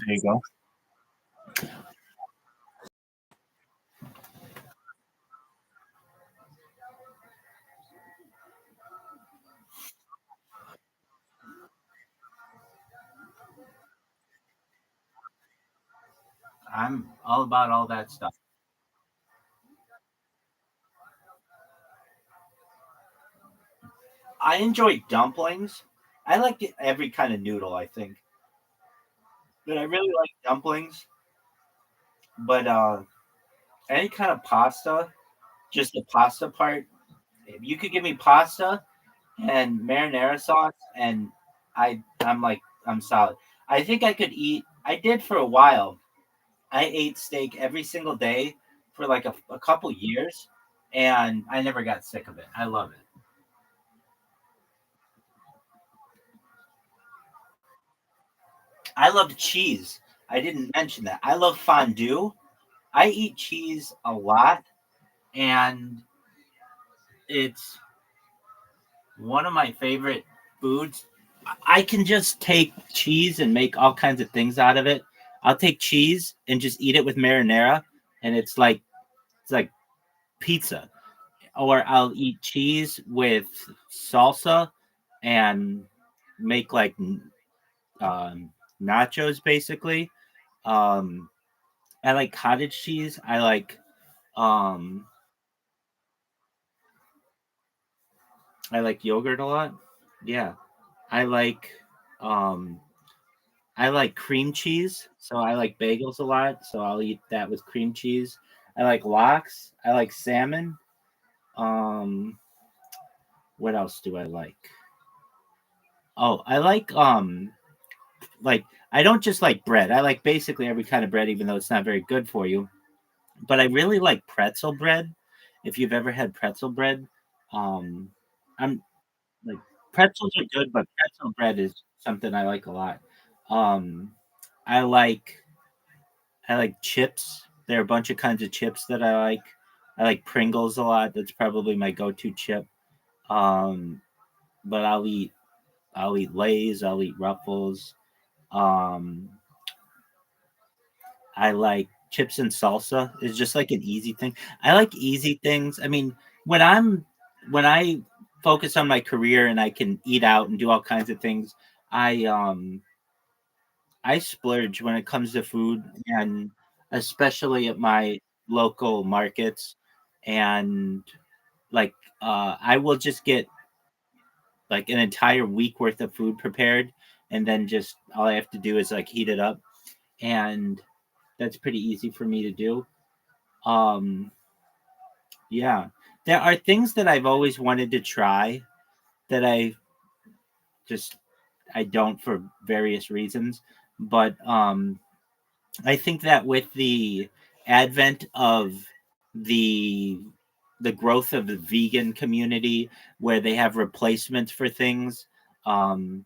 There you go. I'm all about all that stuff. I enjoy dumplings. I like every kind of noodle, I think. But I really like dumplings. But any kind of pasta, just the pasta part. If you could give me pasta and marinara sauce, and I'm solid. I think I could eat. I did for a while. I ate steak every single day for like a couple years, and I never got sick of it. I love it. I love cheese. I didn't mention that. I love fondue. I eat cheese a lot, and it's one of my favorite foods. I can just take cheese and make all kinds of things out of it. I'll take cheese and just eat it with marinara, and it's like pizza. Or I'll eat cheese with salsa and make like um, nachos, basically. Um, I like cottage cheese. Um, I like yogurt a lot. Yeah, I like um I like cream cheese, so I like bagels a lot, so I'll eat that with cream cheese. I like lox. I like salmon. Um, what else do I like? Oh, I like I don't just like bread. I like basically every kind of bread, even though it's not very good for you. But I really like pretzel bread. If you've ever had pretzel bread, um, I'm like pretzels are good, but pretzel bread is something I like a lot. Um, I like I like chips. There are a bunch of kinds of chips that I like. I like Pringles a lot. That's probably my go-to chip. Um, but I'll eat Lay's. I'll eat Ruffles. Um, I like chips and salsa. It's just like an easy thing. I like easy things. I mean, when I'm when I focus on my career and I can eat out and do all kinds of things, I um I splurge when it comes to food, and especially at my local markets. And like I will just get like an entire week worth of food prepared, and then just all I have to do is like heat it up, and that's pretty easy for me to do. Um yeah. There are things that I've always wanted to try that just I don't for various reasons. But I think that with the advent of the the growth of the vegan community, where they have replacements for things, um,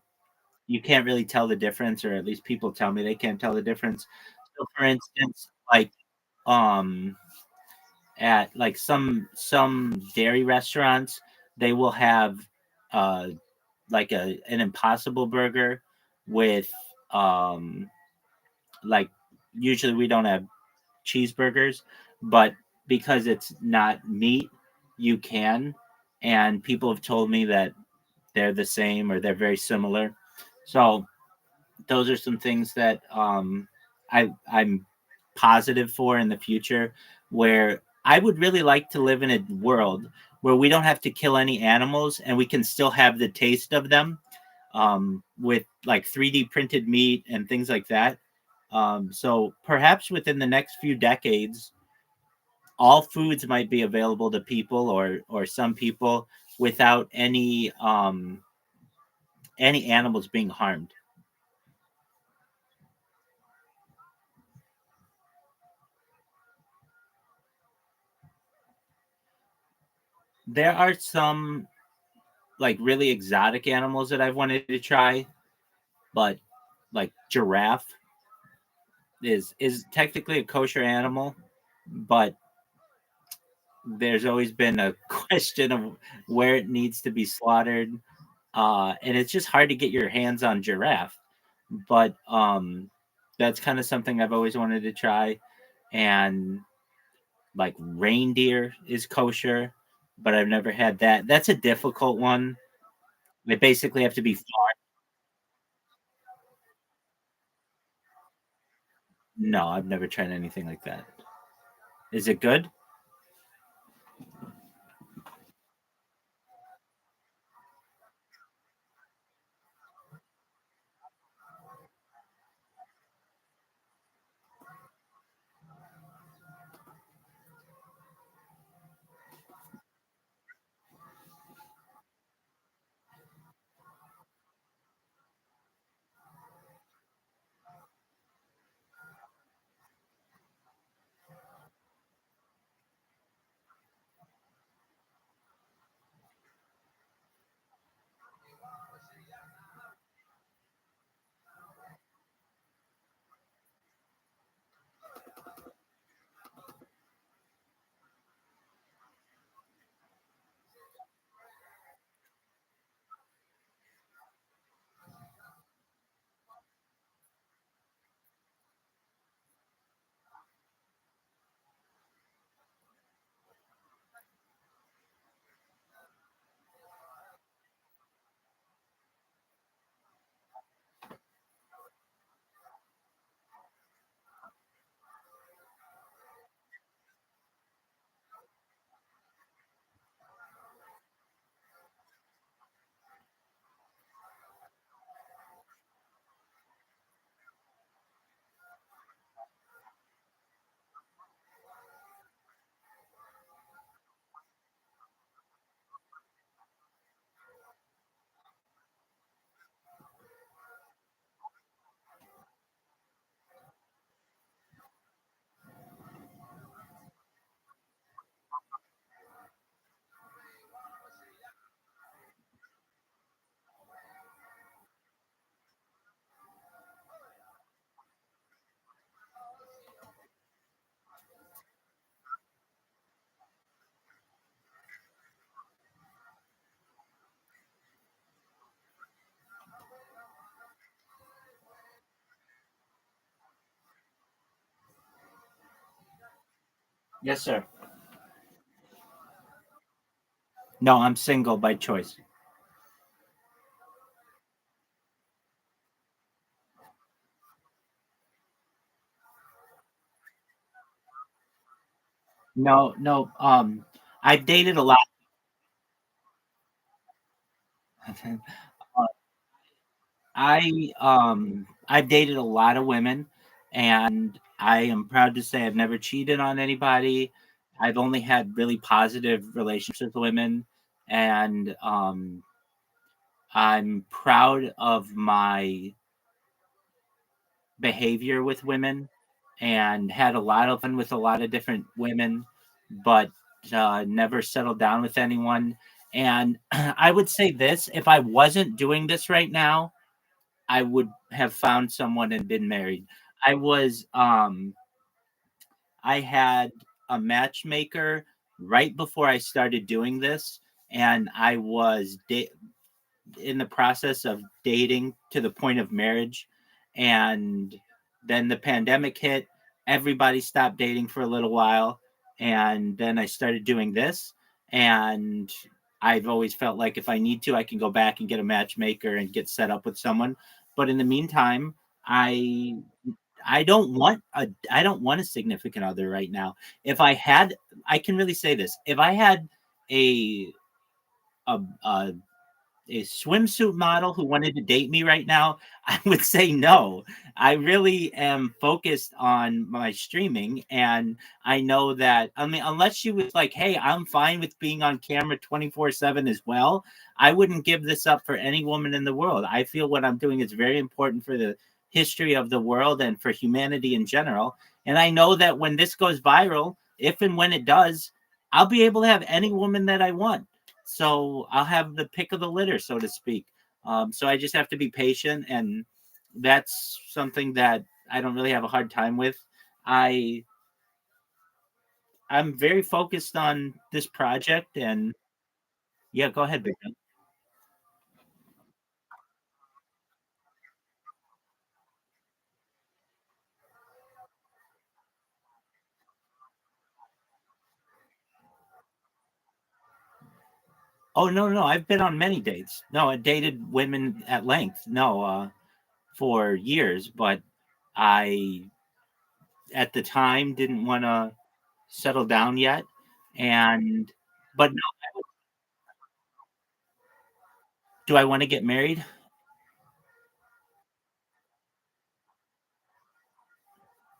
you can't really tell the difference, or at least people tell me they can't tell the difference. So, for instance, like um, at like some dairy restaurants, they will have uh, like an Impossible Burger with um, like usually we don't have cheeseburgers, but because it's not meat, you can. And people have told me that they're the same or they're very similar. So those are some things that I'm positive for in the future, where I would really like to live in a world where we don't have to kill any animals and we can still have the taste of them, with like 3D printed meat and things like that. So perhaps within the next few decades, all foods might be available to people, or some people, without any animals being harmed. There are some like really exotic animals that I've wanted to try, but like giraffe is technically a kosher animal, but there's always been a question of where it needs to be slaughtered, and it's just hard to get your hands on giraffe. But That's kind of something I've always wanted to try. And like reindeer is kosher, but I've never had that. That's a difficult one. They basically have to be farmed. No, I've never tried anything like that. Is it good? Yes, sir. No, I'm single by choice. No, no. I've dated a lot. I've dated a lot of women, and I am proud to say I've never cheated on anybody. I've only had really positive relationships with women, and I'm proud of my behavior with women, and had a lot of fun with a lot of different women, but never settled down with anyone. And I would say this: if I wasn't doing this right now, I would have found someone and been married. I was I had a matchmaker right before I started doing this, and I was in the process of dating to the point of marriage. And then the pandemic hit. Everybody stopped dating for a little while, and then I started doing this. And I've always felt like if I need to, I can go back and get a matchmaker and get set up with someone. But in the meantime, I I don't want a significant other right now. If I had, I can really say this: if I had a a, a a swimsuit model who wanted to date me right now, I would say no. I really am focused on my streaming, and I know that, I mean, unless she was like, "Hey, I'm fine with being on camera 24/7 as well," I wouldn't give this up for any woman in the world. I feel what I'm doing is very important for the history of the world and for humanity in general. And I know that when this goes viral, if and when it does, I'll be able to have any woman that I want, so I'll have the pick of the litter, so to speak. So I just have to be patient, and that's something that I don't really have a hard time with. I I'm very focused on this project, and yeah, go ahead, Big Ben. Oh, no, no, I've been on many dates. No, I dated women at length. No, for years, but I at the time didn't want to settle down yet. And but no, do I want to get married?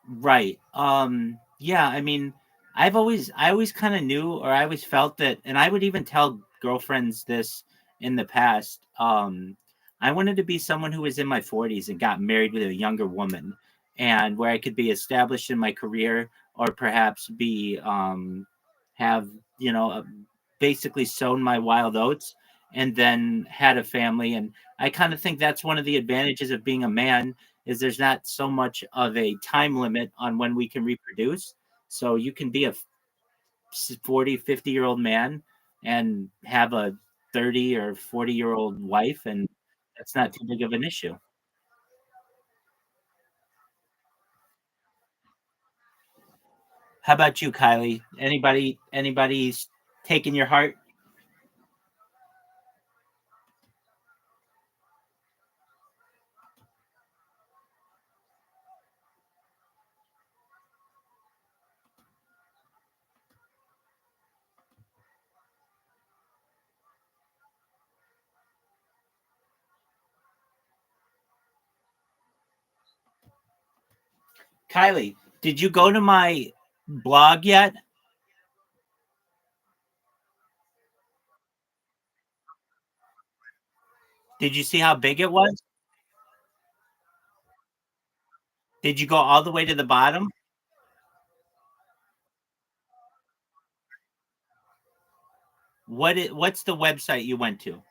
Right. Yeah, I mean, I always kind of knew, or I always felt that, and I would even tell girlfriends this in the past. I wanted to be someone who was in my 40s and got married with a younger woman, and where I could be established in my career, or perhaps be have, you know, basically sown my wild oats and then had a family. And I kind of think that's one of the advantages of being a man, is there's not so much of a time limit on when we can reproduce. So you can be a 40, 50-year old man and have a 30 or 40-year-old wife, and that's not too big of an issue. How about you, Kylie? Anybody's taking your heart? Kylie, did you go to my blog yet? Did you see how big it was? Did you go all the way to the bottom? What's the website you went to?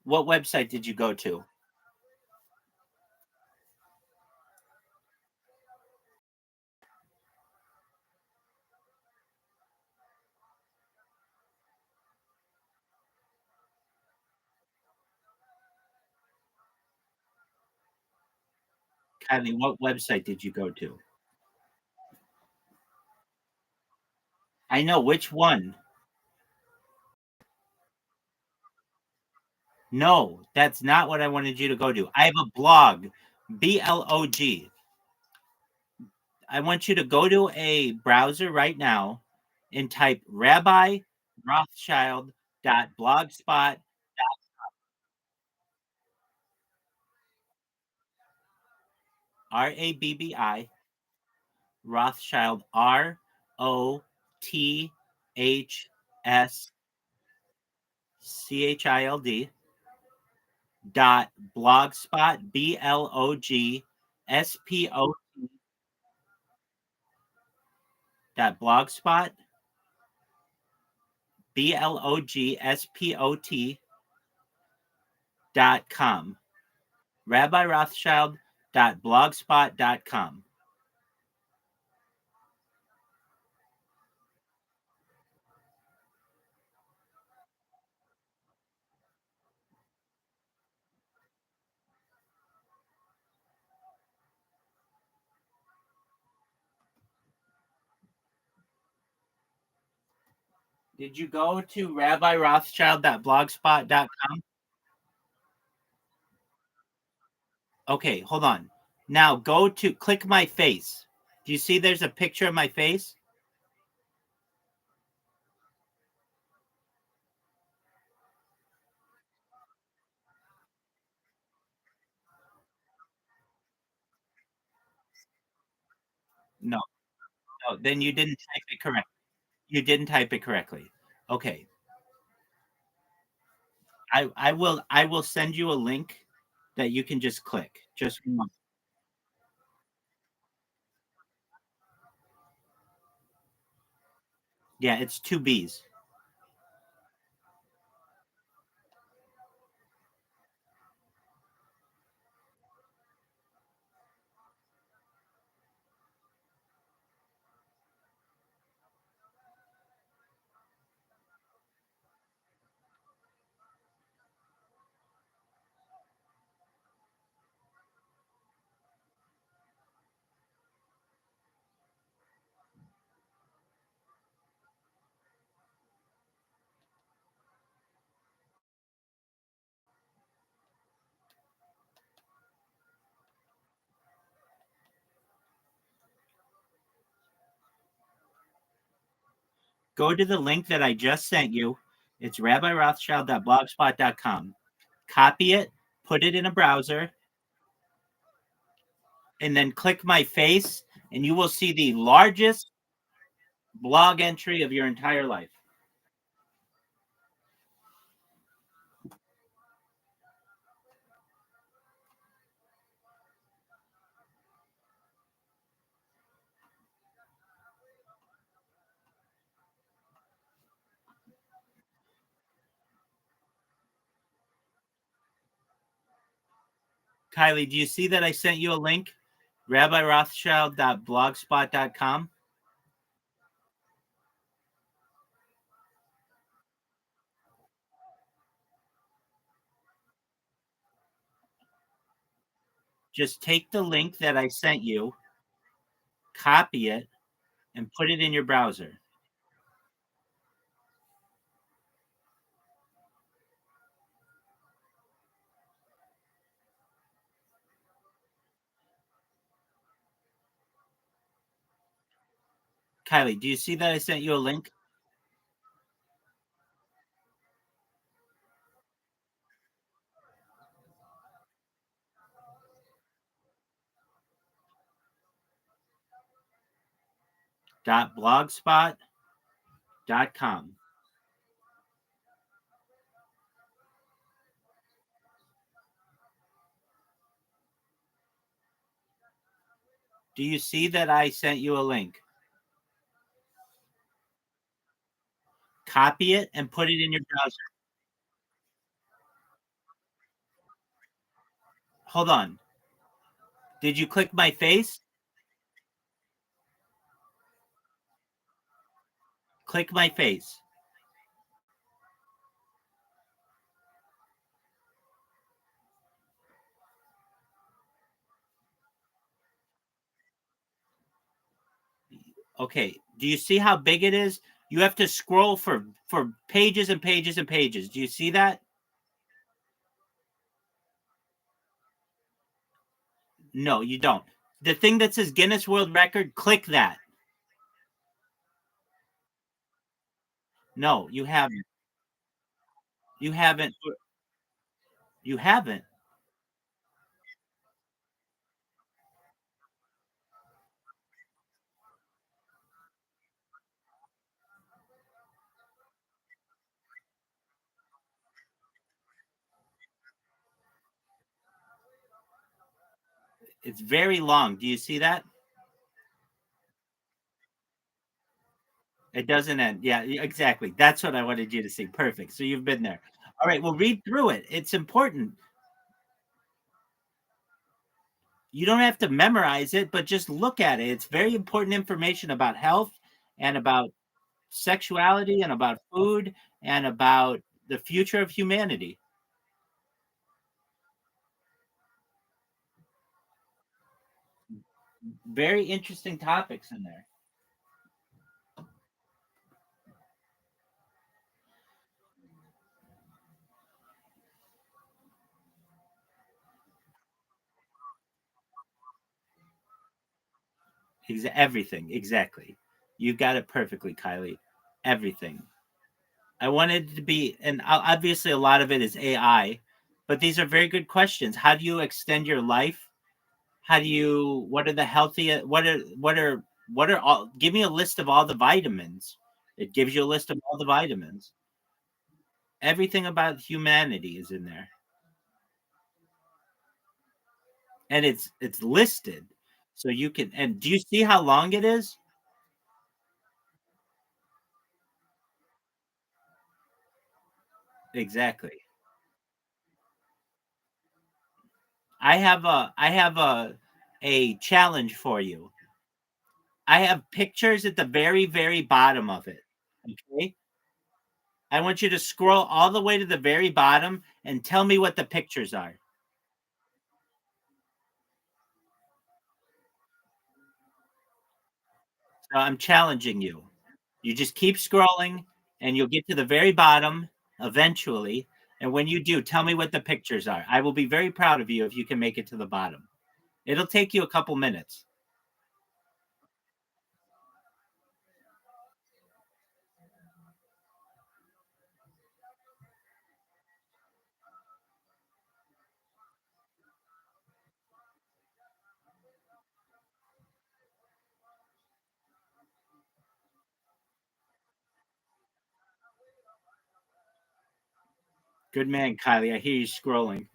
What website did you go to? Kylie, what website did you go to? I know which one. No, that's not what I wanted you to go to. I have a blog, BLOG. I want you to go to a browser right now and type rabbirothschild.blogspot, RABBI, Rothschild, ROTHSCHILD dot blogspot, BLOGSPO dot blogspot, BLOGSPOT.com. rabbirothschild.blogspot.com. Did you go to rabbirothschild.blogspot.com? Okay, hold on. Now go to click my face. Do you see there's a picture of my face? No, no, then you didn't type it correct. You didn't type it correctly. Okay. I will send you a link that you can just click. Just one. Yeah, it's two B's. Go to the link that I just sent you. It's rabbirothschild.blogspot.com. Copy it, put it in a browser, and then click my face, and you will see the largest blog entry of your entire life. Kylie, do you see that I sent you a link? rabbirothschild.blogspot.com. Just take the link that I sent you, copy it, and put it in your browser. Kylie, do you see that I sent you a link? .blogspot.com. Do you see that I sent you a link? Copy it and put it in your browser. Hold on. Did you click my face? Click my face. Okay. Do you see how big it is? You have to scroll for pages and pages and pages. Do you see that? No, you don't. The thing that says Guinness World Record, click that. No, you haven't. You haven't. You haven't. It's very long. Do you see that? It doesn't end. Yeah, exactly. That's what I wanted you to see. Perfect. So you've been there. All right. Well, read through it. It's important. You don't have to memorize it, but just look at it. It's very important information about health and about sexuality and about food and about the future of humanity. Very interesting topics in there. Everything. Exactly. You got it perfectly, Kylie. Everything. I wanted it to be, and obviously a lot of it is AI, but these are very good questions. How do you extend your life? How do you, what are the healthy, what are all, give me a list of all the vitamins. It gives you a list of all the vitamins. Everything about humanity is in there. And it's listed. So you can, and do you see how long it is? Exactly. I have a challenge for you. I have pictures at the very, very bottom of it. Okay. I want you to scroll all the way to the very bottom and tell me what the pictures are. So I'm challenging you. You just keep scrolling and you'll get to the very bottom eventually. And when you do, tell me what the pictures are. I will be very proud of you if you can make it to the bottom. It'll take you a couple minutes. Good man, Kylie. I hear you scrolling.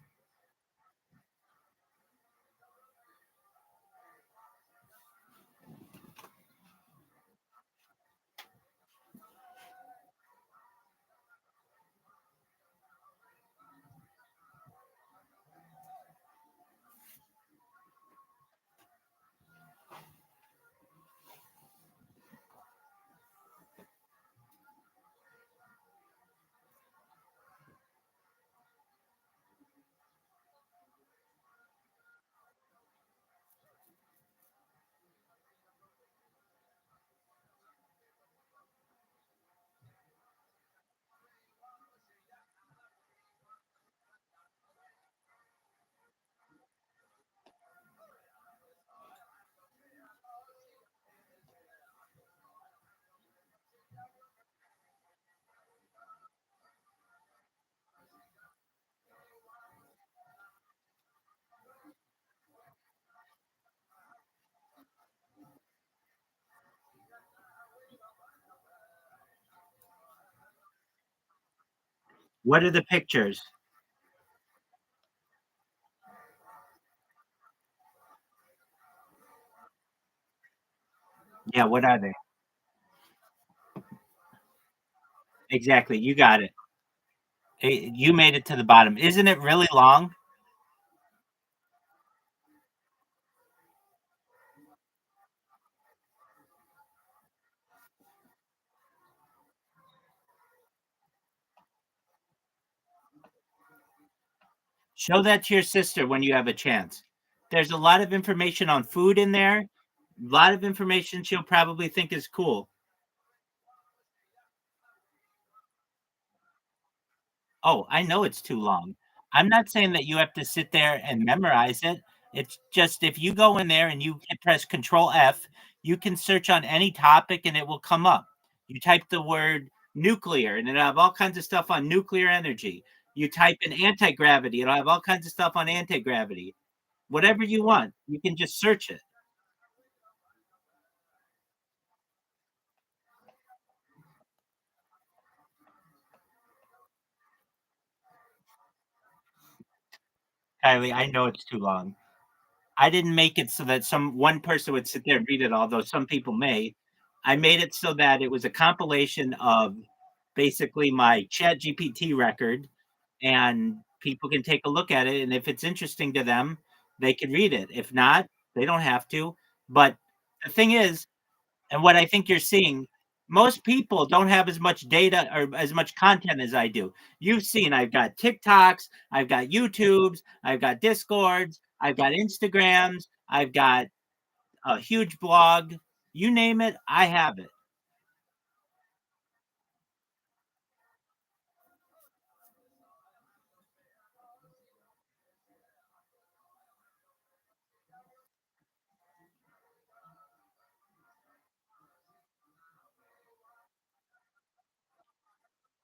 What are the pictures? Yeah, what are they? Exactly. You got it. You made it to the bottom. Isn't it really long? Show that to your sister when you have a chance. There's a lot of information on food in there. A lot of information she'll probably think is cool. Oh, I know it's too long. I'm not saying that you have to sit there and memorize it. It's just if you go in there and you press Control F, you can search on any topic and it will come up. You type the word nuclear and it'll have all kinds of stuff on nuclear energy. You type in anti-gravity, it'll have all kinds of stuff on anti-gravity. Whatever you want, you can just search it. Kylie, I know it's too long. I didn't make it so that some one person would sit there and read it, although some people may. I made it so that it was a compilation of basically my Chat GPT record, and people can take a look at it. And if it's interesting to them, they can read it. If not, they don't have to. But the thing is, and what I think you're seeing, most people don't have as much data or as much content as I do. You've seen I've got TikToks, I've got YouTubes, I've got Discords, I've got Instagrams, I've got a huge blog. You name it, I have it.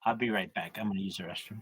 I'll be right back. I'm going to use the restroom.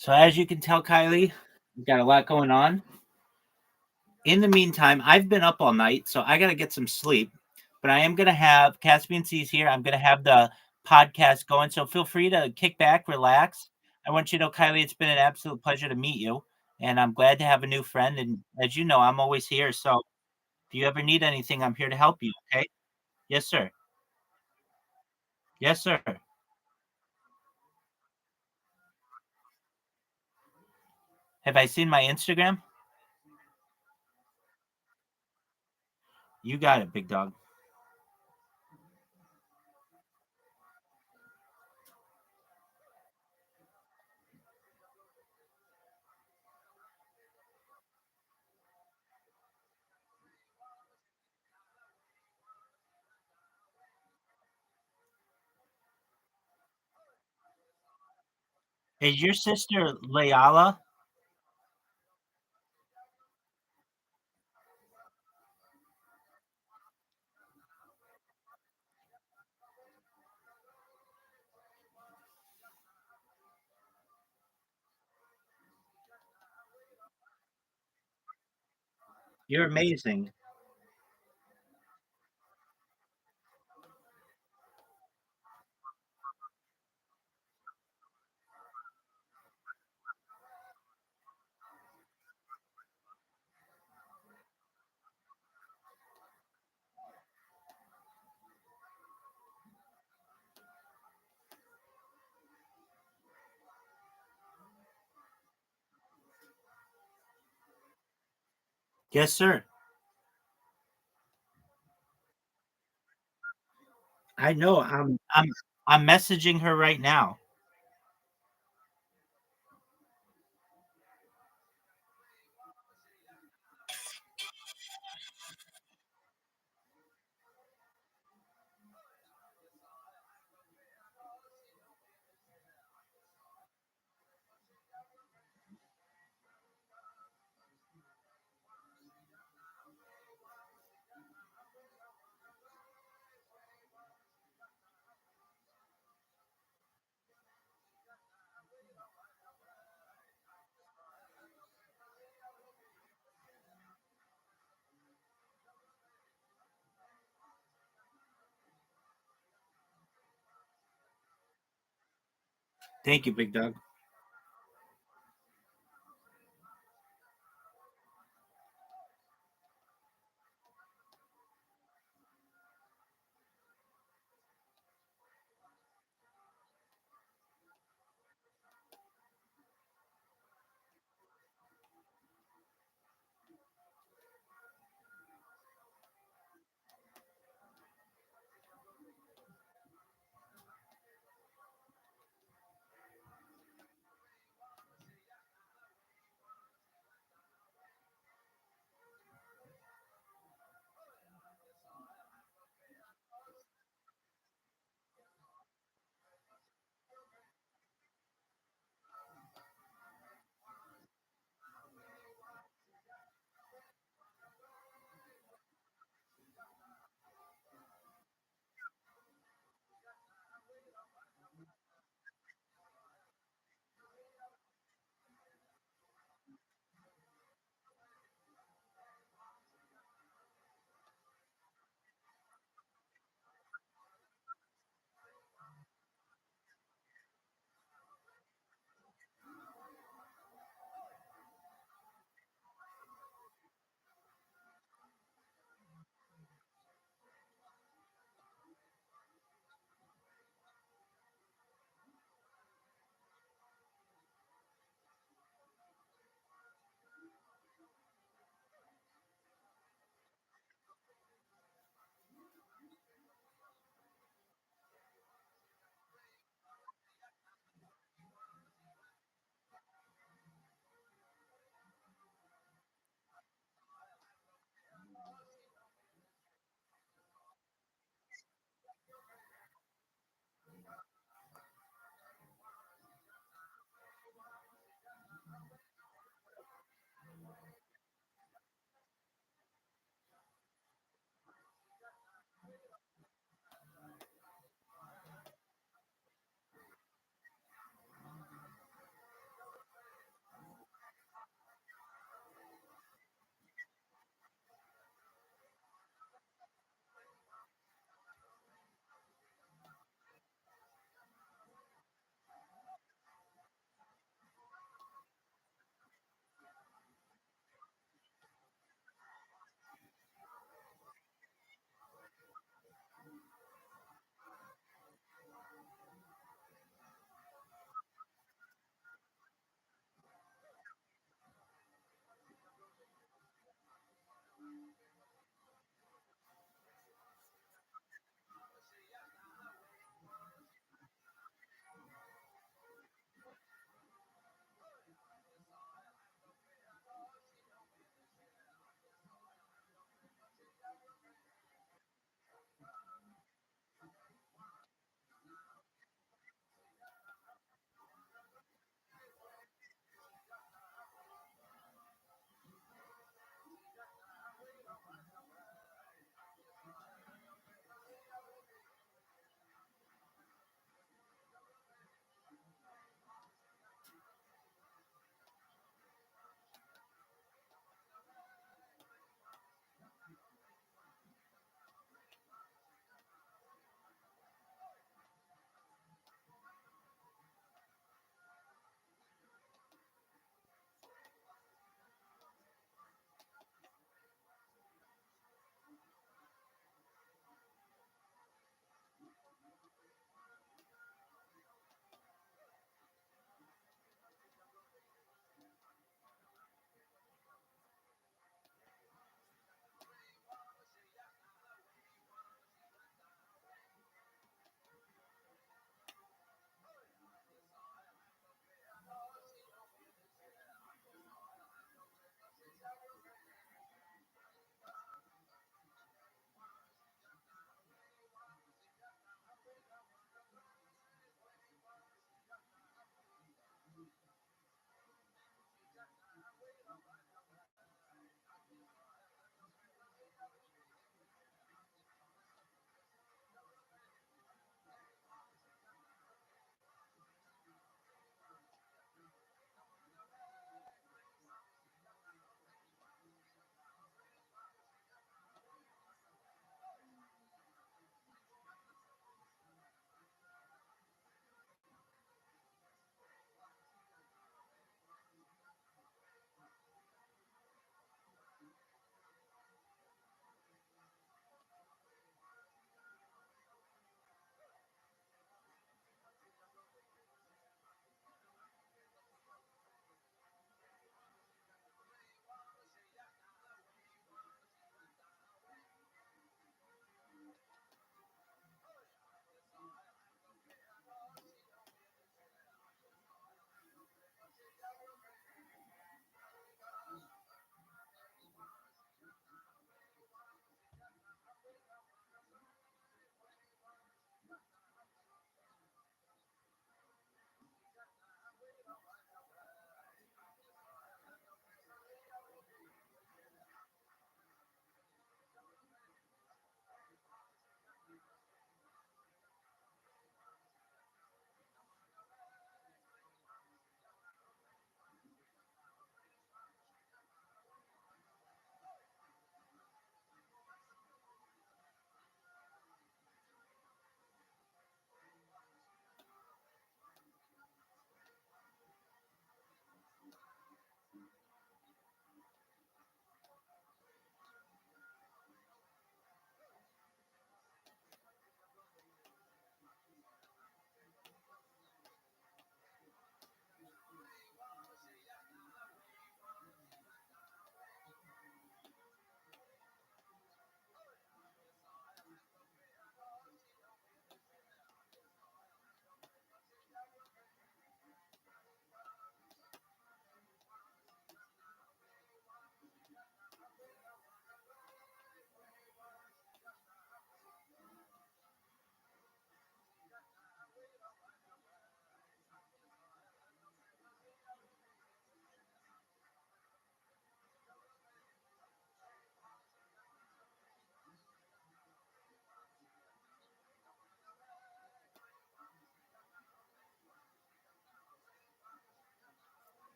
So, as you can tell, Kylie, we've got a lot going on. In the meantime, I've been up all night, so I got to get some sleep. But I am going to have Caspian C's here. I'm going to have the podcast going. So feel free to kick back, relax. I want you to know, Kylie, it's been an absolute pleasure to meet you. and I'm glad to have a new friend. And as you know, I'm always here. So if you ever need anything, I'm here to help you. Okay? Yes, sir. Yes, sir. Have I seen my Instagram? You got it, big dog. Is your sister Layala? You're amazing. Yes, sir. I know. I'm messaging her right now. Thank you, big dog.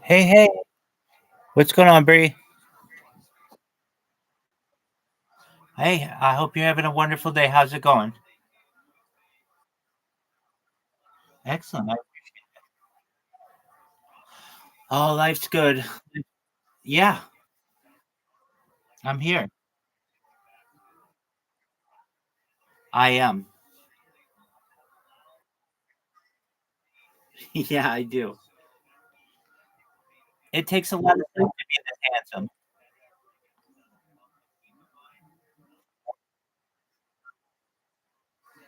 Hey, hey, what's going on, Bree? Hey, I hope you're having a wonderful day. How's it going? Excellent. Oh, life's good. Yeah, I'm here. I am. Yeah, I do. It takes a lot of strength to be this handsome.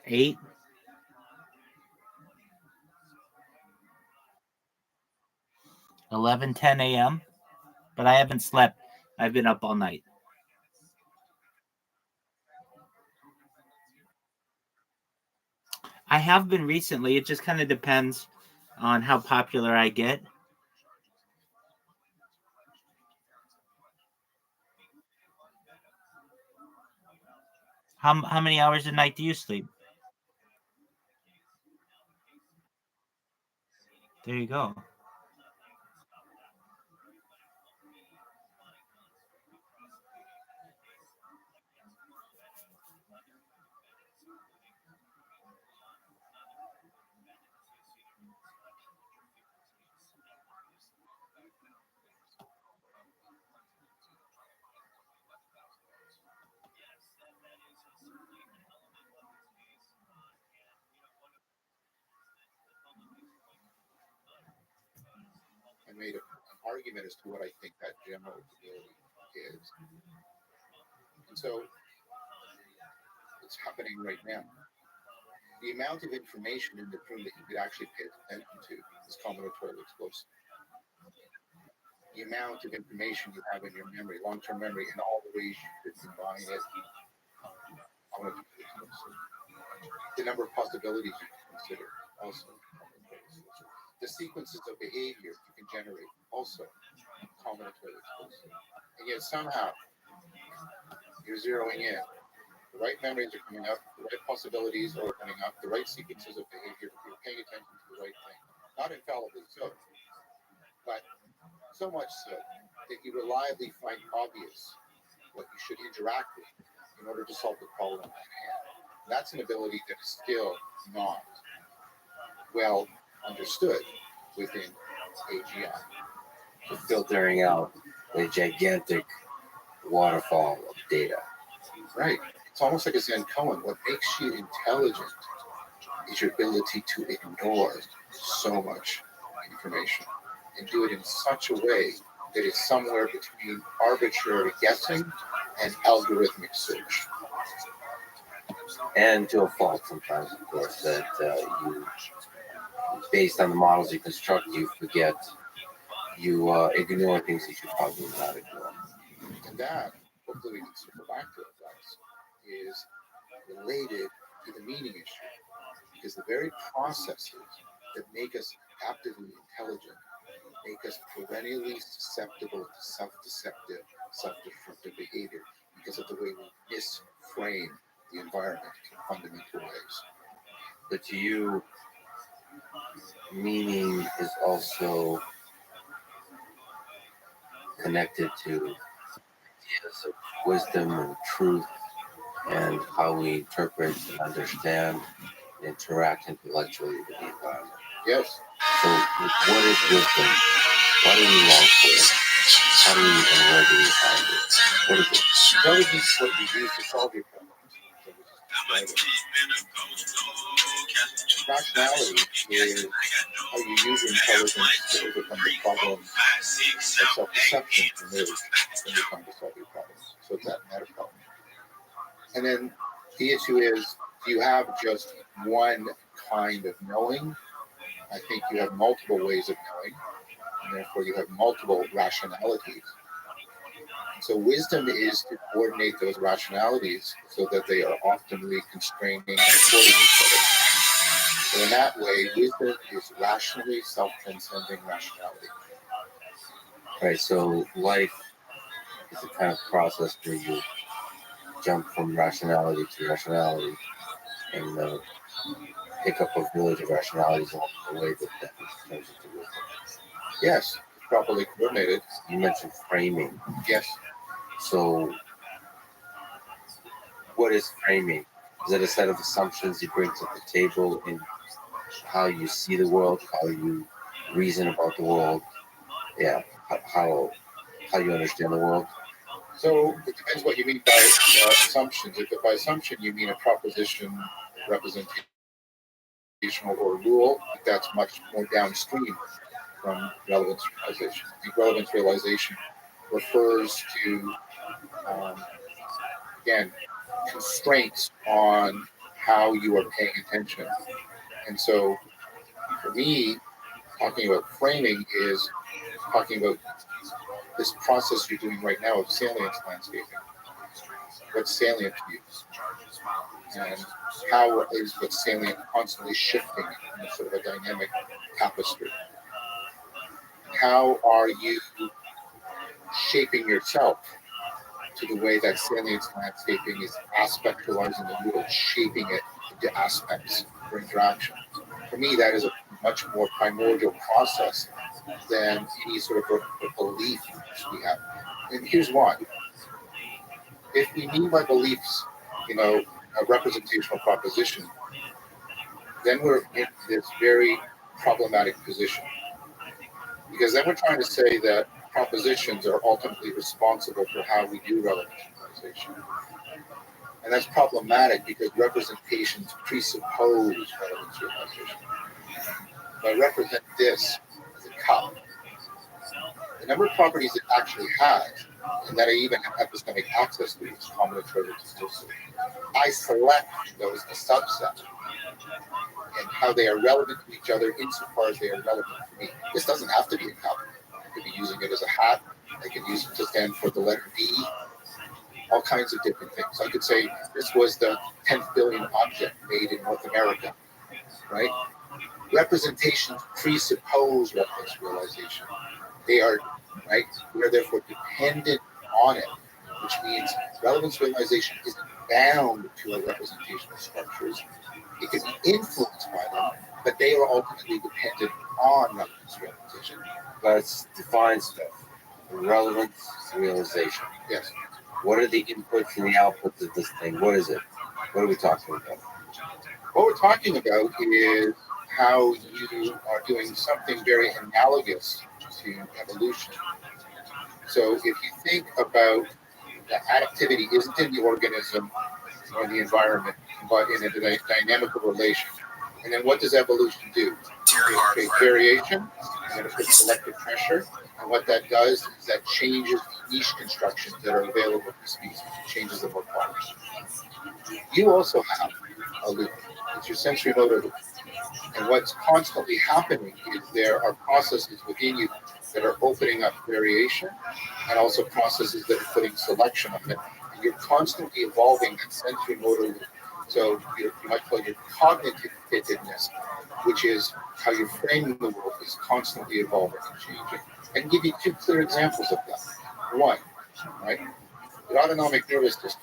8, 11, 10 a.m., but I haven't slept. I've been up all night. I have been recently. It just kind of depends on how popular I get. How many hours a night do you sleep? There you go. Filtering out a gigantic waterfall of data. And to a fault sometimes, of course, that you, based on the models you construct, you forget, you ignore things that you probably not ignore. But to you, meaning is also connected to ideas of wisdom and truth and how we interpret and understand and interact intellectually with the environment. So, what is wisdom? Why do we long for it? How do we and where do we find it? What is it? Right. So life is a kind of process where you jump from rationality to rationality and pick up a village of rationalities along the way that then turns into wisdom. properly coordinated. You mentioned framing. Yes. So what is framing? Is it a set of assumptions you bring to the table in how you see the world, how you reason about the world? Yeah, how you understand the world? So it depends what you mean by assumptions. If by assumption you mean a proposition, representational, or rule, that's much more downstream from relevance realization. I think relevance realization refers to, again, constraints on how you are paying attention. And so for me, talking about framing is talking about this process you're doing right now of salience landscaping. What's salient to you? And how is what's salient constantly shifting in a sort of a dynamic tapestry? How are you shaping yourself to the way that salience landscaping is aspectualizing the world, shaping it into aspects for interaction? For me, that is a much more primordial process than any sort of a belief we have. And here's why. If we mean by beliefs, a representational proposition, then we're in this very problematic position. Because then we're trying to say that propositions are ultimately responsible for how we do relevance realization. And that's problematic because representations presuppose relevance realization. If I represent this as a cup, the number of properties it actually has, and that I even have epistemic access to, is combinatorial discursive. I select those a subset and how they are relevant to each other insofar as they are relevant to me. This doesn't have to be a cup. I could be using it as a hat. I could use it to stand for the letter D. All kinds of different things. I could say this was the 10th billion object made in North America, right? Representations presuppose relevance realization. They are, right? We are therefore dependent on it, which means relevance realization isn't bound to our representational structures. It can be influenced by them, but they are ultimately dependent on relevance realization. Let's define stuff. Relevance realization. Yes. What are the inputs and the outputs of this thing? What is it? What are we talking about? What we're talking about is how you are doing something very analogous to evolution. So if you think about that activity isn't in the organism or the environment, but in a dynamical relation. And then what does evolution do? It creates variation, and then it puts selective pressure. And what that does is that changes the niche constructions that are available to species. It changes the morphology. You also have a loop. It's your sensory motor loop. And what's constantly happening is there are processes within you that are opening up variation and also processes that are putting selection on it. And you're constantly evolving that sensory motor loop. So you might call it your cognitive fittedness, which is how you're framing the world, is constantly evolving and changing. I can give you two clear examples of that. One, right? The autonomic nervous system,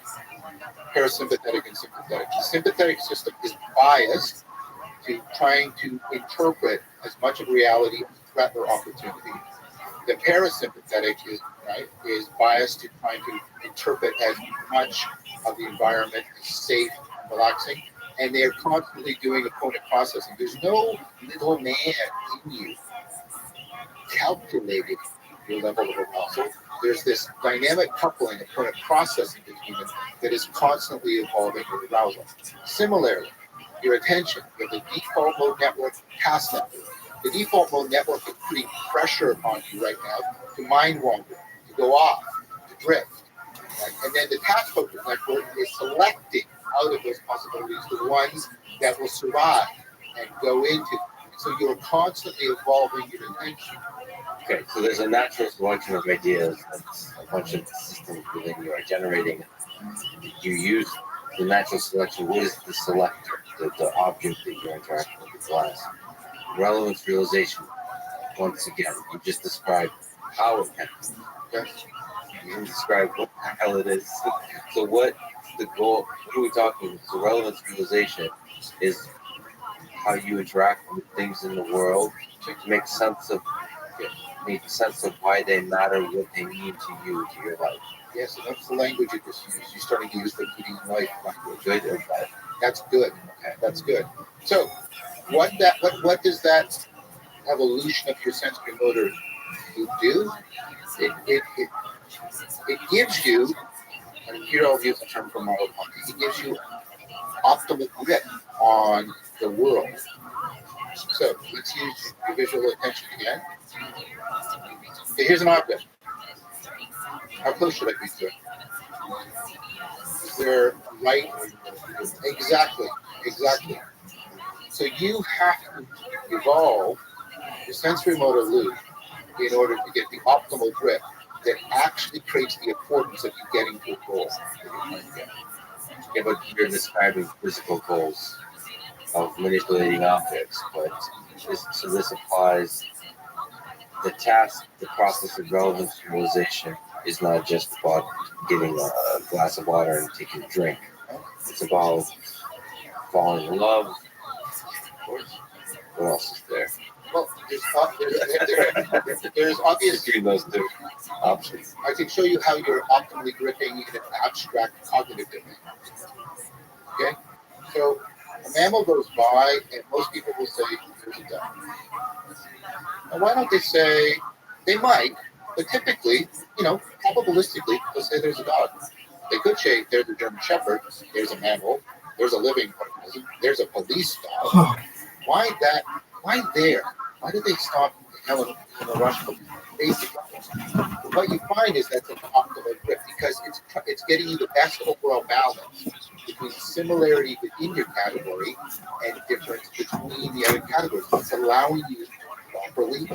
parasympathetic and sympathetic. The sympathetic system is biased to trying to interpret as much of reality as threat or opportunity. The parasympathetic is biased to trying to interpret as much of the environment as safe and relaxing, and they are constantly doing opponent processing. There's no little man in you calculating your level of arousal. There's this dynamic coupling, opponent processing between them that is constantly evolving with arousal. Similarly, your attention, you have the default mode network, task network. The default mode network is putting pressure upon you right now to mind wander, to go off, to drift. Right? And then the task focus network is selecting out of those possibilities the ones that will survive and go into. So you're constantly evolving your attention. Okay, so there's a natural selection of ideas. That's a bunch of systems within you are generating. You use the natural selection. What is the selector? The object that you're interacting with, the glass. Relevance realization. Once again, you just described how it happens. Yes. You didn't describe what the hell it is. So what's the goal? What are we talking about? So relevance realization is how you interact with things in the world to make sense of make sense of why they matter, what they mean to you, to your life. Yes, and that's the language you just used. You're starting to use the meaning life language. Good or bad? That's good. Okay, that's good. So, what does that evolution of your sensory motor do? It gives you, and here I'll use the term from Marvel Monkey, it gives you optimal grip on the world. So let's use your visual attention again. Okay, here's an object. How close should I be to it? Is there light? Exactly. So you have to evolve your sensory motor loop in order to get the optimal grip that actually creates the importance of you getting to a goal that you're trying to get. Yeah, but you're describing physical goals of manipulating objects, but this applies. The task, the process of relevance realization is not just about getting a glass of water and taking a drink. It's about falling in love. Of course. What else is there? Well, there's obvious. Between those two options. I can show you how you're optimally gripping in an abstract cognitive domain. Okay? So a mammal goes by, and most people will say, there's a duck. Now, why don't they say, they might, but typically, probabilistically, they'll say there's a dog. They could say there's a German Shepherd, there's a mammal, there's a living organism, there's a police dog. Why that? Why there? Why did they stop in a rush for basic levels? What you find is that's an optimal grip because it's getting you the best overall balance between similarity within your category and difference between the other categories. It's allowing you to properly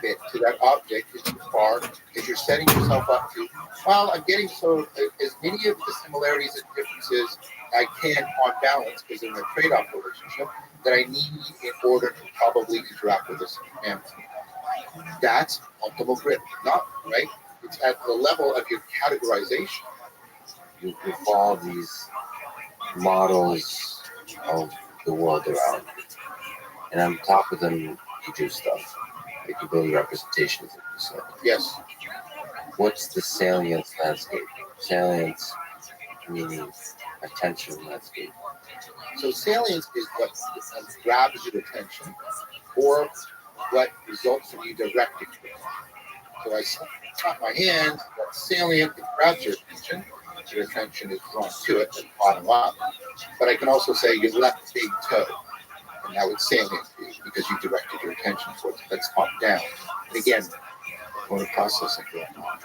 fit to that object as far as you're setting yourself up to. Well, I'm getting as many of the similarities and differences I can on balance because in a trade-off relationship that I need in order to probably interact with this mammal. That's optimal grip, not right. It's at the level of your categorization. You follow these models of the world around you, and on top of them, you do stuff. Like you build representations, like you said. Yes. What's the salience landscape? Salience meaning attention landscape. So salience is what grabs your attention, or what results from you directing it. So I clap my hands, that's salient, it grabs your attention is drawn to it and bottom up. But I can also say your left big toe, and that would salient be because you directed your attention towards it. That's top down. And again, going to processing going on.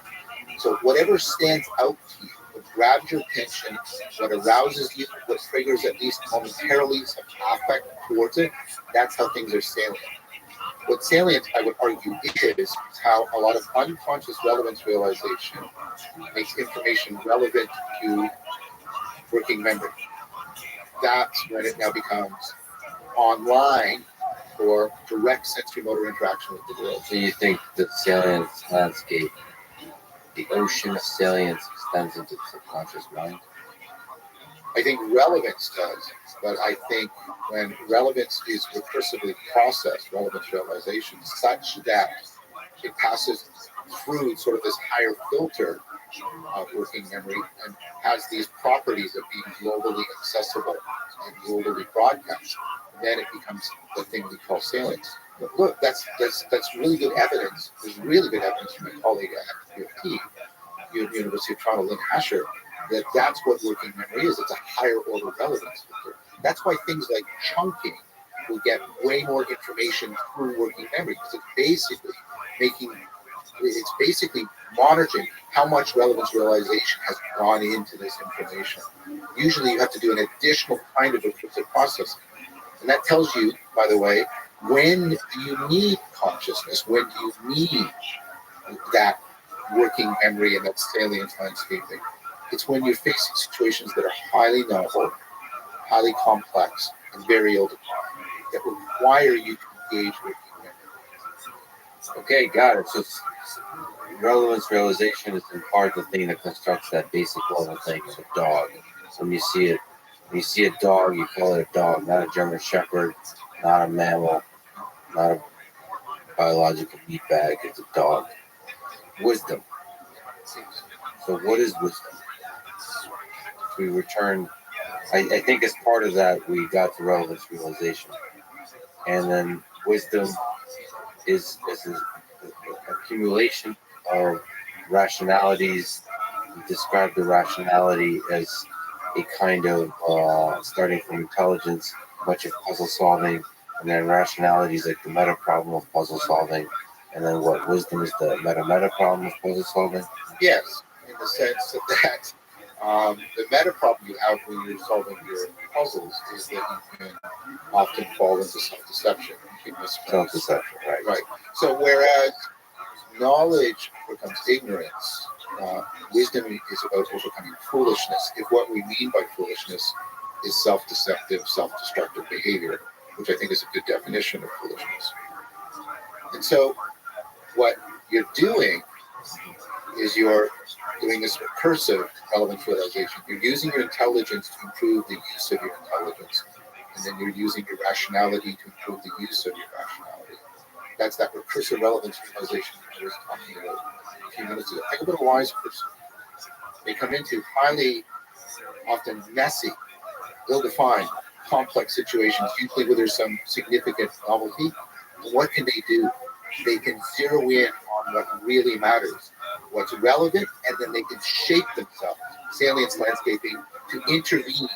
So whatever stands out to you, what grabs your attention, what arouses you, what triggers at least momentarily some affect towards it, that's how things are salient. What salient, I would argue, is how a lot of unconscious relevance realization makes information relevant to working memory. That's when it now becomes online for direct sensory motor interaction with the world. So you think the salience landscape, the ocean of salience extends into the subconscious mind? I think relevance does, but I think when relevance is recursively processed, relevance realization, such that it passes through sort of this higher filter of working memory and has these properties of being globally accessible and globally broadcast, then it becomes the thing we call salience. But look, that's really good evidence. There's really good evidence from my colleague at UFT, University of Toronto, Lynn Asher, that's what working memory is. It's a higher order relevance filter. That's why things like chunking will get way more information through working memory because it's basically monitoring how much relevance realization has gone into this information. Usually you have to do an additional kind of recursive processing. And that tells you, by the way, when do you need consciousness? When do you need that working memory and that salient landscaping? It's when you're facing situations that are highly novel, highly complex, and very ill-defined that require you to engage with memory. Okay, got it. So relevance realization is in part the thing that constructs that basic level thing of a dog. So when you see a dog, you call it a dog, not a German Shepherd, not a mammal, not a biological meat bag. It's a dog. Wisdom. So what is wisdom? If we return, I think as part of that, we got to relevance realization. And then wisdom is an accumulation of rationalities. We describe the rationality as a kind of starting from intelligence, much of puzzle solving, and then rationality is like the meta problem of puzzle solving, and then what wisdom is the meta problem of puzzle solving. Yes, in the sense that the meta problem you have when you're solving your puzzles is that you can often fall into self-deception. Self-deception, right? Right. So whereas knowledge becomes ignorance, wisdom is about overcoming foolishness. If what we mean by foolishness is self-deceptive, self-destructive behavior, which I think is a good definition of foolishness. And so what you're doing is you're doing this recursive relevance realization. You're using your intelligence to improve the use of your intelligence. And then you're using your rationality to improve the use of your rationality. That's that recursive relevance realization I was talking about a few minutes ago. Think about a wise person. They come into highly, often messy, ill-defined, complex situations, usually where there's some significant novelty. And what can they do? They can zero in on what really matters, what's relevant, and then they can shape themselves, salience landscaping, to intervene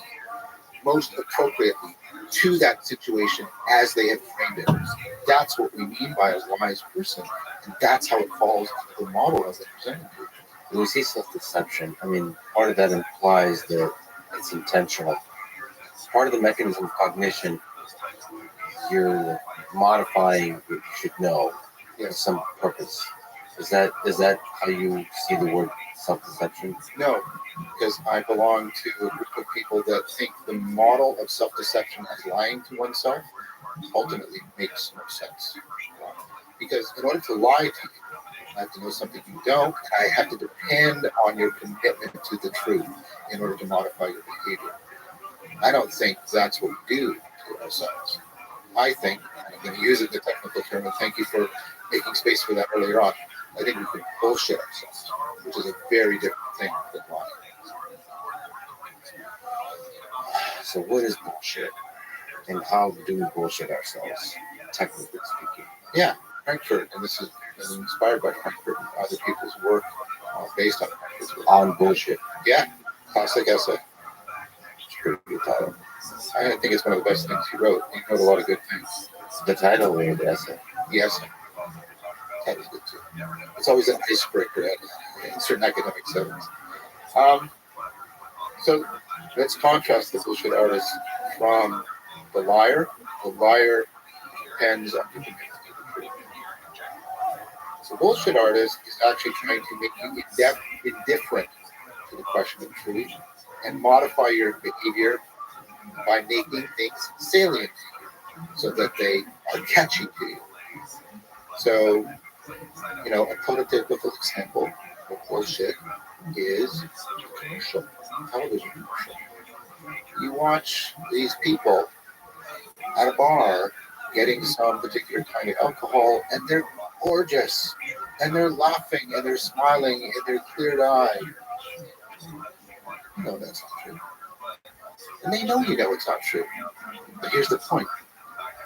most appropriately to that situation as they have framed it. That's what we mean by a wise person, and that's how it falls into the model as it presented to you. When we say self-deception, I mean, part of that implies that it's intentional. Part of the mechanism of cognition, you're modifying what you should know for some purpose. Is that how you see the word self-deception? No, because I belong to a group of people that think the model of self-deception as lying to oneself ultimately makes no sense. Because in order to lie to you, I have to know something you don't, and I have to depend on your commitment to the truth in order to modify your behavior. I don't think that's what we do to ourselves. I think, and I'm going to use it in the technical term, and thank you for making space for that earlier on, I think we can bullshit ourselves, which is a very different thing than lying. So what is bullshit? And how do we bullshit ourselves, technically speaking? Yeah, Frankfurt, and this is inspired by Frankfurt and other people's work based on Frankfurt's work. On bullshit. Yeah, classic essay. It's a pretty good title. I think it's one of the best things he wrote. He wrote a lot of good things. The title or the essay? The essay. That was good too. It's always an icebreaker in certain academic settings. So let's contrast the bullshit artist from the liar. The liar depends on the commitment to the truth. So bullshit artist is actually trying to make you indifferent to the question of truth and modify your behavior by making things salient to you so that they are catchy to you. So, a prototypical example of bullshit is a commercial, television commercial. You watch these people at a bar getting some particular kind of alcohol, and they're gorgeous, and they're laughing, and they're smiling, and they're clear-eyed. You know that's not true. And they know you know it's not true. But here's the point.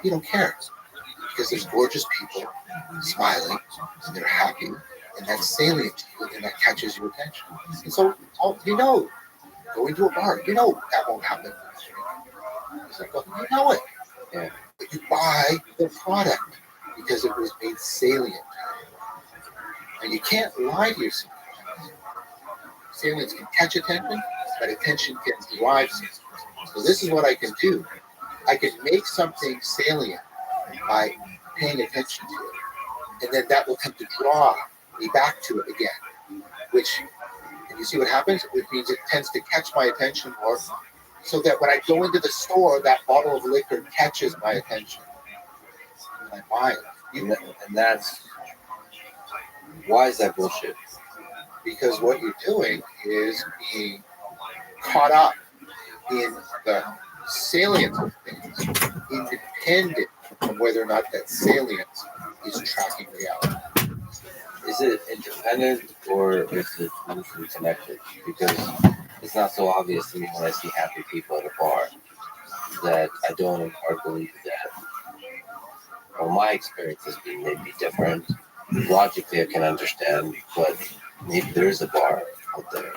You don't care. Because there's gorgeous people smiling, and they're happy, and that's salient to you, and that catches your attention. And so, going to a bar, that won't happen. It's like, well, you know it. Yeah. But you buy the product because it was made salient. And you can't lie to yourself. Salience can catch attention, but attention can drive salience. So this is what I can do. I can make something salient by paying attention to it. And then that will tend to draw me back to it again. And you see what happens? It means it tends to catch my attention more, so that when I go into the store, that bottle of liquor catches my attention. And I buy it. And that's, why is that bullshit? Because what you're doing is being caught up in the salience of things, independent from whether or not that salience is tracking reality. Is it independent or is it loosely connected? Because it's not so obvious to me when I see happy people at a bar that I don't in part believe that. Well, my experience has been maybe different. Logically, I can understand, but maybe there is a bar out there.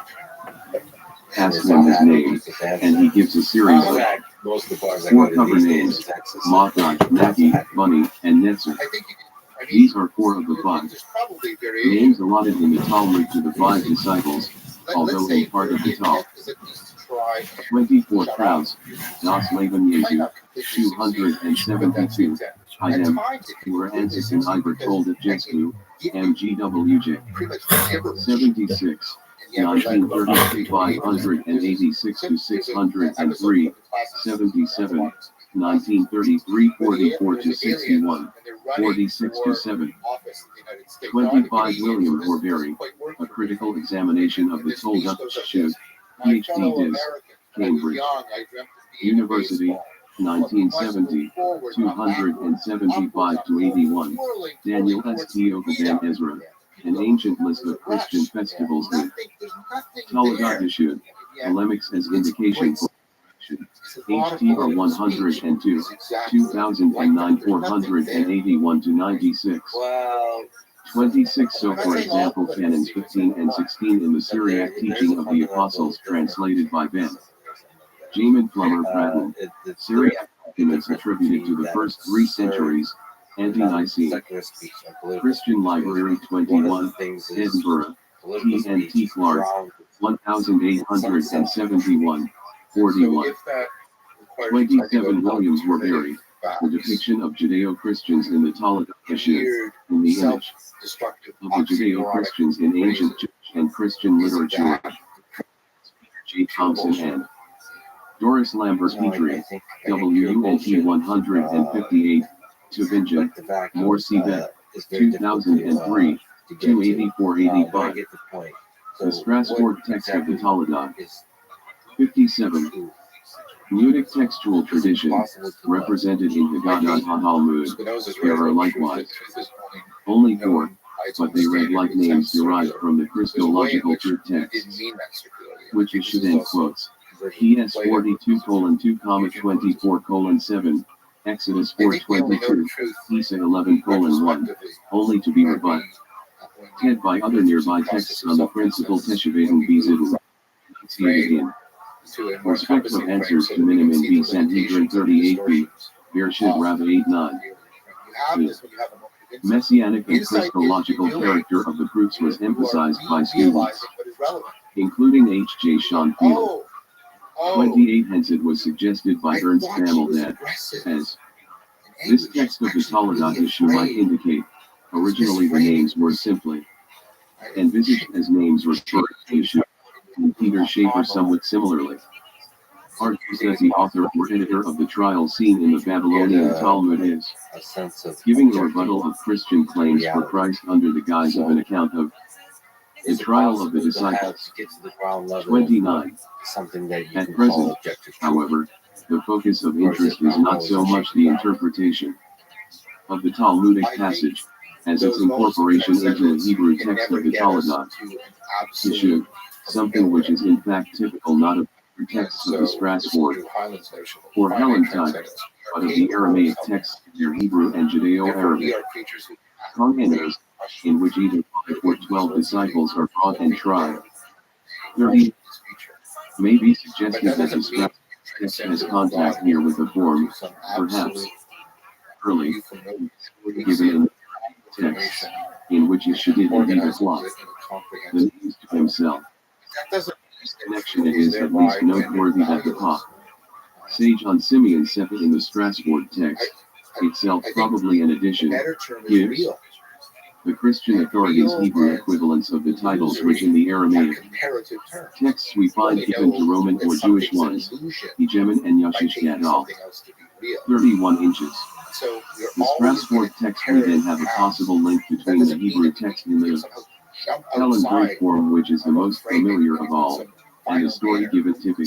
Ask him his name, and he gives a series of Most of the bars I four go to cover these days names: in Texas. Maharaj, Naki, Bunny, and Netzer. I think These are four of the five there's probably variation. names allotted in the Talmud to the five disciples, although Let's say in part of the Tal. intent is at least to try and 24 shut crowds, Das Leben You might Jesu, not completely succeed, but that's the 272, intent. At Idem, times it can were completely Ansis and succeed Iber because told at I can Jesu, give you MGWJ, pretty much gibberish. 76, And yet, 1930 to like, 586 to 603, 77, 1933, 44 to 61, 46 to 7, 25 William Horbury, A Critical Examination of the Talmud Shud, PhD Dis, Cambridge University, 1970, 275 to 81, Daniel S. Teokel Ben Ezra, An Ancient List of Christian Festivals in Talmud Shud, polemics as indication for action. HTR 102, 2009 481 to 96. Well, 26. So for example canons 15 and 16 in the Syriac teaching of the Apostles translated by Ben Jamin Plummer Bradman. Syriac documents attributed to the first 3 centuries, Ante-Nicene. Christian Library 21, Edinburgh, T&T Clark, 1871, 41. 27 Williams were buried. The depiction of Judeo-Christians in the Talmud Shud, in the image of the Judeo-Christians in ancient Jewish and Christian literature. J. Thompson and Doris Lambert Petrie, WUNT 158, Tubingen, Morsi Bet, 2003, 284-85. The Strasbourg text of the Talmud. 57. Munich textual tradition, represented in Haggadah HaTalmud. There are likewise only 4, but they read like names derived from the Christological truth texts, which is Shuden quotes. PS 42:2,24:7, Exodus 4:22, Isa 11:1, only to be rebutted. Ted by other nearby texts on the principle Teshuvah Bezidul. In respect of answers to minimum B Sanhedrin 38b, Bereshit Rabbi 8:9. Messianic and Christological character of the proofs was emphasized by students, including H.J. Sean Field. 28. Hence it was suggested by Ernst Hammel that, as this text of the Talmud issue might indicate, originally the names were simply envisaged as names referring to issue, and Peter Schaeffer somewhat similarly argues that the author or editor of the trial scene in the Babylonian Talmud is giving a rebuttal of Christian claims for Christ under the guise of an account of the trial of the disciples. 29. At present, however, the focus of interest is not so much the interpretation of the Talmudic passage, as its incorporation into the Hebrew text of the Talmud. Issue, something which is in fact typical not of the texts of the Strasbourg or Hellentype, but of the Aramaic texts of their Hebrew and Judeo-Arabic congeners, in which either 5 or 12 disciples are brought and tried. 30. May be suggested that the Strasbourg text has contact here with the form, perhaps, early, given in the text, in which it should indeed apply the names to himself. This connection it is at least noteworthy that the Sage on Simeon Sefer in the Strasbourg text, itself probably an addition, gives the Christian authorities' Hebrew equivalents of the titles which in the Aramaic texts we find given to Roman or Jewish ones, Egemen and Yashish Gadol. 31 inches. The Strasbourg text we then have a possible link between the Hebrew text in the Helen Greek form which is the most familiar of all, and the story given typically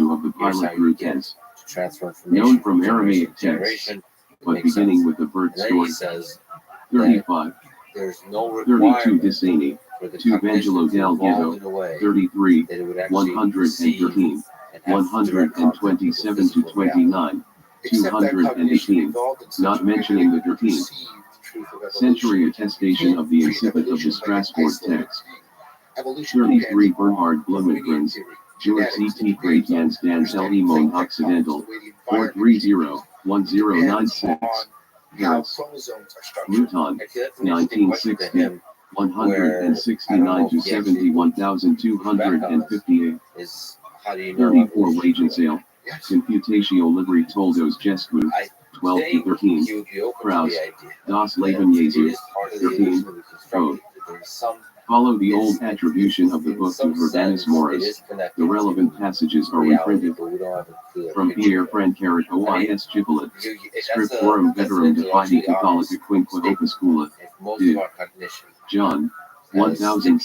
issue of the Here's how pilot you group get ends. to transfer information known from generation Aramaic to texts, generation. but Makes beginning sense. with the bird And then he story. says 35. there's no 32 requirement Disani. for the 2 cognition Vangelo to del evolve Ghetto. in a way 33. that it would actually receive 113. and have direct contact with the 127 to physical reality. 29. Except that cognition 218. evolved in such Not a way that mentioning it the could 13th perceive the truth of evolution. century attestation of the Treat incipit of the evolution like an Strasbourg isolated text. thing. Evolution 33 depends Bernhard on Darwinian Blumengrens. theory, Jurek genetics, CT Great Jans Dan understanding Elimon things like Occidental. the way the environment 430 depends 1096. on how Paris. chromosomes are structured. Luton. Actually, that's an interesting question to 1960. him. 169 to 71,258. Is how do you know 34 evolution? Wage and Sale. Yes. Confutatio Libri Toldos Gestwu. I 12 to think 13. he would be open Kraus. to the idea Das that Leben it Jesu. is part of the 13. illusion that we constructed. That there's some Follow the old attribution of the in book some of Urbanus sense, it Morris. is connected The relevant to passages are reality, reprinted but we don't have a clear from picture Pierre of it. Francaret OIS Gibelet. That's Scriptorum Veterum Dividi Catholica Quinqua Opuscula. If most of our cognition John. as thinking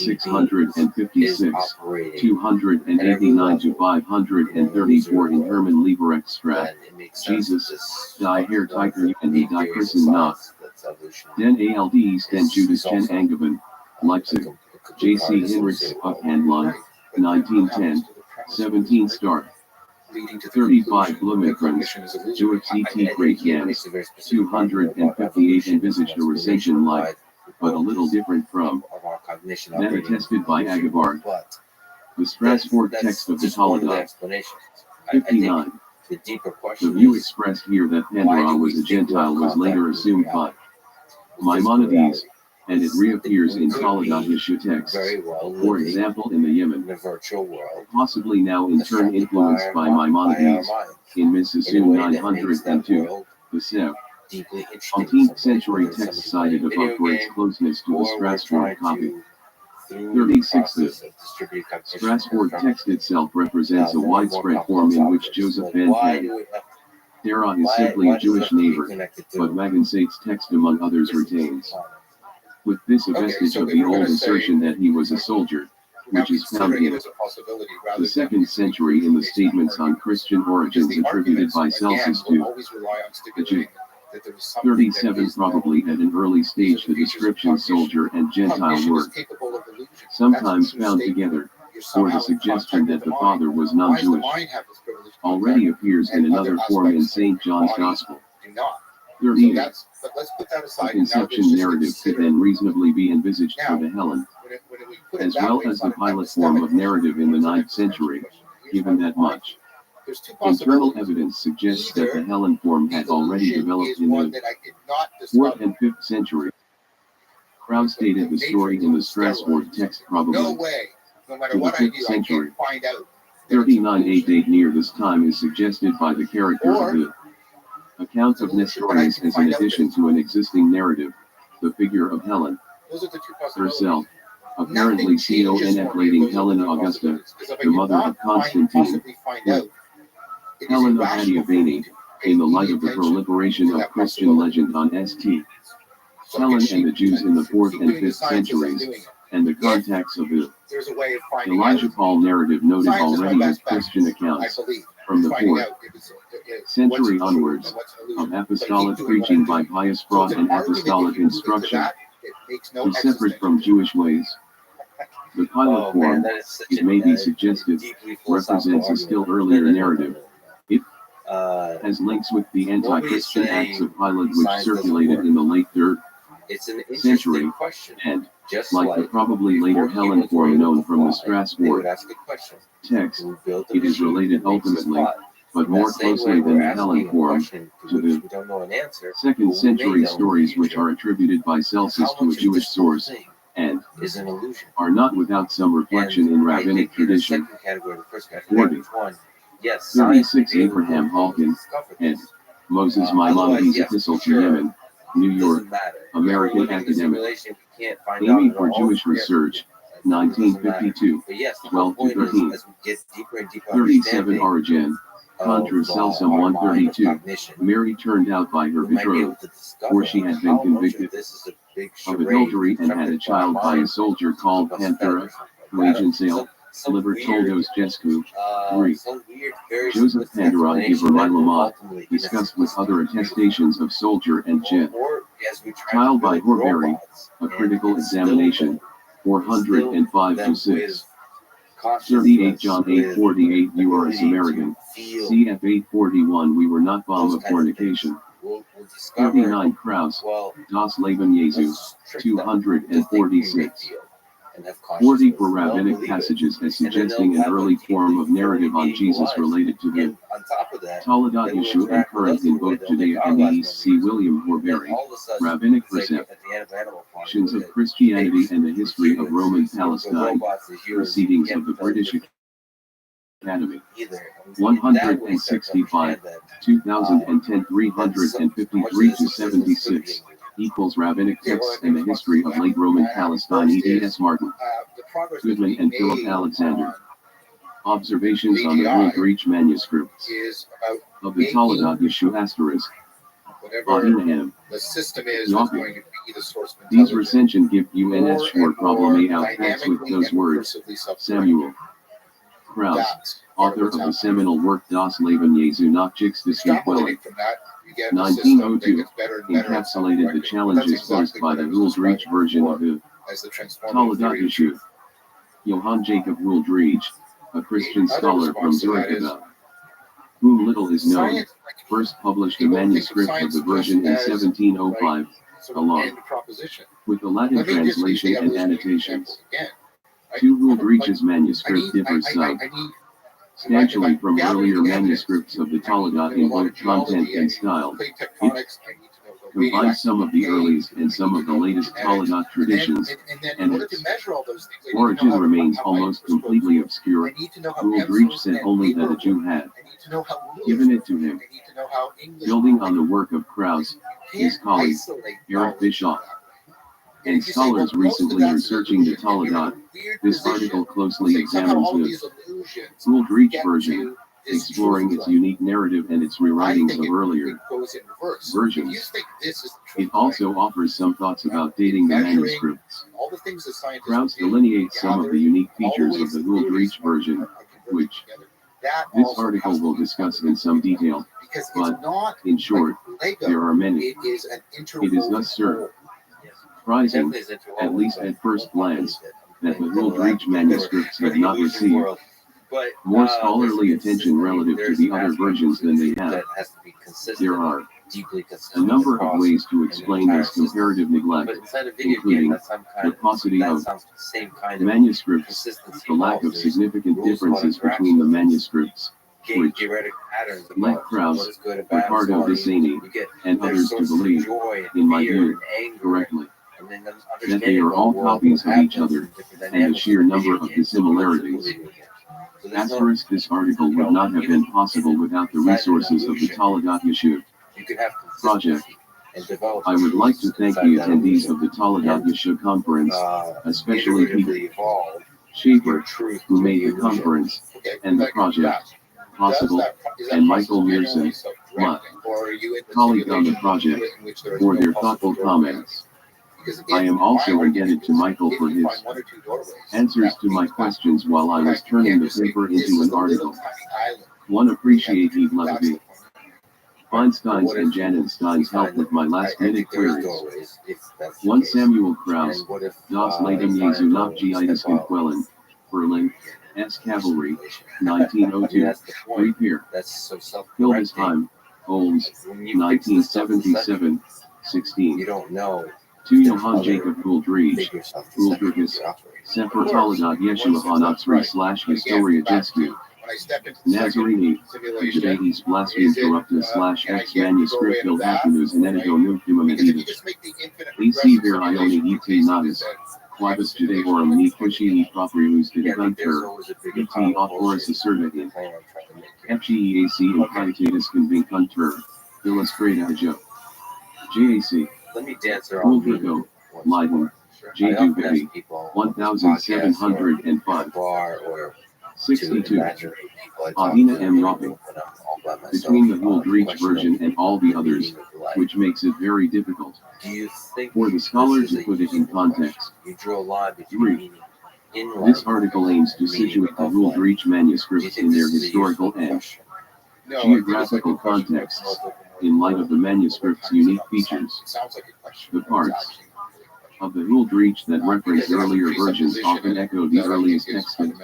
beings 1656. is operating, 289 to 534 in Herman Lieberextract. then it makes sense Jesus, that this die Herr Tiger and deep die theories of Christen nach. science that's evolution Den ALDs den is Judas Chen also, Angeben. Leipzig. it could be part J.C. of the Hinrichs associated of world. Handline. Right. But then what 1910. happens to the premise of 17 this star. leading to the 35 conclusion that Blumengrens. cognition is illusory? Jurek I CT think Great he Yams. makes a very specific argument about 258 evolution envisaged as a an recension like, explanation but a little why different from, of our cognition that operating attested by in illusion. Agabard. But The Strasbourg that's text of the just one of the Toledo. explanations. I think 59. the deeper The question view is, expressed here that why Pandora do we was a think we have Gentile was contact later with assumed by reality, with physical Maimonides, reality? and it reappears in Could Toledo be Hishya texts, very well for living example in the Yemen, in a virtual world, possibly now in turn constructed influenced by our Maimonides, minds, in in a Mississippi way that makes that 902, world the Sev. deeply interesting. to 18th somebody, century whether text somebody's cited playing a above video for its game, closeness to the or we're Strasbourg trying copy. to, through the 36th. process of distributed cognition, Strasbourg construct text itself represents a more and more widespread form complex in which objects. Joseph Like, Van why Pan, do we have Terah is why simply a does it Jewish have to be neighbor, connected to but Magensate's text among others physics and retains. science? With this a Okay, vestige so of if the we're old gonna assertion say that he was a soldier, now which is found considering it in as a possibility rather the than 2nd century in the statements on Christian origins because the attributed by arguments, again, Celsus will to always rely on the Jew. stipulating that there is something 37 that is probably at an early stage the description soldier and Gentile cognition were is capable of illusion. sometimes That's a true found statement. together, You're or somehow the in suggestion contact that with the mind. father was Why does the non-Jewish mind have this privilege of already contact appears in and another other form in aspects St. of John's body Gospel. do not? So 38. that's, but let's put that The aside. And now let's conception just narrative could consider then reasonably be envisaged for now, the Helen, when we put it as that well way, as it's the not an pilot form epistemic of narrative in the question, 9th it's an century, existential question. given that much. There's two Internal possibilities. evidence suggests that the Either Helen form the had already illusion developed is in one the that I did not 4th discover. and 5th century. Krauss stated the story in the Strasbourg text No probably way. No matter to the what I 5th do, I century. can't find out. 39 A date near this time is suggested by the character Or- of the account of Nestorius as an addition to an existing narrative, the figure of Helen Those are the two possibilities. herself, apparently Nothing changes for me if Lady those are Helen the two Augusta, possibilities. 'Cause if I the did mother not of Constantine, possibly find out, it is Helen of irrational for me Adiabene, to pay in the light any of the attention proliferation to of that Christian possibility. legend on St. So Helen if and the Jews in the 4th keep and doing the 5th science as I'm centuries, doing it, and the contacts of the there's a way of finding Elijah out. Paul narrative noted Science is my already with best bet, Christian I accounts believe, from the finding 4th out if it's century what's true onwards and what's an of illusion. But I keep apostolic doing what preaching I'm by doing. pious So fraud it's and an argument apostolic if you move into instruction that, it makes no who separate existential from Jewish ways. The pilot Oh man, form, that is such it a may be suggested, deeply philosophical represents a argument. still earlier No. narrative. It Uh, has links with the Nobody's anti-Christian saying acts of Pilate which science doesn't circulated work. in the late 3rd it's an century, interesting question. and, Just like the probably later before Helen humans were form able known to from the fly, they Strasbourg would ask a question. text, Who built the it is machine related that makes us ultimately, fly? but In more that same way, closely than we're the asking Helen a form, question to to which the we don't know an answer. 2nd may century know in stories the which future. are attributed by How Celsus to a much of Jewish this whole source, thing and is an illusion? are not without some reflection in I rabbinic think in the tradition. second category, the first category, 40. which one? Yes, science 36 may be able to Abraham Halkin, discover and this. Moses Otherwise, Maimonides' yes, Epistle to sure. Yemen, New York, Doesn't matter. American We're living in a Academic. simulation, we can't find out Amy at for all. Jewish Research, It doesn't matter. 1952, But yes, the whole 12 to point 13. is as we get deeper and deeper 37 understanding Origen, Contra of Celsum our mind of 132. cognition, Mary turned out by her we might be able betrothed, to discover for she had been how much convicted of this is a big of charade adultery and had a constructed child by a mind soldier called of Panthera, spell or something. who agent sale, Libertoldos Jescu, 3. Joseph Panderon Ibrahim discussed with other attestations of soldier and Jen. Tiled by Horbury, a critical examination, 405 to 6. 38 John 848 You are a Samaritan. CF 841 We were not bomb of fornication. 39 Kraus, Das Leben Jesu, 246. 40 for rabbinic passages as suggesting an early form of narrative on Jesus related to the Toledat issue and current in both Judea and the East. See William Horbury, Rabbinic Perceptions of Christianity and the History of Roman Palestine, Proceedings of the British Academy. 165, 2010 353 to 76. Equals Rabbinic Texts and the History of Late Roman Palestine E.D.S. Martin, Goodman and Philip Alexander. Observations on the Rule Breach manuscripts of the Toledat Yeshu asterisk. Whatever the system is going to be the source of These recension give UNS short problem out text with those words. Samuel Kraus, author of the seminal work Das Leben Jesu nach Jix Quellen. 1902, encapsulated the challenges posed by the Rules-Reach version of the Toledat Yeshu. Johann Jacob Ruhl-Reach, a Christian scholar from Zurich, whom little is known, first published a manuscript of the version in 1705, along with the Latin translation and annotations. Two Ruhl-Reach's manuscript differs substantially from earlier manuscripts of the Toledat in both content and style. It combines some of the earliest and some of the latest Toledat traditions, and its origin remains almost completely obscure. Ruhl-Reach said only that a Jew had given it to him. Building on the work of Kraus, his colleague, Eric Bischoff, and scholars recently researching the Toledat, this article closely examines the Ruhl-Reach version, exploring its unique narrative and its rewritings of earlier versions. It also offers some thoughts about dating the manuscripts. Kraus delineates some of the unique features of the Ruhl-Reach version, which this article will discuss in some detail, but, in short, there are many. It is thus surprising, at least at first glance, that the Ruhl-Reach manuscripts have not received more scholarly attention relative to the other versions than they have. There are a number of ways to explain this comparative neglect, including the paucity of manuscripts, the lack of significant differences between the manuscripts, which led Kraus, Ricardo Disani, and others to believe, in my view, correctly, that they are all copies of each other, and the sheer number of dissimilarities. Asterisk this article would not have been possible without the resources of the Toledat Yeshu project. I would like to thank the attendees of the Toledat Yeshu conference, especially Peter Schaefer, who made the conference and the project possible, and Michael Mearson, my colleague on the project, for their thoughtful comments. I am also indebted to Michael for his answers to my questions while I was turning the paper into an article. One appreciate Eve Levy, Feinstein's and Janenstein's help with my last-minute queries. 1 Samuel Kraus, Das Leben Jesu nach Giitis Quellen, Berlin, S. Cavalry, 1902, Repair. Hildesheim, Holmes, 1977, 16. To Johann Jacob Ruhl-Reach, Ruhl-Reach, Sefer Toledat Yeshua Hanatsri / Historia Jescu, Nazarini, Judatis Blaspheme Corruptus / X Manuscript Ilhakunus and Edigo Nukimum Editus. AC Ver Ioni Et Natus, Quibus Judaeorum Ni Cushii Proprius de Gunter, Et Autoris Asserta in FGEAC Implicatus Convincuntur, Illustrata Joe. JAC. Let me dance around. Ulrico, Leiden, J. Duvey, 1705. 62. Adina M. Rabbi. Between the Ruhl-Reach version and all the others, which makes it very difficult for the scholar to put it in context. 3. This article aims to situate the ruled reach manuscripts in their historical and geographical contexts, in light of the manuscript's unique features. The parts of the ruled reach that reference earlier versions often echo the earliest extant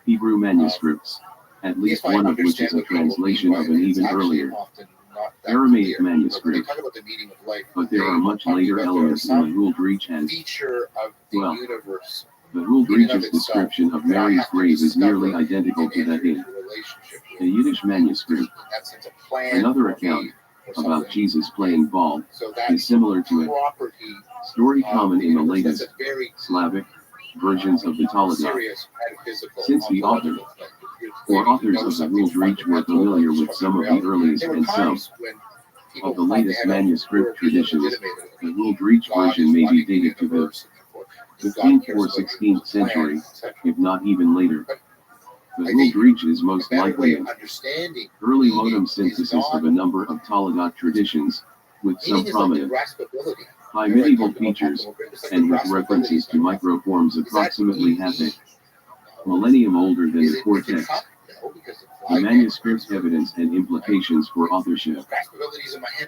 Hebrew manuscripts, at least one of which is a translation of an even earlier Aramaic manuscript, but there are much later elements in the ruled reach as well. The ruled reach's description of Mary's grave is nearly identical to that in the Yiddish manuscript. Another account about Jesus playing ball is similar to a story common in the latest Slavic versions of the Talmud. Since the author or authors of the ruled reach were familiar with some of the earliest and some of the latest manuscript traditions, the ruled reach version may be dated to the 15th or 16th century, if not even later. The ruled reach is most likely an early modem synthesis of a number of Talmud traditions, with some prominent high medieval features, and with references to microforms approximately half a millennium older than the core text. The manuscript's evidence and implications for authorship.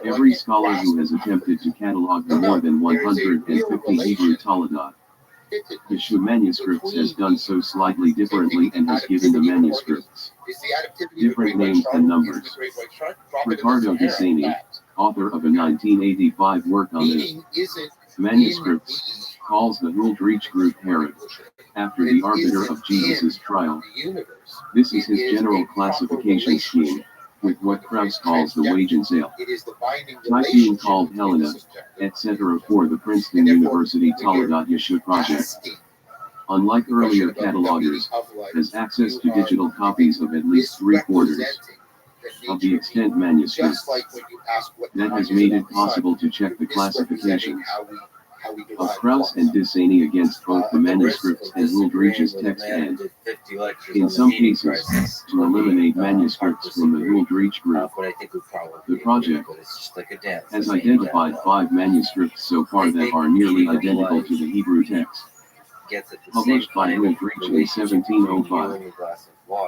Every scholar who has attempted to catalog the more than 150 Hebrew Talmud Yeshua manuscripts has done so slightly differently and has given the manuscripts different names and numbers. Ricardo Desaney, author of a 1985 work on the manuscripts, calls the ruled reach group Herod, after the arbiter of Jesus' trial. This is his general classification scheme, with what Krauss calls the wage and sale type being called Helena, etc. for the Princeton University Talmud Yeshua project. Unlike earlier catalogers, has access to digital copies of at least 3/4 of the extant manuscripts. That has made it possible to check the classifications of Krauss and Desaney against both the manuscripts and ruled reach's text and, in some cases, to eliminate manuscripts from the ruled reach group. The project has identified 5 manuscripts so far that are nearly identical to the Hebrew text, published by ruled reach in 1705.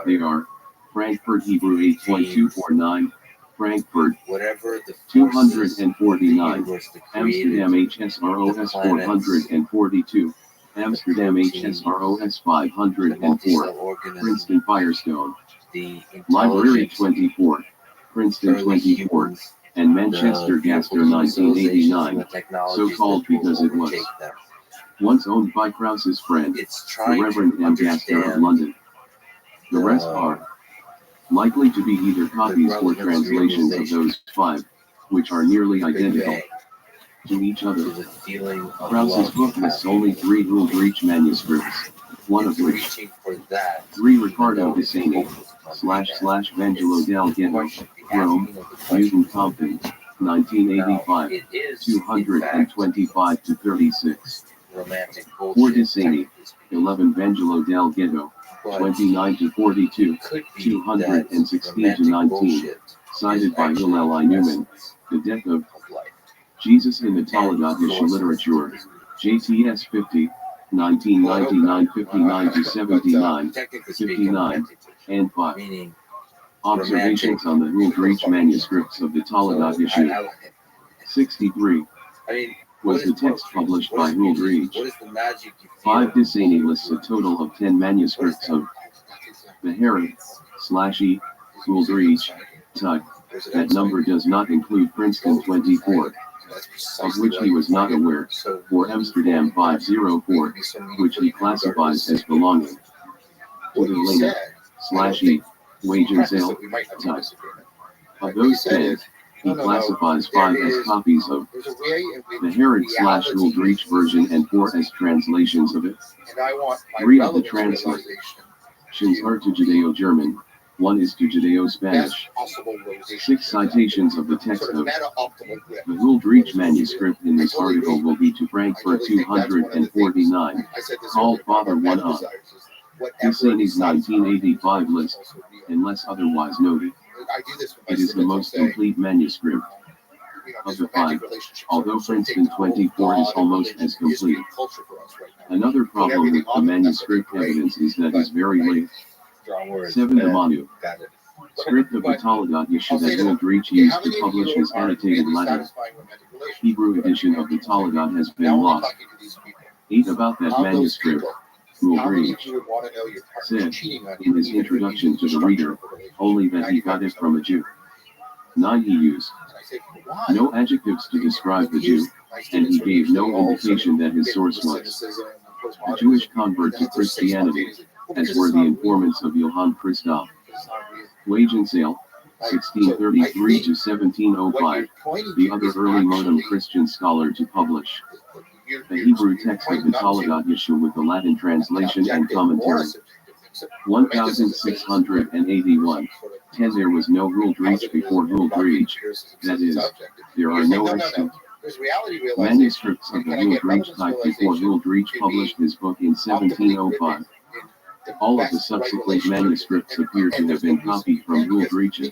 They are Frankfurt Hebrew 8.249, Frankfurt 249, Amsterdam HSROS 442, Amsterdam HSROS 504, Princeton Firestone, Library 24, Princeton 24, and Manchester Gaster 1989, so called because it was once owned by Krauss's friend, the Reverend M. Gaster of London. The rest are likely to be either copies or translations of those 5, which are nearly identical to each other. Krauss's book lists only 3 ruled reach manuscripts, one of which 3 Ricardo Desaney / Vangelo del Ghetto, Rome, Newton Compton, 1985, 225-36. 4 Desaney, 11 Vangelo del Ghetto, 29-42, 216-19, cited by Hillel I. Newman, The Death of Jesus in the Talmud Yeshua Literature, JTS 50, 1999, 59-79, 59, and 5. Observations on the ruled reach manuscripts of the Talmud Yeshua. 63. Was the text published by ruled reach? 5 Desaney lists a total of 10 manuscripts of the Herod/E ruled reach type. That number does not include Princeton 24, of which he was not aware, or Amsterdam 504, which he classifies as belonging to the Lena/E wage and sale type. Of those 10, he classifies 5 as copies of the Herod/ruled reach version and 4 as translations of it. 3 of the translations are to Judeo-German, 1 is to Judeo-Spanish. 6 citations of the text of the ruled reach manuscript in this article will be to Frankfurt 249, called Father 1 of Desaney's 1985 list, unless otherwise noted. It is the most complete manuscript of the 5, although Princeton 24 is almost as complete Another problem with the manuscript evidence is that it's very late. 7. The Manu. Got it. Script of the Talagat Yeshu that Goodreach used to publish his annotated Latin. Hebrew edition of the Talagat has been lost. 8. About that manuscript. Goodreach said, in his introduction to the reader, only that he got it from a Jew. 9. He used no adjectives to describe the Jew, and he gave no indication that his source was a Jewish convert to Christianity, as were the informants of Johann Christoph. Wage and Sale, 1633 to 1705, the other early modern Christian scholar to publish the Hebrew text of the Talagat Yeshu with the Latin translation and commentary. 1681. 10. There was no Huldreich before Huldreich, that is, there are no extant manuscripts of the Huldreich type before Huldreich published his book in 1705. All of the subsequent manuscripts appear to have been copied from Huldreich's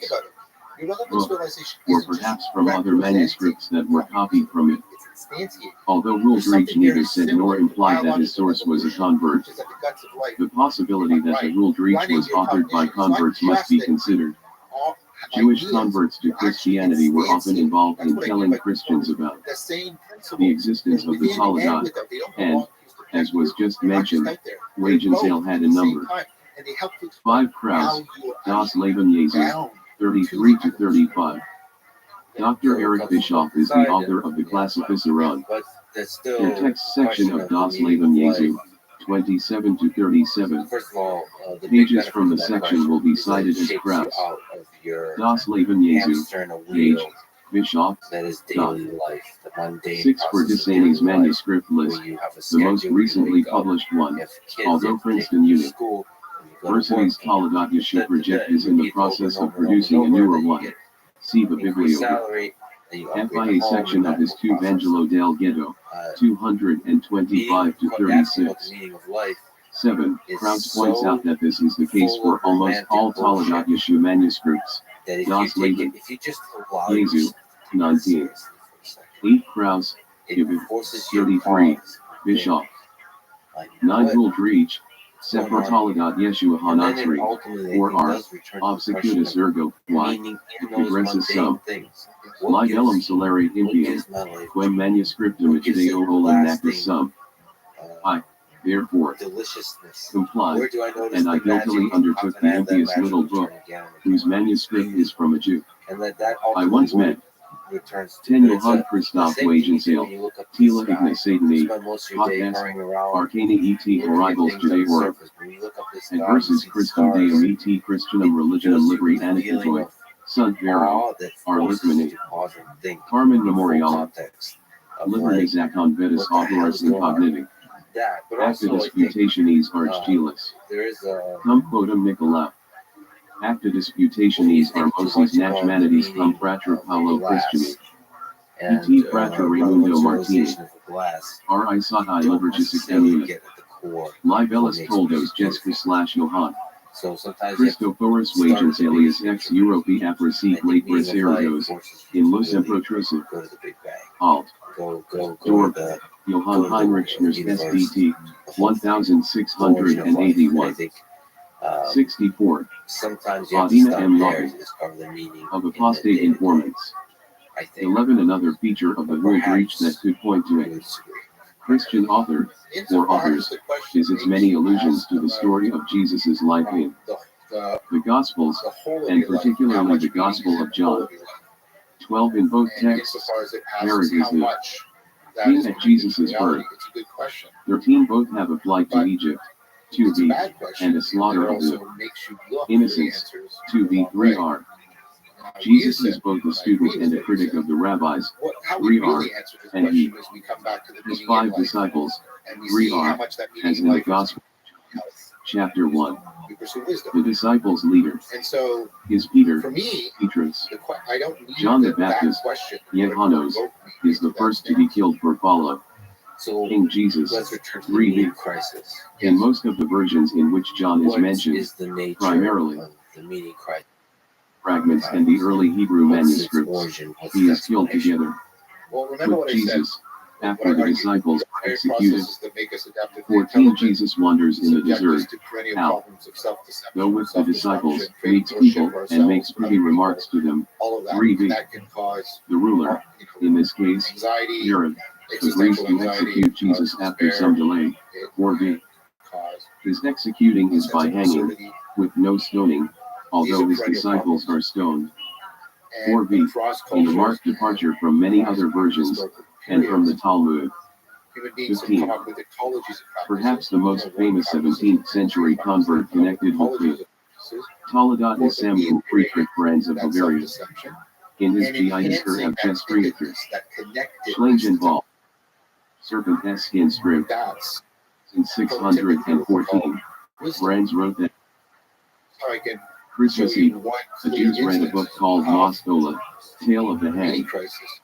book, or perhaps from other manuscripts that were copied from it. Although Huldreich neither said nor implied that his source was a convert, the possibility that the Huldreich was authored by converts must be considered. Jewish converts to Christianity were often involved in telling Christians about the existence of the Talagat, and, as was just mentioned, Wage and Sale had a number. 5. Krauss, Das Leben Jesu, 33 to 35. Dr. Eric Bischoff is the author of the Klassificierung, the text section of Das Leben Jesu, 27 to 37. Pages from the section will be cited as Krauss. Das Leben Jesu, page, Bischoff, dot. 6. For Dissaney's manuscript list, the most recently published one, although Princeton University's Talagat Yeshu project is in the process of producing a newer one. See the bibliography. FIA section of his Tu Vangelo del Ghetto, 225 to 36. 7. Krauss points out that this is the case for almost all Talagat Yeshu manuscripts. Das Leben Jesu, 19. 8. Krauss, Gibbon, 33. Bischoff. 9. Huldreich, Sefer Talagat Yeshu Hanatsri, 4R, Obsecutus Ergo, Y, Progressus Sum, Libellum Solari Impium, Quem Manuscriptum Judeo Olim Nactus Sum. I, therefore, complied, and I guiltily undertook the impious little book, whose manuscript is from a Jew. I once met 10 Johann Christoph Wage and Sale, Tila Igna Satani, Podcast, Arcana et Horribus Judaeorum, and versus Christum Deum et Christianum Religionum Libri Anacatoi, Sunt Vero, R. Littmani, Carmen Memorialum, Liberty Zacon Vetus Autoris Incogniti, Acta Disputationis Archgelis, Cum Quodum Nicolau. Acta Disputationis Armosis Nachmanities cum Fratra Paulo Christiani. Et Fratra Raimundo Martini. R. Isatai Liturgis Academia. Libellus Toldos Jessica / Johann. Christophorus Wagens alias ex Europi Apricet late Bracerados, in Los Emprotrusive. Alt. Dorp. Johann Heinrich Schners SBT, 1681. 64. Adina M. Lobby, of apostate informants. 11. Another feature of the Huldreich that could point to a Christian author, or authors, is its many allusions to the story of Jesus' life in the Gospels, and particularly the Gospel of John. 12. In both texts, where it is the theme at Jesus' birth. 13. Both have a flight to Egypt, 2b, and a slaughter of the innocents, 2b. 3r. Jesus is both a student and a critic of the rabbis, 3r, and he, his 5 disciples, 3r, as in the Gospel, chapter 1. The disciples' leader is Peter, Petrus. John the Baptist, Yohannes, is the first to be killed for follow. King Jesus, 3b. In most of the versions in which John is mentioned, primarily fragments and the early Hebrew manuscripts, he is killed together with Jesus, After the disciples were Various executed, processes that make us adaptively 14 intelligent, Jesus wanders in the subject us desert, to perennial out, problems of self-deception, though with the disciples, self-destruction, meets fake worship people, of and ourselves makes or pretty other remarks people, to them. all of that, 3b. and that can cause The ruler, in this case, anxiety, Herod, agrees existential to anxiety, execute Jesus after despair, some delay. it 4b. can cause His executing a is sense by of hanging, absurdity. with no stoning, although are his perennial disciples problems. are stoned. And 4b. across In a cultures marked and departure from many across other versions, historical and from the periods, Talmud. human beings 15. have come up with ecologies of practices. Perhaps the most famous 17th century convert connected with the Toledat is Samuel Friedrich Franz of Bavaria. In his Beidester of Gestriaker, Schlangenball, Serpent S. skin strip, That's in 614, Franz wrote that how I can Christmas show you Eve, one the clear Jews read a instance book called of Lost Ola, Tale of the any Hag, crisis.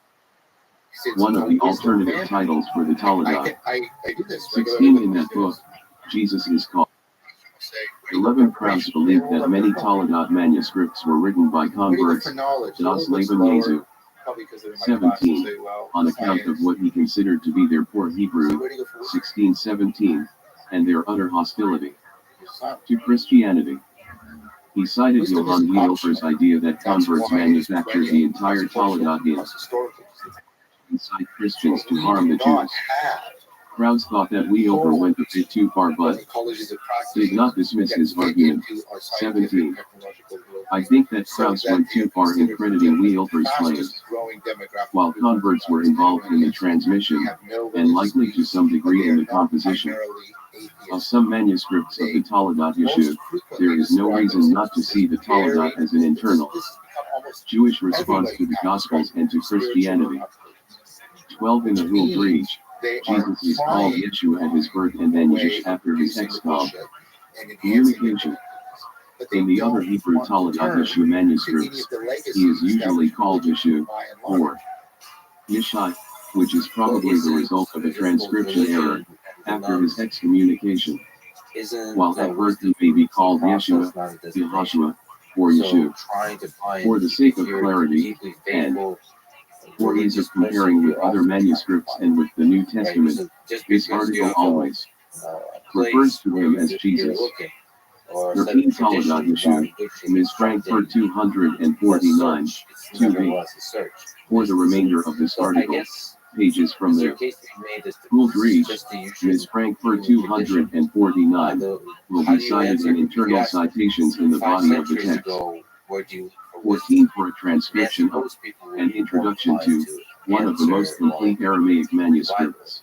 It's one of the no wisdom alternative family. titles for the Toledat. I do this 16 in that book, Jesus is called. 11 crowds believe that many Toledat manuscripts were written by converts, Das Leben Jesu. 17, on account of what he considered to be their poor Hebrew, 1617, and their utter hostility to Christianity. He cited Johann Wiehofer's idea that converts manufacture the entire Toledat in incite Christians to harm the Jews. Krauss thought that Wiehofer went a bit too far, but did not dismiss his argument. 17. I think that Krauss went too far in crediting Wiehofer's claims. While converts were involved in the transmission, and likely to some degree in the composition, of some manuscripts of the Toledat Yeshu, there is no reason not to see the Toledat as an internal Jewish response to the Gospels and to Christianity. 12 in the Hul Breach, Jesus is called Yeshua at his birth and then Yesh after his excom. Communication. In the other Hebrew Toledat Yeshu manuscripts, he is usually called Yeshu, or Yeshai, which is probably the result of a transcription error after his excommunication. While at birth he may be called Yeshua, Yehoshua, or Yeshu. For the sake of clarity, and for ease of comparing with other manuscripts and with the New Testament, this article always refers to him as Jesus. 13 Toledat Yeshu, Ms. Frankfurt 249, 2b. For the remainder of this article, pages from there. Hul Breach, Ms. Frankfurt 249, will be cited in internal citations in the body of the text. 14 for a transcription of, an introduction to, one of the most complete Aramaic manuscripts.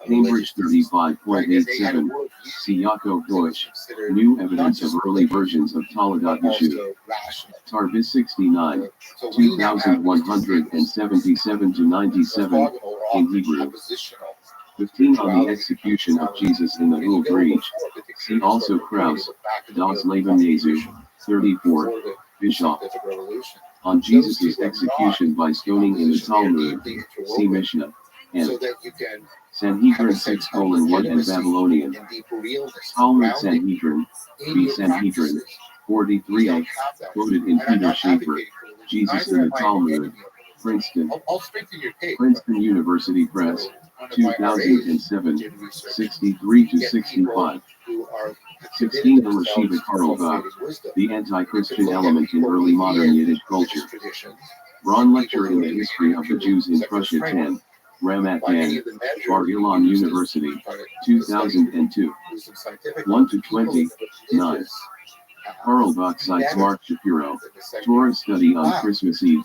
Cambridge 35.87, see Yaakov Deutsch, New Evidence of Early Versions of Toledat Yeshu. Tarvis 69, 2177-97 in Hebrew. 15 on the execution of Jesus in the Hul Breach. See also Krauss, Das Leben Jesu, 34, Bischoff. On Jesus' execution by stoning in the Talmud, see Mishnah, and Sanhedrin 6:1 and Babylonian. Talmud Sanhedrin, B. Sanhedrin, 43a, quoted in Peter Schaefer, Jesus in the Talmud, Princeton. Princeton University Press, 2007, 63-65. 16 Elishiva Karlbach, The Anti-Christian Element in Early Modern Yiddish Culture. Braun Lecture in the History of the Jews in Prussia 10, Ramat Dan, Bar Ilan University, 2002. 1-20, 9. Karlbach cites Mark Shapiro, Torah Study on Christmas Eve,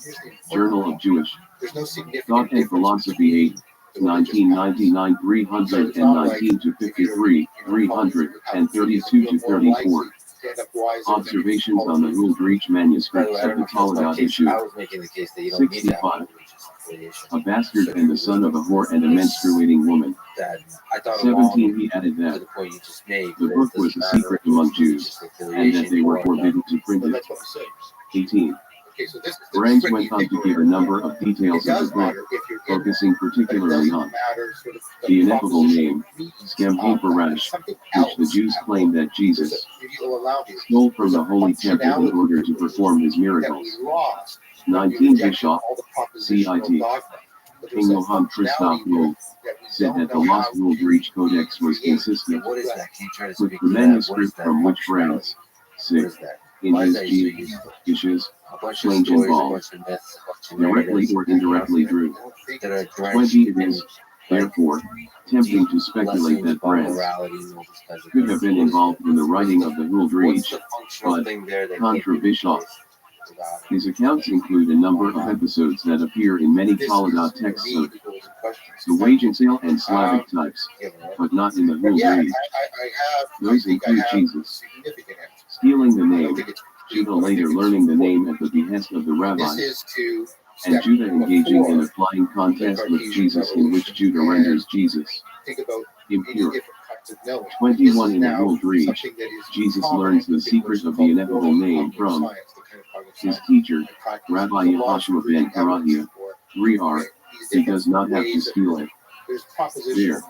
Journal of Jewish Thought and Philosophy 8, 1999 319-53, 332-34. Observations on the Hul Breach manuscripts of the Toledat Yeshu. 65. A bastard and the son of a whore and a menstruating woman. 17. He added that the book was a secret among Jews, and that they were forbidden to print it. 18. Brands went on to give a number of details of the book, focusing particularly on the ineffable name, Skem Parash, which the Jews claimed that Jesus stole from the Holy Temple in order to perform his miracles. 19 Bischoff, CIT. But King there's Johann Christoph Wolff said that the Lost World Reach Codex was consistent What is that? Can you try to with speak the to that? What is manuscript that from which functionality? brands, What sick, is that? in Why is his that so G, useful? dishes, A bunch of Schlangen stories, a Ball, bunch of myths, a bunch of directly narratives or indirectly drew. that are 20 drenched it is, in like therefore, tempting deep to speculate lessons that about brands morality and all this kinds of could things. have been What is involved that? in the writing of the World What's Reach, the functional but thing there that contra can't be Bischoff. replaced? His accounts include a number of episodes that appear in many Toledo texts of the wage and sale and Slavic types, but not in the World Reach. Those include Jesus stealing the name, Judah later learning the name at the behest of the rabbis, and Judah engaging in a flying contest with Jesus in which Judah renders Jesus impure. 21 in the World Reach, Jesus learns the secret of the ineffable name from his teacher, Rabbi Yehoshua ben Karahiah. 3R, he does not have to steal it. There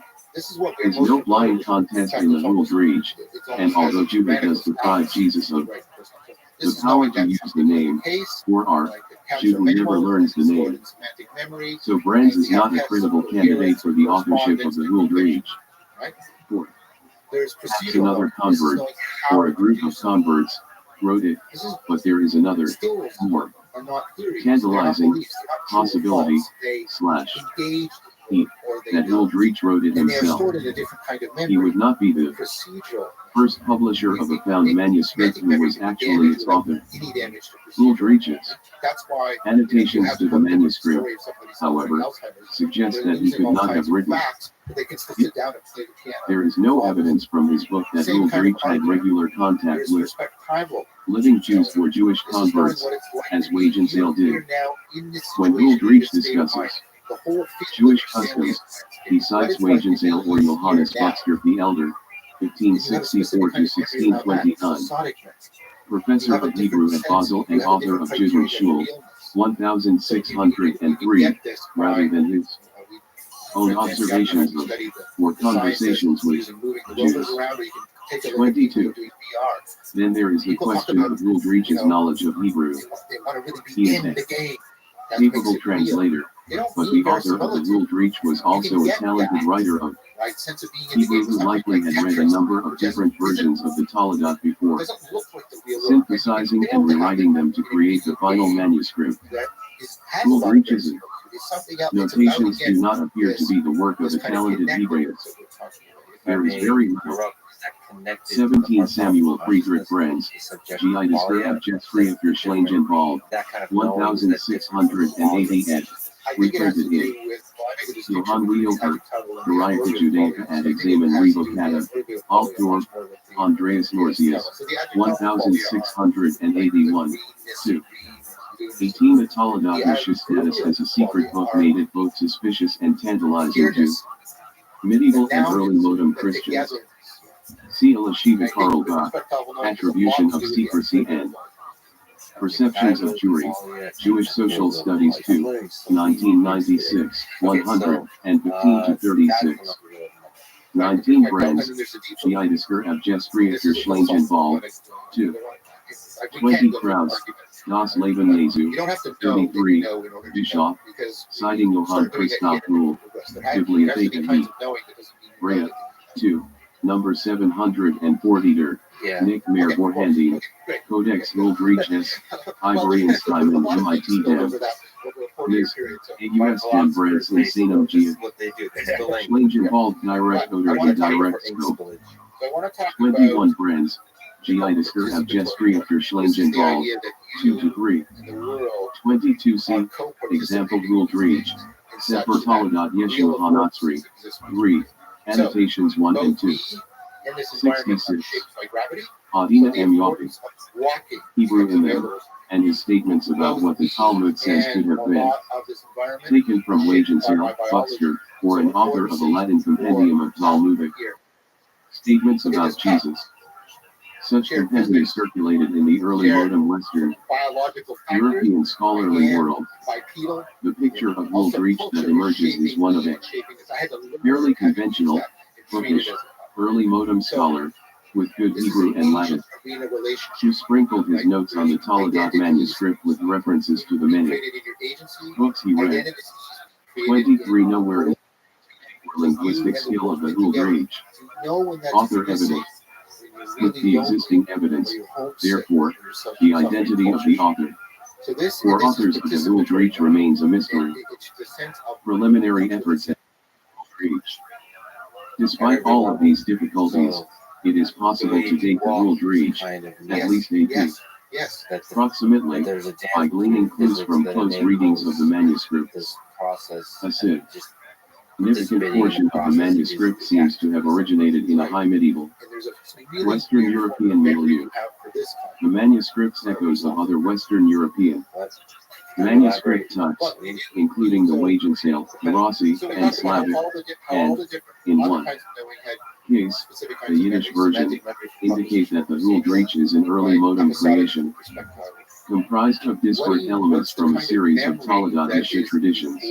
is no flying contest in the World Reach, and although Judah does deprive Jesus of the power to use the name, 4R, Judah never learns the name. So Brands is not a credible candidate for the authorship of the World Reach. 4. Perhaps another convert, or a group of converts, wrote it, but there is another, more tantalizing possibility, slash, that World Reach wrote it himself. He would not be the first publisher of a found manuscript who was actually its author. World Reach's annotations to the manuscript, however, suggest that he could not have written it. There is no evidence from his book that World Reach had regular contact with living Jews or Jewish converts, as Wage and Sale did. When World Reach discusses Jewish customs, he cites Wage and Sale or Johannes Buxter the Elder, 1564 to 1629, professor of Hebrew at Basel and author of Judah Shul, 1603, rather than his own observations of, or conversations with, Jews. 22. Then there is the question of World Reach's knowledge of Hebrew. He is a capable translator, but the author of the World Reach was also a talented writer of Hebrew who likely had read a number of different versions of the Toledot before, synthesizing and rewriting them to create the final manuscript. World Reach's notations do not appear to be the work of a talented Hebraist. There is very little. 17 Samuel Friedrich Brands, G.I. Disger ab Jeffrey für Schlangen Ball, 1680 ed. Reprinted in Johann Wiedoper, Variety Judaica ad Examen Revocata, Altdorf, Andreas Norsius, 1681, 2. 18 The Toledot Ish's status as a secret book made it both suspicious and tantalizing to medieval and early modem Christians. See Elishiva Karl Gott, Attribution of Secrecy and Perceptions of Jewry, Jewish Social Studies 2, 1996, 115 to 36. 19 Brands, G.I. Disger ab Jeffrey für Schlangen Ball, 2. 20 Kraus, Das Leben Jesu, 33, Bischoff, citing Johann Christoph Wolff, Bibliotheca E. Rea, 2. Number 740 Der, Nick Mayer Vorhanden, Codex World Reach S, Ivory and Simon MIT Dam, Ms. AUS Dam Brands Lisanum Gia, Schlangen Ball Direct Oder and Direct Scope, 21 Brands, G.I. Disger ab Jeffrey für Schlangen Ball, 2 to 3, 22 C, Example World Reach, Sefer Toledot Yeshua Hanatzri, 3. Annotations 1 and 2. 66. Adina M. Yopi. Hebrew in them, and his statements about what the Talmud says could have been taken from Wage and Sale, Buxter, or an author of a Latin compendium of Talmudic statements about Jesus. Such compendia circulated in the early modern Western European scholarly world. The picture of World Reach that emerges is one of a fairly conventional, bookish, early modem scholar, with good Hebrew and Latin, who sprinkled his notes on the Toledot manuscript with references to the many books he read. 23. Nowhere is the linguistic skill of the Huldreich. Author evidence. With the existing evidence, therefore, the identity of the author. For authors of the Huldreich remains a mystery. Preliminary efforts at Huldreich. Despite all of these difficulties, it is possible to date the Huldreich at least AD. Approximately, by gleaning clues from close readings of the manuscript. A significant portion of the manuscript seems to have originated in a high medieval Western European milieu. The manuscript's echoes of other Western European manuscript types, including the Wagenseil, Rossi, and Slavic, and, in one case, the Yiddish version, indicate that the Huldreich is an early modem creation, comprised of disparate elements from a series of Toledot traditions.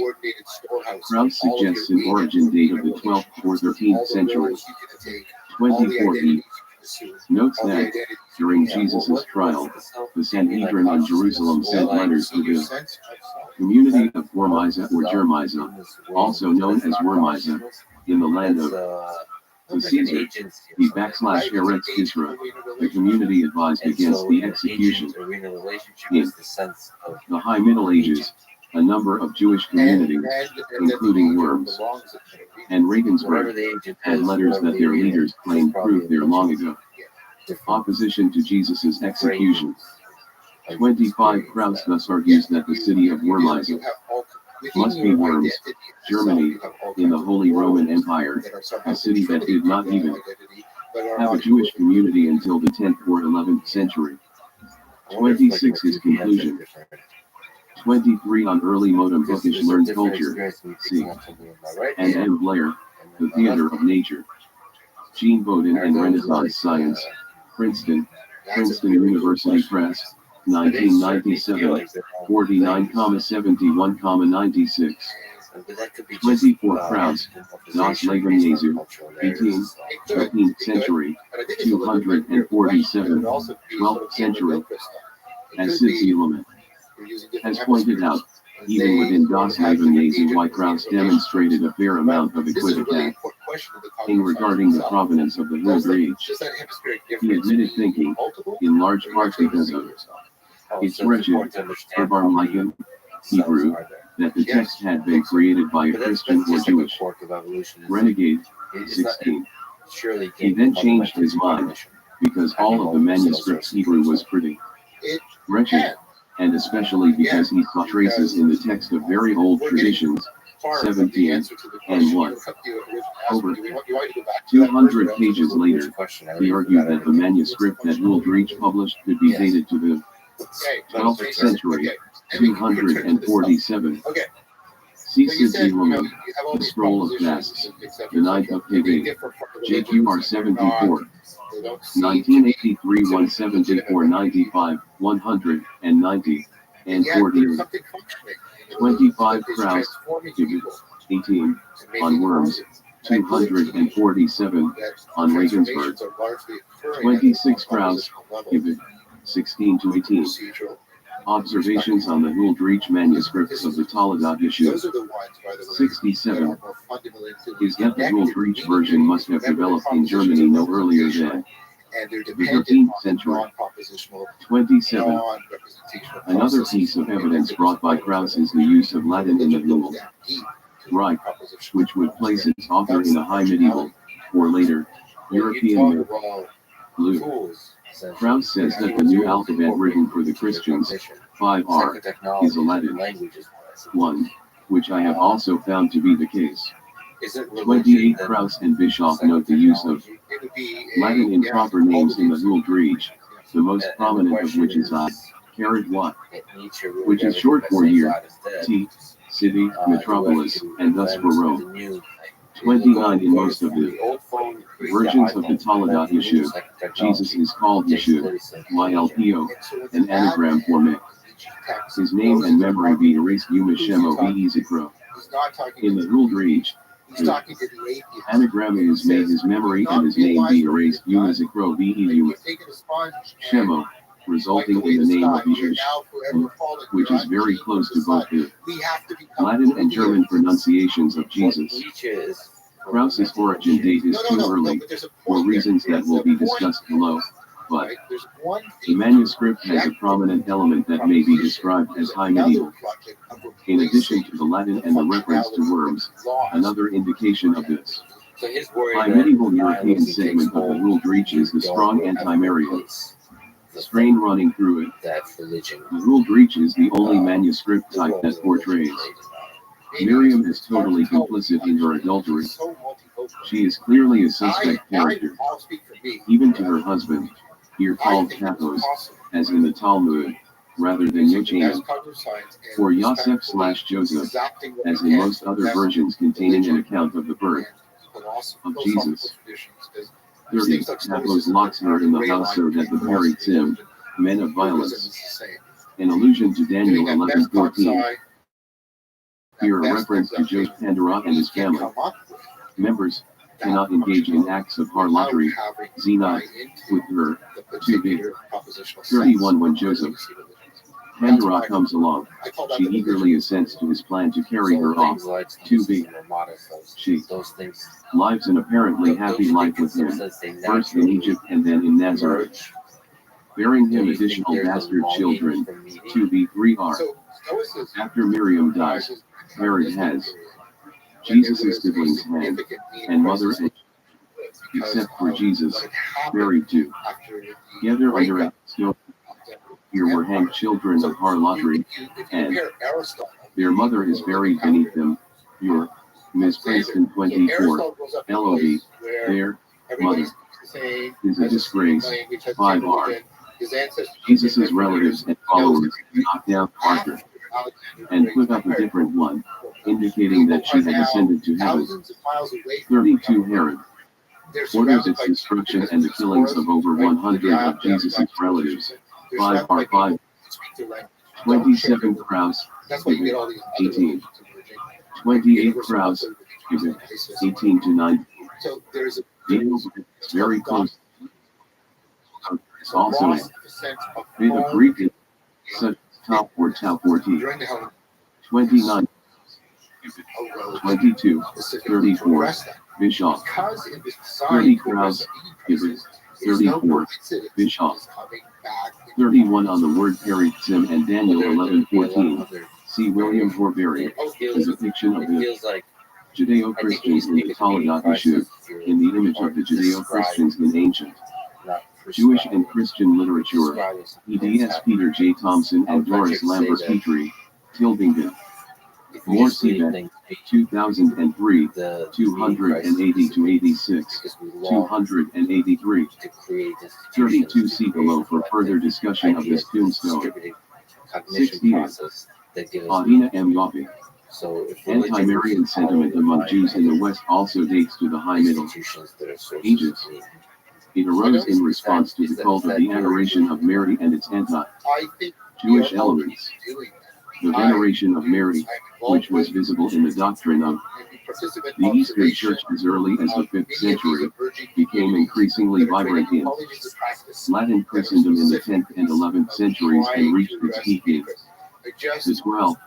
Krauss suggests an origin date of the 12th or 13th century. 24b notes that, during Jesus' trial, the Sanhedrin in Jerusalem sent letters to the community of Wormiza or Germiza, also known as Wormiza, in the land of the Caesar, the /Eretz Israel. The community advised against the execution. In the High Middle Ages, a number of Jewish communities, including Worms and Regensburg, had letters that their leaders claimed proved their long ago opposition to Jesus' execution. 25 Krauss thus argues that the city of Wormiza must be Worms, Germany, in the Holy Roman Empire, a city that did not even have a Jewish community until the 10th or 11th century. 26 is conclusion. 23 on early modem bookish learned culture. C. And M. Blair, The Theater of Nature. Gene Bowden and Renaissance Science, Princeton University Press, 1997, 49,71,96. 24 Krauss, Das Leben Jesu, 18th, 13th century, 247, 12th century. As Sid Zielman has pointed out, even within Das Leben Jesu, why Krauss demonstrated a fair amount of equivocation in regarding the provenance of the Huldreich. He admitted thinking, in large part because of its wretched, Urbarmlichen, Hebrew, that the text had been created by a Christian or Jewish renegade. 16. He then changed his mind, because all of the manuscript's Hebrew was pretty wretched, and especially because he saw traces in the text of very old traditions. 17, and 1. Over 200 pages later, he argued that the manuscript that Huldreich published could be dated to the 12th century, 247. C. Sid Zielman, The Scroll of Fasts, the 9th of Tevet, JQR 74, 1983, 174, 95, 190, and 48. 25 Krauss, 18, on Worms, 247, on Regensburg. 26 Krauss, 16 to 18. Observations on the Huldreich manuscripts of the Toledot issue. 67. Is that the Huldreich version must have developed in Germany no earlier than the 13th century. 27. Another piece of evidence brought by Krauss is the use of Latin in the Huldreich, which would place its author in a high medieval, or later, European milieu. Krauss says that the new alphabet written for the Christians, 5R, is a Latin one, which I have also found to be the case. 28 Krauss and Bischoff note the use of Latin in proper names in the Huldreich, the most prominent of which is I, what, which is short for year, T, city, metropolis, and thus for Rome. 29 in most of the versions of the Toledot Yeshua, Jesus is called Yeshua, YLPO, an anagram for me. His name and memory be erased Umashemo be Ezekro. In the Huldreich, the anagram is made his memory and his name be erased Umazekro be Shemo. resulting in the name of Jesus, which is very close to both the Latin and German pronunciations of Jesus. Krause's origin date is too early, for reasons that will be discussed below, but the manuscript has a prominent element that may be described as high medieval. In addition to the Latin and the reference to worms, another indication of this high medieval European segment of the ruled reach is the strong anti-Marian strain running through it. The ruled reach is the only manuscript type that portrays Miriam is totally complicit in her adultery. She is clearly a suspect character, even to her husband, here called Pathos, as in the Talmud, rather than Yochanan, or Yosef/Joseph, as in most other versions containing an account of the birth of Jesus. 30. Pathos locks her in the house so that the Peritzim, men of violence, in allusion to Daniel 11:14. Here a reference to Joseph Pandora and his family members cannot engage in acts of harlotry, zina, with her, 2b. 31. When Joseph Pandora comes along, she eagerly assents to his plan to carry her off, 2b. She lives an apparently happy life with him, first in Egypt and then in Nazareth, bearing him additional bastard children, 2b. 3r. After Miriam dies, Herod has Jesus' siblings hand and mother, except for Jesus, married to, together under a snow. Here were hanged children of harlotry, and their mother is buried beneath them. Your Ms. Princeton 24, LOD, their mother is a disgrace. 5R. Jesus' relatives and followers knocked down Arthur and put up a different one, indicating that she had ascended to heaven. 32. Herod orders its destruction and the killings of over 100 of Jesus' relatives. 5R5. 27. Krause, 18. 28. Krause, 18 to 19. Daniel is very close. It's also a bit of Greek, such as top or tau 14. 29. 22. 34. Bischoff. 30. Krause, 34. Bischoff. 31. On the word Peritzim and Daniel 11:14. See William Horbury, a depiction of the Judeo-Christians in the Talmud issue, in the image of the Judeo-Christians in ancient Jewish and Christian literature. EDS Peter J. Thompson and Doris Lambert Petrie, Tilbingen. More Seabeck, 2003, 280 to 86, 283. 32. See below for further discussion of this tombstone. 68. Ahina M. Yoffe. Anti-Marian sentiment among Jews in the West also dates to the High Middle Ages. It arose in response to the cult of the adoration of Mary and its anti-Jewish elements. The veneration of Mary, which was visible in the doctrine of the Eastern Church as early as the 5th century, became increasingly vibrant in Latin Christendom in the 10th and 11th centuries and reached its peak in the 12th,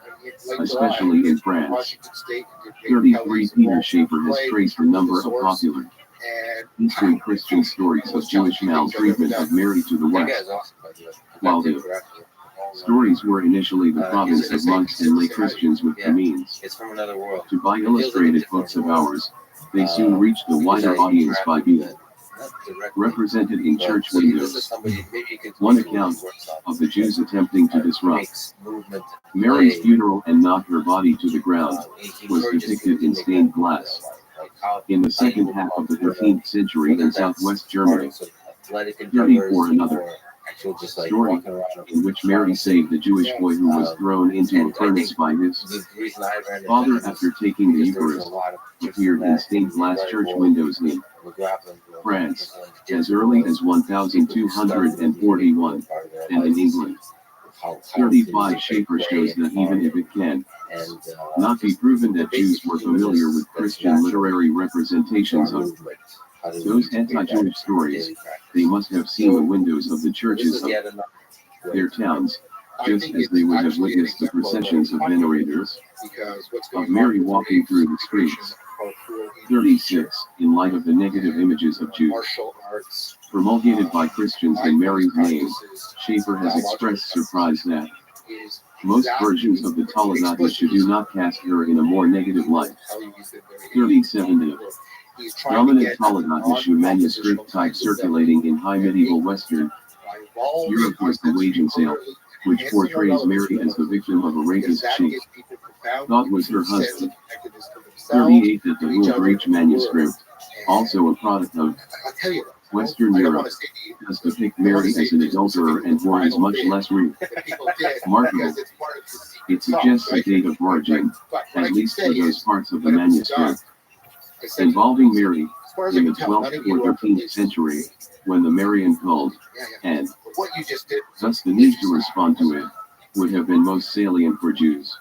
especially in France. 33. Peter Schaeffer has traced a number of popular Eastern Christian stories of Jewish maltreatment of Mary to the West. While the stories were initially the province of monks and lay Christians with the means to buy illustrated books of ours, they soon reached a wider audience by being represented in church windows. One account of the Jews attempting to disrupt Mary's funeral and knock her body to the ground was depicted in stained glass. In the second half of the 13th century in southwest Germany. 34. Another story in which Mary saved the Jewish boy who was thrown into a furnace by his father after taking the Eucharist, appeared in stained glass church windows in France as early as 1241, and in England. 35. Schaeffer shows that even if it can not be proven that Jews were familiar with Christian literary representations of How do we Those integrate that anti-Jewish into stories, daily practice? they must have seen the windows of the This churches is of yet another way their towns, I just think as it's they would have actually an witnessed the example of processions of contradiction, venerators because what's of going on Mary with walking through the integration streets. of cultural in 36. In light of the negative images of Jews martial arts, promulgated by Christians in Mary's name, practices, Schaeffer has expressed surprise that is most exactly versions of the Talmud issue do not cast her in a more negative light. how he's been very 37. He's trying to Dominant get Talmud issue manuscript type circulating in high medieval Western Europe was the wage and sale, which portrays Mary as the victim of a rapist chief. Thought was her husband. 38. That the Rule Breach manuscript, also a product of Western Europe, does depict Mary as an adulterer and whore is much less remarkable. It suggests a date of origin, at least for those parts of the manuscript, involving Mary in the 12th or 13th century, when the Marian cult, and thus the need to respond to it, would have been most salient for Jews.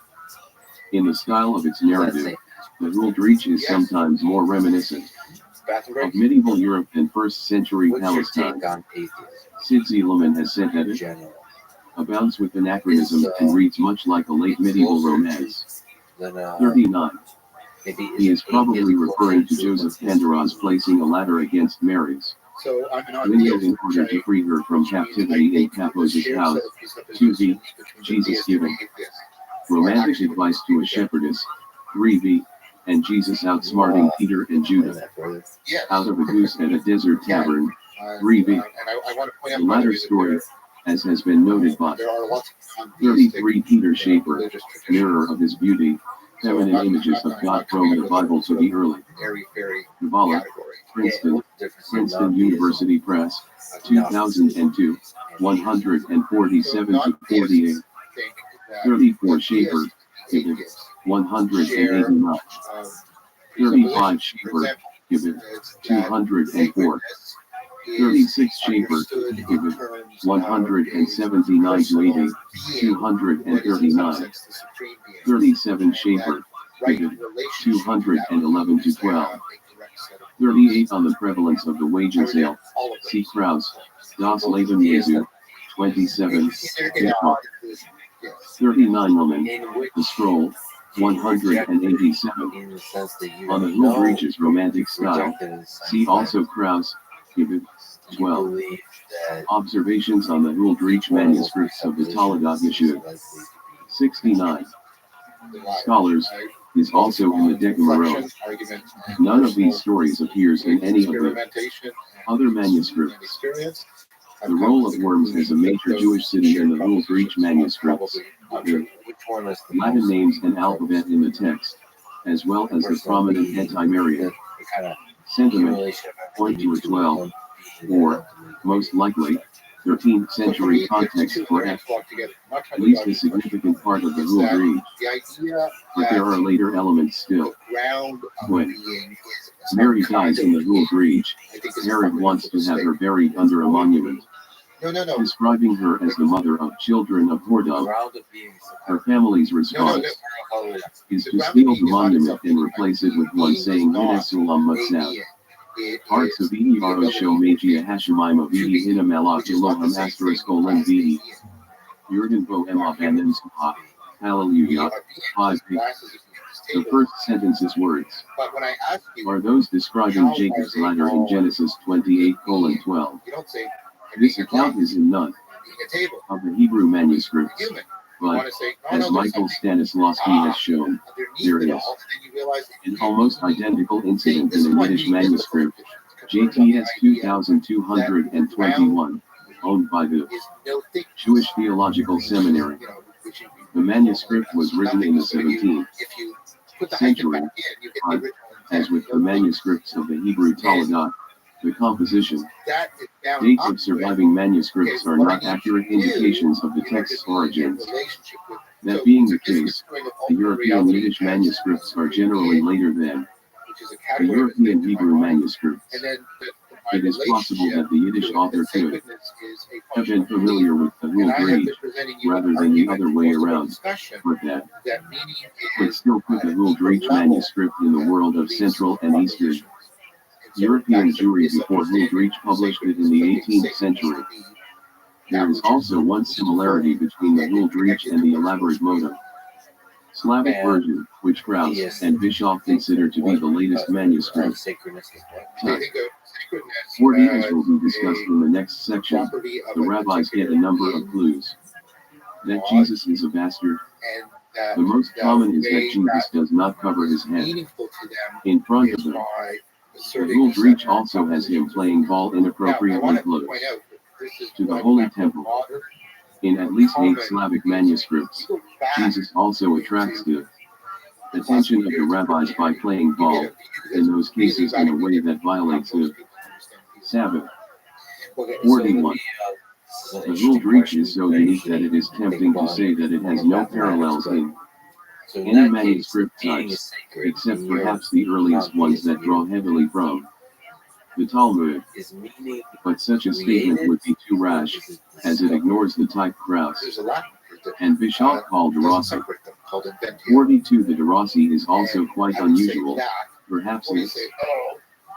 In the style of its narrative, the Rule Breach is sometimes more reminiscent of medieval Europe than 1st century What's your Palestine. take on atheism Sid Zieleman has said that in it general? abounds with anachronism and reads much like a late medieval romance. Then, 39. maybe He is probably atheism referring to closer Joseph what's Pandaros placing a ladder against Mary's So I'm an window atheist, in order to free her from captivity in Paphos' house. 2v. Jesus giving romantic advice to a shepherdess. 3v. And Jesus outsmarting Peter and Judah out of a goose at a desert tavern. 3v. And I want to point out The latter story, as has been noted by there are lots of 33. Peter Schaeffer, religious traditions. mirror of his beauty, feminine images of God from the Bible to the early Very Kabbalah. category. Princeton, Princeton University Press, 2002, 147 to 48. 34. Schaeffer, Gibbon, 189. 35. Schaeffer, Gibbon, 204. 36. Schaeffer, Gibbon, 179 to 80, 239. 37. Schaeffer, Gibbon, 211 to 12. 38. On the prevalence of the wage and sale. See Krause, Das Leben Jesu, 27. Hitler. 39. Woman, in which The Scroll, 187. in the sense that you On the don't Rule know Breach's romantic style. rejected in some See way. also Krause, Gibbon, You 12. believe that Observations on the Rule Breach manuscripts of the Talmud issue. 69. Scholars, is also in the Decameron. None of these stories appears in any of the other manuscripts. The role of worms as a major Jewish city in the Rule Breach manuscripts, the which one is the Latin most names and alphabet in the text, as well as the prominent anti-Marian the kind of sentiment, accumulation of point to a 12, being or, most likely, 13th century context for at least a significant part of the Rule Breach, but there are later elements still. When Mary dies in the Rule Breach, Herod wants to have her buried under a monument, describing her as the mother of children of whoredom. ground of being Her family's response is to steal the monument and replace it with one saying Sulam Matzav. Arts of Aro show Magia Hashemim of Edi Hinam Eloch Elohim *Olam Vidi. Yurgen Bo Emah Banim Sapa. Hallelujah. 5. The first sentence's words are those describing Jacob's ladder in Genesis 28:12. This account is in none of the Hebrew manuscripts, but, as Michael Stanislawski has shown, there is an almost identical incident in a Yiddish manuscript, JTS 2221, owned by the Jewish Theological Seminary. The manuscript was written in the 17th century, but, as with the manuscripts of the Hebrew Talmud, the composition, dates of surviving manuscripts are not accurate indications of the text's origins. That being the case, the European Yiddish manuscripts are generally later than the European Hebrew manuscripts. It is possible that the Yiddish author could have been familiar with the Rule Breach rather than the other way around, but that would still put the Rule Breach manuscript in the world of Central and Eastern European Jewry before Huldreich published it in the 18th century. There is also one similarity between the Huldreich and the elaborate motive. Slavic version, which Krauss and Bischoff consider to be the latest manuscript. Type 40, as will be discussed in the next section, the rabbis get a number of clues. That Jesus is a bastard. The most common is that Jesus does not cover his head. In front of them, the Huldreich also has him playing ball inappropriately close to the Holy Temple. In at least 8 Slavic manuscripts, Jesus also attracts the attention of the rabbis by playing ball, in those cases in a way that violates the Sabbath. 41. The Huldreich is so unique that it is tempting to say that it has no parallels in any manuscript types, except perhaps the earliest ones that draw heavily from the Talmud. But such a statement would be too rash, as it ignores the type Krauss and Bischoff called Derasi. 42. The Derasi is also quite unusual. Perhaps its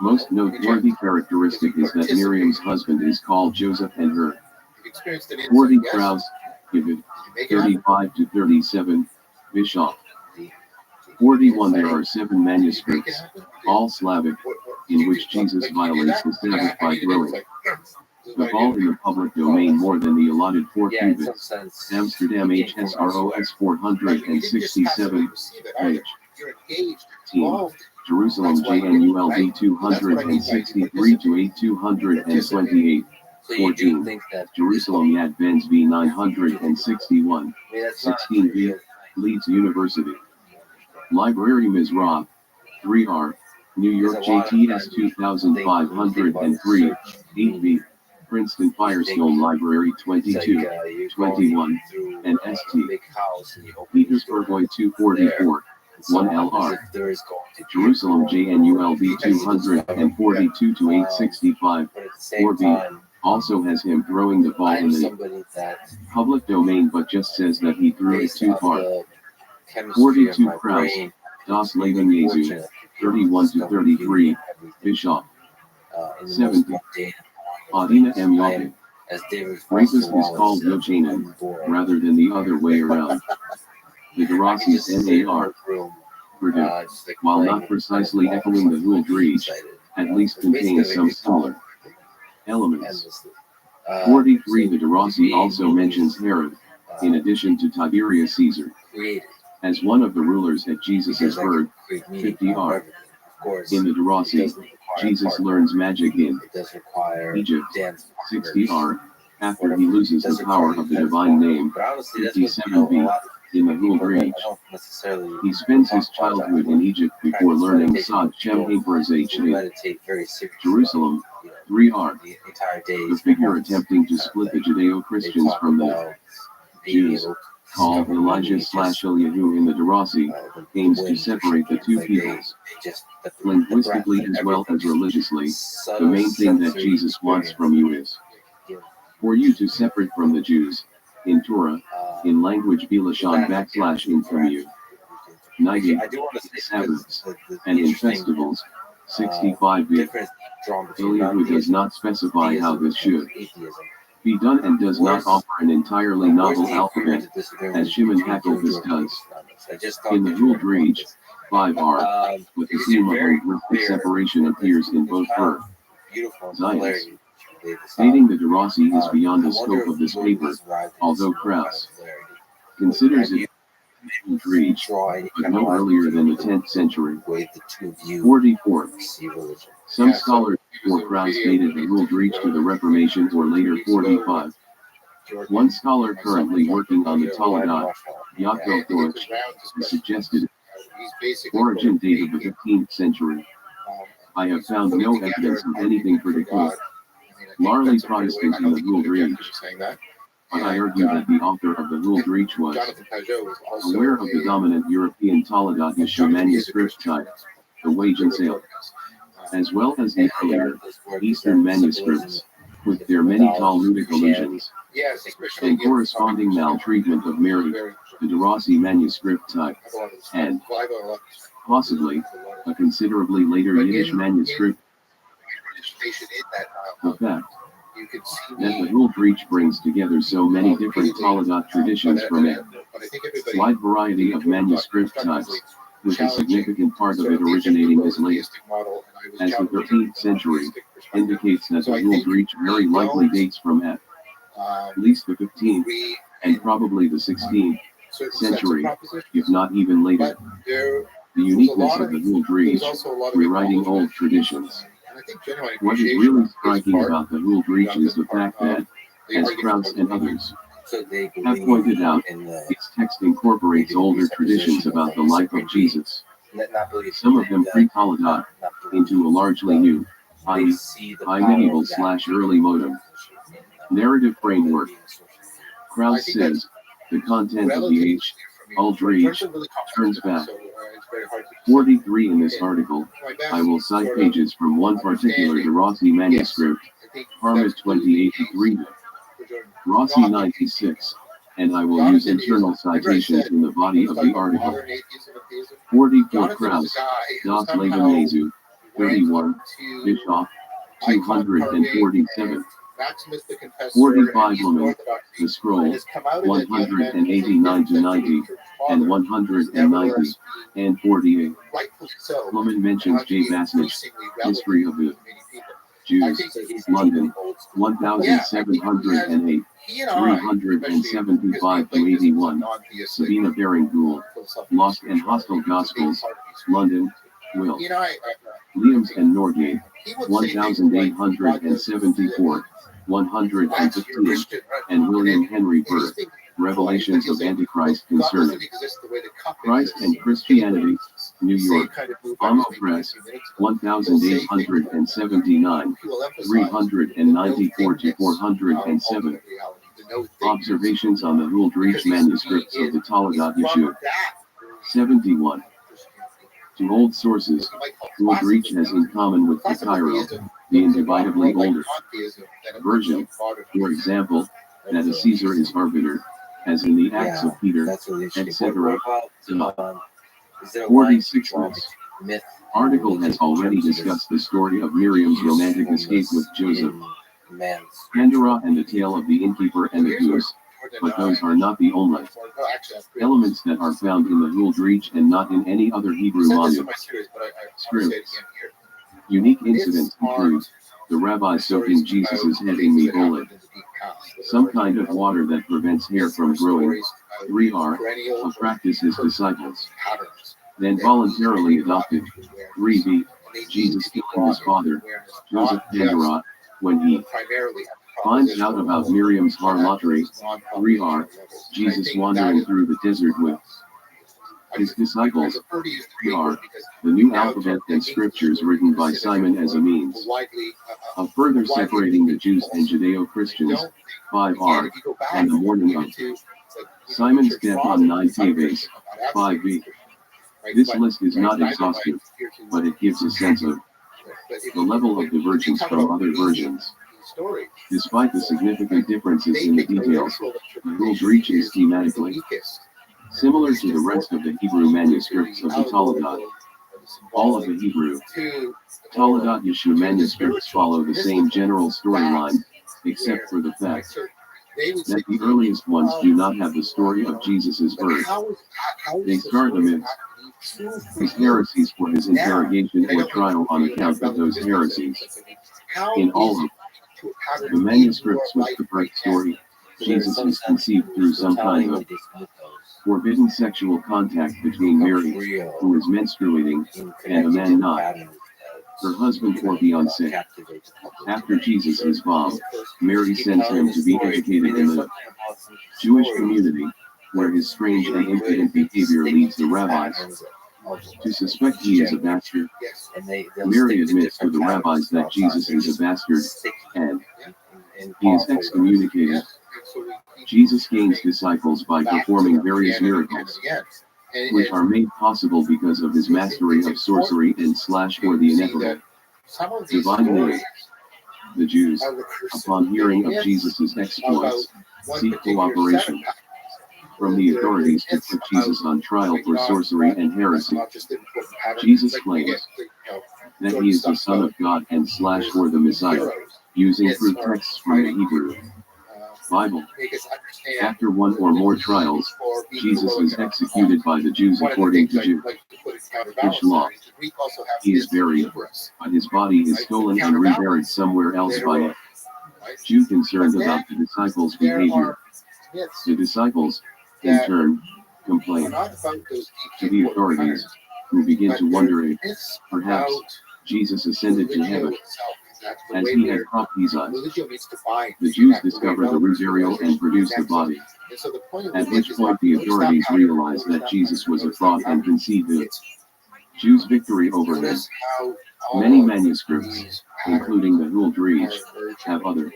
most noteworthy characteristic is that Miriam's husband is called Joseph and her 40. Krauss, give it 35 to 37, Bischoff. 41. There are 7 manuscripts, all Slavic, in which Jesus violates the Sabbath by throwing the ball in the public domain more than the allotted 4 cubits. Amsterdam HSROS 467, page 18. Jerusalem JNULD 263 to 8228. 14. Jerusalem Yad Bensby 961. 16b. Leeds University. Library Mizrah, 3R, New York JTS 2503, 8B. Princeton Firestone Library 22, 21, and ST. Petersburg 244, 1LR. Jerusalem JNULB 242 to 865, 4B. Also has him throwing the ball in the public domain but just says that he threw it too far. 42. Krauss, Das Leben Jesu, 31 to 33, Bischoff. 70. Adina M. Yochid. Rapist is called Yochanan, rather than the other way around. The Derasi's NAR. Purdue, while not precisely echoing the Huldreich, at least contains some similar elements. 43. The Derasi also mentions Herod, in addition to Tiberius Caesar, as one of the rulers at Jesus' birth. 50R. In the Derasi, Jesus learns magic in Egypt. 60R. After he loses the power of the divine name. 57B. In the Huldreich, he spends his childhood in Egypt before learning Sod Shem Hebras HA. Jerusalem, 3R. The figure attempting to split the Judeo-Christians from the Jews, called Elijah/Eliyahu in the Derasi, aims to separate the two peoples. Linguistically as well as religiously, the main thing that Jesus wants from you is for you to separate from the Jews, in Torah, in language Bilashon / in from you. 90. In Sabbaths, and in festivals. 65b. Eliyahu does not specify how this should be done and does not offer an entirely novel alphabet, as Shimon Hakkelfus does. In the Huldreich, 5R, with the theme of linguistic separation appears in both her Zions. Stating the Derasi is beyond the scope of this paper, although Krauss considers it Huldreich, but no earlier than the 10th century. 44. Some scholars before Krauss dated the Huldreich to the Reformation or later. 45. One scholar currently working on the Talmud, Yaakov Deutsch, has suggested origin date of the 15th century. I have found no evidence of anything particular. Largely Protestant in the Huldreich, but I argue that the author of the Huldreich was aware of the dominant European Taladat Yeshua manuscript type, the Wage and Sale, as well as the earlier Eastern manuscripts, with their many Talmudic allusions, and corresponding maltreatment of Mary, the Derasi manuscript type, and possibly a considerably later Yiddish manuscript, conversation in that The dialogue. fact You can see that the me Hul Breach brings together so many different Taladat traditions from a but I think everybody wide variety of manuscript types, with a significant part of it originating as late as the 13th century, indicates that the Hul Breach very likely dates from at least the 15th, and probably the 16th century, if not even later. The uniqueness of the Hul Breach, rewriting old traditions. What is really striking about the Hul Breach is the fact that, as Krauss and others have pointed out, its text incorporates older traditions about the life of Jesus, some of them pre-Taladat, into a largely new, i.e., high medieval/early modem narrative framework. Krauss says, the content of the Aldrich turns back. 43 in this article, I will cite pages from one particular de Rossi manuscript, Harmad 2083, Rossi 96, and I will use internal citations in the body of the article. 44 Krauss, Das Leben Jesu, 31, Bischoff, 247. 45 Lumen, the scroll, 189 to 90, and 190, and 48. Lumen mentions J. Basnich's History of the Jews, London, 1708, 375 to 81, Sabina Baring Gould, Lost and Hostile Gospels, London, Will. Liams and Norgate, 1874, 115, and William Henry Burke, Revelations of Antichrist Concerning Christ and Christianity, New York, Amo Press, 1879, 394 to 407. Observations on the Hul Breach manuscripts of the Taladat Yeshua. 71. To old sources, Hul Breach has in common with the Cairo, the individually older version, for example, that a Caesar is arbiter, as in the Acts of Peter, etc. 46. This article has already discussed the story of Miriam's romantic escape with Joseph, Pandora, and the tale of the innkeeper and the goose, but those are not the only elements that are found in the Hul Breach and not in any other Hebrew manuscripts. Unique incidents include the rabbi soaking Jesus' head in Miholet, some kind of water that prevents hair from growing, 3R, a practice his disciples then voluntarily adopted, 3B, Jesus killing his father, Joseph Pandora, when he finds out about Miriam's harlotry, 3R, Jesus wandering through the desert with his disciples, 3R, the new alphabet and scriptures written by Simon as a means of further separating the Jews and Judeo-Christians, 5R, and the morning of Simon's death on 9 Teves, 5B. This list is not exhaustive, but it gives a sense of the level of divergence from other versions. Despite the significant differences in the details, the Hul Breach is thematically similar to the rest of the Hebrew manuscripts of the Taladat. All of the Hebrew Taladat Yeshua manuscripts follow the same general storyline, except for the fact that the earliest ones do not have the story of Jesus' birth. They start amidst his heresies for his interrogation or trial on account of those heresies. In all of the manuscripts with the birth story, Jesus is conceived through some kind of forbidden sexual contact between Mary, who is menstruating, and a man not her husband or fiancé. After Jesus is bombed, Mary sends him to be educated in the Jewish community, where his strange and impudent behavior leads the rabbis to suspect he is a bastard. Mary admits to the rabbis that Jesus is a bastard, and he is excommunicated. Jesus gains disciples by performing various miracles, which are made possible because of his mastery of sorcery and or the ineffable divine name. The Jews, upon hearing of Jesus' exploits, seek cooperation. from the authorities to put Jesus on trial for sorcery and heresy. Jesus claims that he is the Son of God and / or the Messiah, using proof texts from the Hebrew Bible. After one or more trials, Jesus is executed by the Jews according to Jewish law. He is buried, but his body is stolen and reburied somewhere else by a Jew concerned about the disciples' behavior. The disciples, in turn, complain to the authorities, who begin to wonder if, perhaps, Jesus ascended to heaven, as he had prophesied. The Jews discover the reburial and produce the body, at which point the authorities realize that Jesus was a fraud and conceived the Jews' victory over him. Many manuscripts, including the Huldreich, have other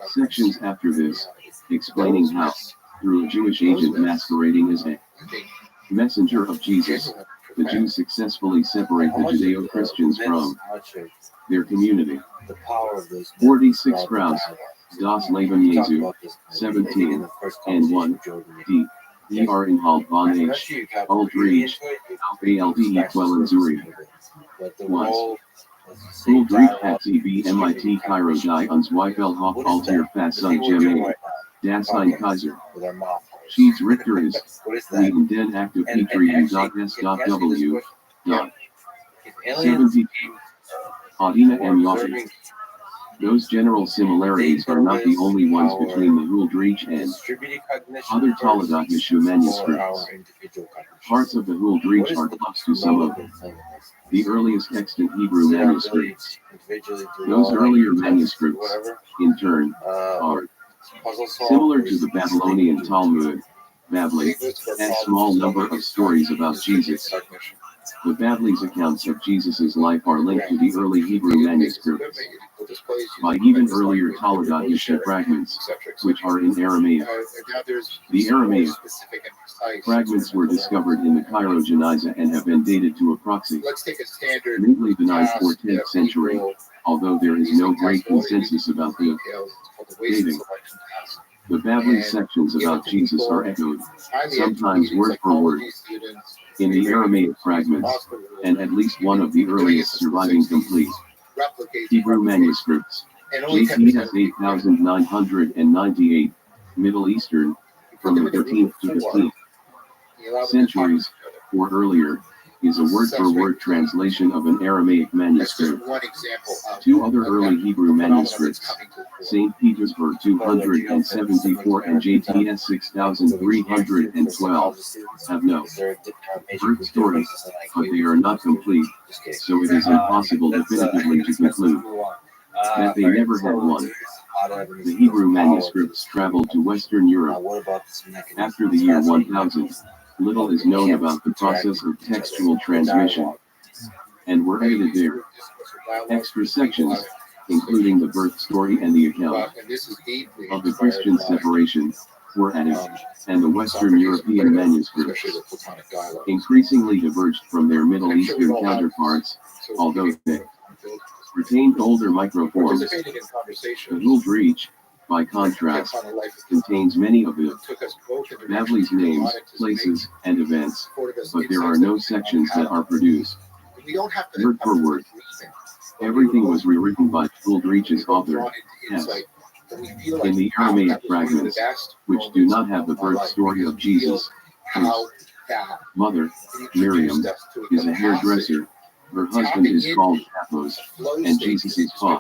sections after this, explaining how, through a Jewish agent masquerading as a messenger of Jesus, the Jews successfully separate the Judeo-Christians from their community. 46 Kraus, Das Leben Jesu, 17, and 1, D. Er Inhalt von H. Huldreich, auf ALDE Quellen Zurich. Was. Huldreich hat sie wie MIT Cairo die Zweifel hoch Alter Fassung Gemein, das ein Kaiser. Sheets Richter is, Wien den Active Petri.s.w. 72. Adina M. Yachty. Those general similarities are not the only ones between the Huldreich and other Toledo Yeshu manuscripts. Parts of the Huldreich are close to some of the earliest extant Hebrew manuscripts. Those earlier manuscripts, in turn, are similar to the Babylonian Talmud, Bavli, and a small number of stories about Jesus. The Bavli's accounts of Jesus' life are linked to the early Hebrew manuscripts by even earlier Toledo Yeshu fragments, which are in Aramaic. The Aramaic fragments were discovered in the Cairo Geniza and have been dated to approximately the 9th or 10th century, although there is no great consensus about the dating. The Bavli sections about Jesus are echoed, sometimes word for word, in the Aramaic fragments, and at least one of the earliest surviving complete Hebrew manuscripts, JTS 8998, Middle Eastern, from the 13th to 15th centuries, or earlier, is a word-for-word translation of an Aramaic manuscript. Two other early Hebrew manuscripts, St. Petersburg 274 and JTS 6312, have no birth stories, but they are not complete, so it is impossible definitively to conclude that they never had one. The Hebrew manuscripts traveled to Western Europe after the year 1000. Little is known about the process of textual transmission, and were edited there. Extra sections, including the birth story and the account of the Christian separation, were added, and the Western European manuscripts increasingly diverged from their Middle Eastern counterparts, although they retained older microforms. The Huldreich, by contrast, contains many of the Bavli's names, places, and events, but there are no sections that are produced word for word. Everything was rewritten by Huldreich's author, S. In the Aramaic fragments, which do not have the birth story of Jesus, whose mother, Miriam, is a hairdresser, her husband is called Paphos, and Jesus is Pa.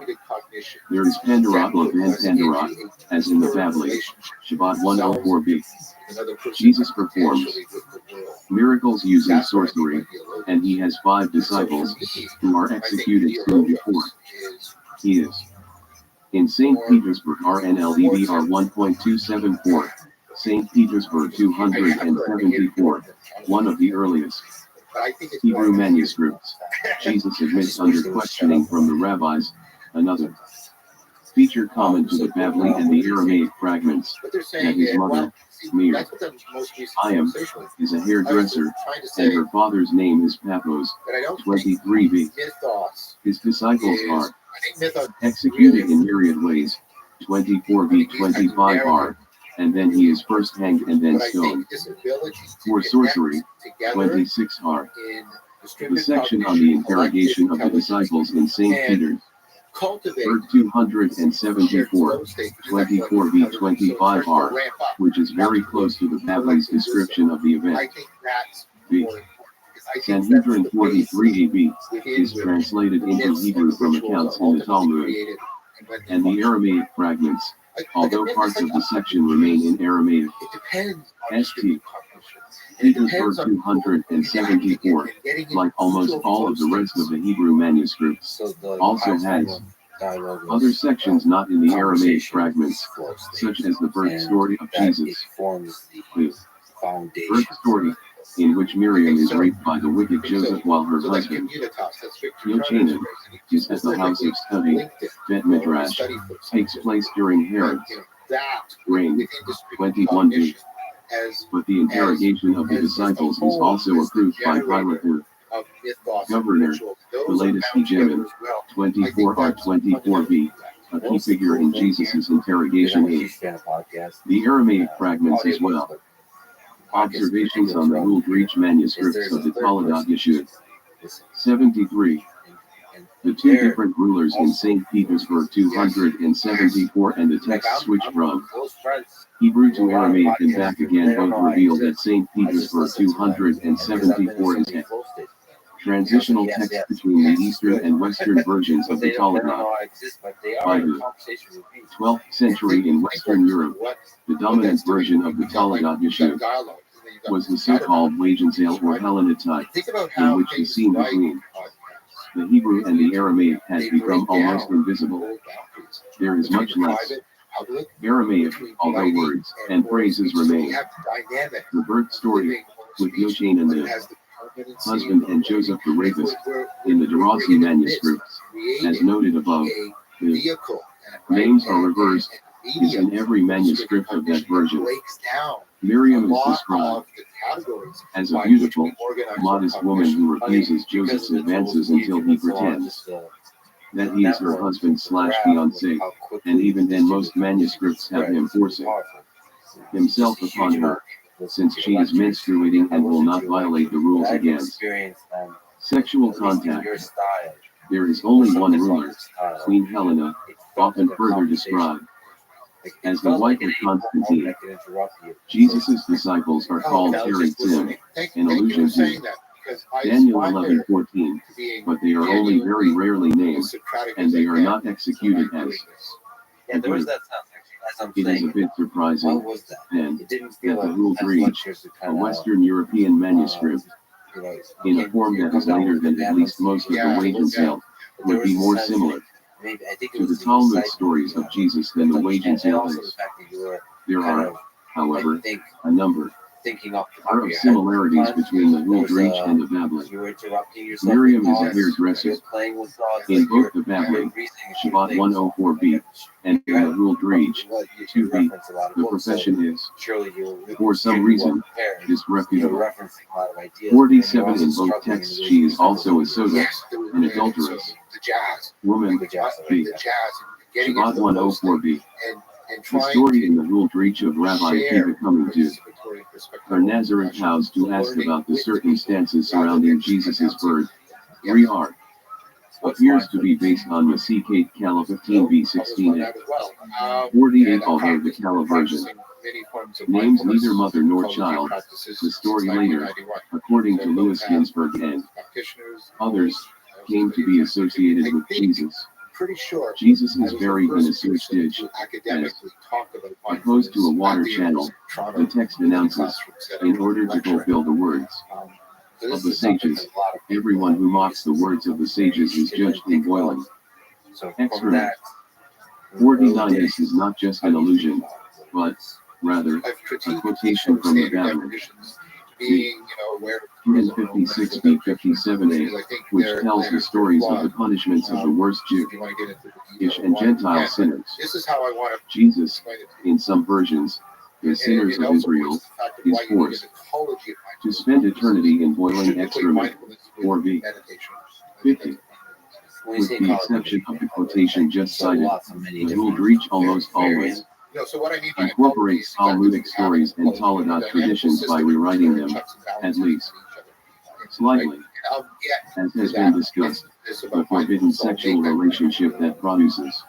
There is Pandarot and Pandarot, as in the Bavli, Shabbat 104b. Jesus performs miracles using sorcery, and he has 5 disciples, who are executed soon before he is. In St. Petersburg RNLDBR 1.274, St. Petersburg 274, one of the earliest Hebrew manuscripts, Jesus admits under questioning from the rabbis, another feature common to the Bavli and the Aramaic fragments, that his mother, Mir, Ayam, is a hairdresser, and her father's name is Paphos, 23b. His disciples are executed in myriad ways, 24b 25 are and then he is first hanged and then But I stoned. think this ability to For sorcery, connect together 26r. in The distributed section on the cognition, interrogation of the collective disciples in St. and Peter's, cultivate Verse 274, 24b-25r, which is very close to the Bible's description of the I event. think that's B. important because I think Sanhedrin that's the base 43ab within is which translated the into myths and Hebrew from rituals accounts are in the ultimately Talmud created when they and the function. Aramaic fragments, Like a although myth is parts like of the a section remain in Aramaic. It depends on St. distributed cognition. And it Hebrews depends verse on 274, like almost all of the rest of the Hebrew manuscripts, also has other sections not in the Aramaic fragments, such as the birth story of Jesus. The birth story, in which Miriam is raped by the wicked Joseph while her So like husband, communitas, that's Victor Yochanan, Turner's is at the house of study, Bet Midrash, takes place during Herod's that reign, within distributed 21b. cognition as But the interrogation of the disciples is also approved by Pilate, of mythos governor, and rituals. the Those are latest bound together hegemon, as well. 24r24b, a key figure in Jesus' interrogation age. The Aramaic fragments as well. Observations on the ruled Reach manuscripts of the Toledo Yeshua. 73. The two different rulers in St. Petersburg 274 and the text switched from Hebrew to Aramaic and back again both reveal that St. Petersburg 274 is a transitional text between the Eastern and Western versions of the Talmud. By the 12th century in Western Europe, the dominant version of the Talmud Yeshua was the so-called Wagenseil or Hellenate type, in which the seam between the Hebrew and the Aramaic had become almost invisible. There is much less Aramaic, although words and phrases remain. The birth story, with Yochanan the husband and Joseph the rapist, in the Darasi manuscripts, as noted above, the names are reversed, is in every manuscript of that version. Miriam is described as a beautiful, modest woman who refuses Joseph's advances until he pretends that he is her husband/fiancé, and even then most manuscripts have him forcing himself upon her, since she is menstruating and will not violate the rules against sexual contact. There is only one ruler, Queen Helena, often further described as the wife of Constantine. Jesus' disciples are called Teritzim, in allusion to Daniel 11:14, but they are only very rarely named, and they are not executed as a group. It is a bit surprising, then, that the Ruled Reach, a Western European manuscript, in a form that is later than at least most of the Wagenseil, would be more similar to the Talmud stories of Jesus than the Wagenseil is. There are, however, a number of similarities between the Ruled Reach and the Babbling. Miriam is a hairdresser. In both the Babbling, Shabbat 104b, and in the Ruled Reach, 2b, the profession is, for some reason, disreputable. 47 in both texts she is also a soda, an adulteress. Woman, b. Shabbat 104b. The story in the Ruled Reach of Rabbi Akiva coming to her Nazareth house to ask about the circumstances surrounding Jesus' birth, 3r, appears to be based on Masekhet Kala 15b16a. 48 Although the Kala version names neither mother nor child, the story later, according to Louis Ginsburg and others, came to be associated with Jesus. Jesus is buried in a sewage ditch, as opposed to a water channel, the text announces, in order to fulfill the words of the sages. Everyone who mocks the words of the sages is judged in boiling. Excrement. 49 This is not just an allusion, but, rather, a quotation from the Bible. In 56b-57a, which tells the stories of the punishments of the worst Jewish and Gentile sinners. Jesus, in some versions, the sinners of Israel, is forced to spend eternity in boiling excrement, 4b. 50. With the exception of the quotation just cited, the Ruled Reach almost always So what I mean by incorporates Talmudic stories and Toledat traditions by rewriting them, at least slightly, as has been discussed, the forbidden sexual relationship that produces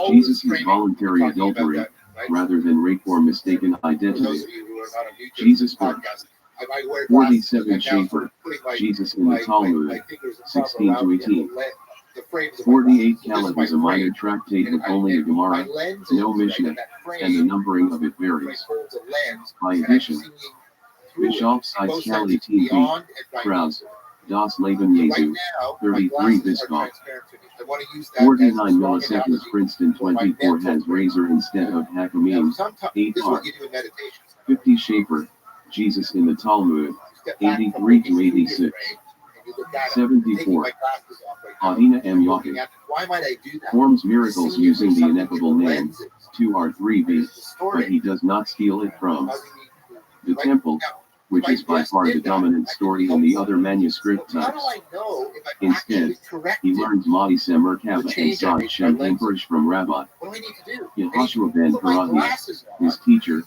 Jesus' voluntary adultery, rather than rape or mistaken identity. Jesus book, 47 Schaeffer, Jesus in the Talmud, 16 to 18. 48 Caleb is a minor tractate with only a Gemara, no Mishnah, and the numbering of it varies. By addition, Bischoff cites Kali TV, Krause, Das Leben Jesu, 33 Bischoff. 49 milliseconds Princeton 24 has razor instead of Hakamim, 8R. 50 Schaeffer, Jesus in the Talmud, 83 to 86. 74. Adina M. Yakin forms miracles using the ineffable name, 2R3B, but he does not steal it from the temple, which is by far the dominant story in the other manuscript types. Instead, he learns Maaseh Merkava and Sod Shem Imperish from Rabbi Yehoshua ben Parahi, his teacher,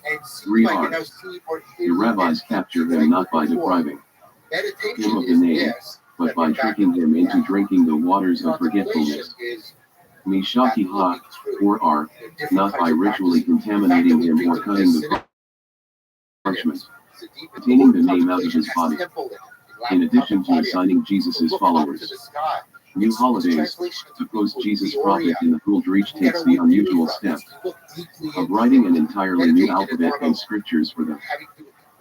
3R. The rabbis capture him not by depriving him of the name, but by tricking him into drinking the waters of forgetfulness. Mishaki Ha, 4R, not by ritually contaminating him or cutting the parchment, taking the name out of his body. In addition to assigning Jesus' followers new holidays, the post-Jesus prophet in the Huldreich takes the unusual step of writing an entirely new alphabet and scriptures for them,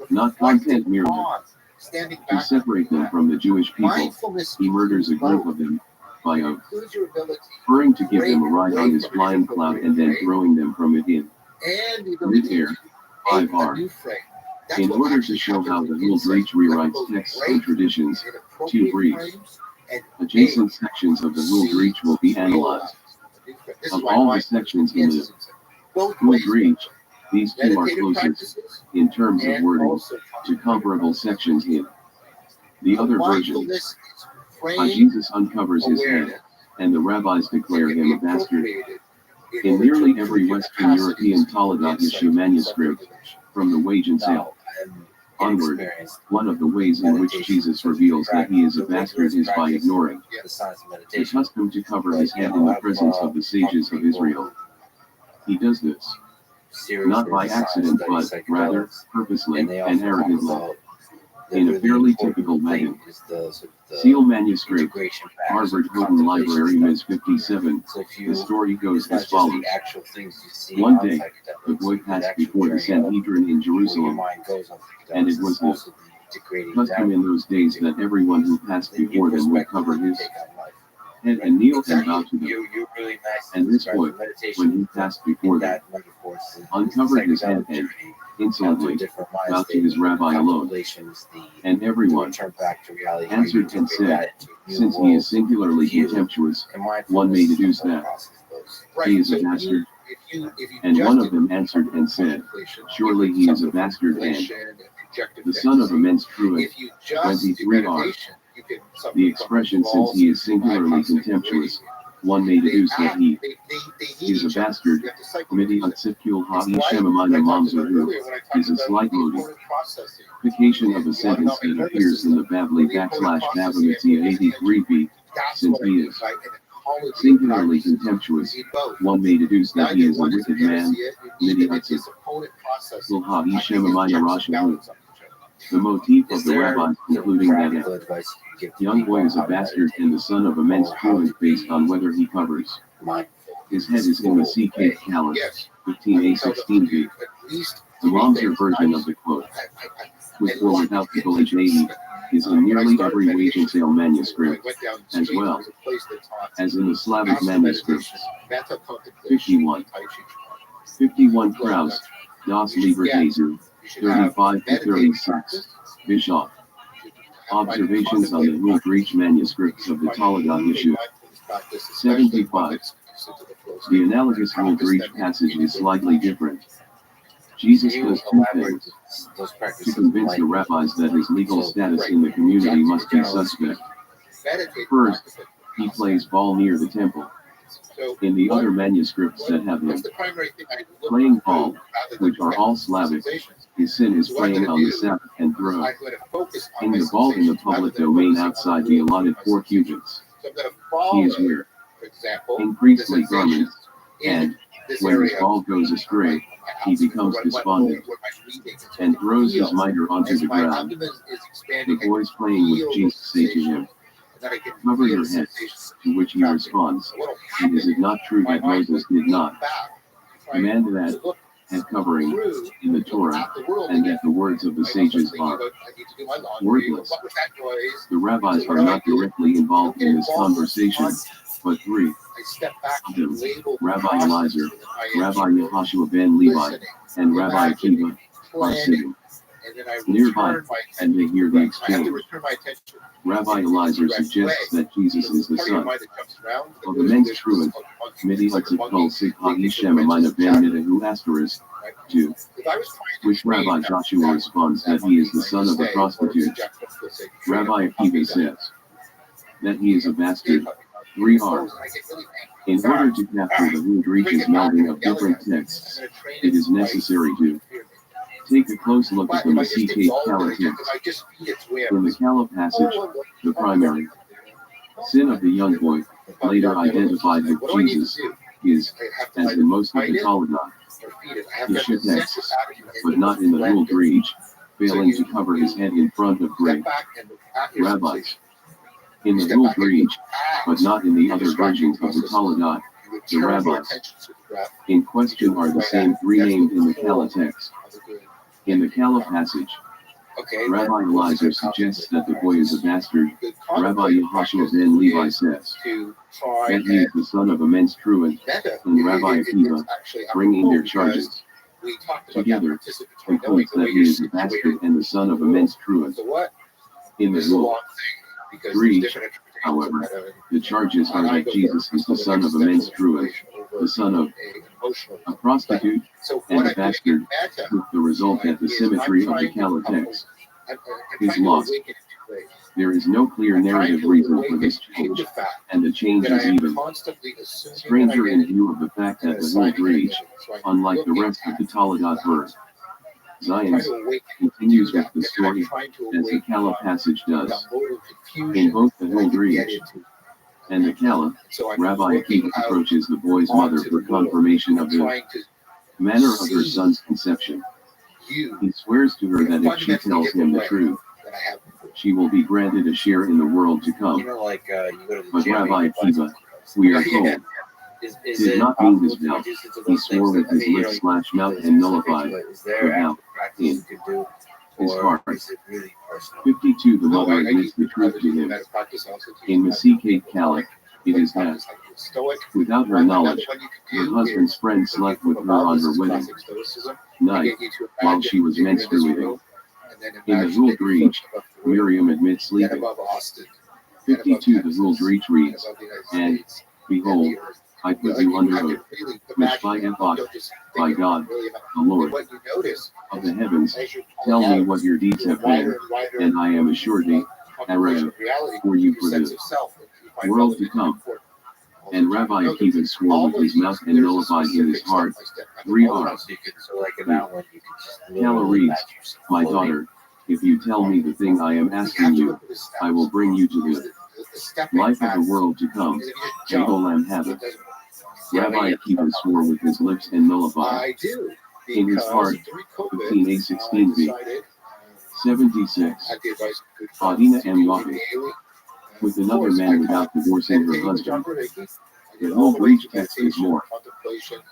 not content merely. To separate them from the Jewish people, he murders a group of them by preferring to give them a ride on his flying cloud and then throwing them from it in mid-air, 5R. In order to show how the Huldreich rewrites texts and traditions, 2 briefs, adjacent sections of the Huldreich will be analyzed. Of all the sections in the Huldreich, these two are closest, in terms of wording, to comparable sections in the other versions. Jesus uncovers his head, and the rabbis declare him a bastard. In nearly every Western European Toledat issue manuscript, from the Wage and Sale onward, one of the ways in which Jesus reveals that he is a bastard is by ignoring the custom to cover his head in the presence of the sages of Israel. He does this not by accident, but rather purposely and arrogantly. In a fairly typical way. Seal manuscript, Harvard Houghton Library, Ms. 57. The story goes as follows. One day, the boy passed before the Sanhedrin in Jerusalem, and it was the custom in those days that everyone who passed before them would cover his head and kneel and bow to them. And this boy, when he passed before them, uncovered his head and insolently bowed to his rabbi alone. And everyone answered and said, since he is singularly contemptuous, one may deduce that he is a bastard. And one of them answered and said, surely he is a bastard and the son of a menstruant. 23R. The expression since he is singularly contemptuous, one may deduce that he is a bastard. Is a slight modification of a sentence that appears in the Bavli /Bavamitzia 83b. Since he is singularly contemptuous, one may deduce that he is a wicked man. The motif of the rabbis concluding that a young boy is a bastard and the son of a menstruant based on whether he covers his head is in the CK Callus, 15a16b. The Momser version of the quote, with or without the H80, is in nearly every Wage and Sale manuscript, as well as in the Slavic manuscripts. 51. 51 Krause, Das Liber Jesu, 35 to 36, Bischoff. Observations on the Huldreich manuscripts of the Toledat issue. 75. The analogous Huldreich passage is slightly different. Jesus does two things to convince the rabbis that his legal status in the community must be suspect. First, he plays ball near the temple. So In the other manuscripts that have him what's the primary thing I look playing through Paul, rather than which are all technical Slavic, civilizations? his sin is So what I'm playing gonna on the do Sabbath and is throne. I'm going to focus on In my the vault in the civilizations rather public than domain focusing on outside the the rules of allotted my 4 civilizations. cubits, So I'm going to he follow, is wear for example, in the priestly sensations garments, in and this when his area ball goes of astray, my he abdomen, becomes where despondent my breathing is and throws his feel mitre onto as the my ground. abdomen is The expanding. boys playing with Feel Jesus those say to him, sensations, and then I can "Cover feel your the head," sensations to which he trapped in. responds, So what'll "And is it happen not true my that mind Moses will did lean not back, trying command to that look had covering through, in the look Torah, at the world and again. that the words of the I also sages thinking are about I need to do my laundry. worthless?" What was that noise? The rabbis So are what do I not do? directly involved Get in this involved conversation, on- but 3 I step back of and them, label the Rabbi process Eliezer, so that my Rabbi instrument Yehoshua ben Levi, listening, and Rabbi imagining, Akiva are planning, sitting and then I nearby, return my and they hear the I have exchange. to return my attention. Rabbi in a Eliezer direct suggests way. that Jesus So is the part of your son mind that jumps around, of the men's truant, Midi it's like a Hutzit Kol monkey. Sig Thinking Hadishem the Amina ben chatter, Nidahu asterisk right? 2, If I was trying to which train Rabbi that- Joshua responds that he is the son of a prostitute. Rabbi Akiva says that he is a bastard. 3R. In order to capture the root reaches melding of different texts, it is necessary to take a close look at the Masikate Kala text. In the Kala passage, the primary sin of the young boy, later identified with Jesus, is, as in most of the Talmud, the shetex, but not in the ruled reach, failing to cover his head in front of great rabbis. In the ruled reach, but not in the other versions of the Talmud, the rabbis in question are the same three named in the Kala text. In the Kala passage, Rabbi Eliezer suggests that the boy is a bastard. Rabbi Yehoshua ben Levi says that he is the son of a men's truant, and Rabbi Akiva, bringing their charges together, concludes that he is a bastard and the son of a men's truant. In the rule 3, however, the charges are that Jesus is the son of a men's truant, the son of a prostitute, and a bastard, with the result that the symmetry of the Kala text is lost. There is no clear narrative reason for this change, and the change is even stranger in view of the fact that the whole reach, unlike the rest of the Talmud verse, Zion's continues with the story, as the Kala passage does. In both the whole reach and the Kala, Rabbi Akiva approaches the boy's mother for confirmation of the manner of her son's conception. He swears to her that if she tells him the truth, she will be granted a share in the world to come. But Rabbi Akiva, we are told, did not mean his vow. He swore with his lips / mouth and nullified the vow in his heart. 52. The mother admits the truth to him. In Masikate Kala, it is that, without her knowledge, her husband's friend slept with her on her wedding night while she was menstruating. In the ruled reach, Miriam admits sleeping. 52. The ruled reach reads, and, behold, I put you under oath, Mishpah by God, the Lord of the heavens, tell me what your deeds have been, and I am assured thee, Arab, for you for the world to come. And Rabbi Akiva swore with his mouth and nullified in his heart. 3R. Kala reads, my daughter, if you tell me the thing I am asking you, I will bring you to the life of the world to come. Olam Haba. Rabbi Akiva swore with his lips and nullified. In his heart, 15a16b. 76. Adina M. Yafi. With another man without divorcing her husband. The whole breach text is more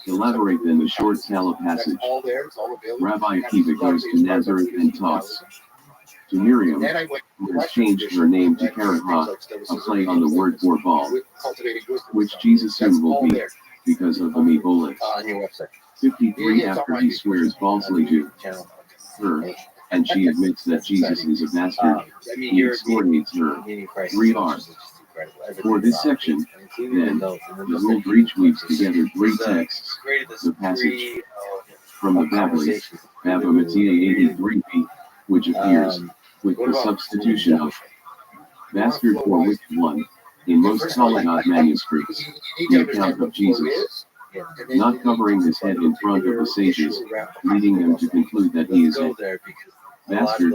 elaborate than the short Kala passage. Rabbi Akiva goes to Nazareth and talks to Miriam, who has changed her name to Karahah, a play on the word for ball, which Jesus soon will be, because of the Mibolit. 53. After he swears falsely to her, and she admits that Jesus is a bastard, he excoriates her. 3R. For this section, then, the ruled reach weaves together three texts. The passage from the Babli, Bava Metzia 83b, which appears with the substitution of bastard for wicked one, In most Talmudot manuscripts, the account of Jesus not covering his head in front of the sages, leading them to conclude that he is a bastard,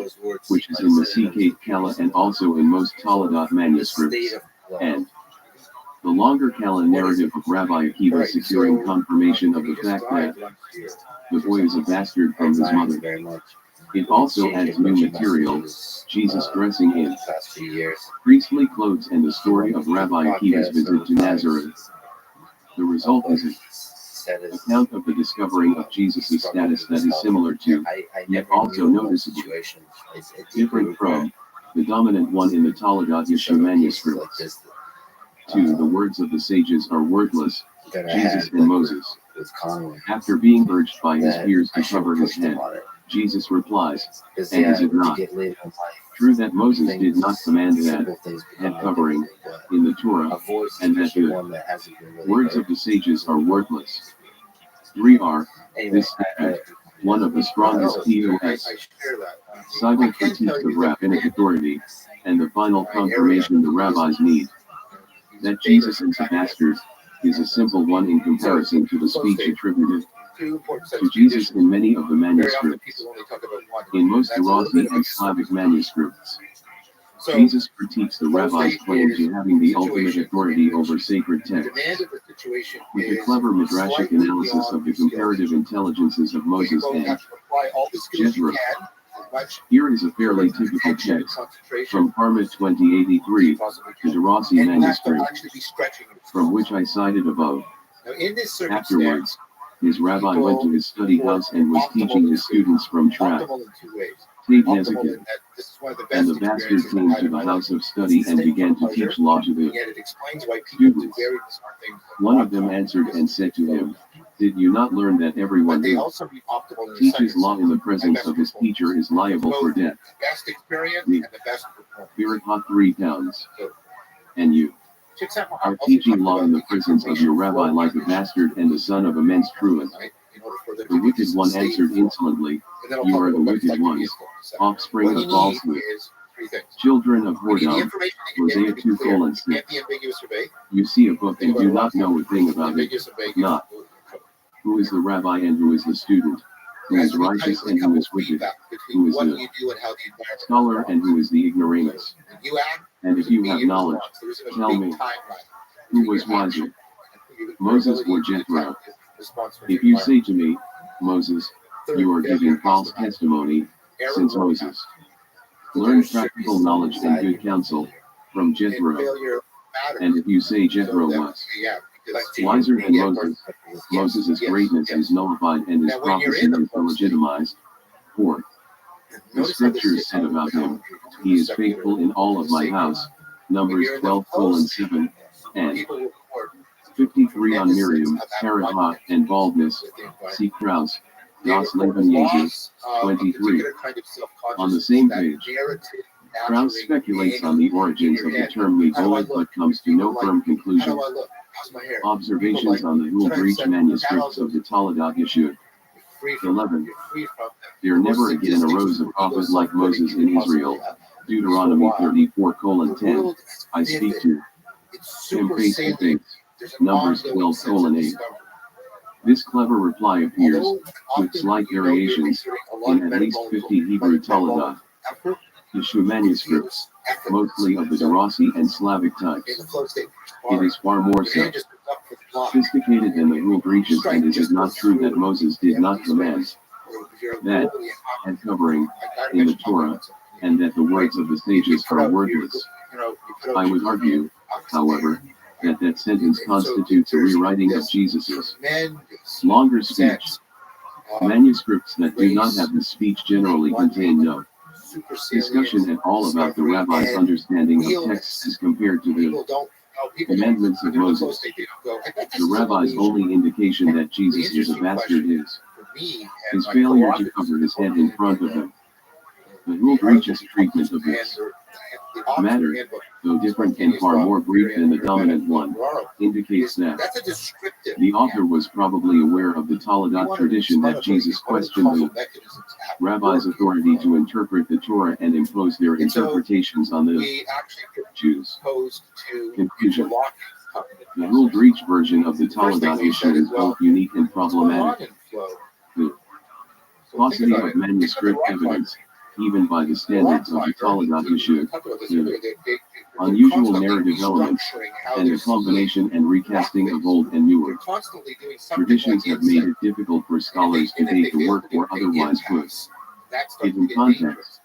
which is in the Sikate Kala and also in most Talmudot manuscripts, and the longer Kala narrative of Rabbi Akiva securing confirmation of the fact that the boy is a bastard from his mother. It also adds new material, Jesus dressing in priestly clothes and the story of Rabbi Akiva's visit to Nazareth. The result is an account of the discovering of Jesus' status that is similar to, yet also noticeably different from, the dominant one in the Talmudot Yeshu manuscripts. 2. The words of the sages are worthless, Jesus and Moses. After being urged by his peers to cover his head, Jesus replies, and is it not true that Moses did not command that head covering in the Torah, and that the words of the sages are worthless? 3 are, this statement, one of the strongest POS. Simon critiques of rabbinic authority, and the final confirmation the rabbis need. That Jesus is a bastard is a simple one in comparison to the speech attributed to Jesus in many of the manuscripts. In most Iraqi and Slavic manuscripts, Jesus critiques the rabbi's claim to having the ultimate authority over sacred texts. With a clever midrashic analysis of the comparative intelligences of Moses and Jethro. Here is a fairly typical text from Parma 2083, the Darasi manuscript, from which I cited above. Afterwards, his rabbi went to his study house and was teaching his students from Trav, Nezikin, and the bastard came to the house of study and began to teach law to the students. One of them answered and said to him, did you not learn that everyone who teaches law in the presence of his teacher is liable for death? Me, Spirit hot 3 pounds. And you are teaching law in the presence of your rabbi like a bastard and the son of a menstruant. The wicked one answered insolently, you are the wicked ones, offspring of falsehood, children of whoredom. Hosea 2:6. You see a book and do not know a thing about it, not who is the rabbi and who is the student, who is righteous and who is wicked, who is the scholar and who is the ignoramus. And if you have knowledge, tell me, who was wiser, Moses or Jethro? If you say to me, Moses, you are giving false testimony, since Moses learned practical knowledge and good counsel from Jethro. And if you say Jethro was wiser than Moses, Moses' greatness is nullified and his prophecy is illegitimized. 4. The scriptures said about him, he is faithful in all of my house, Numbers 12:7, and 53 on Miriam, Parahah, and baldness, see Krauss, Das Leben Jesu, 23. On the same page, Krauss speculates on the origins of the term Megolith but comes to no firm conclusion. Observations on the Rule Breach manuscripts of the Talmudot Yeshua. 11. There never again arose a prophet like Moses in Israel, Deuteronomy 34:10, I speak to him face to face, Numbers 12:8. This clever reply appears, with slight variations, in at least 50 Hebrew Talmudot Yeshua manuscripts, mostly of the Darasi and Slavic types. It is far more sophisticated than the Rule Breaches, and is it not true that Moses did not command that head covering in the Torah, and that the words of the sages are worthless? I would argue, however, that that sentence constitutes a rewriting of Jesus's longer speech. Manuscripts that do not have the speech generally contain no discussion at all about the rabbi's understanding of texts as compared to the commandments of Moses. The rabbi's only indication that Jesus is a bastard is his failure to cover his head in front of him. The Rule Breaches treatment of this Matter, though different and far more brief than the dominant one, indicates that the author was probably aware of the Toledot tradition that Jesus questioned the rabbi's authority to interpret the Torah and impose their interpretations on the Jews. Conclusion. The ruled reach version of the Toledot issue is both unique and problematic. The paucity of manuscript evidence, even by the standards of the Toledot issue, the unusual narrative elements, and the combination and recasting of old and newer traditions have made it difficult for scholars to date the work or otherwise put it in context.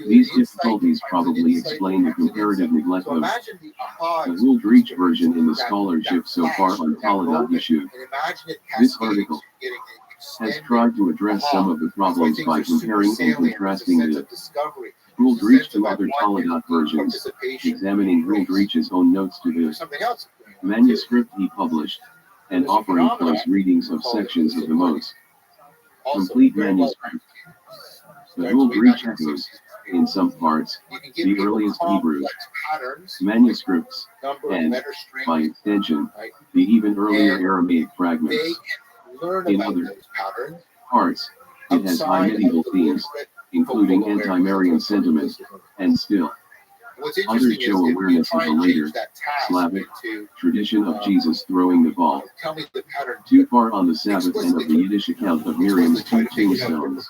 These difficulties probably explain the comparative neglect of the ruled reach version in the scholarship so far on Toledot issue. This article has tried to address some of the problems by comparing and contrasting the ruled reach to other Toledot versions, examining ruled reach's own notes to the manuscript he published, and offering close readings of sections of the most complete manuscript. The ruled reach echoes, in some parts, the earliest Hebrew manuscripts, and, by extension, the even earlier Aramaic fragments. In other parts, it has high medieval themes, including anti-Marian sentiment, and still, others show awareness of the later, Slavic, tradition of Jesus throwing the ball too far on the Sabbath and of the Yiddish account of Miriam's two tombstones.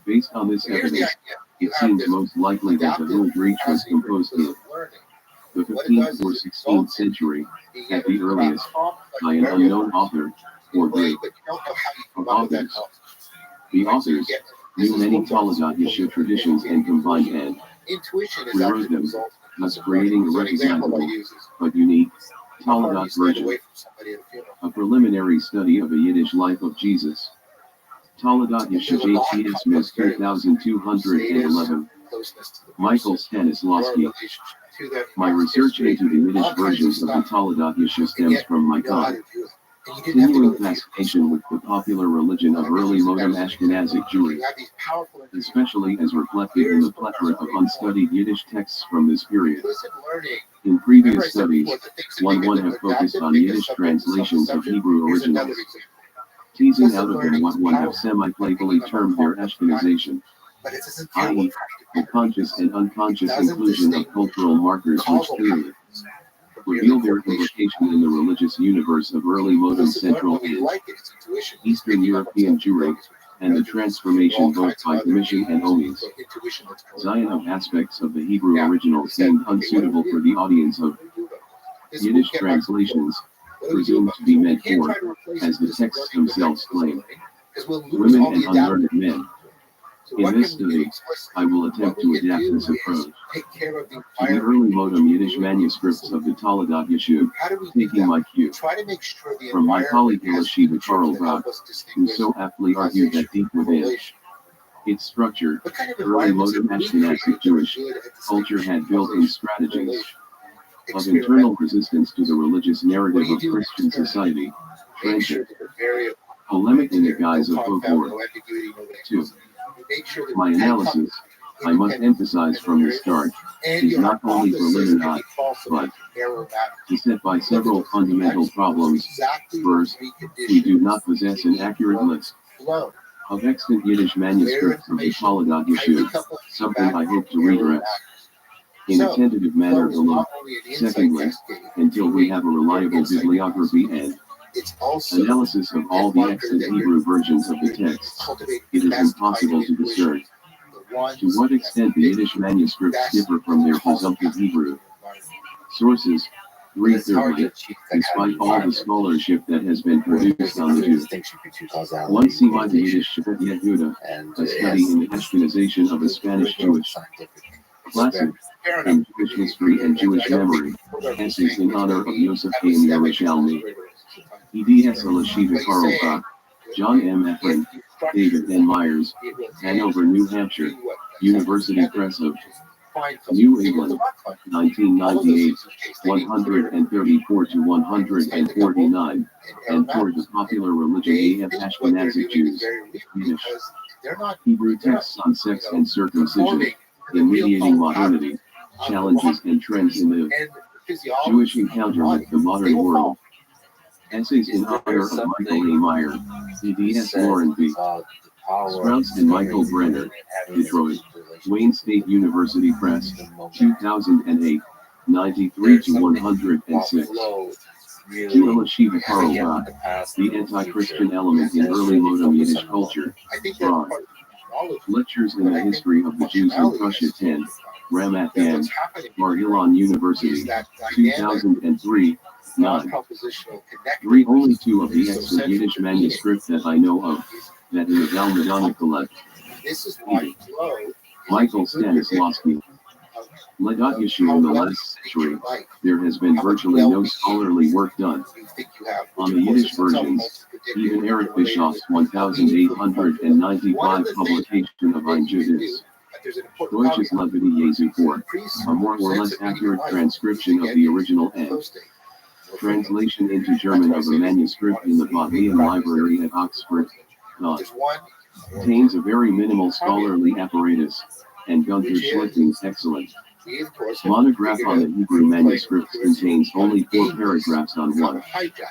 Based on this evidence, it seems most likely that the ruled reach was composed in the 15th or 16th century, at the earliest, by an unknown author, or group of authors. The authors knew many Toledot Yeshua traditions and combined and rewrote them, thus creating a recognizable, but unique, Toledot version. A preliminary study of the Yiddish life of Jesus. Toledot Yeshua JTS Ms. 2211. Michael Stanislavski. My research into the Yiddish versions of the Toledot Yeshua stems from my continuing fascination with the popular religion of early modern Ashkenazic Jewry, especially as reflected in the plethora of unstudied Yiddish texts from this period. In previous studies, one have focused on Yiddish translations of Hebrew originals, teasing out of them what one have semi-playfully termed their Ashkenazation, i.e., the conscious and unconscious inclusion of cultural markers which clearly reveal their implication in the religious universe of early modern Central and Eastern European Jewry, and the transformation both by commission and omis. Zion of aspects of the Hebrew original seemed unsuitable for the audience of Yiddish translations, presumed to be meant for, as the texts themselves claim, women and unlearned men. In this study, I will attempt to adapt this approach to the early modem Yiddish manuscripts of the Toledot Yeshua, taking my cue from my colleague Elishiva Karl Brock, who so aptly argued that deep within its structure, early modem Ashkenazic Jewish culture had built-in strategies of internal resistance to the religious narrative of Christian society, friendship, polemic in the guise of folklore. 2. My analysis, I must emphasize from the start, is not only preliminary, but beset by several fundamental problems. First, we do not possess an accurate list of extant Yiddish manuscripts of the Toledot Yeshua, something I hope to redress in a tentative manner below. Secondly, until we have a reliable bibliography and analysis of all the extant Hebrew versions of the text, it is impossible to discern to what extent the Yiddish manuscripts differ from their presumptive Hebrew sources. Thirdly, despite all the scholarship that has been produced on the Jew, one see why the Yiddish Shabbat Yehuda, a study in the Ashkenazation of a Spanish Jewish classic in Jewish history and Jewish memory, essays in honor of Yosef Chaim Yerushalmi, E.D.S. Elishiva Karl Brock, John M. Efren, David N. Myers, Hanover, New Hampshire, University Press of New England, 1998, 134 to 149, and Toward the Popular Religion A.F. Ashkenazic Jews, Yiddish, Hebrew texts on sex and circumcision, and in the real mediating power pattern modernity, challenges and trends in the and physiology Jewish encounter with the they modern will world. follow. Essays in honor of Michael A. Meyer, E.D.S. Lauren B. Strauss and Michael Brenner, Detroit, Wayne State University Press, 2008, 93 to 106. Juel Shiva Karl Rock, The Anti-Christian Element in Early Modem Yiddish Culture, I think Ron. part of knowledge Lectures in the History of the Jews in Prussia 10, Ramat that Gan, what's happening Bar-Ilan is University, that dynamic 2003, 9. non-propositional Three connectedness. only two of the So extant central Yiddish to meaning manuscripts that I know of, that in the Talmudic collect. This is why flow is Michael a good predictor Stanislavski. of Ledat how Yeshua in the well last you speak your century, life. there has been virtually no scholarly work done You think you have, on which the of course Yiddish is itself versions. also predictive Even Eric and related Bischoff's with how meaningful the culture is. One 1895 of the things publication of that Ein you can do, Judis, that there's an important Deutsches caveat, Levity Jesu to 4, increase a more or your less sense of meaning in accurate life, transcription is to of get the original into and posting or footnotes. translation into German of a manuscript in the Bodleian Library at Oxford, There's one contains a very minimal scholarly apparatus, and Gunther which is Schlichting's excellent we of course have monograph figured on the out Hebrew through playing manuscripts with contains how to only 4 game paragraphs on this, how to one hijack it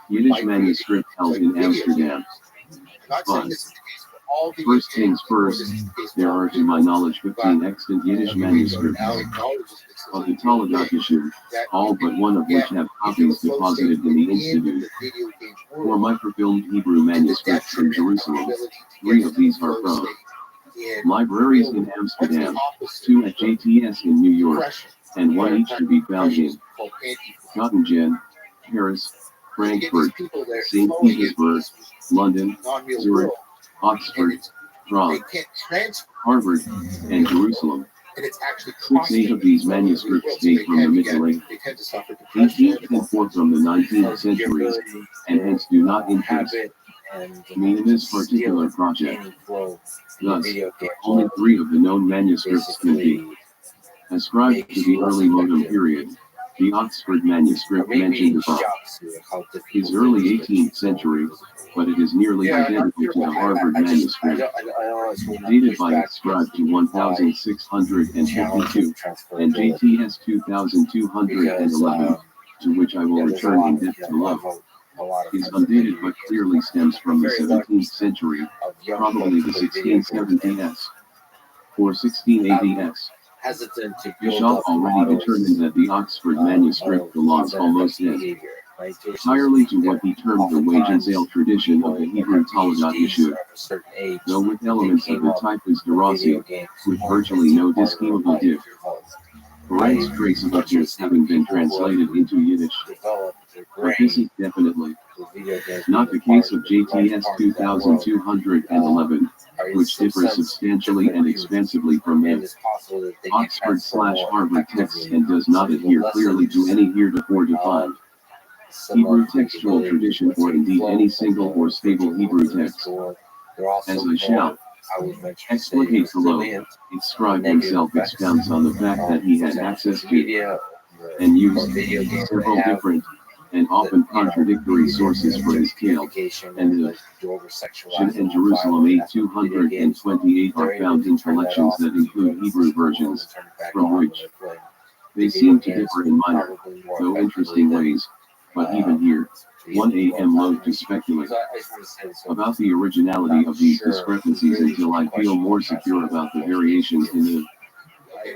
Yiddish by creating manuscript held like in video Amsterdam. games. I'm not saying Fine. this is the case for all video First things games, or first, this is the case for there all are to my videos, knowledge 15 extant Yiddish everybody manuscripts now acknowledges this as of a the real Talagat thing, issue, that all you but can one of which get have into the copies flow state deposited in the in Institute the video game for world microfilmed Hebrew to the manuscripts in detriment of the Jerusalem. ability to 3 get of into the these are flow from state in libraries real in world. What's the Amsterdam, opposite 2 at of JTS in New York, depression? and 1 each to be found Depression in is called anti-flow. Göttingen, Paris, So you get these Frankfurt, people that are St. flowing into Petersburg, this London, non-real Zurich, world, Oxford, and they Prague, can't transfer, Harvard, and Jerusalem. and it's actually 6-8 of these manuscripts date from the Middle they tend to suffer depression. 18th and 4 from the 19th centuries, and hence do not interest me in this particular project. Thus, only 3 of the known manuscripts can be ascribed to the early modem period. The Oxford manuscript mentioned above is early 18th century, but it is nearly identical to the Harvard manuscript, dated by its scribe to 1652, and JTS 2211, to which I will return in depth below, is undated but clearly stems from the 17th century, probably the 1670s, or 1680s. Bischoff already determined that the Oxford manuscript belongs almost entirely to what he termed the wage and sale tradition of the Hebrew Talagat Yeshua, though with elements of the typus derasi, with virtually no diskeemable diff. Perez trace of it having been translated into Yiddish. But this is definitely not the case of JTS 2211, which differs substantially and expensively from the Oxford/Harvard texts and does not adhere clearly to any heretofore defined Hebrew textual tradition or indeed any single or stable Hebrew text. As I shall explicate below, its scribe himself expounds on the fact that he had access to and used several different and often contradictory sources for his tale, and the Shin and Jerusalem 8228 are found in collections that include Hebrew versions, from which they seem to differ in minor, though interesting ways, but even here, 1 am loath to speculate about the originality of these discrepancies until I feel more secure about the variations in the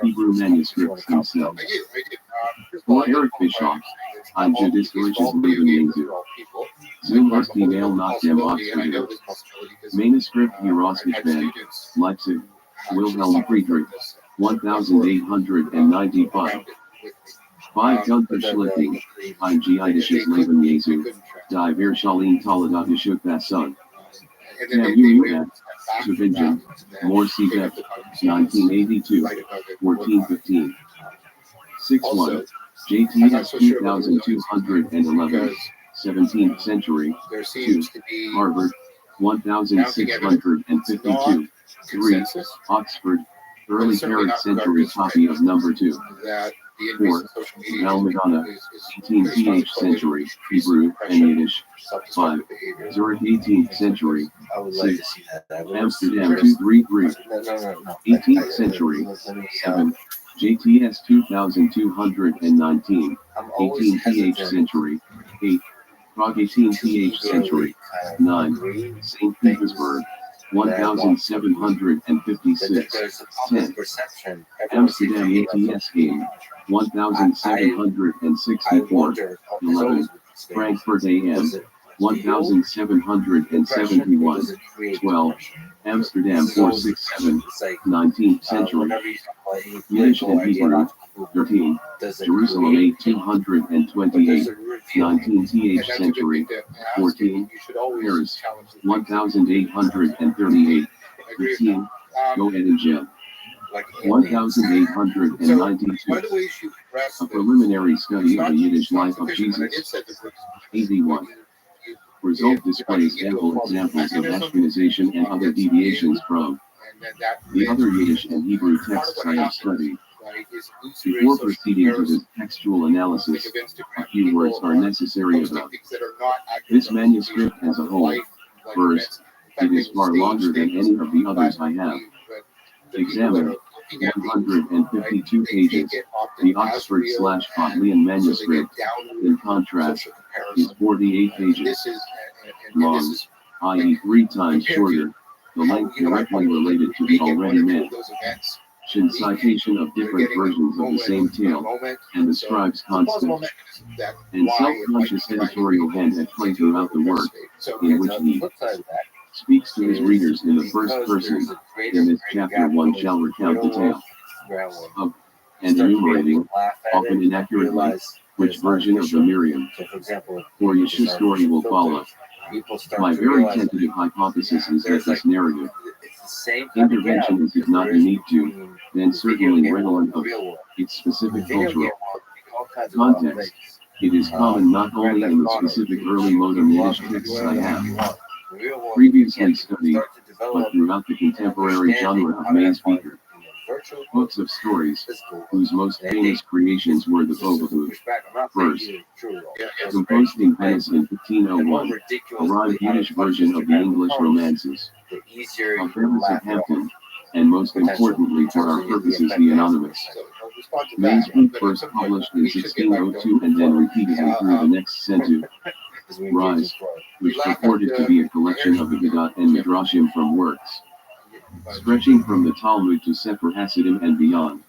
Hebrew manuscripts themselves. For Eric Bischoff, Ein Judis Deutsches Leben Jesu. Zum erst Mail nach dem Oxford. Manuscript Herausgeschrieben, Leipzig, Wilhelm Friedrich, 1895. 5 Gunther Schlichting, Ein Jüdisches Leben Jesu, Die Virtuellen Talmudatische Fassung. Kamuat, Tübingen, Morsiebeck, 1982, 1415. 6-1, JTS 2211, 17th century, 2, Harvard, 1652, 3, Oxford, early 3rd century copy of number 2. the increase 4. in social media Al-Madonna, is 18th century, Hebrew and Yiddish. 5. Zurich, 18th century. I would like 6. to see that. I've never Amsterdam, seen 233. No. 18th century. 7. JTS 2219. I'm always 18th hesitant century. 8. Prague, 18th century. 9. St. Petersburg, 1756. 10. Amsterdam ATS game, 1764. 11. Frankfurt AM, 1771. 12. Amsterdam 467, 19th century. Yiddish and Hebrew, 13. Jerusalem 8228, 19th century. 14. Paris, 1838. 15. Go ahead and Jeb. 1892. A preliminary study of the Yiddish life of Jesus. 81. Result displays ample examples of Ashkenazation and other deviations from the other Yiddish and Hebrew texts I have studied. Before proceeding to this textual analysis, a few words are necessary about this manuscript as a whole. First, it is far longer than any of the others I have examined. 152 pages. The Oxford/Bodleian manuscript, in contrast, is 48 pages long, i.e. 3 times shorter, the length directly related to the already mentioned citation of different versions of the same tale, and the scribe's constant and self-conscious editorial hand at play throughout the work, in which he speaks to his readers in the first person. In this chapter 1 shall recount the tale of, and enumerating, often inaccurately, which version of the Miriam or Yeshua's story will follow. My very tentative hypothesis is that this narrative intervention is if not unique to, then certainly redolent of, its specific cultural context. It is common not only in the specific early modem Yiddish texts I have previously studied, but throughout the contemporary genre of main speaker books of stories, whose most famous creations were the Bogahood. First, composed in Venice in 1501, a rhymed Yiddish version of the English romances of Bevis of Hampton, and most importantly for our purposes the anonymous May's book, first published in 1602 and then repeatedly through the next century. Rise, which purported to be a collection of the Gedot and Midrashim from works stretching from the Talmud to Sefer Hasidim and beyond.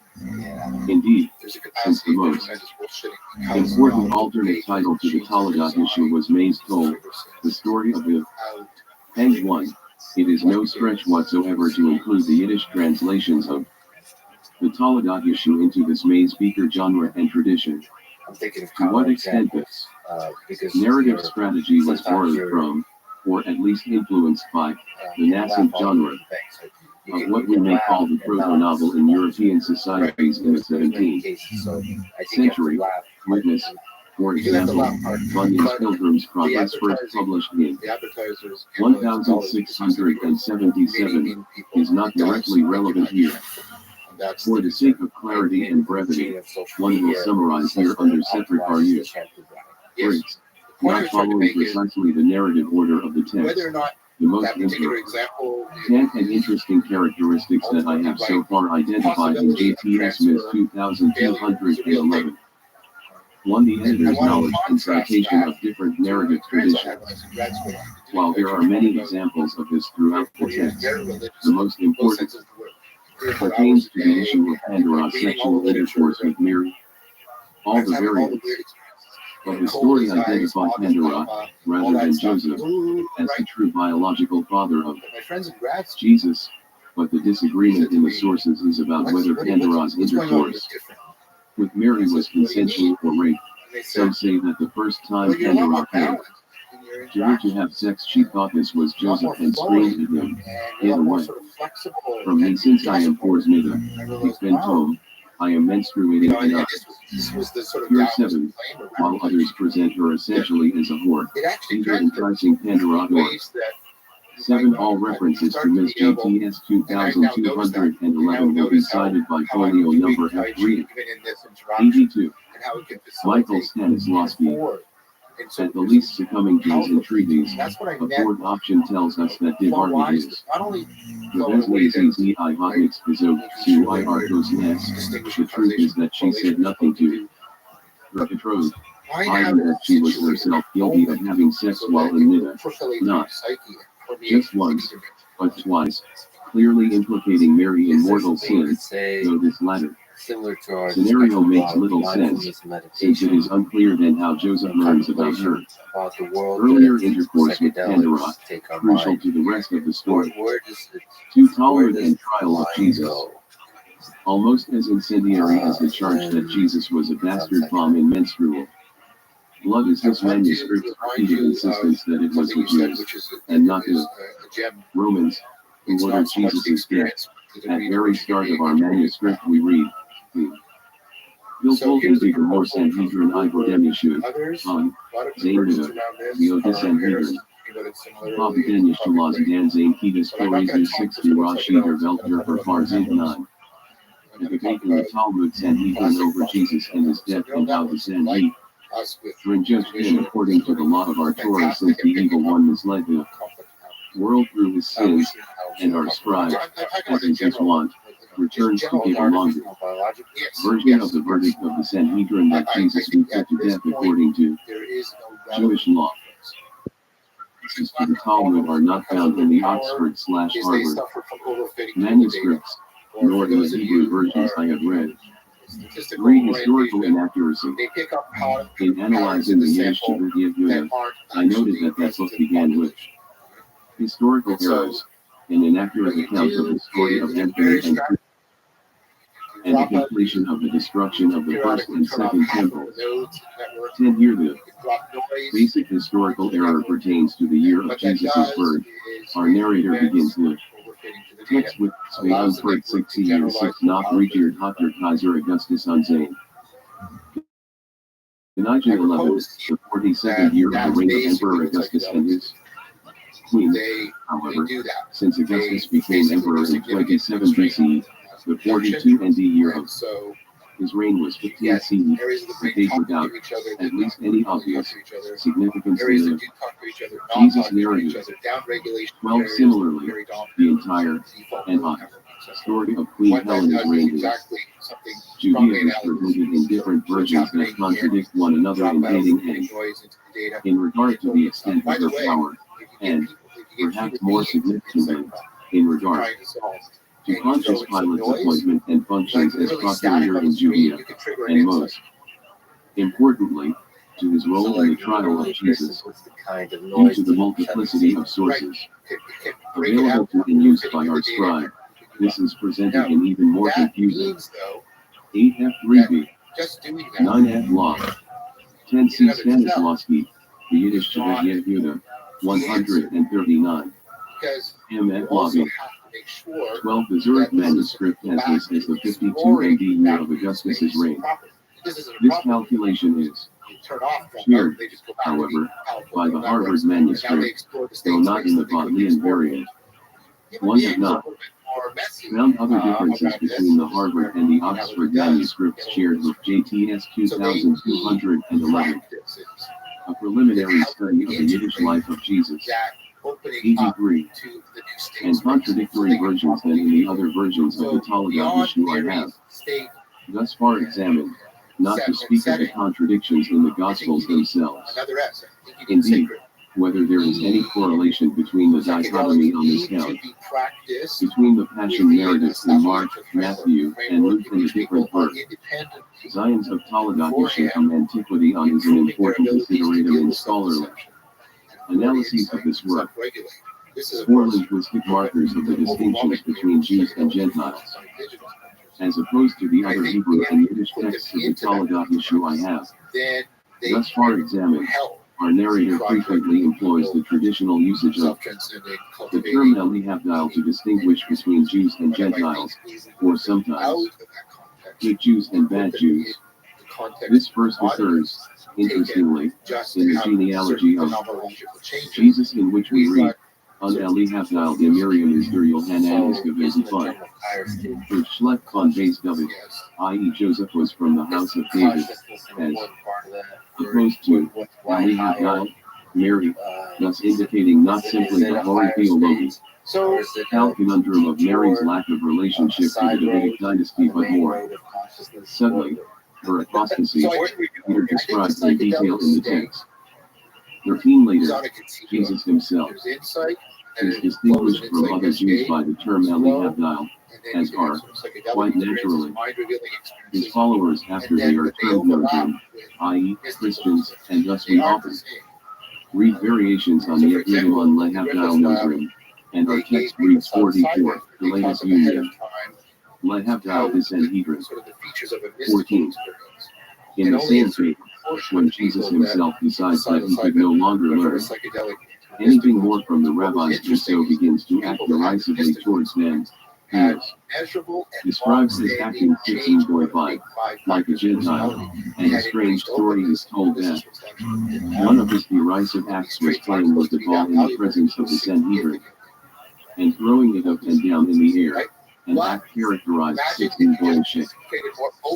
Indeed, since the most important alternate title to the Taladat issue was Mays Told, the story of the Page 1, it is no stretch whatsoever to include the Yiddish translations of the Taladat issue into this Mays speaker genre and tradition. To what extent this narrative strategy was borrowed from, or at least influenced by, the nascent genre of what we may call the proto-novel in European societies in the 17th century. Witness, for example, Bunyan's Pilgrim's Progress, first published in 1677, is not directly relevant here. For the sake of clarity and brevity, one will summarize here under separate values. First, not following precisely the narrative order of the text, the most important and interesting characteristics that I have so far identified in J.T.S. Smith 2211. 1. The editor's knowledge and citation of different narrative traditions. While there are many examples of this throughout the text, the most important pertains to the issue of Pandora's sexual intercourse with Mary. All the variants of the story identify Pandora, rather than Joseph, as the true biological father of Jesus, but the disagreement in the sources is about whether Pandora's intercourse with Mary was consensual or rape. Some say that the first time Pandora came to her to have sex, she thought this was Joseph and screamed at him. Either way, from me, since I am For's Nida, ich bin Tom, I am menstruating enough. Here 7, while others present her essentially as a whore, either enticing Pandora or 7. All references to Ms. JTS 2211 will be cited by folio number F3. 82. Michael Stanislavski. At the least succumbing to his entreaties, a fourth option tells us that Divarga is. The truth is that she said nothing to her betrothed, either that she was herself guilty of having sex while in Nida, not just once, but twice, clearly implicating Mary in mortal sin, though this latter scenario makes little sense, since it is unclear then how Joseph learns about her earlier intercourse with Pandora, crucial to the rest of the story. 2. Tolerant and trial of Jesus. Almost as incendiary as the charge that Jesus was a bastard bomb in menstrual blood is his manuscript's repeated insistence that it was the Jews, and not the Romans, who ordered Jesus' death. At very start of our manuscript we read, Bilbul the Gemor Sanhedrin Igodem Yeshua, Han, Zainbuda, Leodis Sanhedrin, Pabden Yeshulas Dan Zain Ketis Korizu 60 Rashidar Veltner for Farzid 9. The debate in the Talmud Sanhedrin over Jesus and his death and how the Sanhedrin judged him according to the law of our Torah, since the evil one misled the world through his sins, and our scribe, as is his wont, returns to give a longer version of the verdict of the Sanhedrin that Jesus be put to death according to Jewish law. References to the Talmud are not found in the Oxford/Harvard manuscripts, nor in the Hebrew versions I have read. 3. Historical inaccuracy. In analyzing the Yiddish Yehuda, I noted that that book began with historical errors, an inaccurate account of the story of Anthony and the completion of the destruction of the first and second temples. 10. Here the basic historical error pertains to the year of Jesus' birth. Our narrator begins the text with Svein for 60 years 6 nach regiert hat der Kaiser Augustus Anzain. Elijah 11, the 42nd year of the reign of Emperor Augustus and his queen. However, since Augustus became emperor in 27 BC, the 42 ND year of his reign was 15 CE, the date without at least any obvious significance in the Jesus narrative. 12. Similarly, the entire story of Queen Helena's reign is Judea is presented in different versions that contradict one another in dating and in regard to the extent of her power, and, perhaps more significantly, in regard to Pontius Pilate's appointment and functions as procurator in Judea, and most importantly, to his role in the trial of Jesus, due to the multiplicity of sources available to and used by our scribe. This is presented in even more confusing 8F3B, 9F Law, 10C Stanislavski, the Yiddish Yehuda, 139. MF Lobby. 12. The Zurich manuscript has this as the 52 AD year of Augustus's reign. This calculation is shared, however, by the Harvard manuscript, though not in the Bodleian variant. One has not found other differences between the Harvard and the Oxford manuscripts shared with JTS 2211. A preliminary study of the Yiddish life of Jesus. 83. And contradictory versions than in the other versions of the Talmud issue I have thus far examined, not to speak of the contradictions in the Gospels themselves. Indeed, whether there is any correlation between the dichotomy on this count, between the Passion narratives in Mark, Matthew, and Luke in a different birth. Zion's of Talmud issue from antiquity on is an important consideratum in scholarly analyses of this work. 4 linguistic markers of the distinctions between Jews and Gentiles. As opposed to the other Hebrew and Yiddish texts of the Talmud issue I have thus far examined, our narrator frequently employs the traditional usage of the term Elihavdil to distinguish between Jews and Gentiles, or sometimes good Jews and bad Jews. This first occurs, interestingly, in the genealogy of Jesus, in which we read, On Elihavdil de Miriam is der Yohanan is given fun. For Schleck von Base David, i.e. Joseph was from the house of David, as opposed to Elihavdil, Mary, thus indicating not simply the holy theology, the conundrum of Mary's lack of relationship to the Davidic dynasty, but more subtly, her apostasy, Peter described in detail in the text. 13 later, Jesus himself is distinguished from other Jews by the term Elihavdil, as are, quite naturally, his followers after they are termed Nodrim, i.e. Christians, and thus we often read variations on the Ephraim on Lehavdil Nodrim, and our text reads 44, the latest union. Lehavdil is Sanhedrin. 14. In the same faith, when Jesus himself decides that he could no longer learn anything more from the rabbis and so begins to act derisively towards them, he describes his acting 16:5, like a Gentile, and a strange story is told that one of his derisive acts was playing with the ball in the presence of the Sanhedrin, and throwing it up and down in the air, an act characterized 16:6,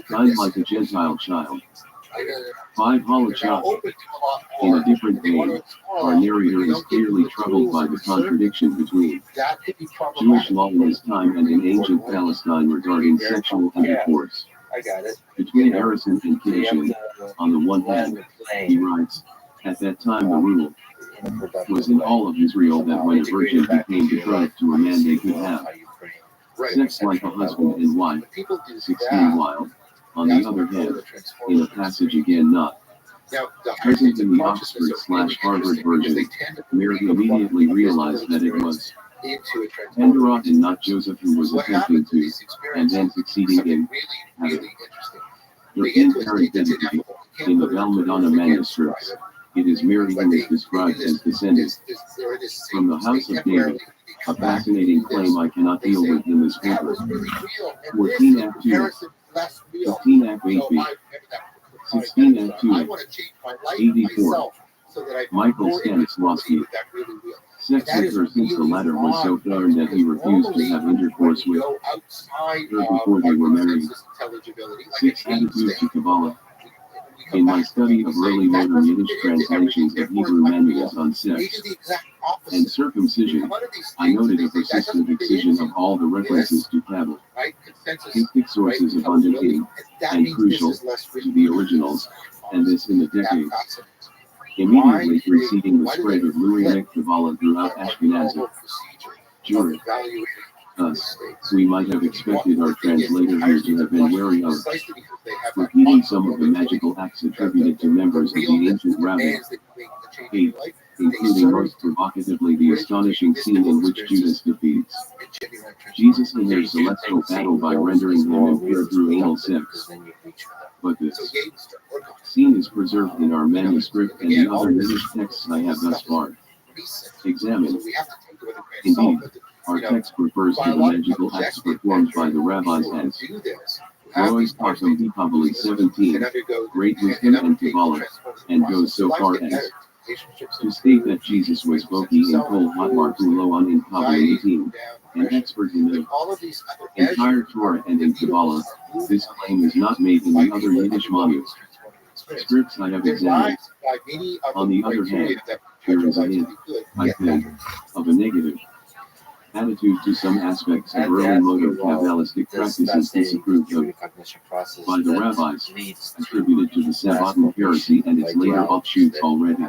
kind like a Gentile child. 5 Holochop. In a different vein, our narrator is clearly troubled by the contradiction between Jewish law in his time and in ancient Palestine regarding sexual intercourse. Between Arison and Kiddushin, on the one hand, he writes, at that time the rule was in all of Israel that when a virgin became betrothed to a man they could have sex like a husband and wife. 16 While, on the other hand, in a passage again not present in the Oxford/Harvard version, Mary immediately realized that it was Penderot and not Joseph who was attempting to, and then succeeding in, having. 13 Parenthetically, in the Val Madonna manuscripts, it is Mary who is described as descended from the house of David, a fascinating claim I cannot deal with in this paper. 14 Act 2, 15 Act 8b, 16 Act 2, 84, Michael Stanislavski. Sex with her since the latter was so firm that he refused to have intercourse with her before they were married. 6 Attitudes to Kabbalah. In my study of early modern Yiddish translations of Hebrew manuals on sex and circumcision, I noted a persistent excision of all the references to Kabbalah. Mystic sources abundant and crucial to the originals, and this in the decades immediately preceding the spread of Lurianic Kabbalah throughout Ashkenazi Jewry. Thus, we might have expected our translator here to have been wary of repeating some of the magical acts attributed to members of the ancient rabbi. 8. Including most provocatively the astonishing scene in which Judas defeats Jesus in their celestial battle by rendering him impaired through anal sex. But this scene is preserved in our manuscript and the other Yiddish texts I have thus far examined. Indeed, our text refers to the magical acts performed by the rabbis as Rois Partum di Kabbalah 17, Great Wisdom and Kabbalah, and goes so far as to state that Jesus was Boki in Kol Hatmar Kulon in Kabbalah 18, an expert in the entire Torah and in Kabbalah. This claim is not made in the other Yiddish manuals. Scripts I have examined. On the other hand, there is a hint, I think, of a negative attitude to some aspects of early modern Kabbalistic practices disapproved of by the rabbis, attributed to the Sabbaton heresy and its later offshoots already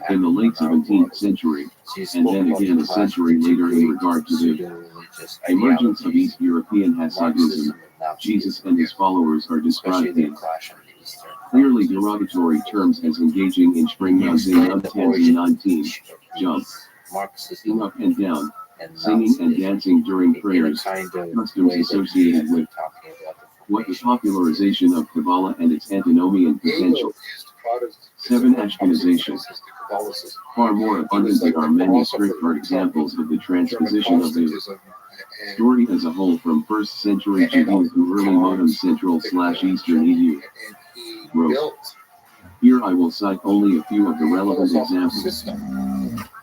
in the late 17th century, and then again a century later in regard to the emergence of East European Hasidism. Jesus and his followers are described in clearly derogatory terms as engaging in Springmousin 19, jump, sing up and down, singing and dancing during prayers, customs associated with what the popularization of Kabbalah and its antinomian potential. 7 Ashkenazation. Far more abundant in our manuscript are examples of the transposition of the story as a whole from 1st century Judaism early modern Central/Eastern EU. Wrote. Here I will cite only a few of the relevant examples.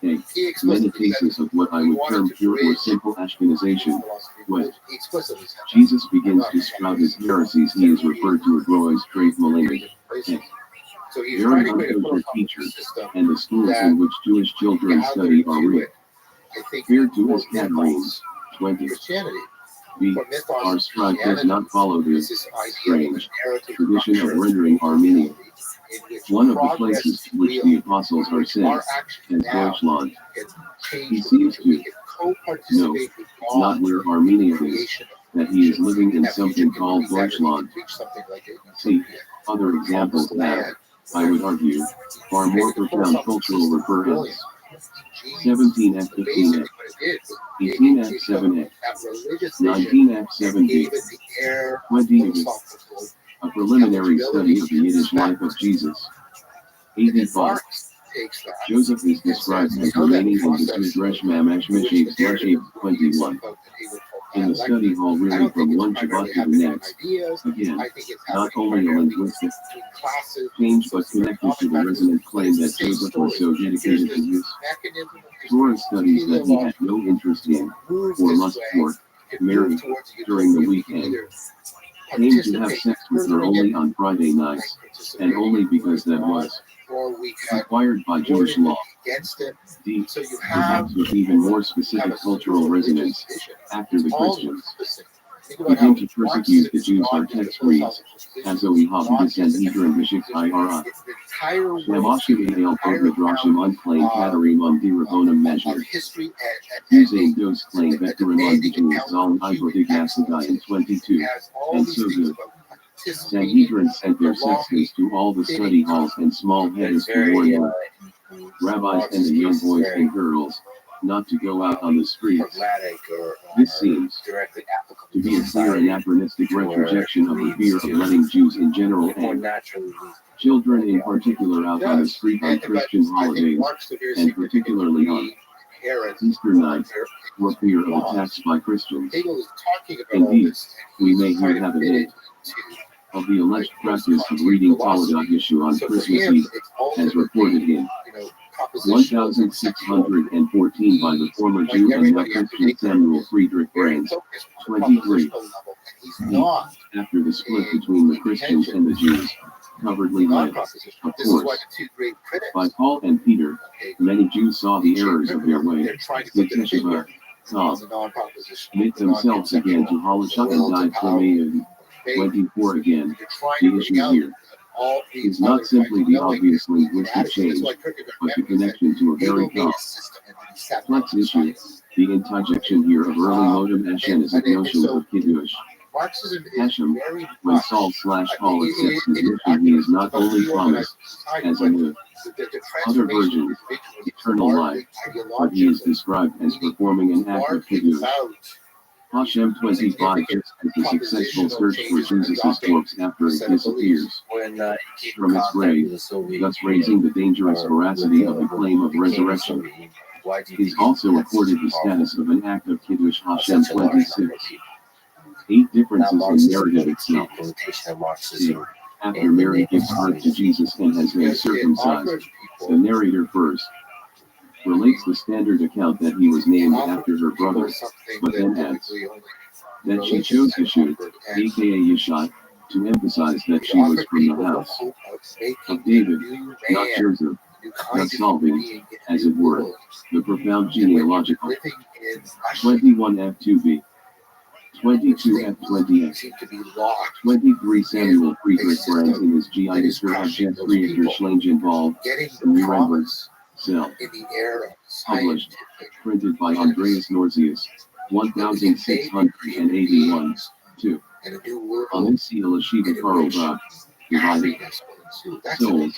A. He Many explicitly cases of what I would wanted term to pure or bridge simple Ashkenazation. philosophy of When religion. He explicitly said that. Jesus begins to sprout his heresies, he is referred to as Roy's straight millennium. A. So he's trying Very to create a unkosher philosophical teacher, system and the schools that in which Jewish children study are gathered to real. it, I think, Fair to for us Catherine, mythos 20. Christianity. B. For mythos Our scribe does Christianity not follow is the this idea of a strange narrative tradition of structure rendering Armenia. in which One of the progress places is to which real, the apostles in are which sent our as actions now Deutschland. can change He the seems future. We to can know, co-participate with not God where in the Armenia is, creation of that he is future. living in That future something can called be better. He Deutschland. can reach something like a See, utopia, other a examples promised have, land. I would argue, far more Created a profound philosophical cultural system. reference. Brilliant. 17F, But 15F, basically what it did was it 18F, took 7F, that religious vision 19F, and 7B, gave it the air of 20 philosophical a preliminary study intelligibility of the Yiddish and life of respect. Jesus. And then 85. Marx takes that Joseph is and described says, as you know, that remaining in the process Midrash Mamash through which Meshiv the narrative Slashiv 21. folk that he would call In the study dialectic, hall I really don't from think one it's Shabbat primarily to the happening in next. ideas. Again, I think it's not happening only a primarily linguistic between classes. change So but it's very connected to the automatic, resonant but claim it's the that same Joseph was story. so Here's dedicated to this his mechanism of history, Torah studies that he had no teleological, interest in, move or this lust way, for, can Mary, move towards a during the utopia. We can weekend, either came to have participate sex with her furthering only it, on Friday like nights, and participating only in because that God, was or we can required by Jewish word it law. against it. D. So you Perhaps with even more specific cultural resonance, after the Christians begin to persecute the Jews or text reads, Hazoe Havidus and Hedron Bishik Ira. Shamashim Hail Od Midrashim unclaimed Katarim Di Rabonum measure. Using those claim Vectorim Jews Zalm Ibodig Asadai in 22, and so the Sanhedrin sent their sextons to all the study halls and small headers to warn the rabbis and the young boys and girls not to go out on the streets. This seems to be a clear anachronistic retrojection of the fear of letting Jews in general and children in particular out on the street on Christian holidays, and particularly on Easter night, for fear of attacks by Christians. Indeed, we may here have a hint of the alleged practice of reading Talmud Yeshu on Christmas Eve, as reported in 1614 by the former Jew and now Christian Samuel Friedrich Brands, 23. After the split between the Christians and the Jews, covertly led, of course, by Paul and Peter, many Jews saw the errors of their way. The Teshuvah, knit themselves again to Halachah and died for me. 24 again. The issue here is not simply the obvious linguistic change, but the connection to a very complex issue, the interjection here of early modem Ashkenazist notions of Kiddush. Hashem, when Saul/Paul accepts his mission, he is not only promised, as in the other versions, eternal life, but he is described as performing an act of Kiddush. Hashem 25 just as the successful search for Jesus' corpse after it disappears from its grave, thus raising the dangerous veracity of the claim of resurrection, is also accorded the status of an act of Kiddush. Hashem 26. 8 differences in narrative itself. After Mary gives birth to Jesus and has been circumcised, the narrator first relates the standard account that he was named after her brother, but then adds that she chose Yeshua, aka Yeshua, to emphasize that she was from the house of David, not Joseph, thus solving, as it were, the profound genealogical 21F2b. 22F20F. 23 Samuel Friedrich Brands in his Giants der Abschätzreaktor Schlangenball, remembrance, cell. Published, printed by Andreas Norzius, 1681, 2. Alexei Elishiva Karlbach, divided souls,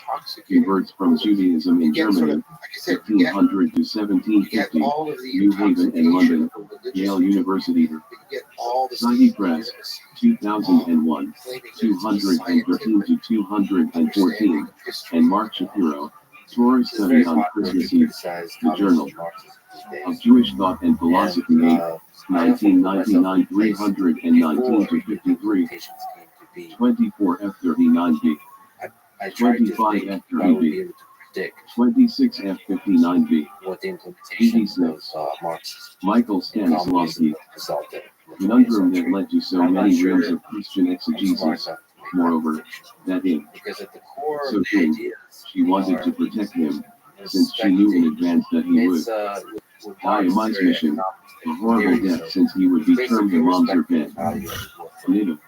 converts from Judaism in Germany, 1500 to 1750, New Haven and London, Yale University. Sahi Press, 2001, 213 to 214, and Mark Shapiro, Torah Study on Christmas Eve, the Journal of Jewish Thought and Philosophy 8, 1999, 319 to 53, 24 F39b, 25 F30b, Dick 26F59V. with the implementation of Marxism Michael and communism Stanislavski. resulted in the 20th Conundrum that century. led to so I'm not many sure reams of Christian I'm smart exegesis. enough to make that Moreover, prediction. that in Because at the core so of the doing, ideas she wanted to protect him, since she knew in advance that he would die a mice mission, a horrible death since he would be termed a momser ben. Nida.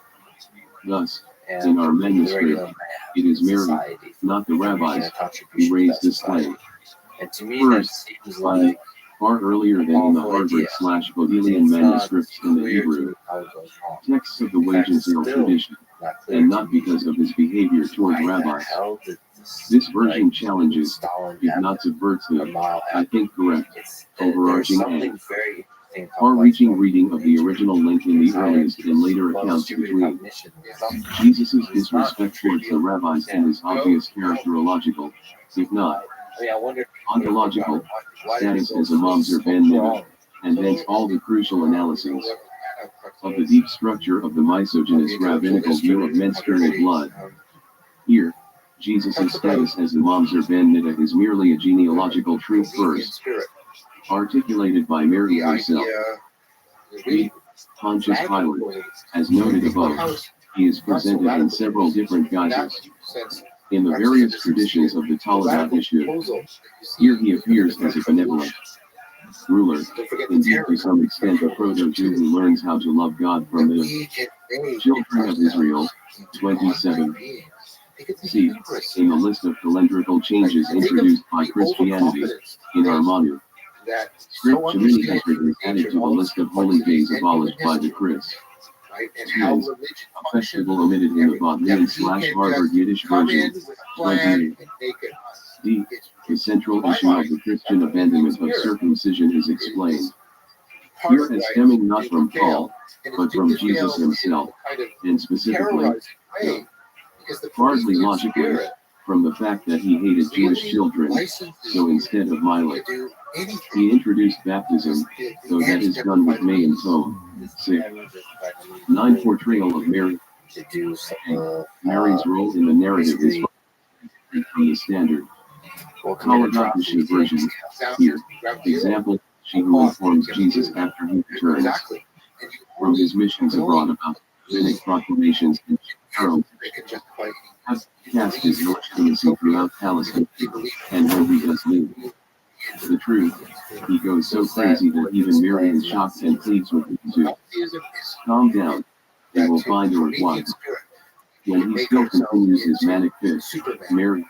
Thus, in our manuscript, it is Mary, not the rabbis, who raised this claim. And to me, that First, seems like far earlier than in the Harvard/Bodleian manuscripts in the Hebrew texts of the wage and sale tradition, and not because of his behavior toward rabbis. This version challenges, if not subverts the, I think correct, overarching and far-reaching reading of the original link in the earliest and later accounts between Jesus' disrespect towards the rabbis and his obvious characterological, if not ontological, status as a momser ben nida, and hence all the crucial analyses of the deep structure of the misogynist rabbinical view of menstrual blood. Here, Jesus' status as the momser ben nida is merely a genealogical truth first, articulated by Mary herself. Pontius Pilate, as noted above, he is presented in several different guises. In the various traditions of the Talmud issue, here he appears as a benevolent ruler, indeed to some extent a proto-Jew who learns how to love God from the children of Israel. 27. See, in the list of calendrical changes introduced by Christianity, in our Manu, script Gemini has been added to the list of holy days abolished by the Chris. Hence, a festival omitted in the Bodleian/Harvard Yiddish version. 28. D. The central issue of the Christian abandonment of circumcision is explained here as stemming not from Paul, but from Jesus himself, and specifically, hardly logically, from the fact that he hated Jewish children, so instead of Milate, he introduced baptism, though that is done with May and Tome. 6. 9. Portrayal of Mary. Mary's role in the narrative is from the standard Kaladatisha version. Here, example, she who informs Jesus after he returns from his missions abroad about rabbinic proclamations and heralds, has cast his legitimacy throughout Palestine, and when he does leave the truth, he goes so crazy that even Mary is shocked and pleads with him to calm down. They will find a reply. When he still continues his manic fit, Mary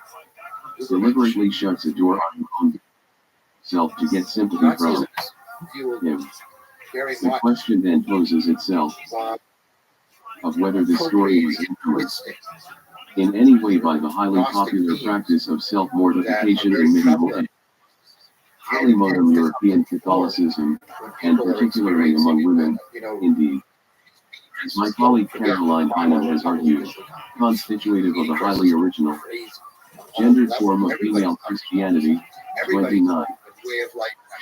deliberately shuts a door on her own self to get sympathy from him. The question then poses itself of whether the story was influenced in any way by the highly popular practice of self-mortification in medieval age, highly modern European Catholicism, and particularly among women, indeed. As my colleague Caroline Hyman has argued, constitutive of a highly original, gendered form of female Christianity. 29.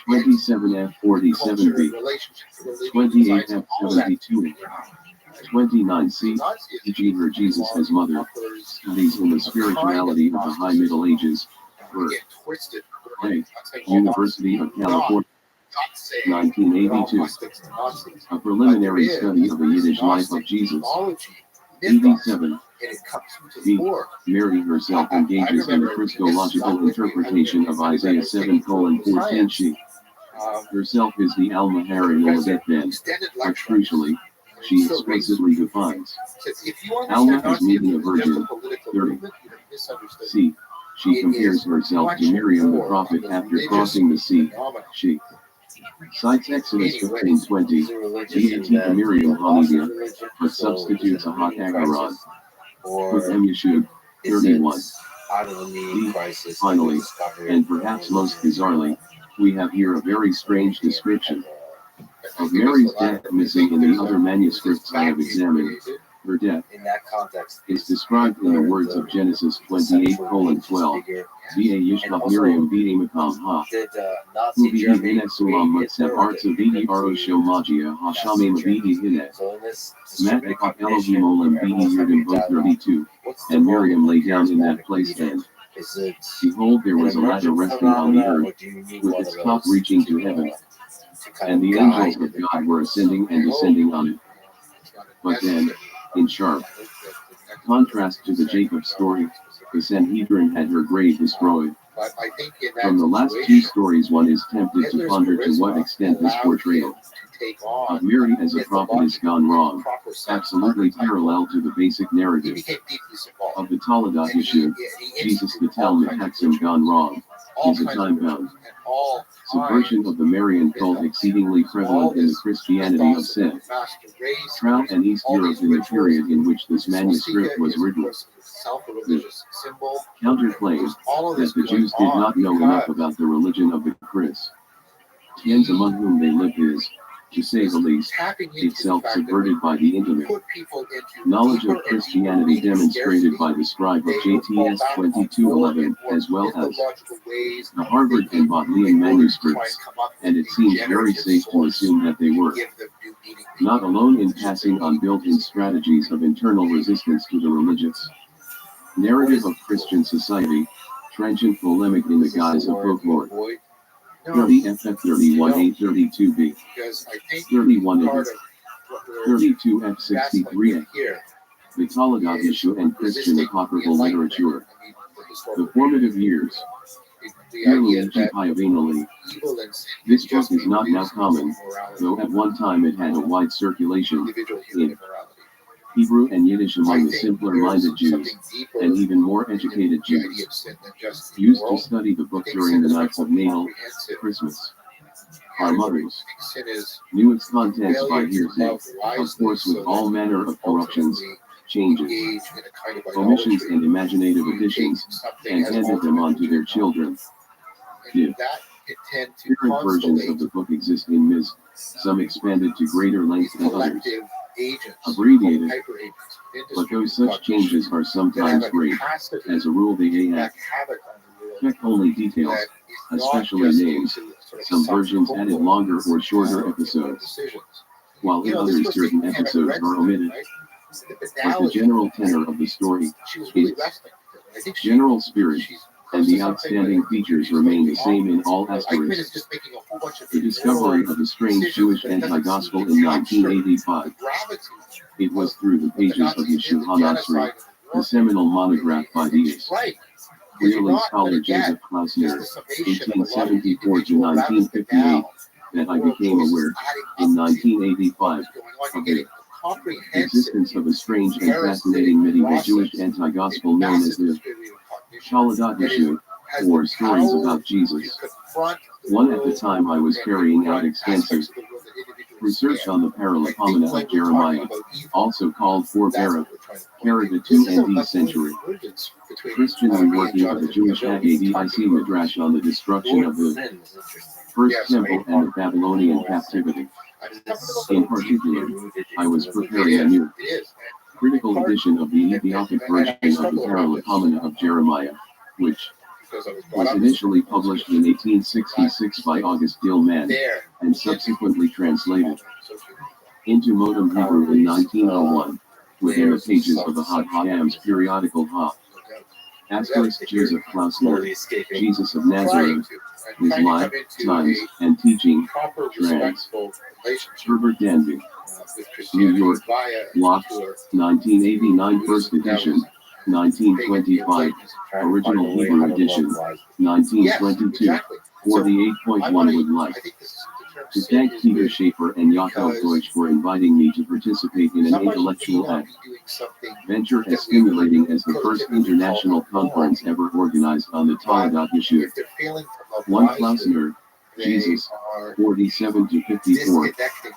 27F47B. 28F72. 29C. E.g. her Jesus as mother. Studies in the spirituality of the High Middle Ages. Work. A. University of California. 1982. A preliminary study of the Yiddish life of Jesus. 87. B. Mary herself engages in a Christological interpretation of Isaiah 7:14. She herself is the Alma Hari Oladet Ben, but crucially, she explicitly defines Alma as meaning a virgin. 30. C. She compares herself to Miriam the prophet after crossing the sea. She cites Exodus 15:20, to Miriam Hamidia, but substitutes a hot Agaron. With Yeshua, 31. D. Finally, and perhaps most bizarrely, we have here a very strange description of Mary's death missing in the other manuscripts I have examined. Her death is described in the words of Genesis 28:12. Va Yishmael Miriam va Makam ha. Uvi hine sulam mutseb artsa vidi arosho magia hashamim vidi hine. Matakak Elohim olam vidi yirdim both 32. And Miriam lay down in that place and Is it Behold, there was a ladder resting on the earth, with its top reaching to heaven, and the angels of God were ascending and descending on it. But then, in sharp contrast to the Jacob story, the Sanhedrin had her grave destroyed. From the last two stories, one is tempted to ponder to what extent this portrayal of Mary as a prophetess gone wrong, absolutely parallel to the basic narrative of the Toledo issue, Jesus the Talmud Haxim gone wrong, is a time-bound subversion of the Marian cult exceedingly prevalent in the Christianity of Central and East Europe in the period in which this manuscript was written. The counterclaim that the Jews did not know enough about the religion of the Christians among whom they lived is, to say the least, itself subverted by the internet. Knowledge of Christianity demonstrated by the scribe of JTS 2211, as well as the Harvard and Bodleian manuscripts, and it seems very safe to assume that they were not alone in passing on built-in strategies of internal resistance to the religious narrative of Christian society, trenchant polemic in the guise of folklore. 30 FF 31 A 32B 31 A 32 F 63 A. The Toledo issue and Christian apocryphal literature. The formative years. Luigi Piavinelli. This book is not now common, though at one time it had a wide circulation in Hebrew and Yiddish among the simpler-minded Jews, and even more educated Jews, used to study the book during the nights of Natal, Christmas. Our mothers knew its contents by hearsay, of course with all manner of corruptions, changes, omissions and imaginative additions, and handed them on to their children. Different versions of the book exist in Ms., some expanded to greater length than others, abbreviated, but though such changes are sometimes great, as a rule they affect only details, especially names. Some versions added longer or shorter episodes, while in others certain episodes are omitted. But the general tenor of the story, its general spirit, and the outstanding features remain the same in all aspects. The discovery of a strange Jewish anti-gospel in 1985. It was through the pages of Yeshua Nasri, the seminal monograph by the Israeli scholar Joseph Klausner, 1874 to 1958, that I became aware, in 1985, of the existence of a strange and fascinating medieval Jewish anti-gospel known as the Toledo issue, or stories about Jesus. One at the time I was carrying out extensive research on the Paralipomena of Jeremiah, also called Forbera, carried the 2 ND century. Christian reworking of the Jewish Haggadah Midrash on the destruction of the First Temple and the Babylonian captivity. In particular, I was preparing a new critical edition of the Ethiopic version of the Paralipomena of Jeremiah, which was initially published in 1866 by August Gilman, and subsequently translated into modern Hebrew in 1901, within the pages of the Hod Hayam's periodical Ha. Asterisk Joseph Klausner, Jesus of Nazareth, His Life, Times, and Teaching, trans. Herbert Danby, New York, Locke, 1989 first edition, 1925, original Hebrew edition, 1922, 48.1 would like to thank Peter Schaefer and Yaakov Deutsch for inviting me to participate in an intellectual venture as stimulating as the first international conference ever organized on the Toledo issue. One Klausner, Jesus, 47 to 54,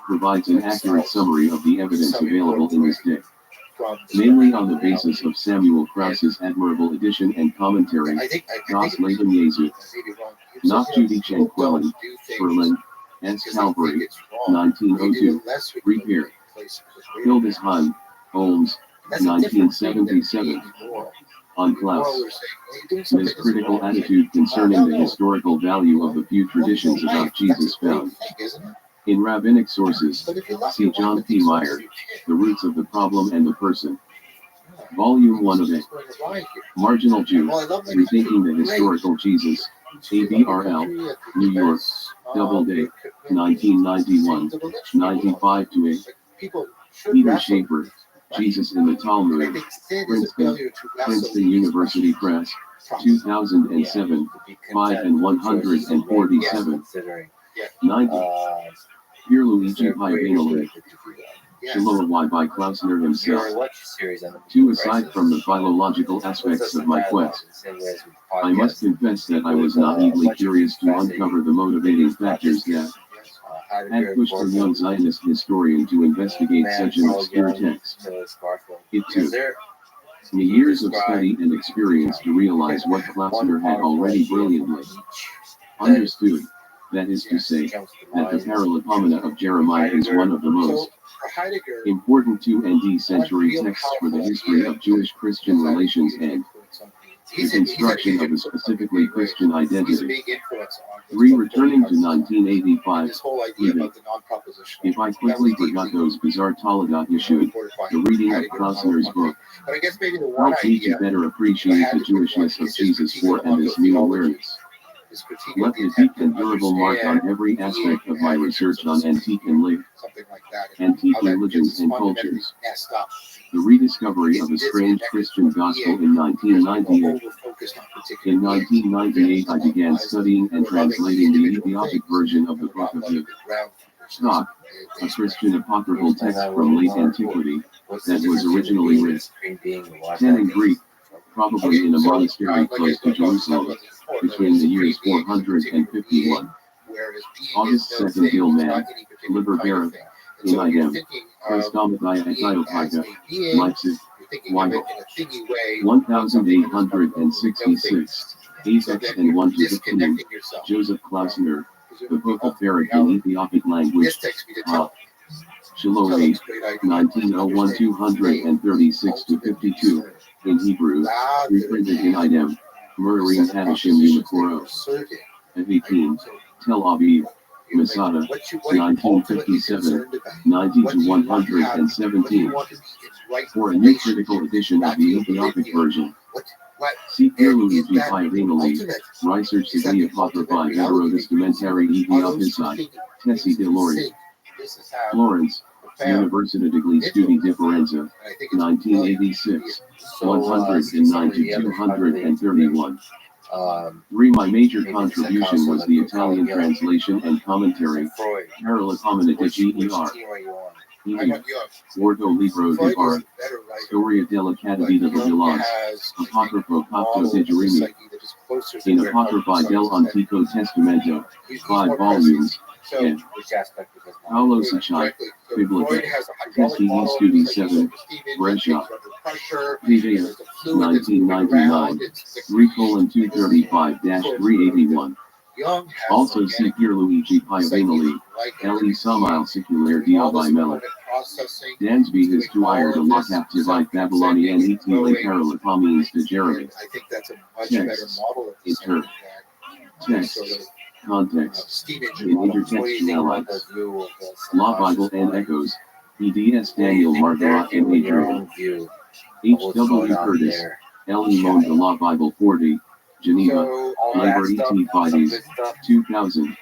provides an accurate summary of the evidence available in this day, mainly on the basis of Samuel Krause's admirable edition and commentary, Das Leben Jesu, Nach Judy Chen Quellen, Berlin, S. Calvary, 1902, Repair, Hildesheim, Holmes, 1977. On Klaus, his critical attitude concerning the historical value of the few traditions about Jesus found in rabbinic sources, see John P. Meyer, The Roots of the Problem and the Person. Volume 1 of it. Marginal Jew, Rethinking the Historical Jesus, ABRL, New York, Doubleday, 1991, 95-8. Peter Schaefer, Jesus in the Talmud, Princeton University Press, 2007, 5 and 147. 90. Pierluigi Pivanelli, Shiloh by Klausner himself. 2. Aside from the philological aspects of my quest, I must confess that I was naively curious to uncover the motivating factors that had pushed a young Zionist historian to investigate such an obscure text. It took me years of study and experience to realize what Klausner had already brilliantly understood. That is to say, that the Paralipomena of Jeremiah is one of the most important 2nd century texts for the history of Jewish-Christian relations and the construction of a specifically Christian identity. 3. Returning to 1985, even if I quickly forgot those bizarre Talagat Yeshua, the reading of Klausner's book helped me to better appreciate the Jewishness of Jesus for and this new awareness left a deep and durable mark on every aspect of my research on antique religions and cultures. The rediscovery of a strange Christian gospel in 1998. In 1998 I began studying and translating the Ethiopic version of the Book of the Stock, a Christian apocryphal text from late antiquity, that was originally written 10 in Greek, probably in a monastery close to Jerusalem, between the years 451. August 2nd Gilman, Liber in Idem, Christomathia Antiochia, Leipzig, Weigel, 1866, Apex and 1-15, Joseph Klausner, The Book of Barak in Ethiopic Language, Shiloh 8, 1901 236-52, in Hebrew, reprinted in Idem, Murarim Hadashim Unikoro, 18, Tel Aviv, Masada, 1957, 90-117. For a new critical edition of the Ethiopic version, see Pierluigi Pivanelli, Research the Apocrypha Heterodescamentary Ethiopici, Tessie de Lori, Florence, Università degli Studi di Firenze, 1986, 190-231. 3. My major contribution was the Italian translation and commentary, Paralipomena di Ger. Quarto libro di arte, Storia della Catavita de Villas, Apocrypho Copto de Jeremia, in Apocrypha del Antico Testamento, 5 volumes, and Paolo Sacchi, Biblica, SEO Studi 7, Brescia, Pavia, 1999, 3:235-381. Also see Pierluigi Pivanelli, L.E. Samael Secular Diabai Mela. Dansby has acquired a lot activite Babylonian Etile Paralipomines de Jeremy. Texts, inter. Texts, context, in intertextualities. Law Bible and Echoes, EDS Daniel Margaret and Adrian. H.W. Curtis, L.E. Mon de Law Bible 40, Geneva, Labor et Fides, 2000,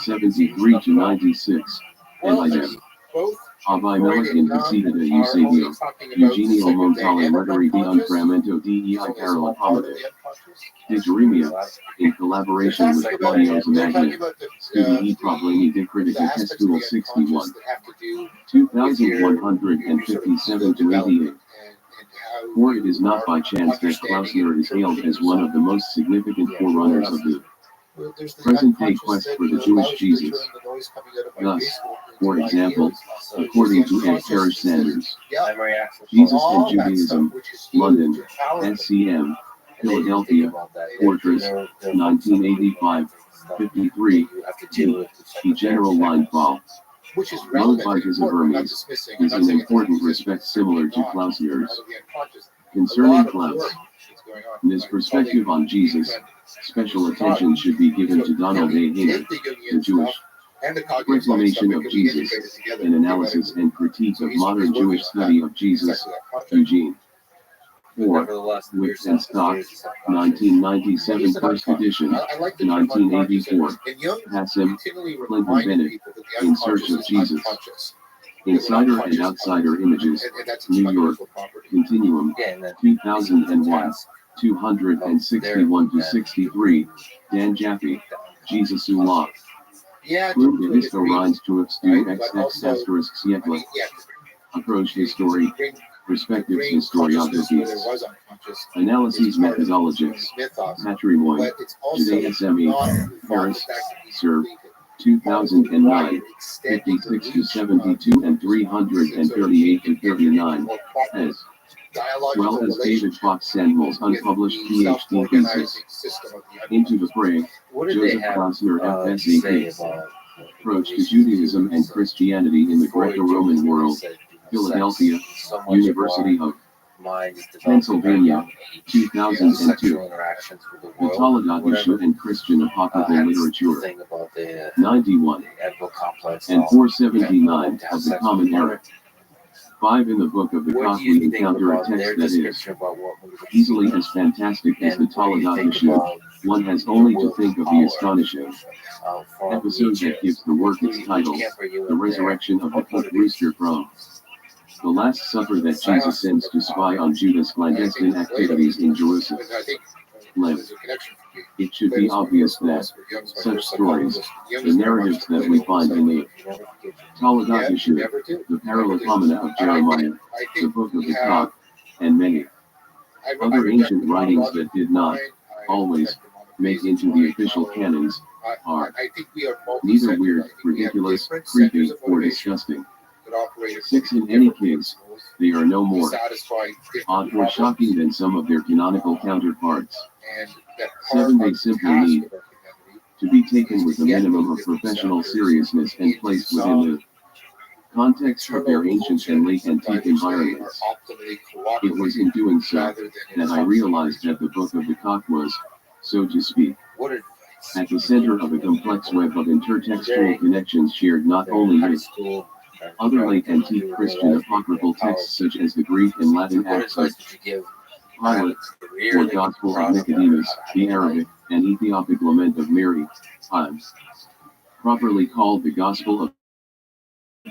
73-96, and Idem. Abai Melican Visita de Eusebio, Eugenio Montale Rhetori di un Frammento dei Paralipomene. De Jeremia, in collaboration with Claudio Zamagna, Studi Problemi di Critica Testual 61, 2157-88. For it is not by chance that Klausner is hailed as one of the most significant forerunners of the present-day quest for the Jewish Jesus. Thus, for example, according to Ed Parrish Sanders, Jesus and Judaism, London, SCM, Philadelphia, Fortress, 1985, 53, the general line fall. Love by Joseph Hermes is in important respects similar to Klausner's. Concerning Klaus, in his perspective on Jesus, special attention should be given to Donald A. Hayner, the Jewish Reclamation of Jesus, an analysis and critique of modern Jewish study of Jesus, Eugene. 4, nevertheless, Wicks and Stock, 1997 first edition, I like the term 1984, unconscious. And Jung Hassim, continually Clinton reminded Bennett, people that the In Search unconscious of is Jesus, unconscious. Insider and Outsider Images, And that's its New York, fundamental property. Continuum, Yeah, and then 2001, 261 to 63, Dan Jaffe, Jesus Ullah, Yeah, Club to de a Visto degree, Rines to Extu right? But XX also, asterisk I Siècle, mean, yeah, Approach History, bring Perspectives consciousness where there Historiographies, was unconscious Analyses is part of Methodologiques, mythos, Patrimoine, but it's also Today SME, not thought Paris, that that can be Serve, completed. 2009, 56 to 72 and 338 to 39, as well as David Fox Sandmel's unpublished PhD thesis, Into the Fray, what did they Joseph have Klausner to say FSAP, about Approach to Judaism and Christianity in the Greco-Roman World, Philadelphia, University of Pennsylvania, 2002. The Taladat issue and Christian apocryphal literature, 91, and 479 of the Common Era. 5 in the Book of the What Cock do you we think encounter a about their text that is description about what movies easily as fantastic as the Taladat issue. One has only to think of the astonishing episode that gives the work its title, The Resurrection of the Cook Rooster from the Last Supper that Jesus sends to spy on Judas' clandestine activities in Jerusalem. It should be obvious that such stories, the narratives that we find in the Taladat issue, the Paralipomena of Jeremiah, the Book of the Cock, and many other ancient writings that did not always make into the official canons, are neither weird, ridiculous, creepy, or disgusting. 6 in any case, they are no more odd or shocking than some of their canonical counterparts. 7 they simply need to be taken with a minimum of professional seriousness and placed within the context of their ancient and late antique environments. It was in doing so that I realized that the Book of the Cock was, so to speak, at the center of a complex web of intertextual connections shared not only with other late antique Christian apocryphal texts such as the Greek and Latin Acts of Pilate, or Gospel of Nicodemus, the Arabic and Ethiopic Lament of Mary, properly called the Gospel of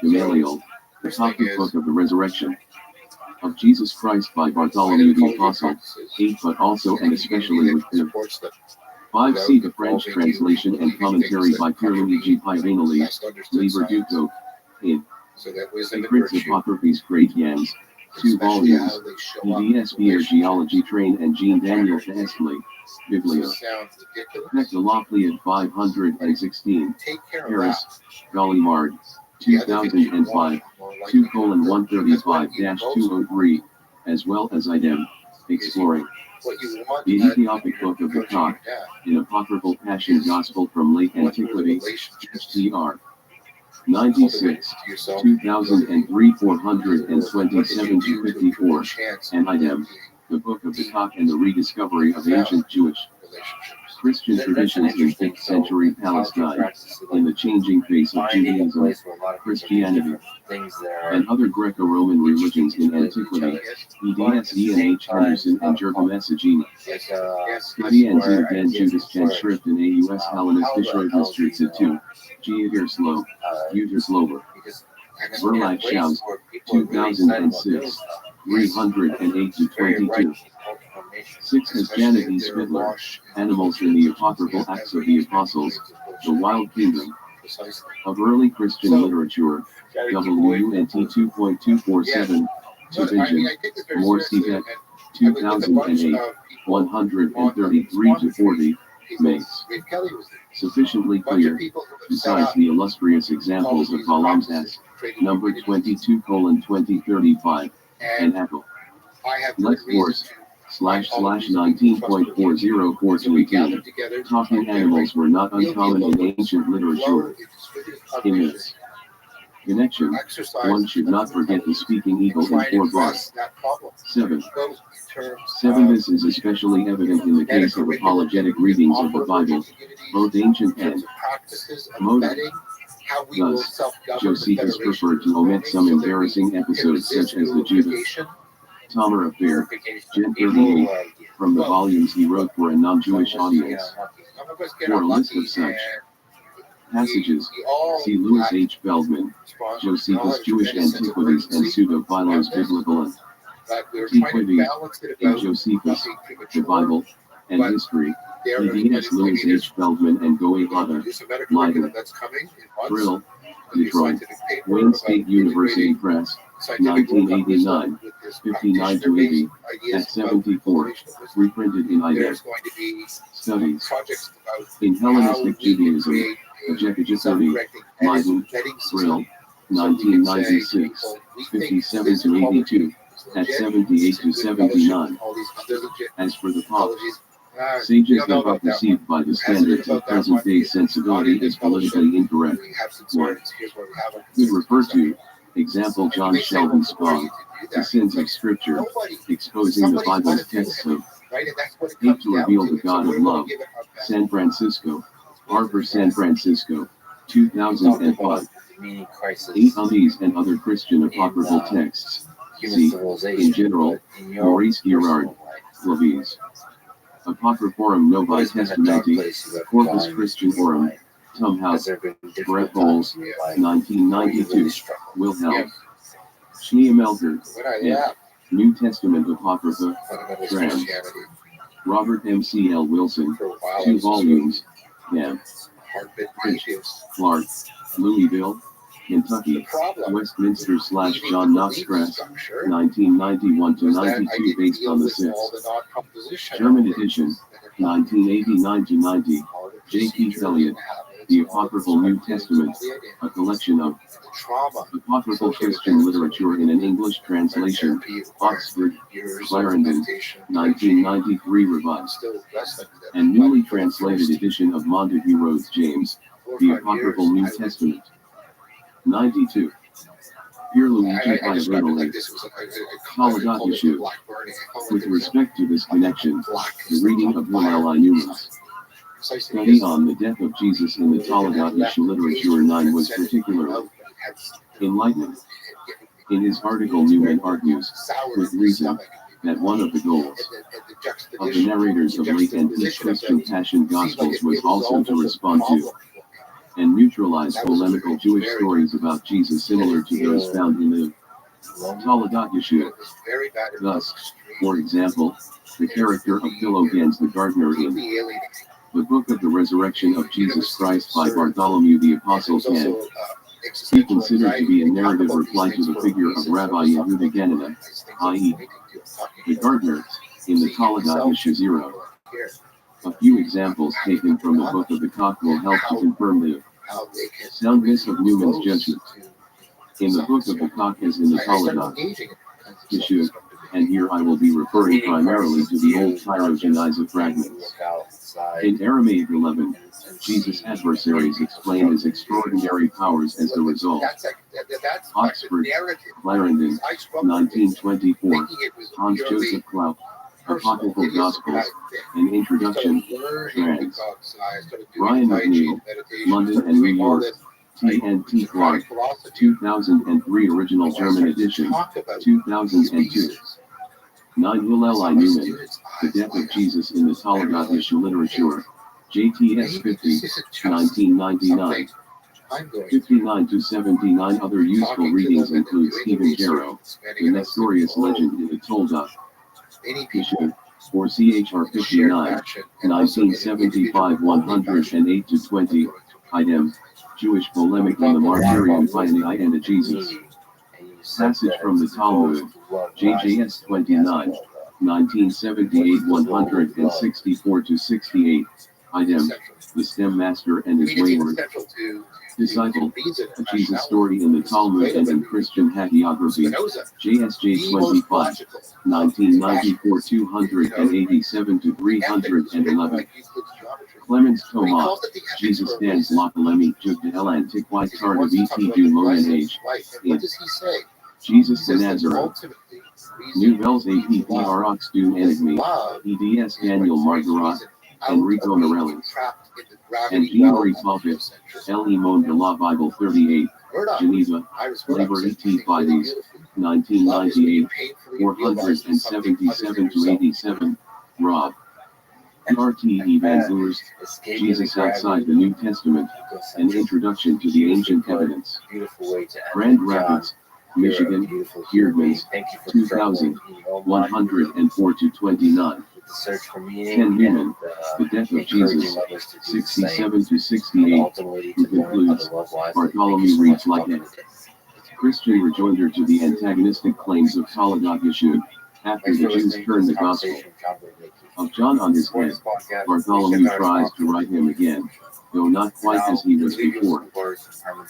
Gamaliel, the Coptic Book of the Resurrection of Jesus Christ by Bartholomew the Apostle, 8 but also and especially with the 5 see the French translation and commentary by Pierre-Luigi Pivanelli, Liber Duco, in Sacred Apocryphes Great Yams, 2 volumes, EDSB Geology Train and Jean Daniel Estley, Biblia. Hectoloplead 516, Paris, Gallimard, 2005, 2:135-203, as well as idem, exploring the Ethiopic Book of the Cock, an apocryphal Passion Gospel from late antiquity, STR. 96, 2003 427-54, and idem, the Book of the Cock and the Rediscovery of Ancient Jewish Christian traditions in 5th century Palestine, in the changing face of Judaism, Christianity, and other Greco-Roman religions in antiquity, EDSE and H. Henderson and Jurgen Messagina. Studiens den Judas and AUS Hellenistische Districts 2, Gütersloher, Verlag Schaus, 2006, 308-22. 6 has Janet E. Spitler, Animals in the Apocryphal Acts of the Apostles, The Wild Kingdom of Early Christian Literature, WUNT 2.247, Division, Morse Beck, 2008, 133-40, makes sufficiently clear, besides the illustrious examples of volumes S, number 22:2035, and Apple. Let's force, //19.4042, talking animals were not uncommon in ancient literature. In this connection, one should not forget the speaking eagle in 4 bars. 7. This is especially evident in the case of apologetic readings of the Bible, both ancient and modern. Thus, Josephus preferred to omit some embarrassing episodes such as the Judas Tomer Affair, Gen People, 38, from the volumes he wrote for a non-Jewish audience. Some of us get For a list unlucky of such and passages, we all see Louis lack H. Feldman, Josephus' knowledge of Jewish any sense of Antiquities and urgency. Pseudo-Philo's Biblical But we were trying to Antiquities, balance it in about Josephus, not being the premature. Bible, and but History, There are EDS Louis H. Feldman and Goey There's Hatter, a medical Leiden, curriculum that's coming in months. Brill, There'll be a Detroit, scientific paper Wayne about State University integrating Press, scientific work on wisdom 1989, with this 59 to 80, practitioner-based at ideas about 74, cultivation of wisdom. reprinted in IDEA. There's going to be Studies projects about in how Hellenistic we can Judaism, create a Ajekajapodi, self-correcting Leiden, vetting Brill, system. So we can say to 1996, people, we think 57 this to 82, quality is at legit, 78 to it's a good fellowship, 79. all these other legit As for the pop, apologies. We sages don't know that are about that perceived by the standards of present-day sensibility as politically incorrect. We have some One. swords, here's where we have them. We refer to, example John You may say, well, Sheldon who are you Spong, to do the that? sins of Like, Scripture, nobody, exposing the somebody's Bible's gotta do texts it, of right? And that's what it hate comes to down reveal to. the So God we're of gonna love. give it our best. San Francisco, Harper, San Francisco, 2005. meaning crisis, 8 on these and other Christian apocryphal texts. human See, civilization, in general, but in your Maurice Girard, personal life. Levies. Apocryphorum Novae What has been a dark Testamenti, place you have Corpus gone Christianorum, in life? Has Tumhouse, there been Brett difficult Bowles, times in your life where you 1992, really struggled? Wilhelm, Schneemelker, When I and left New Testament Apocrypha, fundamentalist Graham, Christianity Robert M.C.L. Wilson, for a while, I 2 was just volumes, Gam, hard-bitten Hitch, atheist. Clark, Louisville, The Kentucky, problem Westminster / leaving John the Knox belief Press, structure 1991 to was that I 92 didn't based deal on the with all 6th. the non-compositional German things edition, that had come 1989 to 90, all the J. Keith procedures Elliott, and habits The and all the Apocryphal New perspectives and all Testament, the identities a collection of and the trauma apocryphal associated Christian with literature in an English translation, therapy required Oxford, years of Clarendon, meditation, 1993 I'm revised, still wrestling with it. and But newly for the translated first edition of Montague Rhodes James, 4 or The 5 Apocryphal years, New I was- Testament. 92. Pierre Luigi I described it like Pagliaroli. this. It was like I Holocaust called it issue. the black burning. I called it With the respect to this connection, black the reading of fire. Hillel I. Newman's Precisely study because on the death of Jesus in the Talmud issue literature 9 was particularly enlightening. In his article, Newman argues, with reason, that one of the goals of the narrators of late and post-Christian Passion Gospels was also to respond to and neutralize polemical Jewish stories about Jesus similar to those found in the Talmud issue. Thus, for example, the character of Philogans the gardener in the Book of the Resurrection of Jesus Christ by Bartholomew the Apostle can be considered to be a narrative reply to the figure of Rabbi Yehuda Genina, i.e., the gardener, in the Talmud issue 0. A few examples taken from the Book of the Cock will help to confirm the soundness of Newman's judgment. In the Book of the Cock as in the Talmud issue, and here I will be referring primarily to the Old Tyrogenisa fragments. In Aramaic 11, Jesus' adversaries explain his extraordinary powers as the result. Oxford, Clarendon, 1924, Hans Joseph Klaup, Apocryphal Gospels, an Introduction, Trans. Brian McNeil, London and New York, T.N.T. Clark, 2003 Original German Edition, 2002. 9 Hillel I. Newman, The Death of Jesus in the Talmud issue literature, JTS 50, 1999. 59 to 79 other useful readings include Stephen Jarrow, The Nestorius Legend in the Tolda issue, or CHR 59, 1975 108 to 20, idem, Jewish polemic on the Martyrium Pioneer and Jesus. Passage from the Talmud, JJS 29, 1978 164 to 68, idem, the stem master and his wayward disciple, a Jesus story in the Talmud and in Christian hagiography, JSJ 25, 1994 287 to 311. Clemens Thomas, Jesus stands Lakalemi Jugda El Antiquite Tarda VT du Moyen Age, in Jesus the Nazareth, Nouvelles APPROX du Enigme, EDS Daniel Margarat, Enrico Morelli, and Jean-Marie Toffitt, El Imon de la Bible 38, Geneva, Labor et Fides, 1998, 477 to 87, Rob. R.T. Evangelist, Jesus Outside the New Testament, An Introduction to the Ancient Evidence. Grand Rapids, Michigan, Eerdmans, 2000, 104 to 29. Ken Newman, The Death of Jesus, 67 to 68, who concludes, Bartholomew reads like a Christian rejoinder to the antagonistic claims of Talmud Yeshua, after the Jews turned the gospel of John on his head. Bartholomew tries to write him again, though not quite as he was before.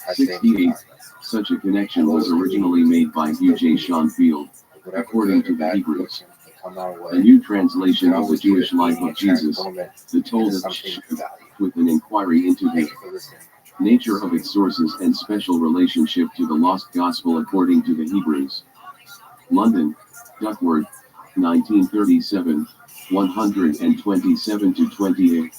68. Such a connection was originally made by Hugh J. Schonfield, according to the Hebrews. A new translation of the Jewish life of Jesus, the Talmud, with an inquiry into the nature of its sources and special relationship to the lost gospel according to the Hebrews. London, Duckworth, 1937, 127 to 28.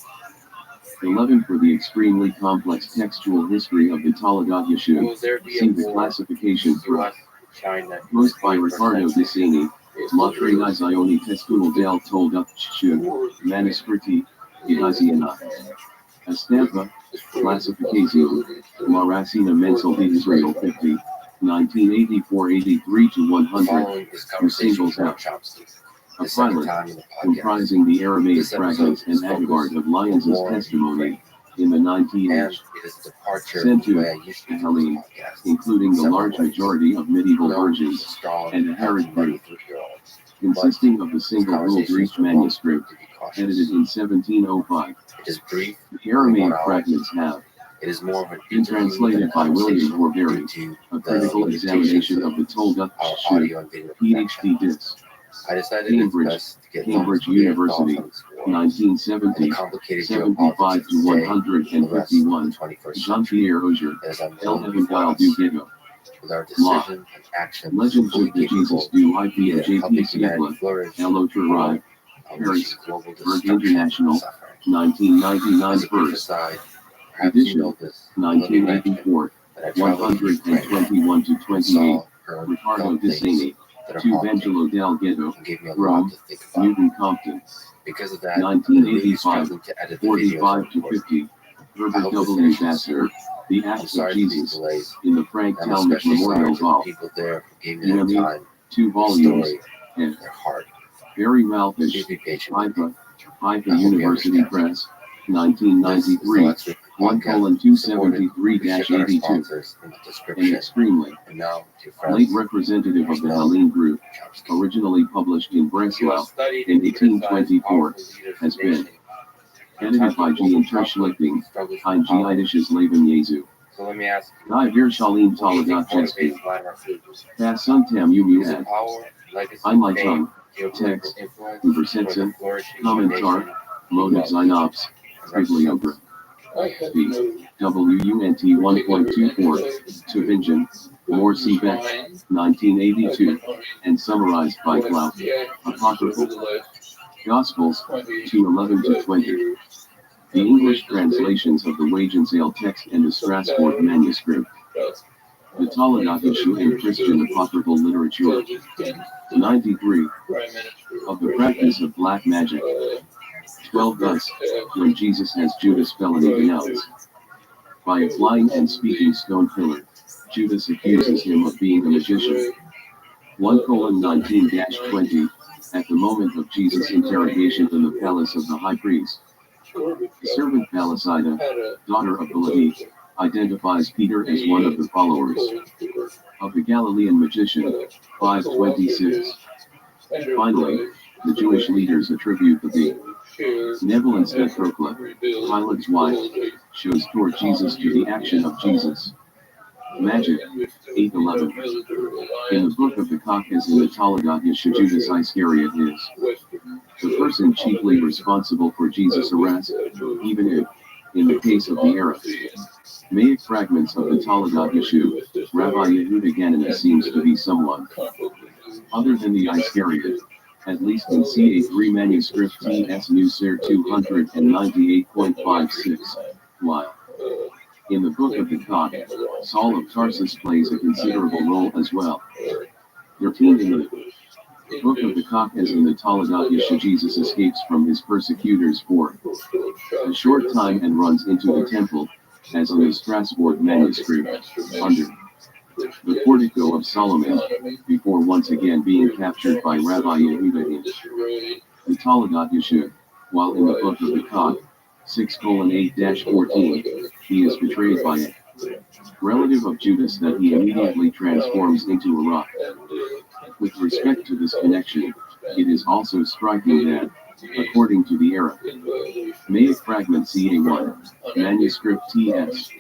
11. For the extremely complex textual history of the Talmud Yeshua, see the classification through. Most by Riccardo Di Sani, Materializzazione Testual del Talmud Yeshua, Manuscritti, Ihaziana. Estampa, Classification, La Racina Mensal de Israel 50, 1984-83 to 100, who singles out a pilot, comprising the Aramaic fragments and Agabart of Lyons' testimony, in the 19th sent to Helene, including the large majority of medieval versions, and a Herod group, consisting of the single rule Greek manuscript, edited in 1705. The Aramaic fragments have been translated by William Horbury, a critical examination of the Talmud Yeshua, PhD Dis. Cambridge University, 1970, 75 to 151, Jean-Pierre Auger, El Evangile du Ghetto. Law. Legends of the Jesus du IP and J.P. Siegler, L.O. Turai, Paris, Berg International, 1999 first edition, 1984, 121 to 28, Riccardo Di Sani, to Angelo Del Ghetto, Rome, Newton Compton, 1985, 45 to 50, Herbert W. Vassar, The Acts of Jesus, in the Frank Talmadge Memorial Vault, EME, 2 volumes, and Barry Malfish, Haifa University Press, 1993, 1:273-82, an extremely late representative of the Helene Group, originally published in Breslau in 1824, has been edited by G. and Trischlichting, ein Jidisches Leben Jesu. Die Virschalin Taladacheski. Das Suntam Umuad. Einleitung, Text, Übersetzen, Kommentar, Motives Synops, Bibliography. WUNT 1.24, Tübingen, Morsebeck, 1982, and summarized by Clout. Apocryphal Gospels, 2:11 to 20. The English translations of the Wagensale text and the Strasbourg manuscript. The Talmud Yeshua in Christian apocryphal literature. 93. Of the practice of black magic. 12. Thus, when Jesus has Judas' felony denounced by a flying and speaking stone pillar, Judas accuses him of being a magician. 1:19-20. At the moment of Jesus' interrogation in the palace of the high priest, the servant Palisida, daughter of the Levi, identifies Peter as one of the followers of the Galilean magician. 5:26. Finally, the Jewish leaders attribute the benevolence that Procla, Pilate's wife, shows toward Jesus to the action of Jesus. Magic, 8:11. In the book of the Cock as in the Talmud Yeshua, Judas Iscariot is the person chiefly responsible for Jesus' arrest, even if, in the case of the Aramaic fragments of the Talmud Yeshua, Rabbi Yehuda Ganina seems to be someone other than the Iscariot, at least in CA3 manuscript TS New Ser 298.56, while In the Book of the Cock, Saul of Tarsus plays a considerable role as well. 13 in the Book of the Cock, as in the Talmudah Yeshu, Jesus escapes from his persecutors for a short time and runs into the temple, as in the Strasbourg manuscript, under the portico of Solomon, before once again being captured by Rabbi Yehuda in the Talmudah Yeshu, while in the Book of the Cock, 6:8-14, he is betrayed by a relative of Judas that he immediately transforms into a rock. With respect to this connection, it is also striking that, according to the era, Maic fragment CA1, manuscript TS,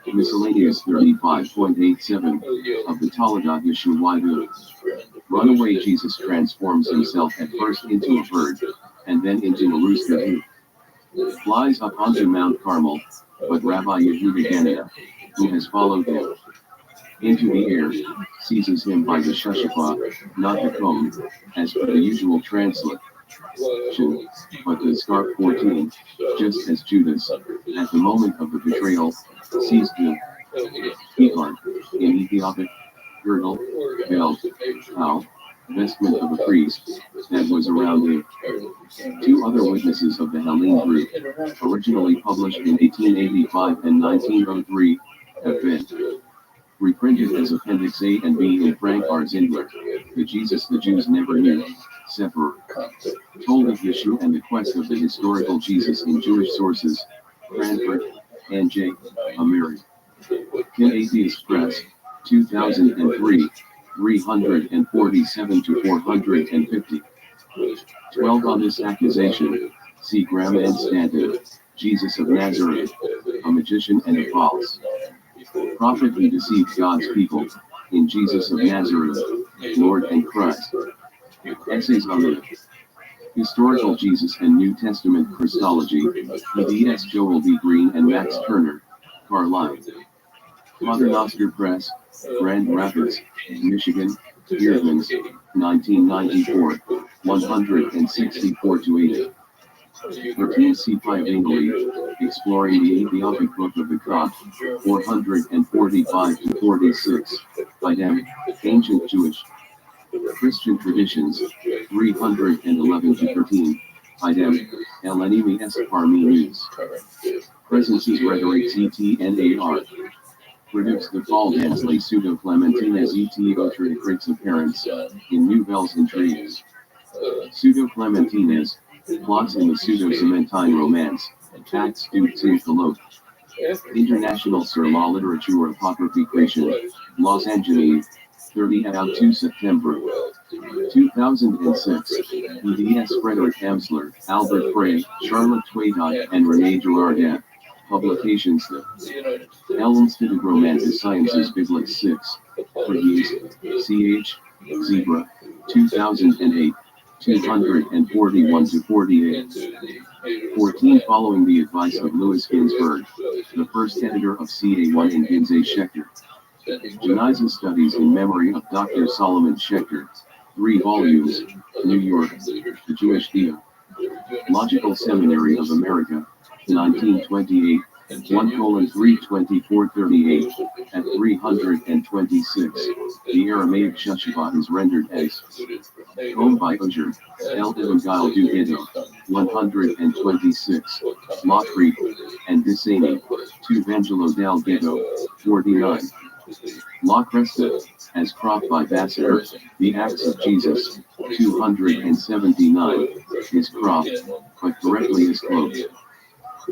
miscellaneous 35.87 of the Talmudah Yeshu Widu, runaway Jesus transforms himself at first into a bird, and then into a rooster who flies up onto Mount Carmel, but Rabbi Yehuda Ganada, who has followed him into the air, seizes him by the shashapah, not the comb, as per the usual translation, but the scarf. 14, just as Judas, at the moment of the betrayal, seized the keycard, in Ethiopic, girdle, belt, towel, vestment of a priest, that was around him. Two other witnesses of the Hellene group, originally published in 1885 and 1903, have been reprinted as Appendix A and B in Frank R. Zindler, The Jesus the Jews Never Knew, Sefer, Told of Yeshua and the Quest of the Historical Jesus in Jewish Sources, Cranford, and J. American Atheist Press, 2003, 347-450. 12 on this accusation, see Graham and Stanton, Jesus of Nazareth, a magician and a false prophet who deceived God's people, in Jesus of Nazareth, Lord and Christ. Essays on the Historical Jesus and New Testament Christology, PDS Joel B. Green and Max Turner, Carlisle. Paternoster Press, Grand Rapids, Michigan, Eerdmans, 1994, 164-80. 13 C5 Anally, Exploring the Ethiopic Book of the Cock, 445-46, Idem, Ancient Jewish Christian Traditions, 311-13, Idem, Elenimi S. Parmi News. Presences Rhetoric CTNAR. Produced the Fall Dansley Pseudo Clementines Etiotricrix Appearance, in Nouvelles Intrigues. Pseudo Clementines, plots in the Pseudo-Cementine Romance, Acts du Colloque. International sur la littérature apocryphe Creation, Los Angeles, 30-2 September 2006. EDS Frederick Amsler, Albert Frey, Charlotte Twaydock, and Renee Girardet. Publications The Institute of Romantic Sciences Biblik 6. Produced, CH, Zebra, 2008. 241-48. 14 Following the advice of Louis Ginsberg, the first editor of CA1 in Ginzey Schechter. Genizah Studies in Memory of Dr. Solomon Schechter. 3 volumes, New York, The Jewish Theological Seminary of America, 1928, 1:324-38, at 326. The Aramaic Shashaba is rendered as owned by Ujer, El Evangel du Ghetto, 126, La Creek, and Disani, 2 Vangelo del Ghetto, 49. La Cresta, as cropped by Vassar, The Acts of Jesus, 279, is cropped, but correctly is cloaked.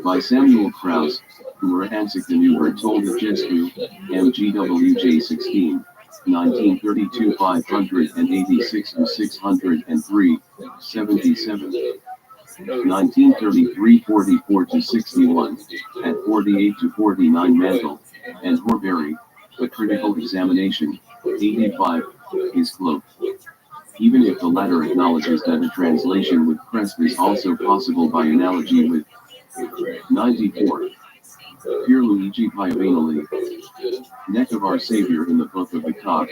By Samuel Krause, who were Hansik the New told of Jesku, MGWJ 16, 1932-586-603, 77. 1933-44-61, at 48-49 Mantle, and Horbury, A Critical Examination, 85, is cloaked. Even if the latter acknowledges that a translation with Cresp is also possible by analogy with 94. Pierluigi Piavanelli, Neck of Our Savior in the Book of the Cock,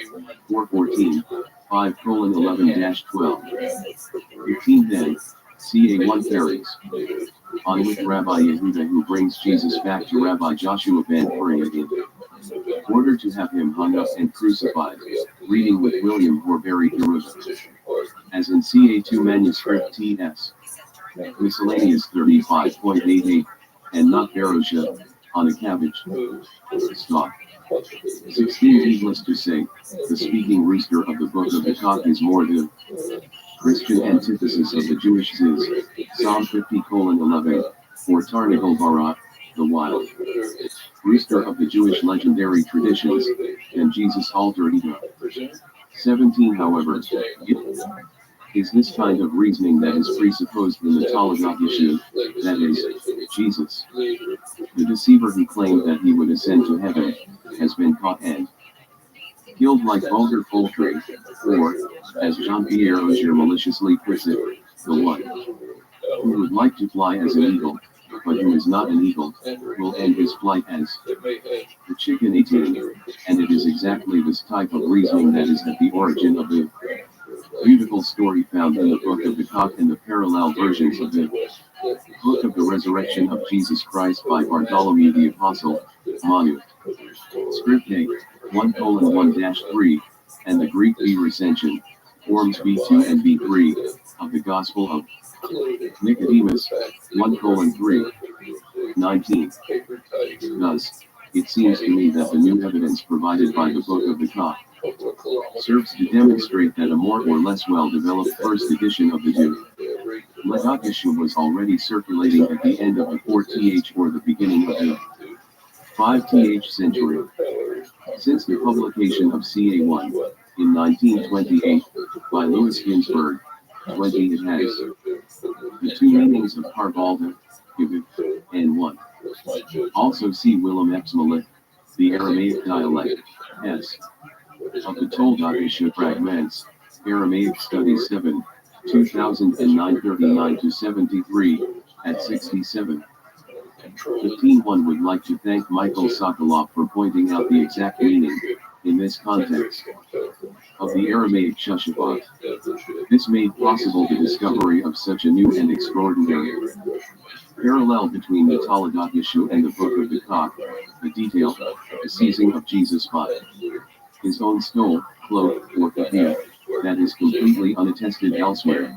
414, 5:11-12. 15 then, CA1 carries. on with Rabbi Yehuda, who brings Jesus back to Rabbi Joshua ben Uriah in order to have him hung up and crucified, reading with William Horbury Garuda. As in CA2 manuscript TS. Miscellaneous 35.88, and not Barosha, on a cabbage. Stop. 16. Needless to say, the speaking rooster of the Book of the Cock is more the Christian antithesis of the Jewish Ziz, Psalm 50:11, or Tarnagal Barak, the wild rooster of the Jewish legendary traditions, and Jesus' alter ego. 17. However, is this kind of reasoning that is presupposed in the Talmud issue, that is, Jesus, the deceiver who claimed that he would ascend to heaven, has been caught and killed like vulgar poultry, or, as Jean-Pierre Auger maliciously puts it, the one who would like to fly as an eagle, but who is not an eagle, will end his flight as the chicken 18, and it is exactly this type of reasoning that is at the origin of the beautiful story found in the Book of the Cock and the parallel versions of the Book of the Resurrection of Jesus Christ by Bartholomew the Apostle, Manu. Script A, 1:1-3, and the Greek B recension, forms B2 and B3, of the Gospel of Nicodemus, 1:3, 19. Thus, it seems to me that the new evidence provided by the Book of the Cock serves to demonstrate that a more or less well-developed first edition of the Jew Ledakishu was already circulating at the end of the 4th or the beginning of the 5th century. Since the publication of CA1 in 1928 by Louis Ginsberg, 20 it has the two meanings of Parvalda, and 1. Also see Willem Epsmalik, the Aramaic dialect, S. of the Toldakishu fragments, Aramaic Studies 7, 2009 39-73, at 67. 15. One would like to thank Michael Sokolov for pointing out the exact meaning, in this context, of the Aramaic Shushabat. This made possible the discovery of such a new and extraordinary parallel between the Talmud issue and the Book of the Cock, the detail, the seizing of Jesus by his own stole, cloak, or kapia, that is completely unattested elsewhere.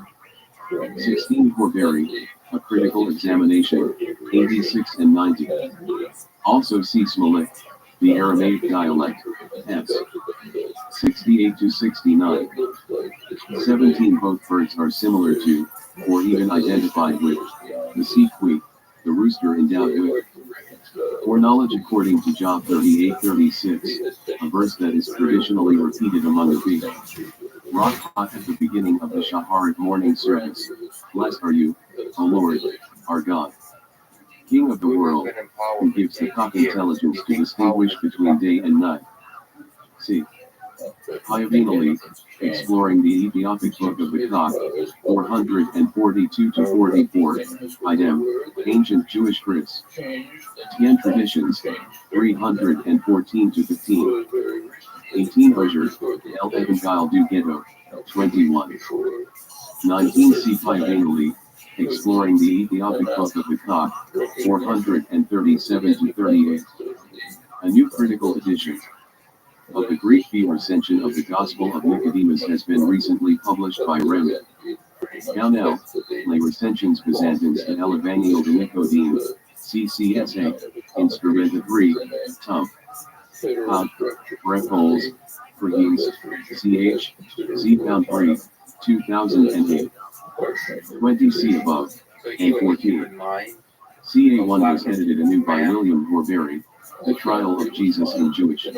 16. Horbury, a critical examination, 86 and 90. Also see Smolik, the Aramaic dialect, S. 68-69. 17. Both birds are similar to, or even identified with, the Sikwi, the rooster endowed with foreknowledge according to Job 38:36, a verse that is traditionally repeated among the Greeks. Rothschild at the beginning of the Shaharit morning service. Blessed are you, O Lord, our God, King of the world, who gives the cock intelligence to distinguish between day and night. See Piovinally, exploring the Ethiopic Book of the Cock, 442-44, Idem, Ancient Jewish Scripts, Tien Traditions, 314-15, 18 Auger, El Evangel du Ghetto, 21. 19 C. Piovinally, exploring the Ethiopic Book of the Cock, 437-38, a new critical edition of the Greek B recension of the Gospel of Nicodemus has been recently published by Rem. Downell, Les Recensions Byzantines de l'Evangile de Nicodème, CCSA, Instrumenta 3, Tum. Pod, Repols, Perhines, CH, Z Pound 3, 2008. 20 C above, and 14. CA1 was edited anew by William Horbury, The Trial of Jesus in Jewish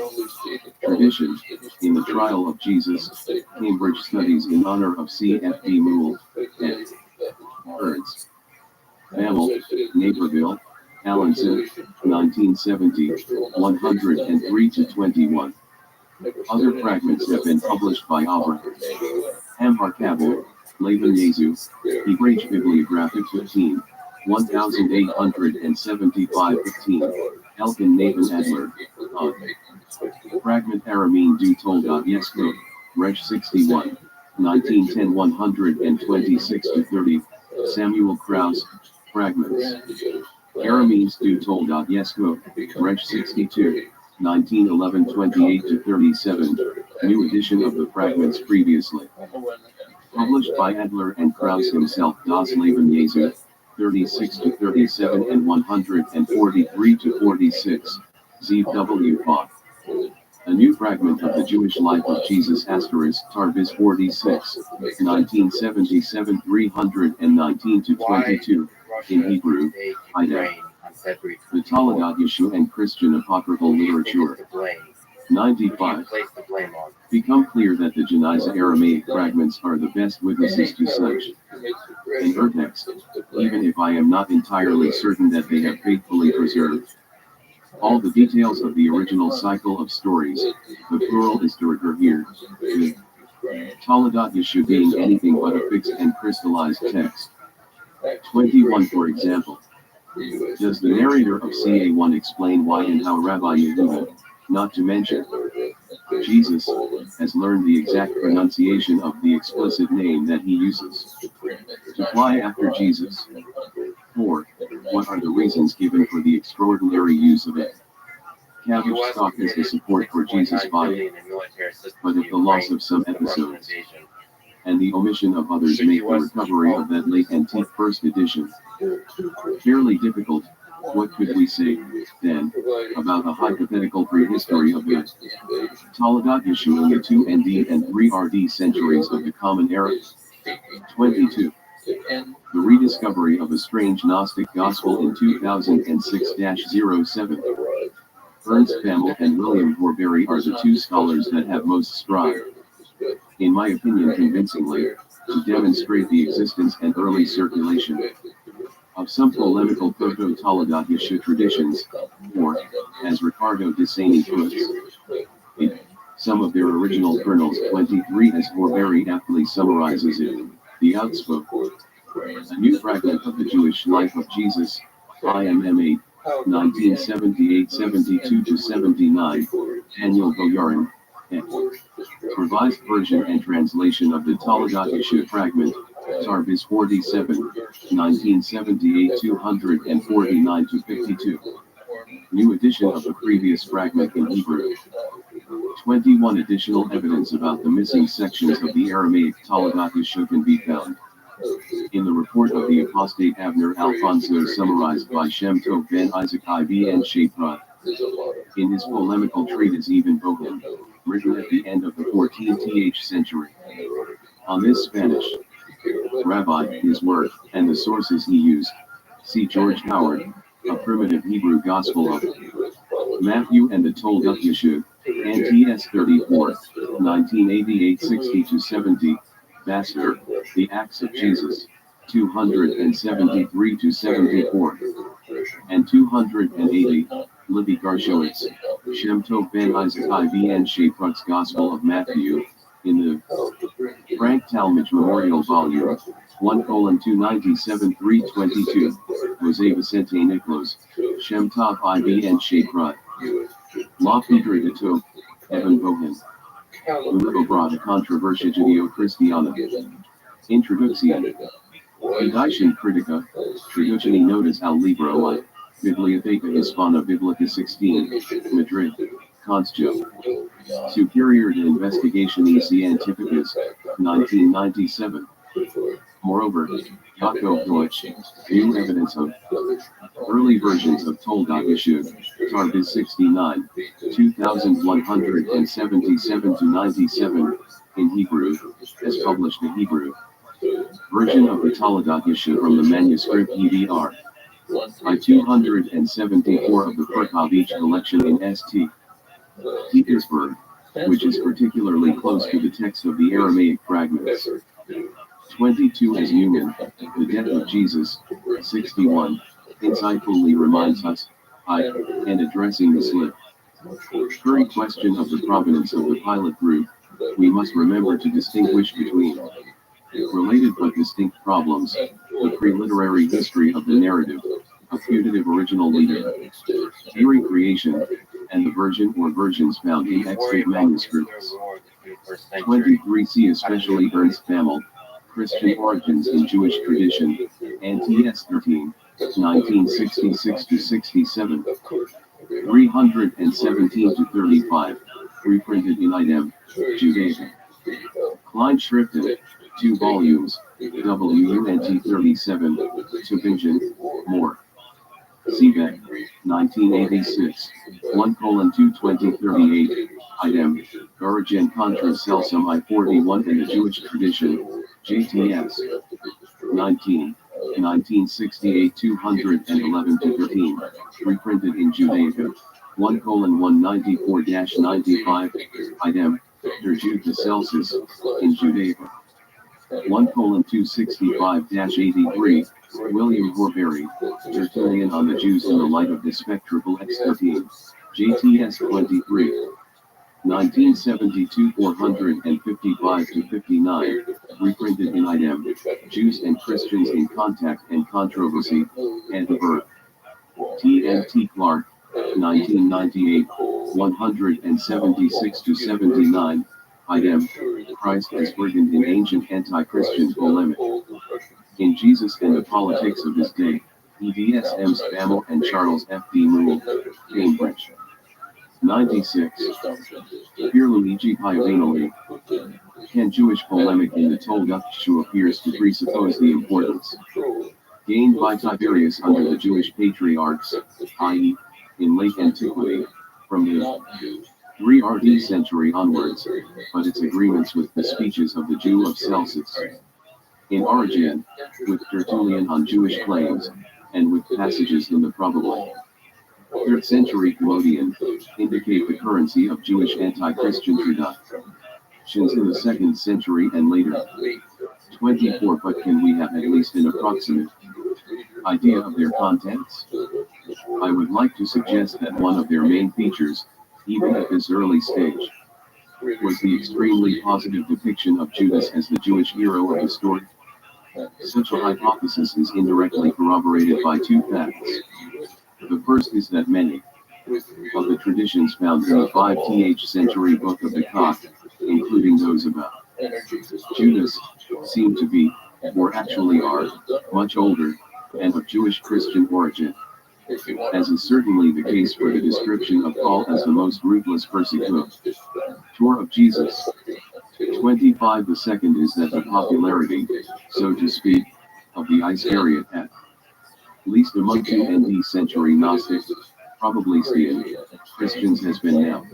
Tradition, in the Trial of Jesus, Cambridge Studies in honor of C.F.D. Moule, and Ernst. Bammel, Naperville, Allenson, 1970, 103-21. Other fragments have been published by Aubrey Hamhar Kabul, Laban Yezu, Hebraic Bibliographic 15, 1875-15, Elkin Nathan Adler, Fragment Arameen du Toldot Yesko, Reg 61, 1910 126-30, Samuel Krauss, Fragments. Aramees du Toldat Yesko, Reg 62, 1911-28-37, new edition of the fragments previously. Published by Adler and Krauss himself, Das Leben Jesu, 36-37 and 143-46, ZW Fock. A new fragment of the Jewish life of Jesus Asterisk Tarbis 46, 1977 319-22, in Hebrew, Ida. The Taladat Yeshu and Christian Apocryphal Literature. 95. Become clear that the Geniza Aramaic fragments are the best witnesses to such an urtext, even if I am not entirely certain that they have faithfully preserved all the details of the original cycle of stories. The plural is to recur here, the Taladat Yeshu being anything but a fixed and crystallized text. 21. For example, does the narrator of CA1 explain why and how Rabbi Yehuda, not to mention Jesus, has learned the exact pronunciation of the explicit name that he uses to fly after Jesus? 4. What are the reasons given for the extraordinary use of it? Cabbage stock is the support for Jesus' body, but if the loss of some episodes and the omission of others make the recovery of that late antique first edition fairly difficult, what could we say, then, about a hypothetical prehistory of the Taladat Yeshu in the 2 ND and 3 RD centuries of the Common Era? 22. The rediscovery of a strange Gnostic gospel in 2006-07. Ernst Pamel and William Horbury are the two scholars that have most strived, in my opinion convincingly, to demonstrate the existence and early circulation of some polemical proto-Taladat Yeshu traditions, or, as Ricardo de Saini puts it, some of their original kernels. 23. As Horbury aptly summarizes it, the outspoken, a new fragment of the Jewish life of Jesus, IMM 8, 1978-72-79, Daniel Boyarin, revised version and translation of the Taladat Yeshu fragment, Tarbis 47, 1978-249-52. New edition of the previous fragment in Hebrew. 21. Additional evidence about the missing sections of the Aramaic Taladat Yeshu can be found in the report of the apostate Avner Alfonso, summarized by Shem Tov ben Isaac Ibn Shaprat in his polemical treatise Even Bohem, written at the end of the 14th century. On this Spanish rabbi, his work, and the sources he used, see George Howard, A Primitive Hebrew Gospel of Matthew and the Toldot Yeshu, NTS 34, 1988 60-70, Basker, The Acts of Jesus, 273-74, and 280, Libby Garshowitz, Shem Tov ben Isaac Ibn Shaprat's Gospel of Matthew, in the Frank Talmadge Memorial Volume, 1:297-322, Jose Vicente Niclos, Shem Tov Ibn Shaprat, La Pedra de Tov, Evan Bohem. Luego brought a controversia judeo-cristiana. Introduction. Edition Critica, Traductioni Notas al Libro I, Biblioteca Hispana Biblica 16, Madrid, Constio. Superior de Investigation y Científicas, 1997. Moreover, Jacob Deutsch, new evidence of early versions of Toldot Yeshu, Tarbis 69, 2177-97, in Hebrew, as published in Hebrew. Version of the Taladat Yeshu from the manuscript EDR. By 274 of the Perkavich collection in St. Petersburg, which is particularly close to the text of the Aramaic fragments. 22. As Newman, The Death of Jesus, 61, insightfully reminds us, and addressing the slip current question of the provenance of the pilot group, we must remember to distinguish between related but distinct problems, the pre-literary history of the narrative, a putative original leader, theory creation, and the version or versions found in extant manuscripts. 23. See especially Ernst Pamel, Christian origins in Jewish tradition, NTS 13, 1966-67, 317-35, reprinted in item, Judaism. Kleinschriften, 2 volumes, WUNT 37, Tübingen, more. Seebeck, 1986, 1:22038, item, Origin contra Celsum I-41 in the Jewish tradition, JTS. 1968 211-13, reprinted in Judaica, 1:194-95, item, Der Jude Celsus, in Judaica. 1:265-83, William Horbury, Tertullian on the Jews in the Light of the Spectacle X13, JTS 23. 1972 455-59, reprinted in item, Jews and Christians in Contact and Controversy, and the Birth. T.N.T. Clark, 1998, 176-79, item, Christ as brigand in ancient anti-Christian polemic. In Jesus and the Politics of His Day, EDS M. Spammel and Charles F. D. Moore, Cambridge. 96. Pierluigi Piavanoli. Can Jewish polemic in the Toldoth issue appears to presuppose the importance gained by Tiberius under the Jewish patriarchs, i.e., in late antiquity, from the 3 RD century onwards, but its agreements with the speeches of the Jew of Celsus. In Origen, with Tertullian on Jewish claims, and with passages in the probably 3rd century Collodion, indicate the currency of Jewish anti-Christian traditions in the 2nd century and later. 24. But can we have at least an approximate idea of their contents? I would like to suggest that one of their main features, even at this early stage, was the extremely positive depiction of Judas as the Jewish hero of the story. Such a hypothesis is indirectly corroborated by 2 facts. The first is that many of the traditions found in the 5th century Book of the Cock, including those about Judas, seem to be, or actually are, much older, and of Jewish Christian origin, as is certainly the case for the description of Paul as the most ruthless persecutor of Jesus. 25. The second is that the popularity, so to speak, of the Iscariot at least among 2 ND century Gnostic, probably Stean, Christians has been now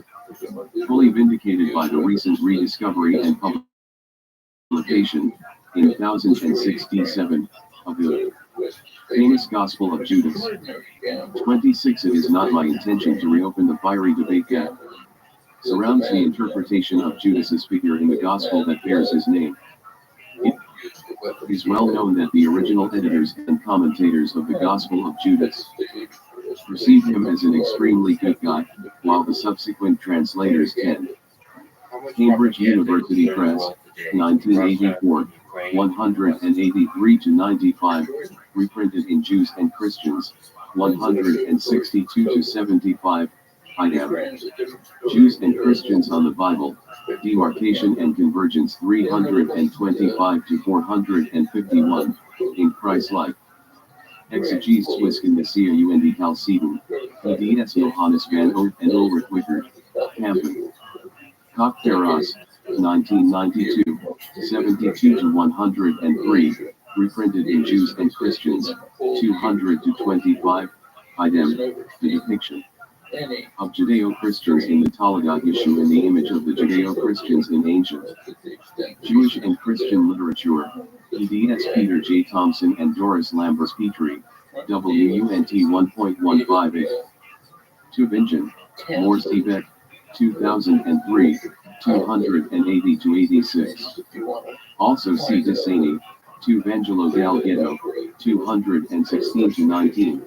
fully vindicated by the recent rediscovery and publication, in 1067, of the famous Gospel of Judas. 26. It is not my intention to reopen the fiery debate that surrounds the interpretation of Judas's figure in the Gospel that bears his name. It is well known that the original editors and commentators of the Gospel of Judas perceived him as an extremely good guy, while the subsequent translators tend. Cambridge University Press, 1984, 183-95, reprinted in Jews and Christians, 162-75, item, Jews and Christians on the Bible, Demarcation and Convergence 325-451, in Christ's Life. Exegesis Wisconsin und Chalcedon, EDS Johannes van Oort and Ulrich Wickert, Kampen. Koch Terras, 1992, 72-103, reprinted in Jews and Christians, 200-25, item, the depiction of Judeo-Christians in the Talmud issue in the image of the Judeo-Christians in ancient Jewish and Christian literature, EDS Peter J. Thompson and Doris Lambers Petrie, WUNT 1.158. Tübingen, Morse Tibet, 2003, 280-86. Also see Desaney, to Vangelo Dal Ghetto, 216-19.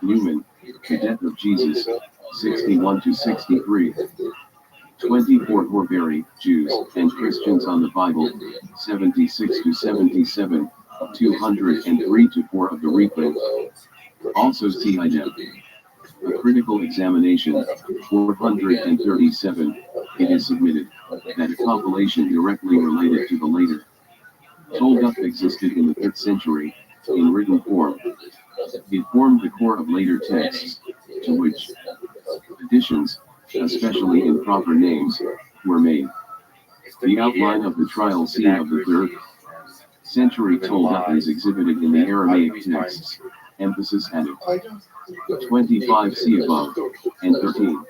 Newman, The Death of Jesus, 61-63. 24. Horbury, Jews and Christians on the Bible, 76-77, 203-4 of the reprint. Also see item. A critical examination, 437, it is submitted, that a compilation directly related to the later Toldup existed in the 5th century, in written form. It formed the core of later texts, to which additions, especially in proper names, were made. The outline of the trial scene of the 3rd century Toldup is exhibited in the Aramaic texts, emphasis added. 25 see above, and 13.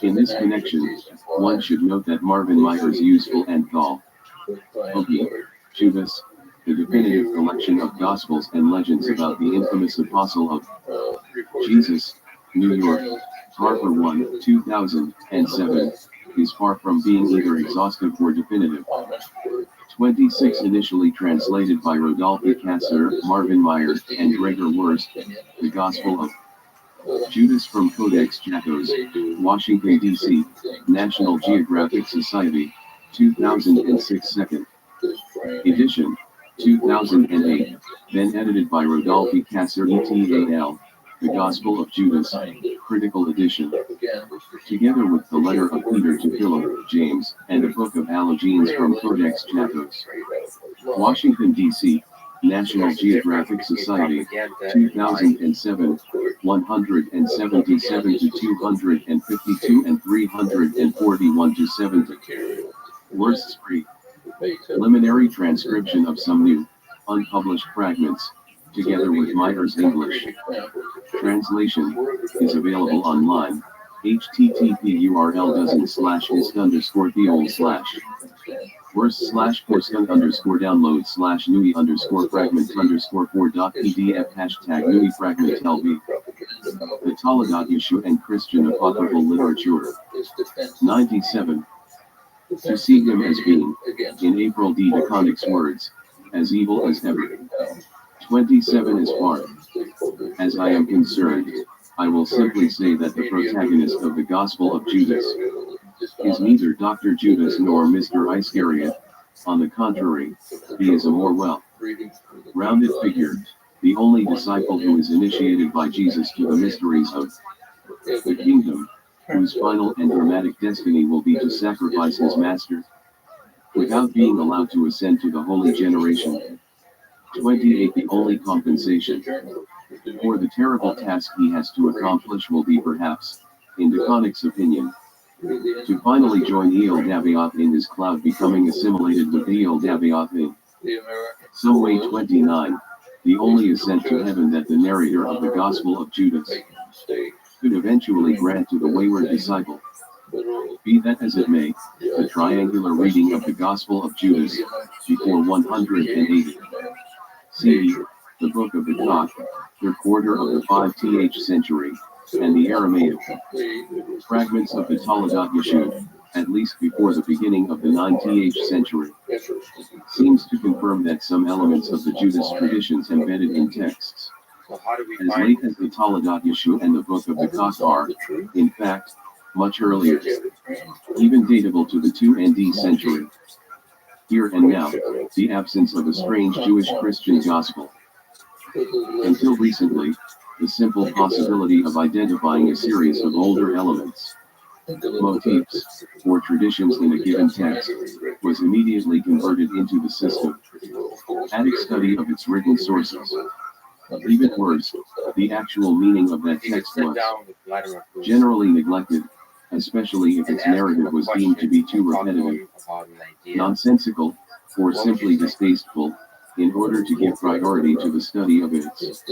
In this connection, one should note that Marvin Meyer's useful anthology, Judas, the definitive collection of Gospels and legends about the infamous apostle of Jesus, New York, Harper 1, 2007, is far from being either exhaustive or definitive. 26 initially translated by Rodolphe Kasser, Marvin Meyer, and Gregor Wurst, The Gospel of Judas from Codex Jacos, Washington, D.C., National Geographic Society, 2006 2nd edition, 2008, then edited by Rodolphe Kasser et al., The Gospel of Judas, critical edition, together with the letter of Peter to Philip, James, and a book of allogenes from Codex Jacos. Washington, D.C., National Geographic Society, 2007, 177 to 252 and 341 to 70. Wurst's preliminary transcription of some new, unpublished fragments, together with Meyer's English translation, is available online. http://wurst/post_theol/nui_fragment_4.pdf #nui fragment The Toledat Yeshu and Christian Apocryphal Literature. 97. To see him as being, in April D. DeConnick's words, as evil as ever. 27 As far as I am concerned, I will simply say that the protagonist of the Gospel of Judas is neither Dr. Judas nor Mr. Iscariot. On the contrary, he is a more well-rounded figure, the only disciple who is initiated by Jesus to the mysteries of the kingdom, whose final and dramatic destiny will be to sacrifice his master, without being allowed to ascend to the holy generation. 28 The only compensation for the terrible task he has to accomplish will be perhaps, in DeConnick's opinion, to finally join Eel Davioth in his cloud, becoming assimilated with Eel Davioth in some way. 29 The only ascent to heaven that the narrator of the Gospel of Judas could eventually grant to the wayward disciple. Be that as it may, the triangular reading of the Gospel of Judas, before 180 CE, the Book of the Cock, 3/4 of the 5th century, and the Aramaic fragments of the Toledat Yeshu, at least before the beginning of the 9th century, seems to confirm that some elements of the Judas traditions embedded in texts as late as the Toledat Yeshu and the Book of the Cock are, in fact, much earlier, even datable to the 2nd century. Here and now, the absence of a strange Jewish-Christian gospel. Until recently, the simple possibility of identifying a series of older elements, motifs, or traditions in a given text, was immediately converted into the systematic study of its written sources. Even worse, the actual meaning of that text was generally neglected, especially if its narrative was deemed to be too repetitive, nonsensical, or simply distasteful, in order to give priority to the study of its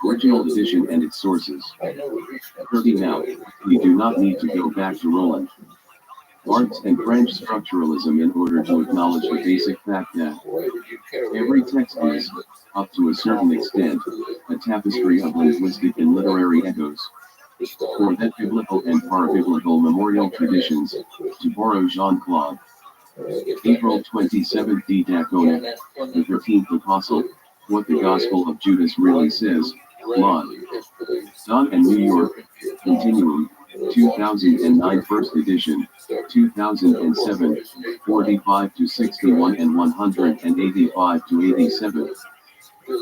original edition and its sources. 30 Now, we do not need to go back to Roland Barthes and French structuralism in order to acknowledge the basic fact that every text is, up to a certain extent, a tapestry of linguistic and literary echoes, or that biblical and parabiblical memorial traditions, to borrow Jean-Claude April 27th D. Dacona, the 13th Apostle, what the Gospel of Judas really says, Lod. Don and New York, Continuum, 2009 First edition, 2007, 45 to 61 and 185 to 87.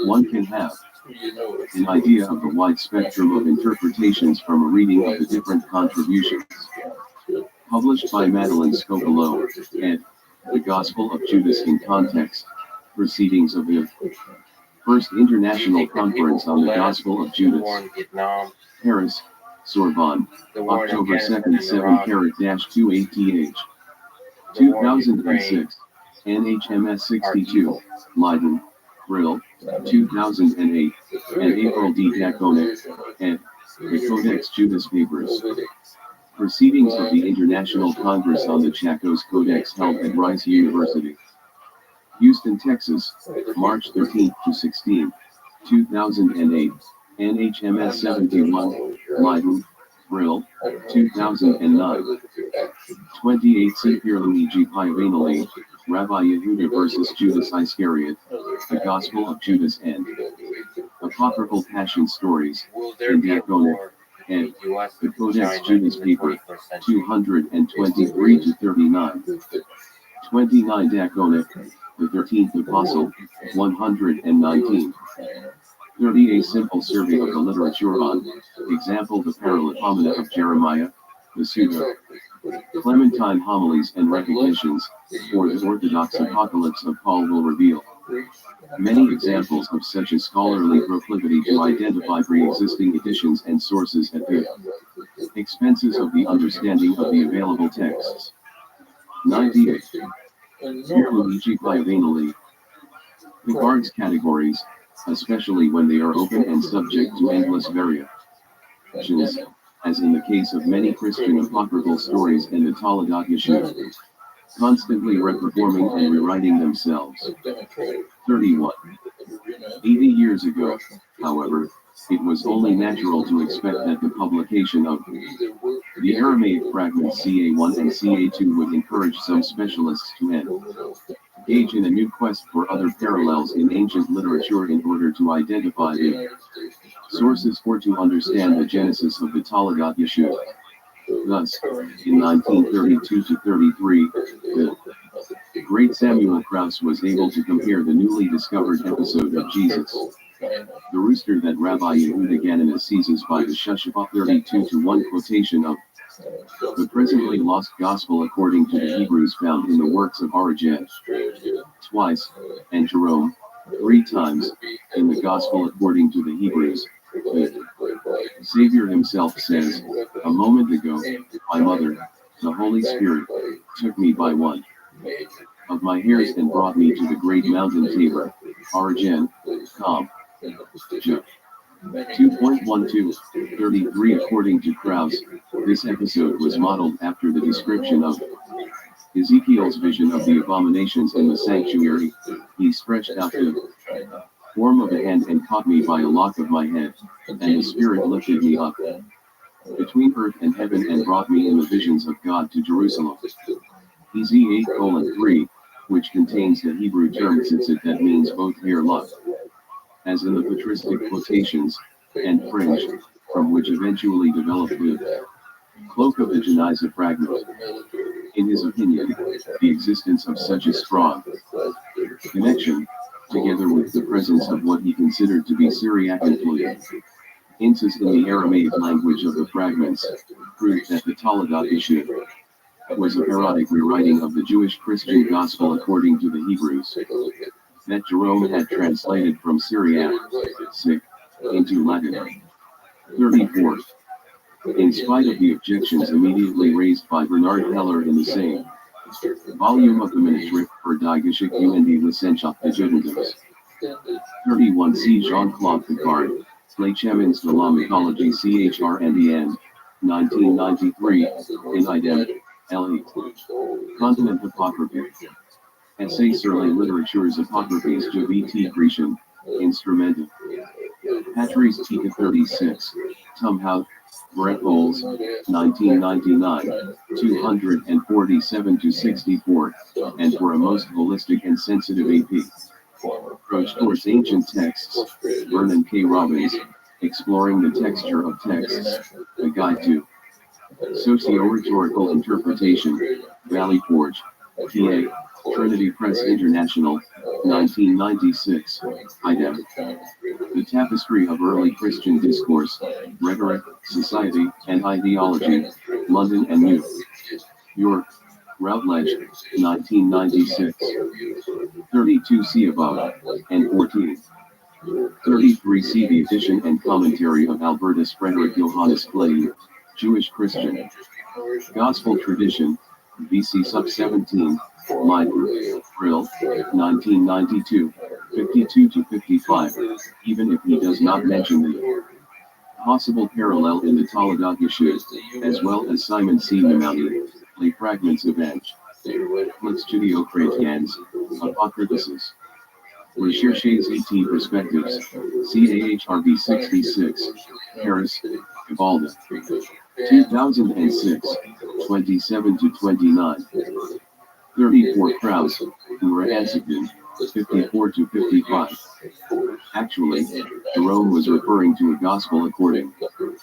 One can have an idea of the wide spectrum of interpretations from a reading of the different contributions. Published by Madeline Scopolo, ed. The Gospel of Judas in Context, Proceedings of the First International Egypt, the Conference people on who the led us, Gospel of the Judas, war in Vietnam, Paris, Sorbonne, the war in October Afghanistan 2nd, and 7 Iraq, carat 2 ATH, the war in Ukraine 2006, NHMS are 62, evil. Leiden, Brill, 2008, and April D. Dacona, and the Codex Judas Papers. Proceedings of the International Congress on the Chacos Codex held at Rice University, Houston, Texas, March 13 to 16, 2008, NHMS 71, Leiden, Brill, 2009. 28 Sefer Luigi Piavanelli, Rabbi Yehuda versus Judas Iscariot, The Gospel of Judas and Apocryphal Passion Stories, Will there in be a Dacona, war and between the U.S. the and Codex China Judas in the Paper, 21st century? 223 to 39. 29 Dacona, the 13th Apostle, 119. 30 A simple survey of the literature on, example the Paralipomena of Jeremiah, the Pseudo Clementine homilies and recognitions, for the Orthodox Apocalypse of Paul will reveal many examples of such a scholarly proclivity to identify pre-existing editions and sources at the expenses of the understanding of the available texts. 98. Here Luigi Piavanelli regards categories, especially when they are open and subject to endless variations, as in the case of many Christian apocryphal stories and the Talmudic issues, constantly reperforming and rewriting themselves. 31. 80 years ago, however, it was only natural to expect that the publication of the Aramaic fragments CA1 and CA2 would encourage some specialists to engage in a new quest for other parallels in ancient literature in order to identify the sources or to understand the genesis of the Talmudic issue. Thus, in 1932 to 33, the great Samuel Krauss was able to compare the newly discovered episode of Jesus, the rooster that Rabbi Yehuda Ganina seizes by the Shushaba 32 to 1 quotation of the presently lost gospel according to the Hebrews found in the works of Origen, twice, and Jerome, 3 times, in the gospel according to the Hebrews. The Savior himself says, a moment ago, my mother, the Holy Spirit, took me by one of my hairs and brought me to the great mountain Tabor, Origen, com. 2.12, 33. According to Krauss, this episode was modeled after the description of Ezekiel's vision of the abominations in the sanctuary. He stretched out the form of a hand and caught me by a lock of my head, and the Spirit lifted me up between earth and heaven and brought me in the visions of God to Jerusalem. Ez 8:3, which contains the Hebrew term tzitzit that means both hair lock, as in the patristic quotations, and fringe, from which eventually developed the cloak of the Geniza fragment. In his opinion, the existence of such a strong connection, together with the presence of what he considered to be Syriac influence in the Aramaic language of the fragments, proved that the Talmudic issue was a parodic rewriting of the Jewish Christian gospel according to the Hebrews, that Jerome had translated from Syriac, into Latin. 34. In spite of the objections immediately raised by Bernard Heller in the same volume of the Manuscript for Die Geschichte und die Wissenschaft des Judentums. 31. See Jean-Claude Picard, Fleischemans de la Mythologie CHR and the End, 1993, in idem, LE. Continent Apocryphy. Essay sur les literatures apocryphes de VT Grecian, Instrumenta. Patries Tika 36, Tumhout, Brett Bowles, 1999, 247 to 64, and for a most holistic and sensitive AP approach towards ancient texts, Vernon K. Robbins, Exploring the Texture of Texts, A Guide to Socio-Rhetorical Interpretation, Valley Forge, PA, Trinity Press International, 1996, idem. The Tapestry of Early Christian Discourse, Rhetoric, Society, and Ideology, London and New York, Routledge, 1996. 32 see above, and 14. 33 see the edition and commentary of Albertus Frederick Johannes Clay, Jewish Christian. Gospel Tradition, BC sub 17, Liber, Brill, 1992, 52 to 55, even if he does not mention the possible parallel in the Toledoth issue, as well as Simon C. Nemauti, lay fragments of Edge. Let's Judeo-Cretans, Apocryphasis. Recherches et Perspectives, CAHRB 66, Paris, Gabalda. 2006, 27 to 29. 34 Kraus, Ura-Ansikden, 54 to 55. Actually, Jerome was referring to a gospel according to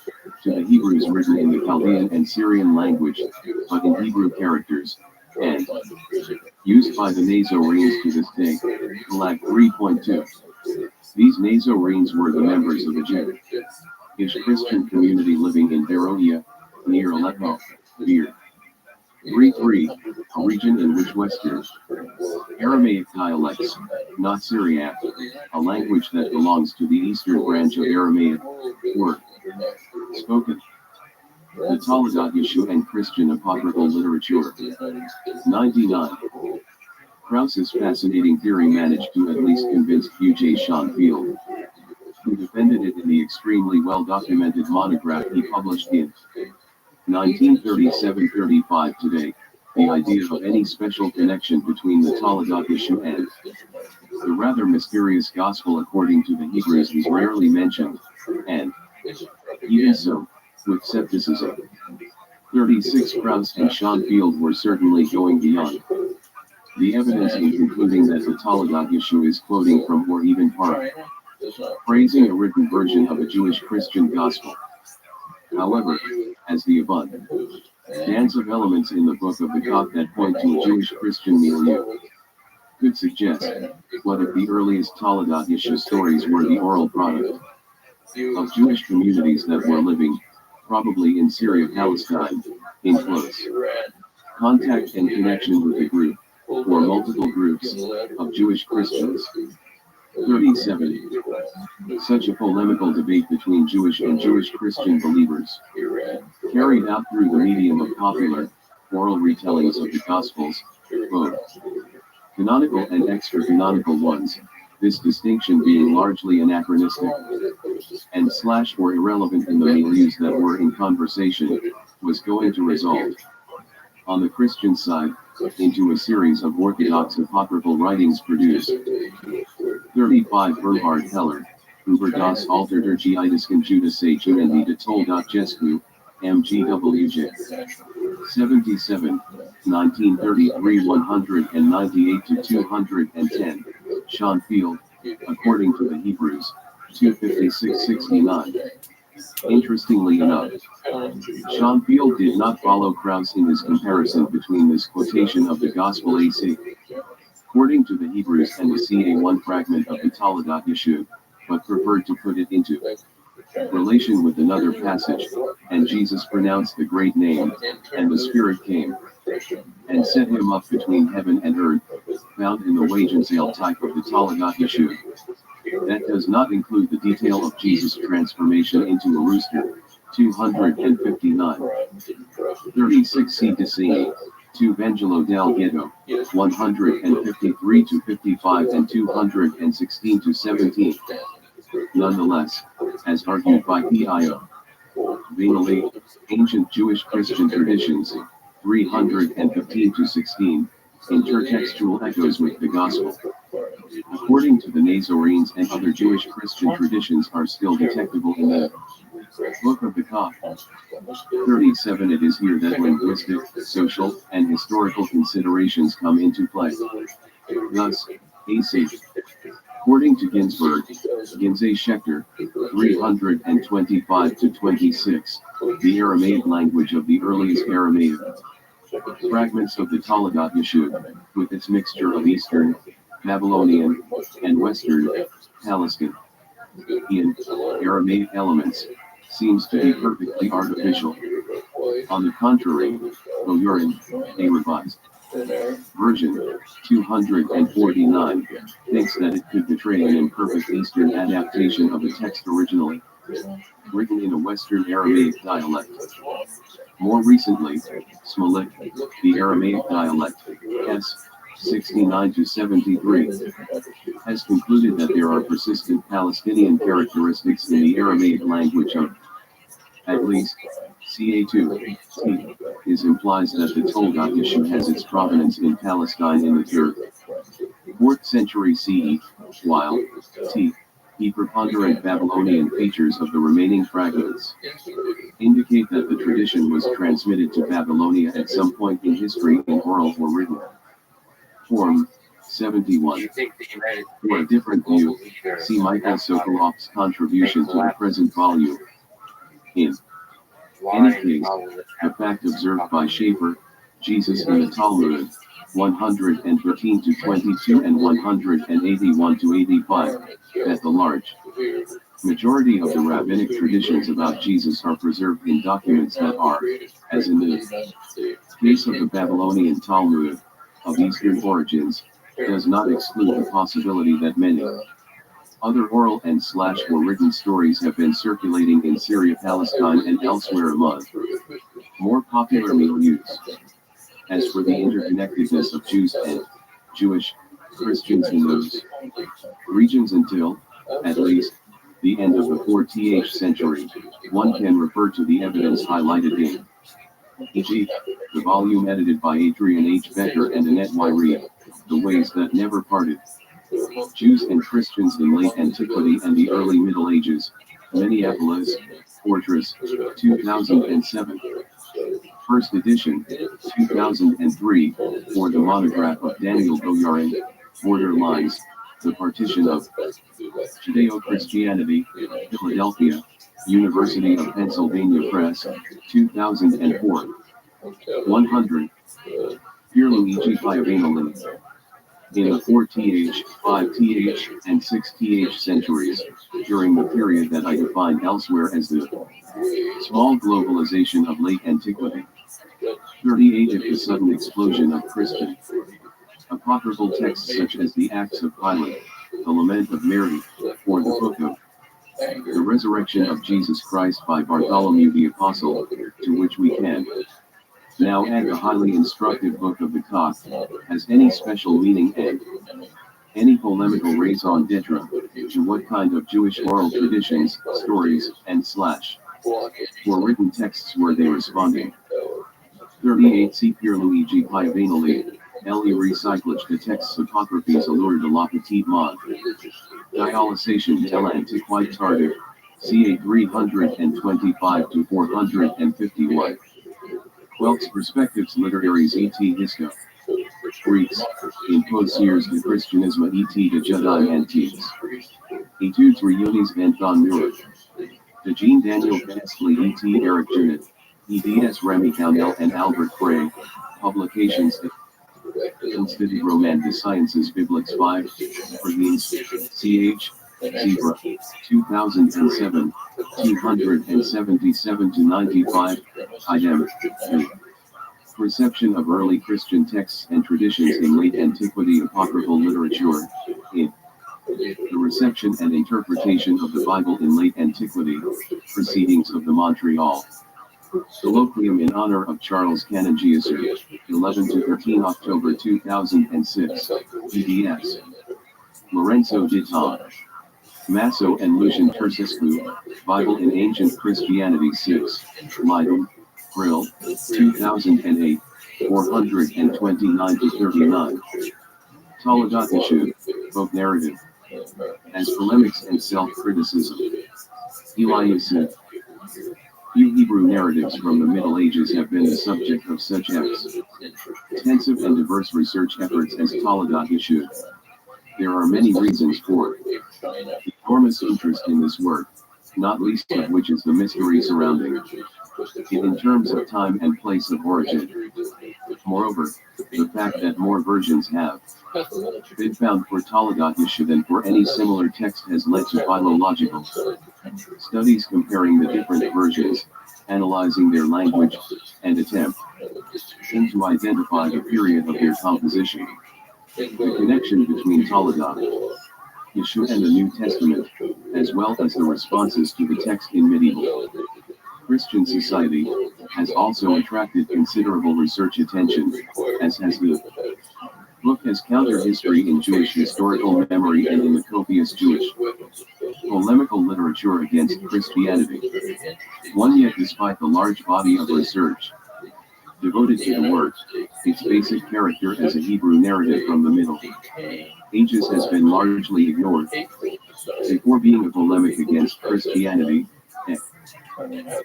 the Hebrews written in the Chaldean and Syrian language, but in Hebrew characters, and used by the Nazarenes to this day. Lag 3.2. These Nazarenes were the members of a Jewish Christian community living in Beroia, near Aleppo, Beer. 3.3, a region in which Western Aramaic dialects, not Syriac, a language that belongs to the eastern branch of Aramaic, were spoken. The Toledoth issue and Christian apocryphal literature. 99. Krauss's fascinating theory managed to at least convince Hugh J. Schonfield, who defended it in the extremely well-documented monograph he published in 1937-35 today. The idea of any special connection between the Toledoth issue and the rather mysterious gospel according to the Hebrews is rarely mentioned, and even so, with skepticism. 36 Krauss and Schonfield were certainly going beyond the evidence in concluding that the Toledoth issue is quoting from or even paraphrasing a written version of a Jewish Christian gospel. However, as the abundance of elements in the Book of the Cock that point to a Jewish Christian milieu could suggest, what if the earliest Toledoth issue stories were the oral product of Jewish communities that were living, probably in Syria, Palestine, in close contact and connection with a group, or multiple groups, of Jewish Christians. 37. Such a polemical debate between Jewish and Jewish Christian believers, carried out through the medium of popular, oral retellings of the Gospels, both canonical and extra-canonical ones, this distinction being largely anachronistic, and / or irrelevant in the milieus that were in conversation, was going to result, on the Christian side, into a series of orthodox apocryphal writings produced. 35 Bernhard Heller, Über das Alter der Jüdischen Judaisation and die Toledoth MGWJ. 77, 1933 198 to 210, Schonfield, according to the Hebrews, 256-69. Interestingly enough, Schonfield did not follow Krauss in his comparison between this quotation of the Gospel AC, according to the Hebrews, and the CA1 fragment of the Toledoth issue, but preferred to put it into relation with another passage, and Jesus pronounced the great name, and the Spirit came, and set him up between heaven and earth, found in the Wagenseil type of the Toledoth issue. That does not include the detail of Jesus' transformation into a rooster. 259. 36 C. Decini, 2 Vangelo del Ghetto, 153 to 55 and 216 to 17. Nonetheless, as argued by P.I.O. Vanally, Ancient Jewish Christian Traditions, 315 to 16, intertextual echoes with the Gospel, according to the Nazarenes and other Jewish Christian traditions, are still detectable in the Book of the Cock. 37 It is here that linguistic, social, and historical considerations come into play. Thus, AC, according to Ginsburg, Ginzay Schechter, 325 to 26, the Aramaic language of the earliest Aramaic fragments of the Toledoth Yeshua, with its mixture of Eastern, Babylonian, and Western, Palestinian, Aramaic elements, seems to be perfectly artificial. On the contrary, Oyorin, a revised version 249, thinks that it could betray an imperfect Eastern adaptation of the text originally written in a Western Aramaic dialect. More recently, Smolik, the Aramaic dialect, S. 69 to 73, has concluded that there are persistent Palestinian characteristics in the Aramaic language of, at least, Ca2, T, is implies that the Tolga issue has its provenance in Palestine in the 3rd, 4th century CE, while, T, the preponderant Babylonian features of the remaining fragments indicate that the tradition was transmitted to Babylonia at some point in history in oral or written form. 71. For a different view, see Michael Sokolov's contribution to the present volume. In any case, the fact observed by Schaeffer, Jesus in the Talmud, 113 to 22 and 181 to 85, that the large majority of the rabbinic traditions about Jesus are preserved in documents that are, as in the case of the Babylonian Talmud, of Eastern origins, does not exclude the possibility that many other oral and / or written stories have been circulating in Syria, Palestine, and elsewhere among more popular milieux. As for the interconnectedness of Jews and Jewish Christians in those regions until, at least, the end of the 4th century, one can refer to the evidence highlighted in e.g., the volume edited by Adrian H. Becker and Annette Y. Reed, The Ways That Never Parted. Jews and Christians in Late Antiquity and the Early Middle Ages, Minneapolis, Fortress, 2007. First edition, 2003, or the monograph of Daniel Goyarin, Borderlines, The Partition of Judeo-Christianity, Philadelphia, University of Pennsylvania Press, 2004. 100. Pierluigi Piavanoli. In the 4th, 5th, and 6th centuries, during the period that I define elsewhere as the small globalization of late antiquity. 38 At the sudden explosion of Christian apocryphal texts such as the Acts of Pilate, the Lament of Mary, or the Book of the Resurrection of Jesus Christ by Bartholomew the Apostle, to which we can now add the highly instructive Book of the Cock, has any special meaning and any polemical raison d'etre to what kind of Jewish oral traditions, stories, and / or written texts were they responding. 38 C. Pierluigi Piavanoli, L.E. Recyclage de textes apocryphes allure de la petite monde. Dialyzation de l'antiquité tardive, ca 325 to 451. Quelques perspectives littéraires et histo. Greeks, imposeurs de christianisme et de Jedi antiques. Études réunies en Europe. De Jean Daniel Benesley et Eric Junet, eds Remy Cownell and Albert Craig, Publications Institut Roman de Sciences Bibliques 5, Pergines, ch. Zebra, 2007, 277 to 95, idem. Reception of early Christian texts and traditions in late antiquity apocryphal literature, in the reception and interpretation of the Bible in late antiquity, Proceedings of the Montreal Colloquium in honor of Charles Canongiuser, 11 to 13 October 2006, eds. Lorenzo di Tom, Masso and Lucian Tersescu, Bible in Ancient Christianity 6, Leiden, Brill, 2008, 429 to 39. Toledo issue, both narrative, as polemics and self-criticism. Eliasson. Few Hebrew narratives from the Middle Ages have been the subject of such extensive and diverse research efforts as Toledo issued. There are many reasons for enormous interest in this work, not least of which is the mystery surrounding it in terms of time and place of origin. Moreover, the fact that more versions have been found for Toledo issue than for any similar text has led to philological studies comparing the different versions, analyzing their language, and attempt to identify the period of their composition. The connection between Toledo, Yeshua and the New Testament, as well as the responses to the text in medieval Christian society, has also attracted considerable research attention, as has the book as counter-history in Jewish historical memory and in the copious Jewish polemical literature against Christianity. One yet, despite the large body of research devoted to the work, its basic character as a Hebrew narrative from the Middle Ages has been largely ignored. Before being a polemic against Christianity, a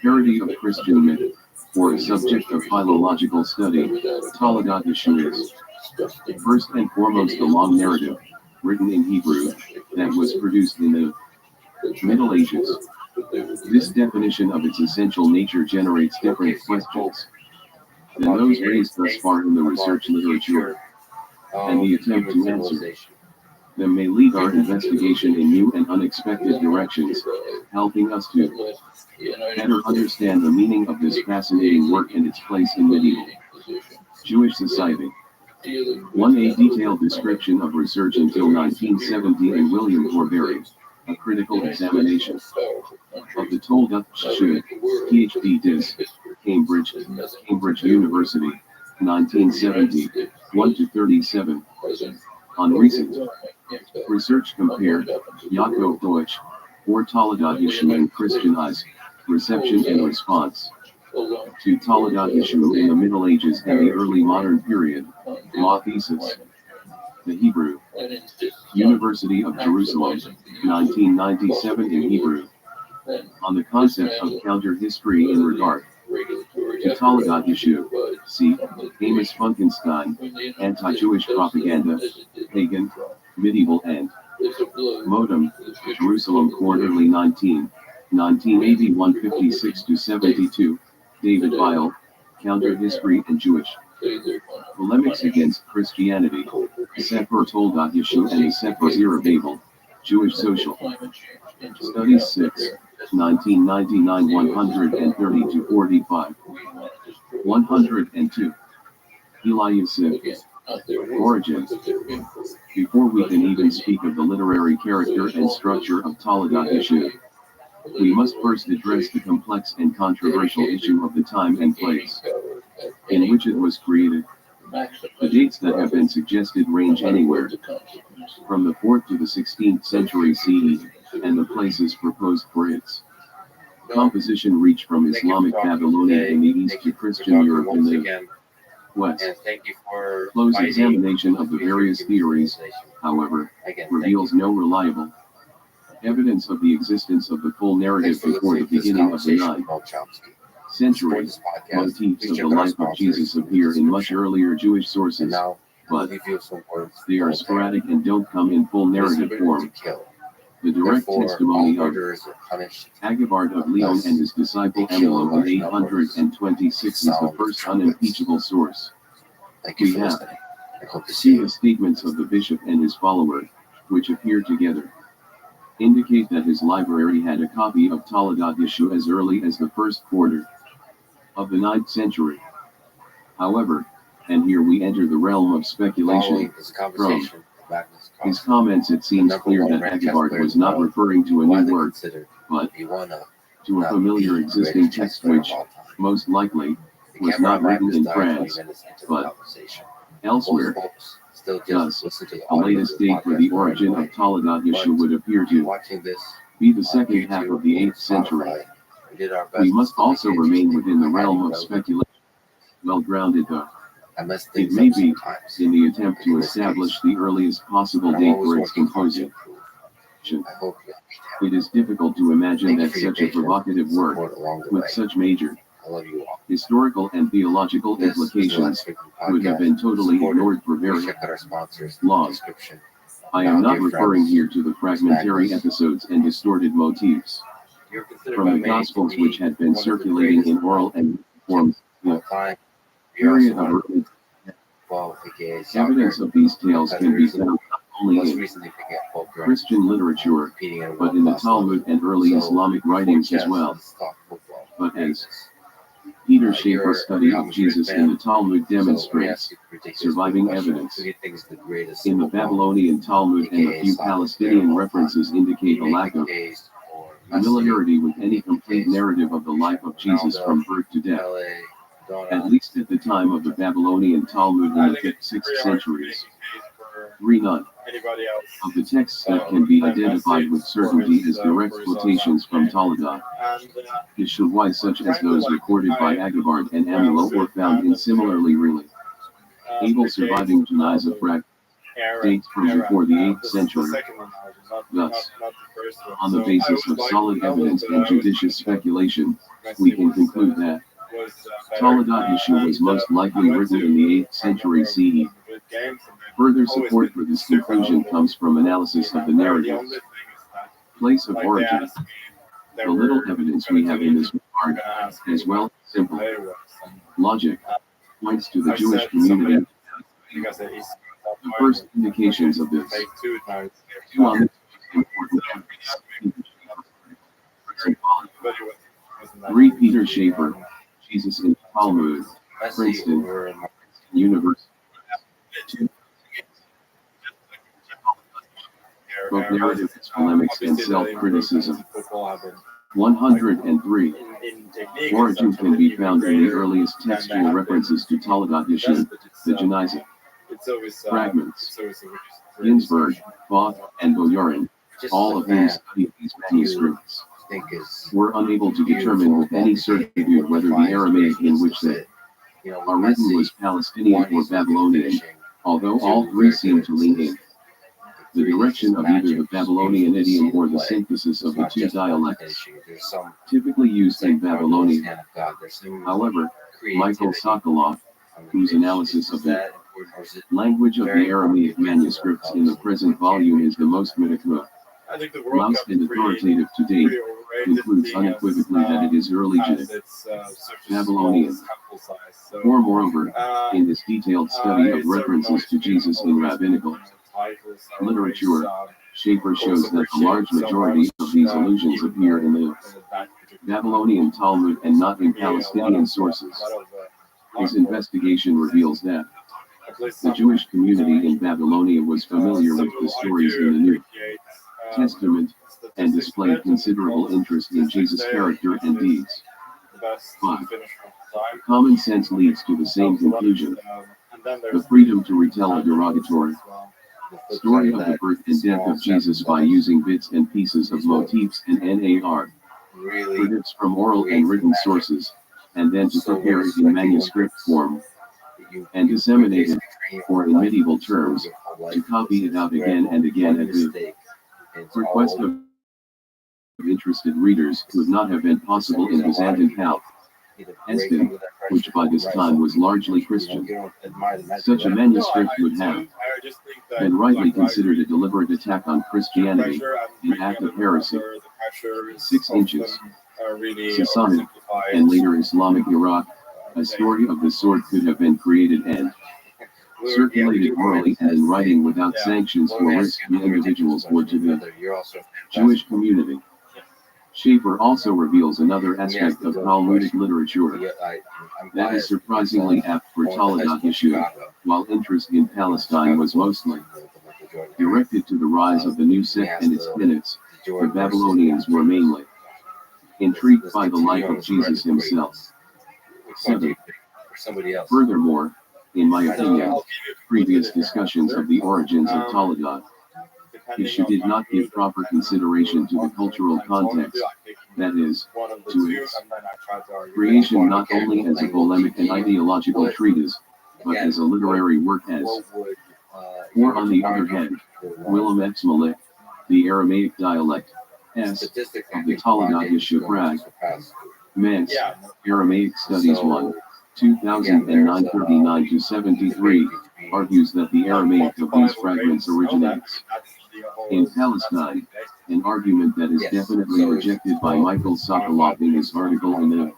parody of Christian myth, or a subject of philological study, Toledo Yeshua is first and foremost a long narrative, written in Hebrew, that was produced in the Middle Ages. This definition of its essential nature generates different questions than those raised thus far in the research literature, and the attempt to answer them may lead our investigation in new and unexpected directions, helping us to better understand the meaning of this fascinating work and its place in medieval Jewish society. 1. A detailed description of research until 1970 and William Horbury, a critical examination of the Toledo Yeshua, PhD Dis, Cambridge University, 1970, 1-37. On recent research compared Yaakov Deutsch, or Toledo Yeshua and Christian Eyes, Reception and Response to Toledo Yeshua in the Middle Ages and the early modern period, Law Thesis, the Hebrew, University of Jerusalem, 1997 in Hebrew, on the concept of counter-history in regard to Toledo Yeshua, see, Amos Funkenstein, Anti-Jewish Propaganda, Pagan, Medieval and Modem, Jerusalem Quarterly 1981 56-72, David Weil, Counter-History and Jewish Polemics Against Christianity, Sefer Toledo Yeshua and the Sefer Zerubbabel, Jewish Social Studies 6, 1999 130-45, 102. Eliasif, Origins. Before we can even speak of the literary character and structure of Toledo Yeshua, we must first address the complex and controversial issue of the time and place in which it was created. The dates that have been suggested range anywhere from the 4th to the 16th century CE, and the places proposed for its composition reach from Islamic Babylonia in the east to Christian Europe in the west. Close examination of the various theories, however, reveals no reliable evidence of the existence of the full narrative before the beginning of the 9th century. Motifs of the life of Jesus appear in much earlier Jewish sources, but they are sporadic and don't come in full narrative form. The direct testimony of Agabard of Lyon and his disciple Emilo in 826 is the first unimpeachable source. We have seen the statements of the bishop and his follower, which appear together, indicate that his library had a copy of Toledo Yeshua as early as the first quarter of the 9th century. However, and here we enter the realm of speculation, from his comments it seems clear that Agabard was not referring to a new work, but to a familiar existing text which, most likely, was not written in France, but elsewhere. Thus, the latest date for the origin of Toledo Yeshua would appear to be the second half of the 8th century. We must also remain within the realm of speculation, well grounded though it may be, in the attempt to establish the earliest possible date for its composition. It is difficult to imagine that such a provocative work, with such major historical and theological implications, would have been totally ignored for very long. I am not referring here to the fragmentary episodes and distorted motifs from the Gospels which had been circulating in oral and forms. The period of early evidence of these tales can be found not only in Christian literature, but in the Talmud and early Islamic writings as well. But as Peter Schaeffer's study of Jesus in the Talmud demonstrates surviving evidence. In the Babylonian Talmud, and a few Palestinian references indicate a lack of familiarity with any complete narrative of the life of Jesus from birth to death, at least at the time of the Babylonian Talmud in the 5th, 6th centuries. None of the texts that can be identified with certainty as direct quotations from Taladat, Yeshua, such as those recorded by Agabard and Amulot, were found in similarly really able surviving Genizah fragments dates from before the 8th century. Thus, on the basis of solid evidence and judicious speculation, we can conclude that Taladat Yeshua was most likely written in the 8th century CE. Further support for this conclusion comes from analysis of the narratives. Place of origin. The little evidence we have in this regard, as well as simple logic, points to the Jewish community. The first indications of this. Two on the important Read Peter Schaeffer, Jesus in the Talmud, Princeton University. Both narratives, polemics, and self-criticism. 103. Origin can be found in the earliest textual references to Taladat Yeshua, the Genizah fragments. Ginsburg, Voth, and Boyarin, all of whom studied these manuscripts, were unable to determine with any certitude whether the Aramaic in which they are written was Palestinian or Babylonian, although all three seem to lean in the direction of either the Babylonian idiom or the synthesis of the two dialects typically used in Babylonia. However, Michael Sokoloff, whose analysis of the language of the Aramaic manuscripts in the present volume is the most meticulous and authoritative to date, concludes unequivocally that it is early Babylonian. Or moreover, in this detailed study of references to Jesus in rabbinical literature, Schaeffer shows that the large majority of these allusions appear in the Babylonian Talmud and not in Palestinian sources. His investigation reveals that the Jewish community in Babylonia was familiar with the stories in the New Testament and displayed considerable interest in Jesus' character and deeds. 5. Common sense leads to the same conclusion. The freedom to retell a derogatory story of the birth and death of Jesus by using bits and pieces of motifs and NAR credits from oral and written sources, and then to prepare it in manuscript form and disseminate it, or in medieval terms, to copy it out again and again at the request of interested readers would not have been possible in Byzantine Palestine, which by this time was largely Christian. Such a manuscript would have been rightly considered a deliberate attack on Christianity, an act of heresy. 6 inches. Sassanid, and later Islamic Iraq, a story of the sort could have been created and circulated orally and in writing without sanctions or risk to individuals or to the Jewish community. Schaeffer also reveals another aspect of Talmudic literature that is surprisingly apt for Taladat Yeshua, while interest in Palestine was mostly directed to the rise of the new sect and its tenets. The Babylonians were mainly intrigued by the life of Jesus himself. 7. Furthermore, in my opinion, previous discussions of the origins of Taladat Yeshua did not give proper consideration to the cultural context, that is, to its creation not only as a polemic and ideological treatise, but as a literary work as. Or on the other hand, Willem X. Malek, the Aramaic dialect, S. of the Taladat Yeshua Mens, Aramaic Studies 1, 2009 39-73, argues that the Aramaic of these fragments originates in Palestine, an argument that is definitely rejected by Michael Sokoloff in his article in the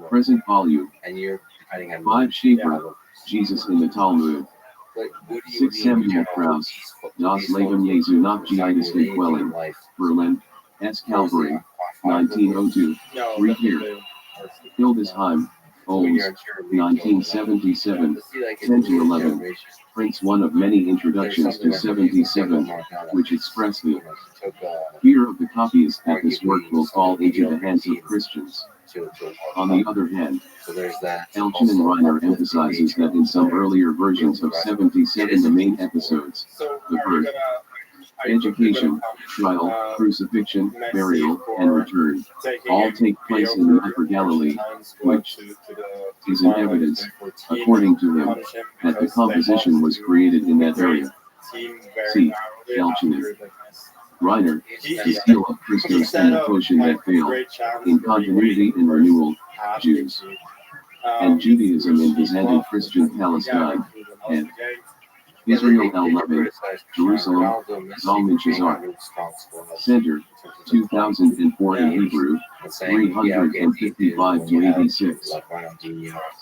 present volume. 5. Schaeffer, Jesus in the Talmud. 6. Samuel Krauss, Das Leben Jesu nach Jihadisten Quellen, Berlin, S. Calvary, 1902. Read here. Hildesheim, When Olds, you're on your 1977, to see, like, 10 to in 11, generation, prints one of many there's introductions something to that he's like, 77, my God, which express the he took fear of the copyist that this work arguably will some fall of the into the mediocre hands of teams Christians. to On the other hand, so there's that. Elchin and Also, Reiner uplifting emphasizes nature that in some of earlier versions of it 77 is the a main team sport. episodes, So the are you birth, gonna education, trial, crucifixion, burial, and return, all take place in the Upper Galilee, which is in evidence, according to him, that the composition was created in that area. See, Elchin. Reiner, the seal of Christos and the potion that failed, in continuity and renewal, Jews, and Judaism in Byzantine Christian Palestine, and Israel El-Levin, Jerusalem, Zalman Shazar, Center, 2004 in Hebrew, 355 to 86.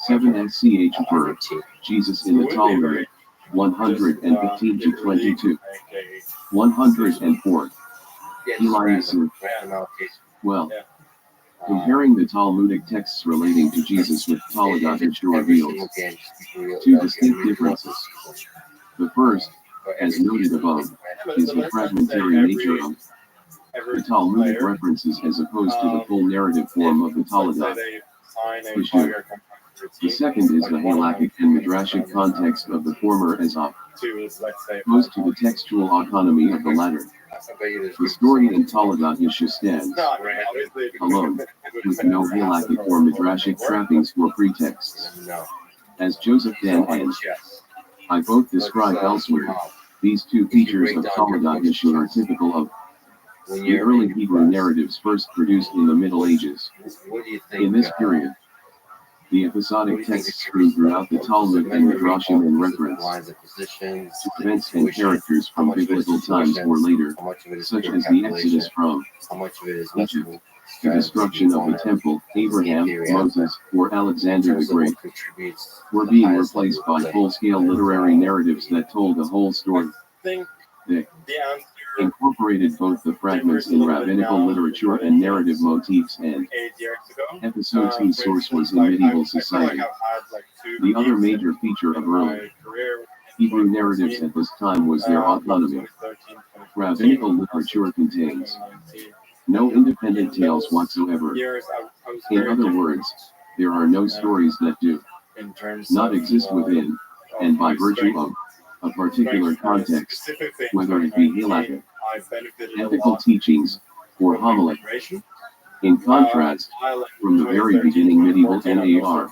7 SCH verb, Jesus in the Talmud, 115 to 22. 104. Eliasu. Well, comparing the Talmudic texts relating to Jesus with Talmudot issue reveals two distinct differences. The first, as noted above, is the fragmentary nature of the Talmudic references as opposed to the full narrative form of the Talmudot issue. The second is the halakhic and midrashic context of the former as opposed to the textual autonomy of the latter. The story in Talmudot issue stands alone, with no halakhic or midrashic trappings or pretexts. As Joseph Dan and I both describe elsewhere, these two features of Talmudot issue are typical of the early Hebrew narratives first produced in the Middle Ages. In this period, the episodic texts stream throughout the Talmud and Midrashim in reference to events and characters from biblical times or later, such as the Exodus from Egypt, the destruction of the temple, Abraham, Moses, or Alexander the Great, were being replaced by full-scale literary narratives that told a whole story. They incorporated both the fragments in rabbinical literature and narrative motifs and episodes whose source was in medieval society. The other major feature of early Hebrew narratives at this time was their autonomy. Rabbinical literature contains no independent tales whatsoever. In other words, there are no stories that do not exist within, and by virtue of, a particular context, whether it be halakhic, ethical teachings, or homiletics. In contrast, from the very beginning medieval NAR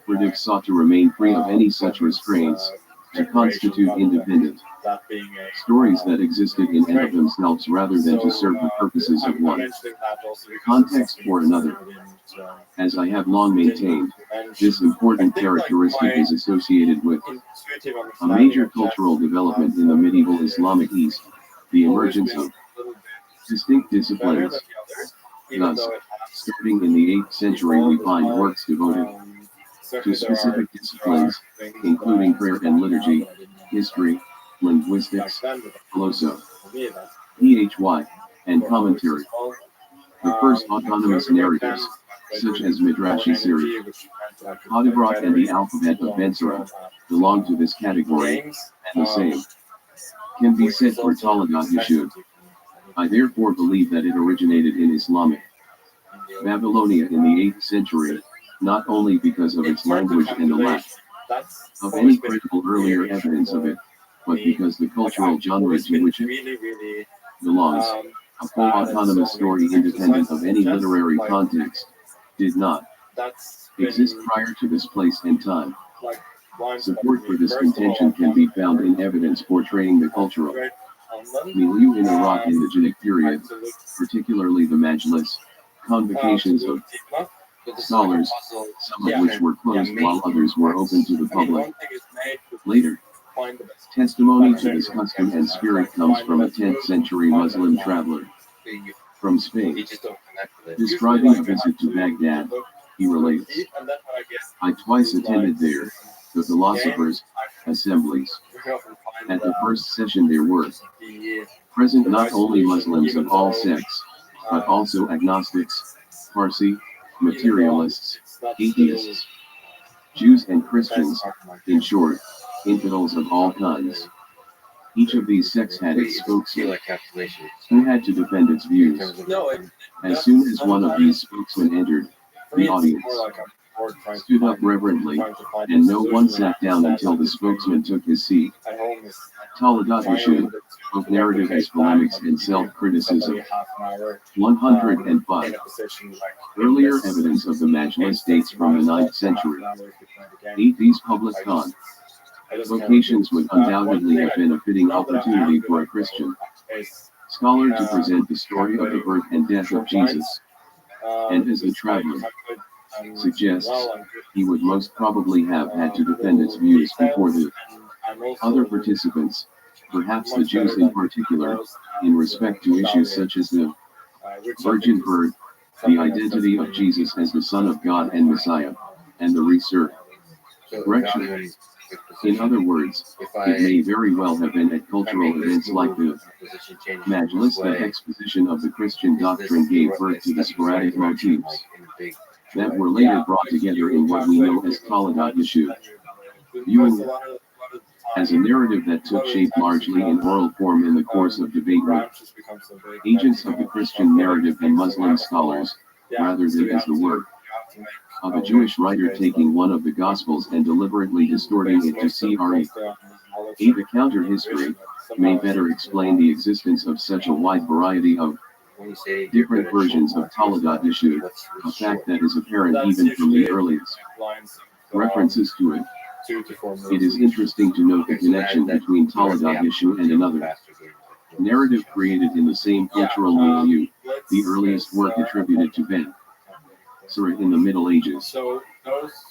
critics sought to remain free of any such restraints, to constitute independent stories that existed in and of themselves rather than to serve the purposes of one context or another. As I have long maintained, this important characteristic is associated with a major cultural development in the medieval Islamic East, the emergence of distinct disciplines. Thus, starting in the 8th century we find works devoted to specific disciplines, including prayer and liturgy, history, linguistics, philosophy, phy, and commentary. The first autonomous narratives, such as Midrashi series, Hadibrat and the alphabet of Ben-Sira, belong to this category, and the same can be said for Talmudot Yeshud. I therefore believe that it originated in Islamic Babylonia in the 8th century, not only because of its language and the lack of any credible earlier evidence of it, but because the cultural genre to which it belongs, a full autonomous story independent of any literary context, did not exist prior to this place and time. Support for this contention can be found in evidence portraying the cultural milieu in Iraq in the Rabbinic period, particularly the Majlis, convocations of scholars, some of which were closed while others were open to the public. Later, testimony to this custom and spirit comes from a 10th century Muslim traveler from Spain. Describing a visit to Baghdad, he relates, I twice attended there, the philosophers' assemblies. At the first session there were present not only Muslims of all sects, but also agnostics, Parsi, materialists, atheists, Jews and Christians, in short, infidels of all kinds. Each of these sects had its spokesman, who had to defend its views. As soon as one of these spokesmen entered, the audience stood up reverently, and no one sat down until the spokesman took his seat. Taladat issue, both narrative as polemics and self-criticism. 105. Earlier evidence of the Majlis dates from the 9th century. 8. These public vocations would undoubtedly have been a fitting opportunity for a Christian scholar to present the story of the birth and death of Jesus, and as the traveler suggests, he would most probably have had to defend its views before the other participants, perhaps the Jews in particular, in respect to issues such as the virgin birth, the identity of Jesus as the Son of God and Messiah, and the resurrection. In other words, it may very well have been at cultural events like the Majlis that exposition of the Christian doctrine gave birth to the sporadic motifs that were later brought together in what we know as Taladat issue. Viewing it as a narrative that took shape largely in oral form in the course of debate with agents of the Christian narrative and Muslim scholars, rather than as the work of a Jewish writer taking one of the Gospels and deliberately distorting it to CRE. 8. The counter-history may better explain the existence of such a wide variety of different versions of Taladat issue, a fact that is apparent even from the earliest references to it. It is interesting to note the connection between Taladat issue and another narrative created in the same cultural milieu, the earliest work attributed to Ben Sira in the Middle Ages.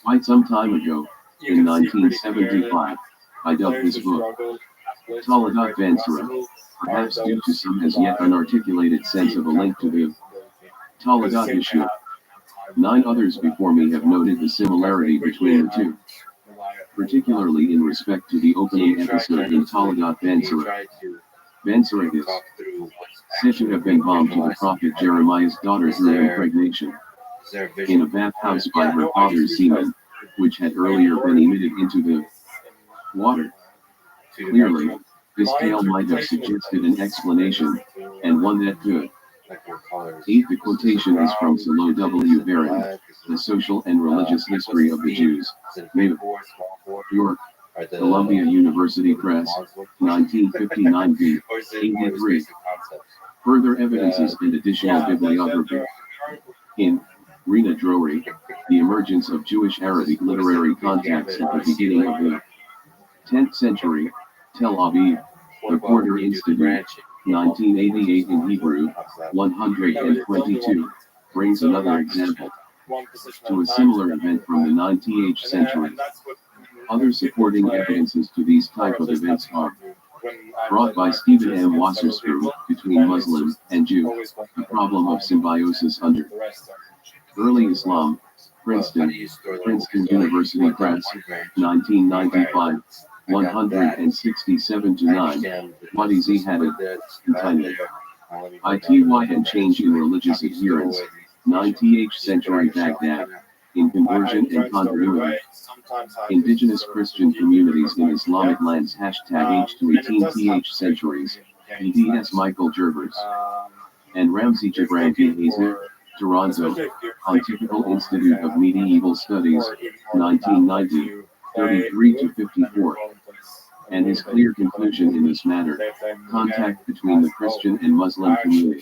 Quite some time ago, in 1975, I dubbed this book Taladat Ben Sira, perhaps due to some as yet unarticulated sense of a link to the Taladat issue. 9 others before me have noted the similarity between the two, particularly in respect to the opening episode in Taladat Ben Sira. Ben Sira is said to have been bombed to the prophet Jeremiah's daughter through impregnation in a bathhouse by her father's semen, which had earlier been emitted into the water. Clearly, this tale might have suggested an explanation, and one that could. 8. The quotation is from Salo W. Barron, The Social and Religious History of the Jews, New York, Columbia University Press, 1959 b. 83. Further evidences and additional bibliography. In Rena Drori, The Emergence of Jewish Arabic Literary Contacts at the Beginning of the 10th Century, Tel Aviv, The Porter Institute, 1988 in Hebrew, 122, brings another example to a similar event from the 19th century. Other supporting evidences to these type of events are brought by Stephen M. Wasserstrom, Between Muslim and Jew, The Problem of Symbiosis under Early Islam, Princeton University Press, 1995, 167-9, Wadi had it, entitled ITY and Change in Religious Adherence, 19th Century Baghdad, in Conversion and Continuity. Indigenous Christian Communities in Islamic Lands #H to 18th centuries, EDS Michael Gervers, and Ramsey Gibranti Hazer, Toronto, Pontifical Institute of Medieval Studies, 1990, 33-54. And his clear conclusion in this matter, contact between the Christian and Muslim community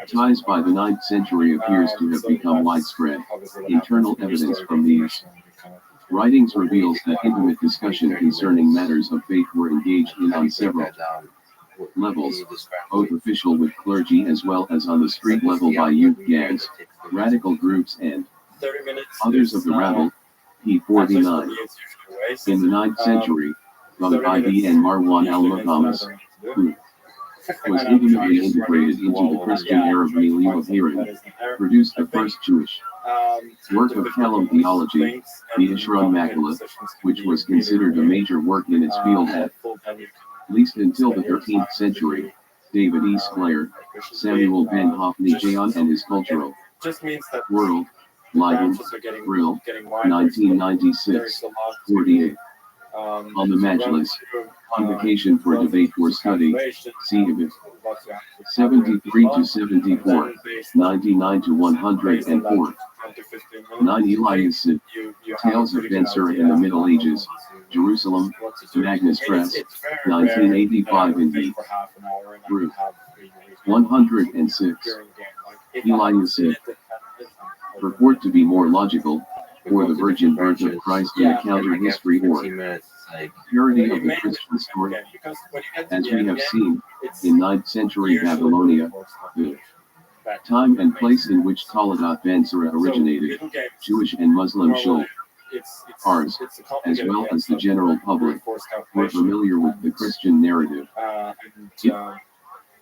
ties by the 9th century appears to have become widespread. Internal evidence from these writings reveals that intimate discussion concerning matters of faith were engaged in on several levels, both official with clergy as well as on the street level by youth gangs, radical groups and others of the rabble. P49. In the 9th century, Ibn and Marwan al-Muhammad, who was intimately integrated into the Christian Arab milieu of Iran, produced the first Jewish work of Kalam theology, the Ishran Makala, which was considered a major work in its field at least until the 13th century. David E. Sclair, Samuel Ben Hophni Jayon and his Cultural World, Leiden, Brill, 1996, 48. On the Majlis, Convocation for Debate or Study, see Ibid. 73 to 74, 99 to 104. 9 Elias, Tales of Ben Sira in the Middle Ages, Jerusalem, Magnus Press, 1985 in D. Group 106. Elias, purport to be more logical, or the virgin birth of Christ in a counter history or parody of the Christian story. As we have seen, in 9th century Babylonia, the time and place in which Toledat Ben Sira originated, Jewish and Muslim shul, ours, as well as the general public, were familiar with the Christian narrative. It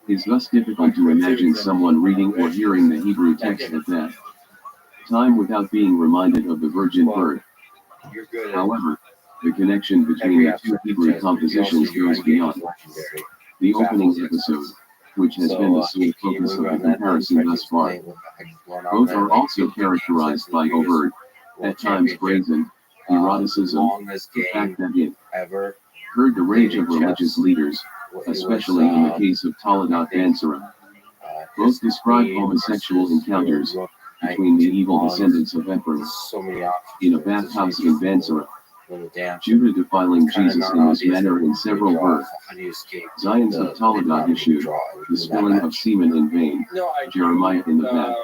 is thus difficult to imagine someone reading or hearing the Hebrew text at that time without being reminded of the virgin birth. However, the connection between the two Hebrew compositions goes beyond the opening episode, which has been the sole focus of the comparison thus far. Both are also characterized by overt, at times brazen, eroticism, the fact that it heard the rage of religious leaders, especially in the case of Toledat Ben Sira. Both describe homosexual encounters between the evil descendants of Ephraim in a bathhouse in Ben Sira. Judah defiling Jesus in this manner in several verses. Zions of Toledat issued, the spilling of semen in vain, Jeremiah in the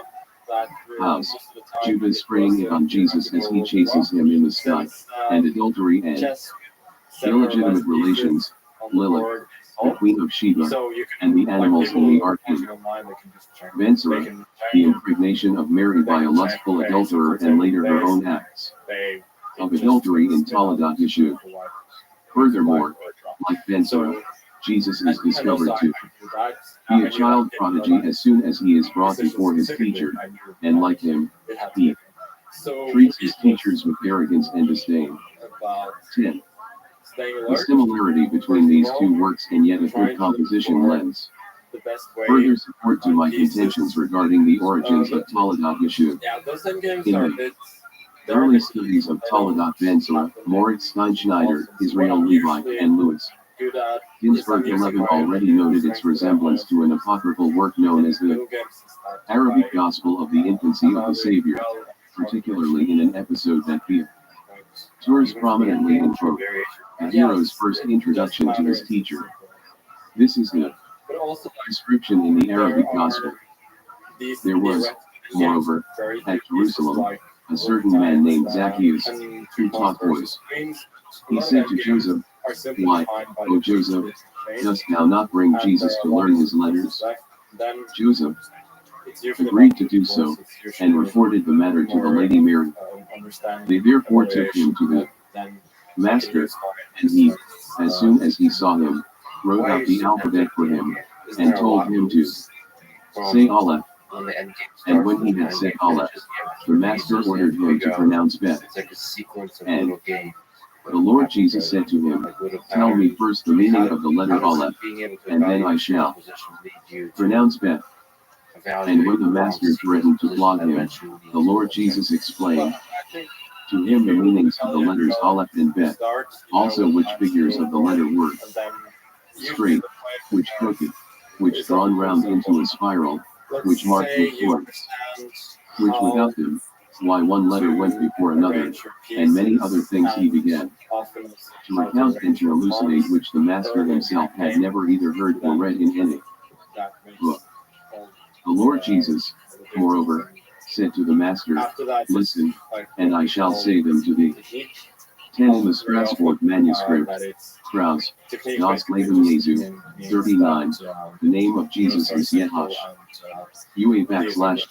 bathhouse, Judah spraying it on Jesus as he chases him in the sky, and adultery and illegitimate relations, Lilith, the queen of Sheba, and the animals in the ark in Ben Sira, the impregnation of Mary by a lustful adulterer and later her own acts of adultery in Toledat Yeshuv. Furthermore, like Ben Sira, Jesus is discovered to be a child prodigy as soon as he is brought before his teacher, and like him, he treats his teachers with arrogance and disdain. 10. The similarity between these two works and yet a good composition lends further support to my contentions regarding the origins of Toledat Yeshuv. In the early studies of Toledat Ben Sira, Moritz Steinschneider, Israel Levi, and Louis Ginsburg 11 already noted its resemblance to an apocryphal work known as the Arabic Gospel of the Infancy of the Savior, particularly in an episode that features prominently in Trope, the hero's first introduction to his teacher. This is the description in the Arabic Gospel. There was, moreover, at Jerusalem, a certain man named Zacchaeus, who taught boys. He said to Joseph, "Why, O Joseph, dost thou not bring Jesus to learn his letters?" Joseph agreed to do so, and reported the matter to the Lady Mary. They therefore took him to the master, and he, as soon as he saw him, wrote out the alphabet for him, and told him to say Aleph. And when he had said Aleph, the master ordered him to pronounce Bet. And the Lord Jesus said to him, "Tell me first the meaning of the letter Aleph, and then I shall pronounce Bet." And when the master threatened to flog him, the Lord Jesus explained to him the meanings of the letters Aleph and Bet, also which figures of the letter were straight, which crooked, which drawn round into a spiral, which marked with points, which without them, why one letter went before another, and many other things he began to recount and to elucidate, which the master himself had never either heard or read in any book. The Lord Jesus, moreover, said to the master, "Listen, and I shall say them to thee." 10 in the Strasbourg manuscript, Krauss, Das Leben Jesu, 39, the name of Jesus is Yehosh. UA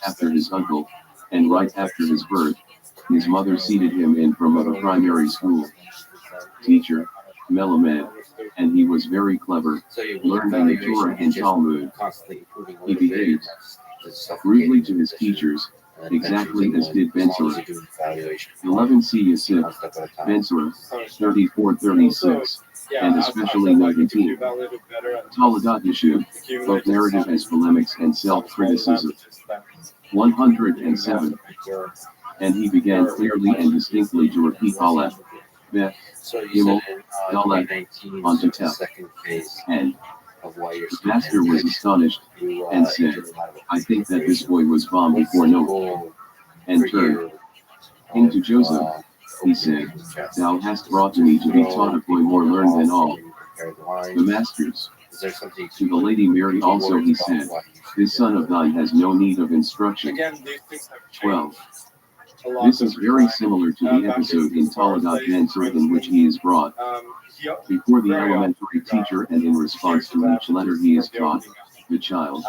after his uncle, and right after his birth, his mother seated him in from a primary school teacher, Melamed, and he was very clever, learned in the Torah and Talmud. He behaved rudely to his teachers, exactly as did Ben Sira. 11 C. Yosef, Ben Sira, 34-36, and especially 19. Toledat Yeshuv, both narrative as polemics and self-criticism. 107. And he began clearly and distinctly to repeat Aleph, Bet, So you Gimel, said Dalet, 19 onto is the Tef. second phase And of why you're the pastor was astonished you, and said, I think that this boy was born before Noah. And turned into Joseph, he said, Thou hast brought to me to be taught a boy more learned than all the masters. To the Lady Mary also he said, This son of thine has no need of instruction. 12. This is very similar to the episode in Taladat Ben-Sura in which he is brought before the elementary teacher, and in response to each letter he is taught, the child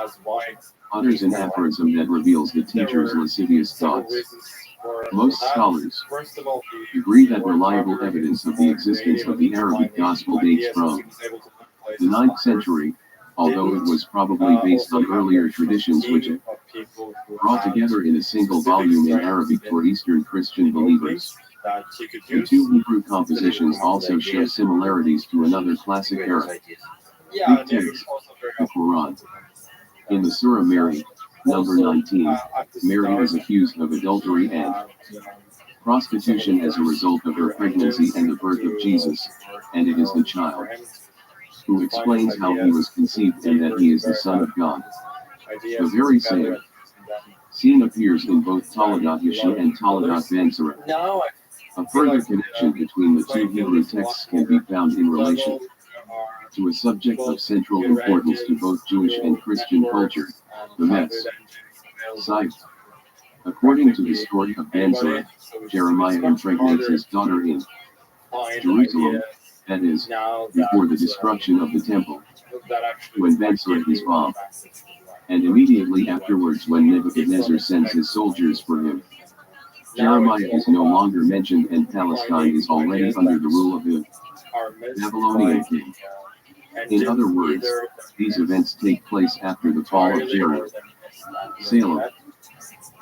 utters an aphorism that reveals the teacher's lascivious thoughts. Most scholars agree that reliable evidence of the existence of the Arabic Gospel dates from the 9th century, although it was probably based on earlier traditions which it brought together in a single volume in Arabic for Eastern Christian believers. The two Hebrew compositions also show similarities to another classic Arabic text, the Quran. In the Surah Mary, number 19, Mary is accused of adultery and prostitution as a result of her pregnancy and the birth of Jesus, and it is the child who explains how he was conceived and that he is the Son of God. The very same scene appears in both Taladat Yashi and Taladat Ben-Sura. A further connection between the two Hebrew texts can be found in relation to a subject of central importance to both Jewish and Christian culture, the Messiah. According to the story of Ben-Sura, Jeremiah impregnates his daughter in Jerusalem, that is, before the destruction of the temple, when Ben-Sura is bombed, and immediately afterwards when Nebuchadnezzar sends his soldiers for him. Jeremiah is no longer mentioned and Palestine is already under the rule of the Babylonian king. In other words, these events take place after the fall of Jerusalem.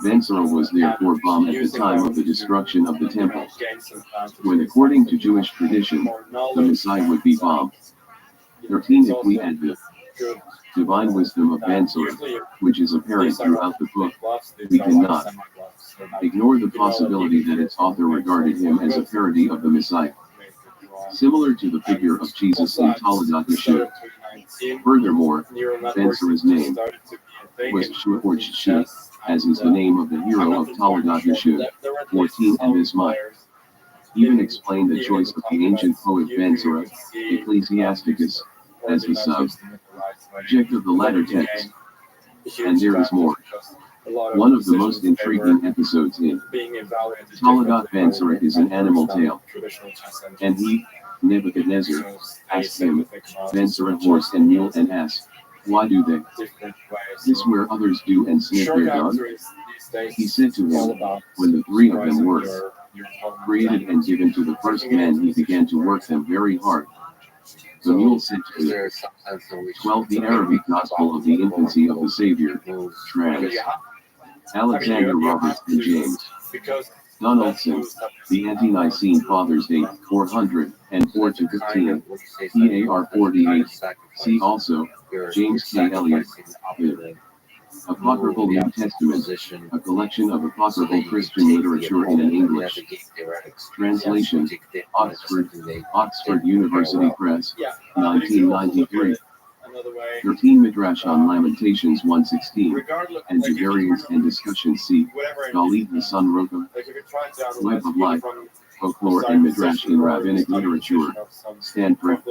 Ben-Sura was therefore bombed at the time of the destruction of the temple, when according to Jewish tradition, the Messiah would be bombed. 13. If we add the divine wisdom of Ben-Sura, which is apparent throughout the book, we cannot ignore the possibility that its author regarded him as a parody of the Messiah, similar to the figure of Jesus in Taladat Yeshua. Furthermore, Ben-Sura's name was Shua or Shi, as is the name of the hero of Taladat Yeshua. 14. And this might even explain the choice of the ancient poet Ben-Sura, Ecclesiasticus, as the subject of the latter text. And there is more. One of the most intriguing episodes in Taladat Ben-Sura is an animal tale. And he, Nebuchadnezzar, asked him, Ben-Sura, horse and mule, and asked, Why do they this where others do and sniff their dung? He said to him, when the three of them were created and given to the first man, he began to work them very hard. The mule said to him, 12. The Arabic Gospel of the Infancy of the Savior, trans. Alexander Roberts and James Donaldson, The Ante-Nicene Fathers Date, 404 to 15, PAR 48. See also, James K. Elliott, The Apocryphal New Testament, a collection of apocryphal Christian literature in an English translation, Oxford University Press, 1993. 13. Midrash on Lamentations 1:16, and to variants and discussion see, Galid Hassan Roka, Web of Life, Folklore and Midrash in Rabbinic Literature, Stanford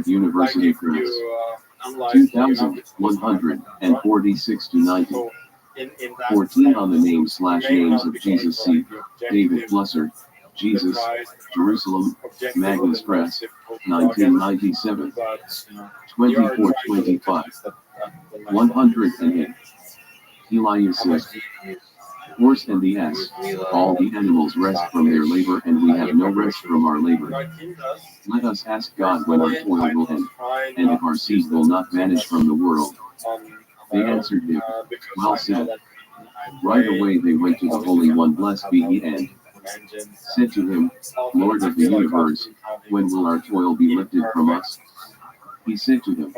University Press, 2146 to 90. 14. On the names/names of Jesus see, David Blusser, Jesus, Jerusalem, Magnus Press, 1997. 2425. 108. Elias says, Horse and the ass, all the animals rest from their labor and we have no rest from our labor. Let us ask God when our toil will end, and if our seed will not vanish from the world. They answered him, Well said. Right away they went to the Holy One, blessed be he, and said to him, Lord of the universe, when will our toil be lifted from us? He said to them,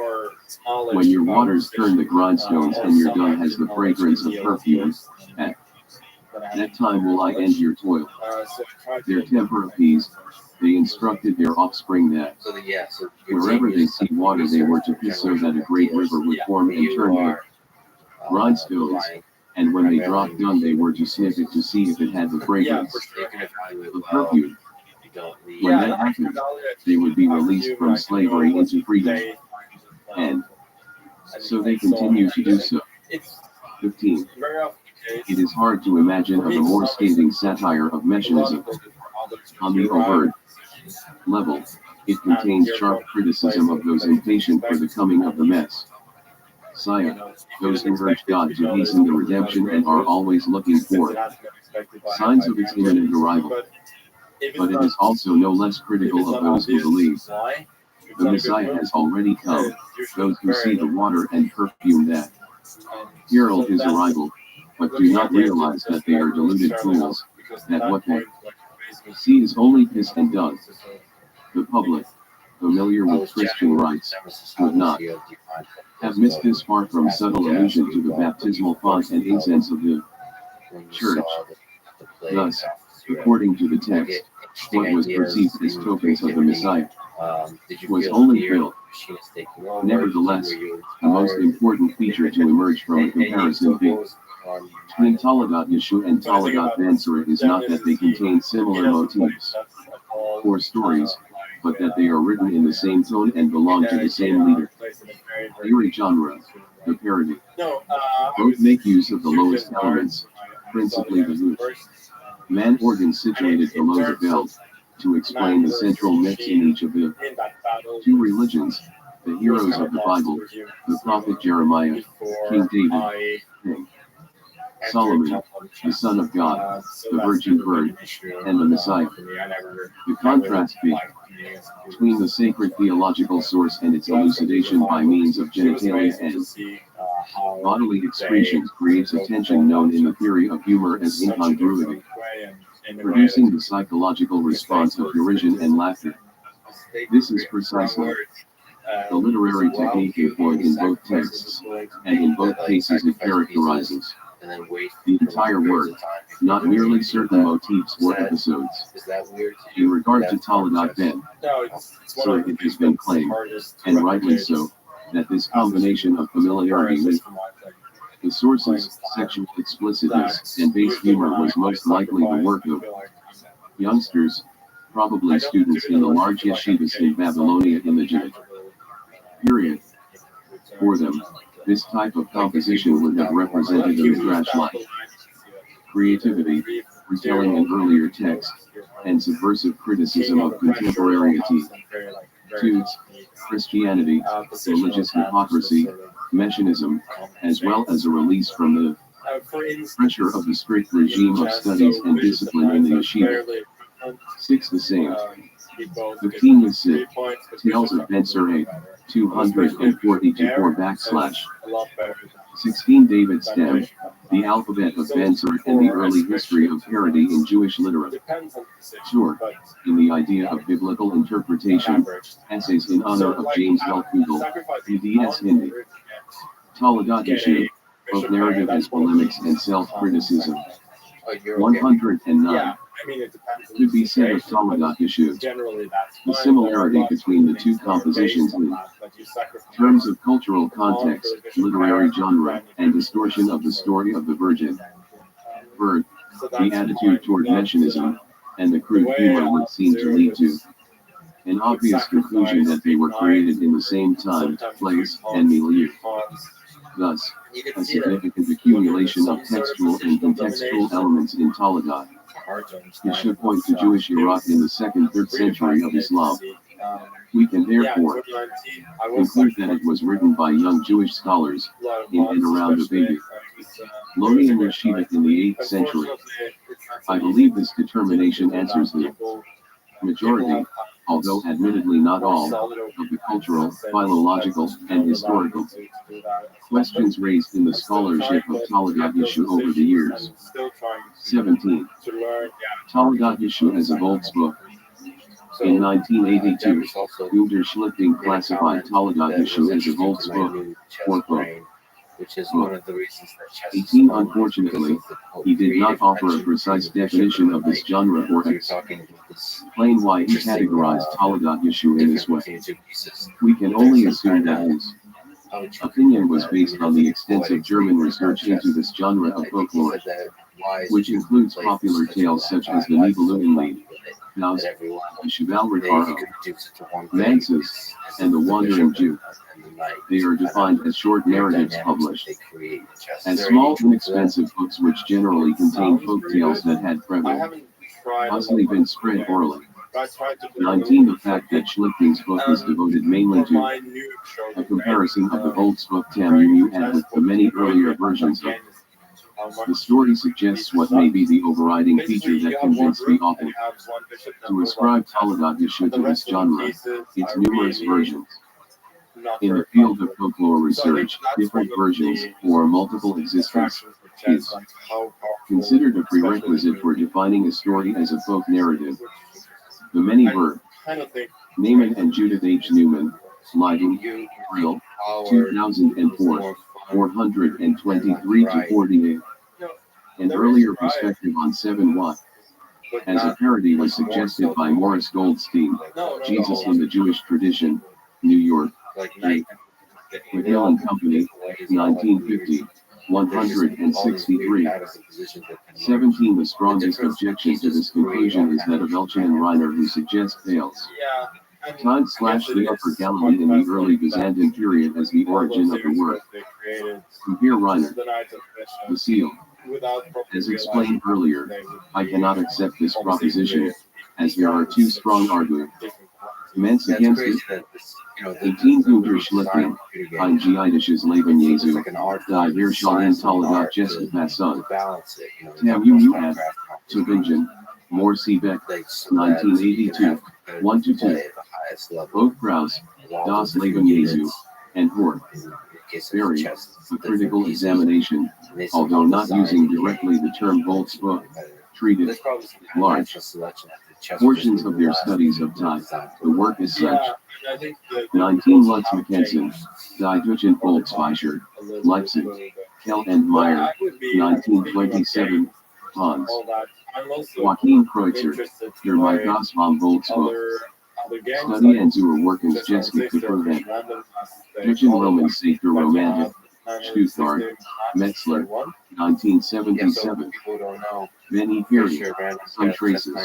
when your waters turn the grindstones and your dung has the fragrance of perfume, at that time will I end your toil. Their temper appeased, they instructed their offspring that wherever they see water they were to piss so that a great river would form and turn to grindstones, and when they dropped dung they were to sniff it to see if it had the fragrance of perfume. When that happened, they would be released from slavery into freedom. And so they continue to do so. 15. It is hard to imagine of a more scathing satire of Messianism. On the overt level, it contains sharp criticism of those impatient for the coming of the Messiah, those who urge God to hasten the redemption and are always looking for signs of its imminent arrival. But it is also no less critical of those who believe the Messiah has already come, those who see the water and perfume that herald his arrival, but do not realize that they are deluded fools, that what they see is only piss and dung. The public, familiar with Christian rites, would not have missed this far from subtle allusion to the baptismal font and incense of the church. Thus, according to the text, what was perceived as tokens of the Messiah was only filth. Nevertheless, the most important feature to emerge from a comparison between Talagat Yeshu and Talagat Mansura is not that they contain similar motifs or stories, but that they are written in the same tone and belong to the same leader. Theory genre, the parody. Both make use of the lowest elements, principally the lute, man organ situated below the belt, to explain the central myths in each of the two religions, the heroes of the Bible, the prophet Jeremiah, King David, King Solomon, the Son of God, the Virgin Birth, and the Messiah. The contrast between the sacred theological source and its elucidation by means of genitalia and bodily excretions creates a tension known in the theory of humor as incongruity, producing the psychological response of derision and laughter. This is precisely the literary technique employed in both texts, and in both cases it characterizes the entire work, not merely certain motifs or episodes. In regard to Talagat Ben, so it has been claimed, and rightly so, that this combination of familiarity with the sources, sexual explicitness, and base humor was most likely the work of youngsters, probably students in the large yeshivas in Babylonia in the Judaic period. For them, this type of composition would have represented a midrash-like creativity, retelling an earlier text, and subversive criticism of contemporary attitudes, Christianity, religious hypocrisy, Messianism, as well as a release from the pressure of the strict regime of studies and discipline in the yeshiva. 6. The same. 15. The Sid, Tales of Ben Sura 240-4 / 16. David Stem, The Alphabet of Ben Sura and the Early History of Parody in Jewish Literature. In the Idea of Biblical Interpretation, Essays in Honor of James L. Kugel, BDS Hindi. Talagat Yeshu, both narrative as polemics and self-criticism. 109. To be said of Talagat Yeshu, the similarity between the two compositions in terms of cultural context, literary genre, and distortion of the story of the Virgin Birth, the attitude toward Messianism, and the crude humor would seem to lead to an obvious conclusion that they were created in the same time, place, and milieu. Thus, a significant accumulation of textual and contextual elements in Talagat. It should point to Jewish Iraq in the 2nd-3rd century of Islam. We can therefore conclude that it was written by young Jewish scholars in and around the Babylonian yeshiva in the 8th century. I believe this determination answers the majority, although admittedly not all, of the cultural, philological, and historical questions raised in the scholarship of Talagat Yeshu over the years. 17. Talagat Yeshu as a Volksbuch. In 1982, Guder Schlichting classified Talagat Yeshu as a Volksbuch, workbook. which is one of the reasons that chess 18. Unfortunately, he did not offer a precise definition of this genre or explain why he categorized Taladat Yeshu in this way. We can only assume that his opinion was based on the extensive German research into this genre of folklore, which includes popular tales such as the Nibelungenlied, Naus, the Chivalric Mansus, and the Wandering Jew. They are defined as short narratives published as small, inexpensive books which generally contain folk tales that had previously been spread orally. 19. The fact that Schlifting's book is devoted mainly to a comparison of the Volksbuch Tamu and with the many earlier versions of the story suggests what may be the overriding feature that convinced the author to ascribe Taladat Yeshu to this genre, its numerous versions. In the field of folklore research, different versions, or multiple existence, is considered a prerequisite for defining a story as a folk narrative. The many were Naaman and Judith H. Newman, Leiden, Brill, 2004, 423-48. An earlier perspective on 7 Watt, as a parody was suggested by Morris Goldstein, Jesus in the Jewish Tradition, New York, McMillan Company, 1950, 163. 17. The strongest objection to this conclusion is that of Elchin and Reiner, who suggest tales /the Upper Galilee in the early Byzantine period as the origin of the word. Compare Reiner. The seal. As explained earlier, I cannot accept this proposition, as there are two strong arguments against it. 18. Gunter Schlifting, ein Jiidisches Leben Jesu, die Viralrabbi Taladat Jesu Passon. Tamu ad, Tübingen, Morsiebeck, 1982, 1-2. Both Kraus, Das Leben Jesu, and Hort. Very, a critical examination, although not using directly the term Volksbuch, treated large portions of their studies of time. The work is such. 19. Lutz Mackensen, Die Deutschen Volksbücher, Leipzig, Kell and Meyer, 1927, Hans. Joachim Kreutzer, Der Mythos vom Volksbuch. Study and zur Wirkungsgeschichte zu prevent. Deutschen Roman Sefer Romantic, Stuttgart, Metzler, 1977. Many periods, some traces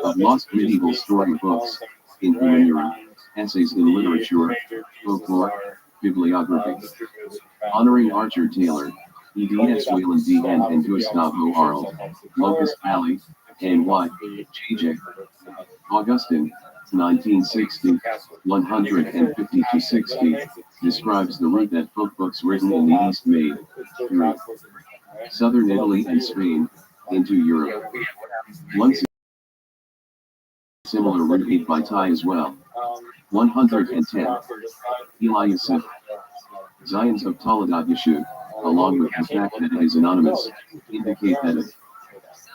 of lost medieval storybooks, in humaniora, essays in literature, folklore, bibliography. Honoring Archer Taylor, E.D.S. Wayland D. and Gustavo Arlt, Locust Valley, N.Y., J.J. Augustine, 1960, 150-60, describes the route that folk books written in the East made, through southern Italy and Spain, into Europe. One similar route made by Thai as well. 110. Eliasif. Zions of Taladat Yeshu, along with the fact that it is anonymous, indicate that it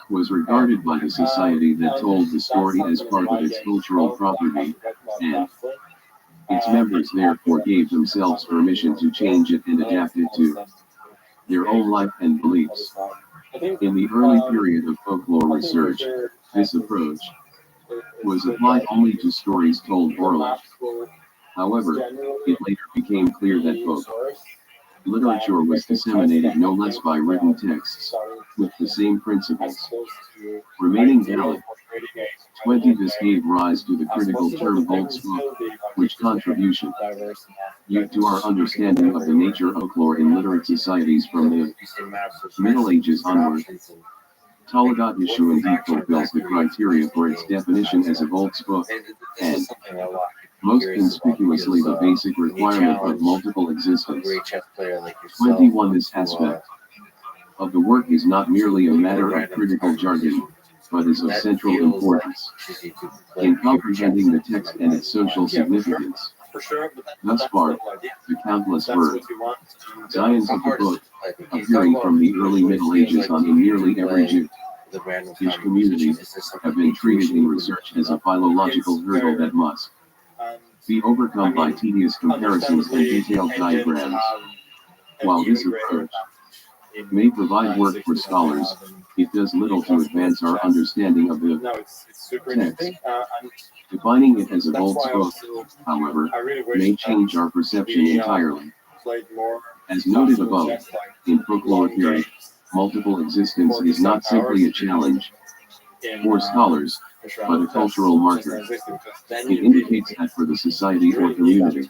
was regarded by the society that told the story as part of its cultural property, and its members therefore gave themselves permission to change it and adapt it to their own life and beliefs. In the early period of folklore research, this approach was applied only to stories told orally. However, it later became clear that folk literature was disseminated no less by written texts, with the same principles remaining valid. 20. This gave rise to the critical term Volksbuch, which contribution to our understanding of the nature of folklore in literate societies from the Middle Ages onward. Taladat Yeshu indeed fulfills the criteria for its definition as a Volksbuch, and most conspicuously the basic requirement of multiple existence. 21. This aspect of the work is not merely a matter of critical jargon, but is of central importance in comprehending the text and its social significance. Thus far, the countless words, Zions of the book, appearing from the early Middle Ages on in nearly every Jewish community, have been treated in research as a philological hurdle that must be overcome by tedious comparisons and detailed diagrams. While this approach may provide work for scholars, it does little to advance our understanding of the text. Defining it as a bold spoke, however, may change our perception entirely. As noted above, in folklore theory, multiple existence is not simply a challenge for scholars, but a cultural marker. It indicates that for the society or community,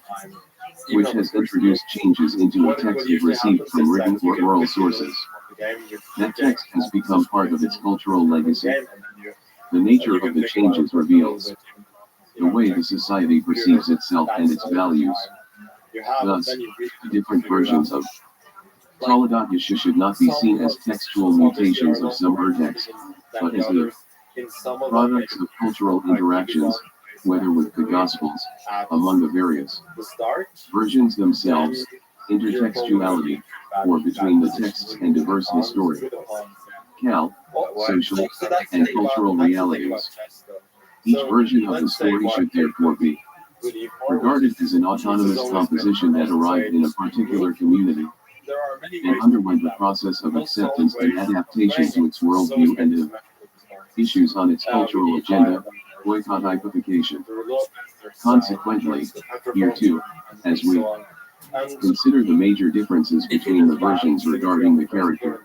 which has introduced changes into a text it received from written or oral sources, that text has become part of its cultural legacy. The nature of the changes reveals the way the society perceives itself and its values. Thus, the different versions of Toledat Yeshu should not be seen as textual mutations of some urtext, but as the products of cultural interactions, whether with the Gospels, among the various versions themselves, intertextuality, or between the texts and diverse historic, social, and cultural realities. Each version of the story should therefore be regarded as an autonomous composition that arrived in a particular community, and underwent the process of acceptance and adaptation to its worldview and the issues on its cultural agenda, boycottification. Consequently, here too, as we consider the major differences between the versions regarding the character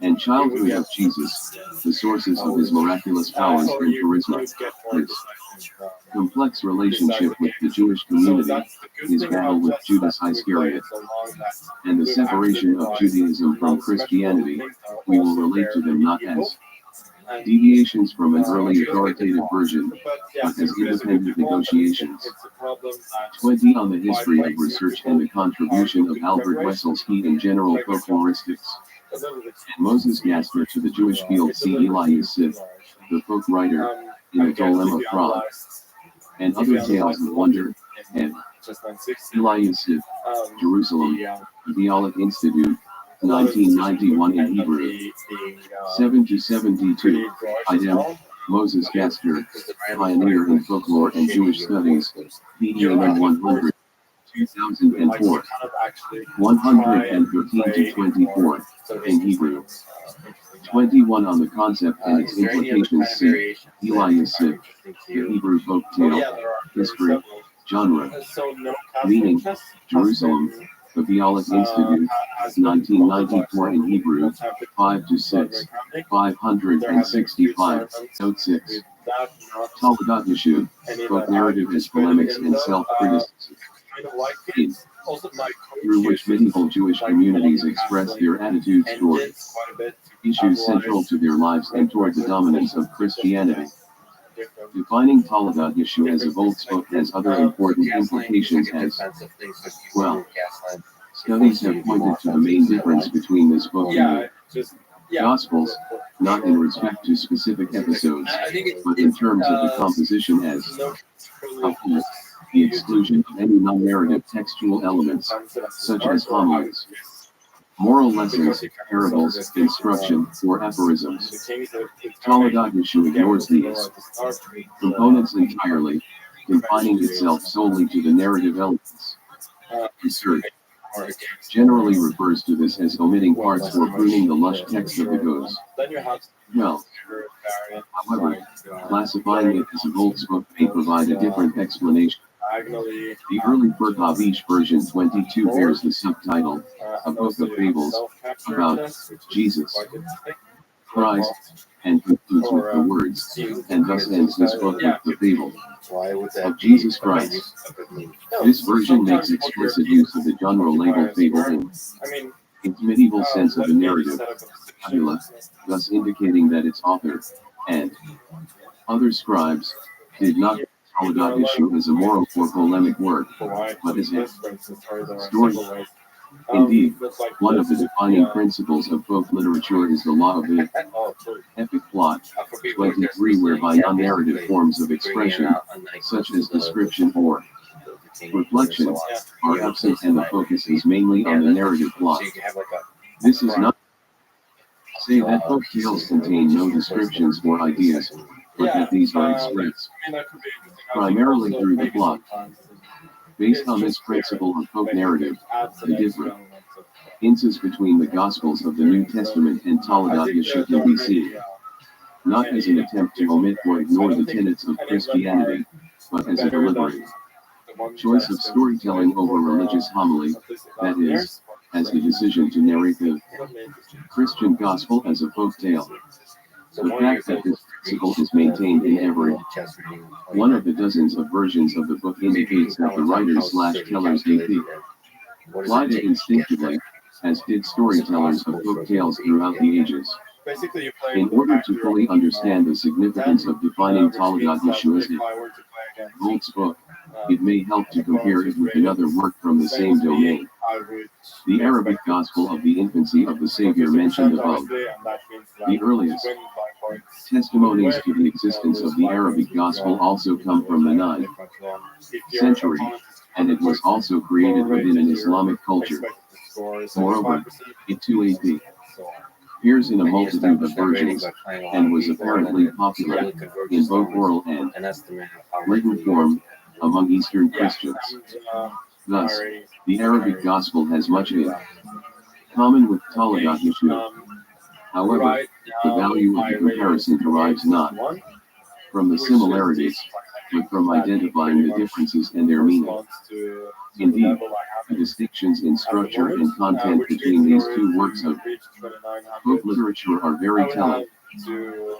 and childhood of Jesus, the sources of his miraculous powers and charisma, his complex relationship with the Jewish community, his battle with Judas Iscariot, and the separation of Judaism from Christianity, we will relate to them not as deviations from an early authoritative version, but as independent negotiations. 20 on the history of research and the contribution of Albert Wesselski in general folkloristics. And Moses Gaspar to the Jewish field. See Eli Yosef, the folk writer, in the Golem of Prague, and other tales of wonder, and Eli Yosef, Jerusalem, Bialik Institute, 1991 in Hebrew. 7-72, Idem, Moses Gaspar, pioneer in folklore and Jewish studies, PEM 100, 2004. 113-24, in Hebrew. 21 on the concept and its implications. See Eli Yosef, the Hebrew folk tale, history, genre, meaning, Jerusalem, the Bialik Institute, 1994 in Hebrew, 5-6, 565. Note 6. Toledat Yeshu, folk narrative as polemics and self-criticism, through which medieval Jewish communities express their attitudes toward issues central to their lives and toward the dominance of Christianity. Defining Toledat Yeshu as a bold spoke has other important implications as well. Studies have pointed to the main difference between this book and the Gospels, not in respect to specific episodes, but in terms of the composition as a whole, the exclusion of any non-narrative textual elements, such as homilies, moral lessons, parables, instruction, or aphorisms. Toledat Yeshu ignores these components entirely, confining itself solely to the narrative elements. Research generally refers to this as omitting parts or pruning the lush text of the goes. Well, however, classifying it as a bold spoke may provide a different explanation. The early Bertavish version 22 bears the subtitle, A Book of Fables, about Jesus Christ, and concludes with the words, and thus ends this book with the fable of Jesus Christ. This version makes explicit use of the genre label fable in its medieval sense of the narrative, fabula, thus indicating that its author, and other scribes, did not Toledat Yeshu as a moral or polemic work, but as a story. Indeed, one of the defining principles of folk literature is the law of the epic plot, 23, whereby non-narrative forms of expression, such as description or reflection, are absent and the focus is mainly on the narrative plot. This is not to say that folk tales contain no descriptions or ideas, but that these are expressed primarily through the plot. Based on this principle of folk narrative, the different Instances between the Gospels of the New Testament and Toledat Yeshua can be seen, not as an attempt to omit or ignore the tenets of Christianity, but as a deliberate choice of storytelling over religious homily, that is, as the decision to narrate the Christian gospel as a folk tale. The fact that this principle is maintained in every one of the dozens of versions of the book indicates that the writers/tellers AP applied it instinctively, as did storytellers of folk tales throughout the ages. In order to fully understand the significance of defining Toledat Yeshua's Volt's book, it may help to compare it with another work from the same domain, the Arabic Gospel of the Infancy of the Savior mentioned above. The earliest testimonies to the existence of the Arabic Gospel also come from the 9th century, and it was also created within an Islamic culture. Moreover, it too AP appears in a multitude of versions, and was apparently popular, in both oral and written form, among Eastern Christians. Thus, the Arabic Gospel has much in common with Toledat Yeshua. However, the value of the comparison derives not from the similarities, but from identifying the differences and their meaning. Indeed, the distinctions in structure and content between these two works of folk literature are very telling,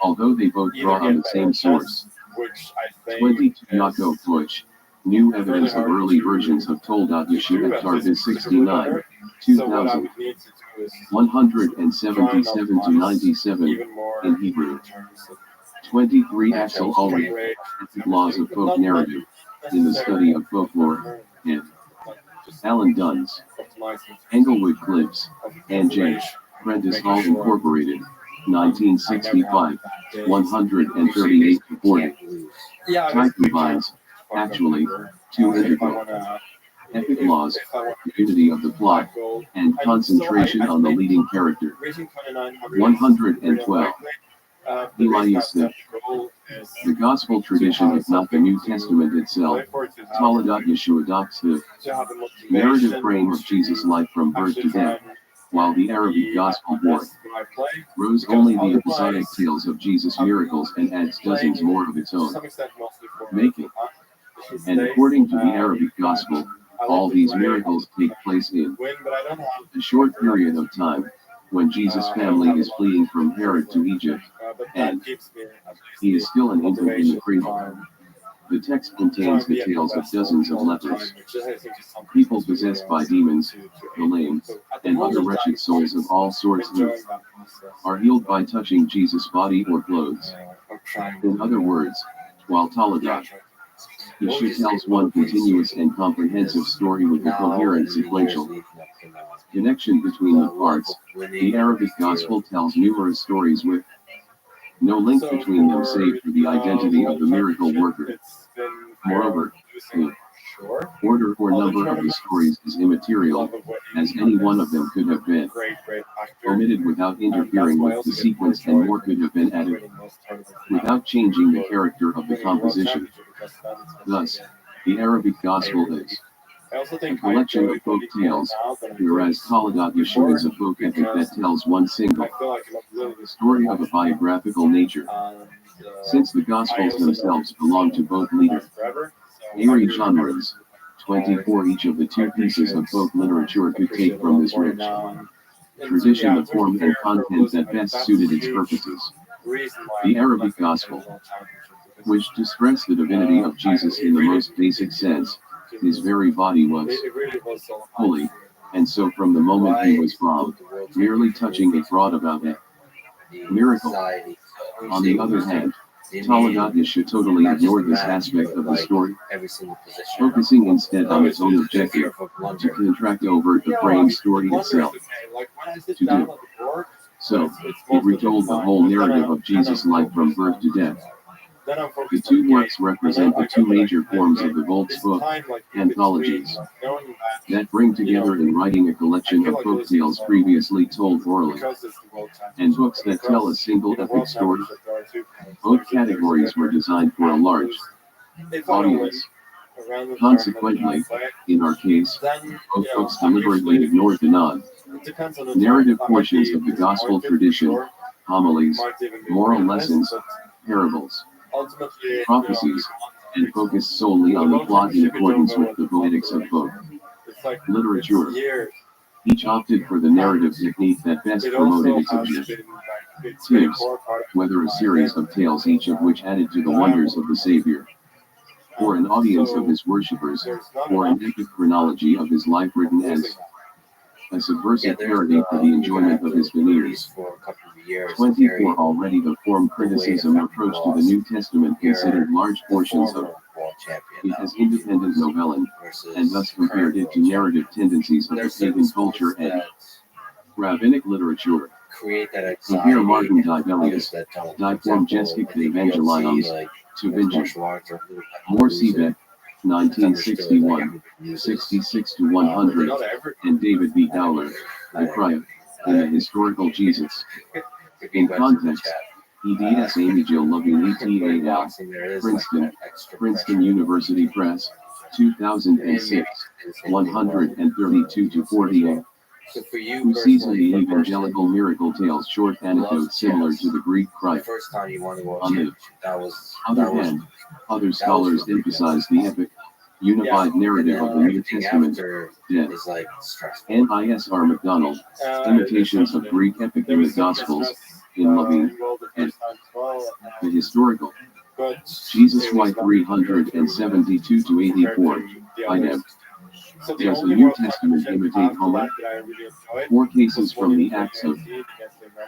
although they both draw on the same source. 22 Yaakov Puch, New Evidence of Early Versions of Toledat Yeshua at Tarvis 69, 2000, 177-97 in Hebrew. 23 Axel Ulrich, Laws of Folk Narrative, in the Study of Folklore, and Alan Duns, Englewood Cliffs, and J. Prentice Hall Incorporated, 1965, 138-40. Type combines, actually, two integral epic laws, unity of the plot, and concentration on the leading character. 112. Elias Smith. The Gospel tradition is not the New Testament itself. Toledat Yeshua adopts the narrative frame of Jesus' life from birth to death, while the Arabic Gospel borrows only the episodic tales of Jesus' miracles and adds dozens more of its own making. And according to the Arabic Gospel, all these miracles take place in a short period of time, when Jesus' family is fleeing from Herod to Egypt, and he is still an infant in the cradle. The text contains the tales of dozens of lepers, people possessed by demons, the lame, and other wretched souls of all sorts who are healed by touching Jesus' body or clothes. In other words, while Toledat Yeshua tells one continuous and comprehensive story with a coherent sequential connection between the parts, the Arabic Gospel tells numerous stories with no link between them save for the identity of the miracle worker. Moreover, the order or number of the stories is immaterial, as any one of them could have been omitted without interfering with the sequence, and more could have been added without changing the character of the composition. Thus, the Arabic Gospel is a collection of folk tales, whereas Toledat Yeshua is a folk epic that tells one single story of a biographical nature. Since the Gospels themselves belong to both literary genres, 24 each of the two pieces of folk literature could take from this rich tradition the form and content that best suited its purposes. The Arabic Gospel, which to stress the divinity of Jesus in the most basic sense, his very body was holy, and so from the moment he was bombed, merely touching it brought about a miracle. On the other hand, Toledat Yeshua totally ignored this aspect of the story, focusing instead on its own objective, to contract over the frame story itself. To do so, it retold the whole narrative of Jesus' life from birth to death. The two works represent the two major forms of the Volt's book, anthologies, that bring together in writing a collection of folk tales previously told orally, and books that tell a single epic story. Both categories were designed for a large audience, Consequently, in our case, both books deliberately ignored the non-narrative portions of the gospel tradition, homilies, moral lessons, parables, prophecies, and focused solely on the plot in accordance with the poetics of book literature. Each opted for the narrative technique that best promoted its objectives, whether a series of tales each of which added to the wonders of the Savior, or an audience of his worshippers, or an epic chronology of his life written as a subversive parody for the enjoyment of his veneers. 24 Already the form criticism approach to the New Testament considered large portions of it as independent novellen, and thus compared it to narrative tendencies of the pagan culture and rabbinic literature. Here Martin Dibelius, Diform Gestic Evangelions, to Vinci. More Seebeck, 1961, 66-100, and David B. Dowler, The Christ, and the Historical Jesus. In context, EDS Amy Jill Loving ETAL, Princeton University Press, 2006, 132-48. Who sees in the evangelical miracle tales short anecdotes similar to the Greek Christ. On the other hand, other scholars emphasize the epic, unified narrative of the New Testament, dead. NISR MacDonald, Imitations of Greek Epic in the Gospels, in Loving, and the Historical. Jesus Y 372-84, IDEM. Does the New Testament imitate Homer? 4 cases from the Acts of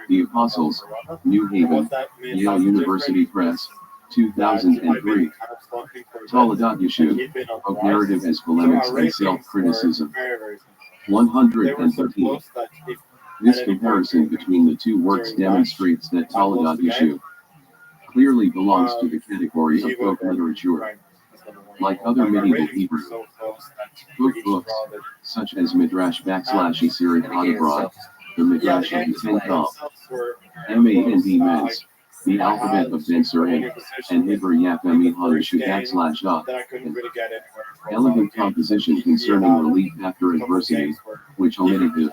the Apostles, New Haven, Yale University Press, 2003. Taladat Yeshu, of narrative as polemics and self-criticism. 113. This comparison between the two works demonstrates that Taladat Yeshu clearly belongs to the category of folk literature. Like other medieval Hebrew books, such as Midrash / Asirit Hadabrod, the Midrash of the Ten Tom, MAND Mens, the alphabet of Ben Surim, and Hibber Yapemi Hanushu / elegant composition concerning relief after adversity, which omitted the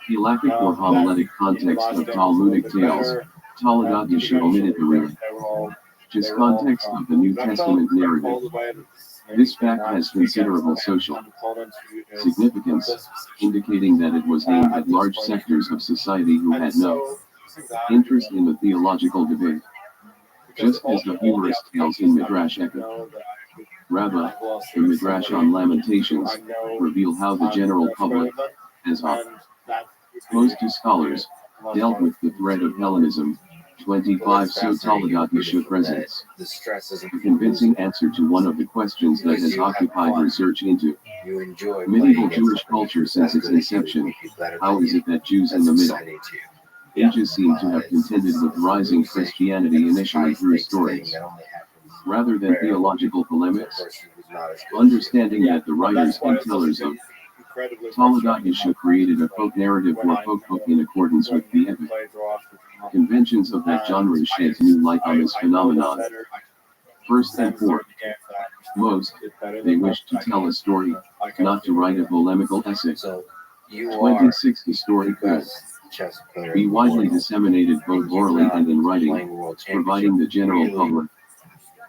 halachic or homiletic context of Talmudic tales. Taladat Yeshu omitted the religious context of the New Testament narrative. This fact has considerable social significance, indicating that it was aimed at large sectors of society who had no interest in the theological debate. Just as the humorous tales in Midrash Epic, Rabbi, the Midrash on Lamentations, reveal how the general public, as opposed to scholars, dealt with the threat of Hellenism. 25 So Taladat Yeshu presents a convincing answer to one of the questions that has occupied research into medieval Jewish culture since its inception. How is it that Jews in the Middle Ages seem to have contended with rising Christianity initially through stories, rather than theological polemics? Understanding that the writers and tellers of Taladat Yeshu created a folk narrative or folk book in accordance with the epic conventions of that genre sheds new light on this phenomenon. First and foremost, they wish to tell a story, not to write a polemical essay. 26 The story could be widely disseminated both orally and in writing, providing the general public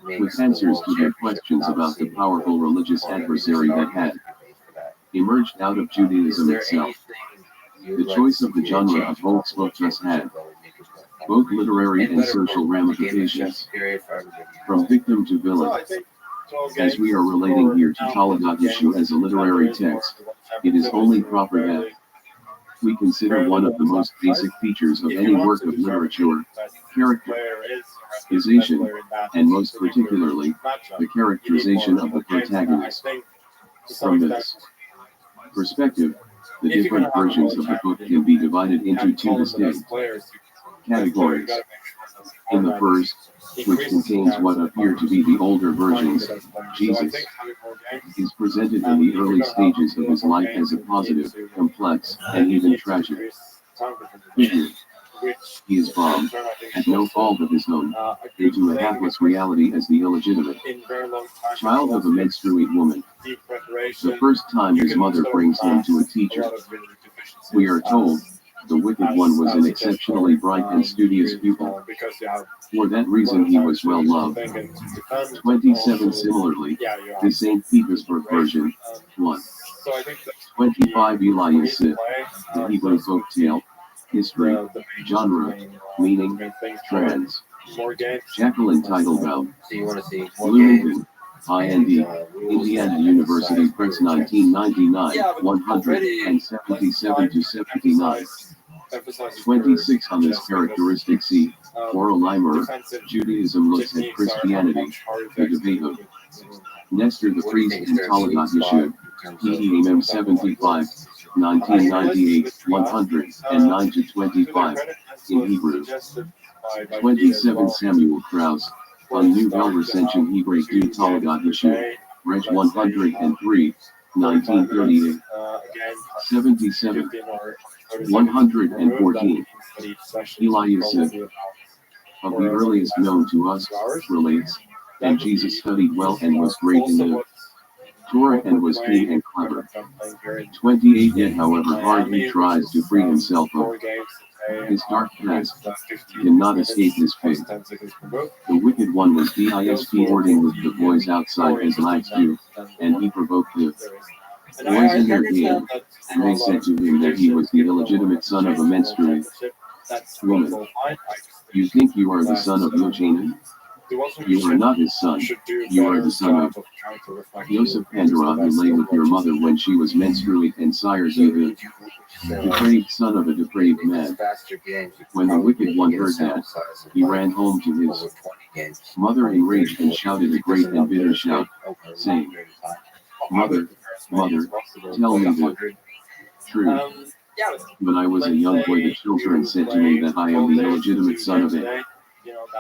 with answers to their questions about the powerful religious adversary that had emerged out of Judaism itself. The choice of the genre of Holt's book thus had both literary and social ramifications, from victim to villain. As we are relating here to Taladat Yeshu as a literary text, it is only proper that we consider one of the most basic features of any work of literature, characterization, and most particularly, the characterization of the protagonist. From this perspective, the different versions of the book can be divided into 2 distinct categories. In the first, which contains what appear to be the older versions, Jesus is presented in the early stages of his life as a positive, complex, and even tragic figure. He is bombed, at no fault of his own, into a hapless reality as the illegitimate child of a menstruate woman. The first time his mother brings him to a teacher, we are told, the wicked one was an exceptionally bright and studious pupil. For that reason he was well loved. 27 Similarly, the St. Petersburg version, 1. 25 Elias, the Hebrew folk tale, history, genre, meaning, trans. Jacqueline Teitelbaum, Bloomington, IND, Indiana University Press 1999, 177 to 79. 26 On this characteristic C. Orolimer, Judaism looks at Christianity, the debate of Nestor the Priest and Talagat Yeshua, PEM 75, 1998, 109 to 25, in Hebrew. 27 Samuel Krauss, on Nouvelle Recension Hébraïque du Talagat Yeshua, Reg 103, 1938. 77. 114. Elias, of the earliest known to us, relates, and Jesus studied well and was great in the Torah and was keen and clever. 28 Yet however hard he tries to free himself of his dark past, cannot escape his fate. The wicked one was disp hoarding with the boys outside as lads do, and he provoked the boys in their game, and they said to him that he was the illegitimate son of a menstruate woman. You think you are the son of Yochanan? You are not his son. You are the son of Joseph Pandora, who lay with your mother when she was menstruate, and sires you the depraved son of a depraved man. When the wicked one heard that, he ran home to his mother enraged and shouted a great and bitter shout, saying, Mother, Mother, tell me the truth. When I was a young boy, the children said to me that I am the illegitimate son of a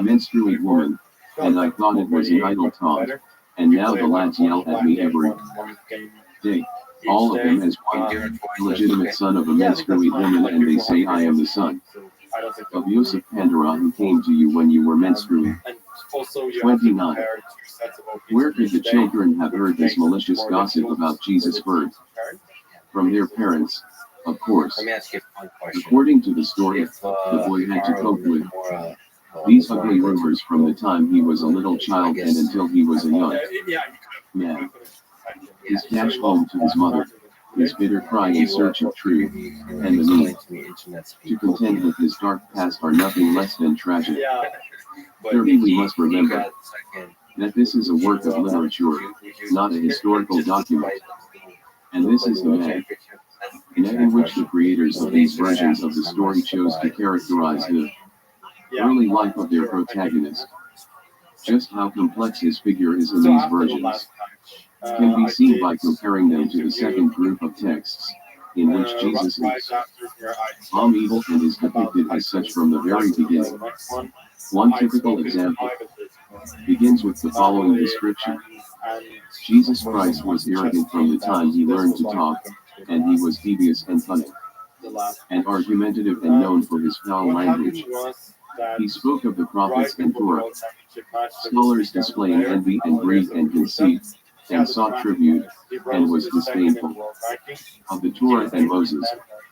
menstruate woman, and I thought it was an idle taunt, and now the lads yell at me every day, all of them as one, illegitimate son of a menstruate woman, and they say I am the son of Joseph Pandora, who came to you when you were menstruate. 29. Where could the children have heard this malicious gossip about Jesus' birth? From their parents, of course. According to the story, the boy had to cope with these ugly rumors from the time he was a little child and until he was a young man. His dash home to his mother, his bitter cry in search of truth, and the need to contend with his dark past are nothing less than tragic. 30. We must remember that this is a work of literature, not a historical document. And this is the manner in which the creators of these versions of the story chose to characterize the early life of their protagonist. Just how complex his figure is in these versions can be seen by comparing them to the second group of texts, in which Jesus is evil and is depicted as such from the very beginning. One typical example begins with the following description. Jesus Christ was arrogant from the time he learned to talk, and he was devious and cunning, and argumentative and known for his foul language. He spoke of the prophets and Torah. Scholars displaying envy and greed and conceit, and sought tribute, and was disdainful of the Torah and Moses.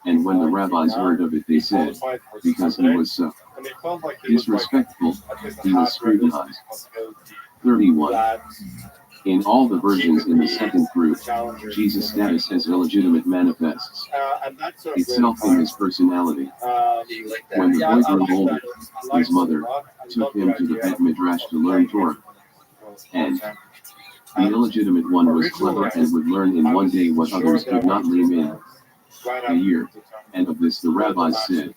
And when the rabbis heard of it, they said, because he was so disrespectful, he was scrutinized. 31. In all the versions in the second group, Jesus' status as illegitimate manifests itself in his personality. When the boy grew older, his mother took him to the Bet Midrash to learn Torah. And the illegitimate one was clever and would learn in one day what others could not learn in a year. And of this the rabbis said,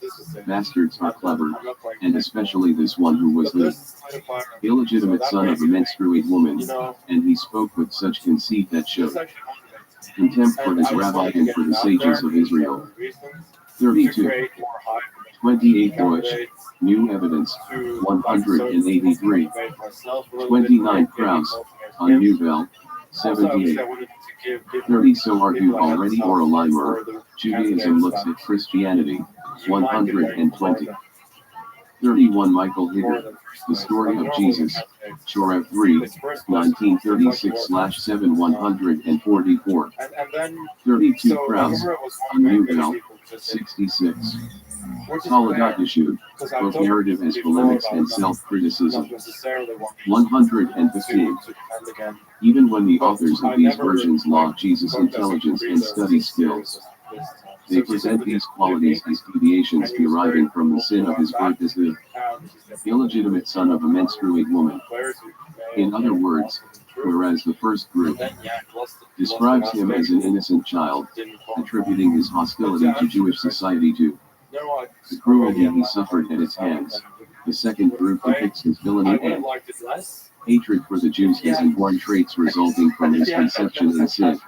bastards are clever, and especially this one who was the illegitimate son of a menstruate woman, and he spoke with such conceit that showed contempt for his rabbi and for the sages of Israel. 32. 28 Deutsch, New Evidence, 183. 29 Krauss, on Nouvelle, 78. 30 So argue already or a Limer, Judaism looks at Christianity, 120. 31 Michael Higgert, The Story of Jesus, Chorev 3, 1936/7 144. 32 Krause, Anuvel, 66. Holodotishu, both narrative as polemics and self-criticism. 115. Even when the authors of these versions laud Jesus' intelligence and study skills, they present these qualities as deviations deriving from the sin of his birth as the illegitimate son of a menstruate woman. In other words, whereas the first group describes him as an innocent child, attributing his hostility to Jewish society to the cruelty he suffered at its hands, the second group depicts his villainy and hatred for the Jews as inborn traits resulting from his conception in sin.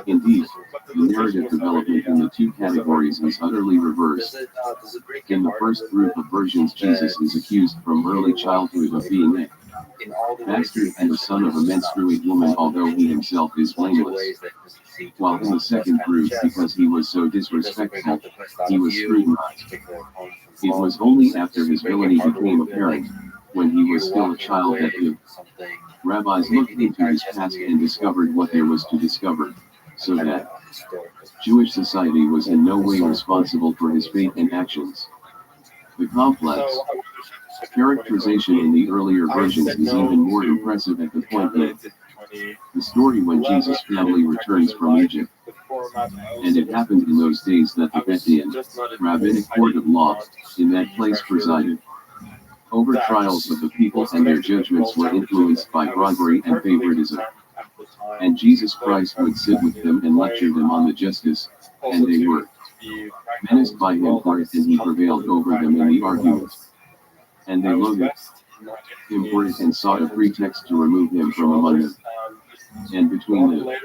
Indeed, the narrative development in the two categories is utterly reversed. In the first group of versions, Jesus is accused from early childhood of being a bastard and the son of a menstruate woman, although he himself is blameless. While in the second group, because he was so disrespectful, he was scrutinized. It was only after his villainy became apparent, when he was still a child, that the rabbis looked into his past and discovered what there was to discover, so that Jewish society was in no way responsible for his fate and actions. The complex characterization in the earlier versions is even more impressive at the point of the story when Jesus' family returns from Egypt. And it happened in those days that the Bethlehem rabbinic court of law in that place presided over trials of the people, and their judgments were influenced by bribery and favoritism. And Jesus Christ would sit with them and lecture them on the justice, and they were menaced by him for it, and he prevailed over them in the arguments. And they loaded him for it and sought a pretext to remove him from among them. And between the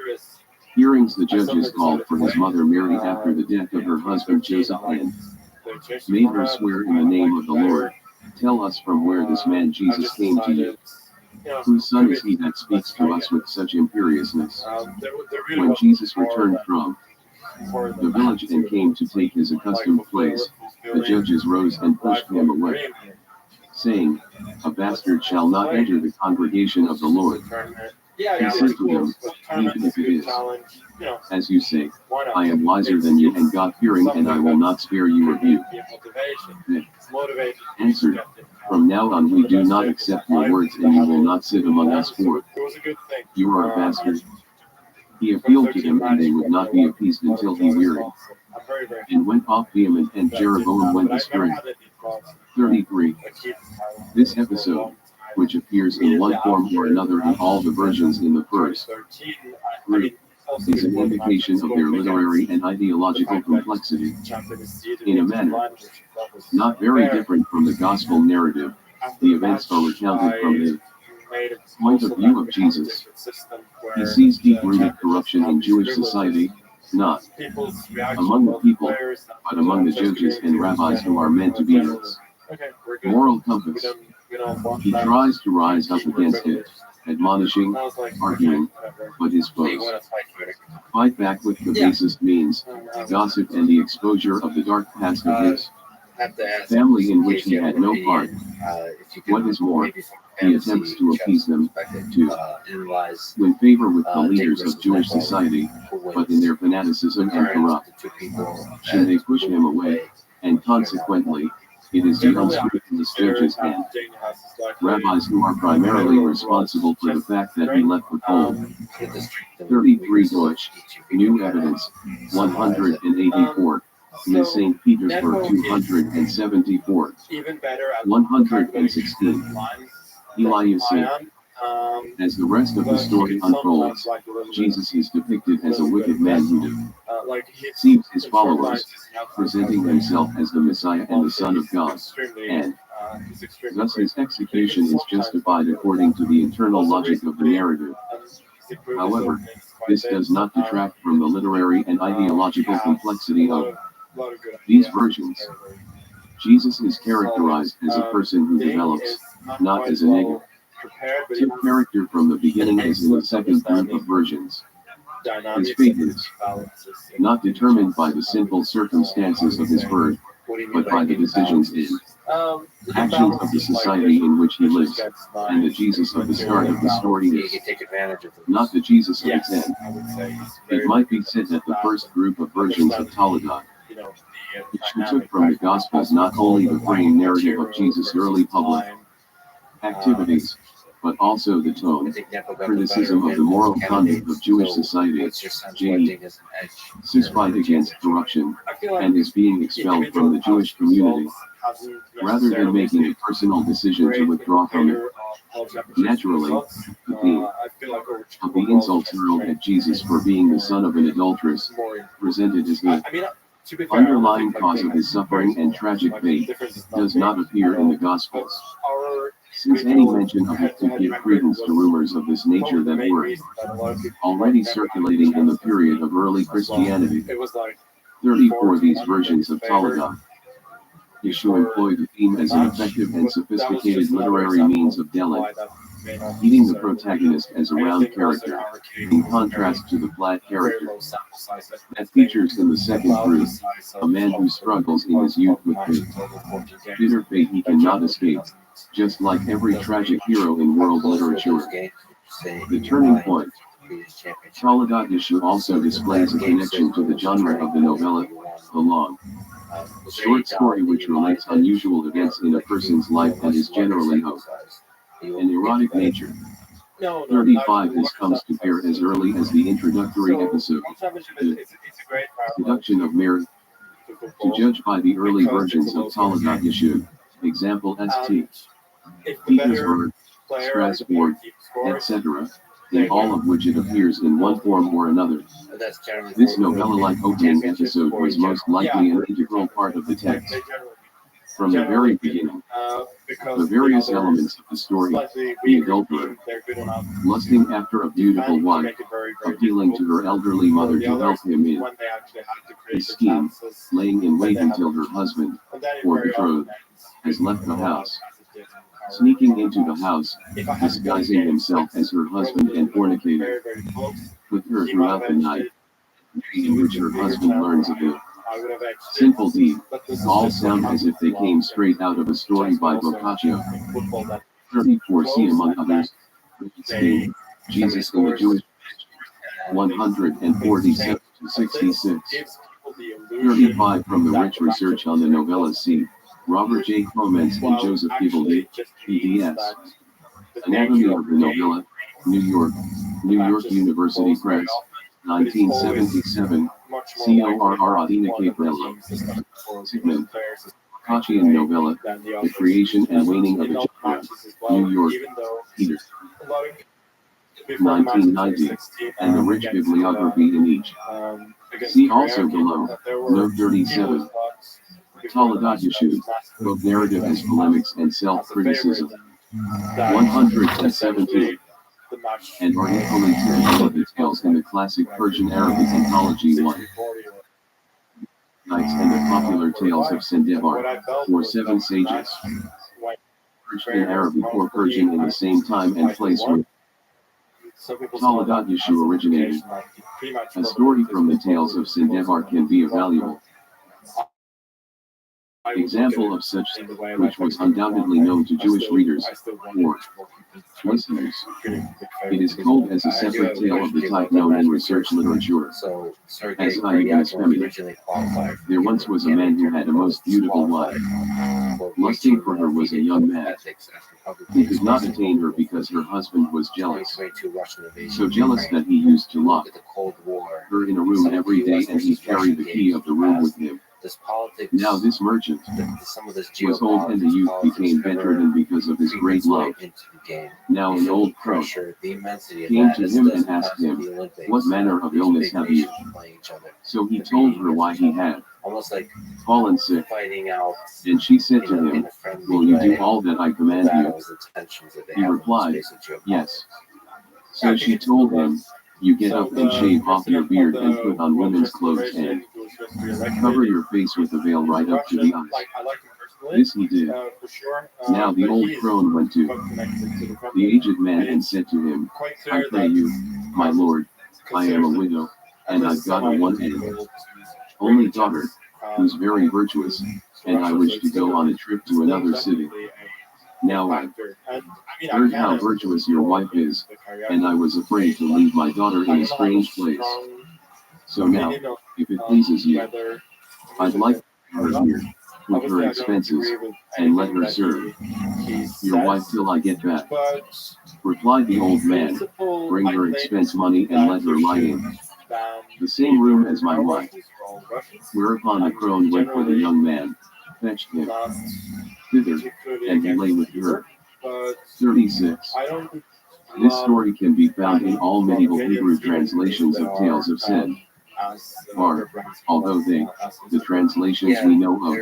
hearings the judges called for his mother Mary after the death of her husband Joseph, and made her swear in the name of the Lord, "Tell us from where this man Jesus came to you. Whose son is he that speaks to us with such imperiousness?" When Jesus returned from the village and came to take his accustomed place, the judges rose and pushed him away, saying, "A bastard shall not enter the congregation of the Lord." He said to them, "Even if it is, as you say, I am wiser than you and God-fearing, and I will not spare you rebuke." They answered, "From now on we do not accept your words, and you will not sit among us, for you are a bastard." He appealed to them, and they would not be appeased until he wearied, and went off vehement, and Jeroboam went astray. 33. This episode, which appears in one form or another in all the versions in the first group, is an indication of their literary and ideological complexity. In a manner not very different from the gospel narrative, the events are recounted from the point of view of Jesus. He sees deep-rooted corruption in Jewish society, not among the people, but among the judges and rabbis who are meant to be his moral compass. He tries to rise up against it, admonishing, arguing, but his foes fight back with the basest means, gossip and the exposure of the dark past of his family in which he had no part. What is more, he attempts to appease them, to win favor with the leaders of Jewish society, but in their fanaticism and corruption they push him away, and consequently, it is the unscrupulous judges and rabbis who are primarily responsible for the fact that he left the fold. 33 Deutsch, New Evidence, 184, Miss St. Petersburg 274, 116. Eliasim. As the rest of the story unfolds, Jesus is depicted as a wicked man who deceives his followers, presenting himself as the Messiah and the Son of God, and thus his execution is justified according to the internal logic of the narrative. However, this does not detract from the literary and ideological complexity of these versions. Jesus is characterized as a person who develops, not as a negative character from the beginning as in the second group of versions. His fate is not determined by the sinful circumstances of his birth, but by the decisions and actions of the society in which he lives, and the Jesus of the start of the story is not the Jesus of its end. It might be said that the first group of versions of Toledot, which took from the Gospels not only the frame narrative of Jesus' early public activities, but also the tone, criticism of the moral conduct of Jewish society, J.E. his fight against corruption, and his being expelled from the Jewish community, rather than making a personal decision to withdraw from it. Naturally, the theme of the insults hurled at Jesus for being the son of an adulteress, presented as the underlying cause of his suffering and tragic fate, does not appear in the Gospels. Since any mention of it could give credence to rumors of this nature that were already circulating in the period of early Christianity. 34 These versions of Toledot issue employ the theme as an effective and sophisticated literary means of delineating the protagonist as a round character, in contrast to the flat character that features in the second group, a man who struggles in his youth with the bitter fate he cannot escape, just like every tragic hero in world literature. The turning point. Toledot issue also displays a connection to the genre of the novella, the long, short story which relates unusual events in a person's life and is generally of an erotic nature. 35 This comes to bear as early as the introductory episode, the seduction of Mary. To judge by the early versions of Toledot issue, example St. Petersburg, Strasbourg, etc., in all of which it appears in one form or another. This novella-like opening episode was most likely an integral part of the text. From the very beginning, the various elements of the story, the adulterer, lusting after a beautiful wife, appealing to her elderly mother to help him in his scheme, laying in wait until her husband, or betrothed, has left the house, sneaking into the house, disguising himself as her husband and fornicating with her throughout the night, in which her husband learns of the sinful deed. All sound as if they came straight out of a story by Boccaccio. 34 See among others, Jesus in the Jewish 147 to 66. 35 From the rich research on the novella C. Robert J. Clements and Joseph Gibbeldy, eds. Anatomy of the Novella, New York University Press, 1977, CORR Adina Caprello. Sigmund. Kocchian Novella, The Creation and Waning of a Genre, New York, Peter. 1990, and the rich bibliography in each. See also below, Note 37. Toledot issue, both narrative as polemics and self-criticism. 117. And are equally typical of the tales in the classic Persian Arabic anthology 1. Nights and the popular tales of Sendevar, or Seven Sages. Persian and Arabic or Persian in the same time and place where Toledot issue originated. A story from the tales of Sendevar can be a valuable example of such, which was undoubtedly known to Jewish readers, or listeners. It is told as a separate tale of the type known in research literature as Iubius Femina. There once was a man who had a most beautiful wife. Lusting for her was a young man. He could not attain her because her husband was jealous. So jealous that he used to lock her in a room every day and he carried the key of the room with him. Now this merchant was old and the youth became bedridden because of his great love. Now an old crone came to him and asked him, "What manner of illness have you?" So he told her why he had fallen sick. And she said to him, "Will you do all that I command you?" He replied, "Yes." So she told him, "You get up and shave off your beard and put on women's clothes and cover your face with a veil right up to the eyes." This he did. Now the old crone went to the aged man and said to him, "I pray you, my lord, I am a widow, and I've got a one and only daughter, who's very virtuous, and I wish to go on a trip to another city. Now I heard how virtuous your wife is, and I was afraid to leave my daughter in a strange place. So now, if it pleases you, I'd like to have her here, with her expenses, and let her serve your wife till I get back. Replied the old man, bring her expense money and let her lie in the same room as my wife. Whereupon the crone went for the young man, fetched him thither, and he lay with her. 36. This story can be found in all medieval Hebrew translations of Tales of Sin. Although the translations we know of,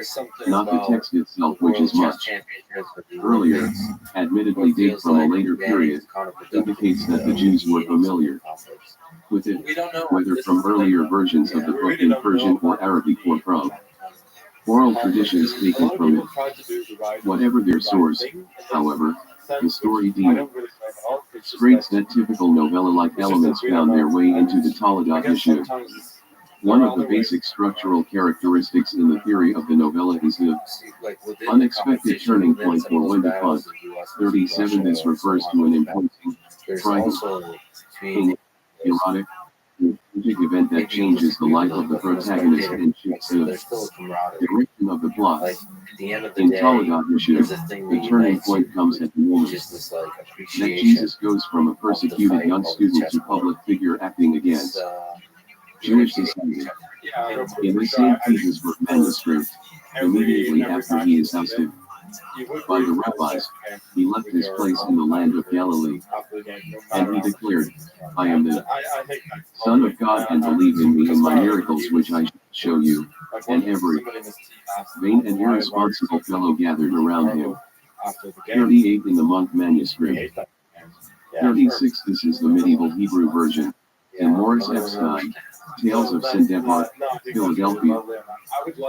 not the text itself, which is much earlier, admittedly date from a later period, indicates that the Jews were familiar with it, whether from earlier versions of the book in Persian or Arabic or from oral traditions taken from it. Whatever their source, however, the story demonstrates that typical novella-like elements found their way into the Toledo issue. One of the basic structural characteristics in the theory of the novella is the unexpected turning point for when the font. 37. This refers to an imposing, striking, erotic, tragic event that changes the life of the protagonist and shifts the direction of the plot. In Toledo issue, the turning point comes at the moment that Jesus goes from a persecuted young student to public figure acting against Jewish society. In the St. Petersburg manuscript, immediately after he is ousted by the rabbis, he left his place in the land of Galilee, and he declared, I am the Son of God, and believe in me and my miracles which I show you. And every vain and irresponsible fellow gathered around him. 38 in the Monk manuscript. 36. This is the medieval Hebrew version. In Morris F. Stein, Tales of Sin, Philadelphia,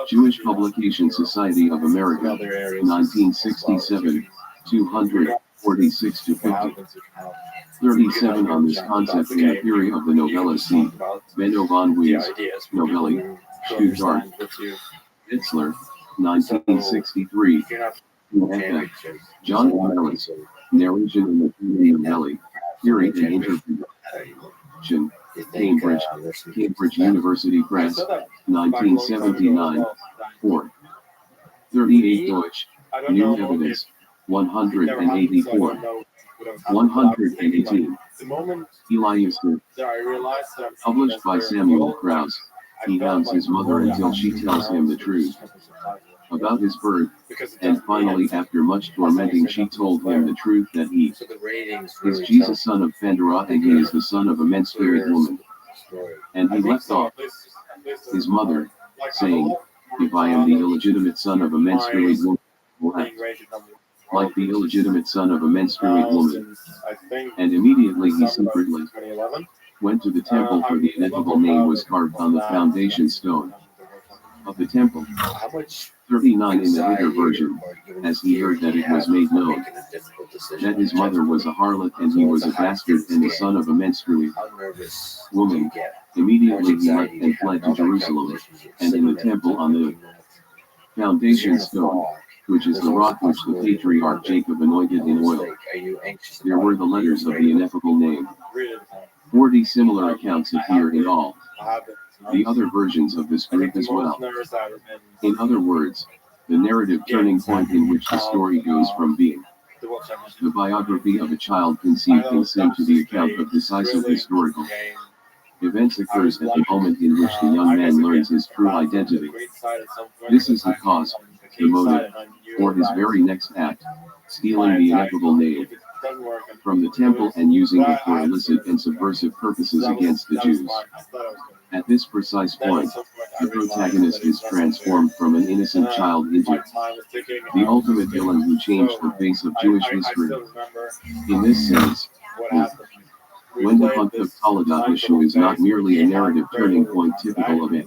Jewish Publication Society of America, 1967, 246-50. 37. On this concept in the theory of the novella, see Benno von Wees, Novelli, Stuttgart, Itzler, 1963. John Ellis, Narration in the Theory of Novelli, Theory and Interpretation, Cambridge University Press, 1979. 4. 38. Deutsch, New Evidence, 184. 118. Elias, published by Samuel Krause. He hounds his mother until she tells him the truth about his birth, and finally, after much tormenting, she told him the truth that he is Jesus, son of Phandera, and he is the son of a menstruated woman. And he left off his mother, saying, if I am the illegitimate son of a menstruated woman, I will act like the illegitimate son of a menstruated woman. And immediately he secretly went to the temple, for the ineffable name was carved on the foundation stone of the temple. 39 in the later version, as he heard that it was made known that his mother was a harlot and he was a bastard and the son of a menstruated woman, immediately he left and fled to Jerusalem, and in the temple on the foundation stone, which is the rock which the patriarch Jacob anointed in oil, there were the letters of the ineffable name. 40 similar accounts appear in all the other versions of this group as well. In other words, the narrative turning point in which the story goes from being the biography of a child conceived in sin to the account of decisive historical events occurs at the moment in which the young man learns his true identity. This is the cause, the motive, for his very next act, stealing the ineffable name from the temple and using it for illicit and subversive purposes against the Jews. At this precise point, the protagonist is transformed from an innocent child into the ultimate villain who changed the face of Jewish history. In this sense, when the Hunt of Toledo issue is not merely a narrative turning point typical of a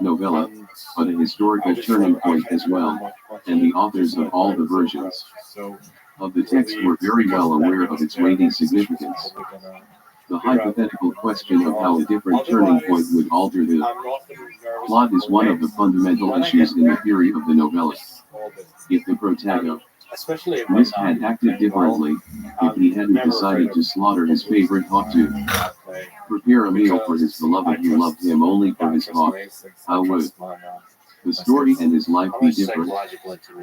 novella, but a historical turning point as well, and the authors of all the versions of the text were very well aware of its weighty significance. The hypothetical question of how a different turning point would alter the plot is one of the fundamental issues in the theory of the novella. If the protagonist had acted differently, if he hadn't decided to slaughter his favorite hawk to prepare a meal for his beloved who loved him only for his hawk, how would the story and his life be different?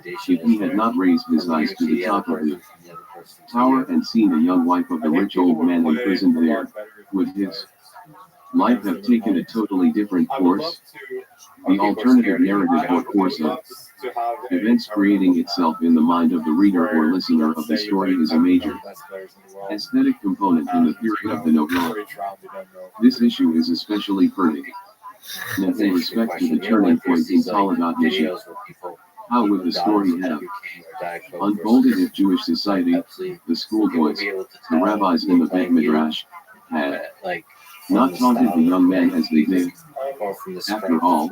If he had not raised his eyes to the top of the tower and seen the young wife of the rich old man imprisoned there, would his life have taken a totally different course? The alternative narrative or course of events creating itself in the mind of the reader or listener of the story is a major aesthetic component in the theory of the novella. This issue is especially pertinent in respect to the turning point in Talagat Yeshu. How would the story have unfolded if Jewish society, the schoolboys, the rabbis in the Beit Midrash, had not taunted the young man as they did? After all,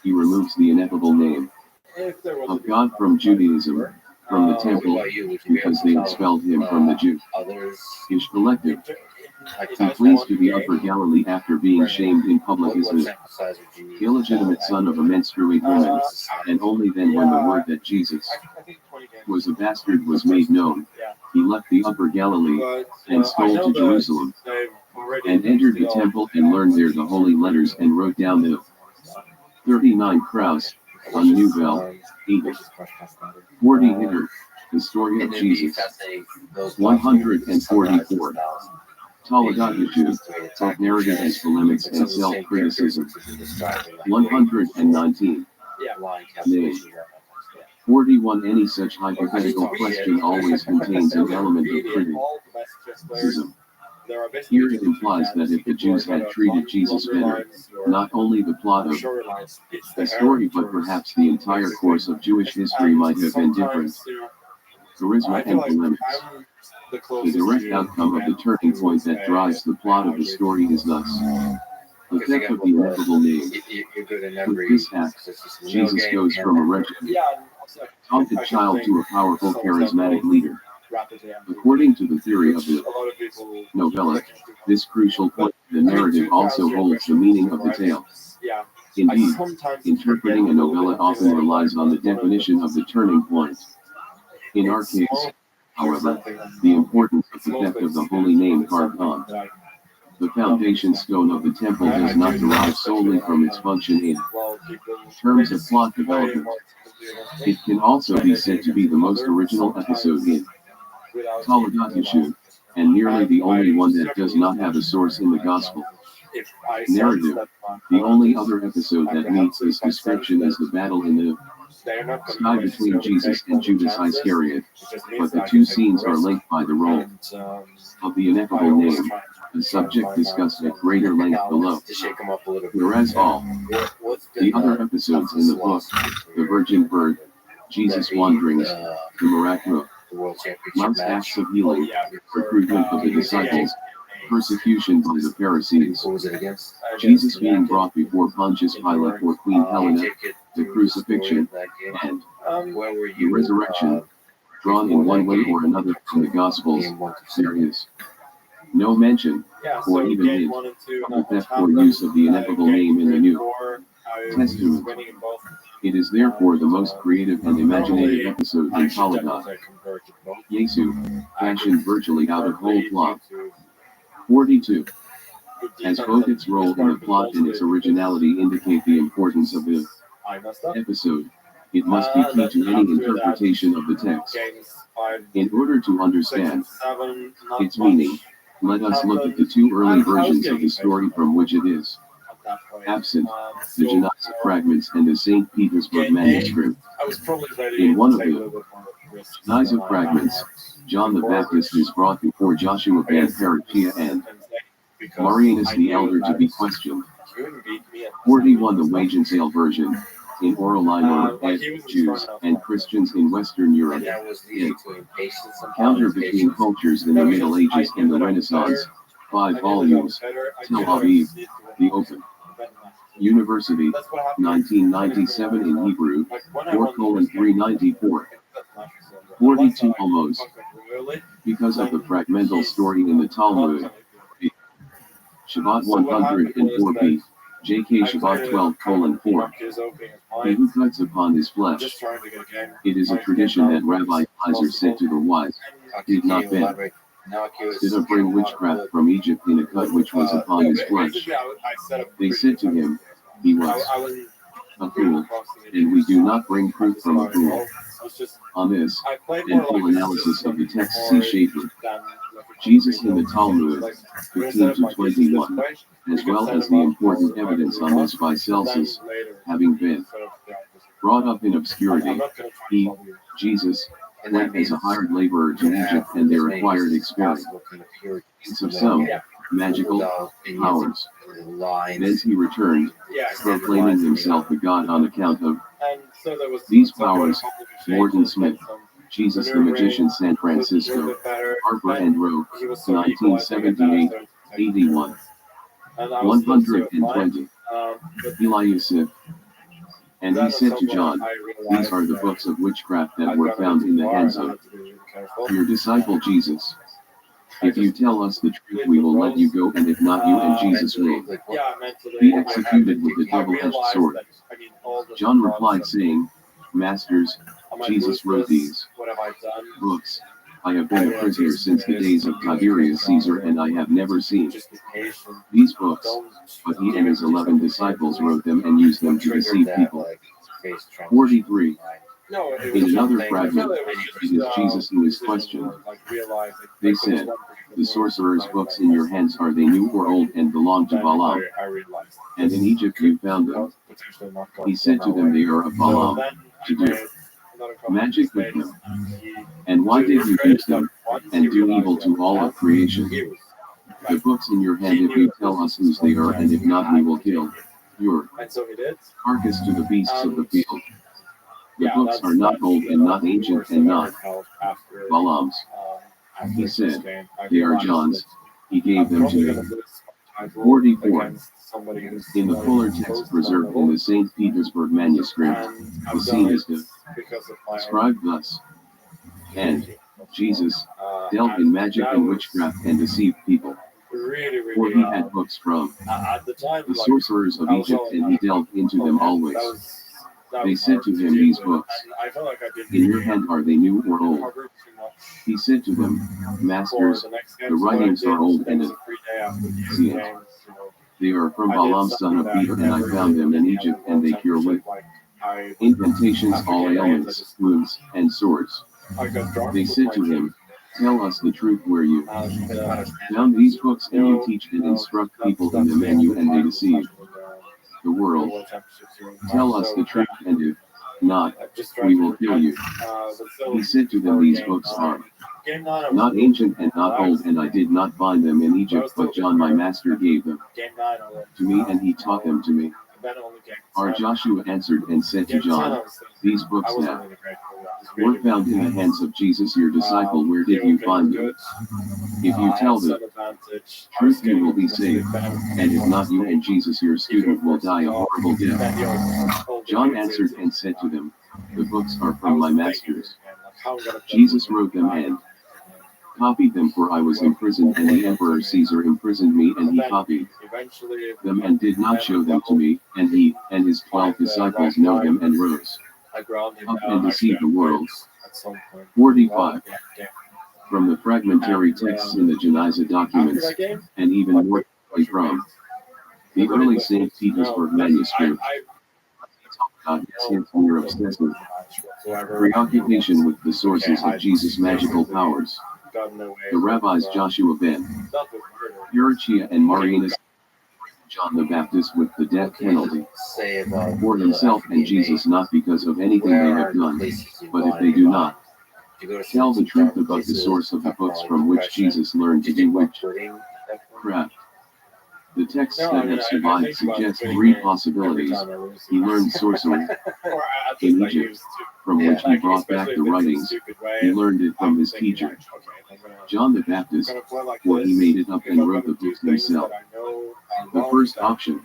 he removes the ineffable name of God from Judaism, from the temple, because they expelled him from the Jewish collective. He flees to the Upper Galilee after being shamed in public as the illegitimate son of a menstruate woman, and only then when the word that Jesus was a bastard was made known, he left the Upper Galilee, and stole to Jerusalem, and entered the temple and learned there the holy letters and wrote down the 39 Kraus, on Nouvelle, 8. 40 Hitter, the story of Jesus. 144. Talagat Yeshu, self-narrative as polemics and self-criticism. 119. Name. 41. Any such hypothetical question always contains an element of criticism. Here it implies that if the Jews had treated Jesus better, not only the plot of the story but perhaps the entire course of Jewish history might have been different. Charisma and polemics. The direct outcome of the turning point that drives the plot of the story is thus the theft of the ineffable name. With this act, Jesus goes from a wretched, taunted child to a powerful, charismatic leader. According to the theory of the novella, this crucial point of the narrative also holds the meaning of the tale. Indeed, interpreting a novella often relies on the definition of the turning point. In our case, however, the importance of the theft of the holy name carved on the foundation stone of the temple does not derive solely from its function in terms of plot development. It can also be said to be the most original episode in Talagat Yeshu, and nearly the only one that does not have a source in the Gospel narrative. The only other episode that meets this description is the battle in the sky between Jesus and Judas Iscariot, but the two scenes are linked by the role of the ineffable name, a subject discussed at greater length below. Whereas all the other episodes in the book, the virgin birth, Jesus' wanderings, the miracle, Mark's acts of healing, recruitment of the disciples, persecution by the Pharisees, Jesus being brought before Pontius Pilate or Queen Helena, the crucifixion, and the resurrection, drawn in one way or another from the Gospels, there is no mention, or even hint, of the theft or use of the ineffable name in the New Testament. It is therefore the most creative and imaginative episode in Talagat Yeshu, fashioned virtually out of whole plot. 42. As both its role in the plot and its originality indicate the importance of the episode, it must be key to any interpretation of the text. In order to understand its meaning, let us look at the two early versions of the story from which it is absent, the Genesis fragments and the St. Petersburg manuscript. In one of the Genesis fragments, John the Baptist is brought before Joshua ben Parachia and Marianus the elder to be questioned. 41. The wage and sale version, in oral line or as Jews and Christians in Western Europe, in Counter Between Cultures in the Middle Ages and the Renaissance, 5 volumes, Tel Aviv, The Open University, 1997 in Hebrew, 4:394. 42. Almost because of the fragmental story in the Talmud, Shabbat 104b, JK Shabbat 12:4. He who cuts upon his flesh. It is a tradition that Rabbi Eliezer said to the wise, did not Ben did not bring witchcraft from Egypt in a cut which was upon his flesh. They said to him, he was a fool, and we do not bring proof from a fool. On this, and full analysis of the text see Schaeffer. Jesus in the Talmud, 15-21, as well as the important evidence on this by Celsus, having been brought up in obscurity, he, Jesus, went as a hired laborer to Egypt and there acquired experience of some magical powers. Thence he returned, proclaiming himself a god on account of these powers. Morton Smith, Jesus the Magician, San Francisco, Harper and Row, 1978, 81. 120. Eliasif. And he said to John, these are the books of witchcraft that were found in the hands of your disciple Jesus. If you tell us the truth, we will let you go, and if not, you and Jesus will be executed with a double-edged sword. John replied, saying, Masters, Jesus wrote these books. I have been a prisoner since the days of Tiberius Caesar, and I have never seen these books, but he and his 11 disciples wrote them and used them to deceive people. 43. In another fragment, it is Jesus who is questioned. They said, the sorcerer's books in your hands, are they new or old and belong to Balaam? And in Egypt you found them. He said to them, they are of Balaam, to do magic with them. And why did you use them, and do evil to all of creation? The books in your hand, if you tell us whose they are, and if not, we will kill your carcass to the beasts of the field. The books are not old and not ancient and not Balaam's. He said, they are John's. He gave them to me. 44. In the fuller text preserved in the St. Petersburg manuscript, the scene is described thus. And Jesus dealt in magic and witchcraft and deceived people. For he had books from the sorcerers of Egypt, and he delved into them always. They said to him, these books in your hand, are they new or old? He said to them, Masters, the writings are old and ancient. They are from Balaam son of Beor, and I found them in Egypt, and they cure with incantations all ailments, wounds, and sores. They said to him, tell us the truth, where you found these books, and you teach and instruct people in them, and they deceive the world. Tell us the truth, and if not, we will kill you. He said to them, these books are not ancient and not old, and I did not find them in Egypt, but John my master gave them to me, and he taught them to me. Our Joshua answered and said to John, these books that were found in the hands of Jesus your disciple, where did you find them? If you tell the truth, you will be saved, and if not, you and Jesus your student will die a horrible death. John answered and said to them, the books are from my masters. Jesus wrote them and copied them, for I was imprisoned, and the Emperor Caesar imprisoned me, and he copied them and did not show them to me, and he and his 12 disciples know them and rose up and deceived the world. 45. From the fragmentary texts in the Geniza documents, and even more from the early St. Petersburg manuscript, his mere obsessive preoccupation with the sources of Jesus' magical powers. The rabbis Joshua ben Urachia and Marianus John the Baptist with the death penalty for himself and Jesus, not because of anything they have done, but if they do not tell the truth about the source of the books from which Jesus learned to do witchcraft. The texts that have survived suggest 3 possibilities. He learned sorcery in Egypt, from which he brought back the writings. He learned it from his teacher, John the Baptist, for he made it up and wrote the books himself. The first option.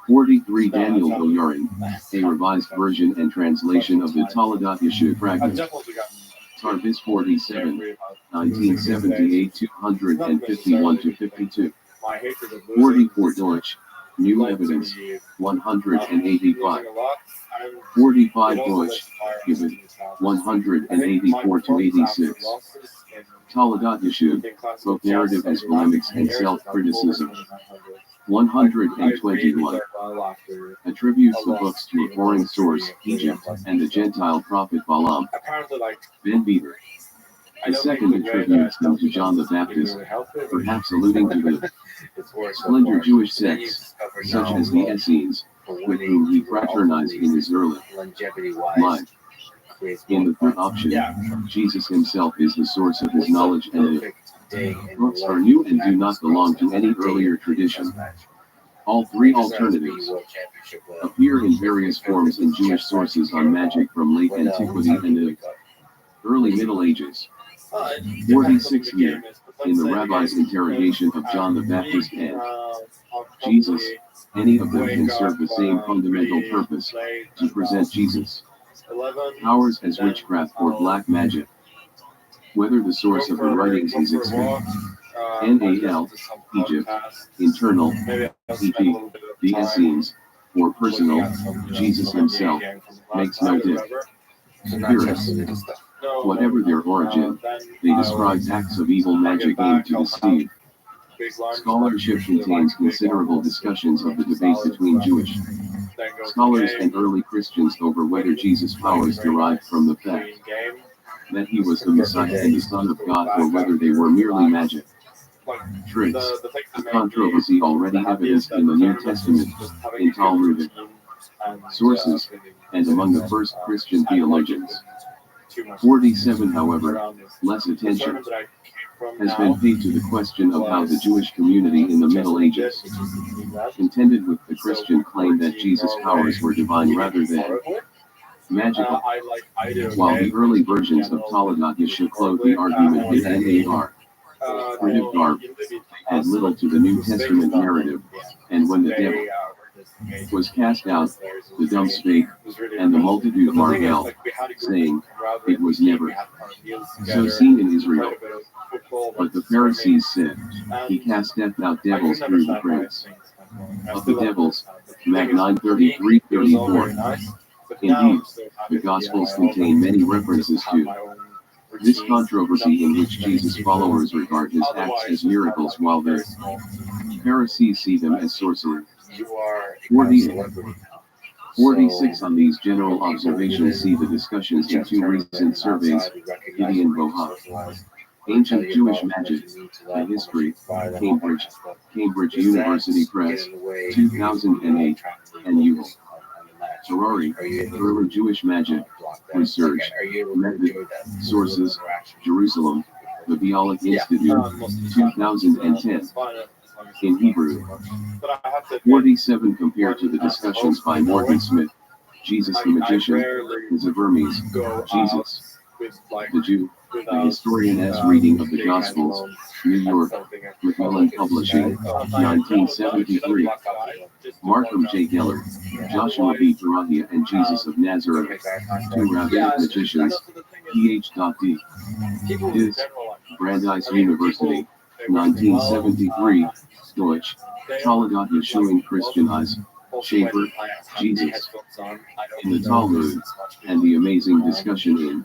43 Daniel Boyarin, a revised version and translation of the Toledat Yeshua fragment. Tarvis 47, 1978, 251-52. my hatred of losing 44 Deutsch, new led to evidence, me 185. losing a lot. 45 It also led Deutsch, to fire give it, in this house. 184 to 86. Taladat Yeshuv, both narrative as polemics and self-criticism. 121. Attributes the books to a foreign source, Egypt, and the Gentile prophet Balaam, Apparently, like, Ben Beater. The second attributes them to John the Baptist, perhaps alluding to the slender Jewish sects, such as the Essenes, with whom he fraternized in his early life. In the third option, Jesus himself is the source of his knowledge, and the books are new and do not belong to any earlier tradition. All three alternatives appear in various forms in Jewish sources on magic from late antiquity and the early Middle Ages. 46 year, in the rabbi's interrogation of John the Baptist and Jesus, any of them can serve the same fundamental purpose, to present Jesus' powers as witchcraft or black magic. Whether the source of the writings is external, NAL, Egypt, internal, e.g., the Essenes, or personal, Jesus himself, makes no difference. Whatever their origin, they describe acts of evil magic aimed to deceive. Scholarship contains considerable discussions of the debate between Jewish scholars and early Christians over whether Jesus' powers derived from the fact that he was the Messiah and the Son of God, or whether they were merely magic tricks, a controversy already evidenced in the New Testament, in Talmudic sources, and among the first Christian theologians. 47. However, less attention has been paid to the question of how the Jewish community in the Middle Ages contended with the Christian claim that Jesus' powers were divine rather than magical. While the early versions of Taladat Yeshuv clothed the argument in NAR, primitive garb, had little to the New Testament narrative, and when the devil was cast out, the dumb spake, and the multitude marveled, saying, it was never so seen in Israel. But the Pharisees said, he casteth out devils through the prince of the devils. Mag 9:33-34. Indeed, the Gospels contain many references to this controversy, in which Jesus' followers regard his acts as miracles while the Pharisees see them as sorcery. 46. On these general observations, see the discussions in two recent surveys, Gideon Boha, Ancient Jewish Magic, a History, Cambridge University Press, 2008, and Ewell. Harari, Early Jewish Magic, Research, Method, Sources, Jerusalem, The Bialik Institute, 2010. In Hebrew. 47. Compared to the discussions by Morgan Smith, Jesus the Magician, the Vermes, Jesus, the Jew, the historian as reading of the Gospels, New York, Macmillan Publishing, 1973. Markham J. Geller, Joshua B. Barahia and Jesus of Nazareth, two rabbinic magicians, Ph.D. Is, Brandeis University, 1973, Deutsch, Taladat Yeshuin Christian Eyes, Schaefer, Jesus, in the Talmud, and the amazing discussion in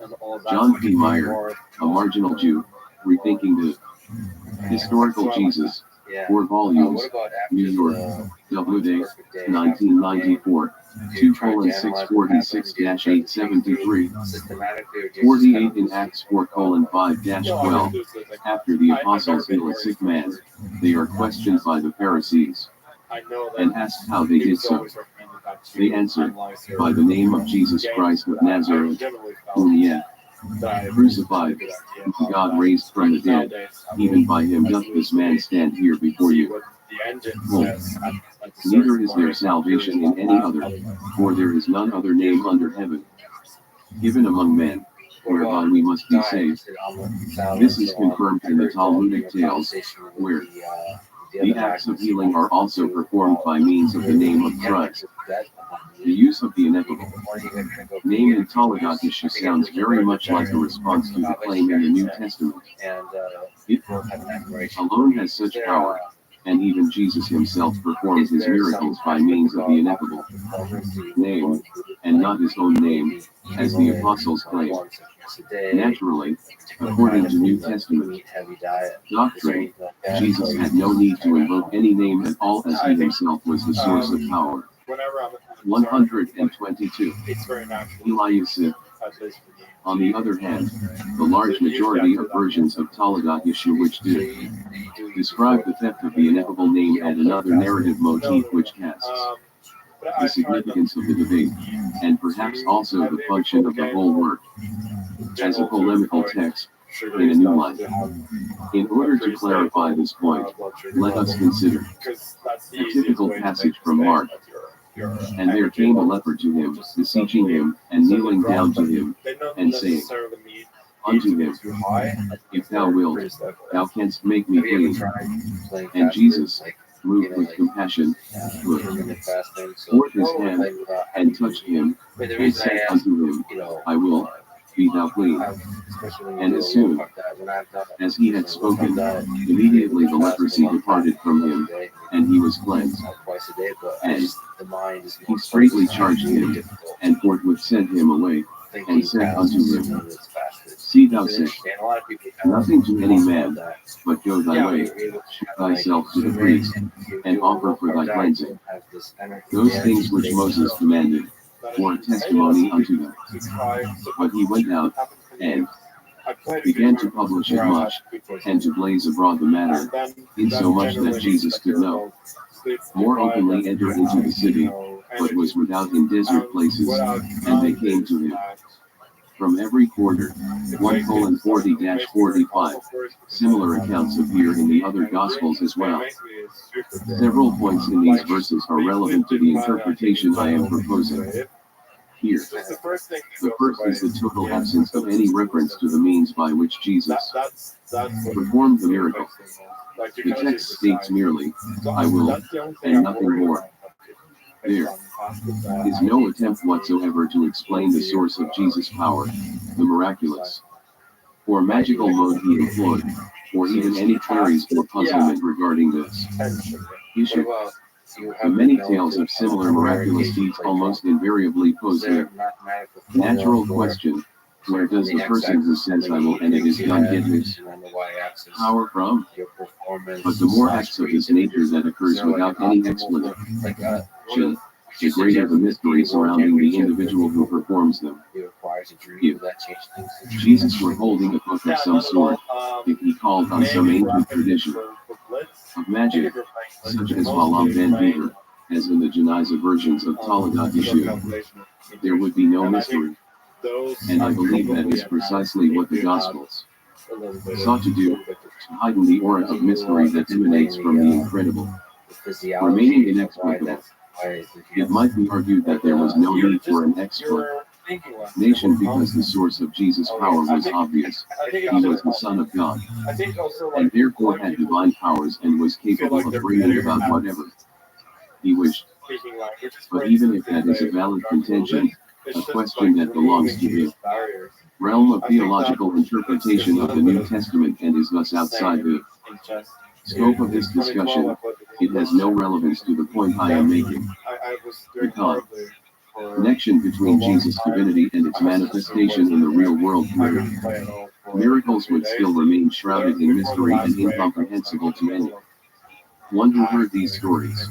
John P. Meyer, A Marginal Jew, Rethinking the Historical Jesus, 4 volumes, New York, WD, 1994, 2:646-873. 48. In Acts 4:5-12, after the apostles heal a sick man, they are questioned by the Pharisees and asked how they did so. They answered, by the name of Jesus Christ of Nazareth, whom ye crucified, whom God raised from the dead, even by him doth this man stand here before you. Well, neither is there salvation in any other, for there is none other name under heaven given among men, whereby we must be saved. This is confirmed in the Talmudic tales, where the acts of healing are also performed by means of the name of Christ. The use of the ineffable name in Taladat Yeshuv sounds very much like a response to the claim in the New Testament. It alone has such power and even Jesus himself performed his miracles by means of the ineffable name, and not his own name, as the apostles claim. Naturally, according to New Testament doctrine, Jesus had no need to invoke any name at all, as he himself was the source of power. 122. Eliasip. On the other hand, the large majority of versions of Talmud issue which do describe the theft of the ineffable name add another narrative motif which casts the significance of the debate, and perhaps also the function of the whole work, as a polemical text, in a new light. In order to clarify this point, let us consider a typical passage from Mark. And there came a leper to him, beseeching him, and kneeling down to him, and saying unto him, If thou wilt, thou canst make me clean. And Jesus, moved with compassion, put forth his hand, and touched him, and said unto him, I will, be thou clean. And as soon as he had spoken, immediately the leprosy departed from him, and he was cleansed. And he straightly charged him, and forthwith sent him away, and said unto him, See thou say nothing to any man, but go thy way, show thyself to the priest, and offer for thy cleansing those things which Moses commanded, for a testimony unto them. But he went out, and began to publish it much, and to blaze abroad the matter, insomuch that Jesus could no more openly enter into the city, but was without in desert places, and they came to him from every quarter. 1:40-45. Similar accounts appear in the other Gospels as well. Several points in these verses are relevant to the interpretation I am proposing here. The first is the total absence of any reference to the means by which Jesus performed the miracle. The text states merely, I will, and nothing more. There is no attempt whatsoever to explain the source of Jesus' power, the miraculous or magical mode he employed, or even any theories or puzzlement regarding this issue. The many tales of similar miraculous deeds almost invariably pose the natural question, where does the person who says I will and it is done get his power from? But the more acts of this nature that occurs without any explanation, the greater the mystery surrounding the individual who performs them. If Jesus were holding a book of some sort, if he called on some ancient tradition of magic, such as Balam Ben Beaver, as in the Janiza versions of Talmud issue, there would be no mystery. And I believe that is precisely what the Gospels sought to do, to heighten the aura of mystery that emanates from the incredible, remaining inexplicable. It might be argued that there was no need for an explanation because the source of Jesus' power was obvious. He was the Son of God, and therefore had divine powers and was capable of bringing about whatever he wished. But even if that is a valid contention, a question that belongs to the realm of theological interpretation of the New Testament and is thus outside the scope of this discussion, it has no relevance to the point I am making. The connection between Jesus' divinity and its manifestation in the real world where miracles would still remain shrouded in mystery and incomprehensible to any one who heard these stories.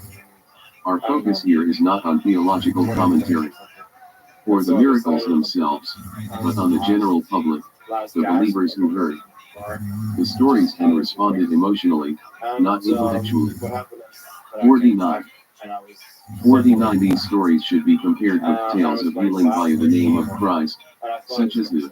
Our focus here is not on theological commentary or the miracles themselves, but on the general public, the believers who heard the stories and responded emotionally, not intellectually. 49. These stories should be compared with tales of healing via the name of Christ, such as the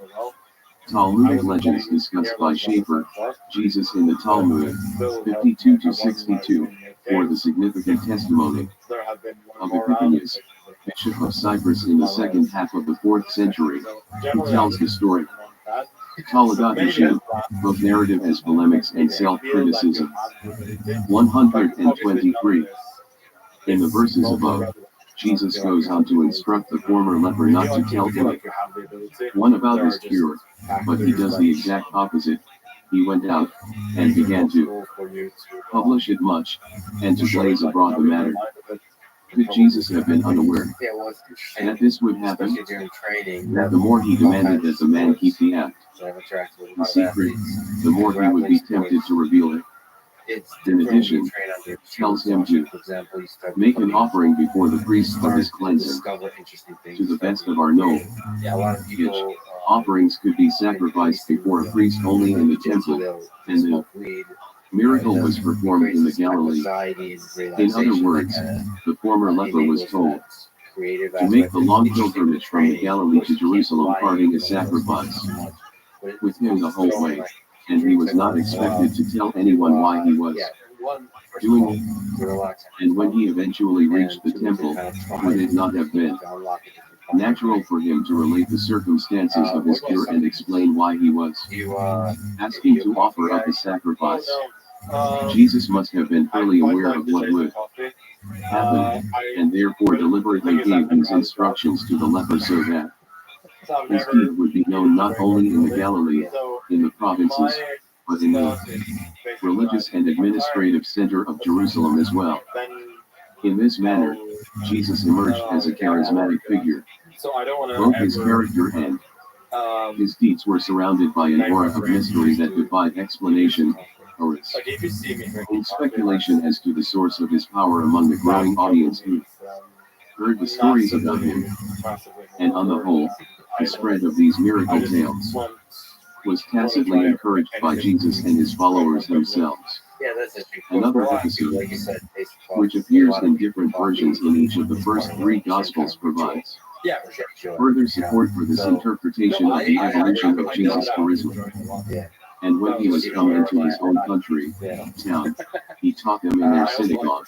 Talmudic legends discussed by Schaeffer, Jesus in the Talmud, 52-62, or the significant testimony of Epiphanius, Bishop of Cyprus in the second half of the 4th century, who tells the story. Talmud issue, both narrative as polemics and self-criticism. 123. In the verses above, Jesus goes on to instruct the former leper not to tell anyone about his cure, but he does the exact opposite. he went out and began to publish it much, and to blaze abroad the matter. Could Jesus have been unaware that this would happen? That the more he demanded that the man keep the act, the secret, the more he would be tempted to reveal it. In addition, tells him to make an offering before the priest for his cleansing. To the best of our knowledge, offerings could be sacrificed before a priest only in the temple, and the miracle was performed in the Galilee. In other words, the former leper was told to make the long pilgrimage from the Galilee to Jerusalem, parting a sacrifice with him the whole way, and he was not expected to tell anyone why he was doing it. And when he eventually reached the temple, would it not have been natural for him to relate the circumstances of his cure and explain why he was asking to offer up a sacrifice? Jesus must have been fully aware of what would happen, and therefore deliberately gave these instructions to the leper so that his deed would be known not only in the Galilee, in the provinces, but in the religious and administrative center of Jerusalem as well. In this manner, Jesus emerged as a charismatic figure. Both his character and his deeds were surrounded by an aura of mystery that defied explanation, or in speculation as to the source of his power among the growing audience who heard the stories about him. And on the whole, the spread of these miracle tales was tacitly encouraged by Jesus and his followers themselves. Another episode, which appears in different versions in each of the first three Gospels, provides further support for this interpretation of the evolution of Jesus' charisma. And when he was come into his own country, town, he taught them in their synagogue,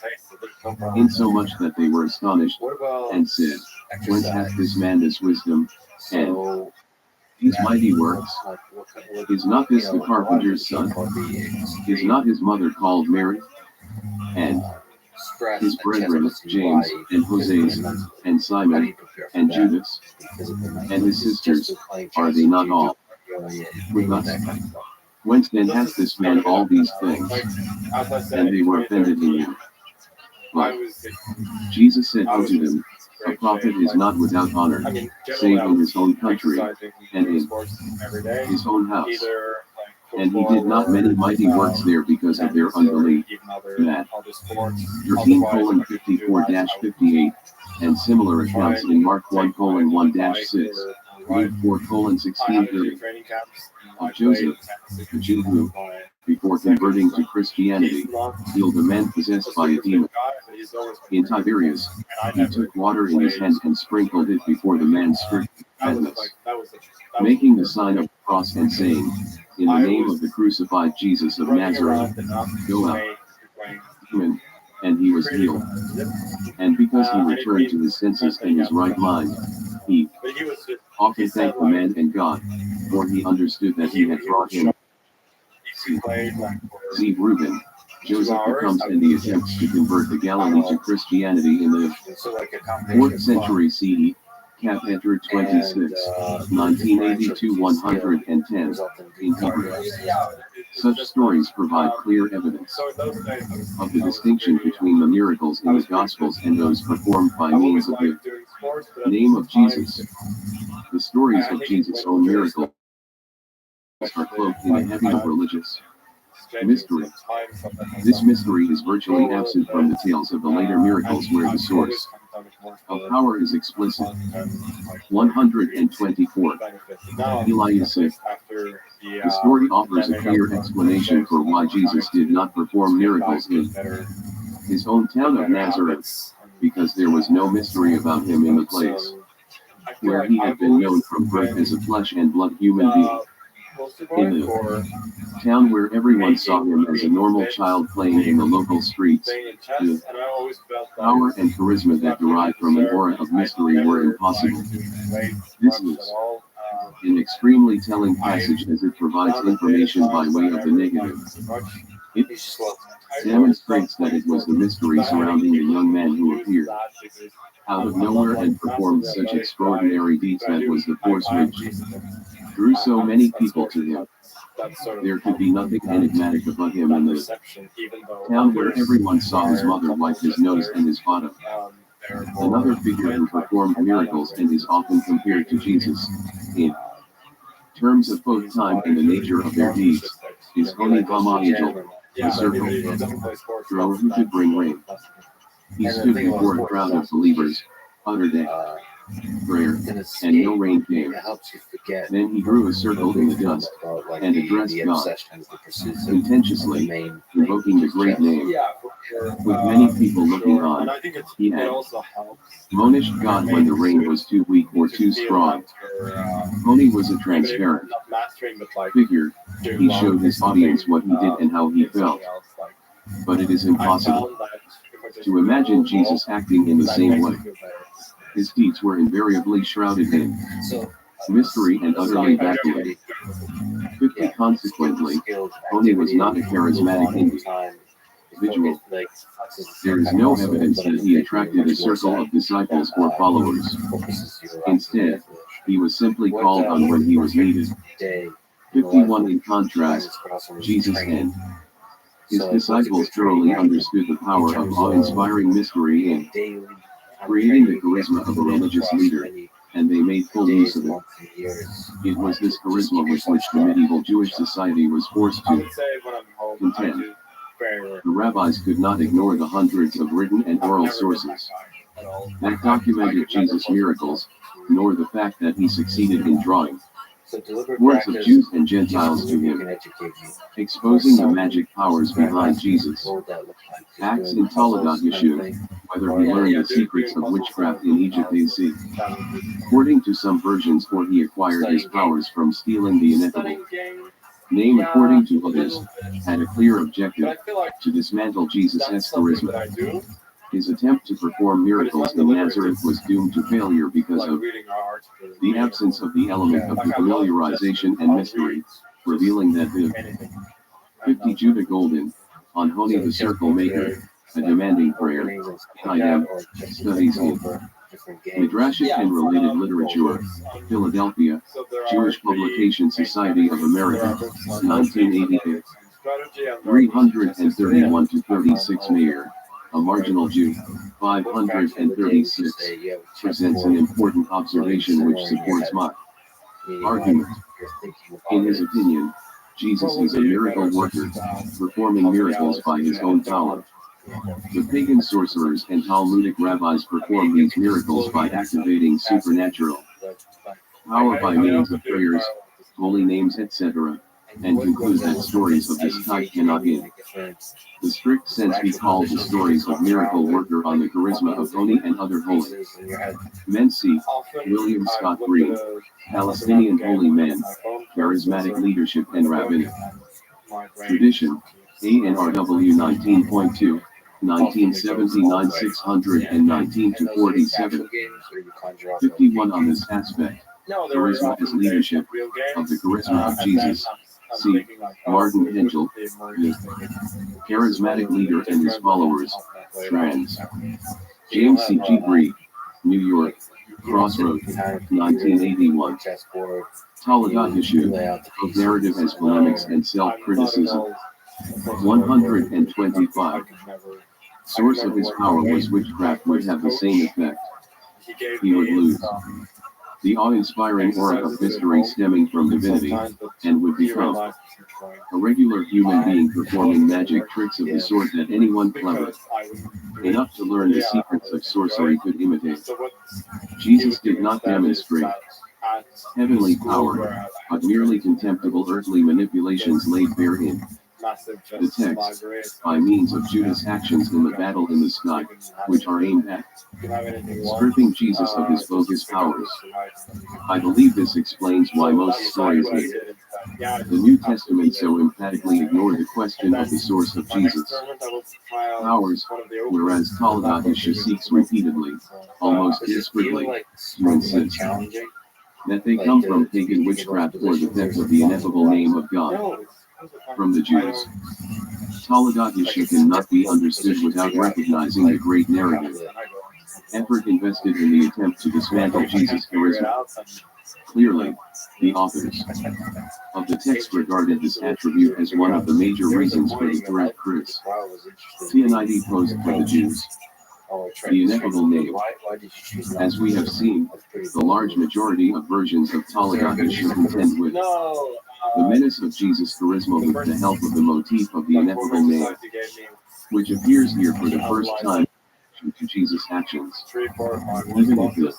insomuch that they were astonished, and said, Whence hath this man this wisdom, and these mighty works? Is not this the carpenter's son? Is not his mother called Mary? And his brethren, James, and Joses, and Simon, and Judas, and his sisters, are they not all with us? Whence then hath this man all these things? And they were offended in him. But Jesus said unto them, A prophet is not without honor, save in his own country, and in his own house. And he did not many mighty works there because of their unbelief. Matt 13:54-58, and similar accounts in Mark 1:1-6, Luke 4:16-30. Of Joseph, a Jew who, before converting to Christianity, healed a man possessed by a demon. In Tiberias, he took water in his hand and sprinkled it before the man's strict tetanus, making the sign of the cross and saying, In the name of the crucified Jesus of Nazareth, go out. Demon, and he was healed. And because he returned to his senses and his right mind, he often thanked the man and God, for he understood that he had brought him. See Reuben, Joseph becomes and the attempts to convert the Galilee to Christianity in the 4th century CE, Cap entered 26, 1982-110, in Hebrew. Such stories provide clear evidence of the distinction between the miracles in the Gospels and those performed by means of the name of Jesus. The stories of Jesus' own miracles are cloaked in a heavy of religious mystery. This mystery is virtually absent from the tales of the later miracles where the source of power is explicit. 124. Eliasif. The story offers a clear explanation for why Jesus did not perform miracles in his hometown of Nazareth, because there was no mystery about him in the place where he had been known from birth as a flesh and blood human being. In the town where everyone saw him as a normal child playing in the local streets, the power and charisma that derived from an aura of mystery were impossible. This is an extremely telling passage as it provides information by way of the negative. It demonstrates that it was the mystery surrounding the young man who appeared out of nowhere and performed such extraordinary deeds that was the force which drew so many people to him. There could be nothing enigmatic about him in the town where everyone saw his mother wipe his nose and his bottom. Another figure who performed miracles and is often compared to Jesus, in terms of both time and the nature of their deeds, is Honi Hama-Angel, the circle, thrower who could bring rain. He stood before a crowd of believers, uttered a prayer, and no rain came. Then he drew a circle in the dust, and addressed God, contentiously, invoking the great name. With many people looking on, he had admonished God when the rain was too weak or too strong. Honi was a transparent figure. He showed his audience what he did and how he felt. But it is impossible to imagine Jesus acting in the same way. His deeds were invariably shrouded in mystery and utterly vacuous. Consequently, Honi was not a charismatic individual. There is no evidence that he attracted a circle of disciples or followers. Instead, he was simply called on when he was needed. 51. In contrast, Jesus and his disciples thoroughly understood the power of awe-inspiring mystery in creating the charisma of a religious leader, and they made full use of it. It was this charisma with which the medieval Jewish society was forced to contend. The rabbis could not ignore the hundreds of written and oral sources that documented Jesus' miracles, nor the fact that he succeeded in drawing hordes of Jews and Gentiles to him, exposing the magic powers behind Jesus. Acts in Taladat Yeshu, whether he learned the secrets of witchcraft in Egypt AC. According to some versions, or he acquired his powers from stealing the ineffable name. According to others, had a clear objective, to dismantle Jesus' charisma. His attempt to perform miracles in Nazareth was doomed to failure because of the absence of the element of familiarization and mystery, revealing that the 50 Judah Golden, on Honi the Circle Maker, a demanding prayer, Hayam, studies in Midrashic and related literature, Philadelphia, Jewish Publication Society of America, 1988. 331 to 36 Mayor, a marginal Jew, 536, presents an important observation which supports my argument. In his opinion, Jesus is a miracle worker, performing miracles by his own power. The pagan sorcerers and Talmudic rabbis perform these miracles by activating supernatural power by means of prayers, holy names, etc., and conclude that stories of this type cannot in the strict sense be called the stories of miracle worker on the charisma of Honi and other holy men. See William Scott Green, Palestinian Holy Men, Charismatic Leadership and Rabbinic Tradition, ANRW 19.2, 1979 619 to 47. 51. On this aspect, charisma as leadership, of the charisma of Jesus. See Martin Hengel, the charismatic leader and his followers, trans. James C. G. Bree, New York, Crossroads, 1981. Taladat Yeshu, of narrative as polemics and self-criticism. 125. Source of his power was witchcraft would have the same effect. He would lose the awe-inspiring aura of mystery stemming from divinity, and would become a regular human being performing magic tricks of the sort that anyone clever enough to learn the secrets of sorcery could imitate. Jesus did not demonstrate heavenly power, but merely contemptible earthly manipulations laid bare in the text, by means of Judah's actions in the battle in the sky, which are aimed at stripping Jesus of his bogus powers. I believe this explains why most stories in the New Testament so emphatically ignore the question of the source of Jesus' powers, whereas Taladat Yeshu seeks repeatedly, almost desperately, to insist that they come from pagan witchcraft or the theft of the ineffable name of God from the Jews. Taladat Yeshu cannot be understood without recognizing the great narrative effort invested in the attempt to dismantle Jesus' charisma. Clearly, the authors of the text regarded this attribute as one of the major reasons for the threat. Chris Tianidi posed for the Jews the ineffable name. As we have seen, the large majority of versions of Talmud issue contend with the menace of Jesus' charisma with the help of the motif of the ineffable name, which appears here for the first time to Jesus' actions. Even if the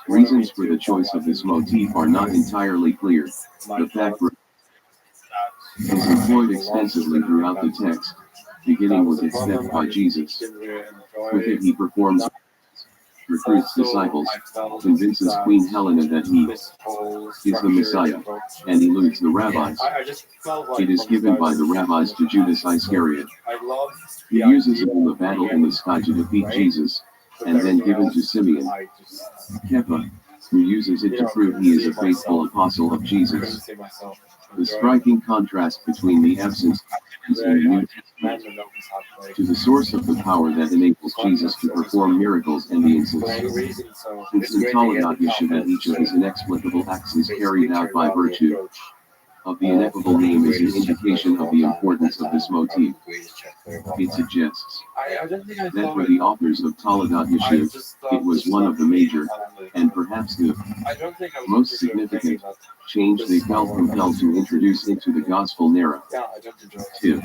reasons for the choice of this motif are not entirely clear, the fact is employed extensively throughout the text, beginning with its theft by Jesus. With it he performs, recruits disciples, convinces Queen Helena that he is the Messiah, and eludes the rabbis. It is given by the rabbis to Judas Iscariot. He uses it in the battle in the sky to defeat Jesus, and then given to Simeon Kepha, who uses it to prove he is a faithful apostle of Jesus. The striking contrast between the absence of in the New Testament to the source of the power that enables Jesus to perform miracles and the instance in Talmud Yeshu that each of his inexplicable acts is carried out by virtue of the ineffable name is an indication of the importance of this motif. It suggests that for the authors of Talmud Yeshu, it was one of the major, and perhaps the most significant, change they felt compelled to introduce into the gospel narrative. Tip.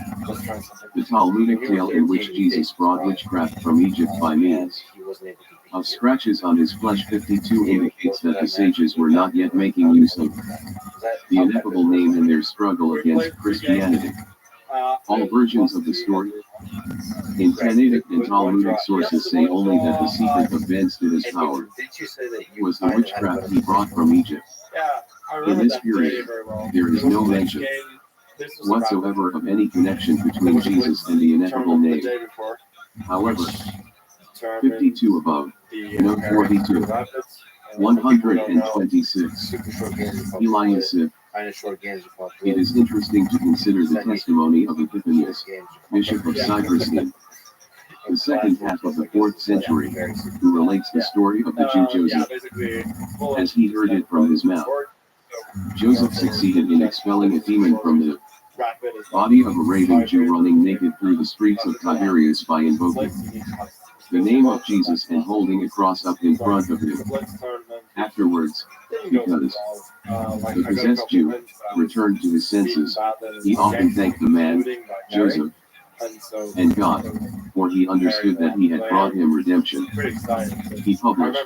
The Talmudic tale in which Jesus brought witchcraft from Egypt by means of scratches on his flesh 52 indicates that the sages were not yet making use of the ineffable name in their struggle against Christianity. All versions of the story in Tannaitic and Talmudic sources say only that the secret of Ben Stidda's power was the witchcraft he brought from Egypt. In this period, there is no mention whatsoever of any connection between Jesus and the ineffable name. However, 52 above, note 42, 126, Eliasip. It is interesting to consider the testimony of Epiphanius, Bishop of Cyprus in the second half of the 4th century, who relates the story of the Jew Joseph, as he heard it from his mouth. Joseph succeeded in expelling a demon from the body of a raving Jew running naked through the streets of Tiberias by invoking the name of Jesus and holding a cross up in front of him. Afterwards, because the possessed Jew returned to his senses, he often thanked the man, Joseph, and God, for he understood that he had brought him redemption. He published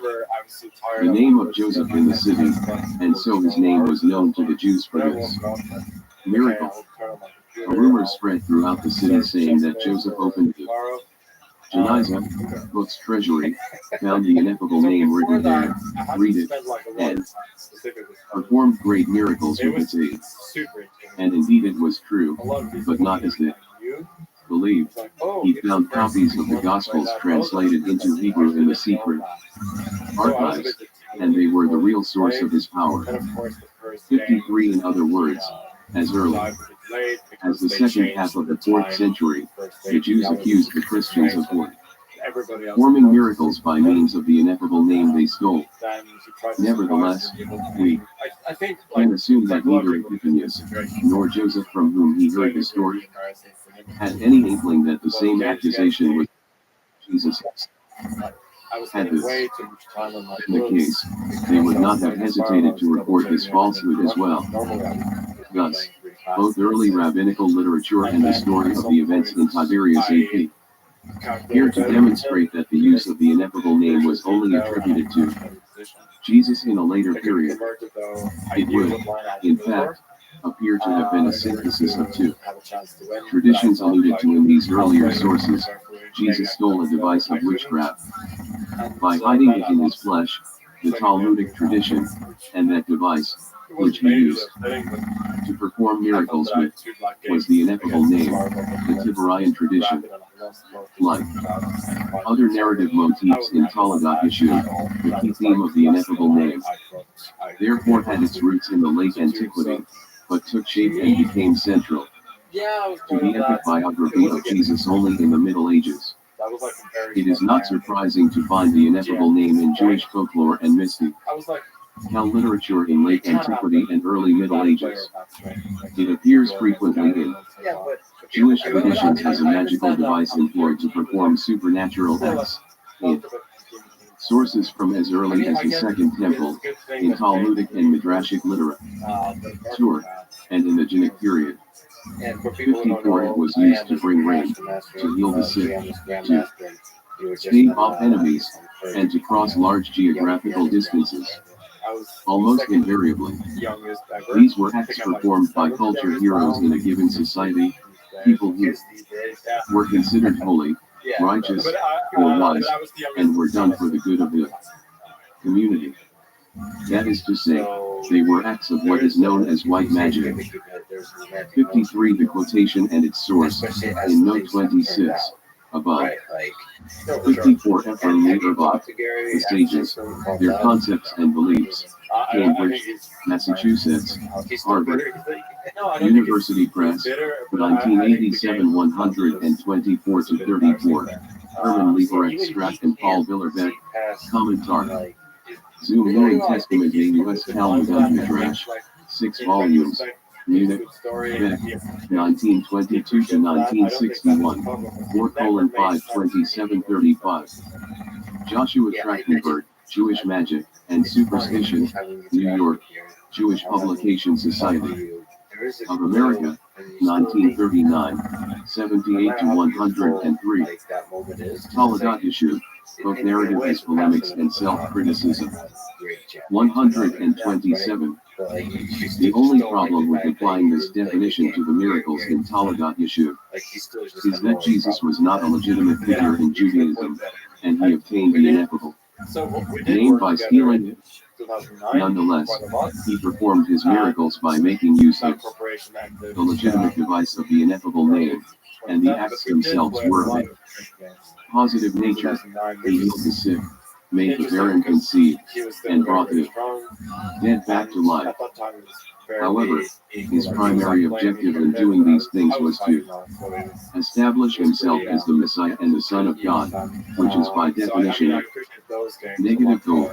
the name of Joseph in the city, and so his name was known to the Jews for this miracle. A rumor spread throughout the city saying that Joseph opened the Geniza book's treasury, found the ineffable name written there, read it, and performed great miracles with its aid. And indeed it was true, but not as they believed. He found copies of the Gospels translated into Hebrew in the secret archives, and they were the real source of his power. 53 in other words, as early as the second half of the 4th century, the Jews accused the Christians of performing miracles by means of the ineffable name they stole. Nevertheless, we can assume that neither Epiphanius nor Joseph, from whom he heard the story, had any inkling that the same accusation was Jesus. Had this been the case, they would not have hesitated to report this falsehood as well. Thus, both early rabbinical literature and the story of the events in Tiberias AP appear to demonstrate that the use of the ineffable name was only attributed to Jesus in a later period. It would, in fact, appear to have been a synthesis of two traditions alluded to in these earlier sources. Jesus stole a device of witchcraft by hiding it in his flesh, the Talmudic tradition, and that device, which he used to perform miracles with, was the ineffable name, the Tiberian tradition. Like other narrative motifs in Talmud Yeshu, the key theme of the ineffable name therefore had its roots in the late antiquity, but took shape and became central to the epic biography of Jesus only in the Middle Ages. It is not surprising to find the ineffable name in Jewish folklore and mystic Cal literature in late antiquity and early Middle Ages. It appears frequently in Jewish traditions as a magical device employed to perform supernatural acts. In sources from as early as the Second Temple, in Talmudic and Midrashic literature, and in the Jinnic period. 54 It was used to bring rain, to heal the sick, to stave off enemies, and to cross large geographical distances. Almost invariably, these were acts performed by culture heroes in a given society, people who were considered holy, righteous, or wise, and were done for the good of the community. That is to say, they were acts of what is known as white magic. 53 The quotation and its source, in note 26, above. 54 Ephraim Leiterbach, the sages, their concepts and beliefs, Cambridge, Massachusetts, Harvard, University Press, 1987 124-34, Herman Lieber Extract and Paul Villerbeck, Kommentar. Zoom New Testament A U.S. Talmud and Midrash, 6 volumes, Munich, Beck, 1922-1961, 4:5 2735. Joshua Trachtenberg, Jewish Magic and Superstition, New York, Jewish Publication Society of America, 1939, 78-103. Taladat Yeshuv, both narrative as polemics and self-criticism. 127. The only problem with applying this definition to the miracles in Taladat Yeshuv is that Jesus was not a legitimate figure in Judaism, and he obtained the ineffable name by stealing it. Nonetheless, he performed his miracles by making use of the legitimate device of the ineffable name, and the acts themselves were of a positive nature. He healed the sick, made the barren conceive, and brought the dead back to life. However, his primary objective in doing these things was to establish himself as the Messiah and the Son of God, which is by definition a negative goal.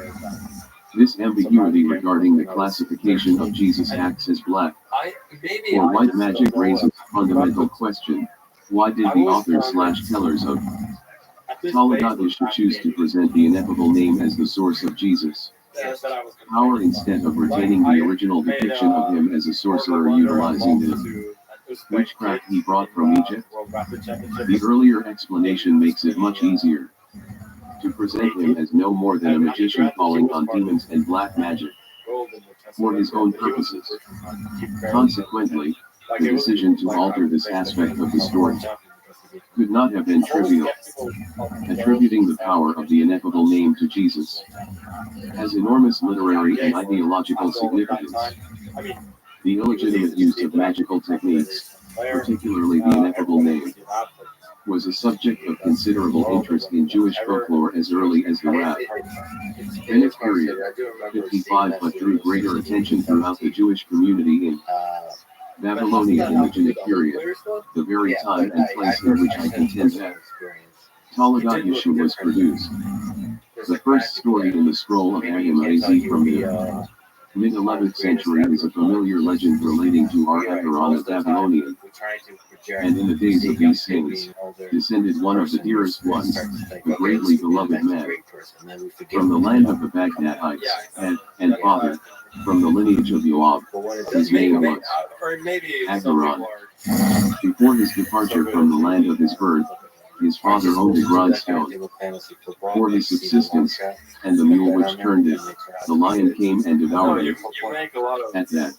This ambiguity regarding the classification of Jesus' acts as black or white magic raises a fundamental question. Why did the authors/tellers of Taladat Yeshuv choose to present the ineffable name as the source of Jesus' power instead of retaining the original depiction of him as a sorcerer utilizing the witchcraft he brought from Egypt? The earlier explanation makes it much easier to present him as no more than a magician calling on demons and black magic for his own purposes. Consequently, the decision to alter this aspect of the story could not have been trivial. Attributing the power of the ineffable name to Jesus has enormous literary and ideological significance. The illegitimate use of magical techniques, particularly the ineffable name, was a subject of considerable interest in Jewish folklore as early as the Rabbinic period, 55, but drew greater attention throughout the Jewish community in Babylonia in the Jinnic period, the very time and place in which I contend that Taladat Yeshuv was produced. The first story in the scroll of Agam Az from the mid-11th century is a familiar legend relating to Ar-Agaron of Babylonia, and in the days of these things, descended one of the dearest ones, the greatly beloved man, from the land of the Baghdadites, and father, from the lineage of Yoab. His name was Agaron. Before his departure from the land of his birth, his father owned a grindstone for his subsistence, and the mule which turned it, the lion came and devoured it. At that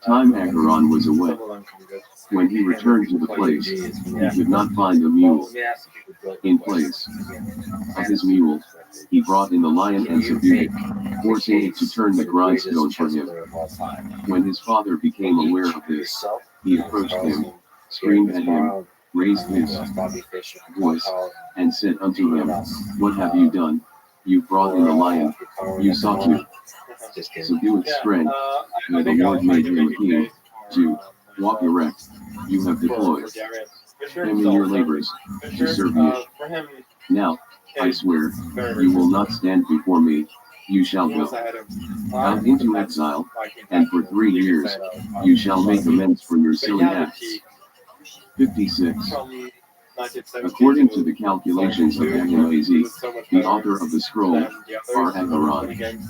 time Agaron was away. When he returned to the place, he could not find the mule. In place of his mule, he brought in the lion and subdued it, forcing it to turn the grindstone for him. When his father became aware of this, he approached him, screamed at him, raised his voice, and said unto him, "What have you done? You brought in the lion. You sought to subdue its strength, and the Lord made him a king, to walk erect. You have deployed him in your labors, to serve you. Now, I swear, you will not stand before me, you shall go out into exile, and for 3 years you shall make amends for your silly acts. 56. According to the calculations of Agamezi, the author of the scroll, Ar-Aharon,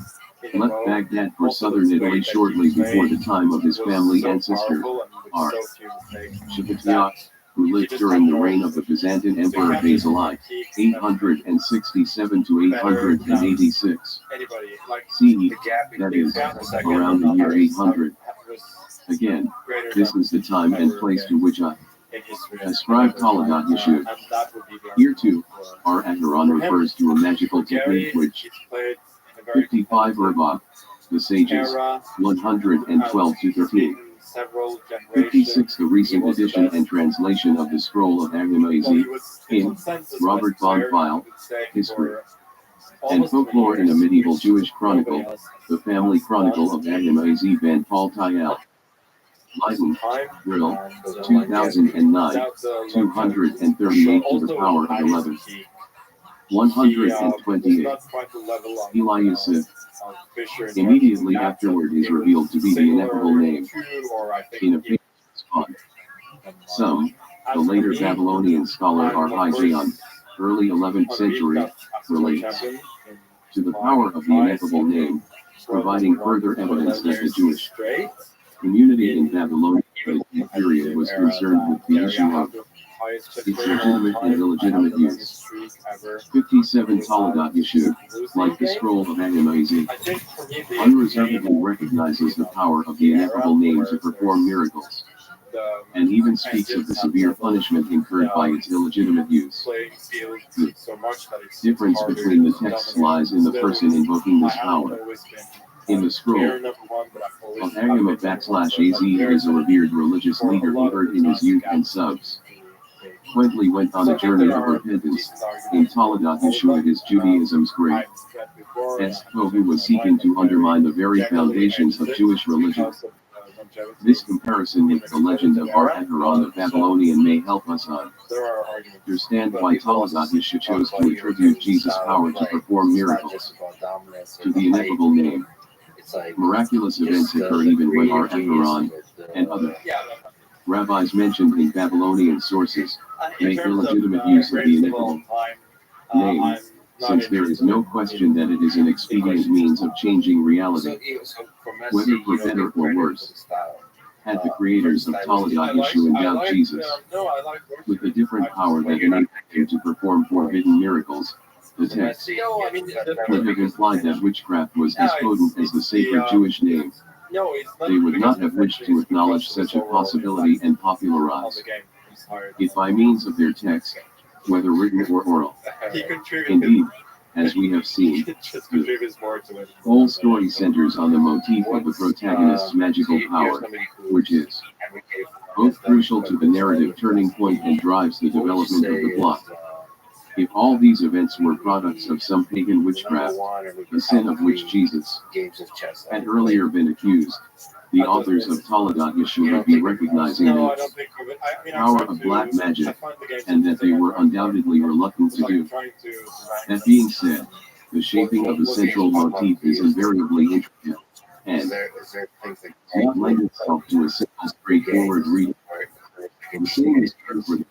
left Baghdad for southern Italy shortly before the time of his family ancestor, Ar-Shabbatai, who lived during the reign of the Byzantine Emperor Basilite, 867 to 886 CE, that is, around the year 800. Again, this is the time and place to which I ascribe Talagat Yeshua. Here too, Ar-Aharon refers to a magical technique which 55 Rabbi, the sages, 112 to 13. 56 The recent edition and translation of the scroll of Agamezi in Robert von Pfeil, History and Folklore in a Medieval Jewish Chronicle, the Family Chronicle of Agamezi van Paltayel. Leiden, Brill, 2009, 238 to the power of 11. 128. Eliasif. Immediately afterward is revealed to be the ineffable name. In a famous spot. Some, the later Babylonian scholar Ar-Hizion, early 11th century, relates to the power of the ineffable name, providing further evidence that the Jewish community in Babylonia period was concerned with the issue of its legitimate and illegitimate use. 57 Talagat Yeshua, like the scroll of Agamezi, unreservedly recognizes the power of the ineffable name to perform miracles, and even speaks of the severe punishment incurred by its illegitimate use. The difference between the texts lies in the person invoking this power. In the scroll, Agama /AZ is a revered religious leader he heard in his youth and subsequently went on a journey of repentance. In Talagat Yeshua is Judaism's great Espo who was seeking to undermine the very foundations of Jewish religion. This comparison with the legend of Ar-Aharon the Babylonian may help us understand why Talagat Yeshua chose to attribute Jesus' power to perform miracles to the ineffable name. Miraculous events occur even when Ar-Aharon and other rabbis mentioned in Babylonian sources make illegitimate use of the ineffable name, since there is no question that it is an expedient means of changing reality, whether for better or worse. Had the creators of Talagat Yeshua endowed Jesus with a different power that enabled him to perform forbidden miracles, the text would have implied that witchcraft was as potent as the sacred Jewish name. They would not have wished to acknowledge such a possibility and popularize it by means of their text, whether written or oral. Indeed, as we have seen, the whole story centers on the motif of the protagonist's magical power, which is both crucial to the narrative turning point and drives the development of the plot. If all these events were products of some pagan witchcraft, the sin of which Jesus had earlier been accused, the authors of Talagat Yeshua would be recognizing the power of black magic, and that they were undoubtedly reluctant to do. That being said, the shaping of the central motif is invariably intricate, and not lend itself to a simple, straightforward reading. The same is true for the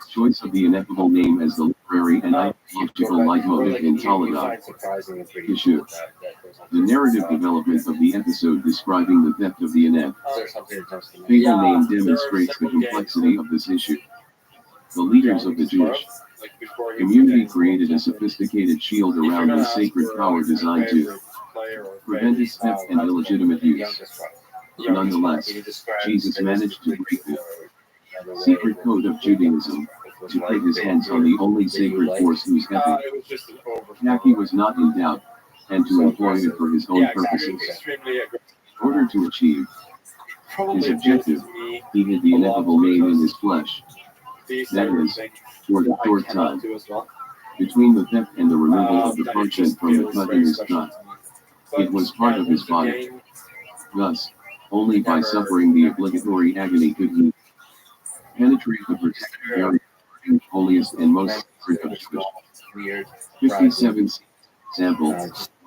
choice of the ineffable name as the literary and ideological leitmotif in Talagat Yeshua. The narrative development of the episode describing the theft of the fatal name demonstrates the complexity of this issue. The leaders of the Jewish community created a sophisticated shield around the sacred power designed to prevent its theft and illegitimate use. Nonetheless, Jesus managed to break the secret code of Judaism, to put his hands on the only sacred force whose epic Naki was not in doubt, and to employ it for his own purposes. In order to achieve his objective, he hid the ineffable name in his flesh. That is, for the short time between the theft and the removal of the parchment from the cut in his gut. It was part of his body. Thus, only by suffering the obligatory agony could he penetrate the protected area, holiest and most sacred of Jewish. 57 example,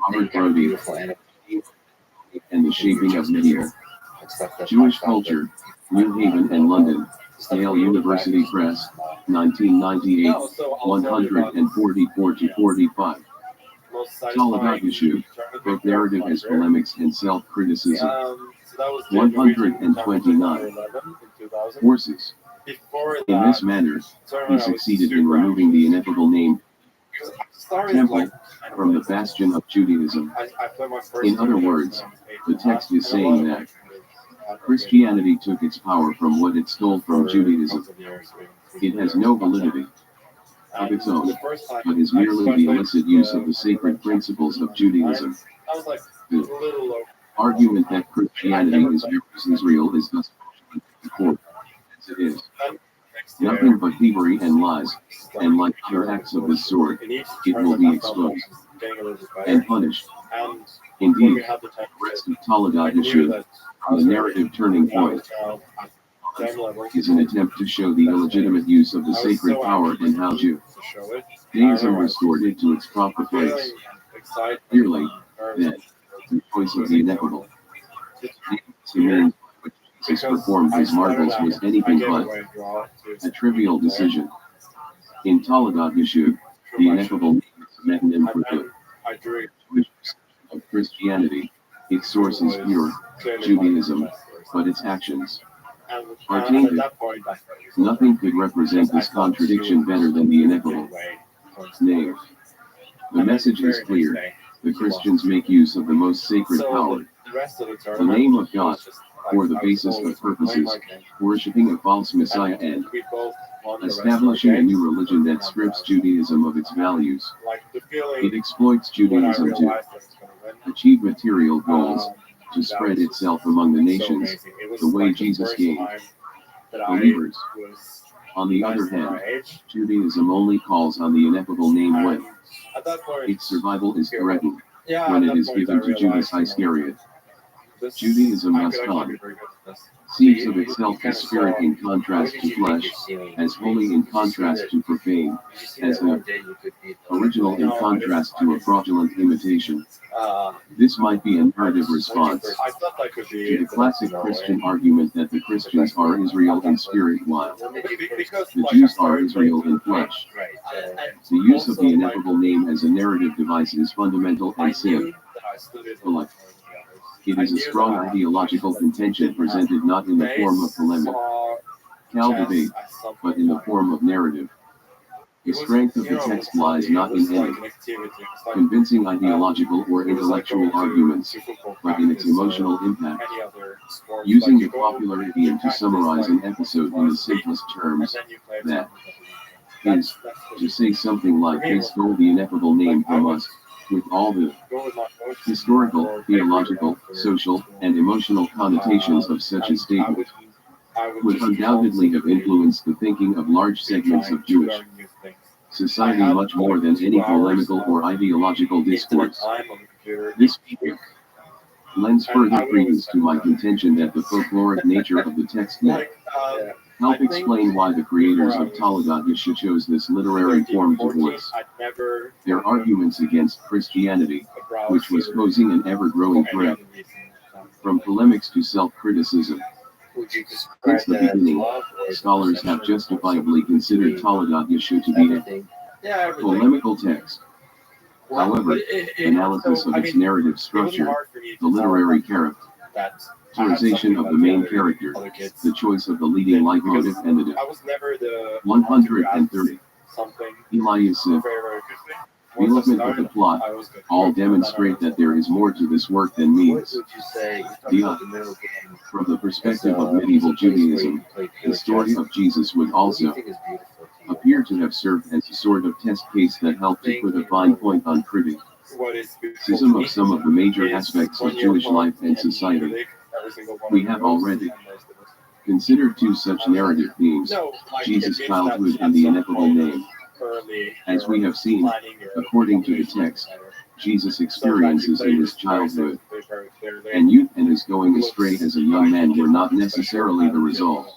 And you Robert have Brody, beautiful animals and the Shaping of Medieval and stuff that Jewish pops out there. Culture, New Haven and London, Stuff Yale we look back University and Press, small. 1998, No, so I'll tell you about 144-45. most satisfying Talmudic issue, tournament both victory of narrative my as career. polemics and self-criticism. So that was the Norwegian 129. tournament number 11 in 2000. Forces. Before In that this manner, he tournament, I was succeeded in super removing the anxious. ineffable name Because I started Temple like from the bastion of Judaism. I played my first In other tournament words, when I was 8 the and a half, text is and a lot saying of that my friends, Christianity took its power from what it stole from for Judaism. couple of years, It has no validity of and its own, the first time but is I merely started the illicit use of the sacred the principles of Judaism. I was like a The little low. argument that Christianity is versus Israel is thus important as it is. Next year, Nothing but thievery and lies, and like other acts of this sort, in each it will tournament, be I felt like exposed I was getting a little bit better. and punished. And when we Indeed, had the time, the rest of I Talmudic knew issue, that I the was narrative turning point, same level. is an attempt to show the illegitimate use of the I was sacred so power anxious and how to show it. Judaism restored it to its proper place. Feeling excited, Clearly, nervous, that the choice of the ineffable, the means by which Jesus performed his marvels was anything but a trivial decision. In Talmudic issue, the ineffable name is a metonym for the I drew it Jewish perception of Christianity. Its source is pure Judaism, but its actions are at tainted. that point, I felt Nothing could represent this contradiction better than the ineffable name. The message is clear. The Christians make use of the most sacred power, the rest of the the tournament name of God, was just for the I was basis always of purposes, playing my game. worshipping a false Messiah and We both won the rest of our establishing a games. new religion that strips Judaism of its values. Like the feeling It exploits when I Judaism to realized I was going to win. achieve material goals, to That spread was itself among the so nations, amazing. It was the way like Jesus first gained time that I believers. was On the nice other for my hand, age. Judaism only calls on the ineffable name And when at that point, its survival is threatened, yeah, when at it that is point given I to Judas realized, Iscariot. this, Judaism I must could actually come. be very good at this. Seeks of itself the spirit in contrast to flesh, as holy in contrast to profane, as the original in contrast to a fraudulent imitation. This might be a narrative response I thought I could be to the classic Christian argument that the Christians are Israel in spirit while because the like, Jews I are started Israel playing in flesh. and The use of also, the ineffable name as a narrative device is fundamental I and sin. knew that I studied a lot more than the It others. is a strong ideological contention presented not in the form of polemic, cow debate, but in the form of narrative. The strength of the text lies not in any convincing ideological or intellectual arguments, but in its emotional impact. Using the popular idiom to summarize an episode in the simplest terms, that is, to say something like they stole the ineffable name from us, with all the historical, theological, social, and emotional connotations of such a statement, would undoubtedly have influenced the thinking of large segments of Jewish society much more than any polemical or ideological discourse. This lends further credence to my contention that the folkloric nature of the text may help explain why the creators of Talmudic chose this literary form to voice their arguments against Christianity, which was posing an ever-growing threat. From polemics to self-criticism. Since the beginning, scholars have justifiably considered Talmudic to be a polemical text. However, analysis of its narrative structure, the literary characterization of the main character, the choice of the leading leitmotif, and the 130 Eliasif development of the plot, all demonstrate that there is more to this work than means. From the perspective of medieval Judaism, the story of Jesus would also appear to have served as a sort of test case that helped to put a fine point on criticism of some of the major aspects of Jewish life and society. We have already considered two such narrative themes, Jesus' childhood and the ineffable name. As we have seen, according to the text, Jesus' experiences in his childhood and youth and his going astray as a young man were not necessarily the result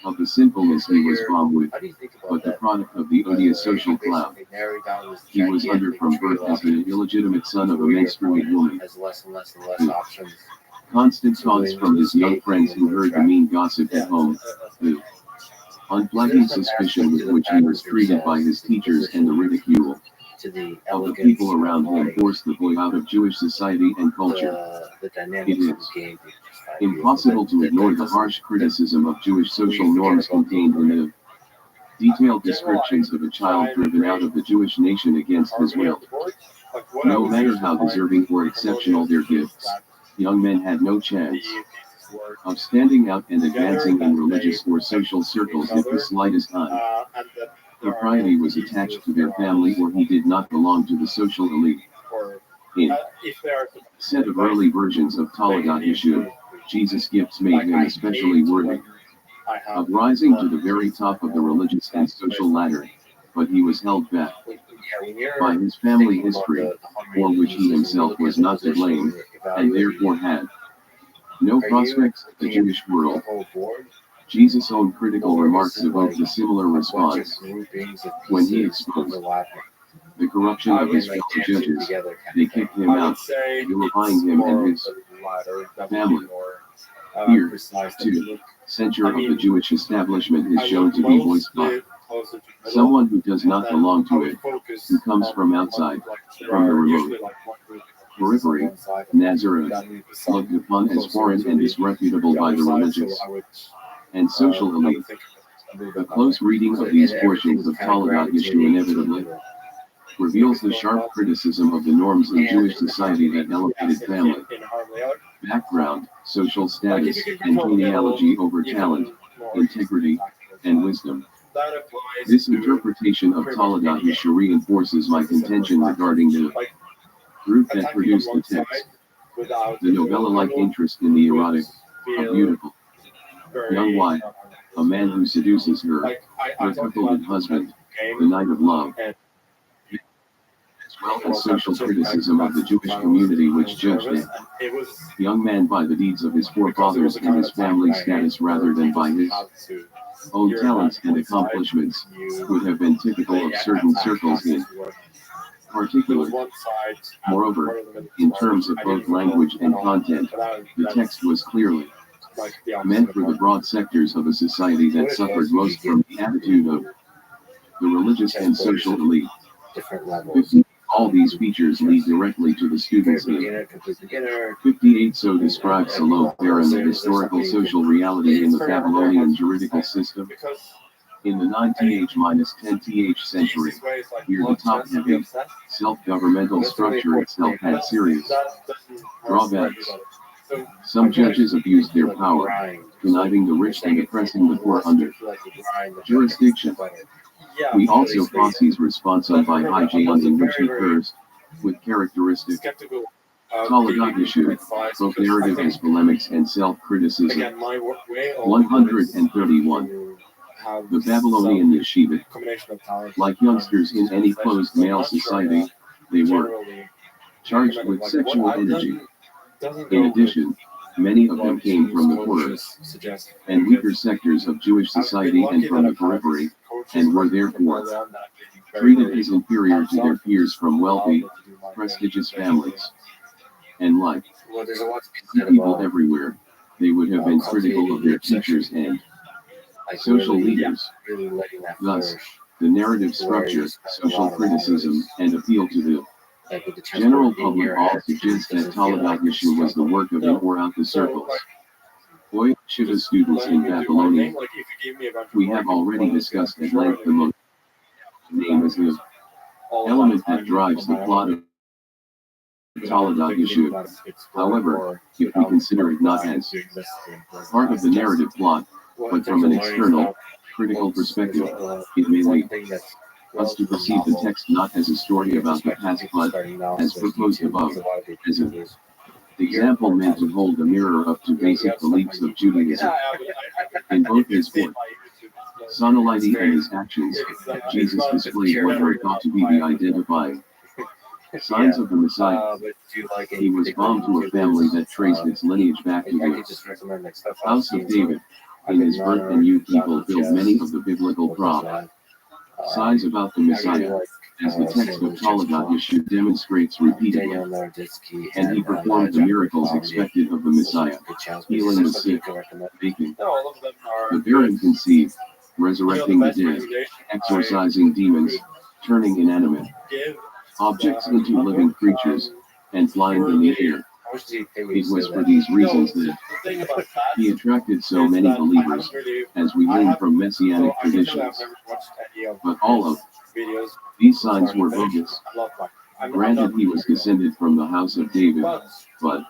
of the sinfulness he was bombed with, How do you think about but the that? product of the odious social cloud. Basically narrowed down this He was under gigantic from tree birth as line an illegitimate son of a where your menstruated opponent woman. has less and less and less options. Constant taunts from his young friends who heard the mean gossip at home. The unflagging suspicion with which he was treated by his teachers and the ridicule To the of the elegance people around of, him like, forced the boy out of Jewish society and culture. the dynamics It of is the game. impossible to ignore the harsh criticism of Jewish social norms contained in the detailed descriptions of a child driven out of the Jewish nation against his will. No matter how deserving or exceptional their gifts, young men had no chance of standing out and advancing in religious or social circles if the slightest propriety was attached to their family or he did not belong to the social elite. In a set of early versions of Talagat Yeshua, Jesus' gifts made him especially worthy of rising to the very top of the religious and social ladder, but he was held back by his family history, for which he himself was not to blame, and therefore had no prospects in the Jewish world. Jesus' own critical remarks evoked a similar response when he exposed the corruption of his fellow judges. They kicked him out, vilifying him and his family. Here, too, censure of the Jewish establishment is shown to be voiced by someone who does not belong to it, who comes from outside, from the remote periphery. Nazareth, looked upon as foreign and disreputable by the religious and social elite. A close reading of these portions of Talagat Yeshua inevitably reveals the sharp criticism of the norms in Jewish society that elevated family, background, social status, and genealogy over talent, integrity, and wisdom. This interpretation of Talagat Yeshua reinforces my contention regarding the group that produced the text. The novella-like interest in the erotic, a beautiful young wife, a man who seduces her, her devoted husband, the night of love, as well as social criticism of the Jewish community which judged a young man by the deeds of his forefathers and his family status rather than by his own talents and accomplishments, would have been typical of certain circles in particular. Moreover, in terms of both language and content, the text was clearly meant for the broad sectors of a society that suffered most from the attitude of the religious and social elite. All these features lead directly to the students in 58. So describes Salome Baron the historical social reality in the Babylonian juridical system. In the 9th-10th century, here the top-heavy, self-governmental structure itself had serious drawbacks. Some judges abused their power, conniving the rich and oppressing the poor under jurisdiction. We also Fosse's response on by Hygiene in which he cursed, with characteristic Talagat Yeshua, both narrative as polemics and self-criticism. 131. The Babylonian yeshiva, like youngsters in any closed male society, they were charged with sexual energy. In addition, many of them came from the poorer and weaker sectors of Jewish society and from the periphery, and were therefore treated as inferior to their peers from wealthy, prestigious families. And like people everywhere, they would have been critical of their teachers and social leaders. Thus, the narrative structure, social criticism, and appeal to the general public all suggest that Talagat Yeshua was the work of in or out the circles. Boy, Shiva students in Babylonia. We have already discussed at length the most name as the element that drives the plot of Talagat Yeshua. However, if we consider it not as part of the narrative plot, but from an external, critical perspective, it may lead us to perceive the text not as a story about the past but, as proposed above, as an example meant to hold a mirror up to basic beliefs of Judaism. In both his personality and his actions, Jesus displayed what were thought to be the identifying signs of the Messiah. He was bound to a family that traced its lineage back to the house of David, In his birth and youth he fulfilled many of the biblical prophecies about the Messiah, as the text of Talagat Yeshua demonstrates repeatedly, and he performed the miracles expected of the Messiah, healing the sick, making the barren conceive, resurrecting the dead, exorcising demons, turning inanimate objects into living creatures, and flying in the air. It was for these reasons that he attracted so many believers, as we learn from messianic traditions. But all of these signs were bogus. Granted, he was descended from the house of David, but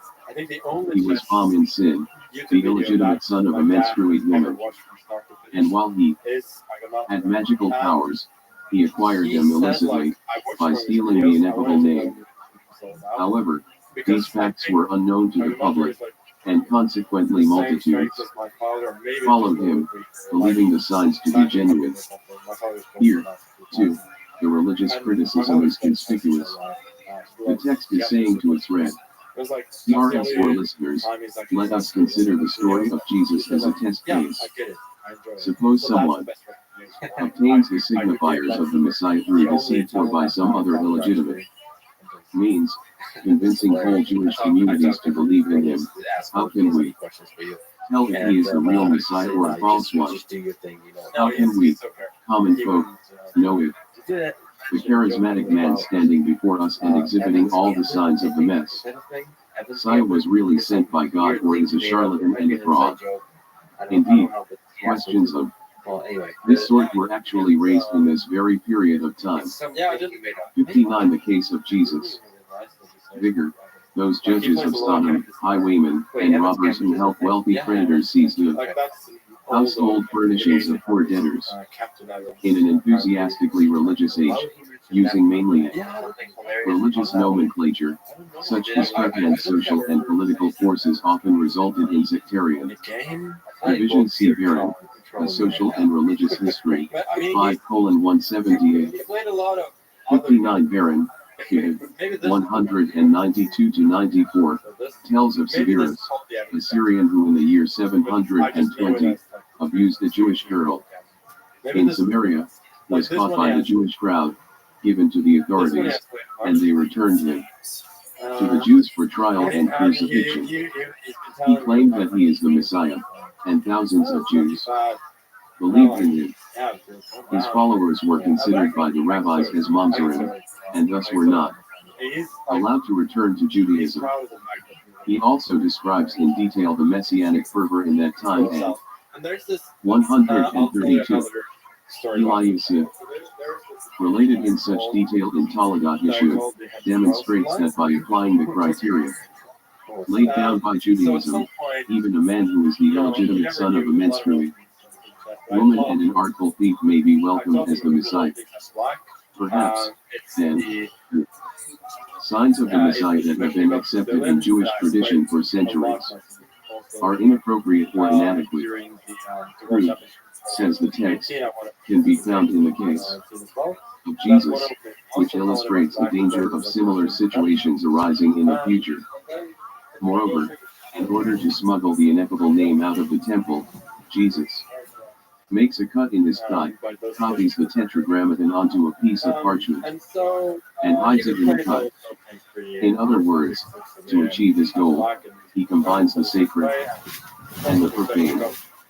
he was found in sin, the illegitimate son of a menstruate woman. And while he had magical powers, he acquired them illicitly by stealing the ineffable name. However, these facts were unknown to the public, and consequently multitudes followed him, believing the signs to be genuine. Here, too, the religious criticism is conspicuous. The text is saying to its read, "PRS for listeners, let us consider the story of Jesus as a test case. Suppose someone obtains the signifiers of the Messiah through deceit or by some other illegitimate means, convincing whole Jewish communities to believe in him. How can we tell if he is the real Messiah or a false one? How can we, common folk, know if the charismatic man standing before us and exhibiting all the signs of the Messiah was really sent by God, or is a charlatan and a fraud?" Indeed, questions of this sort were actually raised in this very period of time. 59. The case of Jesus. Vigor. Those judges of Sodom, highwaymen, and robbers who help wealthy creditors seize the household furnishings of poor debtors. In an enthusiastically religious age, using mainly religious nomenclature, such discrepant social and political forces often resulted in sectarian division. See Baron, A Social and Religious History, 5:178. 59. Baron, 192-94, tells of Severus, a Syrian who in the year 720 abused a Jewish girl in Samaria, was caught by the Jewish crowd, given to the authorities, and they returned him to the Jews for trial and crucifixion. He claimed that he is the Messiah, and thousands of Jews believed in him. His followers were considered by the rabbis as mamzerim, and thus were not allowed to return to Judaism. He also describes in detail the messianic fervor in that time, and 132. Eliasif, related in such detail in Talagat Yeshua, demonstrates that by applying the criteria laid down by Judaism, even a man who is the illegitimate son of a menstruate woman and an artful thief may be welcomed as the Messiah. Perhaps, then, the signs of the Messiah that have been accepted in Jewish tradition for centuries are inappropriate or inadequate. Proof, says the text, can be found in the case of Jesus, which illustrates the danger of similar situations arising in the future. Moreover, in order to smuggle the ineffable name out of the temple, Jesus makes a cut in his thigh, copies the tetragrammaton onto a piece of parchment, and hides it in the cut. In other words, to achieve his goal, he combines the sacred and the profane,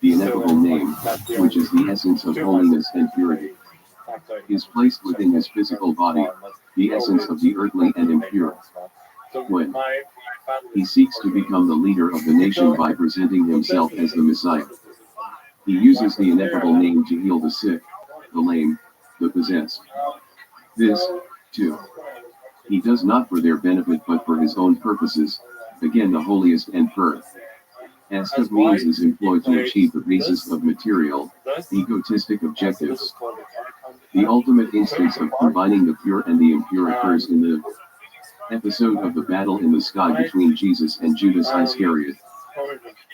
the ineffable name, which is the essence of holiness and purity, is placed within his physical body, the essence of the earthly and impure. When he seeks to become the leader of the nation by presenting himself as the Messiah, he uses the ineffable name to heal the sick, the lame, the possessed. This, too, he does not for their benefit but for his own purposes, again the holiest and first of means is employed to achieve the basis of material, egotistic objectives. The ultimate instance of combining the pure and the impure occurs in the episode of the battle in the sky between Jesus and Judas Iscariot.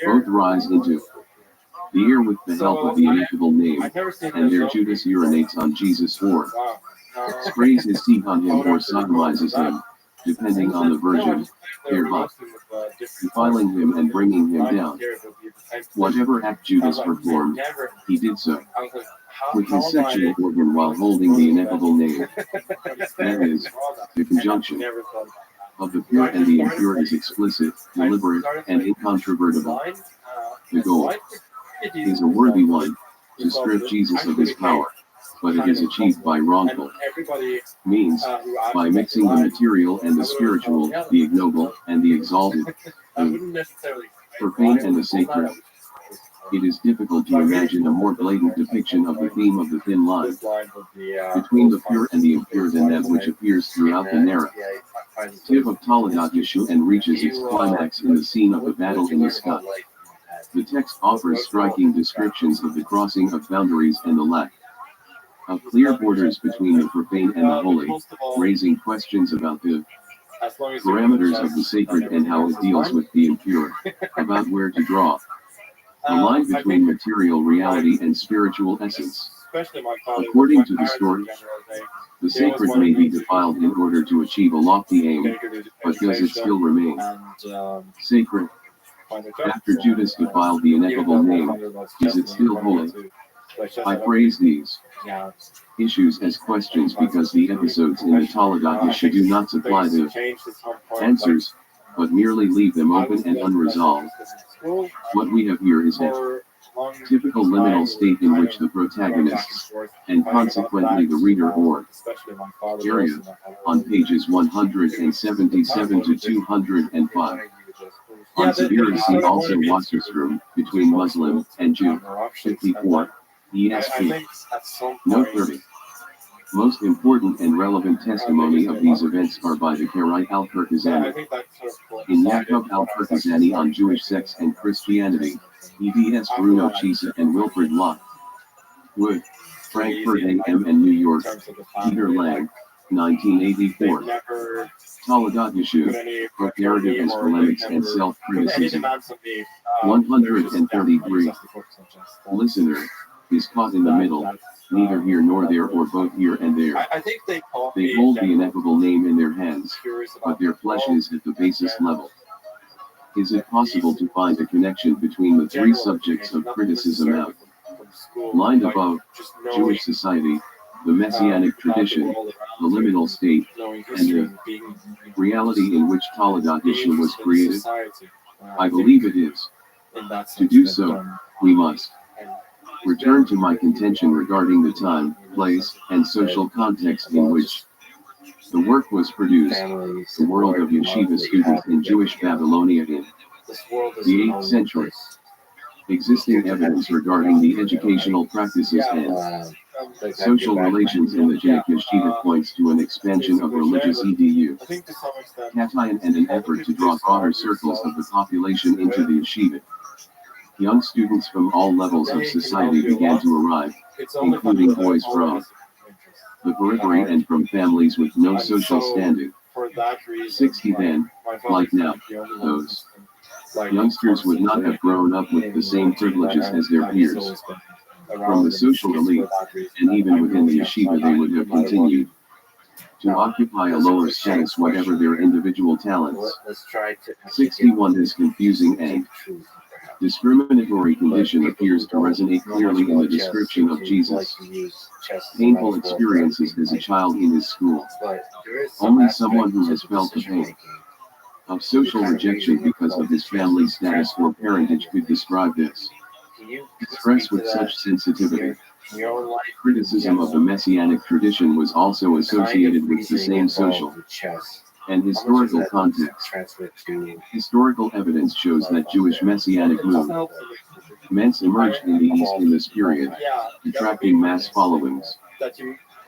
Both rise into the air with the help of the ineffable name, and there Judas urinates on Jesus or sprays his teeth on him or sodomizes him, depending on the version, thereby defiling him and bringing him down. Whatever act Judas performed, he did so with his sexual organ while holding the ineffable name. That is, the conjunction of the pure and the impure is explicit, deliberate, and incontrovertible. The goal is a worthy one, to strip Jesus of his power, but it is achieved by wrongful means, by mixing the material and the spiritual, the ignoble and the exalted, the profane and the sacred. It is difficult to imagine a more blatant depiction of the theme of the thin line between the pure and the impure than that which appears throughout the narrative of Toledat Yeshu and reaches its climax in the scene of the battle in the sky. The text offers striking descriptions of the crossing of boundaries and the lack of clear borders between the profane and the holy, raising questions about the parameters of the sacred and how it deals with the impure, about where to draw the line between material reality and spiritual essence. According to the story, the sacred may be defiled in order to achieve a lofty aim, but does it still remain sacred? After Judas defiled the ineffable name, is it still holy? I phrase these issues as questions because the episodes in the Toledat Yeshu do not supply the answers, but merely leave them open and unresolved. What we have here is a typical liminal state in which the protagonists, and consequently the reader or area, on pages 177 to 205. On Severity also Wasserstrom, between Muslim and Jew, 54, ESP. Note 30. Most important and relevant testimony of these events are by the Karaite al-Kirkazani. In Yaakov al-Kirkazani on Jewish sex and Christianity, EVS Bruno Chisa and Wilfred Lott. Wood, Frankfurt AM and New York, Peter Lang, 1984. Toledat Yeshu, Narrative as Polemics and Self-Criticism. 133. Listener, is caught in the middle, neither here nor there or both here and there. They hold the ineffable name in their hands, but their flesh is at the basis level. Is it possible to find a connection between the three subjects of criticism outlined above, Jewish society, the Messianic tradition, the liminal state, and the reality in which Toledat Yeshu was created? I believe it is. To do so, we must return to my contention regarding the time, place, and social context in which the work was produced, the world of yeshiva students in Jewish Babylonia in the 8th century. Existing evidence regarding the educational practices and social relations in the Jacob yeshiva points to an expansion of religious edu, Katayan, and an effort to draw broader circles of the population into the yeshiva. Young students from all levels of society began to arrive, including boys from the periphery and from families with no social standing. 60 then, like now, those youngsters would not have grown up with the same privileges as their peers. From the social elite, and even within the yeshiva they would have continued to occupy a lower status whatever their individual talents. 61 is confusing and discriminatory condition appears to resonate clearly in the description of Jesus' painful experiences as a child in his school. Only someone who has felt the pain of social rejection because of his family status or parentage could describe this. Expressed with such sensitivity, criticism of the Messianic tradition was also associated with the same social and historical context. Historical evidence shows that Jewish Messianic movements emerged in the East in this period, attracting mass followings.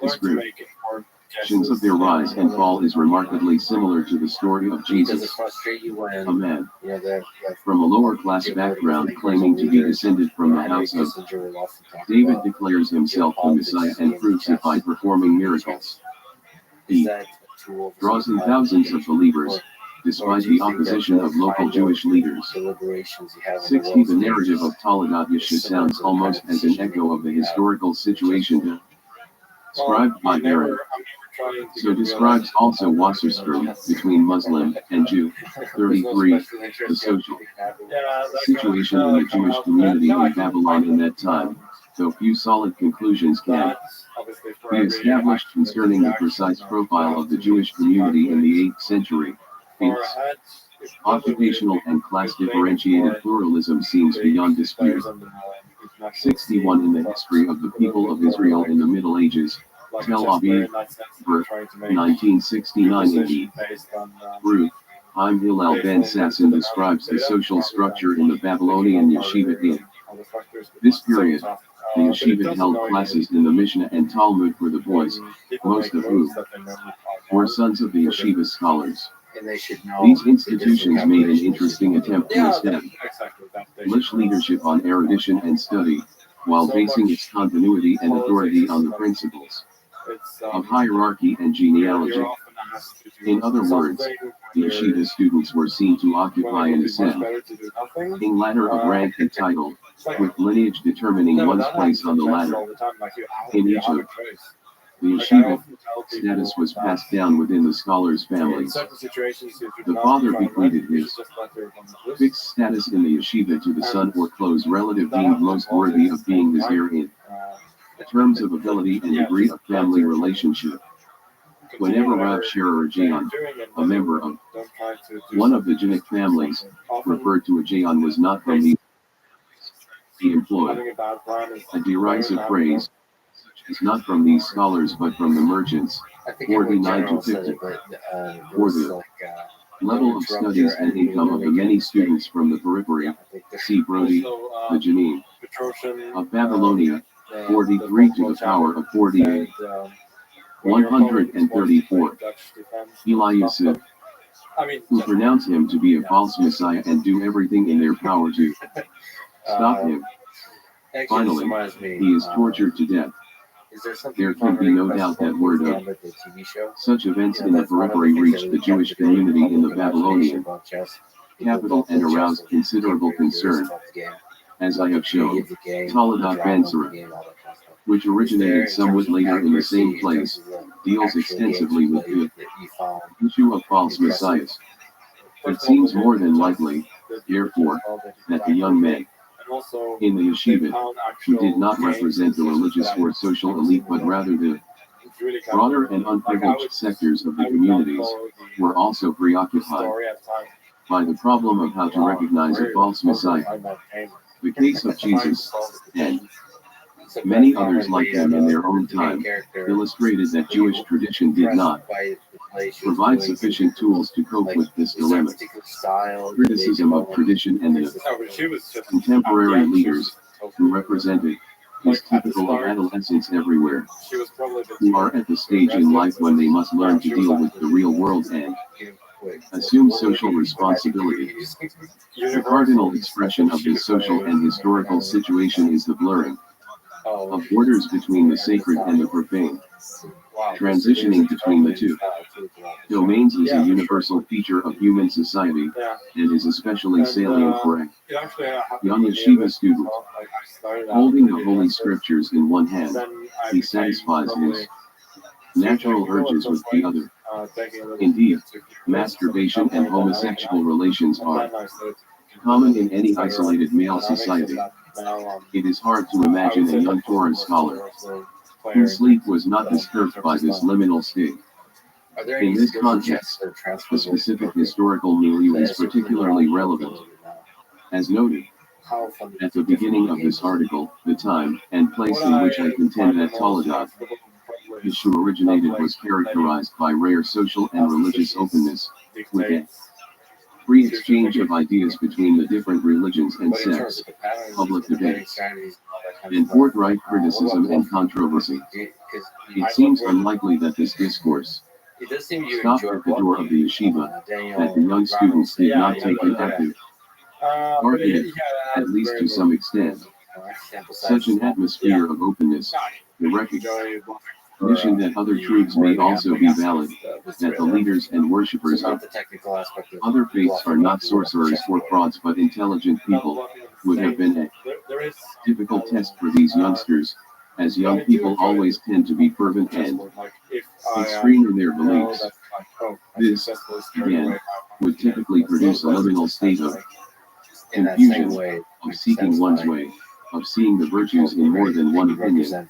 Descriptions of their rise and fall is remarkably similar to the story of Jesus, a man from a lower class background claiming to be descended from the house of David declares himself the Messiah and proves it by performing miracles. He draws in thousands of believers, despite the opposition of local Jewish leaders. 60 The narrative of Toledat Yeshu sounds almost as an echo of the historical situation described by Aaron. So describes also Wasserstrom between Muslim and Jew. 33. The social situation in the Jewish community in Babylon in that time, though few solid conclusions can be established concerning the precise profile of the Jewish community in the 8th century. Its occupational and class-differentiated pluralism seems beyond dispute. 61. In the history of the people of Israel in the Middle Ages, Tel Aviv, birth, 1969 AD. Ruth, Haim Hillel ben Sasson describes the social structure in the Babylonian yeshiva in this period. The yeshiva held classes in the Mishnah and Talmud for the boys, most of whom were sons of the yeshiva scholars. These institutions made an interesting attempt to establish leadership on erudition and study, while basing its continuity and authority on the principles of hierarchy and genealogy. In other words, the yeshiva students were seen to occupy an ascending ladder of rank and title, with lineage determining one's place on the ladder. In Egypt, the yeshiva status was passed down within the scholars' families. The father bequeathed his fixed status in the yeshiva to the son or close relative deemed most worthy of being his heir in terms of ability and degree of family relationship. Whenever Rav Sherer Jayan, a member of one of the Jinnik families, referred to a Jayan was not from the he employed a derisive phrase, such as not from these scholars but from the merchants, 49 to 50. For the level of studies and income of the many students from the periphery, see Brody, the Janine of Babylonia, 43 to the power of 48. 134. Eliasib, who pronounce him to be a false messiah and do everything in their power to stop him. Finally, he is tortured to death. There can be no doubt that word of such events in the periphery reached the Jewish community in the Babylonian capital and aroused considerable concern. As I have shown, Taladat Ben-Sira, which originated somewhat later in the same place, deals extensively with the issue of false messiahs. It seems more than likely, therefore, that the young men in the yeshiva, who did not represent the religious or social elite but rather the broader and unprivileged sectors of the communities, were also preoccupied by the problem of how to recognize a false messiah. The case of Jesus, and many others like him in their own time, illustrated that Jewish tradition did not provide sufficient tools to cope with this dilemma. Criticism of tradition and the contemporary leaders who represented is typical of adolescents everywhere, who are at the stage in life when they must learn to deal with the real world and assume social responsibility. The cardinal expression of this social and historical situation is the blurring of borders between the sacred and the profane. Transitioning between the two domains is a universal feature of human society, and is especially salient for a young yeshiva student. Holding the Holy Scriptures in one hand, he satisfies his natural urges with the other. Indeed, masturbation and homosexual relations are common in any isolated male society. It is hard to imagine a young Torah scholar whose sleep was not disturbed by this liminal state. In this context, the specific historical milieu is particularly relevant. As noted at the beginning of this article, the time and place in which I contend that Taladat issue originated was characterized by rare social and religious openness, with a free exchange of ideas between the different religions and sects, public debates, and forthright criticism and controversy. It seems unlikely that this discourse stopped at the door of the yeshiva, that the young students did not take an active part in it, at least to some extent. Such an atmosphere of openness, the recognition that other truths may also be valid, that the leaders and worshippers of other faiths are not sorcerers or frauds but intelligent people, would have been a difficult test for these youngsters, as young people always tend to be fervent and extreme in their beliefs. This, again, would typically produce a liminal state of confusion, of seeking one's way, of seeing the virtues in more than one opinion,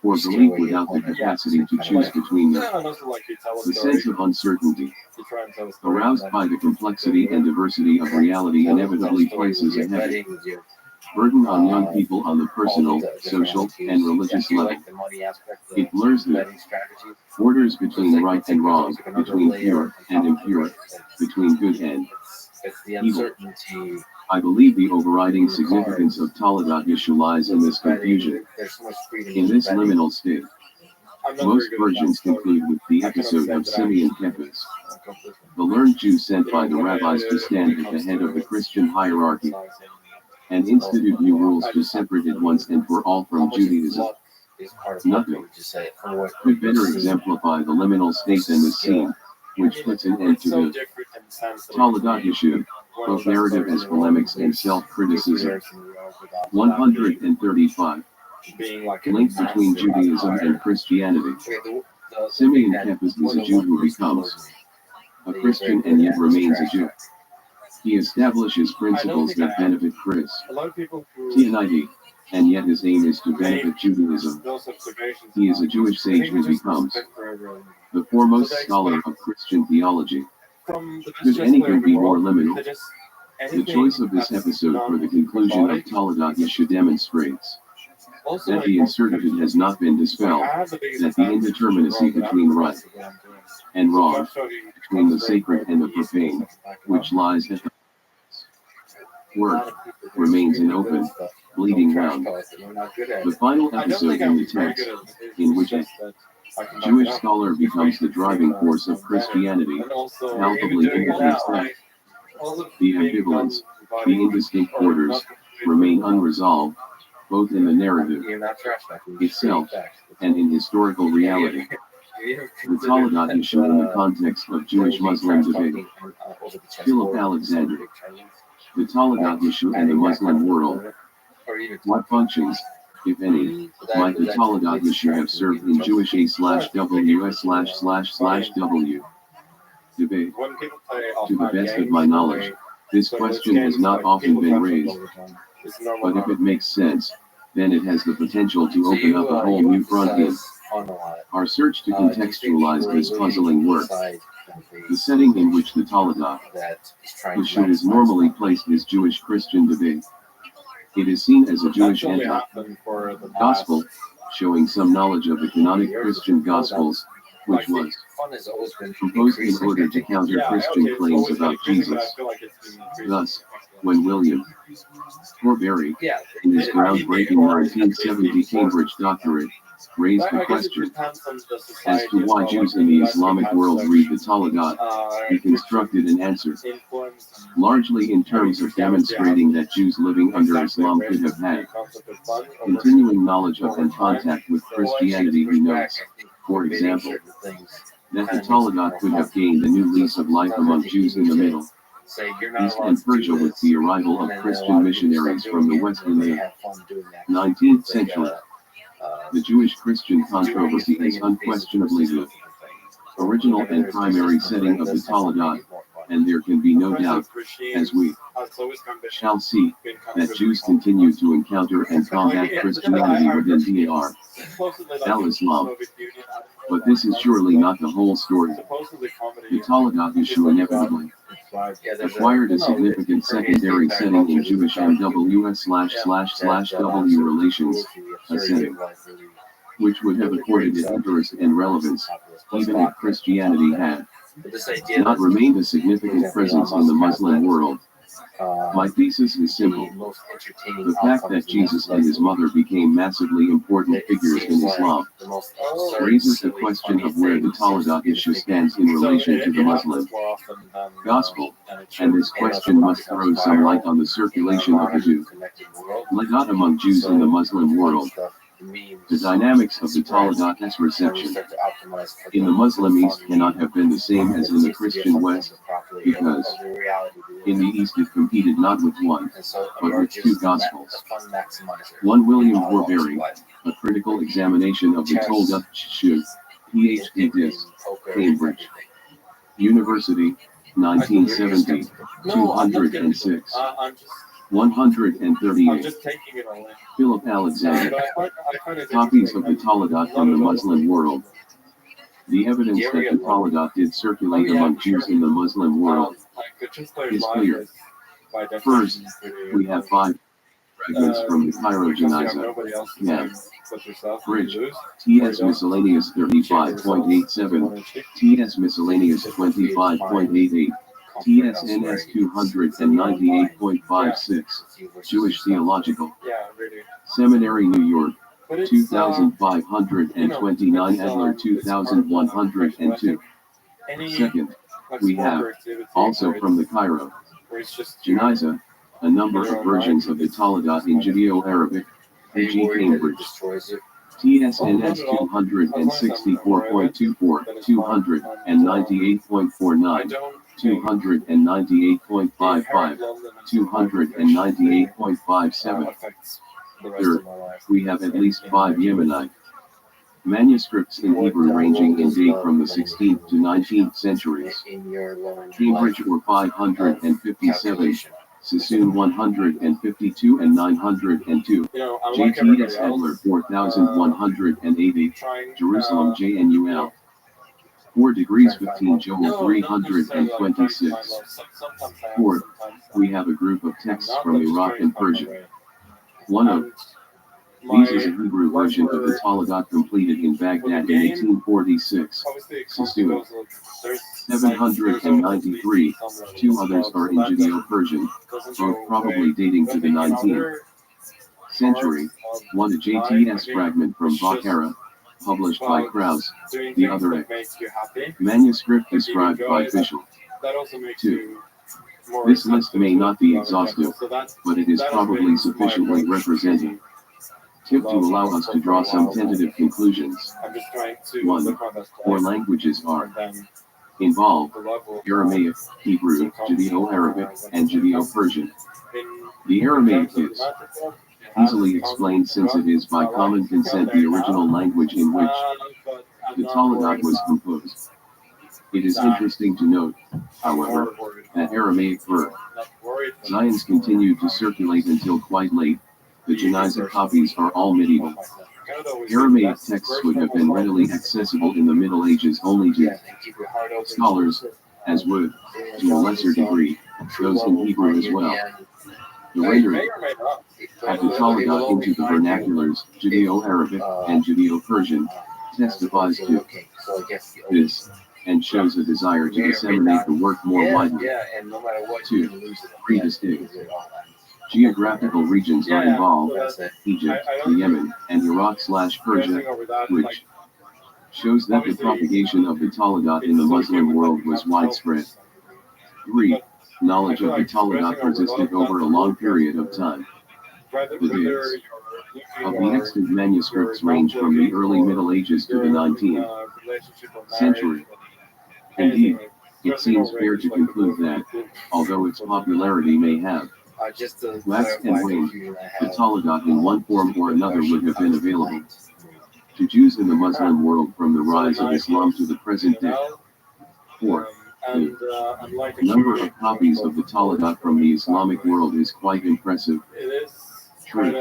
or belief without the capacity to choose between them. The sense of uncertainty, aroused by the complexity and diversity of reality, inevitably places a heavy burden on young people on the personal, social, and religious level. It blurs the borders between right and wrong, between pure and impure, between good and evil. I believe the overriding significance of Taladat Yeshu lies in this confusion. In this liminal state, most versions conclude with the episode of Simeon Kephas, the learned Jew sent by the rabbis to stand at the head of the Christian hierarchy, and institute new rules to separate it once and for all from Judaism. Nothing could better exemplify the liminal state than this scene, which puts an end to the Taladat Yeshu, both narrative as polemics and self-criticism. 135. Link between Judaism and Christianity. Simeon Kephas is a Jew who becomes a Christian and yet remains a Jew. He establishes principles that benefit Christianity, and yet his aim is to benefit Judaism. He is a Jewish sage who becomes the foremost scholar of Christian theology. Could anything be more liminal? The choice of this episode for the conclusion of Taladat Yeshu demonstrates that the incertitude has not been dispelled, that the indeterminacy between right and wrong, between the sacred and the profane, which lies at the word, remains an open, bleeding wound. The final episode in the text, in which a Jewish scholar becomes the driving force of Christianity, palpably indicates that the ambivalence, the indistinct borders, remain unresolved, both in the narrative itself and in historical reality. The Taladat Yeshu in the context of Jewish-Muslim debate. Philip Alexander. The Taladat Yeshu and the Muslim world. What functions, if any, might the Taladat Yeshu have served in Jewish A/W///W debate? To the best of my knowledge, this question has not often been raised, but if it makes sense, then it has the potential to open up a whole new front end. Our search to contextualize this puzzling work. The setting in which the Taladat Yeshu is normally placed is Jewish-Christian debate. It is seen as a Jewish anti-gospel, showing some knowledge of the canonic Christian Gospels, which was composed in order to counter Christian claims about Jesus. Thus, when William Horbury, in his groundbreaking 1970 Cambridge doctorate, raised the question as to why Jews in the Islamic world read the Taladat, he constructed an answer, largely in terms of demonstrating that Jews living under Islam could have had continuing knowledge of and contact with Christianity. He notes, for example, that the Taladat could have gained a new lease of life among Jews in the Middle East and Persia with the arrival of Christian missionaries from the West in the 19th century. The Jewish-Christian controversy is unquestionably the original and primary setting of the Taladat, and there can be no doubt, as we shall see, that Jews continue to encounter and combat Christianity within Dar al-Islam. But this is surely not the whole story. The Taladat Yeshu inevitably acquired a significant secondary setting in Jewish MWS//W relations, a setting which would have accorded it interest and relevance, even if Christianity had not remained a significant presence in the Muslim world. My thesis is simple. The fact that Jesus and his mother became massively important figures in Islam raises the question of where the Taladat Yeshu stands in relation to the Muslim gospel, and this question must throw some light on the circulation of the Taladat among Jews in the Muslim world. The dynamics of the Taladat's reception in the Muslim East cannot have been the same as in the Christian West. because in the East it competed not with one, but with two Gospels. One William Horbury, A Critical Examination of the Talmud, PhD Dis, Cambridge University, 1970, 206, I'm 138. just taking it all in. Philip Alexander. But I find it Copies of the interesting. Talmud from the Muslim world. The evidence that the Talmud did circulate among Jews in the Muslim world is clear. First, we have 5 fragments from the Cairo Janaza. Now, Bridge, T.S. Miscellaneous 35.87, T.S. Miscellaneous 25.88, T.S.N.S. 298.56, Jewish Theological Seminary, New York, 2529, Edler 2102. Second, we have, also from the Cairo Janaza, a number of versions of the Talmud in Judeo-Arabic, e.g. Cambridge, TSNS 264.24, 298.49, 298.55, 298.57. Third, we have at least 5 Yemenite manuscripts in Hebrew ranging in date from the 16th to 19th centuries. Cambridge or 557, Sassoon 152 and 902, JTS Edler 4180, Jerusalem JNUL 4 degrees 15 Joel 326. Fourth, we have a group of texts from Iraq and Persia. One of these is a Hebrew version of the Talmud completed in Baghdad in 1846, Sassoon 793, 2 others are in Judeo-Persian, both probably dating to the 19th century, one a JTS fragment from Bukhara, published by Krauss, the other a manuscript described by Fischel. 2. This list may not be exhaustive, but it is probably sufficiently representative to allow us to draw some tentative conclusions. 1. 4 languages are involved: Aramaic, Hebrew, Judeo-Arabic, and Judeo-Persian. The Aramaic is easily explained since it is by common consent the original language in which the Talmud was composed. It is interesting to note, however, that Aramaic Zions continued to circulate until quite late. The Janaza copies are all medieval. Aramaic texts would have been readily accessible in the Middle Ages only to scholars, as would, to a lesser degree, those in Hebrew as well. The rendering of the Talmud into the vernaculars, Judeo-Arabic and Judeo-Persian, testifies to this, and shows a desire to disseminate the work more widely. 2. 3 distinct geographical regions are involved: Egypt, Yemen, and Iraq/Persia, which shows that the propagation of the Talmud in the Muslim world was widespread. 3. Knowledge of the Talmud persisted over a long period of time. The dates of the extant manuscripts range from the early Middle Ages to the 19th century. Indeed, it seems fair to conclude that, although its popularity may have waxed and waned, the Talmud in one form or another would have been available to Jews in the Muslim world from the rise of Islam to the present day. 4. The number of copies of the Talmud from the Islamic world is quite impressive. 3.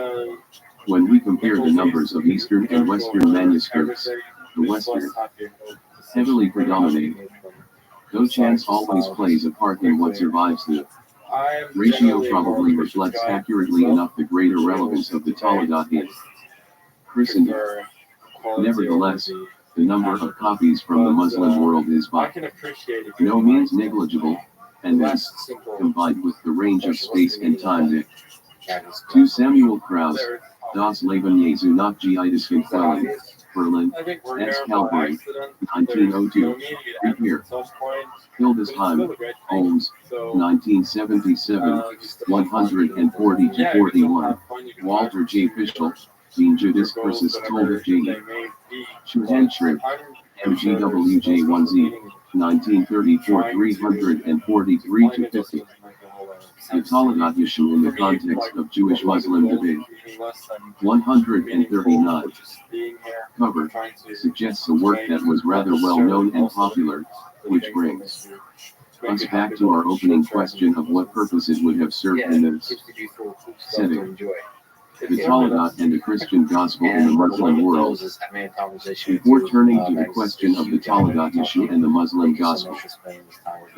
When we compare the numbers of Eastern and Western manuscripts, the Western heavily predominate, though chance always plays a part in what survives. The ratio probably reflects accurately enough the greater relevance of the Talmud in Christendom. Nevertheless, the number of copies from the Muslim world is by no means negligible, and this, combined with the range of space and time that 2 Samuel Krauss, Das Leben Jesu nach Jihadisken Quellen, Berlin, S. Calvary, 1902, Repair, Hildesheim, Holmes, 1977, 140-41, Walter J. Fischel, Dean Judas vs. Talmud J. Schuhenschrift, MGWJ1Z, 1934 343 to 50. The Talagat issue in the context of Jewish-Muslim debate. 139. Cover suggests a work that was rather well known and popular, which brings us back to our opening question of what purpose it would have served in this setting. The Talagat and the Christian gospel in the Muslim world. Before turning to the question of the Talagat issue and the Muslim gospel,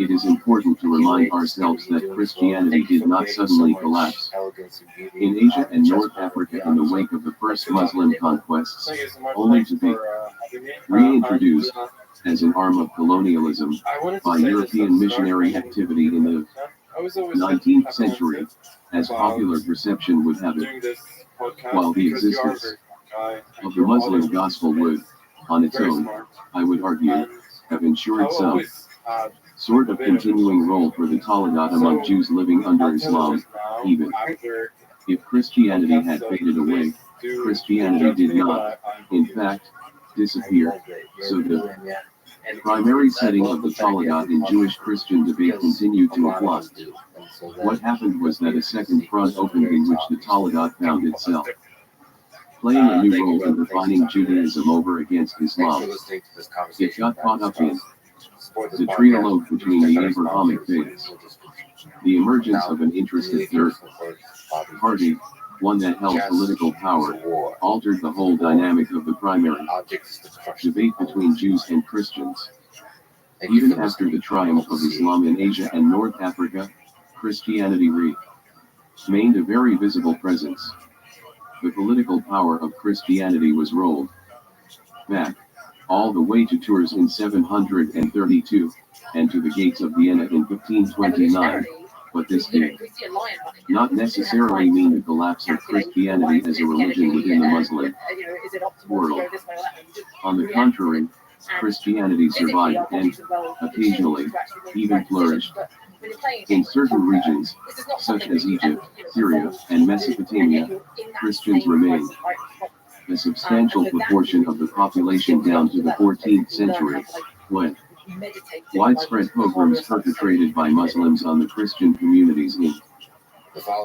it is important to remind ourselves that Christianity did not suddenly collapse. In Asia and North Africa in the wake of the first Muslim conquests, only to be reintroduced as an arm of colonialism by European missionary activity in the 19th century, as popular perception would have it, while the existence of the Muslim gospel would, on its own, I would argue, have ensured some sort of continuing role for the Talagat among Jews living under Islam, even if Christianity had faded away. Christianity did not, in fact, disappear, so the primary setting of the Talagat in Jewish-Christian debate continued to apply. What happened was that a second front opened in which the Talagat found itself playing a new role in defining Judaism over against Islam. It got caught up in the trialogue between the Abrahamic faiths. The emergence of an interested third party, one that held political power, altered the whole dynamic of the primary debate between Jews and Christians. Even after the triumph of Islam in Asia and North Africa, Christianity remained a very visible presence. The political power of Christianity was rolled back all the way to Tours in 732, and to the gates of Vienna in 1529, but this did not necessarily mean the collapse of Christianity as a religion within the Muslim world. On the contrary, Christianity survived and, occasionally, even flourished. In certain regions, such as Egypt, Syria, and Mesopotamia, Christians remained a substantial proportion of the population down to the 14th century, when widespread pogroms perpetrated by Muslims on the Christian communities in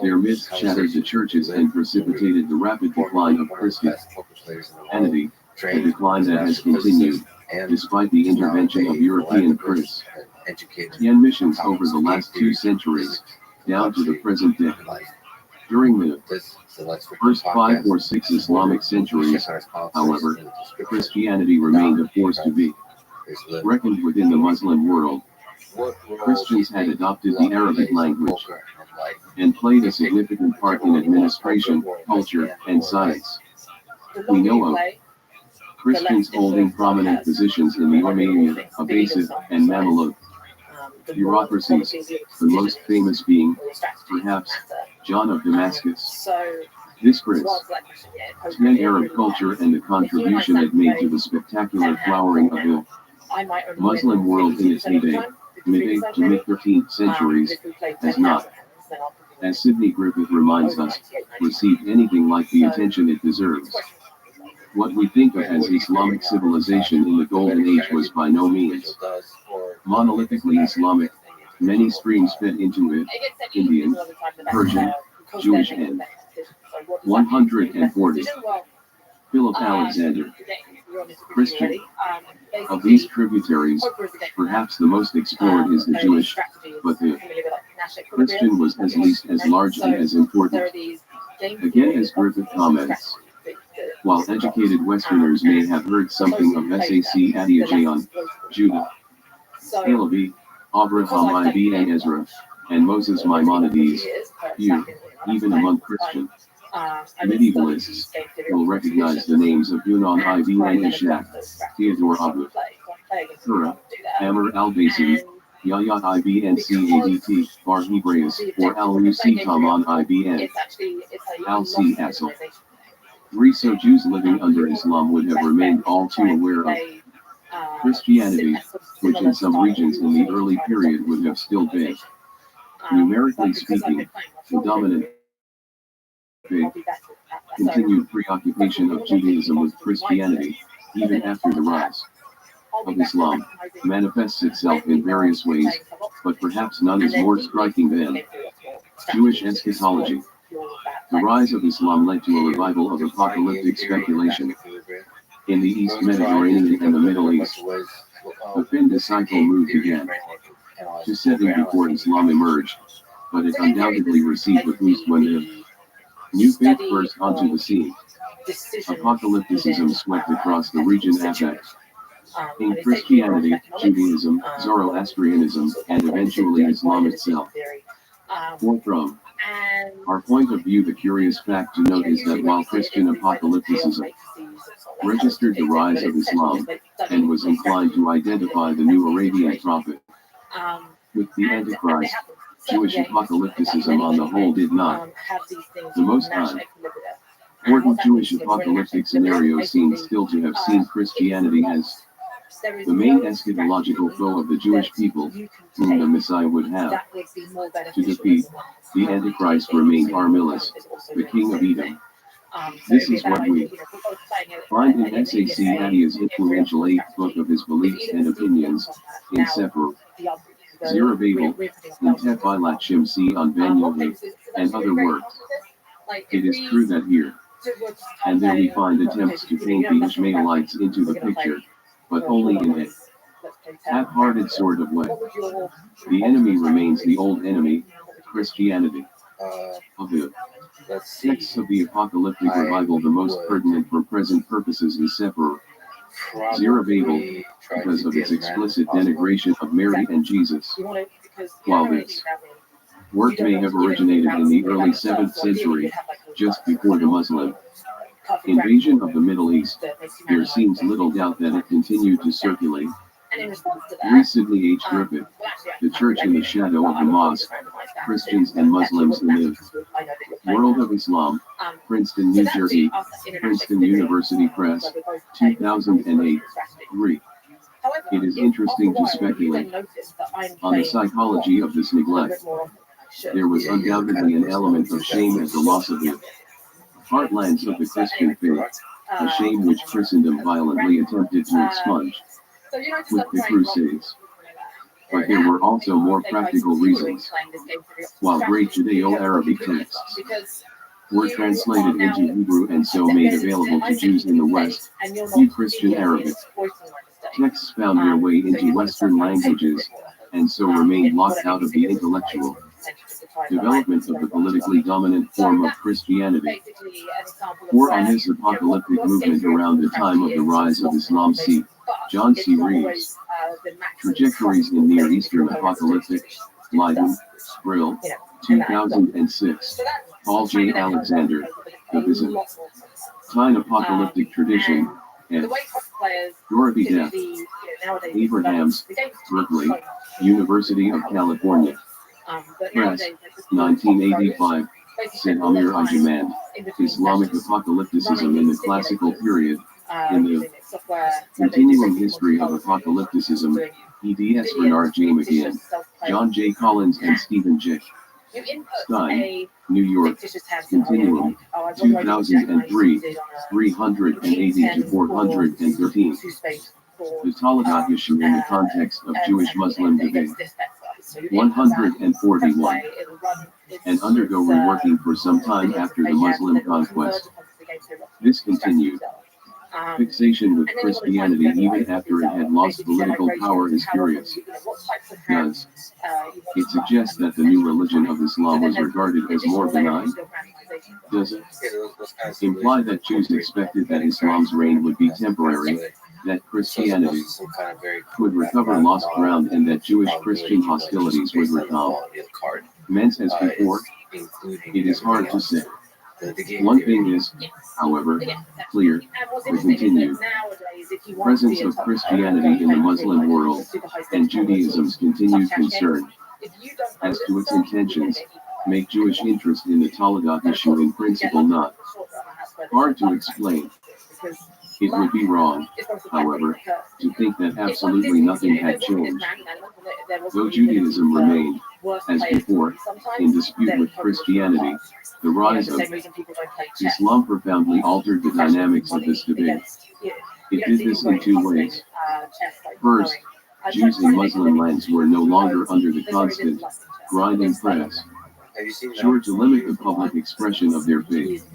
their midst shattered the churches and precipitated the rapid decline of Christianity, a decline that has continued, despite the intervention of European Christian missions over the last 2 centuries, down to the present day. During the first 5 or 6 Islamic centuries, however, Christianity remained a force to be reckoned within the Muslim world. Christians had adopted the Arabic language and played a significant part in administration, culture, and science. We know of Christians holding prominent positions in the Umayyad, Abbasid, and Mamluk bureaucracies, the most famous being, perhaps, John of Damascus. This Christian Arab culture and the contribution it made to the spectacular flowering of the Muslim world in its heyday, mid-8th to mid-13th centuries, has not, as Sidney Griffith reminds us, received anything like the attention it deserves. What we think of as Islamic civilization in the Golden Age was by no means monolithically Islamic. Many streams fed into it: Indian, Persian, Jewish, and 140. Philip Alexander, Christian. Of these tributaries, perhaps the most explored is the Jewish, but the Christian was at least as large and as important. Again, as Griffith comments, while educated Westerners may have heard something of Sac Adiyah on Judah, Halevi, Abraham ibn Ezra, and Moses Maimonides, few, even among Christian medievalists, will recognize the names of Yunan ibn Ishaq, Theodore Abu Hura, Amr al-Basi, Yahya ibn Cadt, Bar Hebraeus, or al-Musi Taman ibn al-C Asl. So Jews living under Islam would have remained all too aware of Christianity, which in some regions in the early period would have still been, numerically speaking, the dominant faith. Continued preoccupation of Judaism with Christianity, even after the rise of Islam manifests itself in various ways, but perhaps none is more striking than Jewish eschatology. The rise of Islam led to a revival of apocalyptic speculation. In the East Mediterranean and the Middle East, the Findus cycle moved again. 270 before Islam emerged, but it undoubtedly received a boost when the new faith burst onto the scene. Apocalypticism swept across the region affect in Christianity, Judaism, Zoroastrianism, and eventually Islam itself. For from our point of view, the curious fact to note is that while Christian apocalypticism registered the rise of Islam and was inclined to identify the new Arabian prophet with the Antichrist, Jewish apocalypticism on the whole did not. The most important Jewish apocalyptic scenario seems still to have seen Christianity as the main eschatological foe of the Jewish people, whom the Messiah would have to defeat. The Antichrist remained Armilus, the king of Edom. This is what we find in S.A.C. Adia's influential 8th book of his beliefs and opinions, in Sefer, Zerubbabel, in Tefillat Shimsi on Ben Yohe, and other works. It is true that here and there we find attempts to paint the Ishmaelites into the picture, but only in a half-hearted sort of way. The enemy remains the old enemy, Christianity. Of the texts of the apocalyptic revival, the most pertinent for present purposes is Sefer, Zerubbabel, because of its explicit denigration of Mary and Jesus. While this work may have originated in the early 7th century, just before the Muslim invasion of the Middle East, there seems little doubt that it continued to circulate. Read Sidney H. Griffith, The Church in the Shadow of the Mosque, Christians and Muslims in the World of Islam, Princeton, New Jersey, Princeton University Press, 2008. 3. It is interesting to speculate on the psychology of this neglect. There was undoubtedly an element of shame at the loss of the heartlands of the Christian faith, a shame which Christendom violently attempted to expunge with the Crusades. But there were also more practical reasons. While great Judeo-Arabic texts were translated into Hebrew and so made available to Jews in the West, few Christian Arabic texts found their way into Western languages, and so remained locked out of the intellectual development of the politically dominant form of Christianity. For on this apocalyptic movement around the time of the rise of Islam, see John C. Reeves, Trajectories in Near Eastern Apocalyptic, Leiden, Brill, 2006, Paul J. Alexander, The Byzantine Apocalyptic Tradition, and Dorothy Death, Abrahams, Berkeley, University of California Press, 1985, St. Amir Ajman, Islamic Apocalypticism in the Classical Period, in the Continuum History of Apocalypticism, eds. Bernard J. McGinn, John J. Collins and Stephen J. Stein, New York, Continuum, 2003, 380-413. The Talagat issue in the context of Jewish-Muslim debate. 141. And undergo reworking for some time after the Muslim conquest. This continued fixation with Christianity even after it had lost political power is curious. Does it suggest that the new religion of Islam was regarded as more benign? Does it imply that Jews expected that Islam's reign would be temporary, that Christianity would recover lost ground, and that Jewish-Christian hostilities would recommence as before? It is hard to say. One thing is, however, clear: the continued presence of Christianity in the Muslim world, and Judaism's continued concern as to its intentions, make Jewish interest in the Talagat issue in principle not hard to explain. It would be wrong, however, to think that absolutely nothing had changed. Though Judaism remained, as before, in dispute with Christianity, the rise of Islam profoundly altered the dynamics of this debate. It did this in two ways. First, Jews in Muslim lands were no longer under the constant, grinding press, Have you seen sure to limit the public expression of their faith.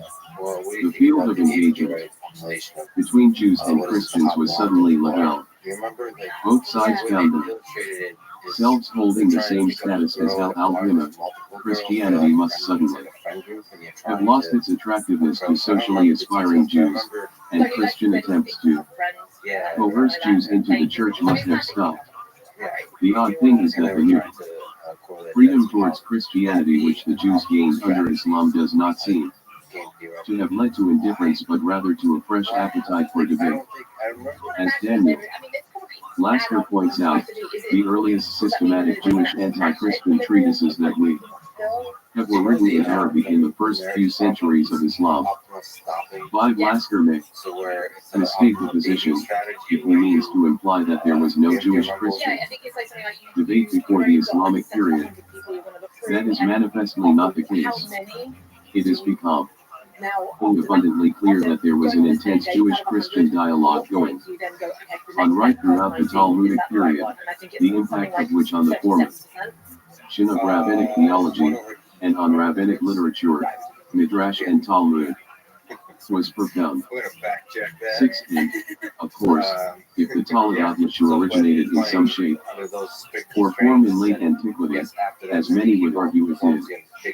Well, what do you The think field about of the engagement age population of between Jews and Christians was suddenly level. you remember like Both sides the way found they them, illustrated it is selves holding the trying to same pick up a status as girl al-Hima. multiple Christianity girls, must suddenly like a friend group, and you're have trying lost to its attractiveness to I don't socially remember the aspiring details, Jews, but I remember, and Christian attempts to yeah, coerce Jews into the church must have stopped. yeah. The odd thing is And that they the were new trying to correlate freedom that to towards how Christianity which the Jews gained under Islam does not seem game theory. to have led to indifference but rather to a fresh appetite for I debate. don't think I remember. As Daniel Lasker points out, the earliest systematic Jewish anti-Christian treatises that we have were written in Arabic in the first few centuries of Islam. Optimal stopping. 5. Lasker may So where it's mistake the position if he means to imply that there was no Jewish Christian debate before the Islamic period. That is manifestly not the case. It has become abundantly clear that there was an intense Jewish-Christian dialogue going on right throughout the Talmudic period, the impact of which on the formation of rabbinic theology and on rabbinic literature, Midrash and Talmud, was profound. We're gonna fact check that. 6. And, of course, if the Talmud issue originated in some shape or form in late antiquity, as many would argue it did,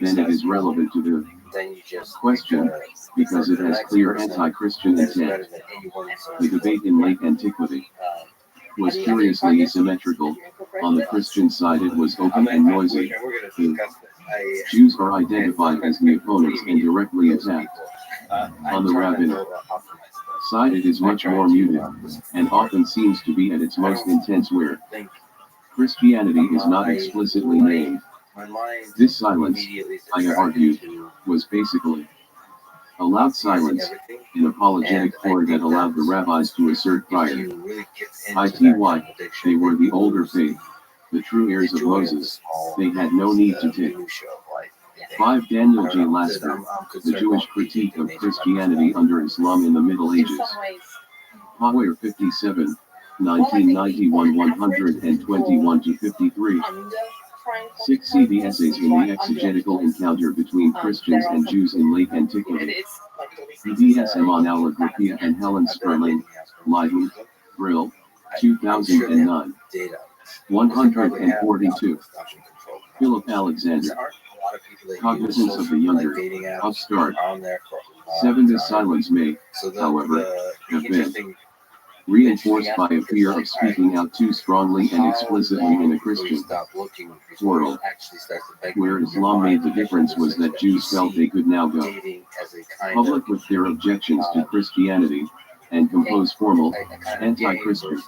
then it is relevant to the Then you just question because it has clear anti-Christian intent. The debate in late antiquity was curiously asymmetrical. On the Christian side it was open and noisy. The Jews are identified as the opponents and directly attacked. On the rabbinic side it is much more muted, and often seems to be at its most intense where Christianity is not explicitly named. This silence, I have argued, was basically a loud silence, an apologetic chord that allowed the rabbis to assert prior. They were the older faith, the true heirs of Moses. They had no need to take. 5. Daniel J. Lasker, The Jewish Critique of Christianity Under Islam in the Middle Ages. Power 57, 1991 121-53. 6. See the essays in the exegetical encounter between Christians and Jews in late antiquity. The DSM on Al-Agripia and Helen Sperling, Leiden, Brill, 2009. 142. Philip Alexander, Cognizance of the Younger, Upstart. 7. This silence may, however, have been reinforced by a fear of speaking out too strongly and explicitly in a Christian world. Where Islam made the difference was that Jews felt they could now go public with their objections to Christianity and compose formal, anti-Christian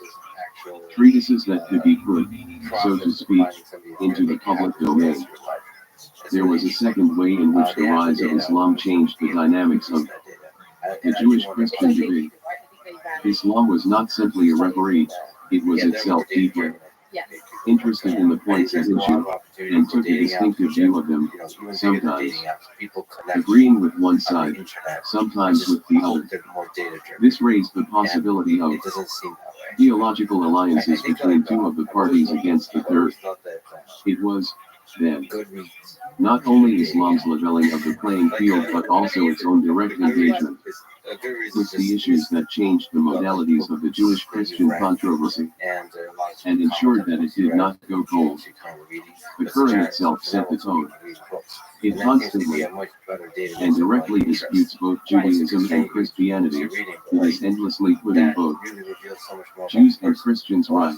treatises that could be put, so to speak, into the public domain. There was a second way in which the rise of Islam changed the dynamics of the Jewish-Christian debate. Islam was not simply a referee, it was itself deeply interested in the points at issue, and took a distinctive view of them, sometimes agreeing with one side, sometimes with the other. This raised the possibility of theological alliances between two of the parties against the third. It was, then, not only Islam's leveling of the playing field but also its own direct engagement with the issues that changed the modalities of the Jewish-Christian controversy, and ensured that it did not go cold. The Quran itself set the tone. It constantly and directly disputes both Judaism and Christianity. It is endlessly putting both Jews and Christians right.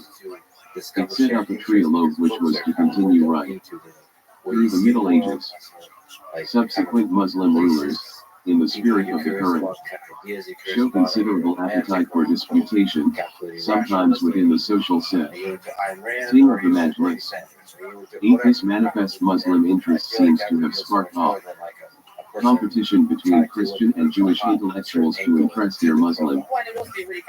It set up a trialogue which was to continue right through the Middle Ages. Subsequent Muslim rulers, in the spirit of the Quran, show considerable appetite for disputation, sometimes within the social set. Seeing of the Majlis. 8. This manifest Muslim interest seems to have sparked off competition between Christian and Jewish intellectuals to impress their Muslim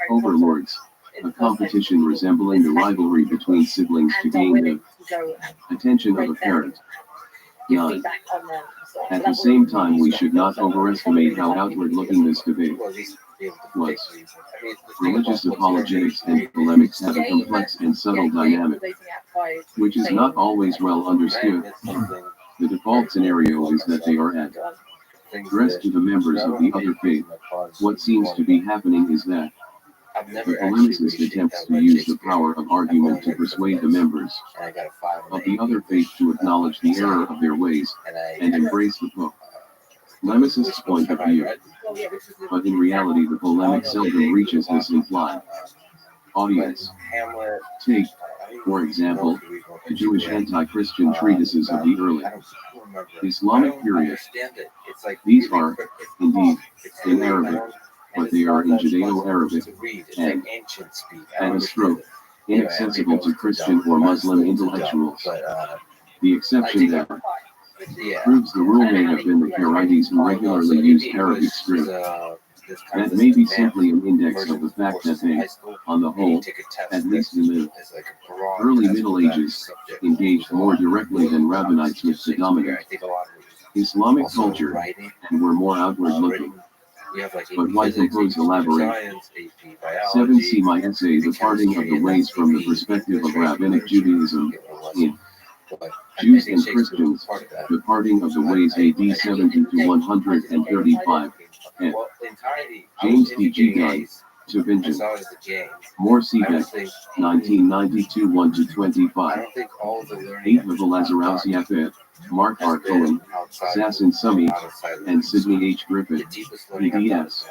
overlords, a competition resembling the rivalry between siblings to gain the attention of a parent. 9. At the same time, we should not overestimate how outward-looking this debate be able to Was. fake reason. I mean, the thing Religious about what's apologetics very and polemics have a complex and subtle dynamic, which is not always well understood. The default scenario is that they are addressed to the members of the other faith. What seems to be happening is that the polemicist attempts to use the power of argument to persuade the members of the other faith to acknowledge the error of their ways and embrace the polemicist's point of view. But in reality, the polemic seldom reaches this implied audience. Take, for example, the Jewish anti-Christian treatises of the early Islamic period. These are, indeed, in Arabic, but they are in Judeo-Arabic, and, at a stroke, inaccessible to Christian or Muslim intellectuals. The exception that proves the rule may have been the Karaites who regularly used Arabic script. That may be simply an index of the fact that they, on the whole, at least in the early Middle Ages, engaged more directly than rabbinites with the dominant Islamic culture, and were more outward-looking. But why compose elaborate? 7. See my essay, The Parting of the Ways from the Perspective of Rabbinic Judaism, in Jews and Christians, The Parting of the Ways, AD 70 to 135, and James D. G. Gunn, Tübingen. More Seebeck, 1992 1-25. 8 of Lazarus Yafet, Mark R. Cohen, Sasson Sumi, and Sidney H. Griffith, PDFs.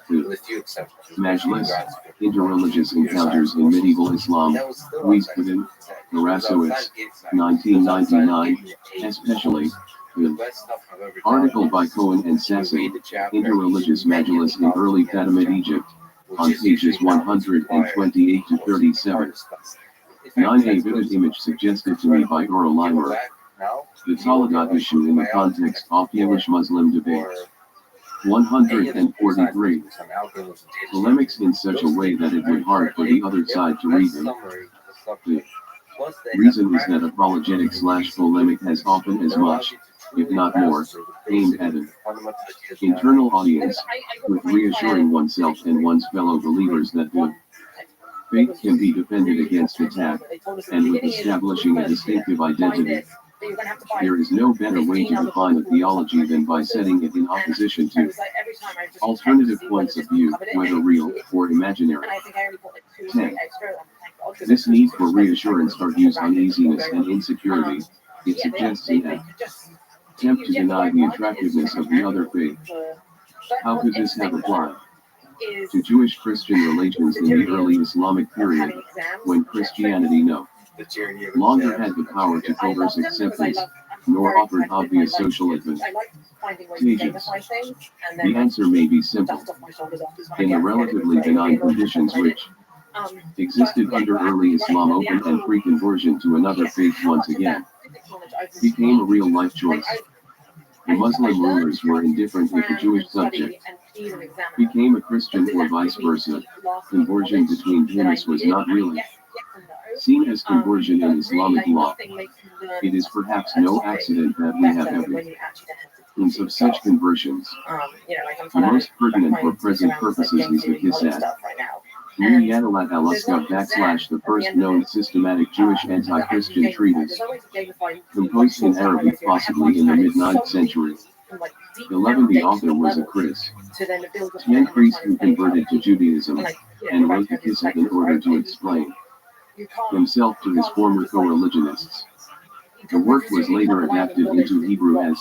2. Majlis, Interreligious Encounters in Medieval Islam, Wiesbaden, Erasowitz, 1999, especially. Article by Cohen and Sasson, Interreligious Majlis in Early Fatimid Egypt, on pages 128 to 37. 9. A vivid image suggested to me by Earl Limer. The Talagat issue in the context of Jewish-Muslim debate. 143. Polemics in such a way that it would hard for the other side to read them. The reason is that apologetic/polemic has often as much, if not more, aimed at an internal audience, with reassuring oneself and one's fellow believers that the faith can be defended against attack, and with establishing a distinctive identity. There is no better way to define a theology than by setting it in opposition to alternative points of view, whether real or imaginary. 10. This need for reassurance argues uneasiness and insecurity. It suggests an attempt to deny the attractiveness of the other faith. How could this have applied to Jewish-Christian relations in the early Islamic period, when Christianity no longer had the power to coerce acceptance, nor offered obvious social advantages? The answer may be simple. In the relatively benign conditions which existed under early Islam, open and free conversion to another faith once again became a real-life choice. The Muslim rulers were indifferent if a Jewish subject became a Christian or vice versa. Conversion between parents was not really seen as conversion in Islamic law. It is perhaps no accident that we have evidence of such conversions. The most pertinent for present purposes is the Kisat. Yadalat al-Askab / the first known systematic Jewish anti-Christian treatise, composed in Arabic possibly in the mid-9th century. 11. The author was a Chris. 10. Priest who converted to Judaism, and wrote the Kisat in order to explain himself to his former co-religionists. The work was later adapted into Hebrew as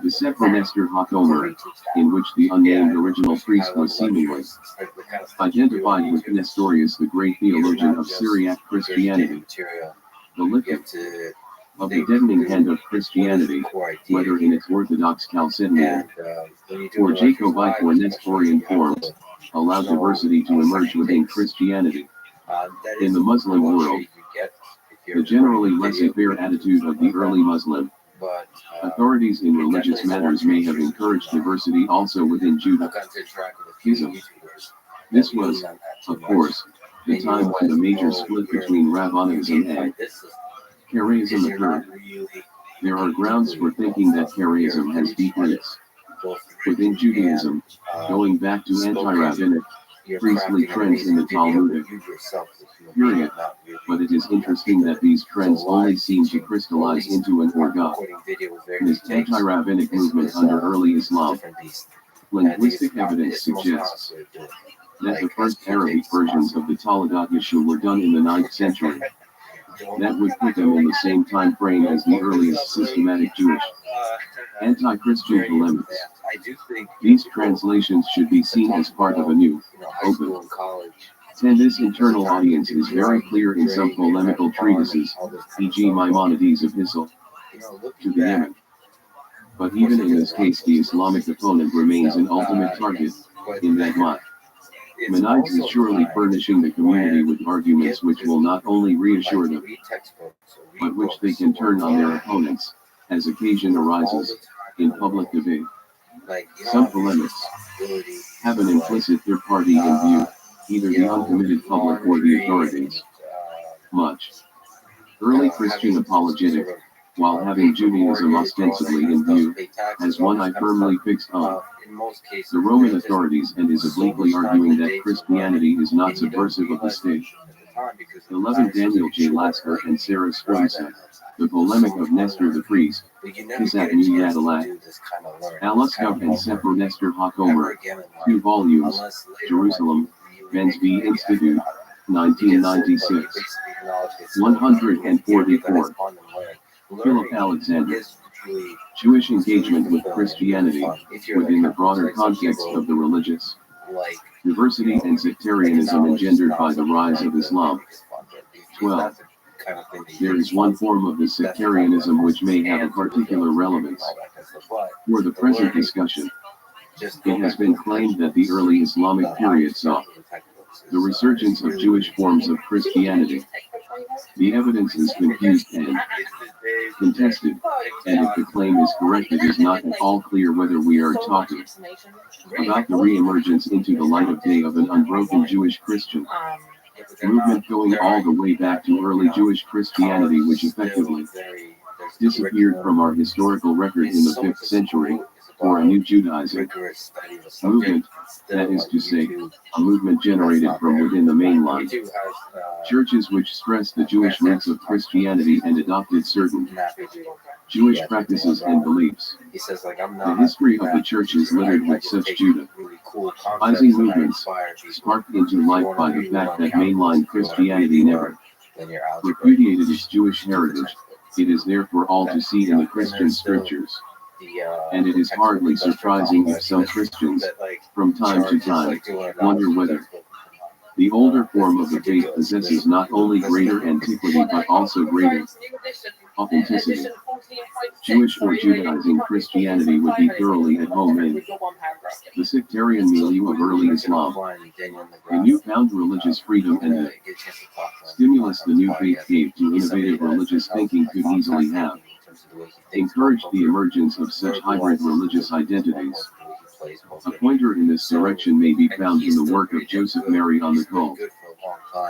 the Sefer Nestor HaKomer, in which the unnamed original priest was seemingly identified with Nestorius, the great theologian of Syriac Christianity. The lift of the deadening hand of Christianity, whether in its orthodox Chalcedonian or Jacobite or Nestorian forms, allowed diversity to emerge within Christianity. In the Muslim world, the generally laissez-faire attitude of the early Muslim authorities in religious matters may have encouraged diversity also within Judaism. This was, of course, the time when the major split between Rabbanism and Karaism occurred. There are grounds for thinking that Karaism has deep roots both Within Judaism, going back to anti-rabbinic, priestly trends in the Talmudic period, but it is interesting that these trends only seem to crystallize into an orga. This anti-rabbinic movement under early Islam. Linguistic evidence suggests that the first Arabic versions of the Talmudot Yeshua were done in the 9th century. That would put them in the same time frame as the earliest systematic Jewish anti-Christian polemics. These translations should be seen as part of a new, open. This internal audience is very clear in some polemical treatises, e.g. Maimonides' epistle to the Yemen. But even in this case the Islamic opponent remains an ultimate target, in that Maimonides is surely furnishing the community with arguments which will not only reassure them, but which they can turn on their opponents, as occasion arises, in public debate. Some polemics have an implicit third party in view, either the uncommitted public or the authorities. Much early Christian apologetic, while having Judaism ostensibly in view, as one I firmly fixed on the Roman authorities and is obliquely arguing that Christianity is not subversive of the state. 11 Daniel J. Lasker and Sarah Stronson. The polemic of Nestor the priest, Kizat Nuyadalat, Aluskov and Sefer Nestor Hakomer, 2 volumes, Jerusalem, Bensby Institute, 1996. 144. Philip Alexander. Jewish engagement with Christianity, within the broader context of the religious diversity and sectarianism engendered by the rise of Islam. 12. There is one form of this sectarianism which may have a particular relevance for the present discussion. It has been claimed that the early Islamic period saw the resurgence of Jewish forms of Christianity. The evidence is confused and contested, and if the claim is correct it is not at all clear whether we are talking about the re-emergence into the light of day of an unbroken Jewish Christian movement going all the way back to early Jewish Christianity, which effectively disappeared from our historical record in the 5th century, or a new Judaizing movement, that is to say, a movement generated from within the mainline churches which stressed the Jewish roots of Christianity and adopted certain Jewish practices and beliefs. The history of the church is littered with such Judaizing movements, sparked into life by the fact that mainline Christianity never repudiated its Jewish heritage. It is therefore all to see in the Christian scriptures. And it is hardly surprising if some Christians, from time to time, wonder whether the older form of the faith possesses not only greater antiquity but also greater authenticity. Jewish or Judaizing Christianity would be thoroughly at home in the sectarian milieu of early Islam. The newfound religious freedom and the stimulus the new faith gave to innovative religious thinking could easily have encouraged the emergence of such hybrid religious identities. A pointer in this direction may be found in the work of Joseph Mary on the call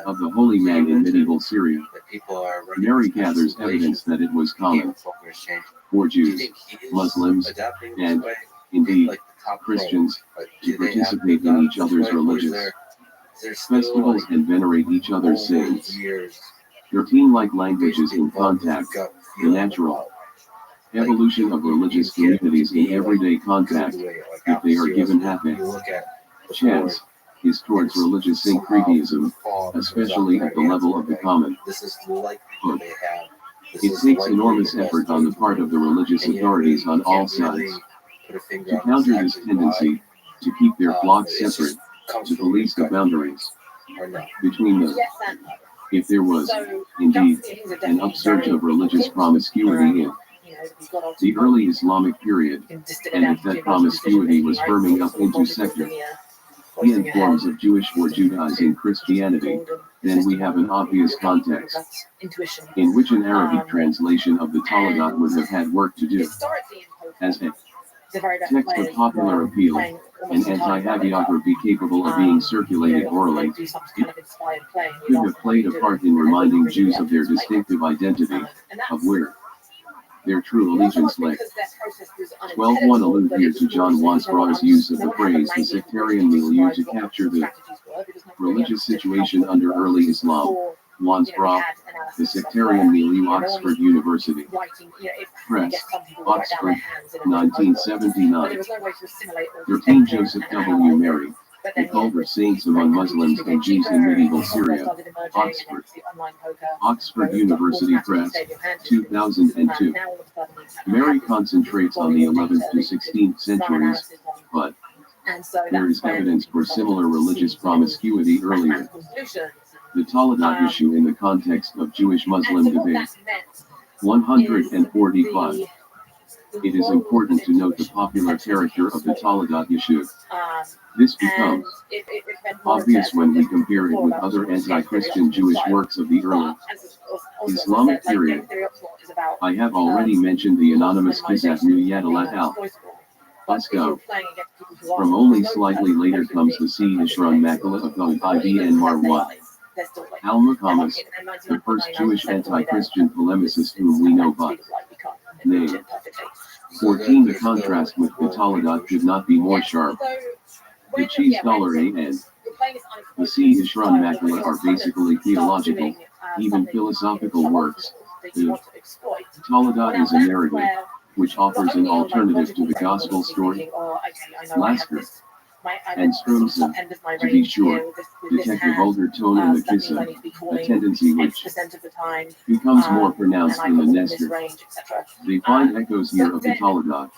of the Holy Man in medieval Syria. Mary gathers evidence that it was common for Jews, Muslims, and, indeed, Christians, to participate in each other's religious festivals and venerate each other's saints. 13 like languages in contact, the natural evolution of religious communities in everyday contact, if they are given half a chance, is towards religious syncretism, especially at the level of the common. It takes enormous effort on the part of the religious authorities on all sides to counter this tendency, to keep their flocks separate, to police the boundaries between them. If there was, indeed, an upsurge of religious promiscuity in the early Islamic period, and if that promiscuity was firming up into sectarian forms of Jewish or Judaizing Christianity, then we have an obvious context in which an Arabic translation of the Talmudot would have had work to do. As a text of popular appeal, an anti-hagiography capable of being circulated orally, could have played a part in reminding Jews of their distinctive identity, of where their true allegiance lay. 12.1 allude here to John Wansbrough's use of the phrase the sectarian milieu to capture the religious situation under early Islam. Wansbrough, The Sectarian Milieu, Oxford University Press, Oxford, 1979. 13 Joseph W. Mary, The Cult of Saints Among Muslims and Jews in Medieval Syria, Oxford. Oxford University Press, 2002. Mary concentrates on the 11th to 16th centuries, but there is evidence for similar religious promiscuity earlier. The Taladat issue in the context of Jewish-Muslim debate. 145. It is important to note the popular character of the Taladat issue. This becomes obvious when we compare it with other anti-Christian Jewish works of the early Islamic period. I have already mentioned the anonymous Kizat Yadalat al-Askar. From only slightly later comes the C. Ishran Makala of Ibn Marwan al-Muqamas, the first Jewish anti-Christian polemicist whom we know by name. 14. The contrast with the Taladat could not be more sharp. The Cheese Dollar A and the C. Ishran Makala are basically theological, even philosophical works. The Taladat is a narrative, which offers an alternative to the gospel story. Lasker and Strumse, to be sure, detect a vulgar tone in the Kissa, a tendency which becomes more pronounced in the Nestor. They find echoes here of the Taladat,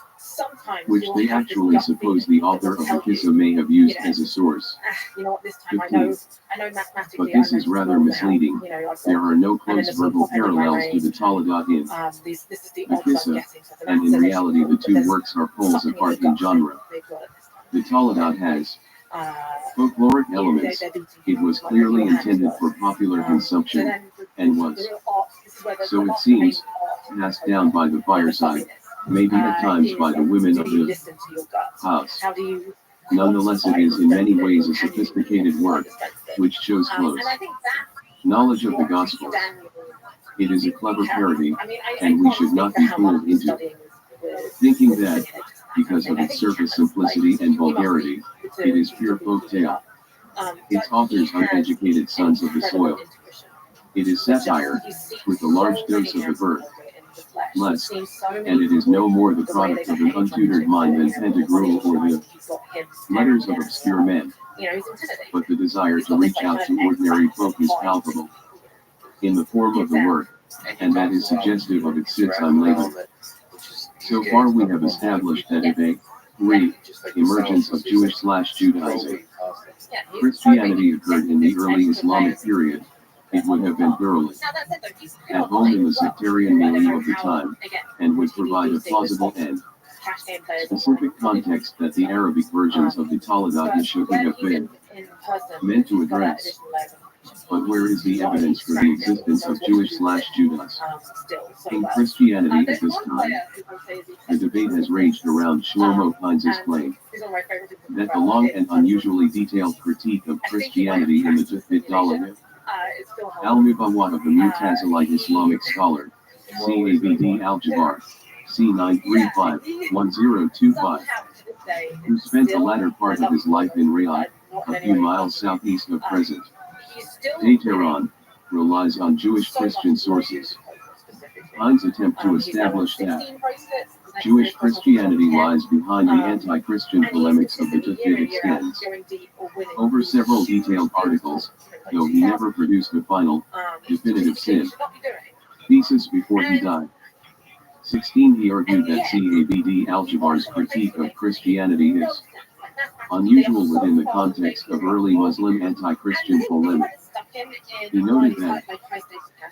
which they actually suppose the author of the Kissa may have used as a source. 15. But this is rather misleading. There are no close verbal parallels to the Taladat in the Kissa, and in reality the two works are poles apart in genre. The Taladat has folkloric elements. It was clearly intended for popular consumption, and was, so it seems, passed down by the fireside, maybe at times by the women of the house. Nonetheless, it is in many ways a sophisticated work, which shows close knowledge of the Gospels. It is a clever parody, and we should not be fooled into thinking that, because of its surface simplicity and vulgarity, it is pure folk tale. Its authors are educated sons of the soil. It is satire, with a large dose of the birth, less, and it is no more the product of an untutored mind than Pantagruel or the letters of obscure men. But the desire to reach out to ordinary folk is palpable in the form of the work, and that is suggestive of its sits unlabeled. So far we have established that if a emergence of Jewish/Judaizing Christianity occurred in the early Islamic period, it would have been thoroughly at home in the sectarian milieu of the time, and would provide a plausible and specific context that the Arabic versions of the Taladat issue would have been meant to address. But where is the evidence for the existence of Jewish/Judas in Christianity at this time? The debate has raged around Shlomo Pines' claim that the long and unusually detailed critique of Christianity in the Tufit Dalahim al-Mubawwat of the Mutazilite Islamic scholar, C.A.B.D. al-Jabbar, C935-1025, who spent the latter part of his life in Riyadh, a few miles southeast of present Tehran, relies on Jewish-Christian sources. Hines' attempt to establish that Jewish Christianity lies behind the anti-Christian polemics of the Tufit extends over several detailed articles, though he never produced a final, definitive thesis before he died. 16. He argued that C.A.B.D. al-Jabbar's critique of Christianity is unusual within the context of early Muslim anti-Christian polemic. He noted that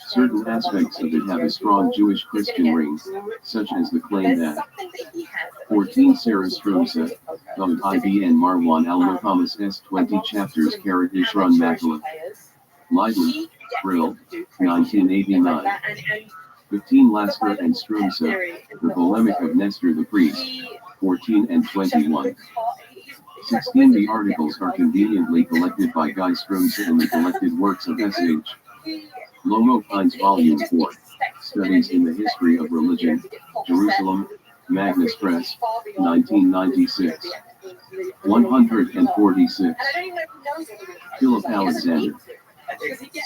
certain aspects of it have a strong Jewish-Christian ring, such as the claim that 14 Sarah Strumse, of Ibn Marwan al-Muqamas S. 20 chapters Karat Ishran Makala, Leiden, Brill, 1989. 15 Lasker and Strumse, The Polemic of Nestor the Priest, 14 and 21. 16. The articles are conveniently collected by Guy Strumse in the collected works of S.H. Lomo Pines Volume 4, Studies in the History of Religion, Jerusalem, Magnus Press, 1996. 146. Philip Alexander.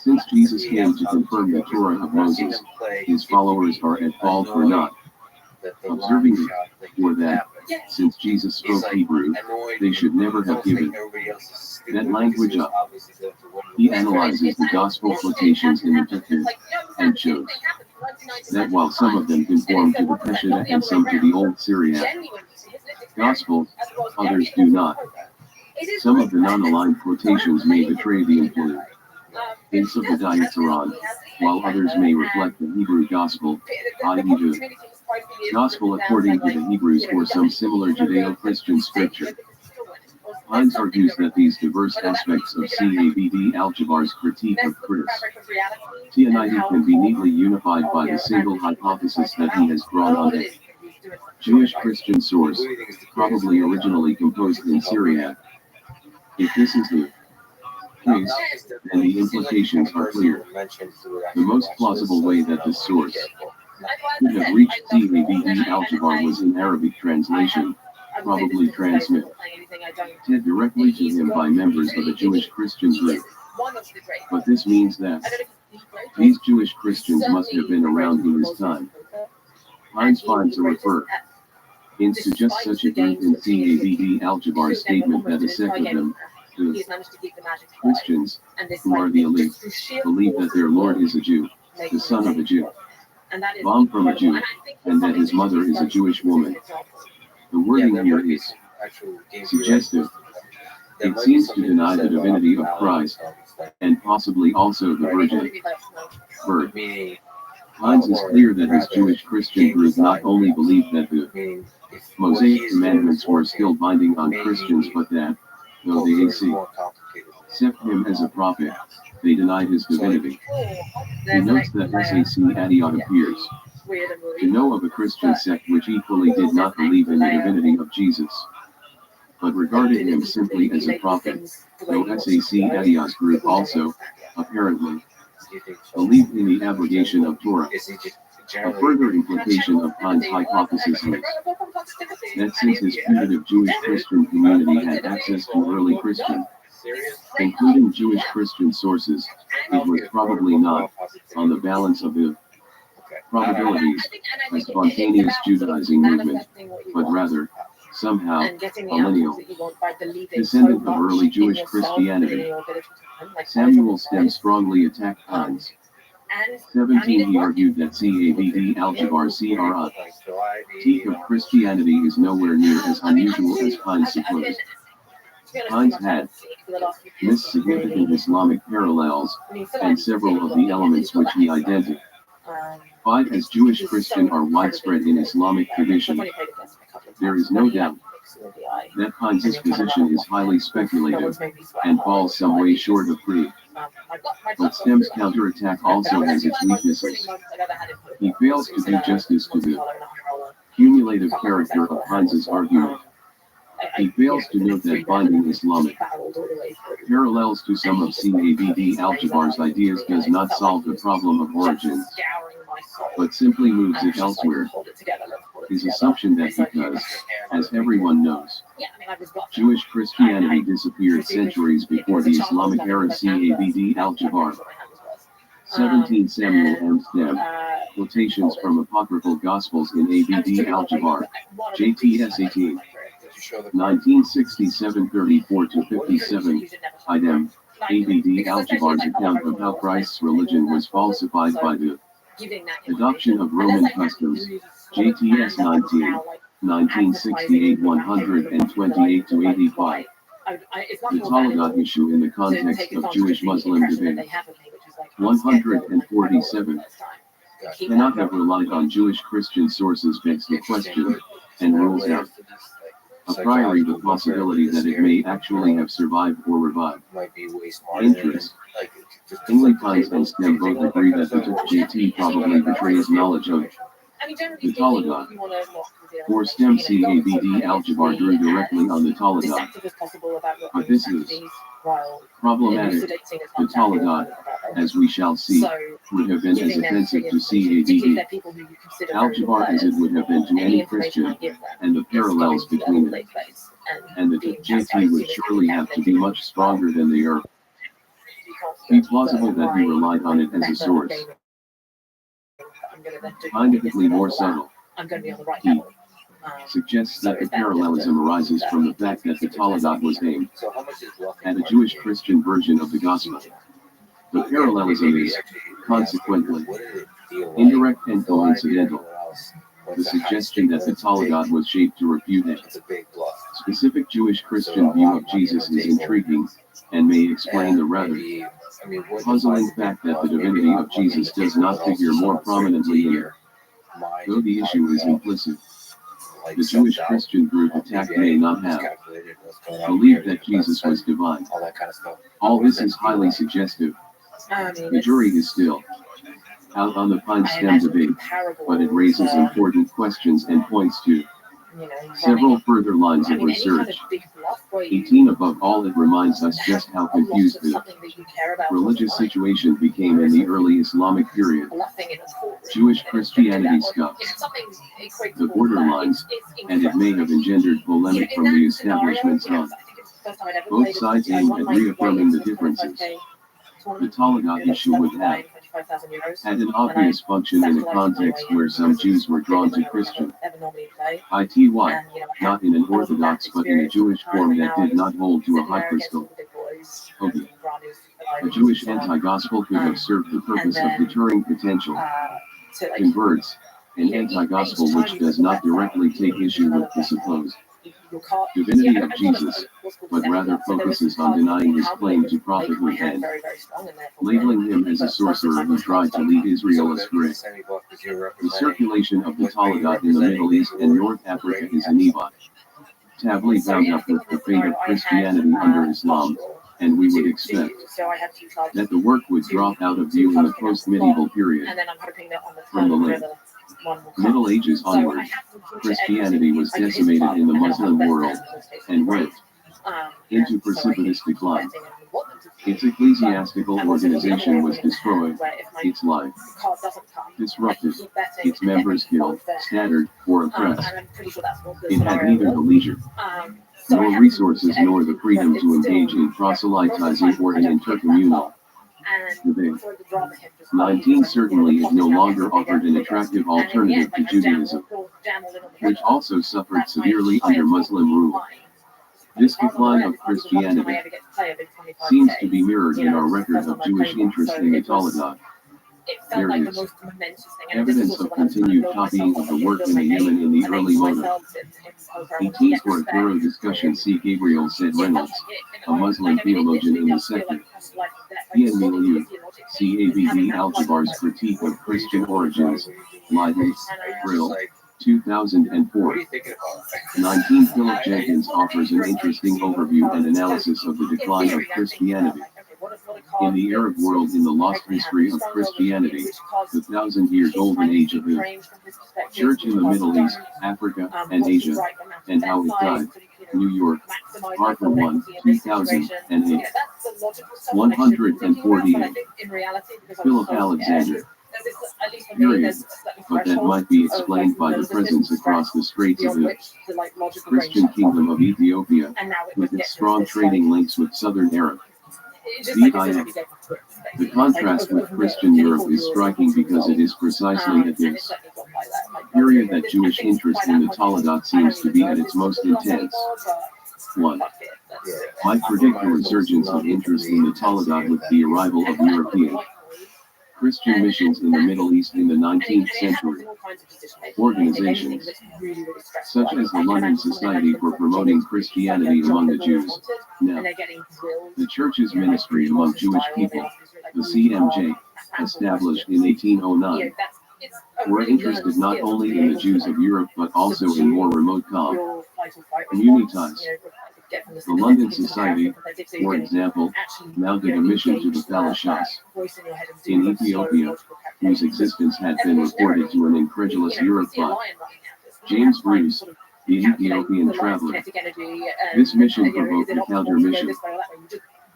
Since Jesus came to confirm the Torah of Moses, his followers are at fault for not observing it, for that, since Jesus spoke Hebrew, they should never have given that language up. He analyzes the gospel quotations in the Tanakh and shows that while some of them conform to the Peshitta and some to the Old Syriac Gospels, others do not. Some of the non-aligned quotations may betray the include hints of the Diatsaron, while others may reflect the Hebrew Gospel, i.e. the Gospel according to the Hebrews or some similar Judeo-Christian scripture. Hines argues that these diverse aspects of CABD Al-Jabbar's critique of Christianity can be neatly unified by the single hypothesis that he has brought on a Jewish-Christian source, probably originally composed in Syriac. If this is the case, then the implications are clear. The most plausible way that this source could have reached CABD Al-Jabbar was in Arabic translation, probably transmitted directly to him by members of a Jewish Christian group. But this means that these Jewish Christians must have been around in his time. Hines finds a refer in suggest such a group in CABD Al-Jabbar's statement that a sect of them, the Christians, who are the elite, believe that their Lord is a Jew, the son of a Jew, born from a Jew, and that his mother is a Jewish woman. The wording here is suggestive. It seems to deny the divinity of Christ, and possibly also the virgin birth. Hines is clear that his Jewish Christian group not only believed that the Mosaic commandments were still binding on Christians, but that, though they accept him as a prophet, they denied his divinity. He notes that SAC Antioch appears to know of a Christian sect which equally did not believe in the divinity of Jesus, but regarded him simply as a prophet, though SAC Antioch's group also, apparently, believed in the abrogation of Torah. A further implication of Hines' hypothesis is that since his putative Jewish Christian community had access to early Christian, including Jewish Christian sources, it was probably not, on the balance of the probabilities, a spontaneous Judaizing movement, but rather, somehow, a lineal descendant of early Jewish Christianity. Samuel Stem strongly attacked Hines. 17. He argued that CABD Al-Jabbar's critique of Christianity is nowhere near as unusual as Hines supposed. Hines had missed significant Islamic parallels, and several of the elements which he identified as Jewish Christian are widespread in Islamic tradition. There is no doubt that Hines' position is highly speculative, and falls some way short of proof. But Stem's counterattack also has its weaknesses. He fails to do justice to the cumulative character of Hines' argument. He fails to note that finding Islamic parallels to some of CABD Al-Jabbar's ideas does not solve the problem of origins, but simply moves it elsewhere. His assumption that because, as everyone knows, Jewish Christianity disappeared centuries before the Islamic era CABD Al-Jabbar. 17. Samuel M. Stem. Quotations from Apocryphal Gospels in ABD Al-Jabbar, JTSAT. 1967 34-57, Idem, ABD Al-Jabbar's account of how Christ's religion was falsified by the adoption of Roman customs, JTS 19, 1968 128-85. The Talmud issue in the context of Jewish-Muslim debate. 147. Cannot have relied on Jewish-Christian sources begs the question, and rules out a priori the possibility that it may actually have survived or revived. Interest. Hines and Stem both agree that the JT probably betrays knowledge of the Talmud. For Stem, CABD Al-Jabbar drew directly on the Talmud, but this is problematic. The Talmud as we shall see, would have been as offensive to CABD, Al-Jabbar as it would have been to any Christian, and the parallels between them. And the JT would surely have to be much stronger than they are. Be plausible that he relied on it as a source. Scientifically more subtle. He suggests that the parallelism arises from the fact that the Toledat was aimed at a Jewish Christian version of the gospel. The parallelism is, consequently, indirect and coincidental. The suggestion that the Toledat was shaped to refute a specific Jewish Christian view of Jesus is intriguing, and may explain the rather puzzling fact that the divinity of Jesus does not figure more prominently in it. Though the issue is implicit, the Jewish Christian group attacked may not have believed that Jesus was divine. All this is highly suggestive. The jury is still out on the pine stem debate, but it raises important questions and points to several further lines of research. 18 above all, it reminds us just how confused the religious situation became in the early Islamic period. Jewish Christianity scuffs the borderlines, and it may have engendered polemic from the establishment's on. Both sides aim at reaffirming the differences. The Toledat issue would have had an obvious function in a context where some Jews were drawn to Christian ity, not in an Orthodox but in a Jewish form that did not hold to a hyperscope. A Jewish anti-gospel could have served the purpose of deterring potential converts, an anti-gospel which does not directly take issue with the supposed divinity of Jesus, but rather focuses on denying his claim to prophethood and labeling him as a sorcerer who tried to lead Israel astray. The circulation of the Toledat in the Middle East and North Africa is inevitably bound up with the fate of Christianity under Islam, and we would expect that the work would drop out of view in the post-medieval period. From the late Middle Ages onward, Christianity was decimated in the Muslim world, and went into precipitous decline. Its ecclesiastical organization was destroyed, its life disrupted, its members killed, scattered, or oppressed. It had neither the leisure, nor resources, nor the freedom to engage in proselytizing or in intercommunal debate. 19 certainly it no longer offered an attractive alternative to Judaism, which also suffered severely under Muslim rule. This decline of Christianity seems to be mirrored in our record of Jewish interest in the Toledat. There is evidence of continued copying of the work in the Yemen in the early modem. 18 for a thorough discussion, see Gabriel said Reynolds, a Muslim theologian in the sector. Ian Milieu, CABD Al-Jabbar's Critique of Christian Origins, Leiden, Brill, 2004. 19 Philip Jenkins offers an interesting overview and analysis of the decline of Christianity in the Arab world in the lost history of Christianity, the 1,000-year golden age of the Church in the Middle East, Africa, and Asia, and how it died. New York, Harper 1, 2008. 148. Philip Alexander. Period. But that might be explained by the presence across the straits of the Christian kingdom of Ethiopia, with its strong trading links with southern Arab. The contrast with Christian Europe is striking because it is precisely at this period that Jewish interest in the Toledat seems to be at its most intense. 1. Might predict a resurgence of interest in the Toledat with the arrival of European Christian missions in the Middle East in the 19th century. Organizations such as the London Society for Promoting Christianity Among the Jews, now the Church's Ministry Among Jewish People, the CMJ, established in 1809, were interested not only in the Jews of Europe but also in more remote communities. The London Society, for example, mounted a mission to the Falashas in Ethiopia, whose existence had been reported to an incredulous Europe by James Bruce, the Ethiopian traveler. This mission provoked a counter-mission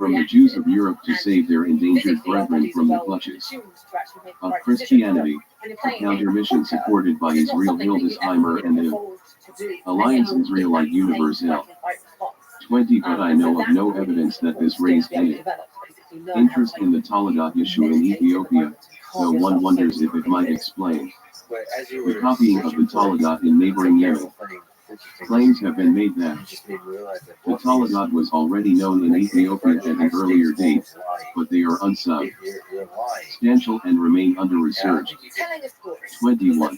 from the Jews of Europe to save their endangered brethren from the clutches of Christianity, a counter-mission supported by Israel Hildesheimer and the Alliance Israelite Universelle. 20 But I know of no evidence that this raised any interest in the Talagat issue in Ethiopia, though one wonders if it might explain the copying of the Talagat in neighboring Yemen. Claims have been made that the Talagat was already known in Ethiopia at an earlier date, but they are unsubstantial and remain under research. 21.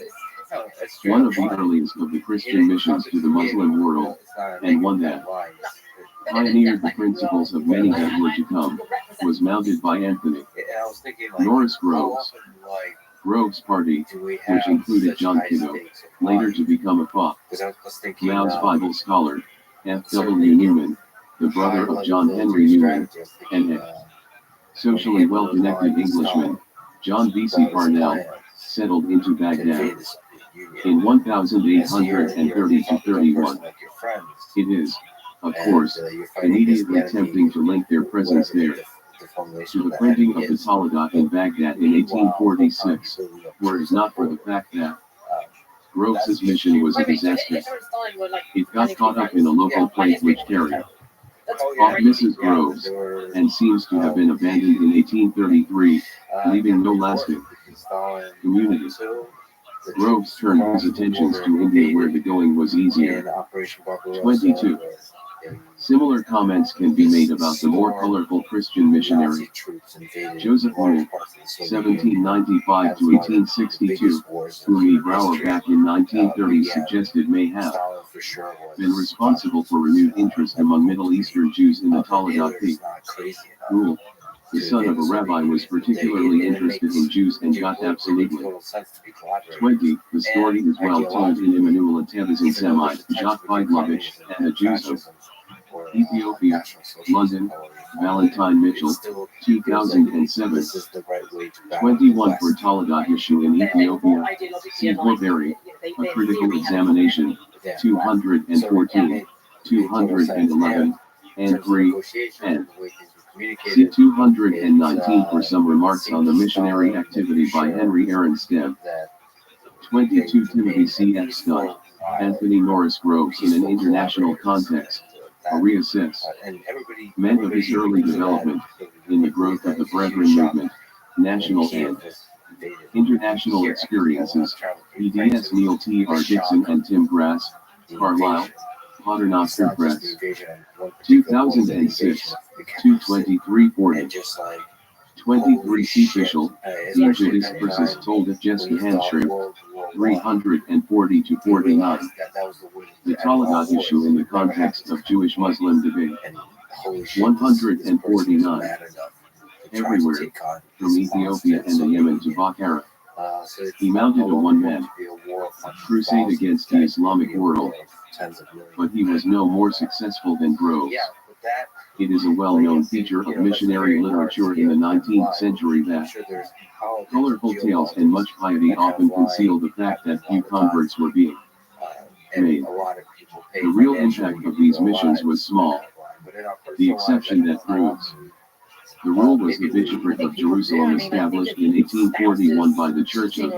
One of the earliest of the Christian missions to the Muslim world, and one that pioneered the principles of many that were to come, was mounted by Anthony Norris Groves. Groves' party, which included John Kitto, later to become a FA, Mao's Bible scholar, F.W. Newman, the brother of John Henry Newman, and a socially well-connected Englishman, John V.C. Parnell, settled into Baghdad in 1830-31. It is, of course, immediately tempting to link their presence there to the printing of the Talagat in Baghdad in 1846, were it not for the fact that Groves' mission was a disaster. It got caught up in a local plague which carried off Mrs. Groves, and seems to have been abandoned in 1833, leaving no lasting community. Groves turned his attentions to India where the going was easier. 22. Similar comments can be made about the more colorful Christian missionary Joseph Moore, 1795 to 1862, whom E. Brower back in 1930 suggested may have been responsible for renewed interest among Middle Eastern Jews in the Talagat rule. The son of a rabbi was particularly interested in Jews and got absolutely 20. The story is well told in Immanuel Atevaz's Semite, Jacques Weidlovich, and the Jews of Ethiopia, London, Valentine Mitchell, 2007. 21 For Talagat issue in Ethiopia, see Horbury, A Critical Examination, 214, 211, and 3, and see 219 for some remarks on the missionary activity by Henry Aaron Stemm. 22 Timothy C. F. Scott, Anthony Norris Groves in an international context. A reassess meant of his early development in the growth of the Brethren movement, national and international experiences. BDS Neil T. R. Dixon and Tim Grass, Carlisle, Paternoster Press. 2006, 22340. 23 C. Fishel, the Judas versus Toldit Jessica Handshrimp, 340 to 49. The Talagat issue in the context of Jewish-Muslim debate. 149. Everywhere, from Ethiopia and the Yemen to Bukhara, he mounted a one-man crusade against the Islamic world, but he was no more successful than Groves. It is a well-known feature of missionary literature in the 19th century that colorful tales and much piety often conceal the fact that few converts were being made. The real impact of these missions was small. The exception that proves the rule was the bishopric of Jerusalem, established in 1841 by the Church of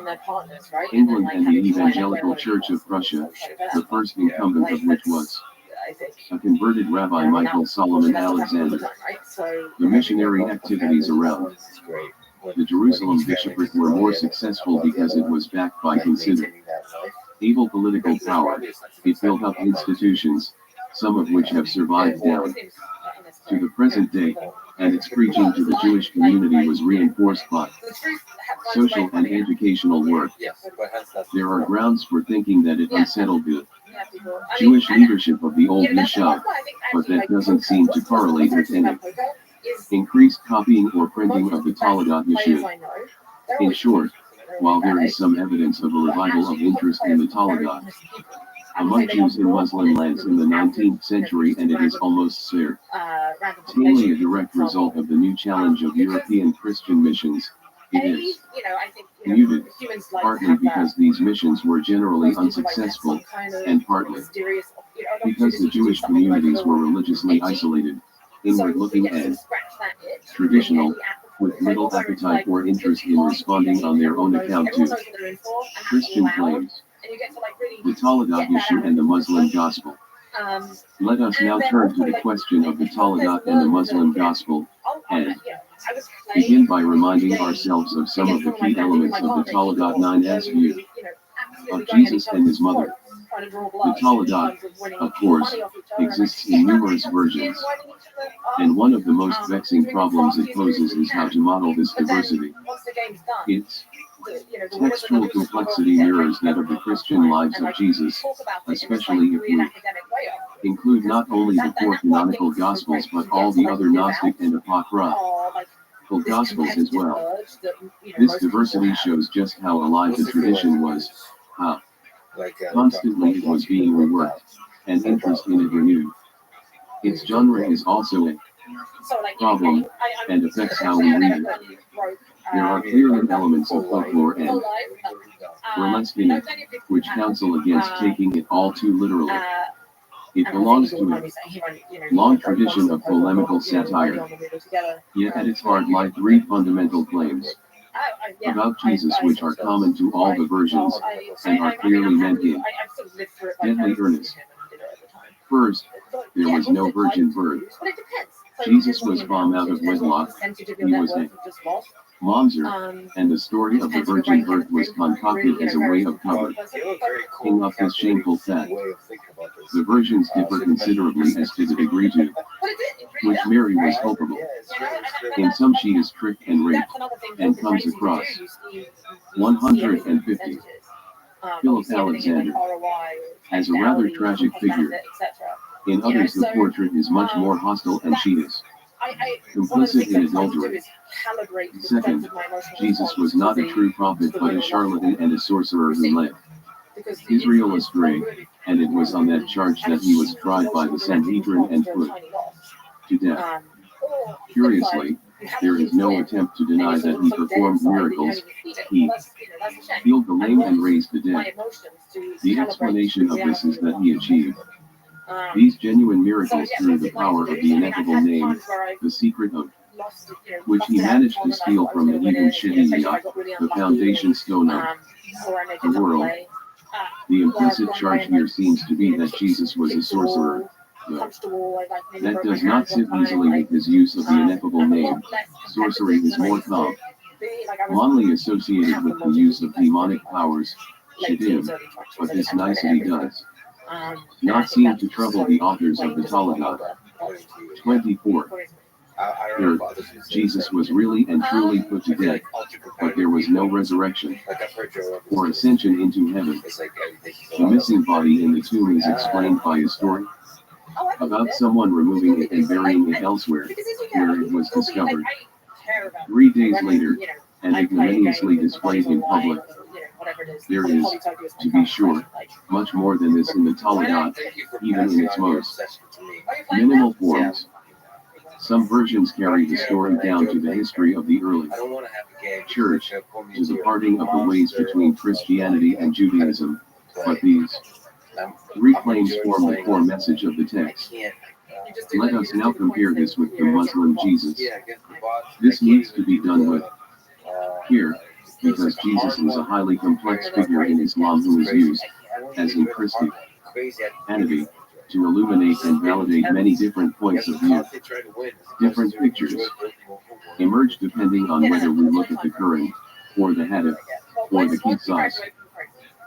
England and the Evangelical Church of Prussia, the first incumbent of which was a converted Rabbi Michael Solomon Alexander. The missionary activities around the Jerusalem bishopric were more successful because it was backed by able political power. It built up institutions, some of which have survived down to the present day, and its preaching to the Jewish community was reinforced by social and educational work. There are grounds for thinking that it unsettled the Jewish leadership of the old Yeshua, but that doesn't seem to correlate with any increased copying or printing of the Talagat Yeshua. In short, while there is some evidence of a revival of interest in the Talagat among Jews in Muslim lands in the 19th century, and it is almost certainly a direct result of the new challenge of European Christian missions, it is muted, partly because these missions were generally unsuccessful, and partly because the Jewish communities were religiously isolated. inward-looking and traditional, with little appetite or interest in responding on their own account to Christian claims, the Talagat issue and the Muslim gospel. Let us now turn to the question of the Talagat and the Muslim gospel, and begin by reminding ourselves of some of the key elements of the Talagat 9's view of Jesus and his mother. The Talagat, of course, exists in numerous versions, and one of the most vexing problems it poses is how to model this diversity. Its textual complexity mirrors that of the Christian lives of Jesus, especially if we include not only the four canonical Gospels but all the other Gnostic and Apocryphal Gospels as well. This diversity shows just how alive the tradition was, how constantly it was being reworked, and interest in it renewed. Its genre is also a problem, and affects how we read it. There are clearly elements of folklore and burlesque in it, which counsel against taking it all too literally. It belongs to a long tradition of polemical satire, yet at its heart lie three fundamental claims about Jesus which are common to all the versions, and are clearly meant in deadly earnest. First, there was no virgin birth. Jesus was born out of wedlock, he was a Monzer, and the story of the virgin birth was concocted as a way of covering up this shameful fact. The versions differ considerably as to the degree to which Mary was culpable. In some she is tricked and raped, and comes across 150. Philip Alexander as a rather tragic figure. In others the portrait is much more hostile and she is complicit in adultery. Second, Jesus was not a true prophet but a charlatan and a sorcerer who led Israel astray, and it was on that charge that he was tried by the Sanhedrin and put to death. Curiously, there is no attempt to deny that he performed miracles. He healed the lame and raised the dead. The explanation of this is that he achieved these genuine miracles through the power of the ineffable name, the secret of which he managed to steal from the heathen Shediyah, the foundation stone of the world. The implicit charge here seems to be that Jesus was a sorcerer, though that does not sit easily with his use of the ineffable name. Sorcery is more commonly associated with the use of demonic powers, Shedim, but this nicety does not seem to trouble the authors of the Talagat. 24. Third, Jesus was really and truly put to death, but there was no resurrection or ascension into heaven. The missing body in the tomb is explained by a story about someone removing it and burying it elsewhere, where it was discovered 3 days later, and ignominiously displayed in public. There is, to be sure, much more than this in the Talagat, even in its most minimal forms. Some versions carry the story down to the history of the early church, to the parting of the ways between Christianity and Judaism, but these three claims form the core message of the text. Let us now compare this with the Muslim Jesus. This needs to be done with care, because Jesus is a highly complex figure in Islam who is used, as in Christianity, to illuminate and validate many different points of view. Different pictures emerge depending on whether we look at the Quran, or the Hadith, or the Qisas,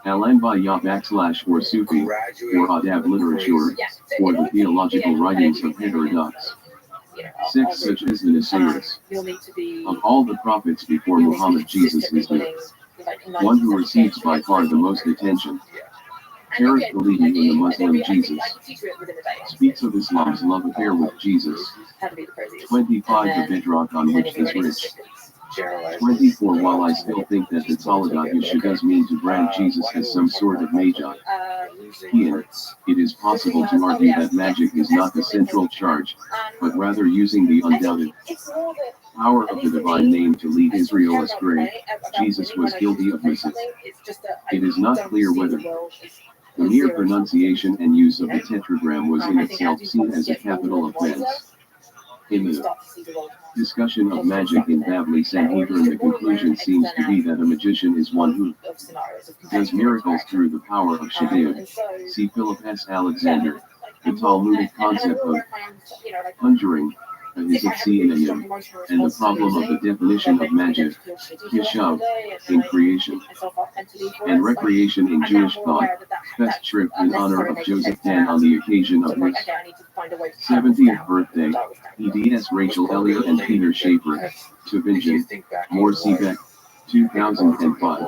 Al-Anbiya / or Sufi, or Adab literature, or the theological writings of heterodox sects such as the Nasiris. Of all the prophets before Muhammad, Jesus is the one who receives by far the most attention. Tariq Khalidi in the Muslim Jesus speaks of Islam's love affair with Jesus. 25 The bedrock on which this rests. 24 While I still think that the Talagat issue does mean to brand Jesus as some sort of magi, it is possible to argue that magic is not the central charge, but rather using the undoubted power of the divine name to lead Israel astray. Jesus was guilty of misses. It is not clear whether the mere pronunciation and use of the tetragram was in itself seen as a capital offense. Imminent. Discussion of magic in Babli Sanhedrin. The conclusion seems to be that a magician is one who does miracles through the power of Shaddai. See Philip S. Alexander. The Talmudic concept of conjuring is a synonym, and the problem of the definition of magic, Yeshav, in creation and recreation in Jewish thought. Fest trip in honor of Joseph Dan on the occasion of his 70th birthday. EDS Rachel Elliott and Peter Schaefer, Tübingen, Morsiebeck, 2005.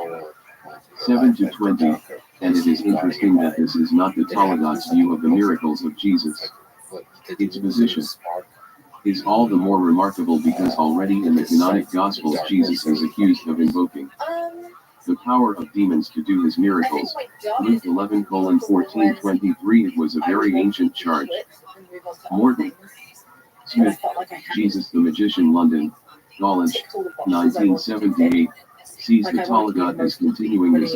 7 to 20, and it is interesting that this is not the Talmud's view of the miracles of Jesus. Its position is all the more remarkable because already in the canonic Gospels Jesus is accused of invoking the power of demons to do his miracles. Luke 11:14-23. It was a very ancient charge. Morton Smith, Jesus the Magician, London, College, 1978, sees the Talmud as continuing this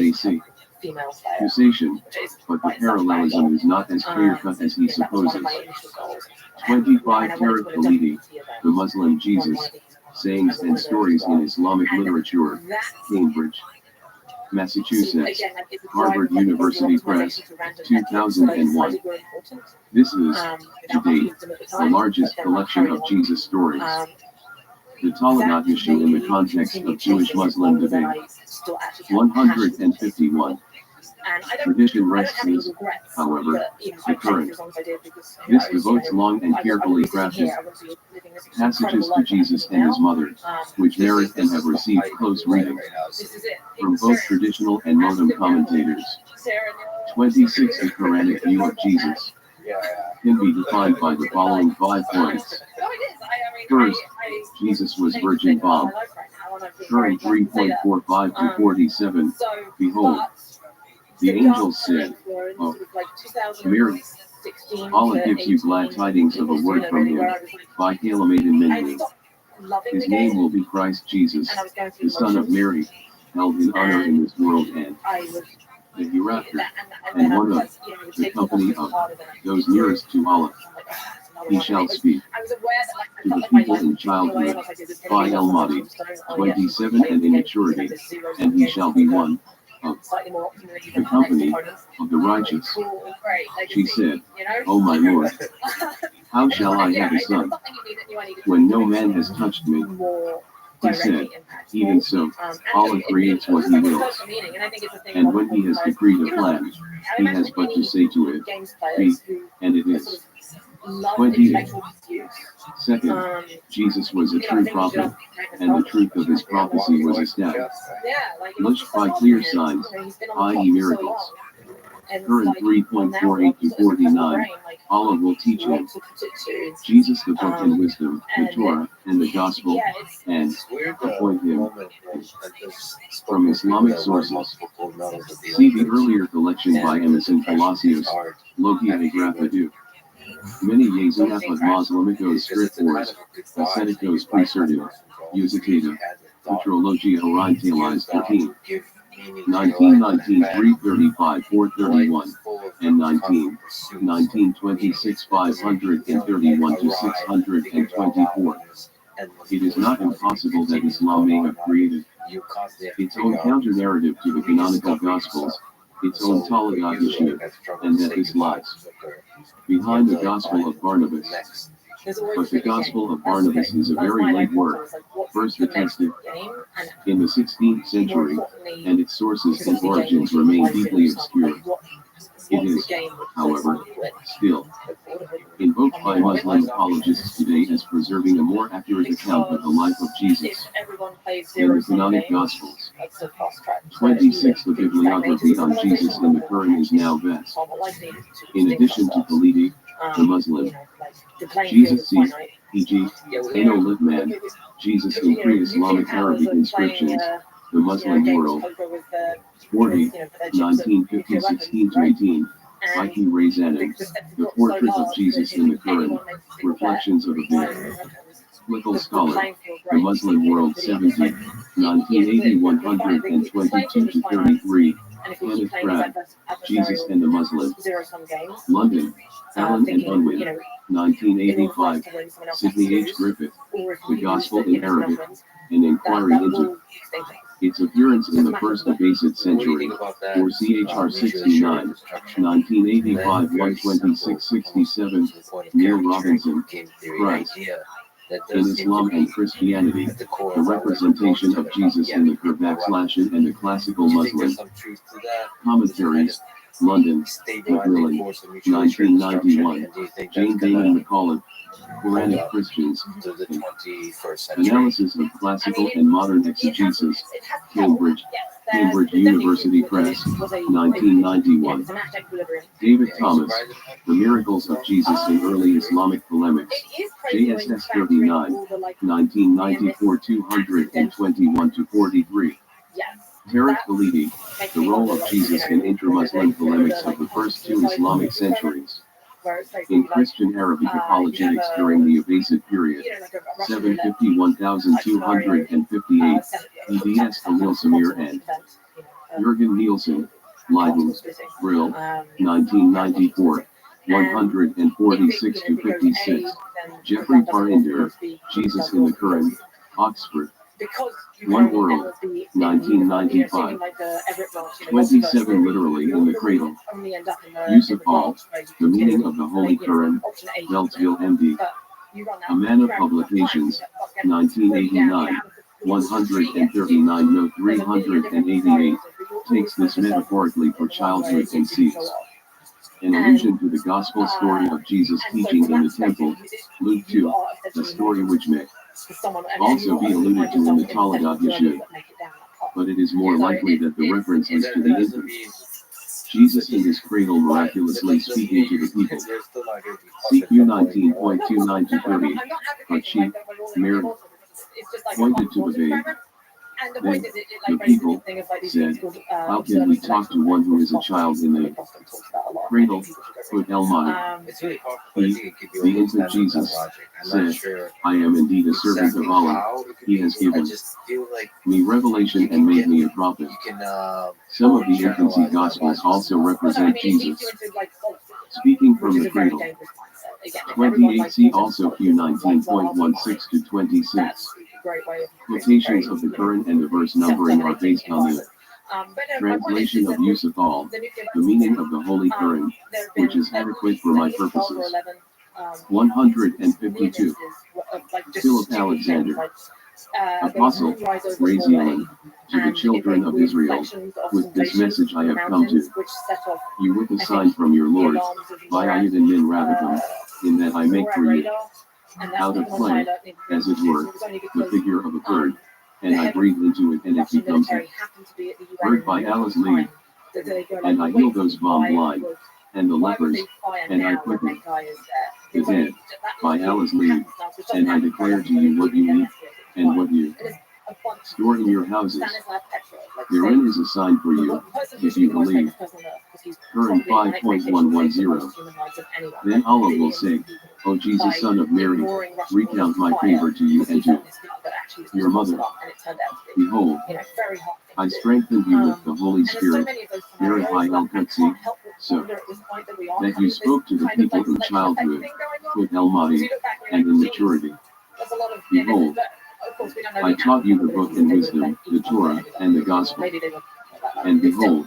accusation, but the parallelism is not as clear-cut as he supposes. 25 Tarek Khalidi, the Muslim Jesus, Sayings and Stories in Islamic Literature, Cambridge, Massachusetts, Harvard University Press, 2001. This is, to date, the largest collection of Jesus stories. The Talmud issue in the context of Jewish-Muslim debate. 151. Tradition rests is, however, the current. This devotes long and carefully crafted passages to Jesus and his mother, which merit and have received close reading from both traditional and modern commentators. 26. The Quranic view of Jesus can be defined by the following 5 points. First, Jesus was virgin born. Quran 3.45-47. Behold, the angels said, "Oh, Mary, Allah gives you glad tidings of a word from him, by Calamated Minni. His name will be Christ Jesus, the Son of Mary, held in honor in this world and the hereafter, and one of the company of those nearest to Allah. He shall speak to the people in childhood, by El-Mahdi, 27 and in maturity, and he shall be one of the company of the righteous." She said, "O my Lord, how shall I have a son, when no man has touched me?" He said, "Even so, Allah creates what he wills, and when he has decreed a plan, he has but to say to it, be, and it is." 28. Second, Jesus was a true prophet, and the truth of his prophecy was established by clear signs, i.e. miracles. Quran 3.48-49, Allah will teach him, Jesus the book and wisdom, the Torah, and the gospel, and appoint him from Islamic sources. See the earlier collection by Emerson Palacios, Logia e Grafadu. Many Yezuafat Moslemicos scriptores, Asceticos presertive, Usitata, Patrologia Orientalis 13. 1919 335 431, and 1926 531 to 624. It is not impossible that Islam may have created its own counter-narrative to the canonical Gospels, its own Talmud issue, and that this lies behind the Gospel of Barnabas. But the Gospel of Barnabas is a very late work, first attested in the 16th century, and its sources and origins remain deeply obscure. It is, however, still invoked by Muslim apologists today as preserving a more accurate account of the life of Jesus in the canonic Gospels. 26. The bibliography on Jesus in the Quran is now vast. In addition to Khalidi, the Muslim, Jesus sees, e.g., Eno Litman, Jesus in pre-Islamic Arabic inscriptions, the Muslim world, 40, 1950-16-18, I.P. Razanin, the portrait of Jesus in the Quran, Reflections of a Man. Little Scholar, the Muslim world, 70, 1980-122-33, And if we keep Kenneth playing these Pratt, Jesus adversarial and the Muslim. zero-sum games, London, Allen and thinking, Unwin, in order for us 1985. to win, someone else has Sydney to H. lose, Griffith, or if The you Gospel lose, in then you're Arabic, Muslims, an inquiry that into will explain things. its appearance in the first debated What do you century, think about that? or CHR 69, 1985, 12667, Neil Robinson, Christ. In Islam and Christianity, the representation of Jesus in the curvax and the classical Muslim. Commentaries, London, Macmillan, 1991, Jane Damon McCullough, Quranic Christians, Analysis of Classical and Modern Exegesis, Cambridge, Cambridge University Press, 1991. David Thomas, The Miracles of Jesus in Early Islamic Polemics, JSS 39, 1994, 221-43. Tarek Khalidi, The Role of Jesus in Inter-Muslim Polemics of the First Two Islamic Centuries. In Christian Arabic Apologetics during the Abbasid period, 751,258, EDS Khalil Samir and Jürgen Nielsen, Leiden, Brill, 1994, 146-56, Jeffrey Parinder, Jesus in the Quran, Oxford. One World, 1995. 27 Literally in the Cradle. Yusuf Hall, The Meaning of the Holy Quran, Beltsville, MD. Amana Publications, 1989. 139 no 388, takes this metaphorically for childhood and sees an allusion to the gospel story of Jesus teaching in the temple, Luke 2, a story which may also be alluded to in the Talmud Yeshua, but it is more likely that the reference is to the infant. Jesus in his cradle miraculously speaking to the people. CQ 19.29-30, but she, Mary, pointed to the babe. Then, the people said, how can we talk to one who is a child in the cradle? Put Elmai. He, the infant Jesus, said, I am indeed a servant of Allah. He has given me revelation and made me a prophet. Some of the infancy gospels also represent Jesus speaking from the cradle. 28 see also Q 19.16-26. Quotations of the Quran and the verse numbering are based on the translation of Yusuf Al, the meaning of the Holy Quran, which is adequate for my purposes. 152. Philip Alexander, Apostle, Raziel, to the children of Israel, with this message I have come to you with a sign from your Lord, Vayayadin min Rabbikum, in that I make for you, out of clay, as it were, the figure of a bird, and I breathe into it and it becomes a bird by Allah's leave, and I heal those born blind, and the lepers, and I quicken the dead, by Allah's leave, and I declare to you what you eat, and what you store in your houses. Therein is a sign for you, if you believe. Quran 5.110. Then Allah will say, O Jesus, son of Mary, recount my favor to you and to your mother. Behold, I strengthened you with the Holy Spirit, verify al-Qudsi, so that you spoke to the people in childhood, with al-Mahdi, and in maturity. Behold, I taught you the book and wisdom, the Torah, and the Gospel. And behold,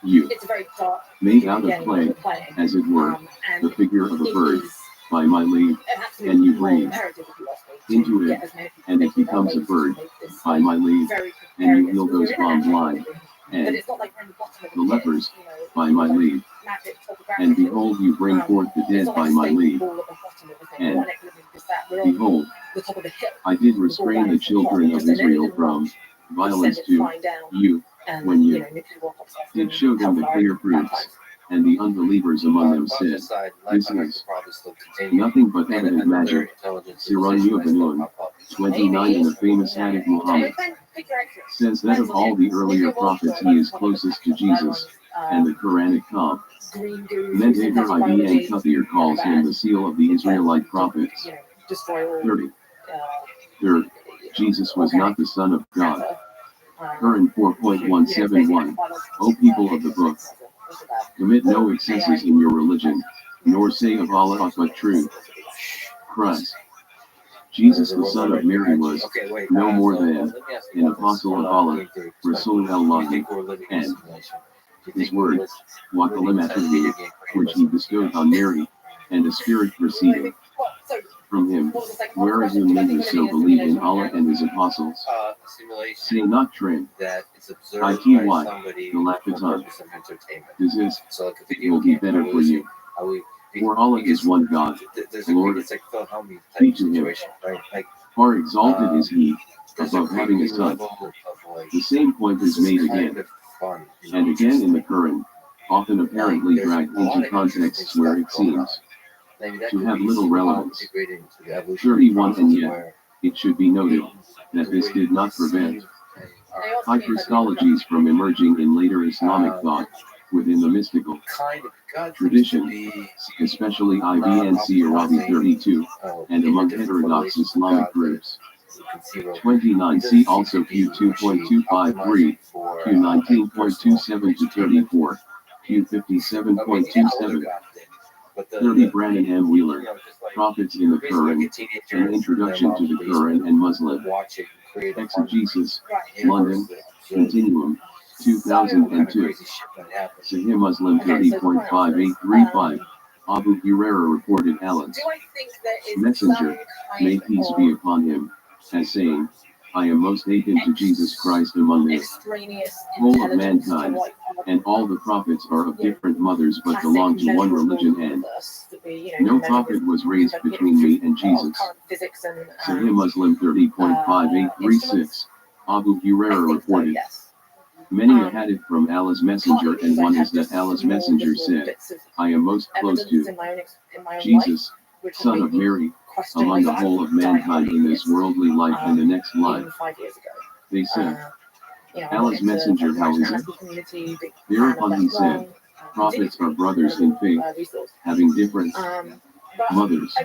you made out of clay, as it were, the figure of a bird, by my leave, and you breathe into it, and it becomes a bird, by my leave, and you heal those born blind, and the lepers, by my leave. And behold, you bring forth the dead by my leave. And behold, I did restrain the children of Israel from violence to you, when you did show them the clear proofs. And the unbelievers among them said, this is nothing but evident magic. Sirah Yubanun, 29 in the famous Hadith Muhammad says that of all the earlier prophets he is closest to Jesus, and the Quranic comp. Medhaber Ibn Kathir calls him the seal of the Israelite prophets. 30. Third, Jesus was not the Son of God. Current 4.171. O people of the book, commit no excesses in your religion, nor say of Allah but truth. Christ. Jesus the son of Mary was no more than an apostle of Allah, Rasul Allah, and his word, Wakalimatuhu, which he bestowed on Mary, and the Spirit proceeding from him, whereas whom men so believe in Allah and his apostles. Say not train. ITY, the Lakaton. Desist, it will be better for you. For Allah is one God, Lord, be to him. Far exalted is he, above having a son. The same point is made again, and again in the Quran, often apparently dragged into contexts where it seems to have little relevance. 31. And yet, it should be noted, that this did not prevent high Christologies from emerging in later Islamic thought, within the mystical tradition, especially IBNC or Rabbi 32, and among heterodox Islamic groups. 29. See also Q 2.253, Q 19.27 to 34, Q 57.27. 30. Brandon M. Wheeler, Prophets in the Quran, An Introduction to the Quran and Muslim Exegesis, London, Continuum, 2002. Sahih Muslim 30.5835. Abu Hurairah reported Allah's Messenger, may peace be upon him, as saying, I am most hated to Jesus Christ among the whole of mankind, and all the prophets are of different mothers but belong to one religion, and no prophet was raised between me and Jesus. Sahih Muslim 30.5836. Abu Hurairah reported, many a hadith from Allah's Messenger, and one is that Allah's Messenger said, I am most close to Jesus, son of Mary, among the whole of mankind in this worldly life and the next life. They said, Allah's Messenger, how is it? Thereupon he said, prophets are brothers in faith, having different mothers.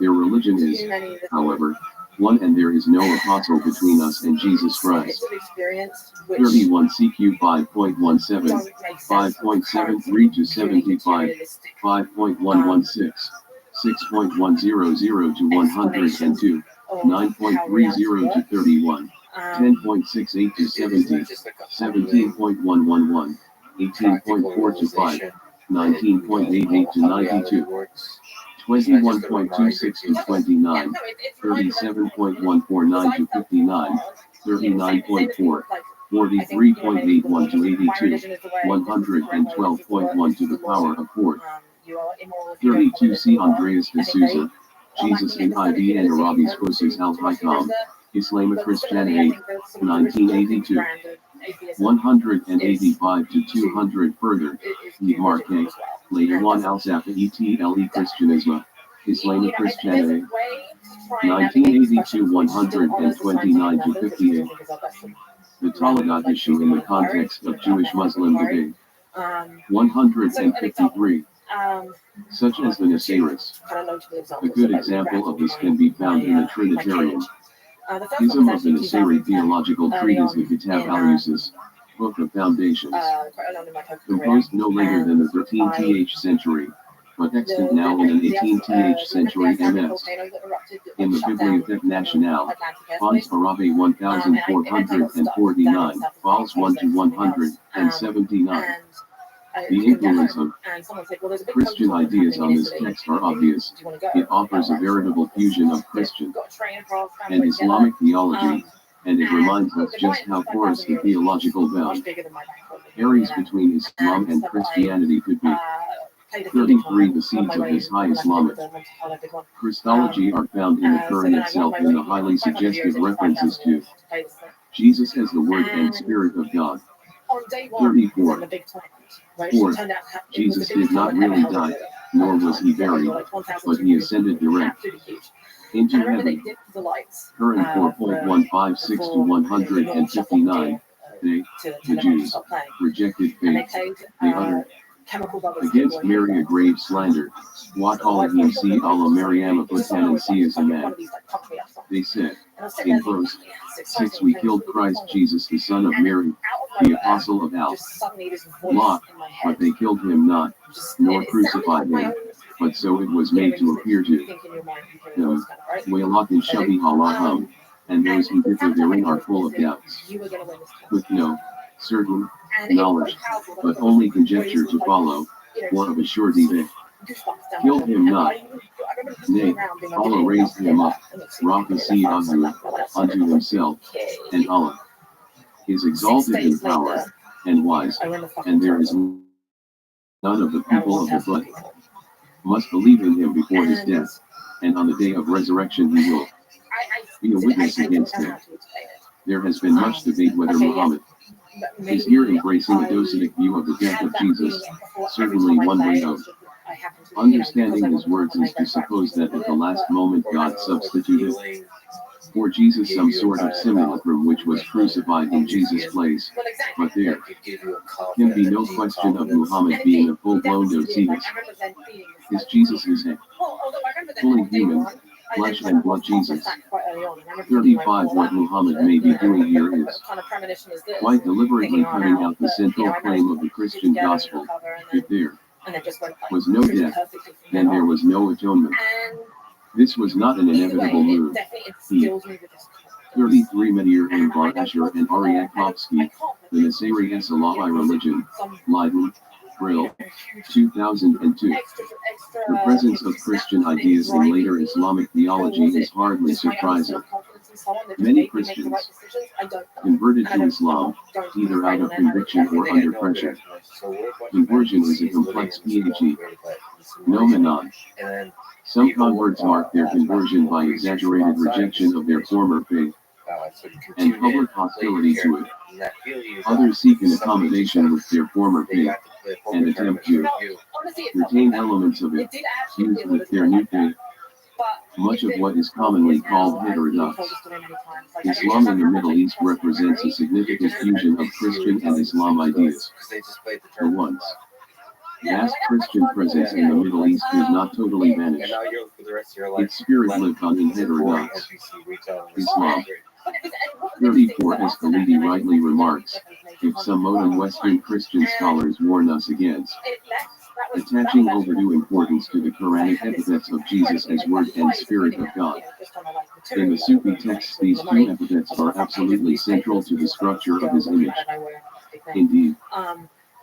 Their religion is, however, one, and there is no apostle between us and Jesus Christ. 31. CQ 5.17, 5.73 to 75, 5.116, 6.100 to 102, 9.30 to 31, 10.68 to 70, 17.111, 18.4 to 5, 19.88 to 92, 21.26 to 29, 37.149 to 59, 39.4, 43.81 to 82, 112.1 to the power of 4. 32. C. Andreas de Souza, Jesus in ID and Arabi's Qusis al-Hikam, Islamic Christianity, 1982. 185 to 200 further, Marque, later on Al-Safa ETLE Christianism, Islamic Christianity, 1982 129 to 58. The Talagat issue in the context of Jewish-Muslim debate, 153. Such as the Nasiris. A good example of this can be found in the Trinitarian Ism of the Nasiri theological treatise, the Kitab al-Usus, Book of Foundations, composed no later than the 13th century, but extant now in an 18th century MS. In the Bibliothèque Nationale, Fonds Arabe 1449, Vols 1 to 179. The influence of Christian ideas on this text are obvious. It offers a veritable fusion of Christian and Islamic theology, and it reminds us just how porous the theological boundaries between Islam and Christianity could be. 33. The seeds of this high Islamic Christology are found in the Quran itself in the highly suggestive references to Jesus as the Word and Spirit of God. 34. 4. Jesus did not really die, nor was he buried, but he ascended direct into heaven. Current 4.156 to 159. They, the Jews, rejected faith. They uttered Against Mary a grave slander. What all him see alla Mariam Putanen see as a man. They said, in verse 6 we killed Christ Jesus the son of Mary, the apostle of Al. Lot, but they killed him not, nor crucified him, but so it was made to appear to them. Waylot and Shubi Halahum, and those who differ therein are full of doubts, with no certain knowledge, but only conjecture to follow, or of a surety they killed him not. Nay, Allah raised him up, Rakasi unto himself, and Allah is exalted in power, and wise, and there is none of the people of the blood must believe in him before his death, and on the day of resurrection he will be a witness against him. There has been much debate whether Muhammad is here embracing a Docetic view of the death of Jesus. Certainly one way of understanding his words is to suppose that at the last moment God substituted for Jesus some sort of simulacrum which was crucified in Jesus' place, but there can be no question of Muhammad being a full-blown Docetus. His Jesus is a fully human, flesh and blood Jesus. 35 What Muhammad may be doing here is quite deliberately cutting out the central claim of the Christian gospel. If there was no death, then there was no atonement. This was not an inevitable move. He 33 Medir and Bar Asher and Aryakovsky, The Nasiri Salahi Religion, Leiden, Brill, 2002. The presence of Christian ideas in later Islamic theology is hardly surprising. Many Christians converted to Islam, either out of conviction or under pressure. Conversion is a complex PhD phenomenon. Some converts mark their conversion by exaggerated rejection of their former faith and public hostility to it. Others seek an accommodation with their former faith and attempt to retain elements of it fused with their new faith. Much of what is commonly called heterodox Islam in the Middle East represents a significant fusion of Christian and Islam ideas. For once, vast Christian presence in the Middle East did not totally vanish. Its spirit lived on in heterodox Islam. 34 As Khalidi rightly remarks, if some modern Western Christian scholars warn us against attaching overdue importance to the Quranic epithets of Jesus as Word and Spirit of God. In the Sufi texts these two epithets are absolutely central to the structure of his image. Indeed,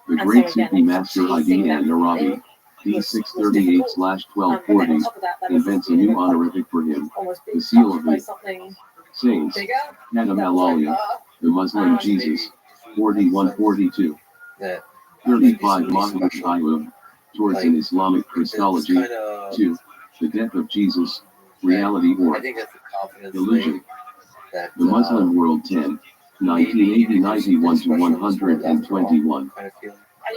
the great Sufi master ID and Arabi, D638/1240, invents a new honorific for him, the seal of the saints, Adam al-Awliya, the Muslim Jesus, 4142. 35 Muhammad Shayub, towards an Islamic Christology. 2. The death of Jesus, reality or illusion. The Muslim World 10, 1980 91 to 121.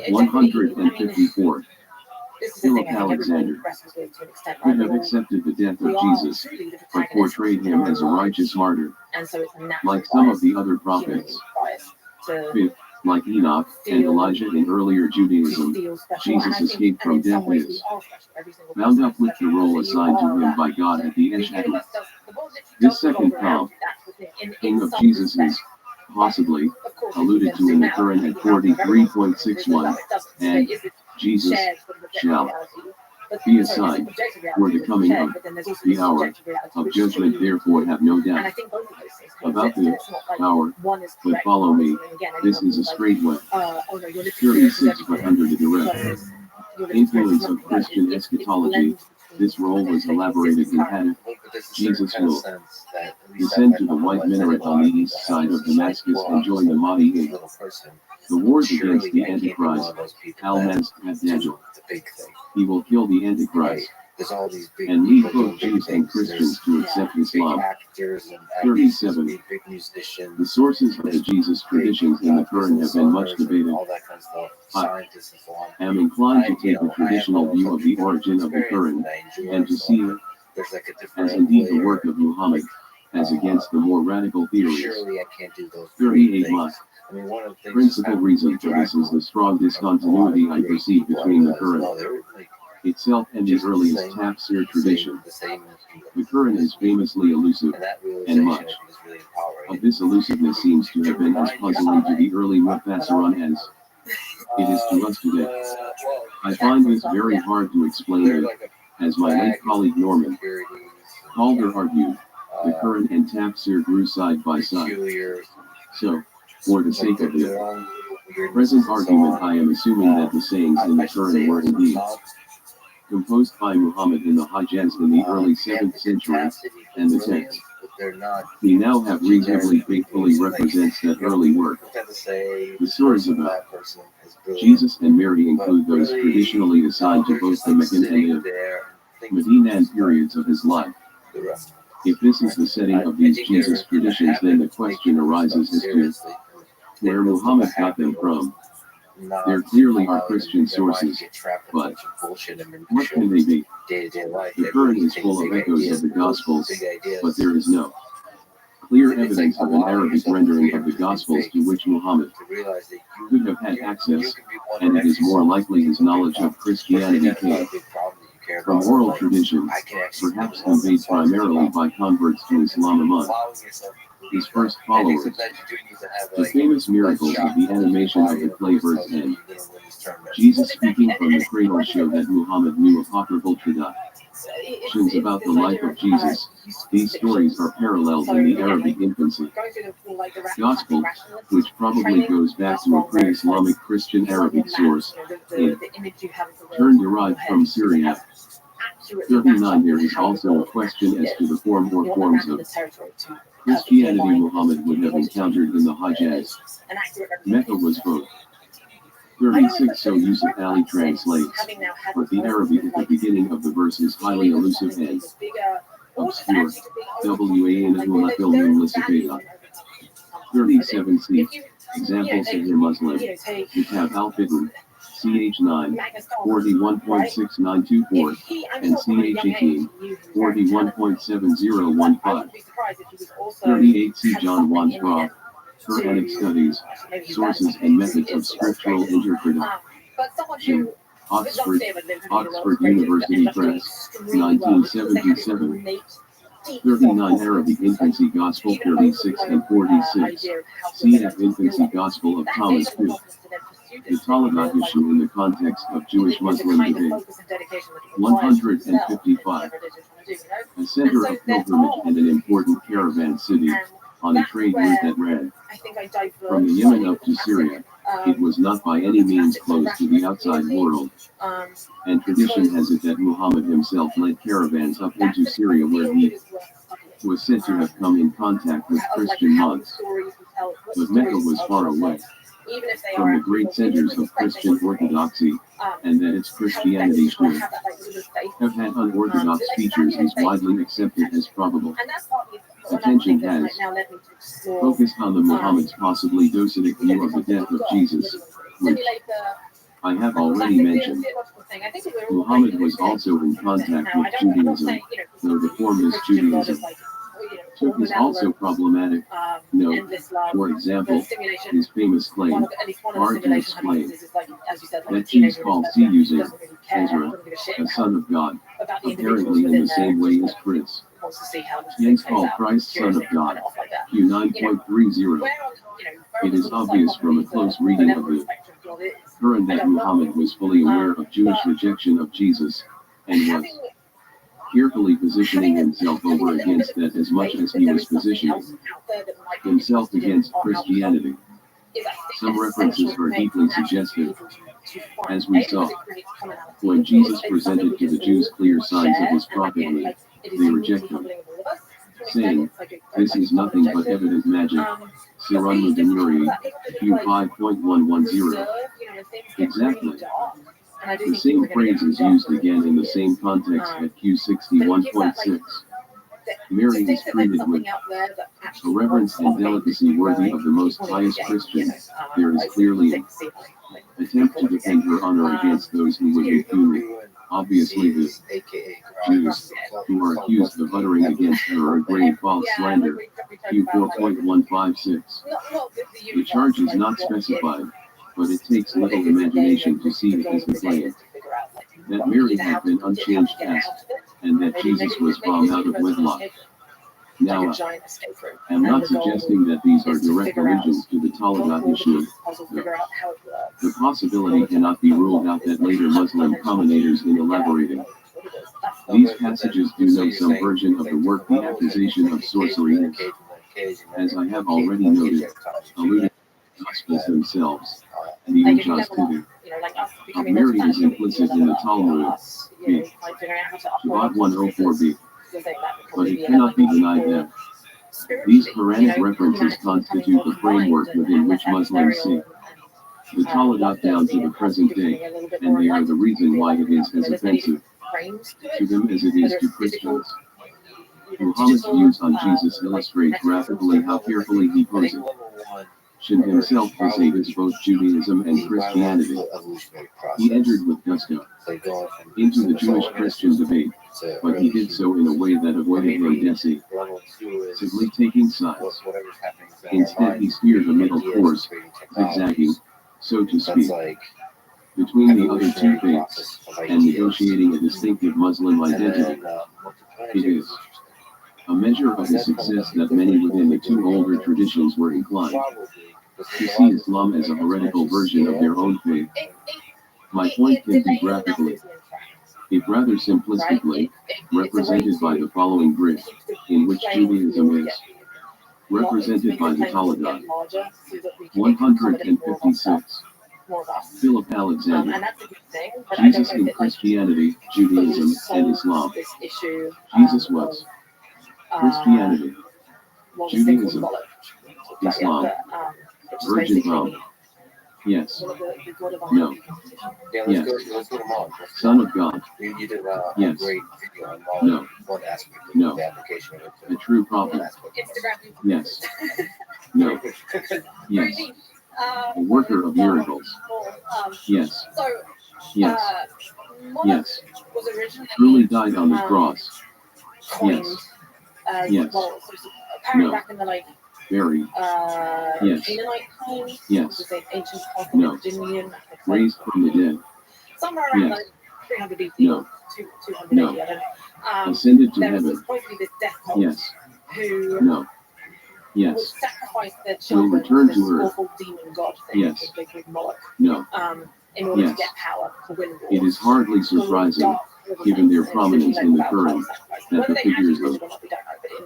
154. Philip Alexander could have accepted the death of Jesus, but portrayed him as a righteous martyr, like some of the other prophets. 5th, like Enoch and Elijah in earlier Judaism, Jesus escaped from death is bound up with the role assigned to him by God at the Eshadu. This second column, King of Jesus, is possibly alluded to in the Quran at 43.61, and Jesus shall be a sign for the coming of the hour of judgment. Therefore have no doubt about the hour, but follow me, this is a straight way. 36 But under the direct influence of Christian eschatology, this role was elaborated in Hadith. Jesus will descend to the white minaret on the east side of Damascus and join the Mahdi in the wars against the Antichrist, Al-Masih. He will kill the Antichrist and lead both Jews and Christians to accept Islam. 37. The sources of the Jesus traditions in the Quran have been much debated. I am inclined to take the traditional view of the origin of the Quran, and to see it as indeed the work of Muhammad, as against the more radical theories. Surely I can't do those 38 things. Musk. I mean, one of the things Principal reason for this is the strong discontinuity I perceive between the Quran itself and the earliest tafsir tradition. The Quran is famously elusive, and much of this elusiveness seems to have been as puzzling to the early Mufassirin as it is to us today. I find this very hard to explain, as my late colleague Norman Calder argued, the Quran and tafsir grew side by side. So, for the sake of the present argument, I am assuming that the sayings in the Quran were indeed composed by Muhammad in the Hijaz in the early 7th century, and the text we now have reasonably faithfully represents that early work. The surahs about Jesus and Mary include those traditionally assigned to both the Meccan and the Medinan periods of his life. If this is the setting of these Jesus traditions, then the question arises as to where Muhammad got them from. There clearly are Christian sources, but what can they be? The Quran is full of echoes of the Gospels, but there is no clear evidence of an Arabic rendering of the Gospels to which Muhammad could have had access, and it is more likely his knowledge of Christianity came from oral traditions, perhaps conveyed primarily by converts to Islam among his first followers. The famous miracles of the animation of the clay birds and Jesus speaking from the cradle show that Muhammad knew apocryphal traditions about the life of Jesus. These stories are paralleled in the Arabic infancy Gospel, which probably goes back to a pre-Islamic Christian Arabic source, a term derived from Syriac. 39. There is also a question as to the form or forms of Christianity Muhammad would have encountered in the Hijaz. Mecca was both. 36. So Yusuf Ali translates, but the Arabic at the beginning of the verse is highly elusive and obscure. W.A. 37c. Example Sahih Muslim. Kitab al-Fitr. CH9, 41.6924, and CH18, 41.7015. 38 C. John Wandsbrough, Quranic Studies, Sources and Methods of Scriptural Interpretation. Oxford University Press, 1977. 39 Arabic Infancy Gospel 36 and 46. CF Infancy Gospel of Thomas II. The Talmud issue in the context of Jewish-Muslim debate. 155. A center of pilgrimage and an important caravan city, on a trade route that ran from the Yemen up to Syria. It was not by any means closed to the outside world, and tradition has it that Muhammad himself led caravans up into Syria where he was said to have come in contact with Christian monks. But Mecca was far away from the great centers of Christian orthodoxy, and that its Christianity should have had unorthodox features is widely accepted as probable. Attention has focused on the Muhammad's possibly Docetic view of the death of Jesus, which I have already mentioned. Muhammad was also in contact with Judaism, though the formless Judaism is also problematic. Note, for example, his famous claim, arduous claim, that Jews call C using Ezra, a son of God, apparently in the same way as Chris. Jens called Christ son of God, Q 9.30. It is obvious from a close reading of the Quran that Muhammad was fully aware of Jewish rejection of Jesus, and was carefully positioning himself over against that as much as he was positioning himself against Christianity. Some references are deeply suggestive. As we saw, when Jesus presented to the Jews clear signs of his prophethood, they reject him, saying, "This is nothing but evident magic." Siran Mudamuri, Q 5.110. Exactly. The same phrase is used again in the same context at Q 61.6. Mary is treated with a reverence and delicacy worthy of the most pious Christian. There is clearly an attempt to defend her honor against those who would impugn Obviously, the Jews who are accused of uttering against her are grave false slander. Q 4.156. The charge is not specified, but it takes little imagination to see it as the claim that Mary had been unchanged cast, and that Jesus was born out of wedlock. Now, I'm not suggesting that these are direct allusions to the Talagat issue. The possibility cannot be ruled out that later Muslim commentators in elaborating these passages do know some version of the work the accusation of sorcery is, as I have already noted, alluded to the Gospels themselves. The Ujas Kudu of Mary is implicit in the Talmud, b. Shabbat 104b, but it cannot be denied that these Quranic references constitute the framework within which Muslims see the Talagat down to the present day, and they are the reason why it is as offensive to them as it is to Christians. Muhammad's views on Jesus illustrate graphically how carefully he poses. Should himself crusaded both Judaism and Christianity. He entered with gusto into the Jewish-Christian debate, but he did so in a way that avoided Rodesi, simply taking sides. Instead, he steered a middle course, zigzagging, so to speak, between the other two faiths, and negotiating a distinctive Muslim identity. It is a measure of his success that many within the two older traditions were inclined to see Islam as a heretical version of their own faith. My point can be graphically, if rather simplistically, represented by the following grid, in which Judaism is represented by the Talagat. 156. Philip Alexander. Jesus in Christianity, Judaism, and Islam. Jesus was Christianity, Judaism, Islam, Virgin Rome. Yes. No. Yes. Son of God. Yes. No. No. A true prophet. Yes. No. Yes. A worker of miracles. Yes. Yes. Yes. Truly died on the cross. Yes. Yes. No. Very. Yes. Yes. No. Raised from the dead. Yes. No. No. Ascended to heaven. Yes. No. Yes. Will return to earth. Yes. No. Yes. It is hardly surprising, given their prominence in the Quran, that the figures of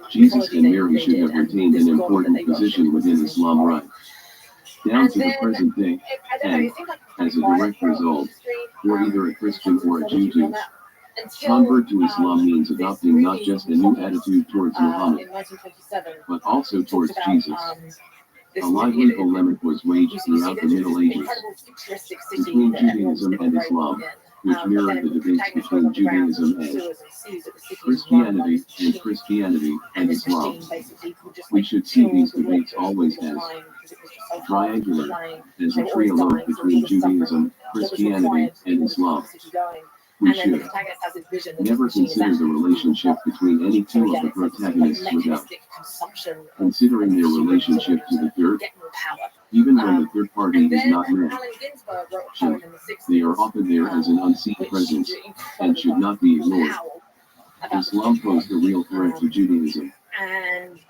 Jesus and Mary should have retained an important position within Islam right down to the present day, and, as a direct result, for either a Christian or a Jew to convert to Islam means adopting not just a new attitude towards Muhammad, but also towards Jesus. A lively polemic was waged throughout the Middle Ages between Judaism and Islam, which mirrored the debates between Judaism and Christianity and Islam. We should see these debates always as triangular, as a trialogue between Judaism, Christianity, and Islam. We should never consider the relationship between any two of the protagonists without considering their relationship to the third, even when the third party is not mentioned. They are often there as an unseen presence, and should not be ignored. Islam posed a real threat to Judaism.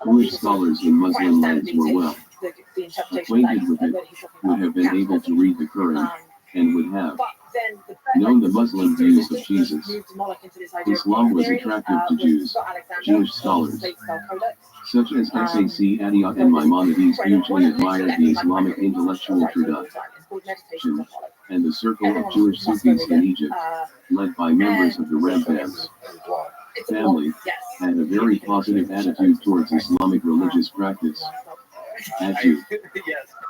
Jewish scholars in Muslim lands were well acquainted with it, would have been able to read the Quran, and would have known the Muslim views of Jesus. Islam was attractive to Jewish scholars, such as S.A.C. Adiyat and Maimonides hugely admired the Islamic intellectual tradition, and the circle of Jewish Sufis in Egypt, led by members of the Rabbis family, had a very positive attitude towards Islamic religious practice. Attitude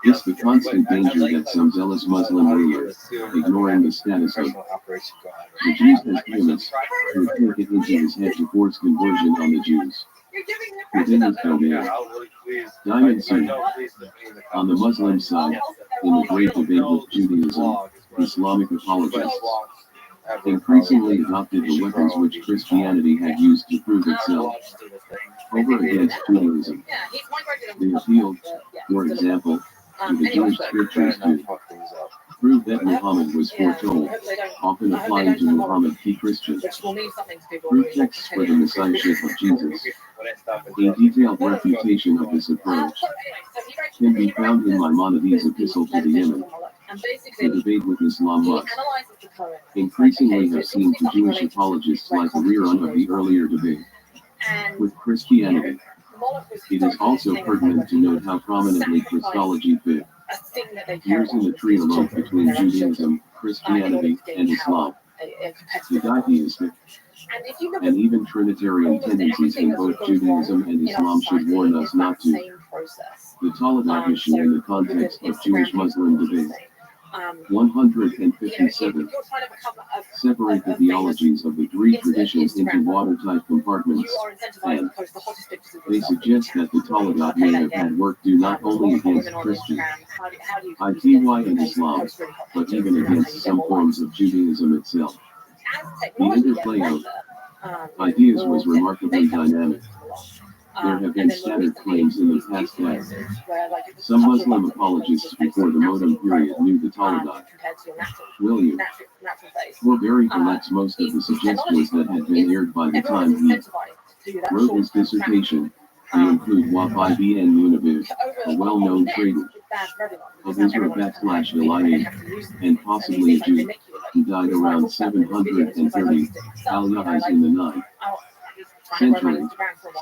is the constant danger that some zealous Muslim rulers, ignoring the status of the Jews as humans, would take it into his head to force conversion on the Jews. Within his domain, Diamond Suit, on the Muslim side, in the great debate with Judaism, Islamic apologists increasingly adopted the weapons which Christianity had used to prove itself over against Judaism. They appealed, for example, to the Jewish scriptures to prove that Muhammad was foretold, often applying to Muhammad key Christians. Proof texts for the messiahship of Jesus. A detailed refutation of this approach can be found in Maimonides' epistle to the Yemen. The debate with Islam must increasingly have seemed to Jewish apologists like a rerun of the earlier debate with Christianity. It is also pertinent to note how prominently Christology fit. Here's in the trialogue between Judaism, Christianity, and Islam. The ditheistic and even Trinitarian tendencies in both Judaism and Islam should warn us not to. The Taladat issue in the context of Jewish-Muslim debate. 157. Separate the theologies of the three traditions into watertight compartments, and they suggest that the Taladat may have had work due not only against Christians, ITY and Islam, but even against some forms of Judaism itself. The interplay of ideas was remarkably dynamic. There have been scattered claims in the past that some Muslim apologists before the modem period knew the Taladat. William Forbury collects most of the suggestions that had been aired by the time he wrote his dissertation. They include Wahabi and Munaviv, a well-known trader of Israel/Eliade, and possibly a Jew, who died around 730, Al-Yahis in the 9th century,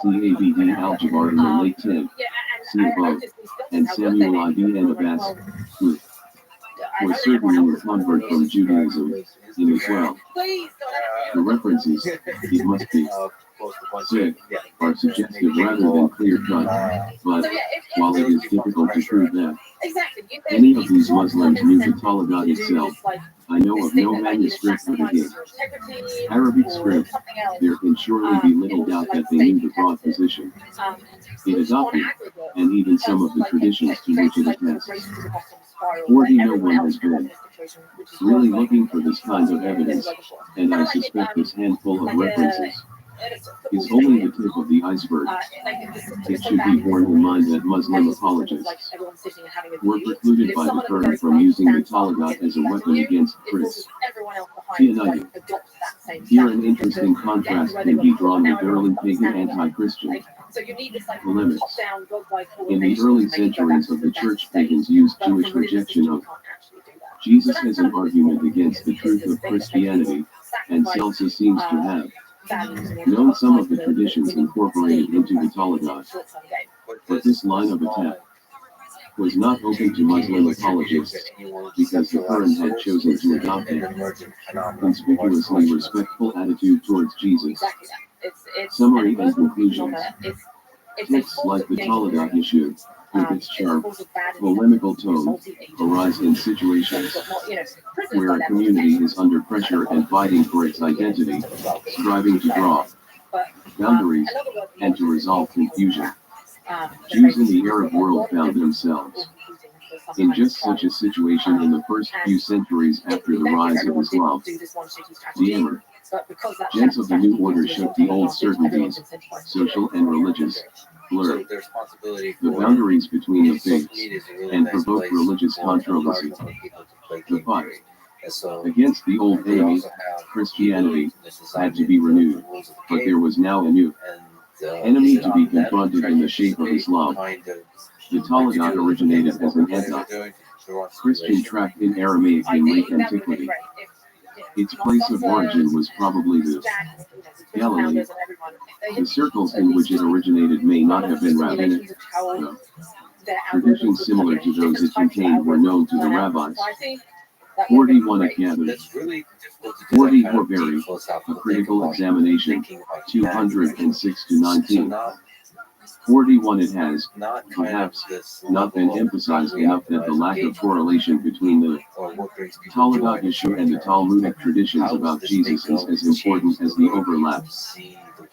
Cabd al-Jabbar in the late 10th, see above, and Samuel ibn Abbas, who was certainly a convert from Judaism in the 12th. The references, it must be said, are suggestive rather than clear-cut, but while it is difficult to prove that any of these Muslims knew the Taladat itself, I know of no manuscript of the Arabic script. There can surely be little doubt that they knew the broad position it adopted, and even some of the traditions to which it attests. 40 No one has been really looking for this kind of evidence, and I suspect this handful of references is only the tip of the iceberg. It should be borne in mind that Muslim apologists were precluded by the Quran from using the Taladat as a weapon against Christianity. Here an interesting contrast can be drawn with early pagan anti-Christian polemics. In the early centuries of the church, pagans used Jewish rejection of Jesus as an argument against the truth of Christianity, and Celsus seems to have known some of the traditions incorporated into the Taladat. But this line of attack was not open to Muslim apologists, because the Quran had chosen to adopt a conspicuously respectful attitude towards Jesus. Summary and conclusions. Texts like the Taladat issue, with its sharp, polemical tone, arise in situations where a community is under pressure and fighting for its identity, striving to draw boundaries and to resolve confusion. Jews in the Arab world found themselves in just such a situation in the first few centuries after the rise of Islam. The emergence of the new order shook the old certainties, social and religious, blurred the boundaries between the faiths, and provoked religious controversy. The fight against the old enemy, Christianity, had to be renewed, but there was now a new enemy to be confronted in the shape of Islam. The Taladat originated as an anti-Christian tract in Aramaic in late antiquity. Its place of origin was probably the Galilee. The circles in which it originated may not have been rabbinic. No. Traditions similar to those it contained were known to the rabbis. 41 it gathered. 40 Forbury, a critical examination, 206-19. 41 it has, perhaps, not been emphasized enough that the lack of correlation between the Taladat issue and the Talmudic traditions about Jesus is as important as the overlap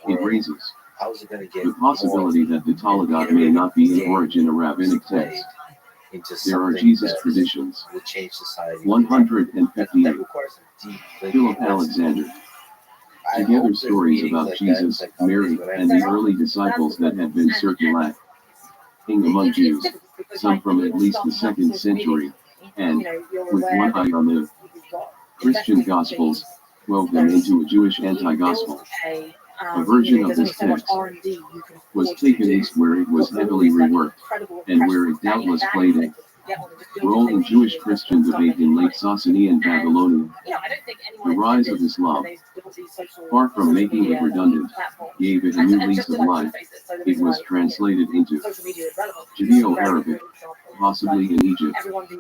it raises. The possibility that the Taladat may not be in origin a rabbinic text. There are Jesus traditions. 158. Philip Alexander. Together stories about Jesus, Mary, and the early disciples that had been circulating among Jews, some from at least the 2nd century, and, with one eye on the Christian Gospels, wove them into a Jewish anti-gospel. A version of this text was taken east where it was heavily reworked, and where it doubtless played a role in Jewish Christian debate in late Sasanian Babylonia. The rise of Islam, far from making it redundant, gave it a new lease of life. It was translated into Judeo-Arabic, possibly in Egypt,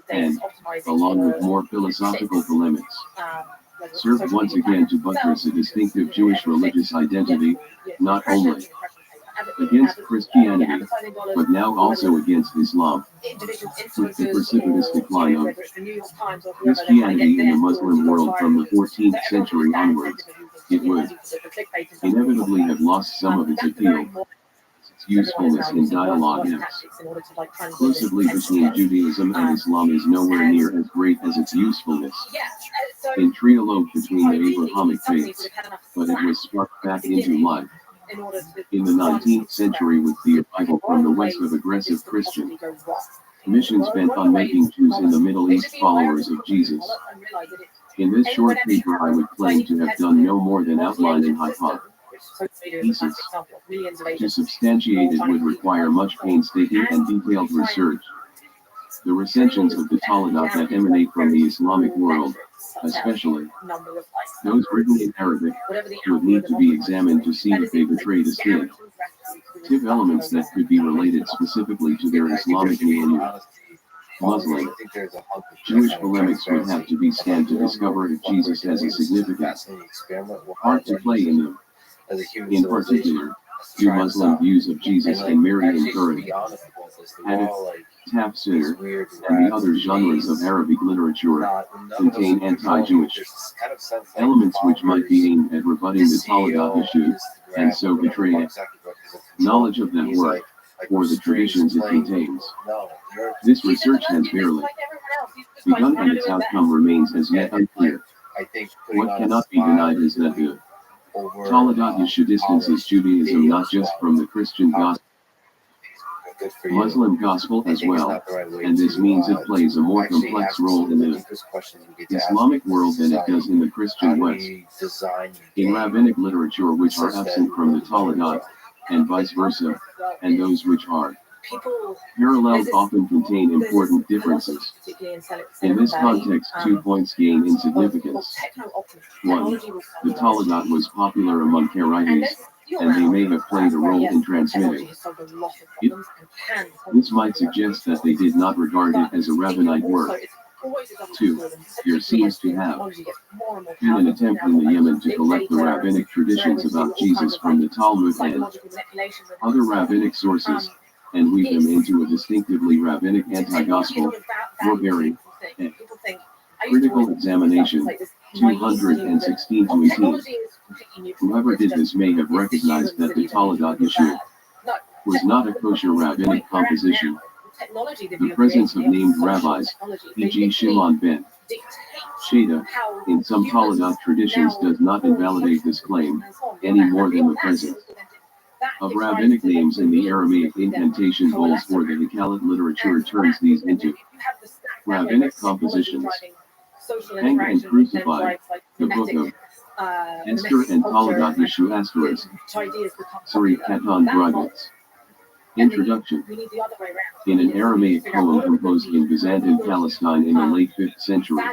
and, along with more philosophical polemics, served once again to buttress a distinctive Jewish religious identity, not only against Christianity, but now also against Islam. With the precipitous decline of Christianity in the Muslim world from the 14th century onwards, it would inevitably have lost some of its appeal. Its usefulness in dialogue exclusively between Judaism and Islam is nowhere near as great as its usefulness in trialogue between the Abrahamic faiths, but it was sparked back into life in the 19th century with the arrival from the west of aggressive Christian missions bent on making Jews in the Middle East followers of Jesus. In this short paper I would claim to have done no more than outline an hypothesis. To substantiate it would require much painstaking and detailed research. The recensions of the Talmudic that emanate from the Islamic world, especially those written in Arabic, would need to be examined to see if they betray distinctive elements that could be related specifically to their Islamic milieu. Muslim, Jewish polemics would have to be scanned to discover if Jesus has a significant part to play in them. In particular, do Muslim views of Jesus and Mary encourage hadith, tafsir, and the other genres of Arabic literature contain anti-Jewish elements which might be aimed at rebutting the Talmudic issue, and so betray it. Knowledge of that work, or the traditions it contains. This research has barely begun and its outcome remains as yet unclear. What cannot be denied is that the Talmudic issue distances Judaism not just from the Christian gospel, Muslim gospel as well, and this means it plays a more complex role in the Islamic world than it does in the Christian West. In rabbinic literature which are absent from the Talmudic, and vice versa, and those which are parallel often contain important differences. In this context, 2 points gain in significance. 1. The Talmudic was popular among Karaites, and they may have played a role in transmitting it. This might suggest that they did not regard it as a rabbinite work. 2. There seems to have been an attempt in the Yemen to collect the rabbinic traditions about Jesus from the Talmud and other rabbinic sources, and weave them into a distinctively rabbinic anti-gospel, forbearing, and critical examination. 216 to 18. Whoever did this may have recognized that the Talmudic issue was not a kosher rabbinic composition. The presence of named rabbis, e.g. Shimon ben Shada, in some Talmudic traditions does not invalidate this claim, any more than the presence of rabbinic names in the Aramaic incantation bowls or the Hakalit literature turns these into rabbinic compositions. Hanged and Crucified, the book of Esther and Talmudic issue asterisk, Suri Katan Bragas. Introduction. In an Aramaic poem composed in Byzantine Palestine in the late 5th century,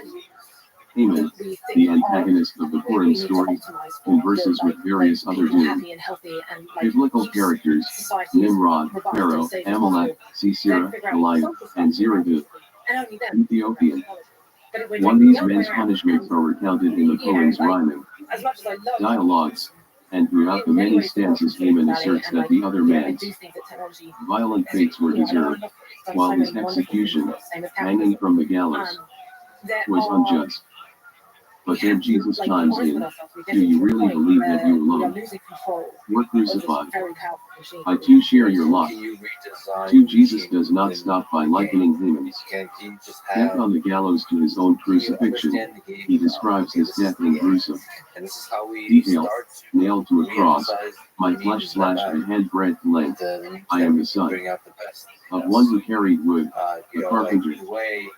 Haman, the antagonist of the Purim story, converses with various other biblical characters, Nimrod, Pharaoh, Amalek, Sisera, Goliath, and Zerubbabel, Ethiopian. These men's punishments are recounted in the poem's rhyming dialogues, and throughout the many stanzas Haman asserts that the other man's violent fates were deserved, while his execution, hanging from the gallows, was unjust. But then Jesus chimes in, do you really believe that you alone were crucified? I too share your lot. Can you redesign 2. Jesus teaching does not within stop by the likening game? Haman's Can you just death have, on the gallows to his own can you crucifixion. understand the game He enough? describes Okay, his this is death the in game. gruesome And this is how we detail, start nailed to a cross, re-emphasize my the need flesh to step slashed back. a handbreadth length. The need I to am the son bring out the best of in one us. who carried wood, You the know, carpenter, like the way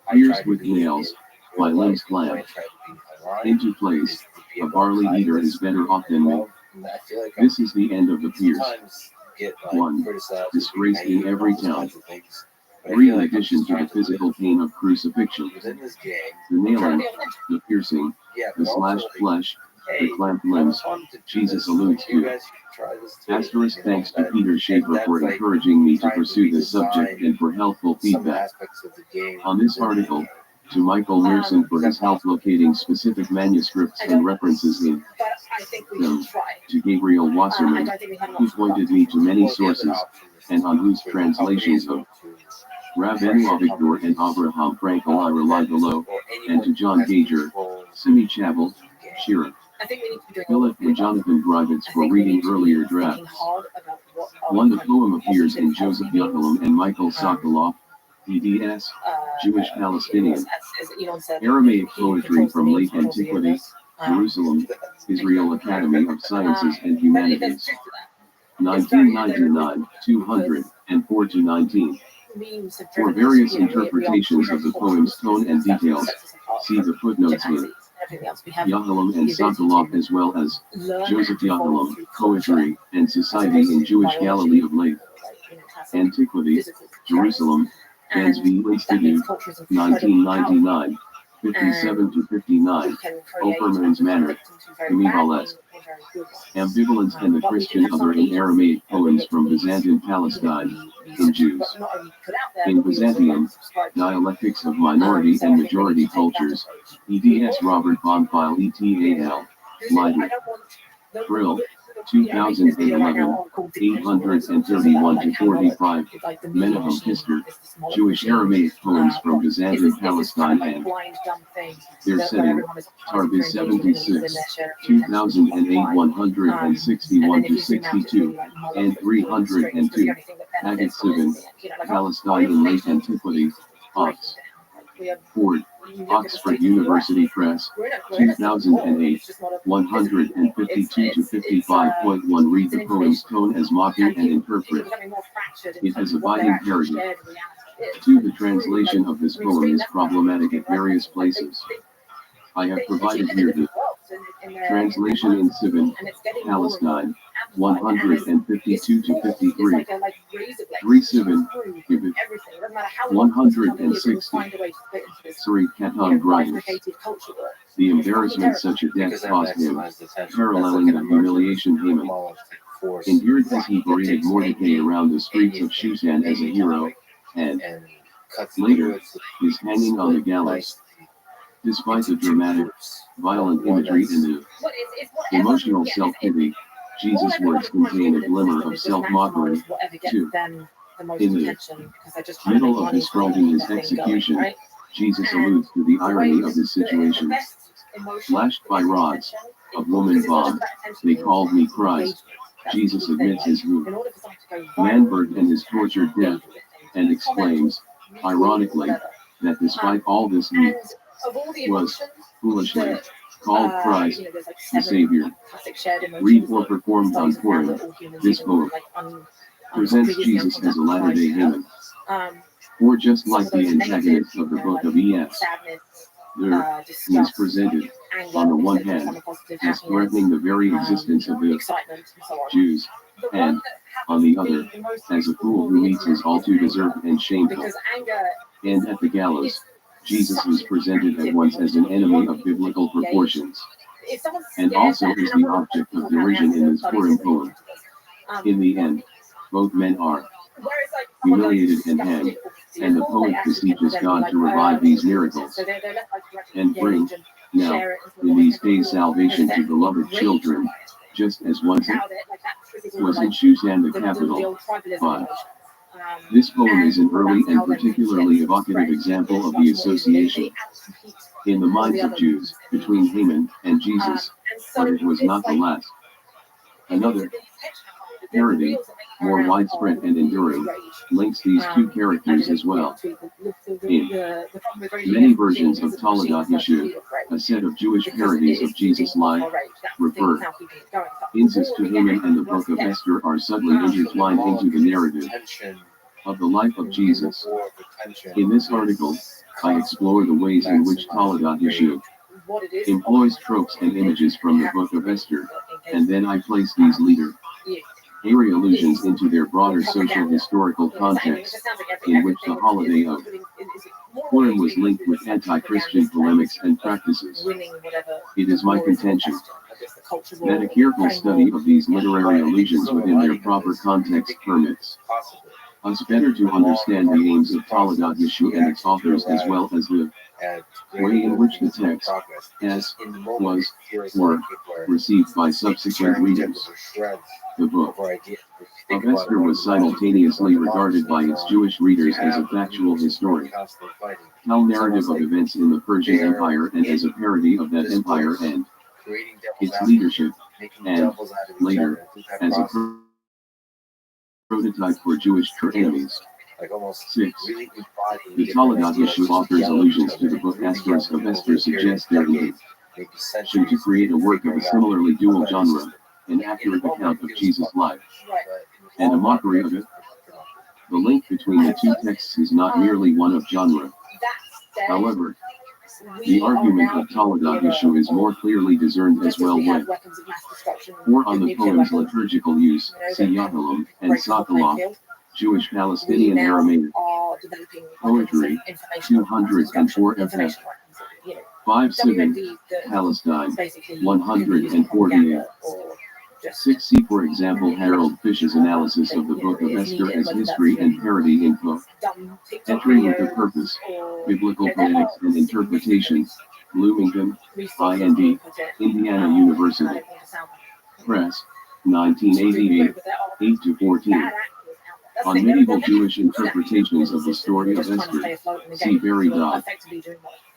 I pierced try to with be nails, in my real limbs life, the way I clamped try to be ironic into place. is to be A about barley eater kindness is better off and than me. love. And I feel like This is the end of the pierce. sometimes get 1. criticized for Disgraced being in naive every and all those town. kinds of things. But I 3. feel In like I'm addition just to the trying to physical live pain of crucifixion, within this game. the nailing, the piercing, Yeah, the but also slashed like, flesh, hey, the clamped I limbs, wanted to do Jesus this. alludes Like, you to. guys should try this too. Asterisk You know, thanks to that, Peter and Schaefer that's for like encouraging me to trying to pursue this subject redesign and for helpful some feedback aspects of the game on this within the article. game. To Michael Mearson for his help locating specific manuscripts and references in them. To Gabriel Wasserman, who pointed me to many Well, the other sources option is and on whose for translations companies of to Rabbi pressure Avigdor and companies, Abraham Frankel I rely below, or and anyone to who John has Gager, control Simi Chavel, of the game. Shira, Philip and Jonathan Grivitz for reading earlier drafts. 1. The poem appears in Joseph Yohalam and Michael Sokoloff, EDS, Jewish Palestinian, Aramaic poetry from late antiquity, Jerusalem, Israel Academy of Sciences and Humanities, 1999, 200, and 4-19. For various interpretations of the poem's tone and details, see the footnotes in Yohalam and Sokoloff as well as Joseph Yohalam, Poetry and Society in Jewish Galilee of Late Antiquity, Jerusalem, Dansby Institute, 1999, 57-59, Oferman's Manor, Kamihales, Ambivalence and the Christian Other in Aramaic Poems from Byzantine Palestine, in Jews. In Byzantium, Dialectics of Minority and Majority Cultures, EDS Robert Bonfile ETAL, Leiden. Brill, 2011, 831-45, Menahem Kister, Jewish Aramaic Poems from Byzantine Palestine and their setting, Tarbiz 76, 2008 161-62, and 302, Agate 7, Palestine in Late Antiquity, Ox. Ford, Oxford University Press, 2008, 152-55.1. Read the poem's tone as mocking and interpret it as a biting parody. 2. The translation of this poem is problematic at various places. I have provided here the translation in Sivan, Palestine, 152-53, 3-7, Gibbet, 160, Sari Katan Grivers. The embarrassment such a death caused him, paralleling the humiliation Haman endured as he paraded Mordecai around the streets of Shushan as a hero, and later, is hanging on the gallows. Despite the dramatic, violent imagery and the emotional self-pity, Jesus' words contain a glimmer of self-mockery, too. In the middle of describing his execution, Jesus alludes to the irony of his situation. Lashed by rods, of woman bombed, they called me Christ. Jesus admits his wound, Manberg and his tortured death, and exclaims, ironically, that despite all this he was, foolishly, called Christ, the Savior. Read or performed on Purim, this poem presents Jesus as a latter-day Haman. Or just like the antagonist of the book of ES, there, he is presented, on the one hand, as threatening the very existence of the Jews, and, on the other, as a fool who meets his all too deserved and shameful. And at the gallows, Jesus is presented at once as an enemy of biblical proportions, and also as the object of derision in his Purim poem. In the end, both men are humiliated and hanged, and the poet beseeches God to revive these miracles, and bring, now, in these days salvation to beloved children, just as once it was in Shushan the capital. 5. This poem is an early and particularly evocative example of the association in the minds of Jews between Haman and Jesus, but it was not the last. Another parody, more widespread and enduring, links these two characters as well. In many versions of Toledat Yeshua, a set of Jewish parodies of Jesus' life, refer incest to Haman and the book of Esther are subtly intertwined into the narrative of the life of Jesus. In this article, I explore the ways in which Toledat Yeshua employs tropes and images from the book of Esther, and then I place these literary allusions into their broader social historical context, in which the holiday of Purim was linked with anti-Christian polemics and practices. It is my contention that a careful study of these literary allusions within their proper context permits us better to understand the aims of Toledat Yeshua and its authors, as well as the way in which the text, as was, were, received by subsequent readers. The book of Esther was simultaneously regarded by its Jewish readers as a factual historical narrative of events in the Persian Empire and as a parody of that empire and its leadership, and, later, as a prototype for Jewish enemies. 6. The Toledat Yeshua author's allusions to the book Asterisk of Esther suggest their intention to create a work of a similarly dual genre, an accurate account of Jesus' life, and a mockery of it. The link between the two texts is not merely one of genre. However, the argument of Toledat Yeshua is more clearly discerned as well when, for on the poem's liturgical use, see Yahalom and Sokolov, Jewish Palestinian Aramaic poetry, 204 FF, 5-7, Palestine, 148. 6. For example, Harold Fish's analysis of the book of Esther as history and parody in Poetry with a Purpose, Biblical Poetics and Interpretation, Bloomington, IND, Indiana University Press, 1988, 8-14. On medieval Jewish interpretations of the story of Esther, see Barry Dodd.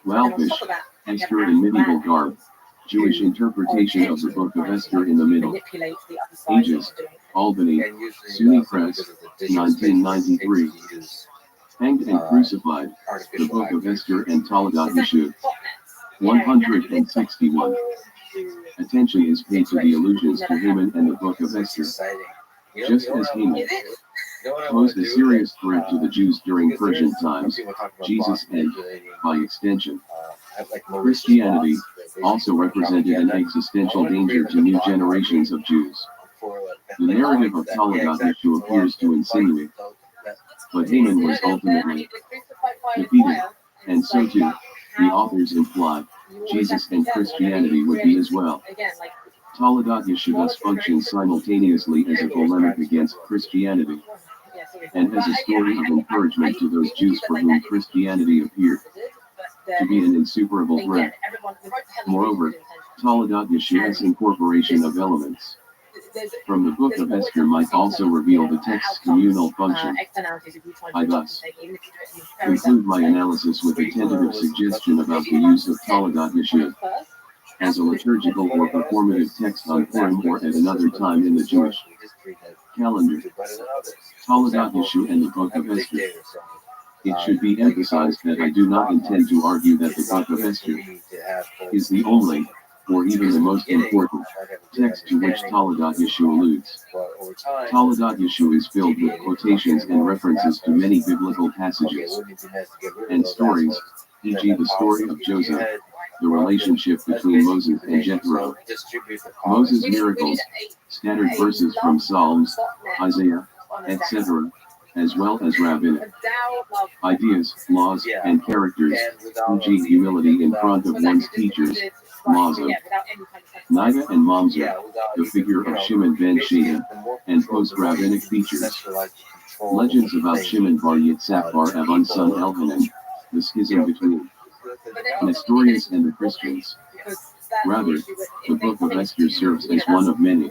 Walfish, Esther in Medieval Garb, Jewish interpretation of the book of Esther in the Middle Ages, Albany, SUNY Press, 1993. Hanged and Crucified, the book of Esther and Toledat Yeshua, 161. Attention is paid to the allusions to Haman and the book of Esther. Just as Haman posed a serious threat to the Jews during Persian times, Jesus and, by extension, Christianity, also represented an existential danger to new generations of Jews. The narrative of Toledat Yeshua appears to insinuate, but Haman was ultimately defeated, and so too, the authors imply, Jesus and Christianity would be as well. Toledat Yeshua thus functions simultaneously as a polemic against Christianity, and as a story of encouragement to those Jews for whom Christianity appeared to be an insuperable threat. Moreover, Toledat Yeshua's incorporation of elements from the book of Esther might also reveal the text's communal function. I thus conclude my analysis with a tentative suggestion about the use of Toledat Yeshua as a liturgical or performative text on Purim or at another time in the Jewish calendar. Toledat Yeshua and the book of Esther. It should be emphasized that I do not intend to argue that the book of Esther is the only, or even the most important, text to which Toledat Yeshua alludes. Toledat Yeshua is filled with quotations and references to many biblical passages and stories, e.g. the story of Joseph, the relationship between Moses and Jethro, Moses' miracles, scattered verses from Psalms, Isaiah, etc., as well as rabbinic ideas, laws, and characters, e.g. humility in front of one's teachers, laws of Nida and Mamzer, the figure of Shimon ben Shadda, and post-rabbinic features. Legends about Shimon bar Yitzhak bar Avon son Elhanan, the schism between Nestorius and the Christians. Rather, the book of Esther serves as one of many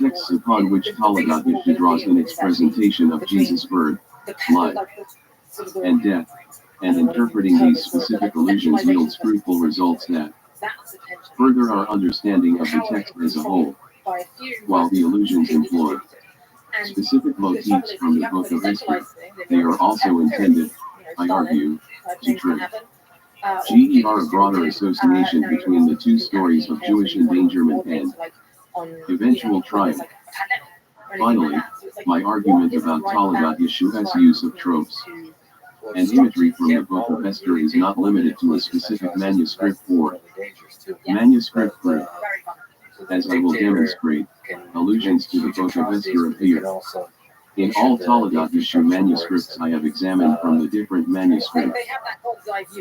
texts upon which Toledat Yeshua draws in its presentation of Jesus' birth, life, and death, and interpreting these specific allusions yields fruitful results that further our understanding of the text as a whole, while the allusions employ specific motifs from the book of Esther. They are also intended, I argue, to trick a broader association between the two stories of Jewish endangerment and eventual triumph. Finally, my argument about Talagat Yeshua's use of tropes and imagery from the book of Esther is not limited to a specific manuscript or manuscript group. As I will demonstrate, allusions to the book of Esther appear in all Talagat Yeshu manuscripts I have examined from the different manuscript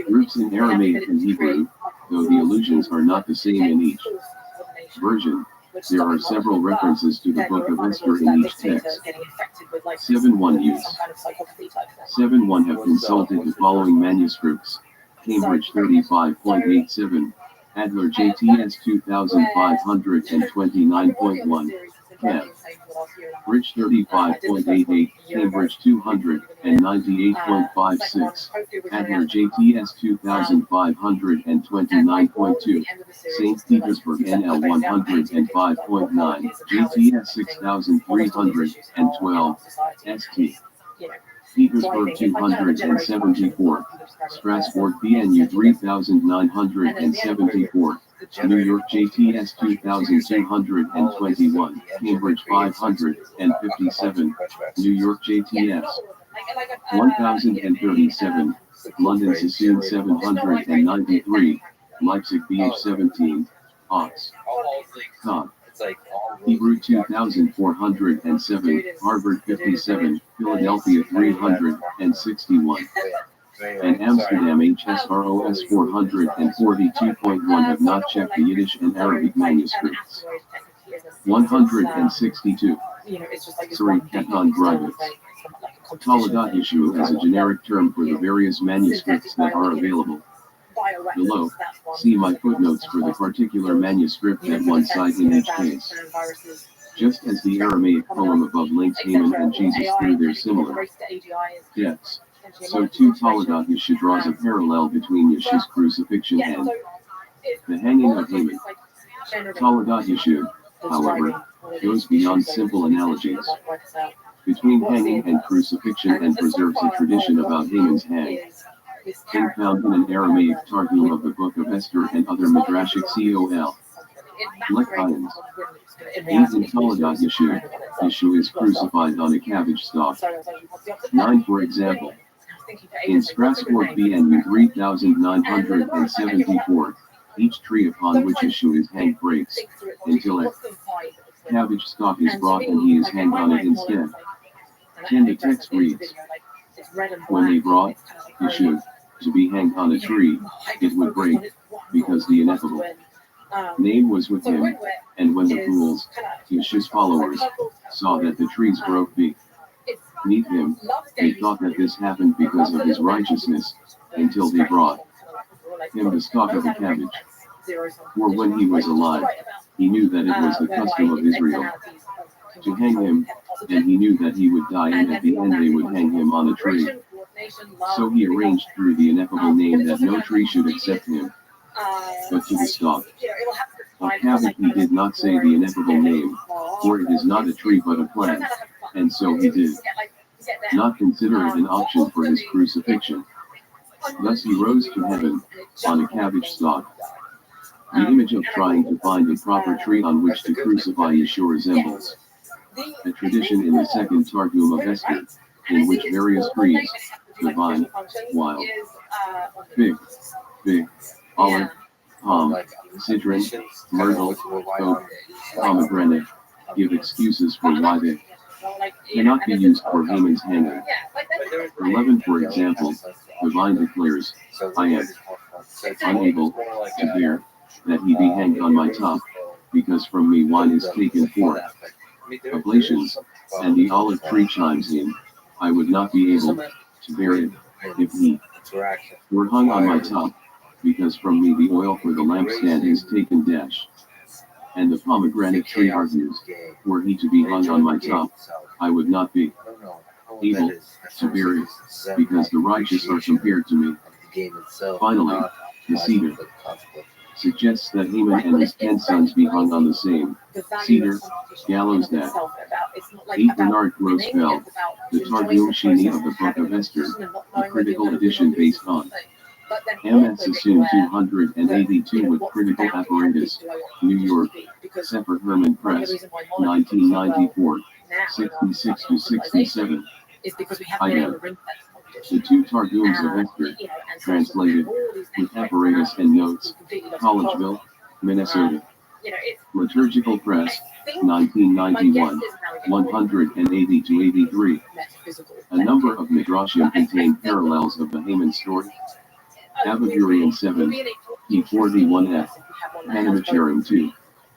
groups in Aramaic and Hebrew, though the allusions are not the same in each version. There are several references to the book of Esther in each text. 7.1 use. 7.1 have consulted the following manuscripts: Cambridge 35.87, Adler JTS 2529.1, Kev. Rich 35.88, Cambridge 298.56, Adler JTS 2529.2, St. Petersburg NL 105.9, JTS 6312, ST. Petersburg 274, Strasbourg BNU 3974, New York JTS 2221, Cambridge 557, New York JTS 1037, London Sassoon 793, Leipzig BH 17, Ox. Cobb. Hebrew 2407, Harvard 57, Philadelphia 361, and Amsterdam HSROS 442.1 have not checked the Yiddish and Arabic manuscripts. 162. Sorry, Keton Grivitz. Talagat Yeshu is a generic term for the various manuscripts that are available. Below, see my footnotes for the particular manuscript that one cite in each case. Just as the Aramaic poem above links Haman and Jesus through their similar deaths, so too Talagat Yeshu draws a parallel between Yeshu's crucifixion and the hanging of Haman. Talagat Yeshu, however, goes beyond simple analogies between hanging and crucifixion and preserves a tradition about Haman's hang, thing found in an Aramaic Targum of the Book of Esther and other Midrashic col. Lekayans. Aids in Talagat Yeshu, Yeshu is crucified on a cabbage stalk. 9 For example, in Strasbourg BNU 3974, each tree upon which Yeshu is hanged breaks, until a cabbage stalk is brought and he is hanged on it instead. 10 The text reads, when they brought Yeshu to be hanged on a tree, it would break, because the ineffable name was with him, and when the fools, Yeshu's followers, saw that the trees broke beneath him, they thought that this happened because of his righteousness, until they brought him the stalk of a cabbage. For when he was alive, he knew that it was the custom of Israel to hang him, and he knew that he would die and at the end they would hang him on a tree. So he arranged through the ineffable name that no tree should accept him, but to the stalk of cabbage he did not say the ineffable name, for it is not a tree but a plant, and so he did not consider it an option for his crucifixion. Thus he rose to heaven, on a cabbage stalk. The image of trying to find a proper tree on which to crucify Yeshua resembles a tradition in the second Targum of Esther, in which various trees, the vine, wild, fig, olive, palm, citron, myrtle, oak, pomegranate, give excuses for why they cannot be used for Haman's hanging. 11 For example, the vine declares, I am unable to bear that he be hanged on my top, because from me wine is taken for oblations, and the olive tree chimes in, I would not be able to bear it, if he were hung on my top, because from me the oil for the lampstand is taken dash. And the pomegranate tree argues, were he to be hung on my top, I would not be able to bear it, because the righteous are compared to me. Finally, the cedar suggests that Haman and his 10 sons be hung on the same cedar gallows that 8 Bernard Rothschild, the Targum Shini of the Book of Esther, a critical edition based on MS Assume 282 with critical apparatus, New York, Separate Herman Press, 1994, 66 to 67. Idem. The two Targums of Esther, translated, with apparatus and notes, Collegeville, Minnesota. Liturgical Press, 1991, 180 to 83. A number of midrashim contain parallels of the Haman story. Avavurian 7, P41F, Hanamacharim 2,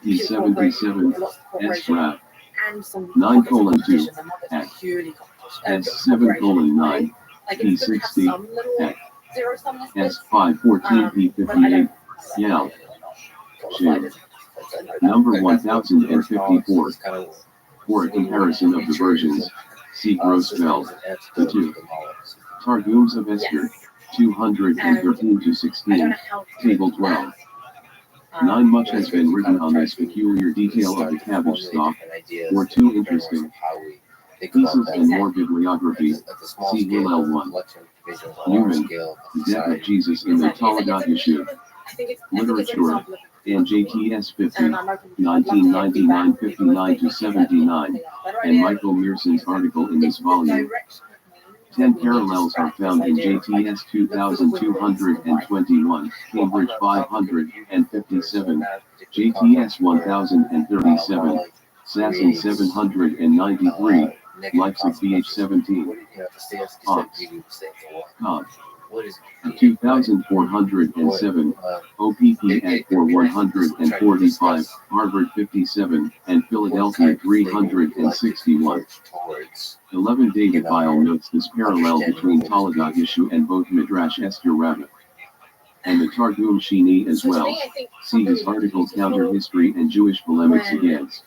P77, S-Rap, 9:2, Act, S7:9, P60, Act, S514, P58, Yal, Shim. Number 1054. For a comparison of the versions, see Rothschild. The two Targums of Esther, 213 to 16, Table 12. 9. Much has been written on this peculiar detail of the cabbage stalk, or too interesting. Thesis and more bibliography, see Hillel 1. Newman, The Death of Jesus in the Talagat Yeshua. Literature, and JTS 50, 1999, 59 to 79, and Michael Mearson's article in this volume. 10 parallels are found in JTS 2221, Cambridge 557, JTS 1037, Sasson 793, Leipzig BH 17, Ox, Cobb, 2407, OPP at 4145, Harvard 57, and Philadelphia 361. 11. David Weil notes this parallel between Talagat Yeshu and both Midrash Esther Rabbi and the Targum Shini as well. See his article Counter History and Jewish Polemics Against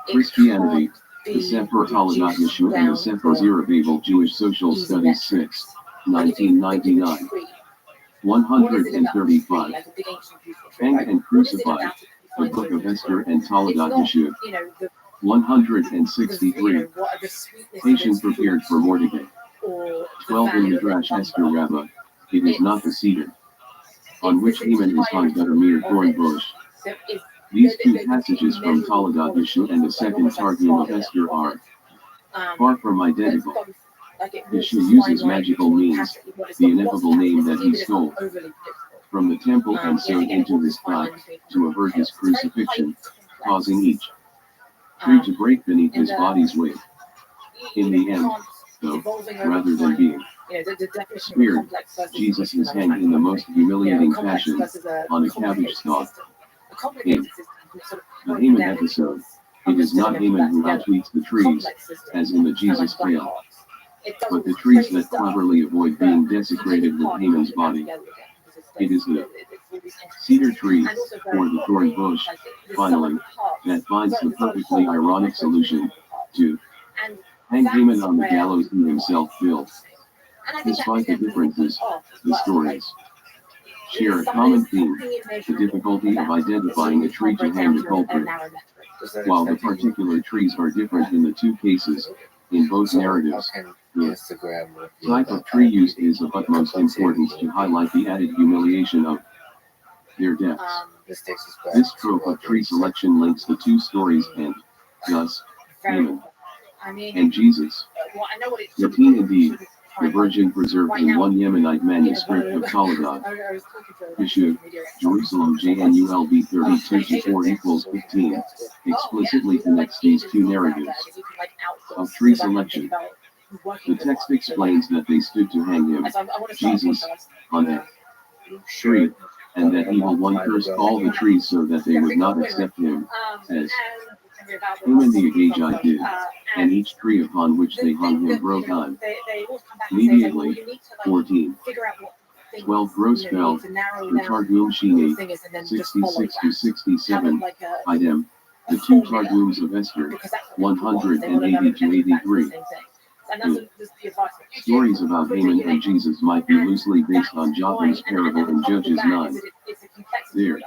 Christianity, the Sefer Talagat Yeshu and the Sefer Zerubbabel Jewish Social Studies 6, 1999. 135. Hanged and Crucified, the Book of Esther and Talagat Yeshu. 163. Patient prepared for Mordecai. 12. In Midrash Esther Rabbah, it is not the cedar on which Haman is hung but a mere thorn bush. These two passages from Talagat Yeshu and the second Targum of Esther are far from identical. Yeshu uses magical means, the ineffable name that he stole from the temple and sewed into his thigh, to avert his crucifixion, causing each tree to break beneath his body's weight. In the end, though, rather than being speared, Jesus is hanged in the most humiliating fashion, on a cabbage stalk. In the Haman episode, it is not Haman who outtweets the trees, as in the Jesus tale, but the trees that cleverly avoid being desecrated with Haman's body. It is the cedar tree, or the thorn bush, finally, that finds the perfectly ironic solution to hang Haman on the gallows he himself built. Despite the differences, the stories share a common theme, the difficulty of identifying a tree to hang the culprit. While the particular trees are different in the two cases, in both narratives, the type of tree used is of utmost importance to highlight the added humiliation of their deaths. This trope of tree selection links the two stories and, thus, Haman and Jesus. 13. Indeed, the Virgin preserved in one Yemenite manuscript of Talagat Yeshu, Jerusalem JNULB 32-4 equals 15, explicitly connects these two narratives of tree selection. The text explains that they stood to hang him, Jesus, on a tree, and that evil one cursed all the trees so that they would not accept him, as Haman the Agagite did, and each tree upon which they hung him broke on. Immediately, 14. 12. Rothschild, the Targum Shini, 66 to 67, idem, the two Targums of Esther, 180 to 83. Stories about Haman and Jesus might be loosely based on Jotham's parable in Judges 9. There,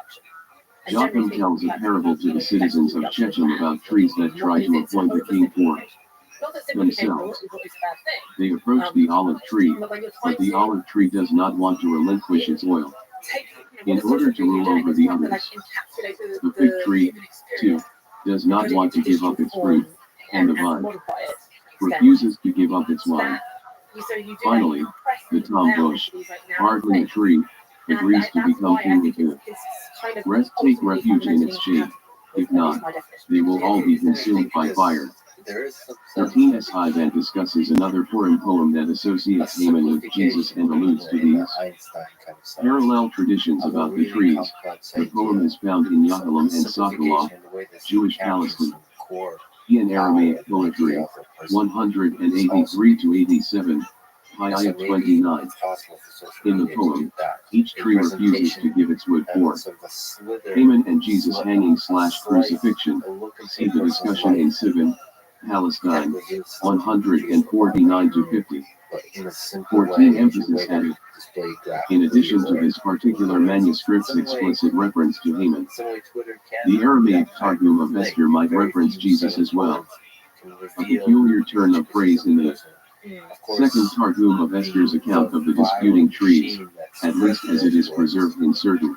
Jotham tells a parable to the citizens of Shechem about trees that try to appoint a king for themselves. They approach the olive tree, but the olive tree does not want to relinquish its oil. In order to rule over the others, the fig tree, too, does not want to give up its fruit, and the vine refuses to give up its wine. Finally, the tom bush, hardly a tree, agrees to become king with it. Take refuge in its shade. If not, they will all be consumed by fire. 13SI then discusses another Purim poem that associates Haman with Jesus and alludes to these parallel traditions about the trees. The poem is found in Yahalom and Sokolov, Jewish Palestine. In Aramaic poetry, 183-87, Pi 29. In the poem, each tree refuses to give its wood forth. Haman and Jesus hanging/crucifixion. See the discussion in Sivan, Palestine, 149-50. 14 emphasis added. In addition to this particular manuscript's explicit reference to Haman, the Aramaic Targum of Esther might reference Jesus as well. A peculiar turn of phrase in the second Targum of Esther's account of the disputing trees, at least as it is preserved in certain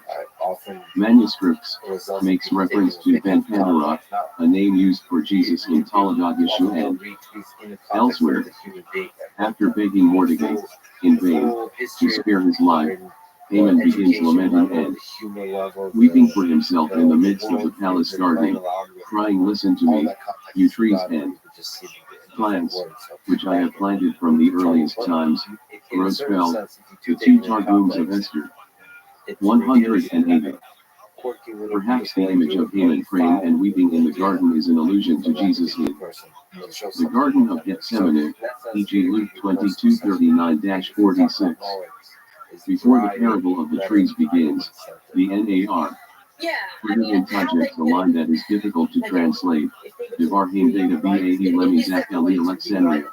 manuscripts, makes reference to Ben Pandora, a name used for Jesus in Toledat Yeshua and elsewhere. After begging Mordecai, in vain, to spare his life, Haman begins lamenting and weeping for himself in the midst of the palace garden, crying, "Listen to me, you trees and plants, which I have planted from the earliest times." Rothschild, the two Targums of Esther, 180. Perhaps the image of Haman praying and weeping in the garden is an allusion to Jesus in the Garden of Gethsemane, e.g. Luke 22:39-46. Before the parable of the trees begins, the NAR printed in Tajik a line that is difficult to translate. Devar Haim Data Bad Lemizak Eli Alexandria.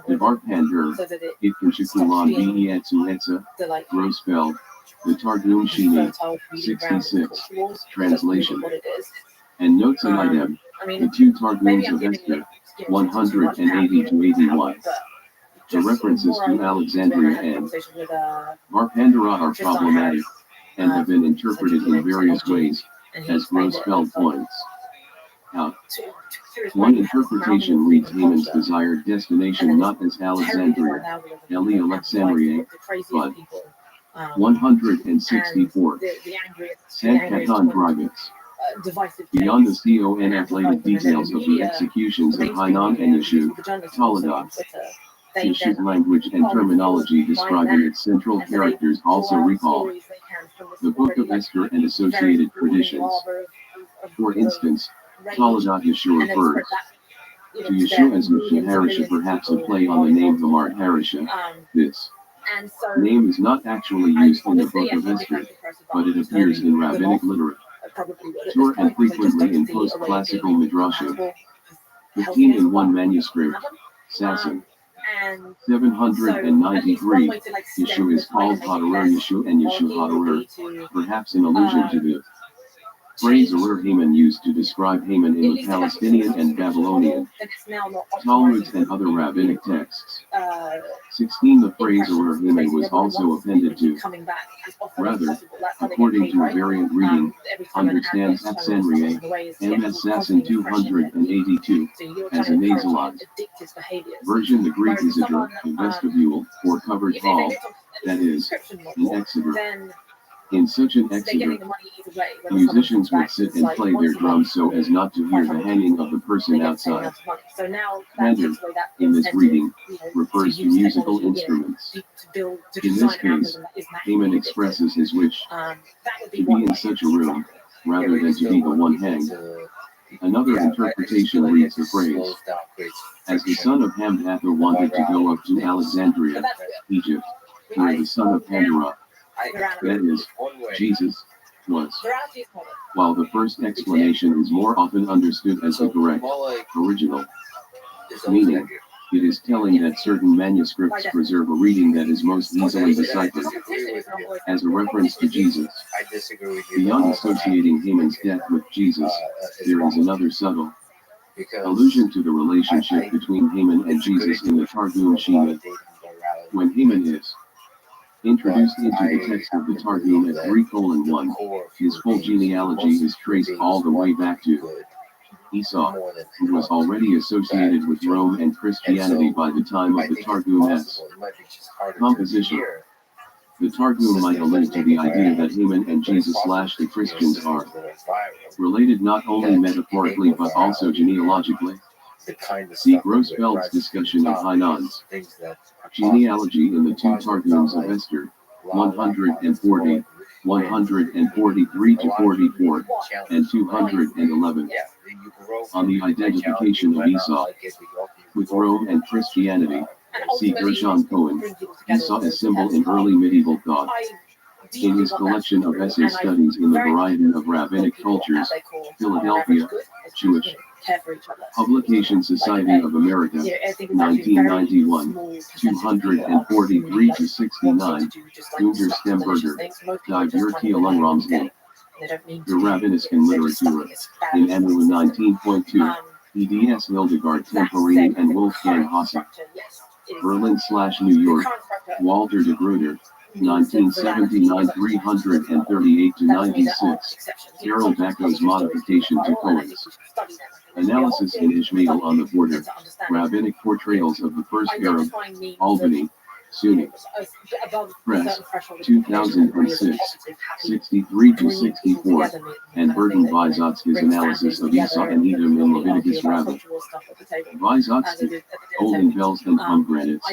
Devar Pandur, Itkin Shikulan Beetsu Etza, Rothschild, the Targum Shini, 66, translation. And notes in item, the two Targums of Esther, 180-81. The references to Alexandria and Pandora are problematic, and have been interpreted in various ways, as Rothschild points out. One interpretation reads Haman's desired destination not as Alexandria, Eli Alexandria, but 164. Sankatan Dragons. Beyond the CONF-lated details of the executions of Hainan and Yeshu, Toledat, Yeshu's language and terminology describing its central characters also recall the Book of Esther and associated traditions. For instance, Toledat Yeshu refers to Yeshu as Yeshu Harisha, perhaps a play on the name Hamar Harisha. This name is not actually used in the Book of Esther, but it appears in rabbinic literature and frequently in post-classical midrashim. 15-in-1 manuscript, Sasson, 793. Yeshu is called Hadarur Yeshu and Yeshu Hadarur, perhaps in allusion to the phrase Arur Haman used to describe Haman in the Palestinian and Babylonian Talmuds and other rabbinic texts. 16. The phrase Arur Haman was also appended to, rather, according to a variant reading, understands Hatsandria, MS Sasson 282, as a nasalized version. The Greek is a vestibule, or covered hall, that is, an exeter. In such an exeter, musicians would sit and play their drums so as not to hear the hanging of the person outside. Pandur, in this reading, refers to musical instruments. In this case, Haman expresses his wish to be in such a room, rather than to be the one hanged. Another interpretation reads the phrase, as the son of Hamdatha wanted to go up to Alexandria, Egypt, where the son of Pandora, that is, Jesus, was. While the first explanation is more often understood as the correct, original meaning, It is telling that certain manuscripts preserve a reading that is most easily deciphered as a reference to Jesus. I disagree with you. Beyond associating Haman's death with Jesus, there is another subtle because allusion to the relationship between Haman and Jesus in the Targum Shema. When Haman is introduced into the text of the Targum at 3:1, his full genealogy is traced all the way back to Esau, who was already associated with Rome and Christianity by the time of the Targum's composition. The Targum might allude to the idea that Haman and Jesus/the Christians are related not only metaphorically but also genealogically. See Grossfeld's discussion of Hanan's genealogy in the two Targums of Esther, 140, 143-44, and 211, on the identification of Esau with Rome and Christianity. See Gershon Cohen, Esau as symbol in early medieval thought. In his collection of essay studies in the variety of rabbinic cultures, Philadelphia, Jewish Publication Society of America, 1991, 243-69, Gunter Stemberger, Die Verteilung the Rabbiniscan Literatur, in Emu 19.2, EDS Hildegard Temporini and Wolfgang Hasse. Berlin/New York, Walter de Gruyter, 1979 338-96, Carol Bacco's modification to Cohen's Analysis in Ishmael on the Border, Rabbinic Portrayals of the First Arab, Albany, SUNY Press, 2006, 63-64, and Burton Vysotsky's analysis of Esau and Edom in Leviticus Rabbi. Vysotsky, Olden Bells and Pomegranates,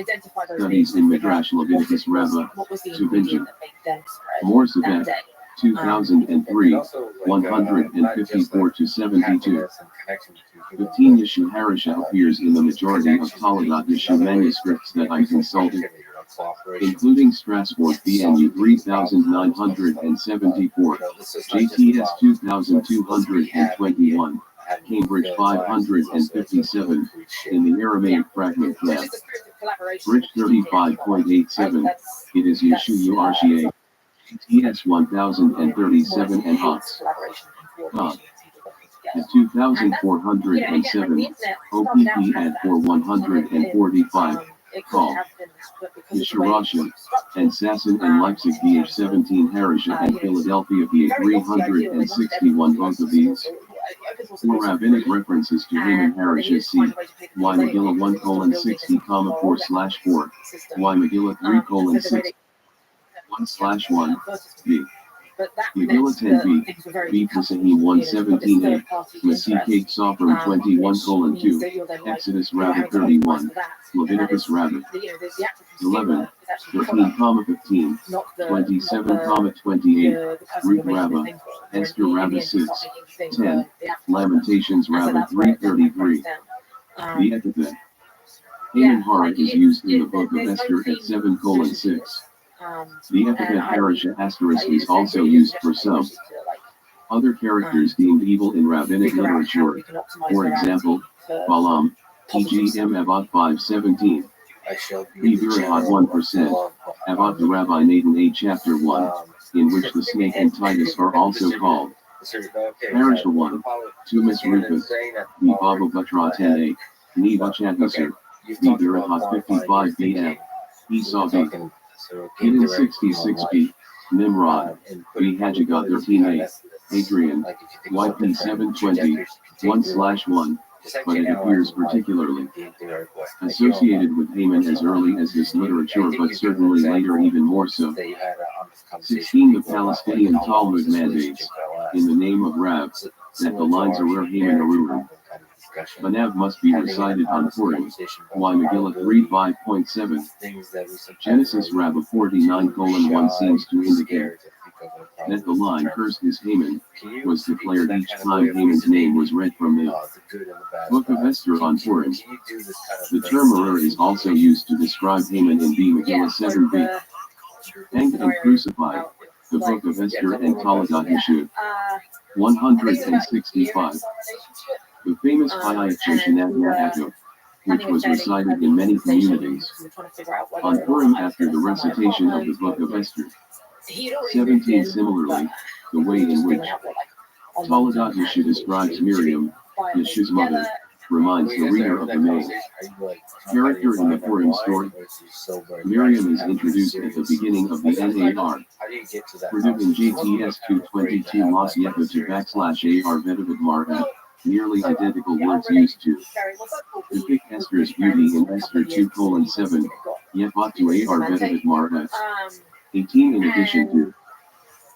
Studies in Midrash Leviticus Rabbi, Tubingen. Morsevet, 2003, 154-72. 15 Yeshu Harisha appears in the majority of Toledot Yeshu manuscripts that I consulted, including Strasbourg BNU 3974, JTS 2221, Cambridge 557, in the Aramaic fragment Clef. Bridge 35.87, it is Yeshu URCA, JTS 1037 and Ox. At 2407, OPP at 4145, Call. Yeshurashim, and Sasson and Leipzig BH 17 Harisha and Philadelphia BH 361. Both of these four rabbinic references to Haman Harisha C. Y Megillah 1:60,4/4, Y Megillah 3:6, 1/1, B. Megillah 10b, B. Pesahim 1:17a, Masih Soprim 21:2, Exodus Rabbi 31, Leviticus Rabbi 11, 13:15, 27:28, Ruth Rabbi, Esther Rabbi 6, 10, Lamentations Rabbi 3:33. The epithet Haman Hara is used in the book of Esther at 7:6. The epithet Harisha asterisk is also used for some other characters deemed evil in rabbinic literature. For example, Balaam, e.g. M. Avot 5:17, B. Virahad 1%, Avot the Rabbi Nathan 8 chapter 1, in which the snake and Titus are also called. Harisha 1, Tumis Rufus, B. Baba Batra 10a, Ni Vachanhusar, B. Virahad 55 bm, Esau B. Hidden 66b, Nimrod, B. Haggadah 13a, Adrian, YP 720, 1/1, but it appears particularly associated with Haman as early as this literature, but certainly later even more so. 16. The Palestinian Talmud mandates, in the name of Rab, that the lines Arur Haman Arurim. Manav must be recited on Purim, Y Megillah 3:5.7. Genesis Rabbi 49:1 seems to indicate that the line cursed is Haman was declared each time Haman's name was read from the book of Esther on Purim. The term Arur is also used to describe Haman in B. Megillah 7b. Hanged and crucified, the book of Esther and Toledot Yeshu, 165. The famous Hayat Shoshanat Yaakov, which was recited in many communities on Purim after the recitation of the Book of Esther. 17. Similarly, the way in which Toledat Yeshua describes Miriam, Yeshua's mother, reminds the reader of the main character in the Purim story. Miriam is introduced at the beginning of the NAR. Purdue in GTS 222 Los Yepa to /AR Vedavid Marha, nearly identical words used to depict Esther's beauty in Esther 2:7, Yepa to AR Vedavid Marha. 18. In addition to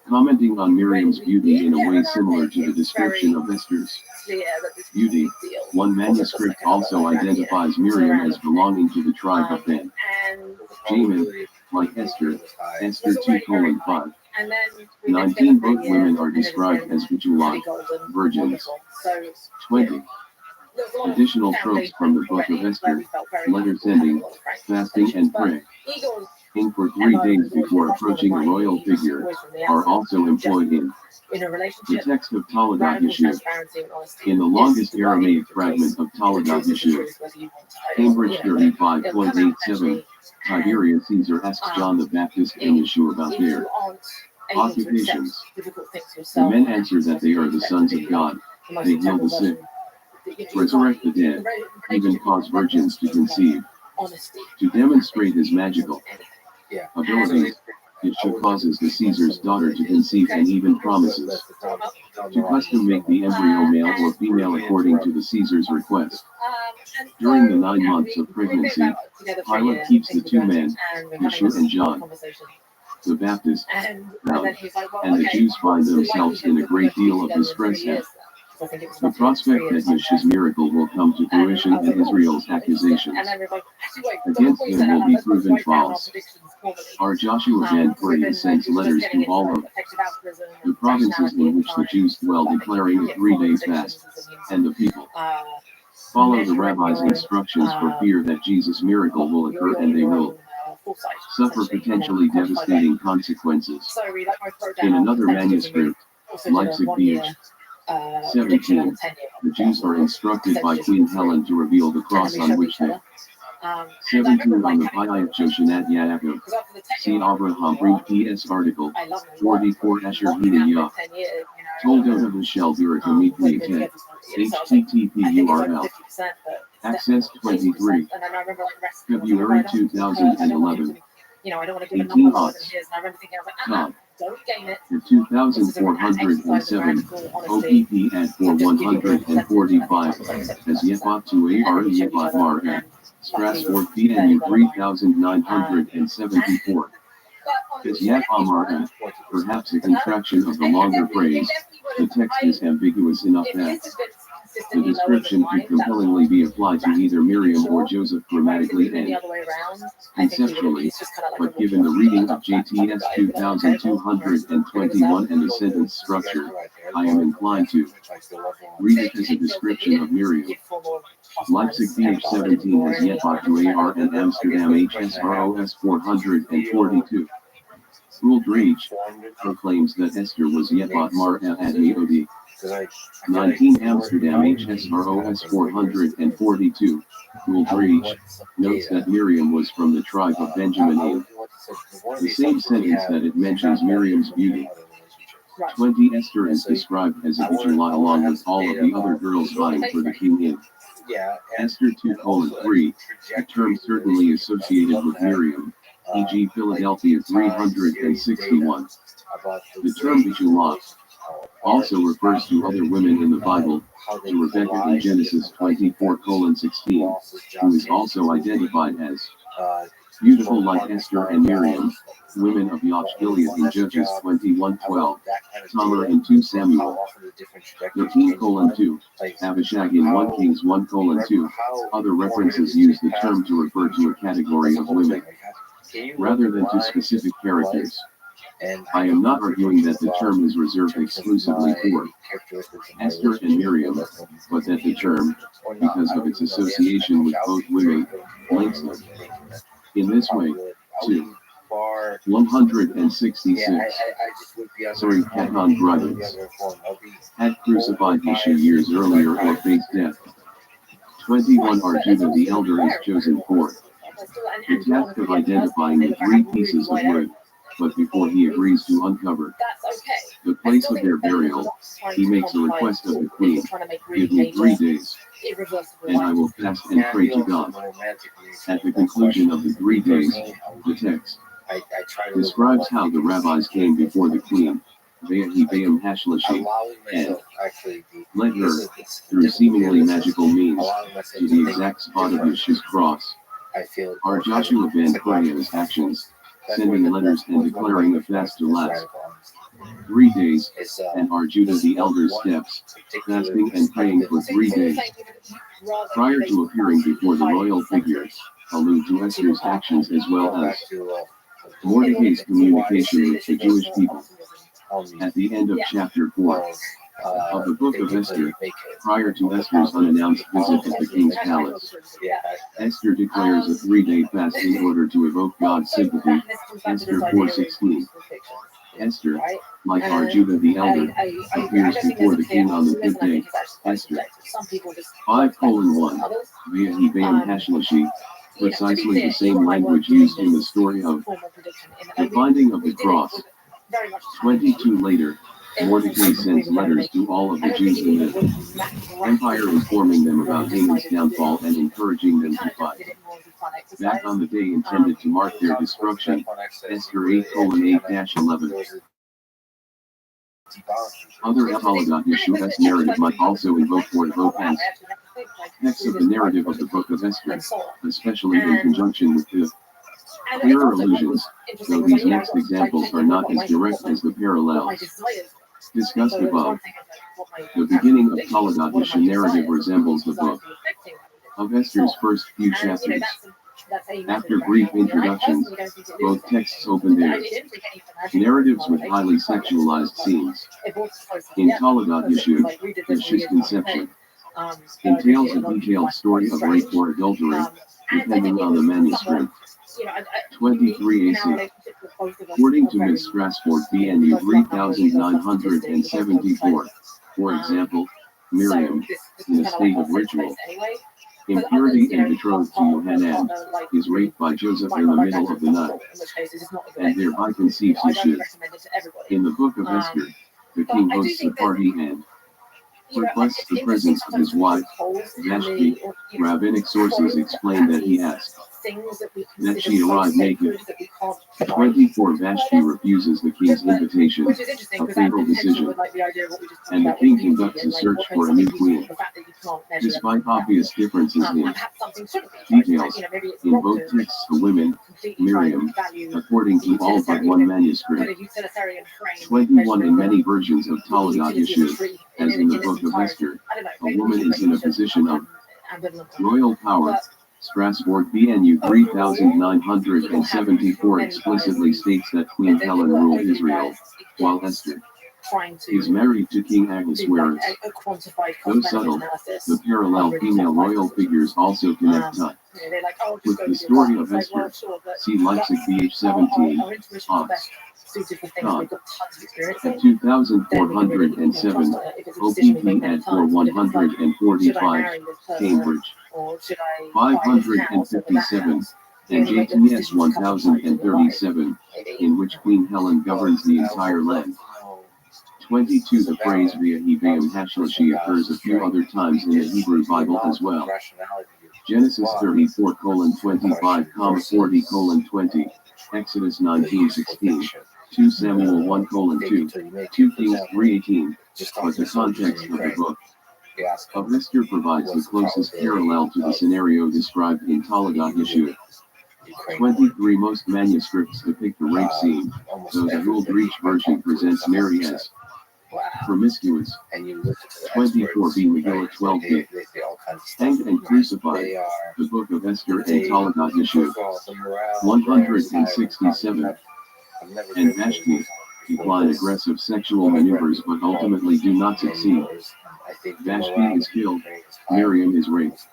commenting on Miriam's beauty in a way similar to the description of Esther's beauty, one manuscript also identifies Miriam as belonging to the tribe of Ben Jamin, like Esther, Esther 2:5. 19. Both women are described as Vigilant, virgins. 20. Additional tropes from the Book of Esther, letter sending, fasting and praying for 3 days before approaching a royal figure, are also employed in the text of Toledat Yeshua. In the longest Aramaic fragment of Toledat Yeshua, Cambridge 35.87, Tiberius Caesar asks John the Baptist and Yeshua about their occupations. The men answer that they are the sons of God, they heal the sick, resurrect the dead, even cause virgins to conceive. To demonstrate his magical abilities, Yeshua causes the Caesar's daughter to conceive and even promises to custom make the embryo male or female according to the Caesar's request. During the 9 months of pregnancy, Pilate keeps the 2 men, Yeshua and John the Baptist, bound, and the Jews find themselves in a great deal of distress at the prospect that Yeshua's miracle will come to fruition and Israel's accusations against him will be proven false. Our Joshua Ben Puri sends letters to all of the provinces in which the Jews dwell declaring a 3-day fast, and the people follow the rabbi's instructions for fear that Jesus' miracle will occur and they will suffer potentially devastating consequences. In another manuscript, Leipzig Beach, 17, the Jews are instructed by Queen Helen to reveal the cross on which they 17 on the Payat Joshanat Yaakov. See Abraham Brief PS article 44 Asher Hina Toldota Michelle Viraca Meekly 10 HTTP URL Access 23 February 2011 18 odds Tom the 2407 OPP at 4145 as Yepot to AR Yepot Mar Strasbourg PNU 3974 is Yepot Mar perhaps a contraction of the longer phrase. The text is ambiguous enough that the description could compellingly be applied to either Miriam or Joseph grammatically and conceptually, but given the reading of JTS 2221 and the sentence structure, I am inclined to read it as a description of Miriam. Leipzig BH 17 has Yepot to AR and Amsterdam HSROS 442. Uldreich proclaims that Esther was Yepot Mar'a at Meodi. 19 Amsterdam HSROS 442. Uldreich notes that Miriam was from the tribe of Benjamin. The same sentence that it mentions Miriam's beauty. 20 Esther is described as a Vigilant along with all of the other girls vying for the king in Esther 2:3, a term certainly associated with Miriam, e.g. Philadelphia 361. The term Vigilant also refers to other women in the Bible, to Rebecca in Genesis 24:16, who is also identified as beautiful like Esther and Miriam, women of Yach Gilead in Judges 21:12, Tamar in 2 Samuel 13:2, Abishag in 1 Kings 1:2. Other references use the term to refer to a category of women, rather than to specific characters. I am not arguing that the term is reserved exclusively for Esther and Miriam, but that the term, because of its association with both women, links them in this way, to 166. Sorry, Kahan brothers had crucified Yeshua years earlier or faced death. 21 Arjuna the elder is chosen for the task of identifying the three pieces of wood, but before he agrees to uncover the place of their burial, he makes a request of the queen, "Give me 3 days, and I will fast and pray to God." At the conclusion of the 3 days, the text describes how the rabbis came before the queen, Ve'ahibayim Hashlashi, and led her, through seemingly magical means, to the exact spot of Yeshua's cross. Our Joshua Van Praya's actions, sending letters and declaring a fast to last 3 days, and Arjuna the elder's steps, fasting and praying for 3 days. Prior to appearing before the royal figure, allude to Esther's actions as well as Mordecai's communication with the Jewish people. At the end of chapter 4 of the book of Esther, prior to Esther's unannounced visit at the king's palace, Esther declares a 3-day fast in order to evoke God's sympathy. Esther 4:16. Esther, like Arjuna the elder, appears before the king on the 5th day. Esther 5:1. Ve'ahibayim Hashlashi, precisely the same language used in the story of the finding of the cross. 22 later, Mordecai sends letters to all of the Jews in the empire informing them about Haman's downfall and encouraging them to fight back on the day intended to mark their destruction. Esther 8:8-11. Other apologot Yeshua's narrative might also evoke as texts of the narrative of the book of Esther, especially in conjunction with the clearer allusions, though these next examples are not as direct as the parallels discussed above. The beginning of Talagat Yeshu narrative resembles the book of Esther's first few chapters. After brief introductions, both texts open their narratives with highly sexualized scenes. In Talagat Yeshu, Yeshua's conception entails a detailed story of rape or adultery, depending on the manuscript. 23 AC. According to Ms. Strasbourg BNU 3974, for example, Miriam, in a state of ritual impurity and betrothed to Yohanan, is raped by Joseph in the middle of the night, and thereby conceives Yeshua. In the book of Esther, the king hosts a party and requests the presence of his wife, Vashti. Rabbinic sources explain that he asked that she arrive naked. 24 Vashti refuses the king's invitation, a fatal decision, and the king conducts a search for a new queen. Despite obvious differences in details, in both texts the women, Miriam, according to all but one manuscript, 21 in many versions of Talagat Yeshu, as in the book of Esther, a woman is in a position of royal power. Strasbourg BNU 3974 explicitly states that Queen Helen ruled Israel, while Esther is married to King Ahasuerus. Though subtle, the parallel female royal figures also connect with the story of Esther. See Leipzig BH 17, Ox. At 2407, OPP at 4145, Cambridge. 557, and JTS 1037, in which Queen Helen governs the entire land. 22 The phrase Ve'ahibayim Hashlashi occurs a few other times in the Hebrew Bible as well. Genesis 34:25, 40:20, Exodus 19:16, 2 Samuel 1:2, 2 Kings 3:18, but the context of the book of Esther provides the closest parallel to the scenario described in Talagat Yeshu. 23 Most manuscripts depict the rape scene, though the Ruled Reach version presents Mary as promiscuous. 24 B Megillah 12b, hanged and crucified, the book of Esther and Talagat Yeshu. 167, and Vashti decline aggressive sexual maneuvers but ultimately do not succeed. Vashti is killed, Miriam is raped.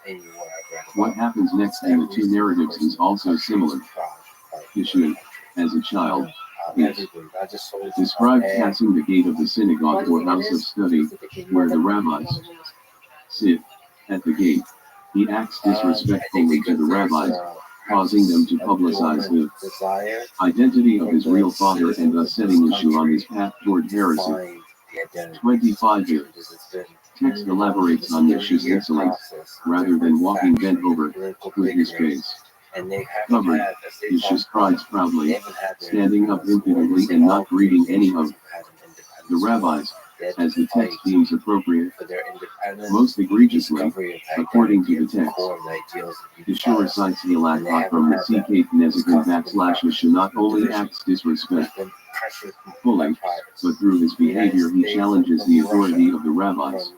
What happens next in the two narratives is also similar. Yeshua, as a child, is described passing the gate of the synagogue or house of study, where the rabbis sit at the gate. He acts disrespectfully to the rabbis, causing them to publicize the identity of his real father and thus setting Yeshua on his path toward heresy. 25 here. Text elaborates on Yeshua's insolence, rather than walking bent over, with his face covered. Yeshua strides proudly, standing up impudently and not greeting any of the rabbis, as the text deems appropriate. Most egregiously, according to the text, Yeshua recites the halakha from the CK Nezikin / Yeshua not only acts disrespectfully, but through his behavior he challenges the authority of the rabbis.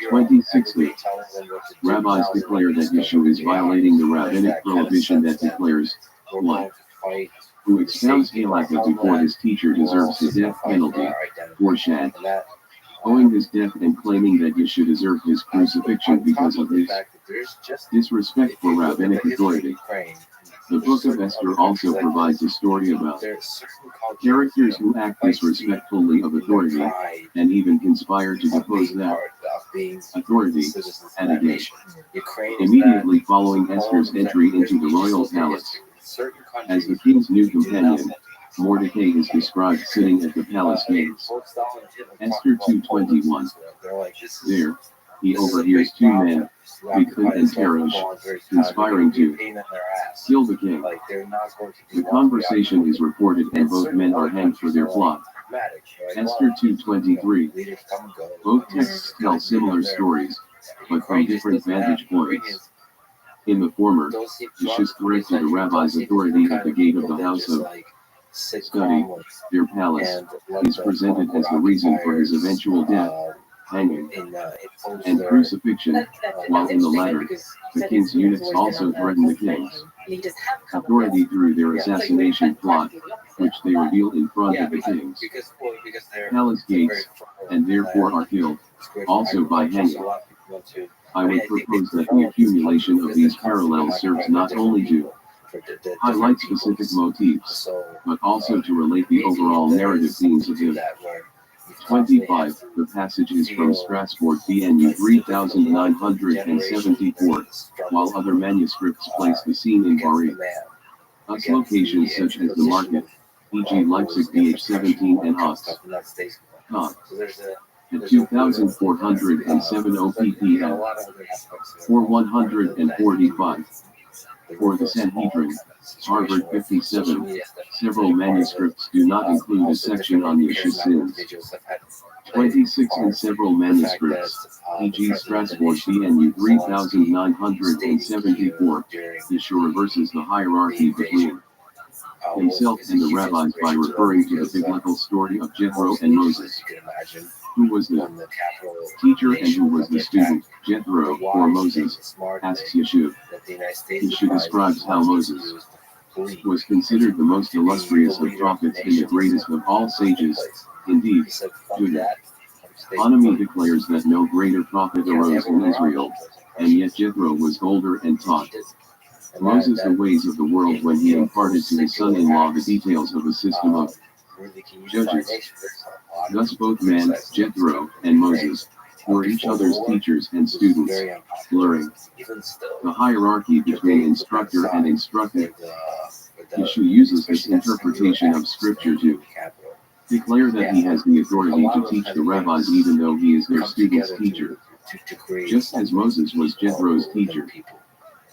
2060. Rabbis declare that Yeshua is violating the rabbinic prohibition that declares, 1. Who expounds halakha before his teacher deserves the death penalty, or shad. Owing his death and claiming that Yeshua deserved his crucifixion because of his disrespect for rabbinic authority. The book of Esther also provides a story about characters who act disrespectfully of authority, and even conspire to depose that authority at a gate. Immediately following Esther's entry into the royal palace, as the king's new companion, Mordecai is described sitting at the palace gates. Esther 2:21. There, he overhears two men, Bigthan and Teresh, conspiring to kill the king. The conversation is reported and both men are hanged for their plot. Esther 2:23. Both texts tell similar stories, but from different vantage points. In the former, Yeshua's threat to the rabbi's authority at the gate of the house of study, their palace, is presented as the reason for his eventual death, hanging, and crucifixion, while in the latter, the king's eunuchs also threaten the king's authority through their assassination plot, which they reveal in front of the king's palace gates, and therefore are killed, also by hanging. I would propose that the accumulation of these parallels serves not only to highlight specific motifs, but also to relate the overall narrative themes of him. 25. The passage is from Strasbourg BNU 3974, while other manuscripts place the scene in Paris. Thus locations such as the market, e.g. Leipzig BH17 and Ost, at 2407 OPPL, or 145. For the Sanhedrin, Harvard 57, several manuscripts do not include a section on Yeshua's sins. 26 in several manuscripts, e.g. Strasbourg BNU 3974, Yeshua reverses the hierarchy between himself and the rabbis by referring to the biblical story of Jethro and Moses. Who was the teacher and who was the student, Jethro or Moses, asks Yeshua. Yeshua describes how Moses was considered the most illustrious of prophets and the greatest of all sages. Indeed, Deuteronomy declares that no greater prophet arose in Israel, and yet Jethro was older and taught Moses the ways of the world when he imparted to his son-in-law the details of a system of judges. Thus both men, Jethro, and Moses, were each other's teachers and students, blurring the hierarchy between instructor and instructed. Yeshua uses this interpretation of scripture to declare that he has the authority to teach the rabbis even though he is their student's teacher. Just as Moses was Jethro's teacher.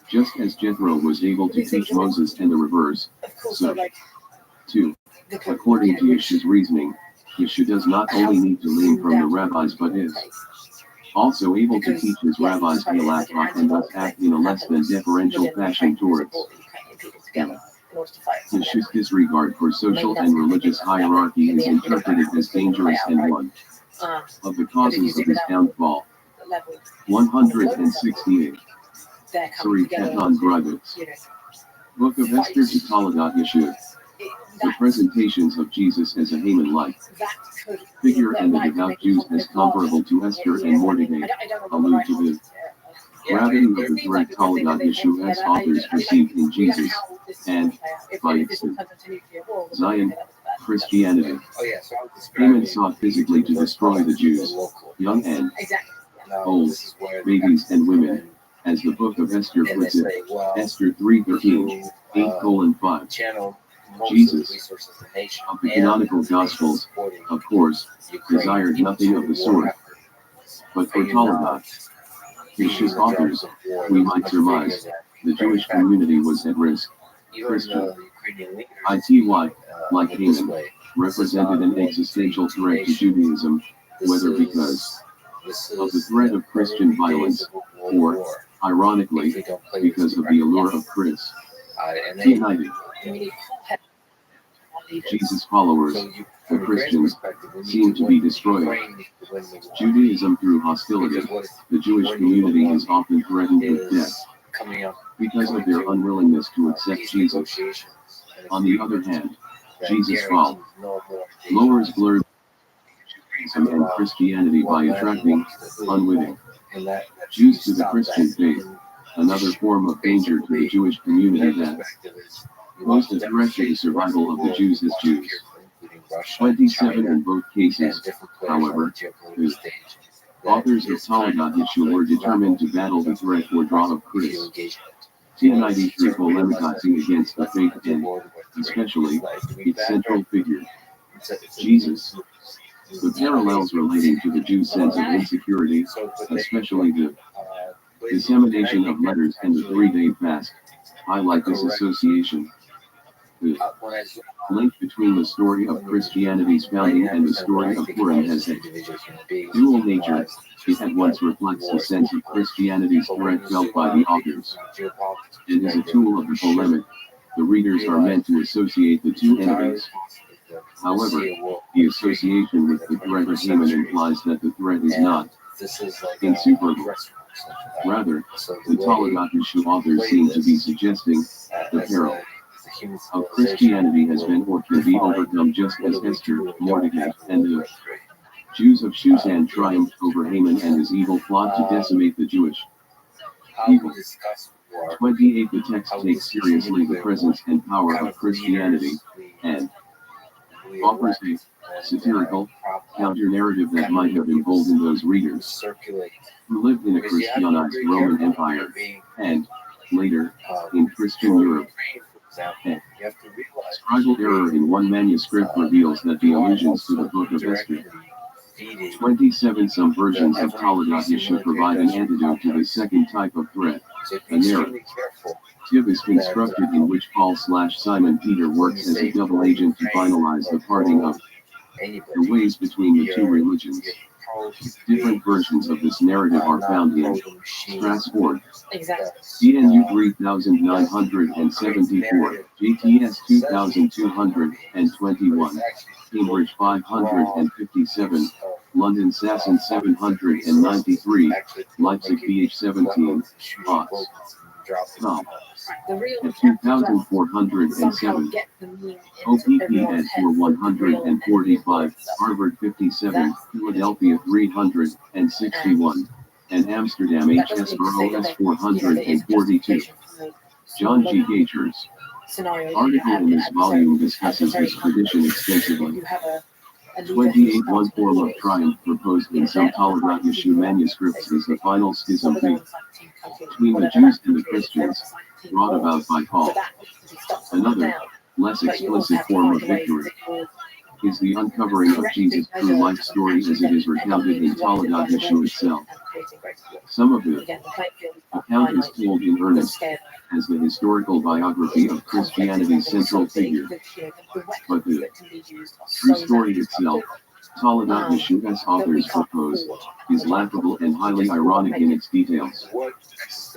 Just as Jethro was able to teach Moses and the reverse, so, too, according to Yeshua's reasoning, Yeshua does not only need to learn from the rabbis but is also able to teach his rabbis halakha and thus act in a less than deferential fashion towards Yeshua's disregard for social and religious hierarchy is interpreted as dangerous and one of the causes of his downfall. 168. Sari Ketan Grivitz. Book of Esther to Talagat Yeshua. The presentations of Jesus as a Haman-like figure and the devout Jews as comparable to Esther and Mordecai allude to the gravity of the threat Talagat Yeshua as authors perceived in Jesus, and, by extent, Zion, Christianity. Haman sought physically to destroy the Jews, young and old, babies and women, As the book of Esther and they puts it, say, well, Esther 3:13, you 8:5. channel most Jesus, of the resources of the nation of the and canonical the nation Gospels, supporting of course, Ukraine desired nothing of the into sort. war effort. But for Are you not Talagat, feeding his the authors, drums of war we as might much surmise, vigor as the Ukraine? Jewish In fact, community was at risk. even Christian, the Ukrainian leaders ITY, like look this Haman, way. represented an existential threat to Judaism, whether because of the threat of Christian violence, or, ironically, because of the allure of Chris. and they, United. Jesus' followers, so the from Ukraine's Christians, perspective, we need seem to be win. destroyed. Ukraine needs to win the war. Judaism through hostility, Because the Jewish community is often threatened with death coming up because of their unwillingness to accept peace Jesus. negotiations. And On the other agreements hand, that Jesus' guarantees fall no more lowers invasions. blurred Judaism and Christianity by attracting, unwitting, And that Jews to the Christian faith, another form of danger to the Jewish community that posed a threat to the survival of the Jews as Jews. 27 in both cases, however, the authors of Talagat issue were determined to battle the threat or draw of Chris. T93 polemicizing against the faith and, especially, its central figure, Jesus. The parallels relating to the Jews' sense of insecurity, especially the dissemination of letters and the three-day fast, highlight this association. The link between the story of Christianity's founding and the story of Purim has a dual nature. It at once reflects the sense of Christianity's threat felt by the authors, and is a tool of the polemic. The readers are meant to associate the two entities. However, the association with the threat of Haman implies that the threat is not insuperable. Rather, the Talagat issue authors seem to be suggesting the peril of Christianity has been or can be overcome just as Esther, Mordecai, and the Jews of Shushan triumphed over Haman and his evil plot to decimate the Jewish people. 28. The text takes seriously the presence and power of Christianity, and offers a satirical counter-narrative that might have emboldened those readers who lived in a Christianized Roman Empire, and, later, in Christian Europe. And scribal error in one manuscript reveals that the allusions to the Book of Esther. 27. Some versions of Talagat issue provide an antidote to the second type of threat, a narrative is constructed in which Paul/Simon Peter works as a double agent to finalize the parting of the ways between the two religions. Different versions of this narrative are found in Strasbourg, ENU 3974, JTS 2221, Cambridge 557, London Sasson 793, Leipzig BH 17, Ox. At 2407, OPP at 4145, Harvard 57, Philadelphia 361, and Amsterdam HSROS 442. John G. Gager's article in this volume discusses this tradition extensively. 28. One form of triumph proposed in some Talagat issue manuscripts is the final schism between the Jews and the Christians, brought about by Paul. Another, less explicit form of victory is the uncovering of Jesus' true life story as it is recounted in Talagat issue itself. Some of the account is told in earnest as the historical biography of Christianity's central figure, but the true story itself, Talagat Yeshua's authors propose, is laughable and highly ironic in its details,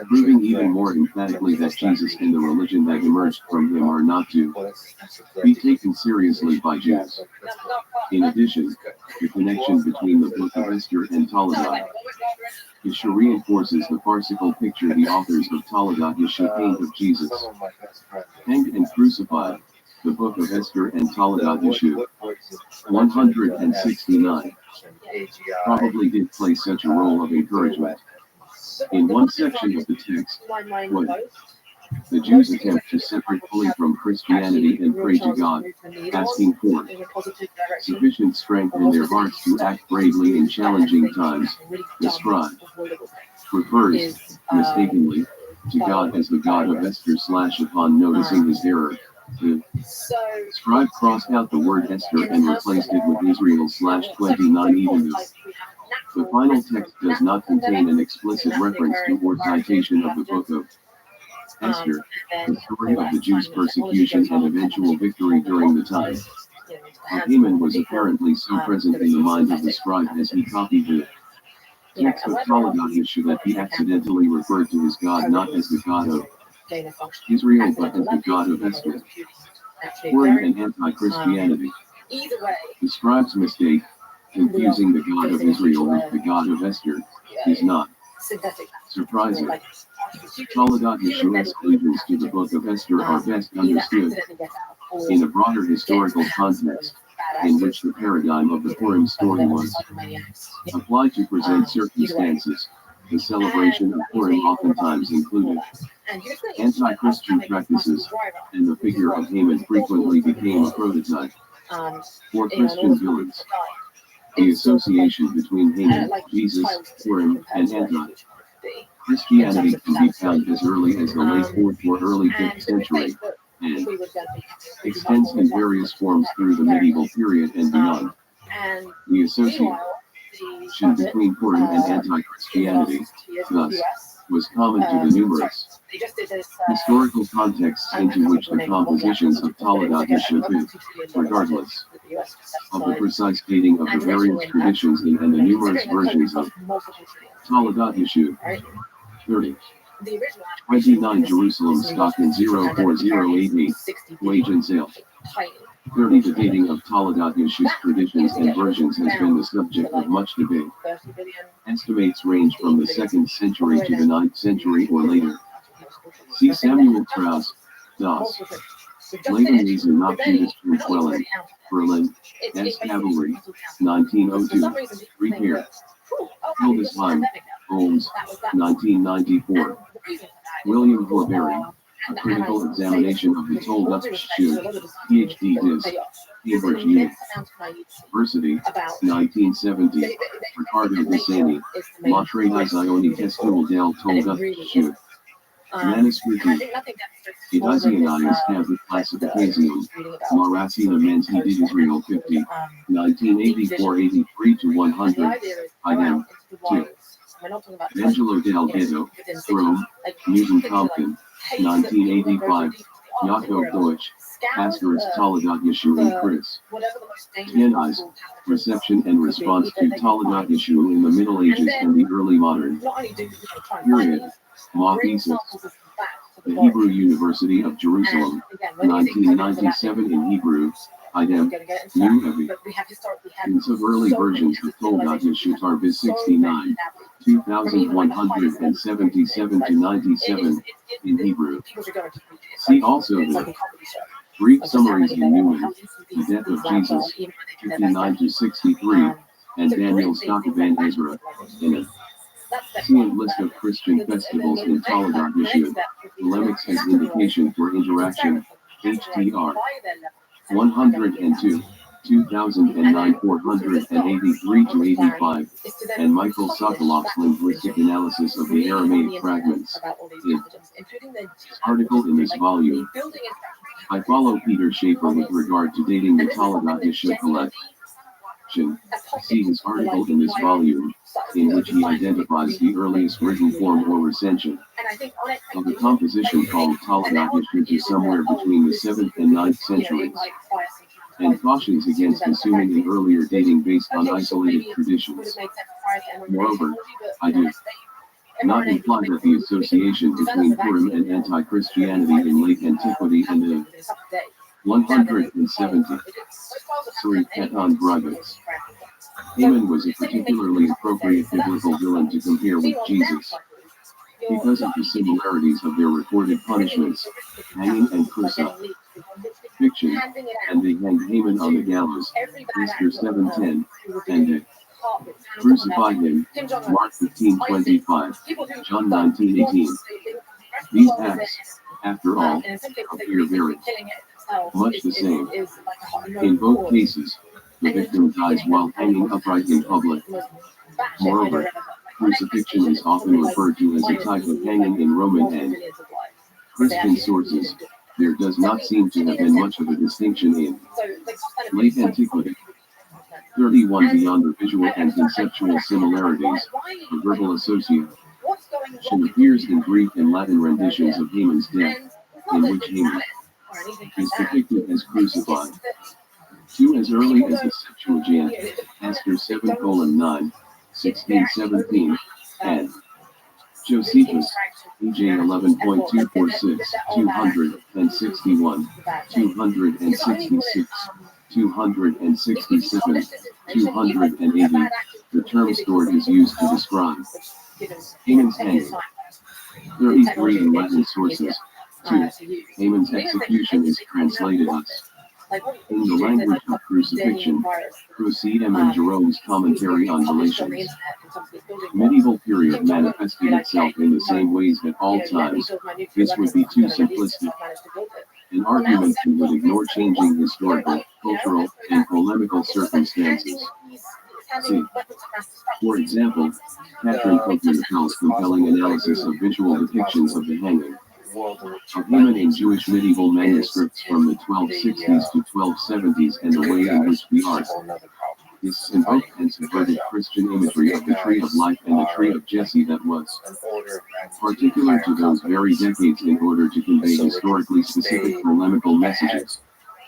proving even more emphatically that Jesus and the religion that emerged from him are not to be taken seriously by Jews. In addition, the connection between the Book of Esther and Talagat Yeshu reinforces the farcical picture the authors of Talagat Yeshu paint of Jesus hanged and crucified. The Book of Esther and Talagat Yeshu 169 probably did play such a role of encouragement. In one section of the text, when the Jews attempt to separate fully from Christianity and pray to God, asking for sufficient strength in their hearts to act bravely in challenging times, the scribe refers, mistakenly, to God as the God of Esther / upon noticing his error. The scribe crossed out the word Esther and replaced it with Israel / 29 even though the final text does not contain an explicit reference to or citation of the book of Esther, the story of the Jews' persecution and eventual victory during the time. Haman was apparently so present in the mind of the scribe as he copied the text of Toledo that he accidentally referred to his God not as the God of Israel but as the God of Esther. Foreign and anti-Christianity. The scribe's mistake, confusing the God of Israel with the God of Esther, is not surprising. Toledo Yeshua's allusions to the book of Esther are best understood in a broader historical context, in which the paradigm of the Purim story was applied to present circumstances. The celebration of Purim oftentimes included anti-Christian practices, and the figure of Haman frequently became a prototype for Christian villains. The association between Haman, Jesus, Purim, and anti-Christianity can be found as early as the late 4th or early 5th century, and extends in various forms through the medieval period and beyond. The association between Purim and anti-Christianity, thus, was common to the numerous historical contexts into which the compositions of Toledo fit, regardless of the precise dating of the various traditions in and the numerous versions of Toledo issue. 30. 29 Jerusalem stock in 04088, wage and sale. 30 The dating of Toledo issues traditions and versions has been the subject of much debate. Estimates range from the 2nd century to the 9th century or later. See Samuel Krauss, Das Leben Wesen nach Judastum Quellen, Berlin, S. Cavalry, 1902, Repair. Hildesheim, Holmes, 1994. William Horbury, A Critical Examination of the Toledo-Shoe, Ph.D. Dis. Cambridge University, 1970. Ricardo Bissani, La Tradizione Testuale del Toledo-Shoe. Manuscritti. Edizionitis Habit Classificazione, La Razzina Mensi di Israel 50, 1984-83-100, idem. 2. Angelo Del Ghetto, Rome, Newton Compton, 1985, Jakob Deutsch, Asterisk Toledo Yeshua and Chris. 10 Eyes, Reception and Response to Toledo Yeshua in the Middle Ages and the Early Modern Period. Law Thesis. The Hebrew University of Jerusalem, 1997 in Hebrew, idem, New Heavy. In some early versions of Toledo Yeshua Tarvis 69, 2177-97 in Hebrew. See also the brief summaries in Newman, The Death of Jesus, 59-63, and Daniel Stock Van Ezra, in it. See a list of Christian festivals in Toledo Yeshua, polemics as indication for interaction, HTR. 102, 2009 483-85, and Michael Sokolov's linguistic analysis of the Aramaic fragments. In his article in this volume, I follow Peter Schaefer with regard to dating the Toledo Yeshua collection. See his article in this volume, in which he identifies the earliest written form or recension of the composition called Toledo Yeshua to somewhere between the 7th and 9th centuries, and cautions against assuming an earlier dating based on isolated traditions. Moreover, I do not imply that the association between Purim and anti-Christianity in late antiquity and the 170 Suri Ketan Gribus. Haman was a particularly appropriate biblical villain to compare with Jesus, because of the similarities of their recorded punishments, hanging and crucifixion, and they hanged Haman on the gallows, Esther 7:10, and they crucified him, Mark 15:25, John 19:18. These acts, after all, appear very much the same. In both cases, the victim dies while hanging upright in public. Moreover, Crucifixion is often referred to as a type of hanging in Roman and Christian sources. There does not seem to have been much of a distinction in late antiquity. 31 Beyond the visual and conceptual similarities, the verbal association appears in Greek and Latin renditions of Haman's death, in which Haman is depicted as crucified. 2 as early as the Septuagint, Esther 7:9, 1617, and Josephus, EJ 11.246, 261, 266, 267, 280. The term stored is used to describe Haman's hanging. 33 in Latin sources. 2. Haman's execution is translated as. In the language of crucifixion, proceed M. Jerome's commentary on Galatians. Medieval period manifested itself in the same ways at all times. This would be too simplistic. An argument would ignore changing historical, cultural, and polemical circumstances. See, for example, Catherine Copeland's compelling analysis of visual depictions of the hanging of Haman in Jewish medieval manuscripts from the 1260s to 1270s and the way in which the art is invoked and subverted Christian imagery of the tree of life and the tree of Jesse that was particular to those very decades in order to convey historically specific polemical messages.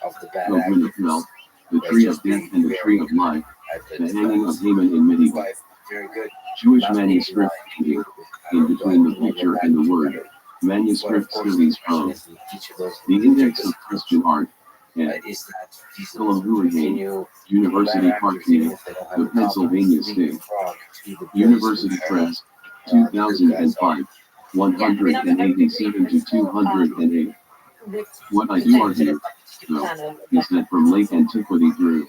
Copeland, the tree of death and the tree of life, the hanging of Haman in medieval Jewish manuscript painting, in between the picture and the word. Manuscript studies from the Index of Christian Art and Hurricane, University Park View, the Pennsylvania State University Press, 2005, 187 to 208. What I do argue, though, is that from late antiquity through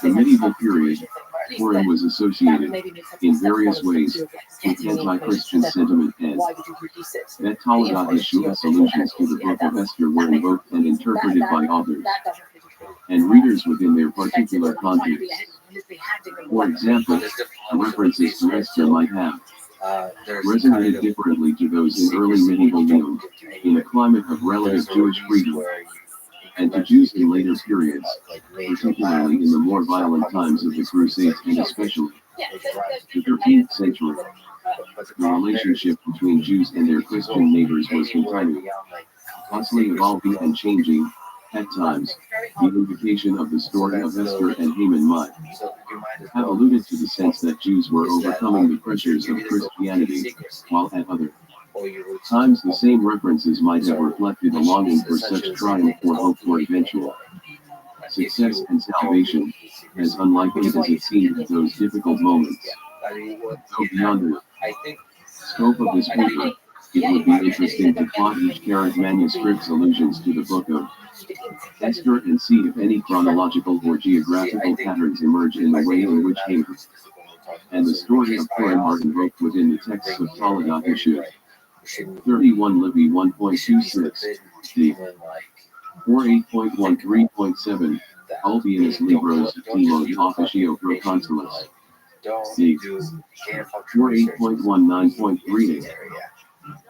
the medieval period, Purim was associated, in various ways, with anti-Christian sentiment and that Talmudic Yeshua solutions to the book of Esther were invoked and interpreted by authors and readers within their particular context. For example, references to Esther might have resonated differently to those in early medieval Rome, in a climate of relative Jewish freedom, and to Jews in later periods, particularly in the more violent times of the Crusades and especially the 13th century. The relationship between Jews and their Christian neighbors was continuing, constantly evolving and changing. At times, the invocation of the story of Esther and Haman might have alluded to the sense that Jews were overcoming the pressures of Christianity, while at other times the same references might have reflected a longing for such triumph or hope for eventual success and salvation, as unlikely as it seemed at those difficult moments. Though beyond the scope of this paper, it would be interesting to plot each current manuscript's allusions to the book of Esther and see if any chronological or geographical patterns emerge in the way in which Haman and the story of Purim are invoked within the texts of Talmudic Yeshua. 31 Libby 1.26, D. 48.13.7, Ultianus Libros Timon Officio Proconsulis. D. 48.19.38.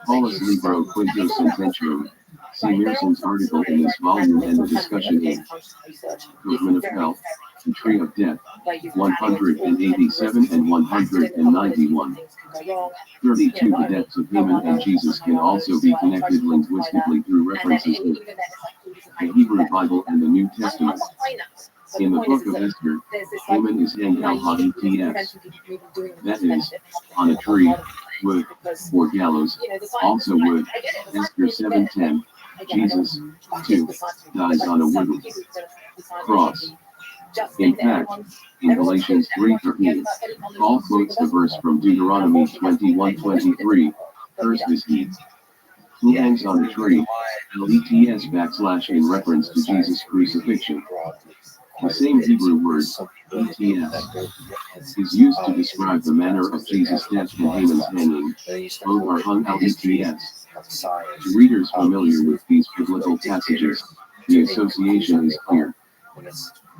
Paulus Libro Quinto Cententurum. See Mearson's article in this volume and the discussion in Movement of Health, the Tree of Death, 187 and 191. 32 The deaths of Haman and Jesus can also be connected linguistically through references to the Hebrew Bible and the New Testament. In the book of Esther, Haman is hanged al-Hadiths, that is, on a tree, wood, or gallows, also wood. Esther 7:10, Jesus, 2, dies on a wooden cross. In fact, in Galatians 3:13, Paul quotes the verse from Deuteronomy 21:23, "Cursed is he who hangs on a tree," LETS / in reference to Jesus' crucifixion. The same Hebrew word, ETS, is used to describe the manner of Jesus' death and Haman's hanging. Both are hung LETS. To readers familiar with these biblical passages, the association is clear.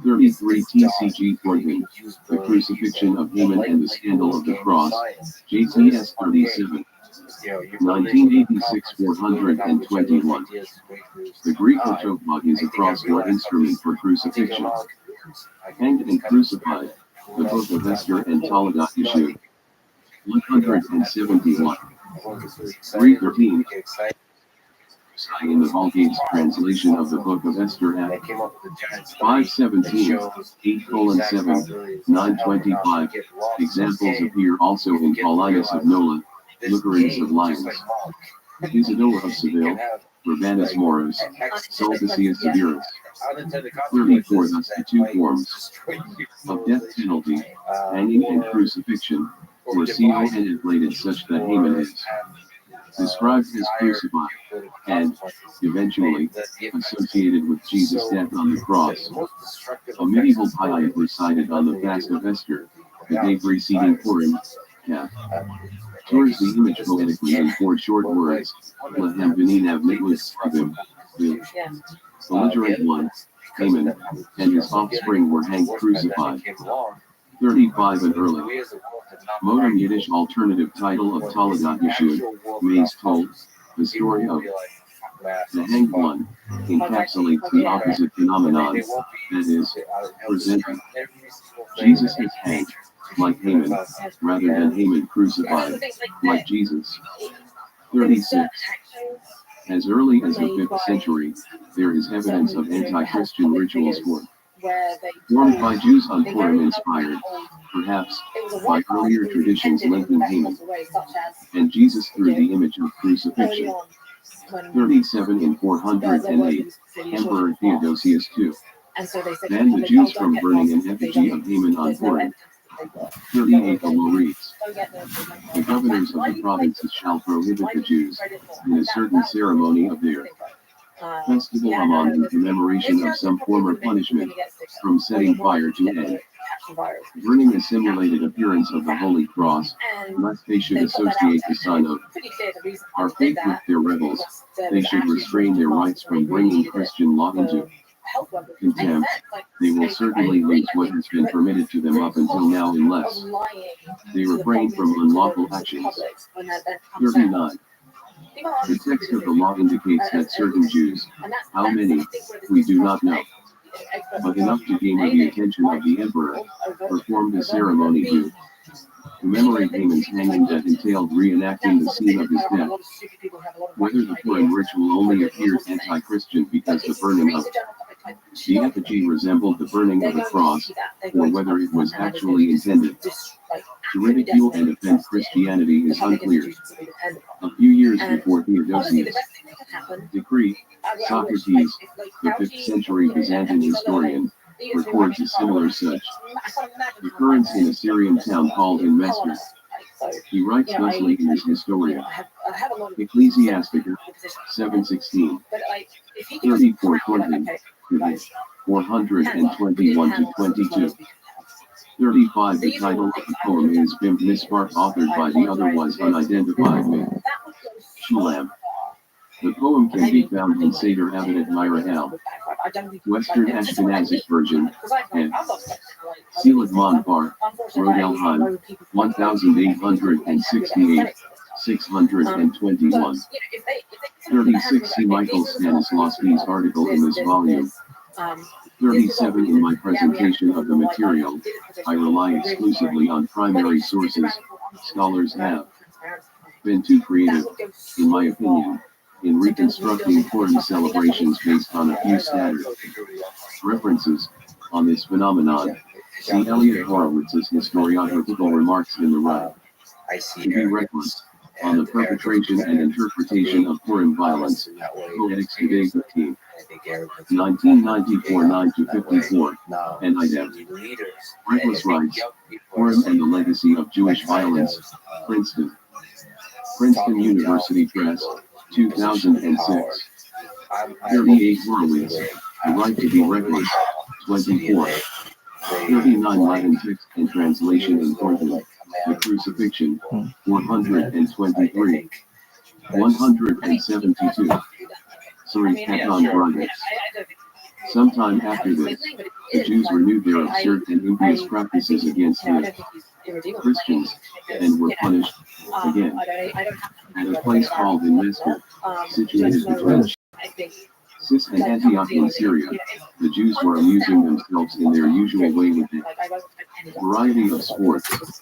33 TCG 14. The Crucifixion of Haman and the Scandal of the Cross, JTS 37. 1986 421. The Greek otopog is a cross or instrument for crucifixion. Hanged and Crucified, the Book of Esther and Talagat Yeshua. 171. 313. In the Vulgate's translation of the Book of Esther at 517, 8:7, 925. Examples appear also in Paulinus of Nola, Lucarinus of Lyons, Isidore of Seville, Urbanus Morus, Sulpicius Severus. 34. Thus the two forms of death penalty, hanging and crucifixion, were CO-inflated such that Haman is described as crucified, and, eventually, associated with Jesus' death on the cross. A medieval piety recited on the fast of Esther, the day preceding Purim, tours the image poetically in 4 short words, Lahem Beninav Niglus Abim, the belligerent one, Haman, and his offspring were hanged crucified. 35 and early. Modern Yiddish alternative title of Talagat Yeshua, Maze told, the story of the hanged one, encapsulates the opposite phenomenon, that is, presenting Jesus as hanged, like Haman, rather than Haman crucified, like Jesus. 36. As early as the 5th century, there is evidence of anti-Christian rituals formed by Jews on Purim inspired, perhaps, by earlier traditions linking Haman and Jesus through the image of crucifixion. 37 in 408, Emperor Theodosius II banned the Jews from burning an effigy of Haman on Purim. 38 the law reads, the governors of the provinces shall prohibit the Jews, in a certain ceremony of their festival Haman in commemoration of some former punishment, from setting fire to end, burning a simulated appearance of the Holy Cross, lest they should associate the sign of our faith with their rebels. They should restrain their rights from bringing Christian law into contempt. They will certainly lose what has been permitted to them up until now unless they refrain from unlawful actions. 39. The text of the law indicates that certain Jews, how many, we do not know, but enough to gain the attention of the emperor, performed a ceremony to commemorate Haman's hanging that entailed reenacting the scene of his death. Whether the Purim ritual only appeared anti-Christian because the burning of the effigy resembled the burning of a cross, or whether it was actually intended to ridicule and offend Christianity is unclear. A few years before Theodosius' decree, Socrates, the 5th century Byzantine historian, records a similar such occurrence in a Syrian town called Mestre. He writes thusly in his Historia, Ecclesiastica, 716, 34:20, 421 to 22. 35 The title of the poem is Bim Mispar, authored by the other was unidentified myth. Shulam. The poem can be found in Seder Avidat Mirahel, Western Ashkenazic version, and Selat Manfar, Rodelheim, 1868, 621. 36 See Michael Stanislavski's article in this volume. 37 In my presentation of the material, I rely exclusively on primary sources. Scholars have been too creative, in my opinion, in reconstructing Purim celebrations based on a few scattered references on this phenomenon. See Elliot Horowitz's historiographical remarks in the right. To be reckless on the perpetration and interpretation of Purim violence. Poetics Today 15. 1994 9-54, and IDEM. Reckless Rights, Purim and the Legacy of Jewish Violence, Princeton. Princeton University Press, 2006. 38 Horowitz, The Right to be Reckless, 24. 39 Latin text and translation in Thornton, The Crucifixion, 423. 172. Sorry, Katon Brothers. Sometime after this, the Jews renewed their absurd and impious practices against the Christians, and were punished again. At a place called in Mesper, situated between Cis and Antioch in Syria, the Jews were amusing themselves in their usual way with a variety of sports.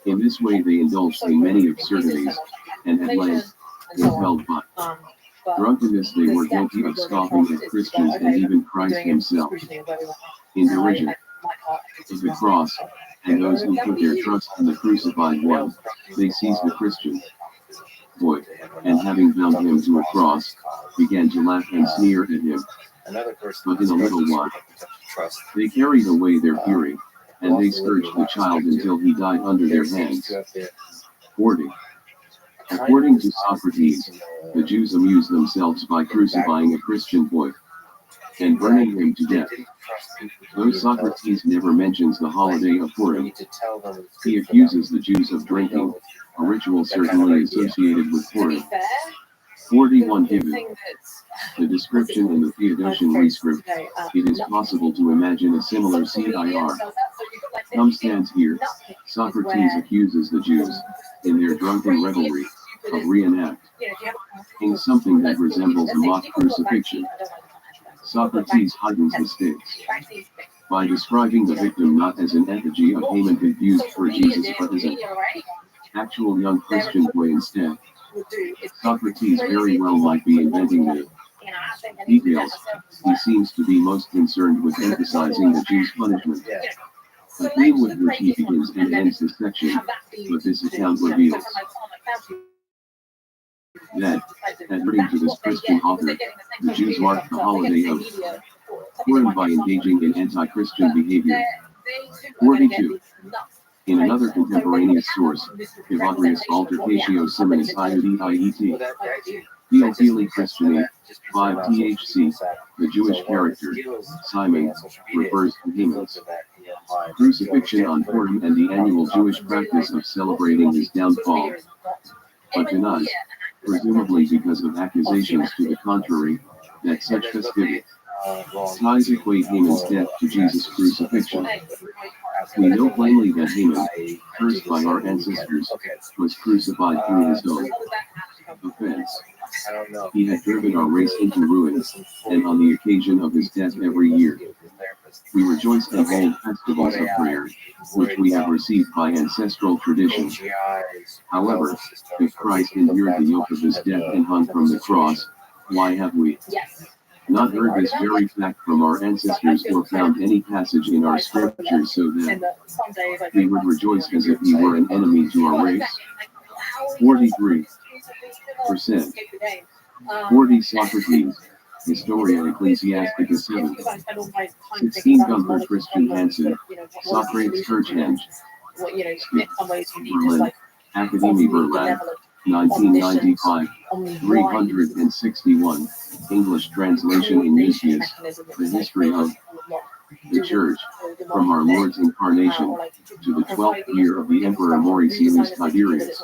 In this way they indulged in many absurdities, and at length, impelled by drunkenness, they were guilty of scoffing at Christians and even Christ himself. In derision of the cross, and those who put their trust in the crucified one, they seized the Christian boy, and having bound him to a cross, began to laugh and sneer at him. But in a little while, they carried away their fury, and they scourged the child until he died under their hands. 40. According to Socrates, the Jews amused themselves by crucifying a Christian boy and burning him to death. Though Socrates never mentions the holiday of Purim, he accuses the Jews of drinking, a ritual certainly associated with Purim. 41 given. The description in the Theodosian rescript, it is possible to imagine a similar CIR. Come stands here, Socrates accuses the Jews, in their drunken revelry, of reenacting something that resembles a mock crucifixion. Socrates heightens the stakes by describing the victim not as an effigy of Haman confused for Jesus but as an actual young Christian boy instead. Socrates very well might be inventing the details. He seems to be most concerned with emphasizing the Jews' punishment, a theme with which he begins and ends the section, but this account reveals that, according to this Christian author, the Jews marked the holiday of Purim by engaging in anti-Christian behavior. 42. In another contemporaneous source, Evatrius Altercatio Simonis Iudiet, Theophili Christiani, 5 THC, the Jewish character, Simon, refers to Haman's crucifixion on Purim and the annual Jewish practice of celebrating his downfall, but denies, presumably because of accusations to the contrary, that such festivity ties equate Haman's death to Jesus' crucifixion. We know plainly that Haman, cursed by our ancestors, was crucified through his own offense. He had driven our race into ruin, and on the occasion of his death every year, we rejoice and hold festivals of prayer, which we have received by ancestral tradition. However, if Christ endured the yoke of his death and hung from the cross, why have we not heard this very fact from our ancestors or found any passage in our scriptures so that we would rejoice as if he were an enemy to our race? 43%. 40 Socrates, Historia Ecclesiastica 7. 16 Gunther Christian Hansen, Socrates Kirchhenge, Berlin, Academy Verlag, 1995, 361, English translation in Nicias, The History of the Church, from our Lord's Incarnation, to the 12th year of the Emperor Mauricius Tiberius.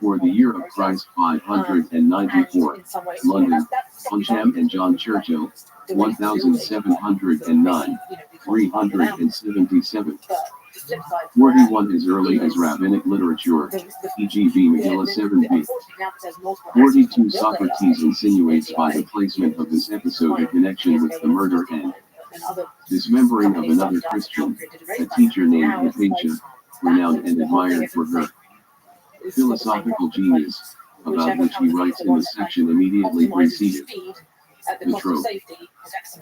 For the year of Christ 594, London, Bonsham and John Churchill, 1709, 377. 41 is early as rabbinic literature, e.g. v. Megillah 7b. 42 Socrates insinuates by the placement of this episode a connection with the murder and dismembering of another Christian, a teacher named Hypatia, renowned and admired for her philosophical genius, about which he writes in the section immediately preceding. The trope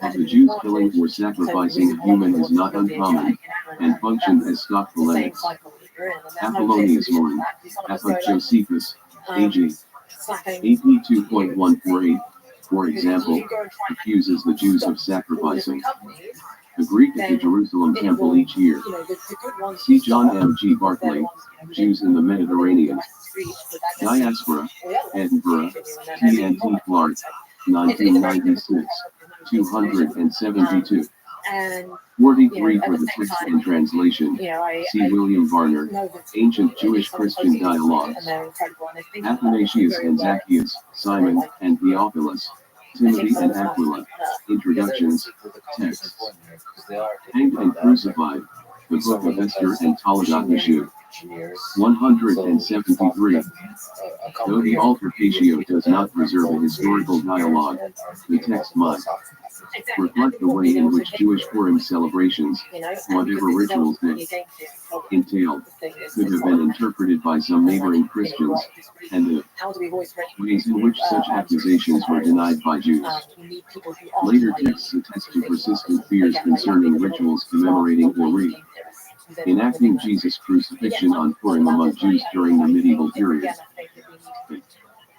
of the Jews killing or sacrificing a human is not uncommon, and functioned as stock polemics. Apollonius Morin, Apok Josephus, AG, AP 2.148, for example, accuses the Jews of sacrificing the Greek at the Jerusalem temple each year. See John M. G. Barclay, Jews in the Mediterranean, Diaspora, Edinburgh, T.N.T. Clark, 1996, 272. 43 for the text and translation. See William Varner, Ancient Jewish Christian Dialogues. Athanasius and Zacchaeus, Simon, and Theophilus. Timothy and Aquila. Introductions. Texts. Hanged and Crucified. The Book of Esther and Toledo Issue. 173. Though the altercation does not preserve a historical dialogue, the text might reflect the way in which Jewish Purim celebrations, whatever rituals they entailed, could have been interpreted by some neighboring Christians, and the ways in which such accusations were denied by Jews. Later texts attest to persistent fears concerning rituals commemorating or enacting Jesus' crucifixion on Purim among Jews during the medieval period.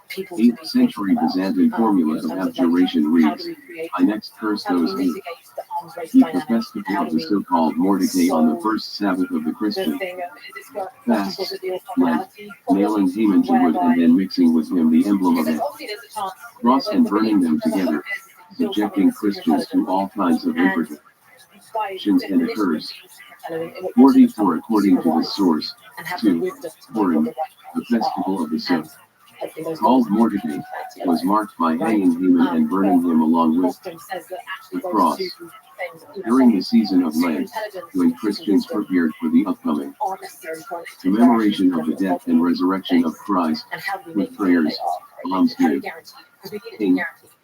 8th century Byzantine formula of abjuration reads, I next curse those who keep the festival of the so-called Mordecai on the first Sabbath of the Christian fasts, Lent, nailing Haman to wood and then mixing with him the emblem of a cross and burning them together, subjecting Christians to all kinds of imperfections and occurs. 44 according to this source. 2. Purim, the festival of the sun, called Mordecai, was marked by hanging Haman and burning him along with the cross. During the season of Lent, when Christians prepared for the upcoming commemoration of the death and resurrection of Christ, with prayers, almsgiving,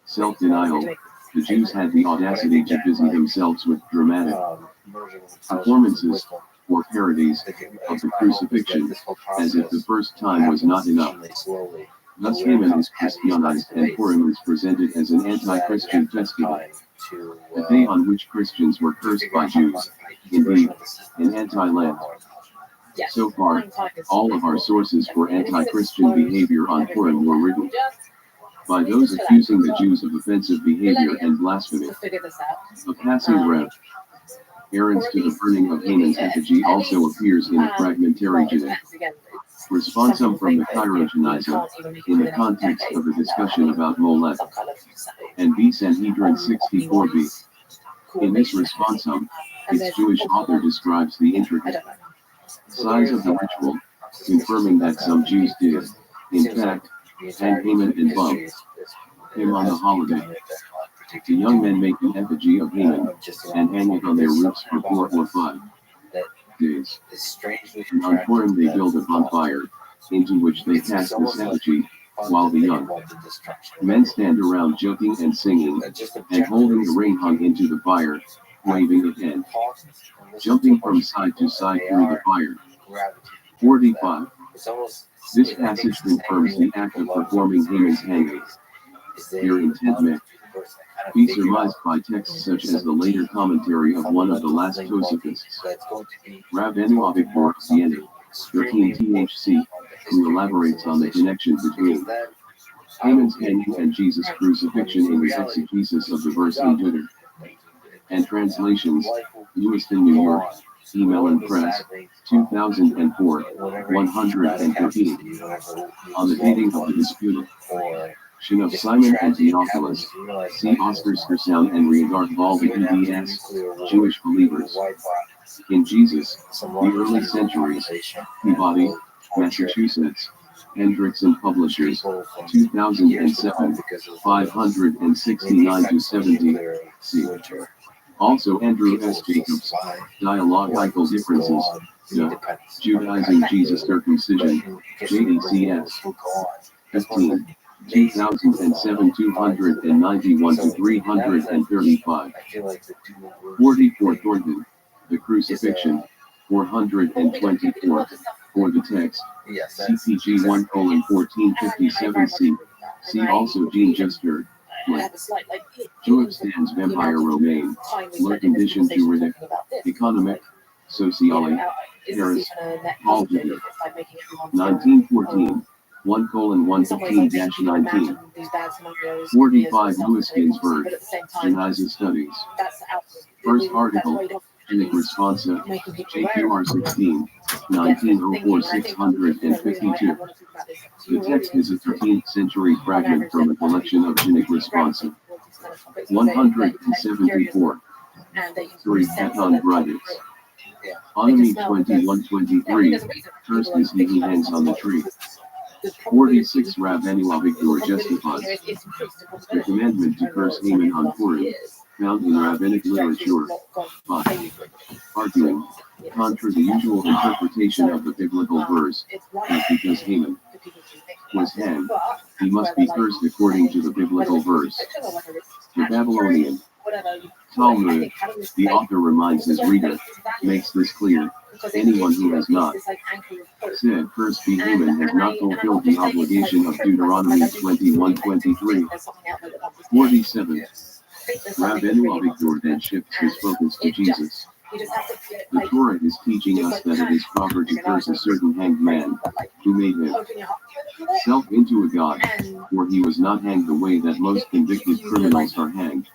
self-denial, the Jews had the audacity to busy themselves with dramatic performances or parodies of the crucifixion, as if the first time was not enough. Thus Haman is Christianized and Purim is presented as an anti-Christian festival, a day on which Christians were cursed by Jews, indeed, an anti-Lent. So far, all of our sources for anti-Christian behavior on Purim were written by those accusing the Jews of offensive behavior and blasphemy. A passing reference to the burning of Haman's effigy also appears in a fragmentary responsum from the Cairo Genisa, in the context of a discussion about Molech, and B. Sanhedrin 64b. In this responsum, its Jewish author describes the intricate size of the ritual, confirming that some Jews did, in fact, hang Haman and bump him on the holiday. The young men make an effigy of Haman, and hang it on their roofs for 4 or 5 days. And on Purim they build a bonfire, into which they cast this effigy, while the young men stand around joking and singing, and holding the ring hung into the fire, waving it and jumping from side to side through the fire. 45. This passage confirms the act of performing Haman's hanging. Their intent may be surmised by texts such as the later commentary of one of the last Tosophists, Rabbenu Avigdor of Vienna, 13 THC, who elaborates on the connection between Haman's hanging and Jesus' crucifixion in his exegesis of the verse in Twitter. And translations, Lewiston, New York, Email and Press, 2004, 113. On the dating of the disputed of Simon and Theophilus, see Oscar Skersound and Reagard Valdi EBS, Jewish Believers in Jesus, the Early Centuries, Peabody, Massachusetts, Hendrickson Publishers, 2007, 569-70, c. Also Andrew S. Jacobs, Dialogical Differences, Judaizing Jesus Circumcision, JDCS, 15. 2007 291-335. 44 Thornton, The Crucifixion, 424, for the text, CPG 1:1457c. See also Jean Juster, Philip Stan's Vampire Romaine, low condition juridic, economic, sociology, Paris, algebra, 1914. 1:115-19. 45 Louis Ginsburg, Genisa Studies. First article, Cynic Responsa, JQR 16, 1904 652. The text is a 13th century fragment from a collection of Cynic Responsa. 174. 3 Paton Brides. Enemy 2123, cursed is he who hangs on the tree. 46 Rabbirothschild justifies the commandment to curse Haman on Purim, found in rabbinic literature, by arguing, contra the usual interpretation of the biblical verse, that because Haman was hanged, he must be cursed according to the biblical verse. The Babylonian Talmud, the author reminds his reader, makes this clear. Anyone who has not said cursed be Haman has not fulfilled the obligation of Deuteronomy 21:23. 47. Rabbirothschild then shifts his focus to Jesus. The Torah is teaching us that it is proper to curse a certain hanged man, who made himself into a god, for he was not hanged the way that most convicted criminals are hanged.